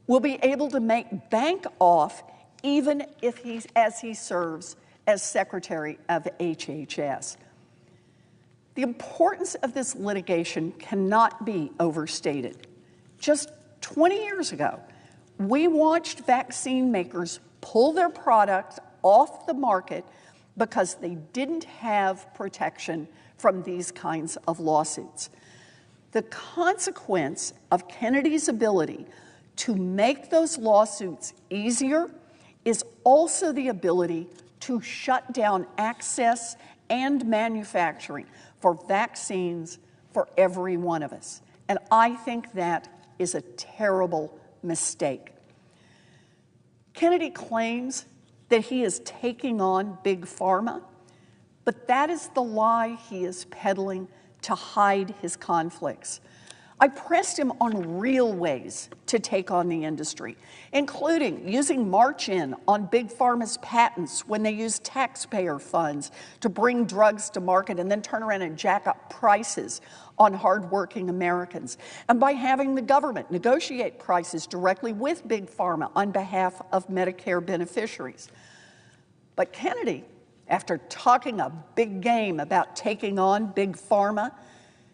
will be able to make bank off even if as he serves as Secretary of HHS. The importance of this litigation cannot be overstated. Just 20 years ago, we watched vaccine makers pull their products off the market because they didn't have protection from these kinds of lawsuits. The consequence of Kennedy's ability to make those lawsuits easier is also the ability to shut down access and manufacturing for vaccines for every one of us. And I think that is a terrible mistake. Kennedy claims that he is taking on Big Pharma, but that is the lie he is peddling to hide his conflicts. I pressed him on real ways to take on the industry, including using march-in on Big Pharma's patents when they use taxpayer funds to bring drugs to market and then turn around and jack up prices on hardworking Americans, and by having the government negotiate prices directly with Big Pharma on behalf of Medicare beneficiaries. But Kennedy, after talking a big game about taking on Big Pharma,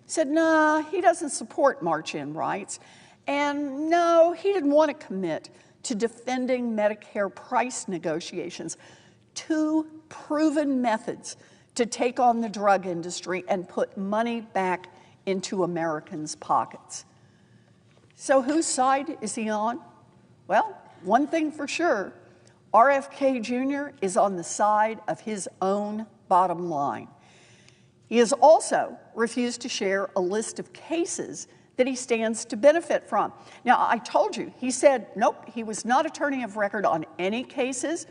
said, nah, he doesn't support march-in rights, and no, he didn't want to commit to defending Medicare price negotiations, two proven methods to take on the drug industry and put money back into Americans' pockets. So whose side is he on? Well, one thing for sure, RFK Jr. is on the side of his own bottom line. He has also refused to share a list of cases that he stands to benefit from. Now, I told you, he said, nope, he was not attorney of record on any cases.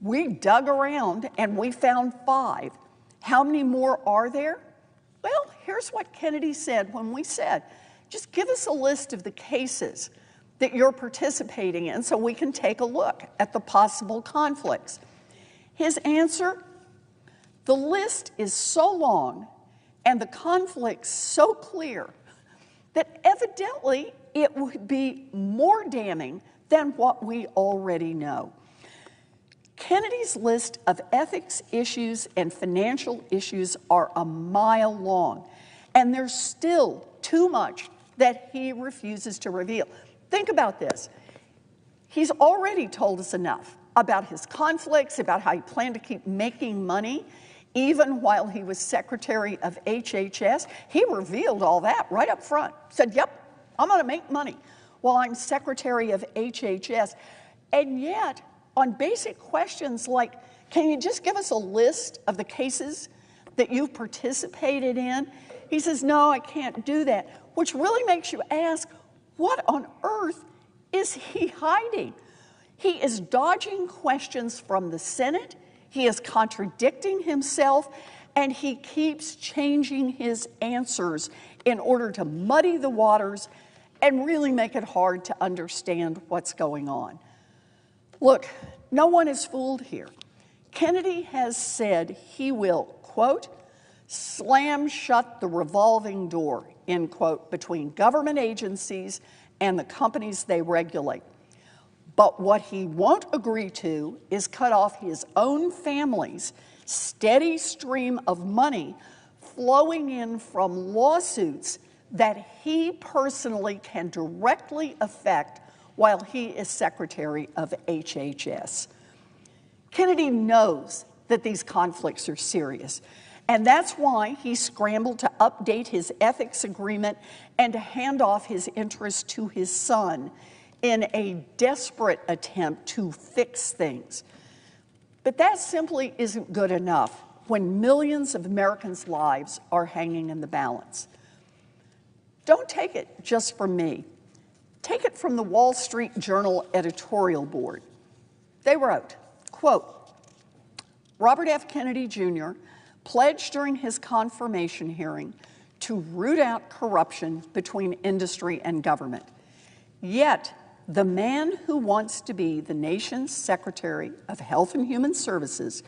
We dug around and we found 5. How many more are there? Well, here's what Kennedy said when we said, just give us a list of the cases that you're participating in so we can take a look at the possible conflicts. His answer, the list is so long and the conflicts so clear that evidently it would be more damning than what we already know. Kennedy's list of ethics issues and financial issues are a mile long, and there's still too much that he refuses to reveal. Think about this. He's already told us enough about his conflicts, about how he planned to keep making money, even while he was Secretary of HHS. He revealed all that right up front. Said, yep, I'm going to make money while I'm Secretary of HHS. And yet, on basic questions like, can you just give us a list of the cases that you've participated in? He says, no, I can't do that, which really makes you ask, what on earth is he hiding? He is dodging questions from the Senate, he is contradicting himself, and he keeps changing his answers in order to muddy the waters and really make it hard to understand what's going on. Look, no one is fooled here. Kennedy has said he will, quote, slam shut the revolving door, end quote, between government agencies and the companies they regulate. But what he won't agree to is cut off his own family's steady stream of money flowing in from lawsuits that he personally can directly affect while he is Secretary of HHS. Kennedy knows that these conflicts are serious, and that's why he scrambled to update his ethics agreement and to hand off his interest to his son in a desperate attempt to fix things. But that simply isn't good enough when millions of Americans' lives are hanging in the balance. Don't take it just from me. Take it from the Wall Street Journal editorial board. They wrote, quote, Robert F. Kennedy Jr. pledged during his confirmation hearing to root out corruption between industry and government. Yet, the man who wants to be the nation's Secretary of Health and Human Services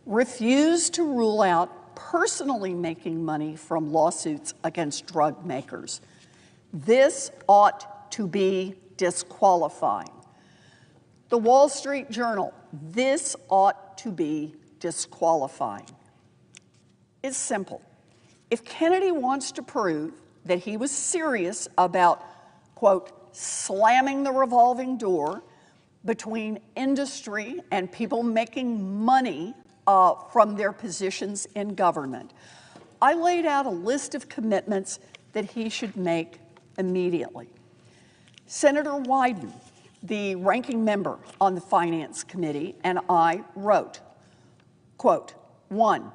refused to rule out personally making money from lawsuits against drug makers. This ought to be disqualifying. The Wall Street Journal, this ought to be disqualifying. It's simple. If Kennedy wants to prove that he was serious about, quote, slamming the revolving door between industry and people making money from their positions in government, I laid out a list of commitments that he should make immediately. Senator Wyden, the ranking member on the Finance Committee, and I wrote, quote, 1,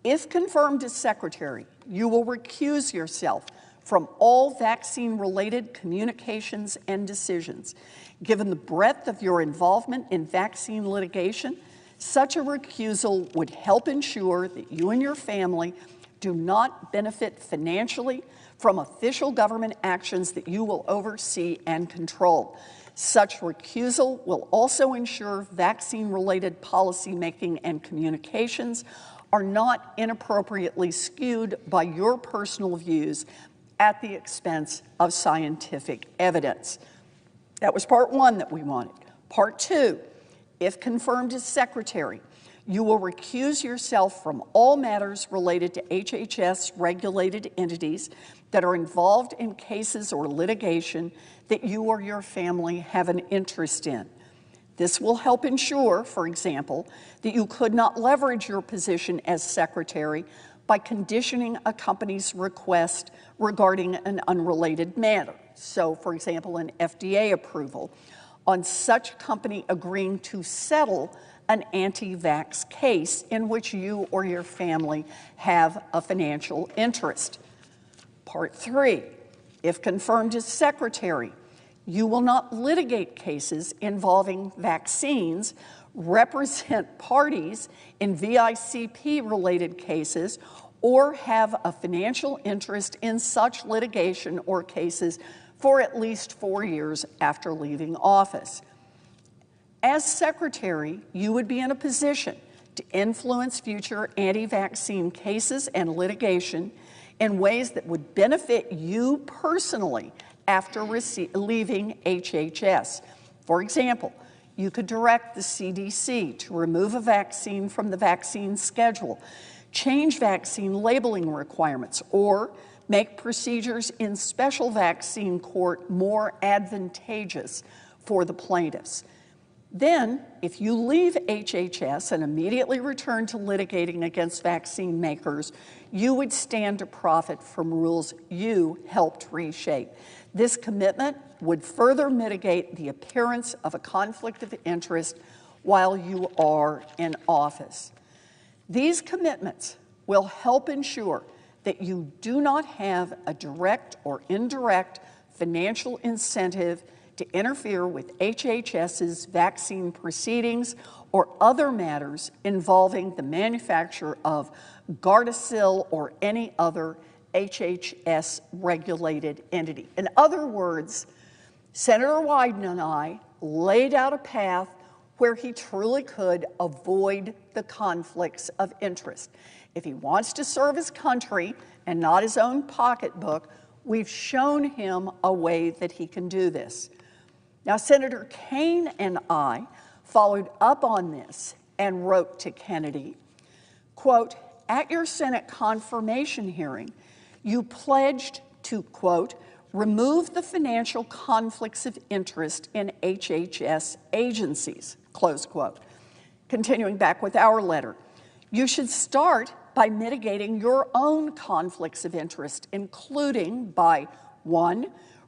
if confirmed as secretary, you will recuse yourself from all vaccine-related communications and decisions. Given the breadth of your involvement in vaccine litigation, such a recusal would help ensure that you and your family do not benefit financially from official government actions that you will oversee and control. Such recusal will also ensure vaccine-related policymaking and communications are not inappropriately skewed by your personal views at the expense of scientific evidence. That was part one that we wanted. Part two, if confirmed as secretary, you will recuse yourself from all matters related to HHS-regulated entities that are involved in cases or litigation that you or your family have an interest in. This will help ensure, for example, that you could not leverage your position as secretary by conditioning a company's request regarding an unrelated matter. So, for example, an FDA approval on such company agreeing to settle an anti-vax case in which you or your family have a financial interest. Part three, if confirmed as secretary, you will not litigate cases involving vaccines, represent parties in VICP-related cases, or have a financial interest in such litigation or cases for at least 4 years after leaving office. As secretary, you would be in a position to influence future anti-vaccine cases and litigation in ways that would benefit you personally after leaving HHS. For example, you could direct the CDC to remove a vaccine from the vaccine schedule, change vaccine labeling requirements, or make procedures in special vaccine court more advantageous for the plaintiffs. Then, if you leave HHS and immediately return to litigating against vaccine makers, you would stand to profit from rules you helped reshape. This commitment would further mitigate the appearance of a conflict of interest while you are in office. These commitments will help ensure that you do not have a direct or indirect financial incentive to interfere with HHS's vaccine proceedings or other matters involving the manufacture of Gardasil or any other HHS-regulated entity. In other words, Senator Wyden and I laid out a path where he truly could avoid the conflicts of interest. If he wants to serve his country and not his own pocketbook, we've shown him a way that he can do this. Now, Senator Kaine and I followed up on this and wrote to Kennedy, quote, at your Senate confirmation hearing, you pledged to, quote, remove the financial conflicts of interest in HHS agencies, close quote. Continuing back with our letter, you should start by mitigating your own conflicts of interest, including by, 1,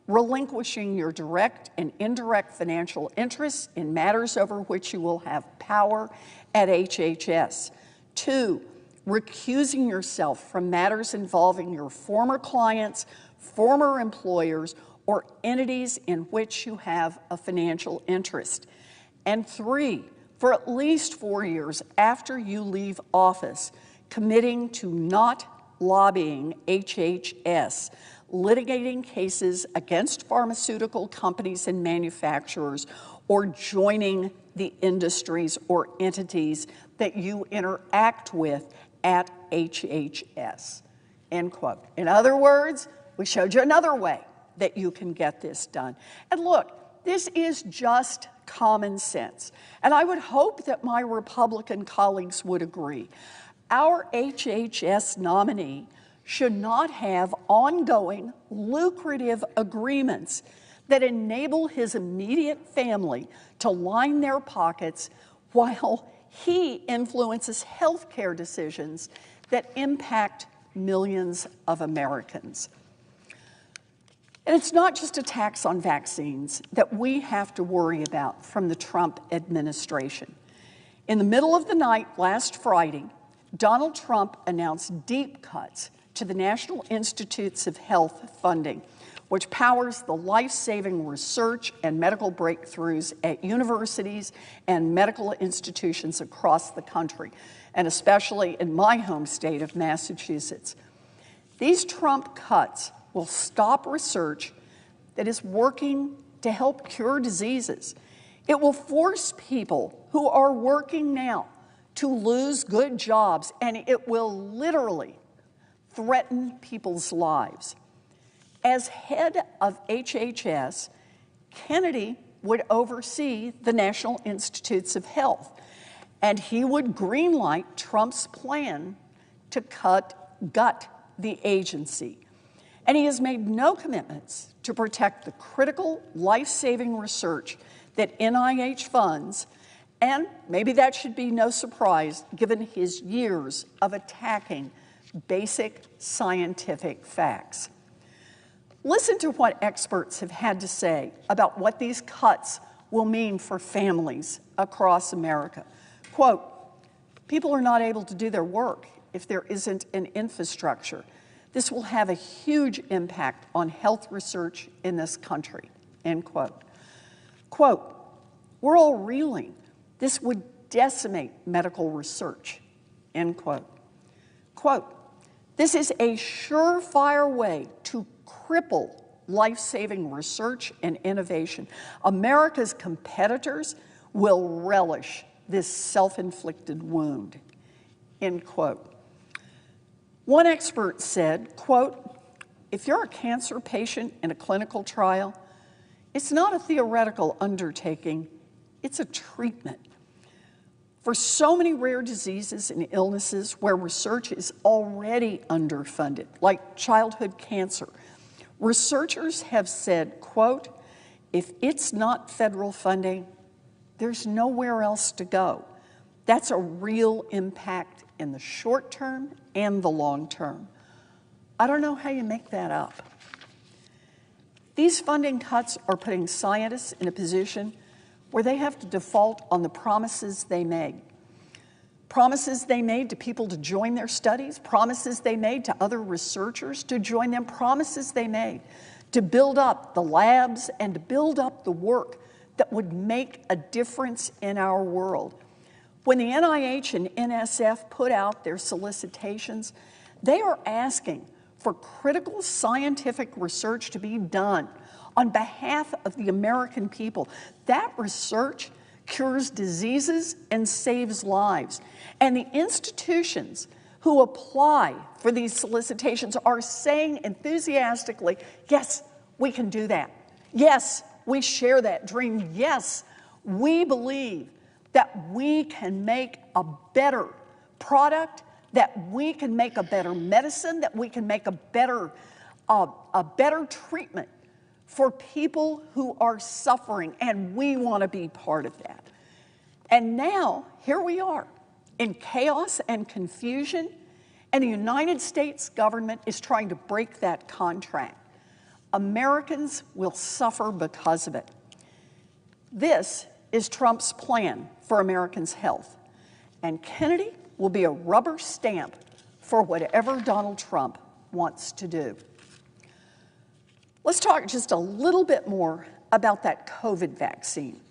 relinquishing your direct and indirect financial interests in matters over which you will have power at HHS. 2, recusing yourself from matters involving your former clients, former employers, or entities in which you have a financial interest. And 3, for at least 4 years after you leave office, committing to not lobbying HHS, litigating cases against pharmaceutical companies and manufacturers, or joining the industries or entities that you interact with at HHS, end quote. In other words, we showed you another way that you can get this done. And look, this is just common sense. And I would hope that my Republican colleagues would agree. Our HHS nominee should not have ongoing lucrative agreements that enable his immediate family to line their pockets while he influences healthcare decisions that impact millions of Americans. And it's not just attacks on vaccines that we have to worry about from the Trump administration. In the middle of the night last Friday, Donald Trump announced deep cuts to the National Institutes of Health funding, which powers the life-saving research and medical breakthroughs at universities and medical institutions across the country, and especially in my home state of Massachusetts. These Trump cuts will stop research that is working to help cure diseases. It will force people who are working now to lose good jobs, and it will literally threaten people's lives. As head of HHS, Kennedy would oversee the National Institutes of Health, and he would greenlight Trump's plan to gut the agency. And he has made no commitments to protect the critical life-saving research that NIH funds, and maybe that should be no surprise given his years of attacking basic scientific facts. Listen to what experts have had to say about what these cuts will mean for families across America. Quote, people are not able to do their work if there isn't an infrastructure. This will have a huge impact on health research in this country, end quote. Quote, we're all reeling. This would decimate medical research, end quote. Quote, this is a surefire way to cripple life-saving research and innovation. America's competitors will relish this self-inflicted wound, end quote. One expert said, quote, if you're a cancer patient in a clinical trial, it's not a theoretical undertaking, it's a treatment. For so many rare diseases and illnesses where research is already underfunded, like childhood cancer, researchers have said, quote, if it's not federal funding, there's nowhere else to go. That's a real impact in the short term and the long term. I don't know how you make that up. These funding cuts are putting scientists in a position where they have to default on the promises they made. Promises they made to people to join their studies, promises they made to other researchers to join them, promises they made to build up the labs and to build up the work that would make a difference in our world. When the NIH and NSF put out their solicitations, they are asking for critical scientific research to be done on behalf of the American people. That research cures diseases and saves lives. And the institutions who apply for these solicitations are saying enthusiastically, yes, we can do that. Yes, we share that dream. Yes, we believe that we can make a better product, that we can make a better medicine, that we can make a better treatment for people who are suffering, and we want to be part of that. And now, here we are, in chaos and confusion, and the United States government is trying to break that contract. Americans will suffer because of it. This is Trump's plan for Americans' health, and Kennedy will be a rubber stamp for whatever Donald Trump wants to do. Let's talk just a little bit more about that COVID vaccine.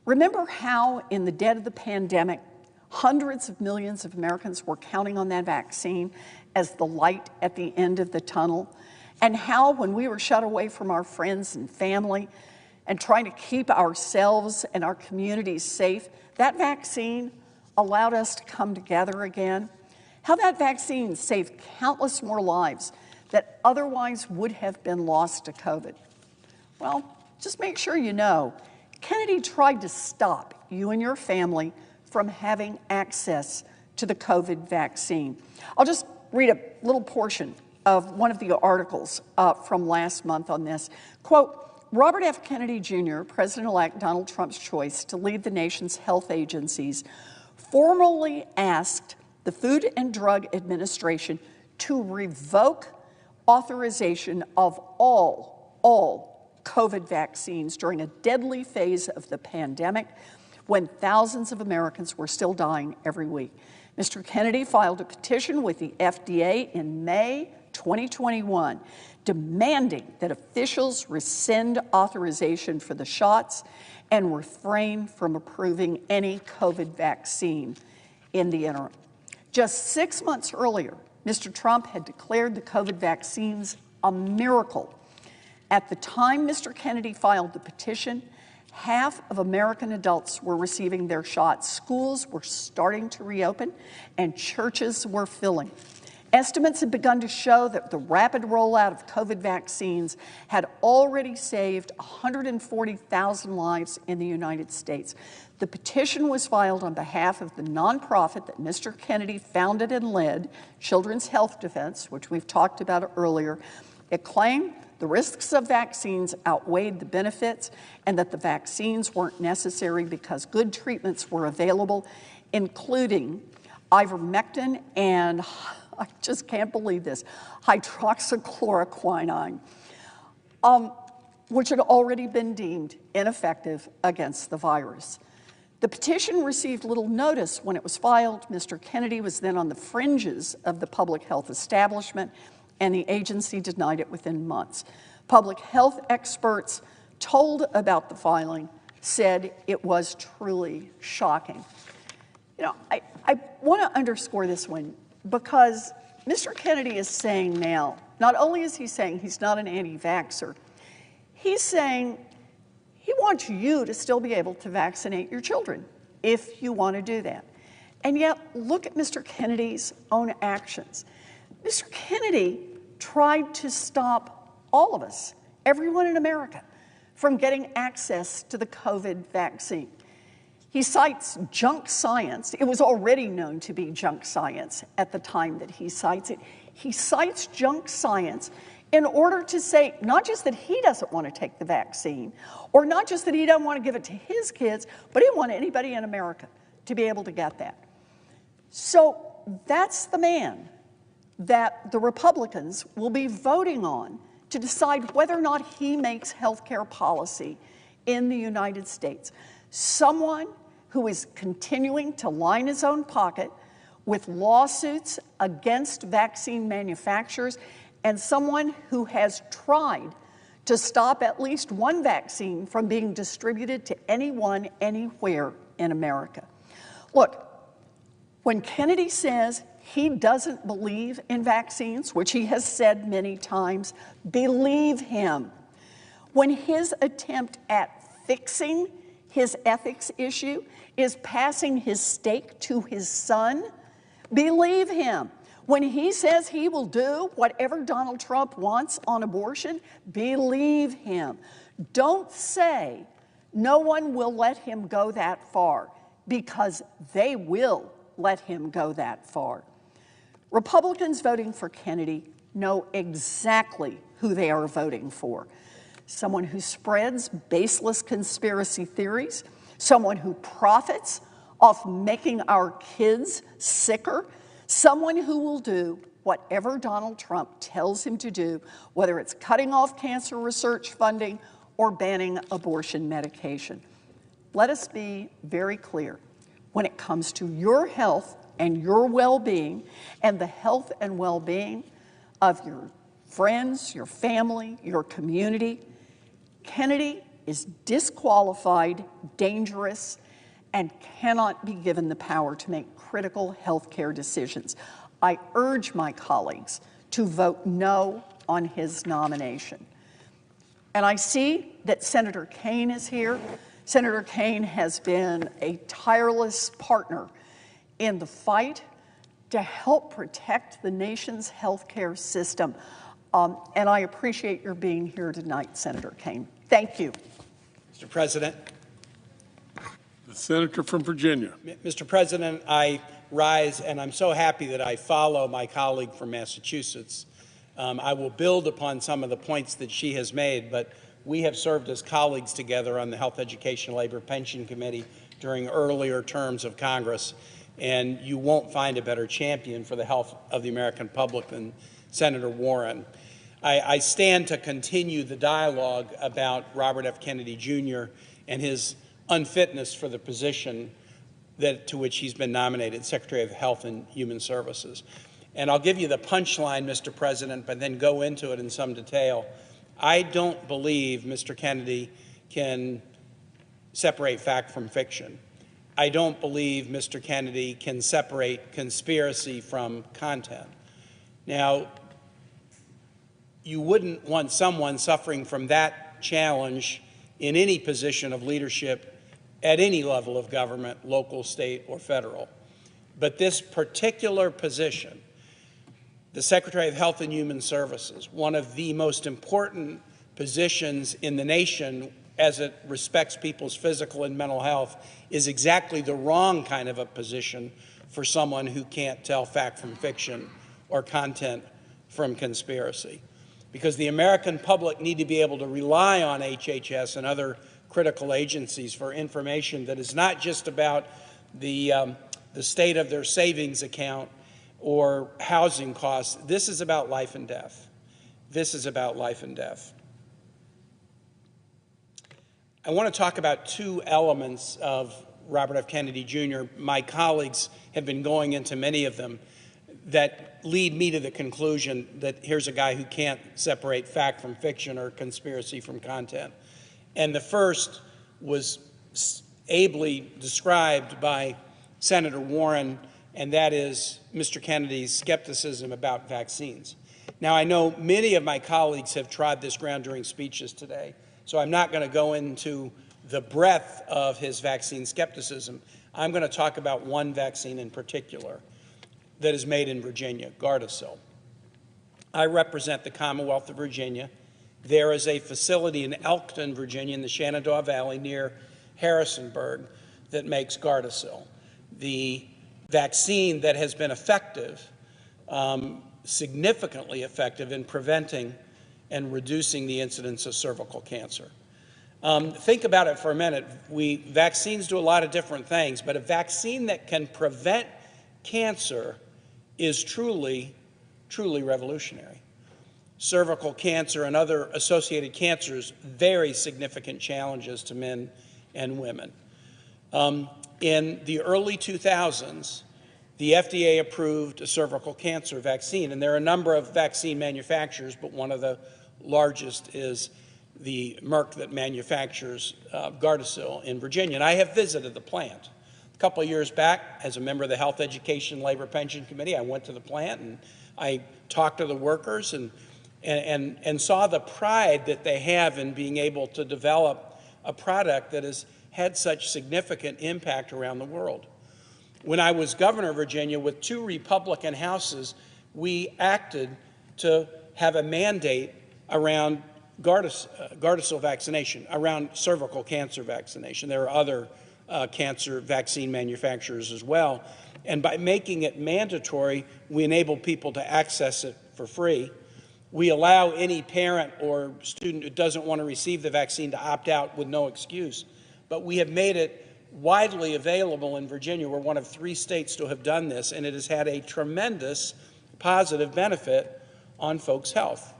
Remember how in the dead of the pandemic, hundreds of millions of Americans were counting on that vaccine as the light at the end of the tunnel? And how when we were shut away from our friends and family and trying to keep ourselves and our communities safe, that vaccine allowed us to come together again? How that vaccine saved countless more lives that otherwise would have been lost to COVID? Well, just make sure you know, Kennedy tried to stop you and your family from having access to the COVID vaccine. I'll just read a little portion of one of the articles from last month on this. Quote, Robert F. Kennedy Jr., President-elect Donald Trump's choice to lead the nation's health agencies, formally asked the Food and Drug Administration to revoke authorization of all all COVID vaccines during a deadly phase of the pandemic when thousands of Americans were still dying every week. Mr. Kennedy filed a petition with the FDA in May 2021, demanding that officials rescind authorization for the shots and refrain from approving any COVID vaccine in the interim. Just 6 months earlier, Mr. Trump had declared the COVID vaccines a miracle. At the time Mr. Kennedy filed the petition, half of American adults were receiving their shots. Schools were starting to reopen, and churches were filling. Estimates had begun to show that the rapid rollout of COVID vaccines had already saved 140,000 lives in the United States. The petition was filed on behalf of the nonprofit that Mr. Kennedy founded and led, Children's Health Defense, which we've talked about earlier. It claimed the risks of vaccines outweighed the benefits and that the vaccines weren't necessary because good treatments were available, including ivermectin and, I just can't believe this, hydroxychloroquine, which had already been deemed ineffective against the virus. The petition received little notice when it was filed. Mr. Kennedy was then on the fringes of the public health establishment, and the agency denied it within months. Public health experts told about the filing said it was truly shocking. You know, I want to underscore this one because Mr. Kennedy is saying now, not only is he saying he's not an anti-vaxxer, he's saying he wants you to still be able to vaccinate your children if you want to do that. And yet, look at Mr. Kennedy's own actions. Mr. Kennedy tried to stop all of us, everyone in America, from getting access to the COVID vaccine. He cites junk science. It was already known to be junk science at the time that he cites it. He cites junk science in order to say not just that he doesn't want to take the vaccine, or not just that he doesn't want to give it to his kids, but he wants anybody in America to be able to get that. So that's the man that the Republicans will be voting on to decide whether or not he makes healthcare policy in the United States. Someone who is continuing to line his own pocket with lawsuits against vaccine manufacturers, and someone who has tried to stop at least one vaccine from being distributed to anyone, anywhere in America. Look, when Kennedy says he doesn't believe in vaccines, which he has said many times, believe him. When his attempt at fixing his ethics issue is passing his steak to his son, believe him. When he says he will do whatever Donald Trump wants on abortion, believe him. Don't say no one will let him go that far, because they will let him go that far. Republicans voting for Kennedy know exactly who they are voting for. Someone who spreads baseless conspiracy theories, someone who profits off making our kids sicker, someone who will do whatever Donald Trump tells him to do, whether it's cutting off cancer research funding or banning abortion medication. Let us be very clear. When it comes to your health and your well-being and the health and well-being of your friends, your family, your community, Kennedy is disqualified, dangerous, and cannot be given the power to make critical health care decisions. I urge my colleagues to vote no on his nomination. And I see that Senator Kaine is here. Senator Kaine has been a tireless partner in the fight to help protect the nation's health care system. And I appreciate your being here tonight, Senator Kaine. Thank you. Mr. President. The senator from Virginia. Mr. President, I rise, and I'm so happy that I follow my colleague from Massachusetts. I will build upon some of the points that she has made, but we have served as colleagues together on the Health, Education, Labor, Pension Committee during earlier terms of Congress, and you won't find a better champion for the health of the American public than Senator Warren. I stand to continue the dialogue about Robert F. Kennedy Jr. and his unfitness for the position to which he's been nominated, Secretary of Health and Human Services. And I'll give you the punchline, Mr. President, but then go into it in some detail. I don't believe Mr. Kennedy can separate fact from fiction. I don't believe Mr. Kennedy can separate conspiracy from content. Now, you wouldn't want someone suffering from that challenge in any position of leadership at any level of government, local, state, or federal. But this particular position, the Secretary of Health and Human Services, one of the most important positions in the nation as it respects people's physical and mental health, is exactly the wrong kind of a position for someone who can't tell fact from fiction or content from conspiracy. Because the American public need to be able to rely on HHS and other critical agencies for information that is not just about the state of their savings account or housing costs. This is about life and death. This is about life and death. I want to talk about two elements of Robert F. Kennedy Jr. My colleagues have been going into many of them that lead me to the conclusion that here's a guy who can't separate fact from fiction or conspiracy from content. And the first was ably described by Senator Warren, and that is Mr. Kennedy's skepticism about vaccines. Now, I know many of my colleagues have trod this ground during speeches today, so I'm not going to go into the breadth of his vaccine skepticism. I'm going to talk about one vaccine in particular that is made in Virginia, Gardasil. I represent the Commonwealth of Virginia. There is a facility in Elkton, Virginia, in the Shenandoah Valley near Harrisonburg that makes Gardasil, the vaccine that has been effective, significantly effective in preventing and reducing the incidence of cervical cancer. Think about it for a minute. Vaccines do a lot of different things, but a vaccine that can prevent cancer is truly, truly revolutionary. Cervical cancer and other associated cancers, very significant challenges to men and women. In the early 2000s, the FDA approved a cervical cancer vaccine, and there are a number of vaccine manufacturers, but one of the largest is the Merck that manufactures Gardasil in Virginia. And I have visited the plant. A couple of years back, as a member of the Health, Education, Labor, Pension Committee, I went to the plant and I talked to the workers and saw the pride that they have in being able to develop a product that has had such significant impact around the world. When I was governor of Virginia with 2 Republican houses, we acted to have a mandate around Gardasil vaccination, around cervical cancer vaccination. There are other cancer vaccine manufacturers as well. And by making it mandatory, we enable people to access it for free. We allow any parent or student who doesn't want to receive the vaccine to opt out with no excuse. But we have made it widely available in Virginia. We're one of 3 states to have done this, and it has had a tremendous positive benefit on folks' health.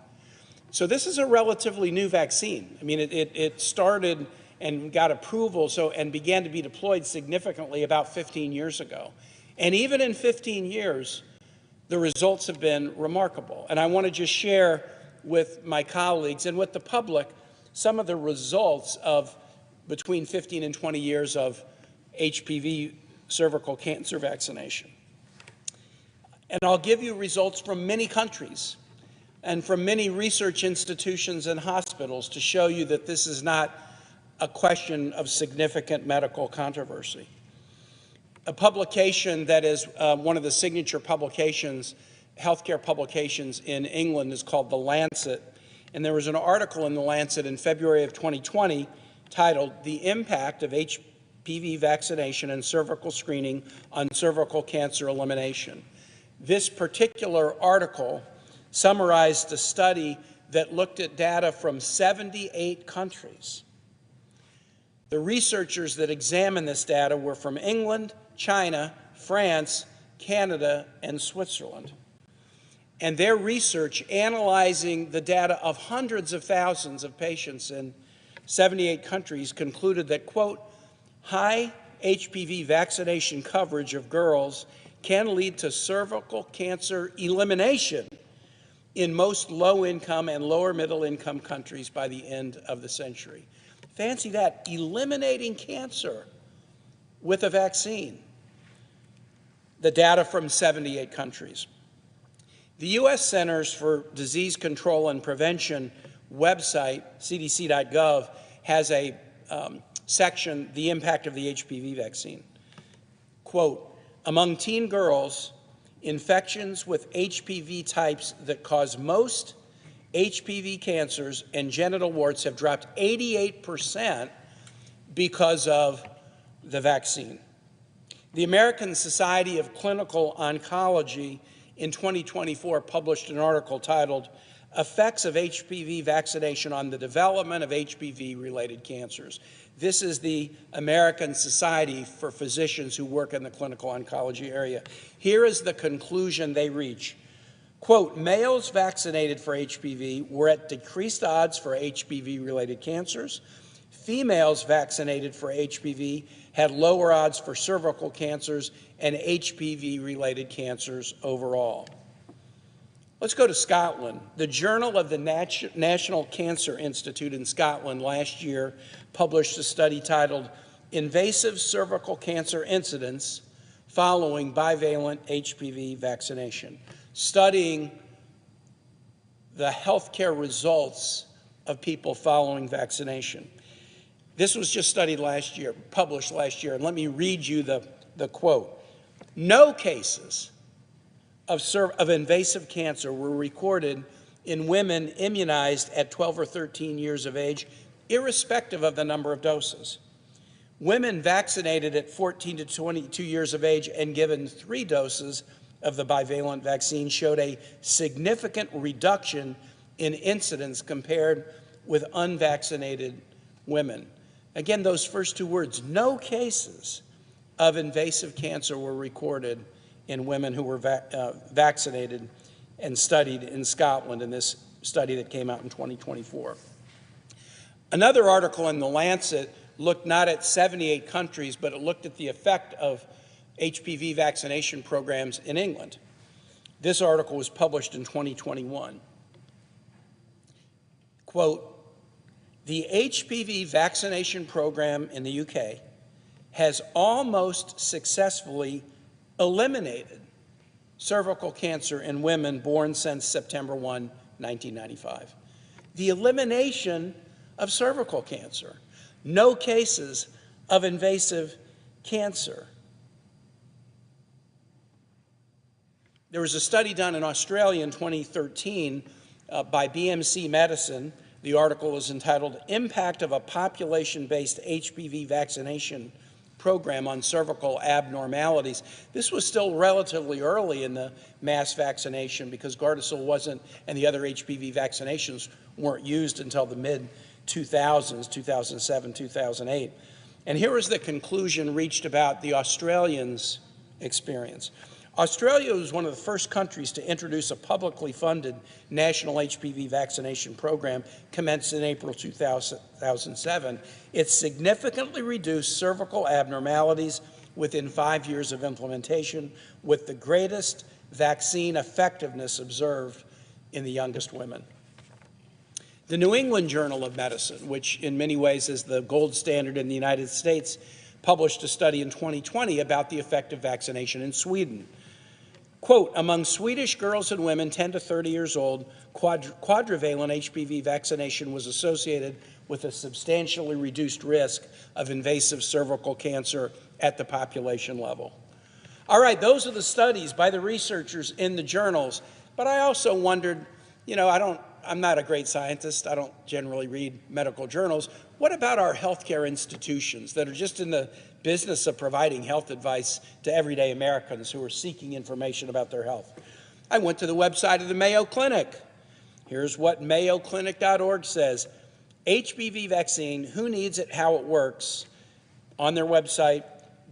So this is a relatively new vaccine. I mean, it started and got approval and began to be deployed significantly about 15 years ago. And even in 15 years, the results have been remarkable. And I want to just share with my colleagues and with the public some of the results of between 15 and 20 years of HPV cervical cancer vaccination. And I'll give you results from many countries and from many research institutions and hospitals to show you that this is not a question of significant medical controversy. A publication that is one of the signature publications, healthcare publications in England, is called The Lancet. And there was an article in The Lancet in February of 2020 titled "The Impact of HPV Vaccination and Cervical Screening on Cervical Cancer Elimination." This particular article summarized a study that looked at data from 78 countries. The researchers that examined this data were from England, China, France, Canada, and Switzerland. and their research analyzing the data of hundreds of thousands of patients in 78 countries concluded that, quote, high HPV vaccination coverage of girls can lead to cervical cancer elimination in most low-income and lower-middle-income countries by the end of the century. Fancy that, eliminating cancer with a vaccine. The data from 78 countries. The U.S. Centers for Disease Control and Prevention website, cdc.gov, has a section, The Impact of the HPV Vaccine. Quote, among teen girls, infections with HPV types that cause most HPV cancers and genital warts have dropped 88% because of the vaccine. The American Society of Clinical Oncology in 2024 published an article titled Effects of HPV Vaccination on the Development of HPV-Related Cancers. This is the American Society for Physicians who work in the clinical oncology area. Here is the conclusion they reach. Quote, males vaccinated for HPV were at decreased odds for HPV-related cancers. Females vaccinated for HPV had lower odds for cervical cancers and HPV-related cancers overall. Let's go to Scotland. The Journal of the National Cancer Institute in Scotland last year published a study titled Invasive Cervical Cancer Incidence Following Bivalent HPV Vaccination, studying the healthcare results of people following vaccination. This was just studied last year, published last year, and let me read you the quote. No cases of invasive cancer were recorded in women immunized at 12 or 13 years of age, irrespective of the number of doses. Women vaccinated at 14 to 22 years of age and given 3 doses of the bivalent vaccine showed a significant reduction in incidence compared with unvaccinated women. Again, those first 2 words, no cases of invasive cancer were recorded in women who were vaccinated and studied in Scotland in this study that came out in 2024. Another article in The Lancet looked not at 78 countries, but it looked at the effect of HPV vaccination programs in England. This article was published in 2021. Quote, the HPV vaccination program in the UK has almost successfully eliminated cervical cancer in women born since September 1, 1995. The elimination of cervical cancer. No cases of invasive cancer. There was a study done in Australia in 2013 by BMC Medicine. The article is entitled Impact of a Population-Based HPV Vaccination Program on Cervical Abnormalities. This was still relatively early in the mass vaccination because Gardasil wasn't, and the other HPV vaccinations weren't used until the mid-2000s, 2007, 2008. And here is the conclusion reached about the Australians' experience. Australia was one of the first countries to introduce a publicly funded national HPV vaccination program commenced in April 2007. It significantly reduced cervical abnormalities within 5 years of implementation, with the greatest vaccine effectiveness observed in the youngest women. The New England Journal of Medicine, which in many ways is the gold standard in the United States, published a study in 2020 about the effect of vaccination in Sweden. Quote, among Swedish girls and women 10 to 30 years old, quadrivalent HPV vaccination was associated with a substantially reduced risk of invasive cervical cancer at the population level. All right, those are the studies by the researchers in the journals, but I also wondered, I'm not a great scientist, I don't generally read medical journals. What about our healthcare institutions that are just in the business of providing health advice to everyday Americans who are seeking information about their health? I went to the website of the Mayo Clinic. Here's what mayoclinic.org says. HPV vaccine, who needs it, how it works. On their website,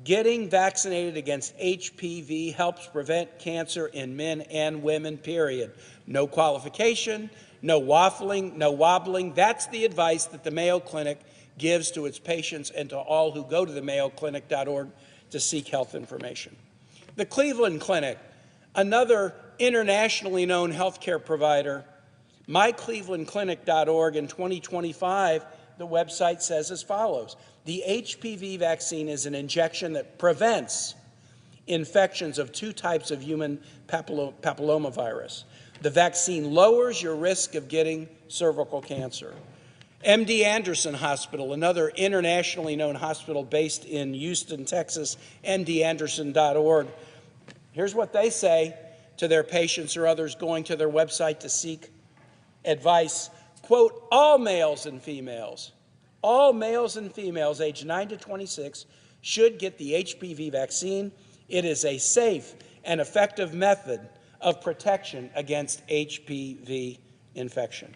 Getting vaccinated against HPV helps prevent cancer in men and women, period. No qualification, no waffling, no wobbling. That's the advice that the Mayo Clinic gives to its patients and to all who go to the mayoclinic.org to seek health information. The Cleveland Clinic, another internationally known healthcare provider, myclevelandclinic.org in 2025, the website says as follows: the HPV vaccine is an injection that prevents infections of 2 types of human papillomavirus. The vaccine lowers your risk of getting cervical cancer. MD Anderson Hospital, another internationally known hospital based in Houston, Texas, mdanderson.org. Here's what they say to their patients or others going to their website to seek advice. Quote, all males and females aged 9 to 26 should get the HPV vaccine. It is a safe and effective method of protection against HPV infection.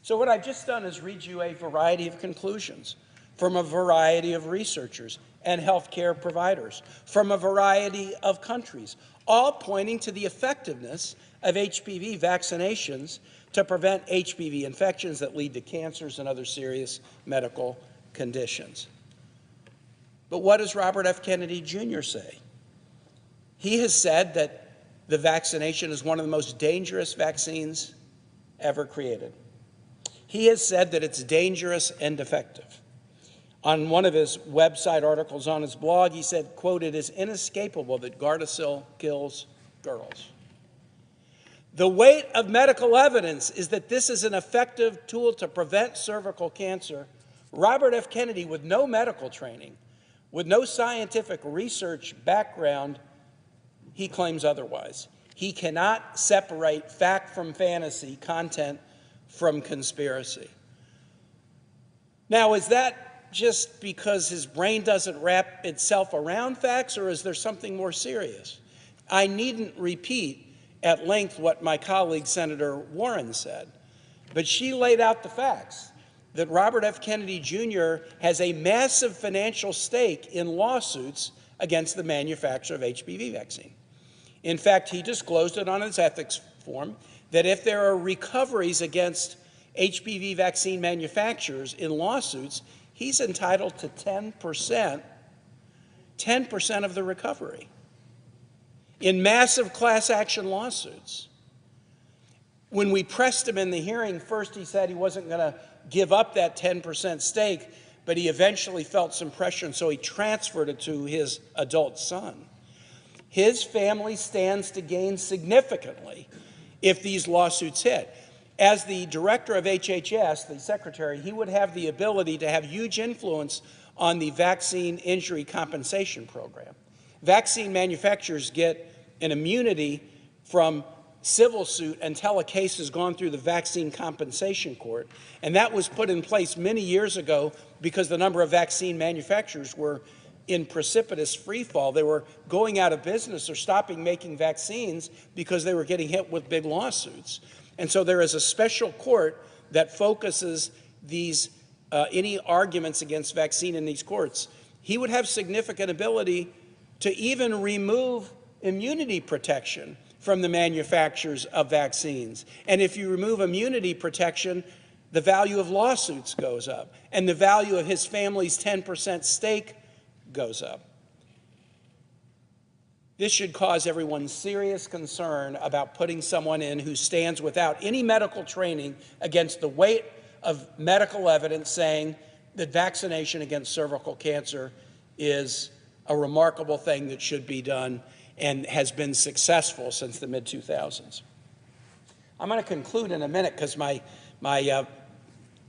So what I've just done is read you a variety of conclusions from a variety of researchers and healthcare providers from a variety of countries, all pointing to the effectiveness of HPV vaccinations to prevent HPV infections that lead to cancers and other serious medical conditions. But what does Robert F. Kennedy Jr. say? He has said that the vaccination is one of the most dangerous vaccines ever created. He has said that it's dangerous and defective. On one of his website articles on his blog, he said, quote, it is inescapable that Gardasil kills girls. The weight of medical evidence is that this is an effective tool to prevent cervical cancer. Robert F. Kennedy, with no medical training, with no scientific research background, he claims otherwise. He cannot separate fact from fantasy, content from conspiracy. Now, is that just because his brain doesn't wrap itself around facts, or is there something more serious? I needn't repeat at length what my colleague Senator Warren said, but she laid out the facts that Robert F. Kennedy Jr. has a massive financial stake in lawsuits against the manufacturer of HPV vaccine. In fact, he disclosed it on his ethics form that if there are recoveries against HPV vaccine manufacturers in lawsuits, he's entitled to 10% of the recovery in massive class action lawsuits. When we pressed him in the hearing, first he said he wasn't going to give up that 10% stake, but he eventually felt some pressure, and so he transferred it to his adult son. His family stands to gain significantly if these lawsuits hit. As the director of HHS, the secretary, he would have the ability to have huge influence on the vaccine injury compensation program. Vaccine manufacturers get an immunity from civil suit until a case has gone through the vaccine compensation court, and that was put in place many years ago because the number of vaccine manufacturers were in precipitous free fall. They were going out of business or stopping making vaccines because they were getting hit with big lawsuits. And so there is a special court that focuses these any arguments against vaccine in these courts. He would have significant ability to even remove immunity protection from the manufacturers of vaccines. And if you remove immunity protection, the value of lawsuits goes up, and the value of his family's 10% stake goes up. This should cause everyone serious concern about putting someone in who stands without any medical training against the weight of medical evidence saying that vaccination against cervical cancer is a remarkable thing that should be done and has been successful since the mid-2000s. I'm going to conclude in a minute because my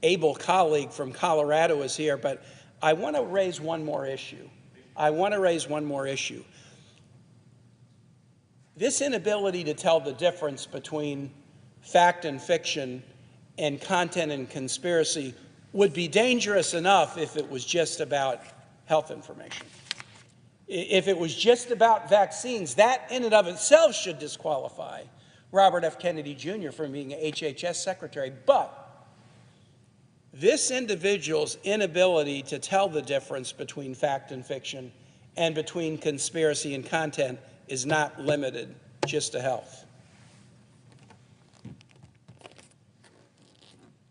able colleague from Colorado is here, but I want to raise one more issue. This inability to tell the difference between fact and fiction and content and conspiracy would be dangerous enough if it was just about health information. If it was just about vaccines, that in and of itself should disqualify Robert F. Kennedy Jr. from being an HHS secretary. But this individual's inability to tell the difference between fact and fiction and between conspiracy and content is not limited just to health.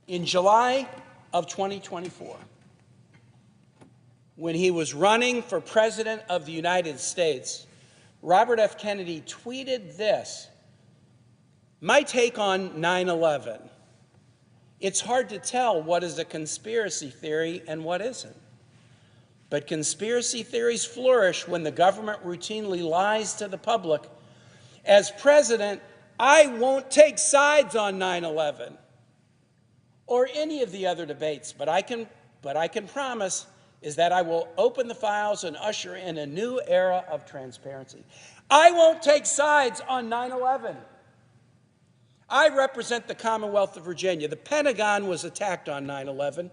In July of 2024, when he was running for President of the United States, Robert F. Kennedy tweeted this: "My take on 9/11. It's hard to tell what is a conspiracy theory and what isn't. But conspiracy theories flourish when the government routinely lies to the public. As president, I won't take sides on 9/11 or any of the other debates, but I can promise is that I will open the files and usher in a new era of transparency. I won't take sides on 9/11. I represent the Commonwealth of Virginia. The Pentagon was attacked on 9/11.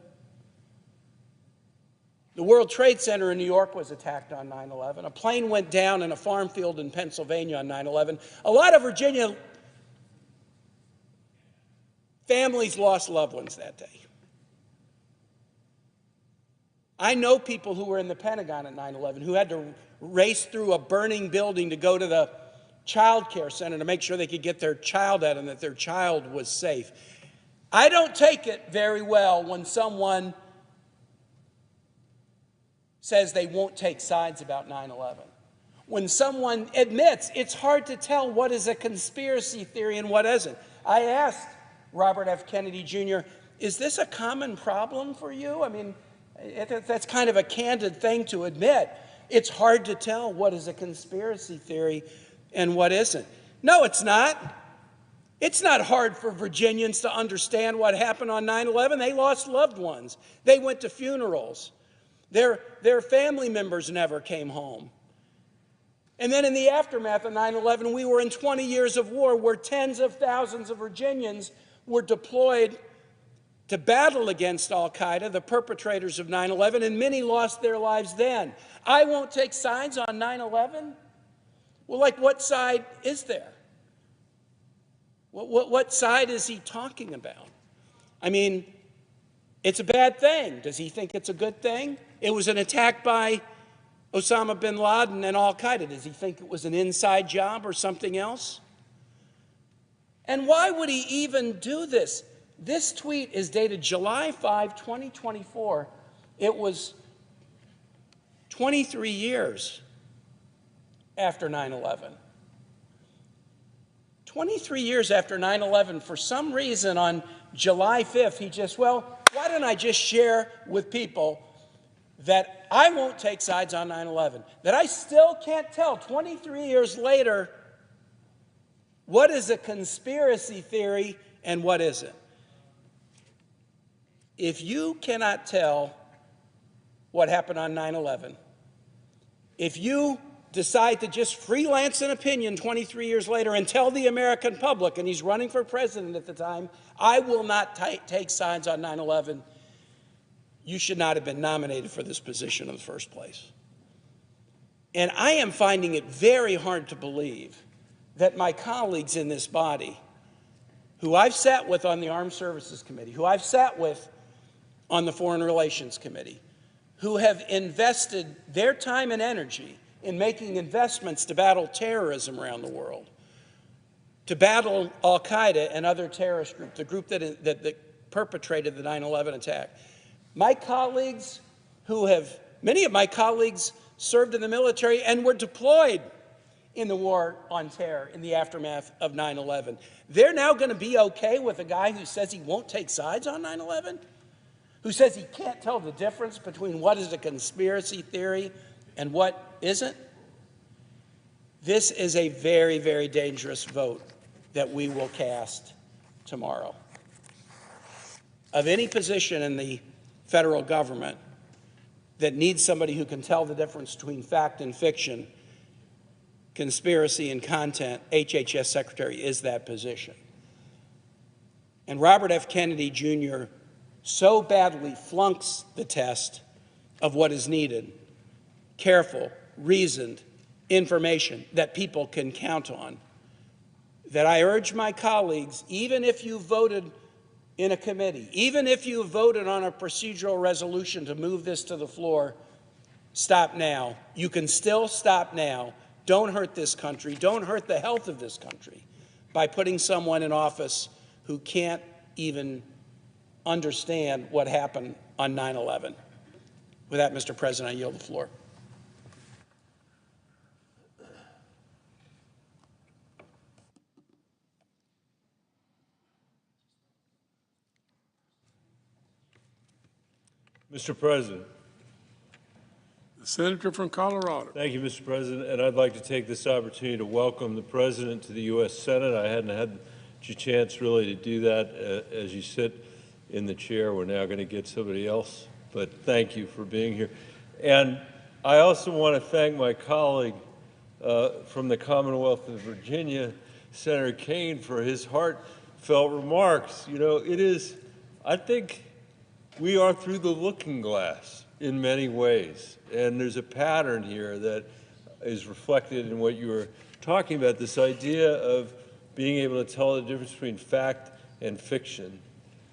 The World Trade Center in New York was attacked on 9/11. A plane went down in a farm field in Pennsylvania on 9/11. A lot of Virginia families lost loved ones that day. I know people who were in the Pentagon at 9/11 who had to race through a burning building to go to the child care center to make sure they could get their child out and that their child was safe. I don't take it very well when someone says they won't take sides about 9/11. When someone admits it's hard to tell what is a conspiracy theory and what isn't. I asked Robert F. Kennedy Jr., is this a common problem for you? I mean, that's kind of a candid thing to admit. It's hard to tell what is a conspiracy theory and what isn't. No, it's not. It's not hard for Virginians to understand what happened on 9/11. They lost loved ones. They went to funerals. Their family members never came home. And then in the aftermath of 9/11, we were in 20 years of war where tens of thousands of Virginians were deployed to battle against al-Qaeda, the perpetrators of 9/11, and many lost their lives then. I won't take sides on 9/11? Well, like, what side is there? What side is he talking about? I mean, it's a bad thing. Does he think it's a good thing? It was an attack by Osama bin Laden and al-Qaeda. Does he think it was an inside job or something else? And why would he even do this? This tweet is dated July 5, 2024. It was 23 years after 9/11. 23 years after 9/11, for some reason on July 5th, he just, well, why don't I just share with people that I won't take sides on 9/11, that I still can't tell 23 years later what is a conspiracy theory and what isn't. If you cannot tell what happened on 9/11, if you decide to just freelance an opinion 23 years later and tell the American public, and he's running for president at the time, I will not take sides on 9/11, you should not have been nominated for this position in the first place. And I am finding it very hard to believe that my colleagues in this body, who I've sat with on the Armed Services Committee, who I've sat with on the Foreign Relations Committee, who have invested their time and energy in making investments to battle terrorism around the world, to battle al-Qaeda and other terrorist groups, the group that perpetrated the 9/11 attack. My colleagues many of my colleagues served in the military and were deployed in the war on terror in the aftermath of 9/11. They're now going to be okay with a guy who says he won't take sides on 9/11? Who says he can't tell the difference between what is a conspiracy theory and what isn't? This is a very, very dangerous vote that we will cast tomorrow. Of any position in the federal government that needs somebody who can tell the difference between fact and fiction, conspiracy and content, HHS Secretary is that position. And Robert F. Kennedy Jr. so badly flunks the test of what is needed: careful, reasoned information that people can count on, that I urge my colleagues, even if you voted in a committee, even if you voted on a procedural resolution to move this to the floor, stop now. You can still stop now. Don't hurt this country. Don't hurt the health of this country by putting someone in office who can't even understand what happened on 9/11. With that, Mr. President, I yield the floor. Mr. President. The senator from Colorado. Thank you, Mr. President, and I'd like to take this opportunity to welcome the President to the U.S. Senate. I hadn't had a chance really to do that as you sit in the chair. We're now going to get somebody else, but thank you for being here. And I also want to thank my colleague from the Commonwealth of Virginia, Senator Kaine, for his heartfelt remarks. You know, I think we are through the looking glass in many ways, and there's a pattern here that is reflected in what you were talking about, this idea of being able to tell the difference between fact and fiction.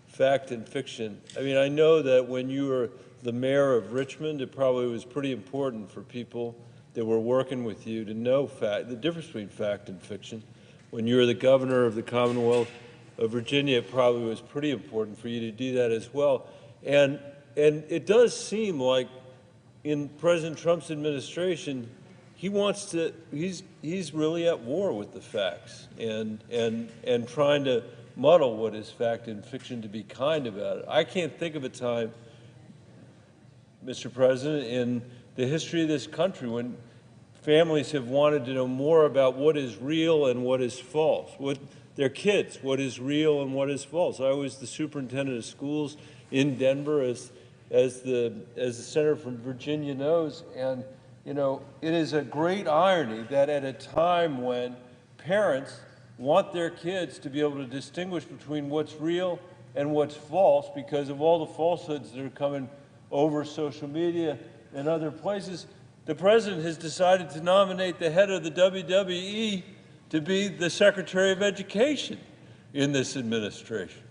Fact and fiction. I mean, I know that when you were the mayor of Richmond, it probably was pretty important for people that were working with you to know the difference between fact and fiction. When you were the governor of the Commonwealth of Virginia, it probably was pretty important for you to do that as well. And it does seem like in President Trump's administration, he's really at war with the facts and trying to muddle what is fact and fiction to be kind about it. I can't think of a time, Mr. President, in the history of this country when families have wanted to know more about what is real and what is false. What their kids, what is real and what is false. I was the superintendent of schools in Denver, as the senator from Virginia knows, and you know, it is a great irony that at a time when parents want their kids to be able to distinguish between what's real and what's false because of all the falsehoods that are coming over social media and other places, the president has decided to nominate the head of the WWE to be the Secretary of Education in this administration.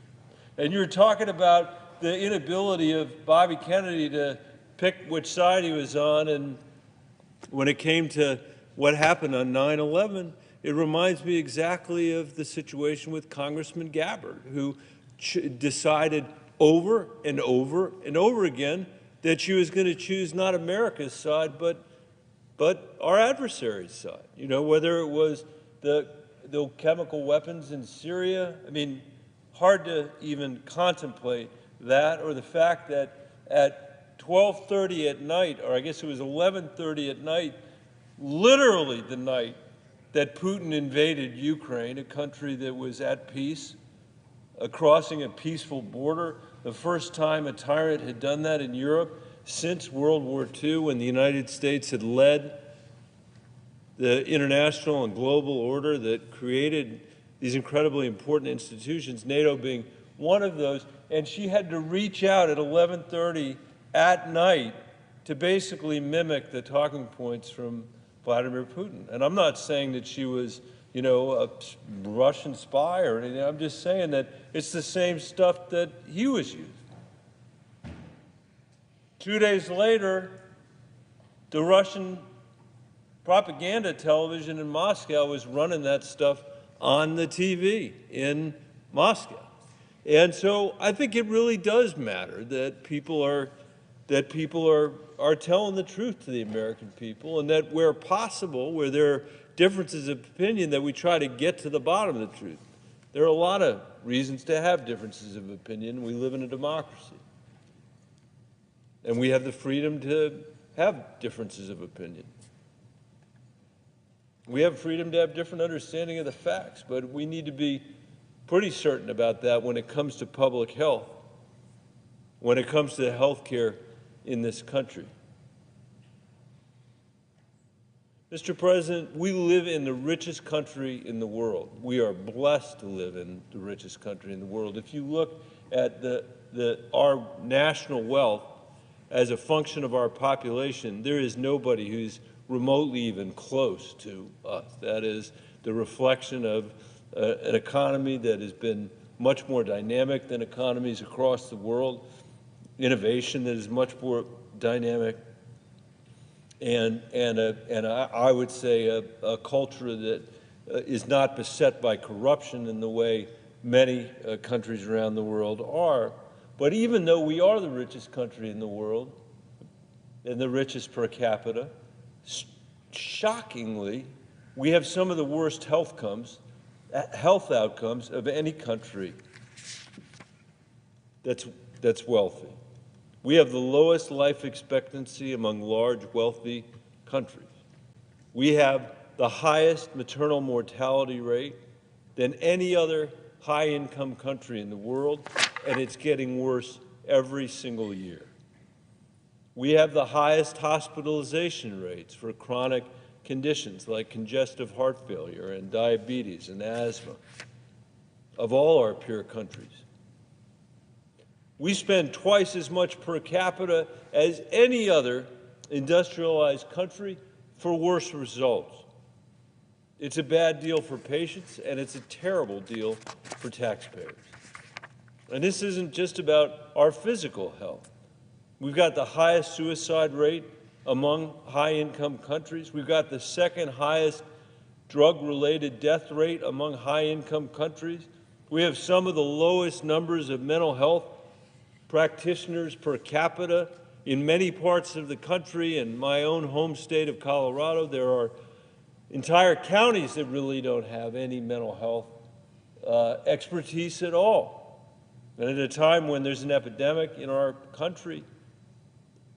And you're talking about the inability of Bobby Kennedy to pick which side he was on, and when it came to what happened on 9/11, it reminds me exactly of the situation with Congressman Gabbard, who decided over and over and over again that she was going to choose not America's side, but our adversary's side. You know, whether it was the chemical weapons in Syria, I mean, hard to even contemplate that, or the fact that at 12:30 at night, or I guess it was 11:30 at night, literally the night that Putin invaded Ukraine, a country that was at peace, crossing a peaceful border, the first time a tyrant had done that in Europe since World War II, when the United States had led the international and global order that created these incredibly important institutions, NATO being one of those. And she had to reach out at 11:30 at night to basically mimic the talking points from Vladimir Putin. And I'm not saying that she was, you know, a Russian spy or anything. I'm just saying that it's the same stuff that he was using. 2 days later, the Russian propaganda television in Moscow was running that stuff on the TV in Moscow. And so I think it really does matter that people are telling the truth to the American people, and that where possible, where there are differences of opinion, that we try to get to the bottom of the truth. There are a lot of reasons to have differences of opinion. We live in a democracy. And we have the freedom to have differences of opinion. We have freedom to have different understanding of the facts, but we need to be pretty certain about that when it comes to public health, when it comes to health care in this country. Mr. President, we live in the richest country in the world. We are blessed to live in the richest country in the world. If you look at our national wealth as a function of our population, there is nobody who's remotely even close to us. That is the reflection of an economy that has been much more dynamic than economies across the world, innovation that is much more dynamic. I would say a culture that is not beset by corruption in the way many countries around the world are. But even though we are the richest country in the world and the richest per capita, shockingly, we have some of the worst health outcomes of any country that's wealthy. We have the lowest life expectancy among large, wealthy countries. We have the highest maternal mortality rate than any other high-income country in the world, and it's getting worse every single year. We have the highest hospitalization rates for chronic conditions like congestive heart failure and diabetes and asthma of all our peer countries. We spend twice as much per capita as any other industrialized country for worse results. It's a bad deal for patients, and it's a terrible deal for taxpayers. And this isn't just about our physical health. We've got the highest suicide rate among high-income countries. We've got the second highest drug-related death rate among high-income countries. We have some of the lowest numbers of mental health practitioners per capita in many parts of the country. In my own home state of Colorado, there are entire counties that really don't have any mental health expertise at all. And at a time when there's an epidemic in our country,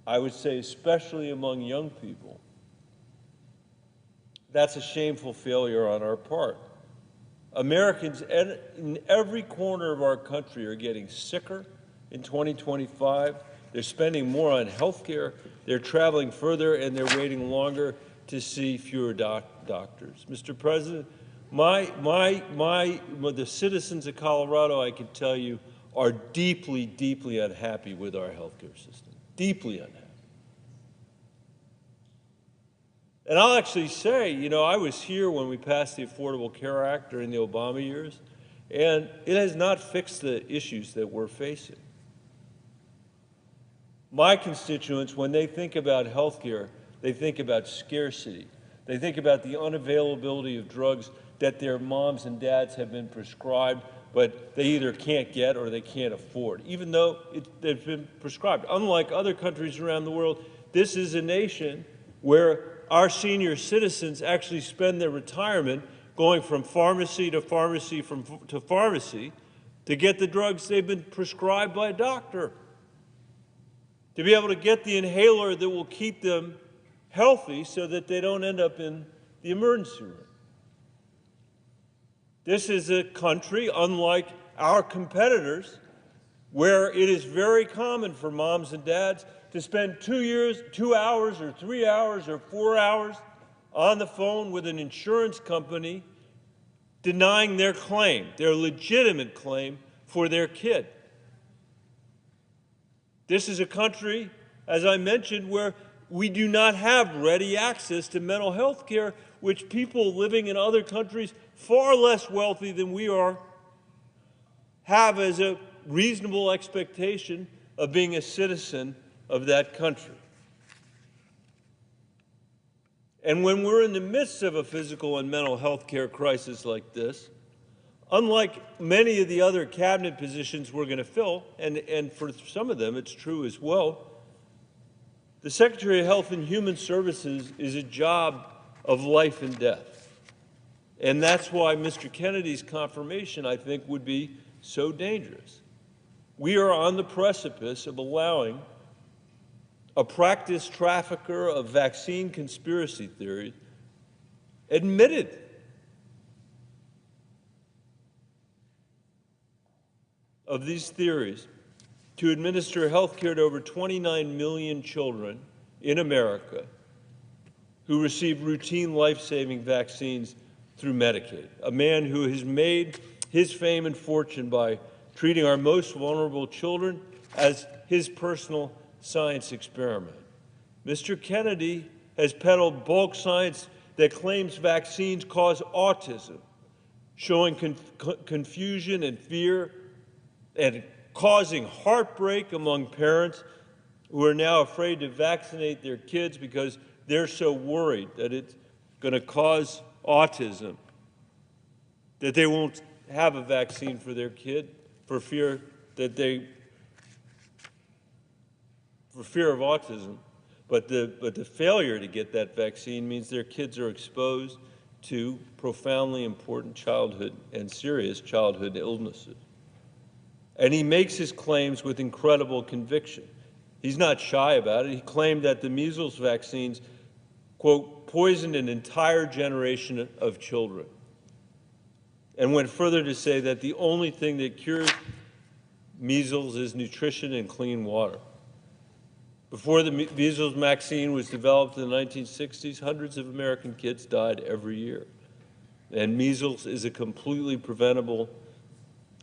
I would say especially among young people, that's a shameful failure on our part. Americans in every corner of our country are getting sicker in 2025. They're spending more on health care, they're traveling further, and they're waiting longer to see fewer doctors. Mr. President, the citizens of Colorado, I can tell you, are deeply, deeply unhappy with our health care system, deeply unhappy. And I'll actually say, you know, I was here when we passed the Affordable Care Act during the Obama years, and it has not fixed the issues that we're facing. My constituents, when they think about health care, they think about scarcity. They think about the unavailability of drugs that their moms and dads have been prescribed, but they either can't get or they can't afford, even though they've been prescribed. Unlike other countries around the world, this is a nation where our senior citizens actually spend their retirement going from pharmacy to pharmacy to pharmacy to get the drugs they've been prescribed by a doctor, to be able to get the inhaler that will keep them healthy so that they don't end up in the emergency room. This is a country, unlike our competitors, where it is very common for moms and dads to spend 2 hours or 3 hours or 4 hours on the phone with an insurance company denying their claim, their legitimate claim for their kid. This is a country, as I mentioned, where we do not have ready access to mental health care, which people living in other countries far less wealthy than we are have as a reasonable expectation of being a citizen of that country. And when we're in the midst of a physical and mental health care crisis like this, unlike many of the other cabinet positions we're going to fill, and for some of them it's true as well, the Secretary of Health and Human Services is a job of life and death. And that's why Mr. Kennedy's confirmation, I think, would be so dangerous. We are on the precipice of allowing a practice trafficker of vaccine conspiracy theories admitted of these theories to administer health care to over 29 million children in America who receive routine life-saving vaccines through Medicaid, a man who has made his fame and fortune by treating our most vulnerable children as his personal science experiment. Mr. Kennedy has peddled bulk science that claims vaccines cause autism, showing confusion and fear and causing heartbreak among parents who are now afraid to vaccinate their kids because they're so worried that it's going to cause autism that they won't have a vaccine for their kid for fear of autism. But the failure to get that vaccine means their kids are exposed to profoundly important childhood and serious childhood illnesses. And he makes his claims with incredible conviction. He's not shy about it. He claimed that the measles vaccines, quote, poisoned an entire generation of children, and went further to say that the only thing that cures measles is nutrition and clean water. Before the measles vaccine was developed in the 1960s, hundreds of American kids died every year. And measles is a completely preventable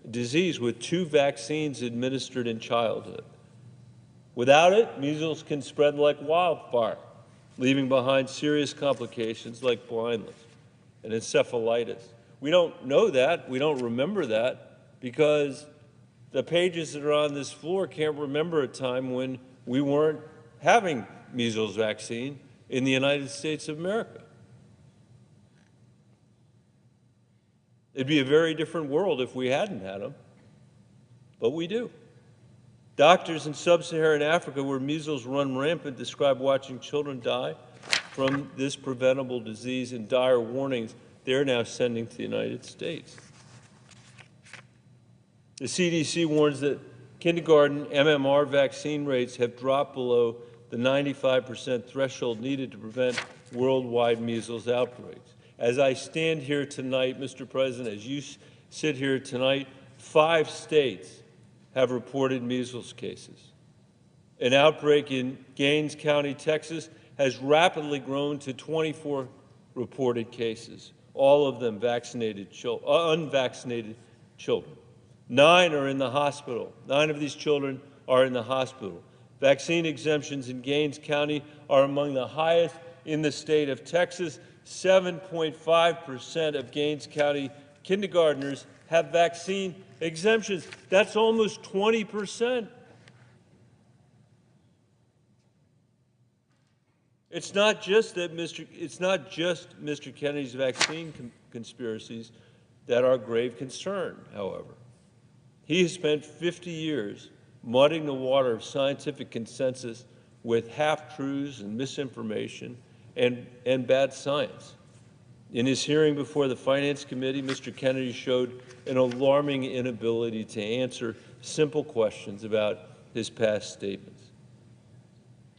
disease with 2 vaccines administered in childhood. Without it, measles can spread like wildfire, leaving behind serious complications like blindness and encephalitis. We don't know that, we don't remember that, because the pages that are on this floor can't remember a time when we weren't having measles vaccine in the United States of America. It'd be a very different world if we hadn't had them, but we do. Doctors in sub-Saharan Africa, where measles run rampant, describe watching children die from this preventable disease in dire warnings they're now sending to the United States. The CDC warns that kindergarten MMR vaccine rates have dropped below the 95% threshold needed to prevent worldwide measles outbreaks. As I stand here tonight, Mr. President, as you sit here tonight, 5 states have reported measles cases. An outbreak in Gaines County, Texas, has rapidly grown to 24 reported cases, all of them unvaccinated children. 9 are in the hospital. 9 of these children are in the hospital. Vaccine exemptions in Gaines County are among the highest in the state of Texas. 7.5% of Gaines County kindergartners have vaccine exemptions. That's almost 20%. It's not just Mr. Kennedy's vaccine conspiracies that are grave concern, however. He has spent 50 years muddying the water of scientific consensus with half-truths and misinformation and bad science. In his hearing before the Finance Committee, Mr. Kennedy showed an alarming inability to answer simple questions about his past statements.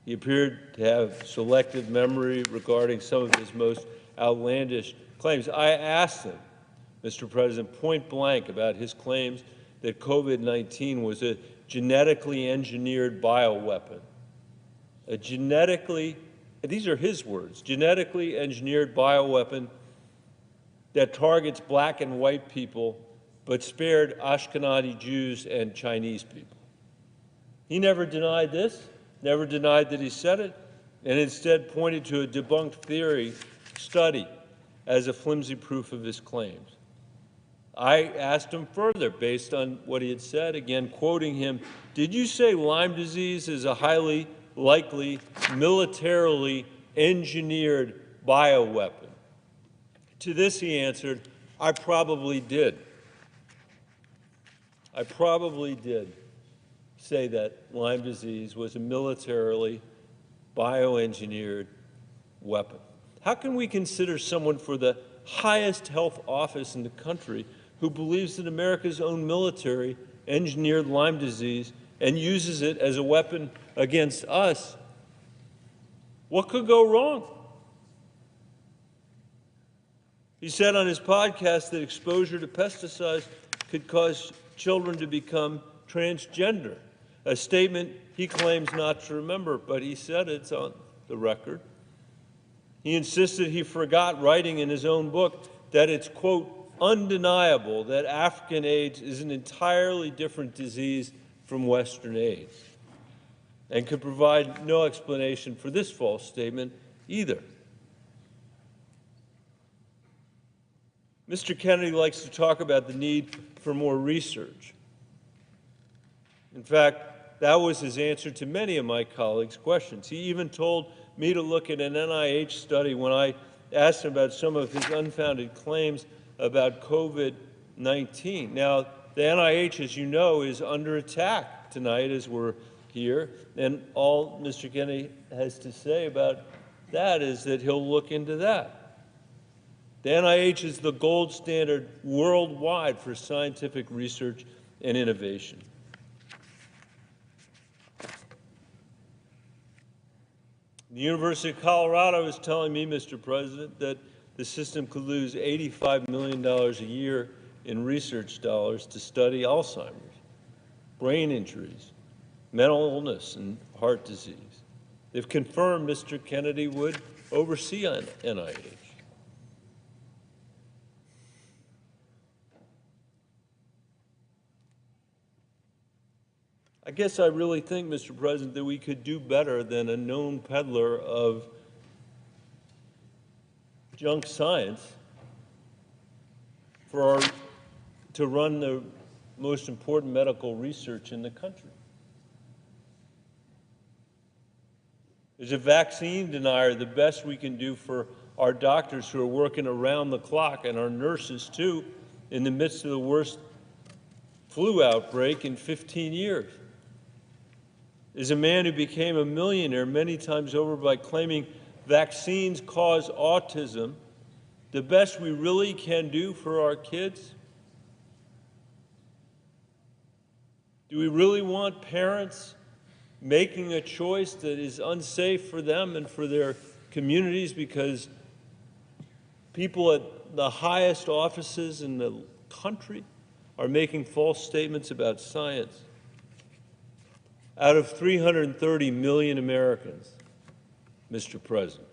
He appeared to have selective memory regarding some of his most outlandish claims. I asked him, Mr. President, point blank about his claims that COVID-19 was a genetically engineered bioweapon. These are his words, genetically engineered bioweapon that targets black and white people but spared Ashkenazi Jews and Chinese people. He never denied this, never denied that he said it, and instead pointed to a debunked theory study as a flimsy proof of his claims. I asked him further, based on what he had said, again quoting him, did you say Lyme disease is a highly likely militarily engineered bioweapon? To this he answered, I probably did. I probably did say that Lyme disease was a militarily bioengineered weapon. How can we consider someone for the highest health office in the country who believes that America's own military engineered Lyme disease and uses it as a weapon against us? What could go wrong? He said on his podcast that exposure to pesticides could cause children to become transgender, a statement he claims not to remember, but he said it's on the record. He insisted he forgot, writing in his own book, that it's, quote, undeniable that African AIDS is an entirely different disease from Western AIDS, and could provide no explanation for this false statement either. Mr. Kennedy likes to talk about the need for more research. In fact, that was his answer to many of my colleagues' questions. He even told me to look at an NIH study when I asked him about some of his unfounded claims about COVID-19. Now, the NIH, as you know, is under attack tonight as we're here, and all Mr. Kennedy has to say about that is that he'll look into that. The NIH is the gold standard worldwide for scientific research and innovation. The University of Colorado is telling me, Mr. President, that the system could lose $85 million a year in research dollars to study Alzheimer's, brain injuries, mental illness, and heart disease. They've confirmed Mr. Kennedy would oversee NIH. I guess I really think, Mr. President, that we could do better than a known peddler of junk science to run the most important medical research in the country. As a vaccine denier, the best we can do for our doctors who are working around the clock, and our nurses too, in the midst of the worst flu outbreak in 15 years. Is a man who became a millionaire many times over by claiming vaccines cause autism, the best we really can do for our kids? Do we really want parents making a choice that is unsafe for them and for their communities because people at the highest offices in the country are making false statements about science? Out of 330 million Americans, Mr. President,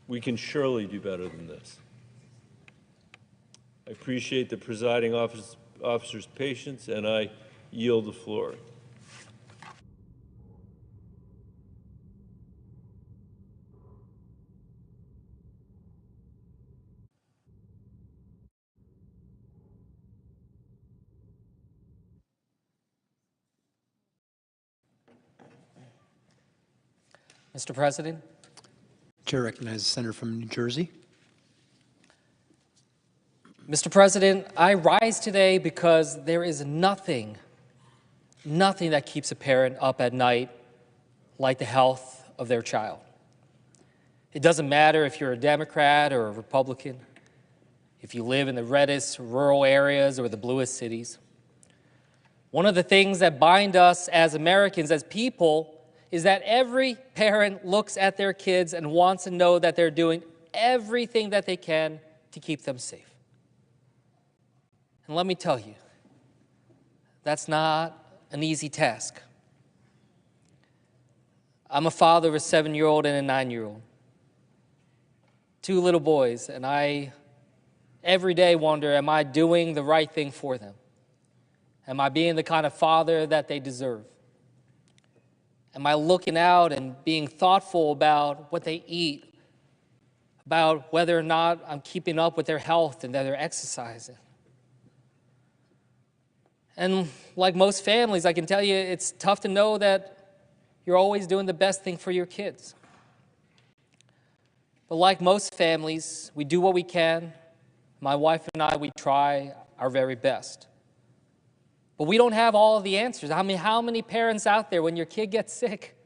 we can surely do better than this. I appreciate the presiding officer's patience, and I yield the floor. Mr. President. Chair recognizes the senator from New Jersey. Mr. President, I rise today because there is nothing that keeps a parent up at night like the health of their child. It doesn't matter if you're a Democrat or a Republican, if you live in the reddest rural areas or the bluest cities. One of the things that bind us as Americans, as people, is that every parent looks at their kids and wants to know that they're doing everything that they can to keep them safe. And let me tell you, that's not an easy task. I'm a father of a 7-year-old and a 9-year-old. 2 little boys, and I every day wonder, am I doing the right thing for them? Am I being the kind of father that they deserve? Am I looking out and being thoughtful about what they eat, about whether or not I'm keeping up with their health and that they're exercising? And like most families, I can tell you it's tough to know that you're always doing the best thing for your kids. But like most families, we do what we can. My wife and I, we try our very best. But we don't have all of the answers. I mean, how many parents out there, when your kid gets sick,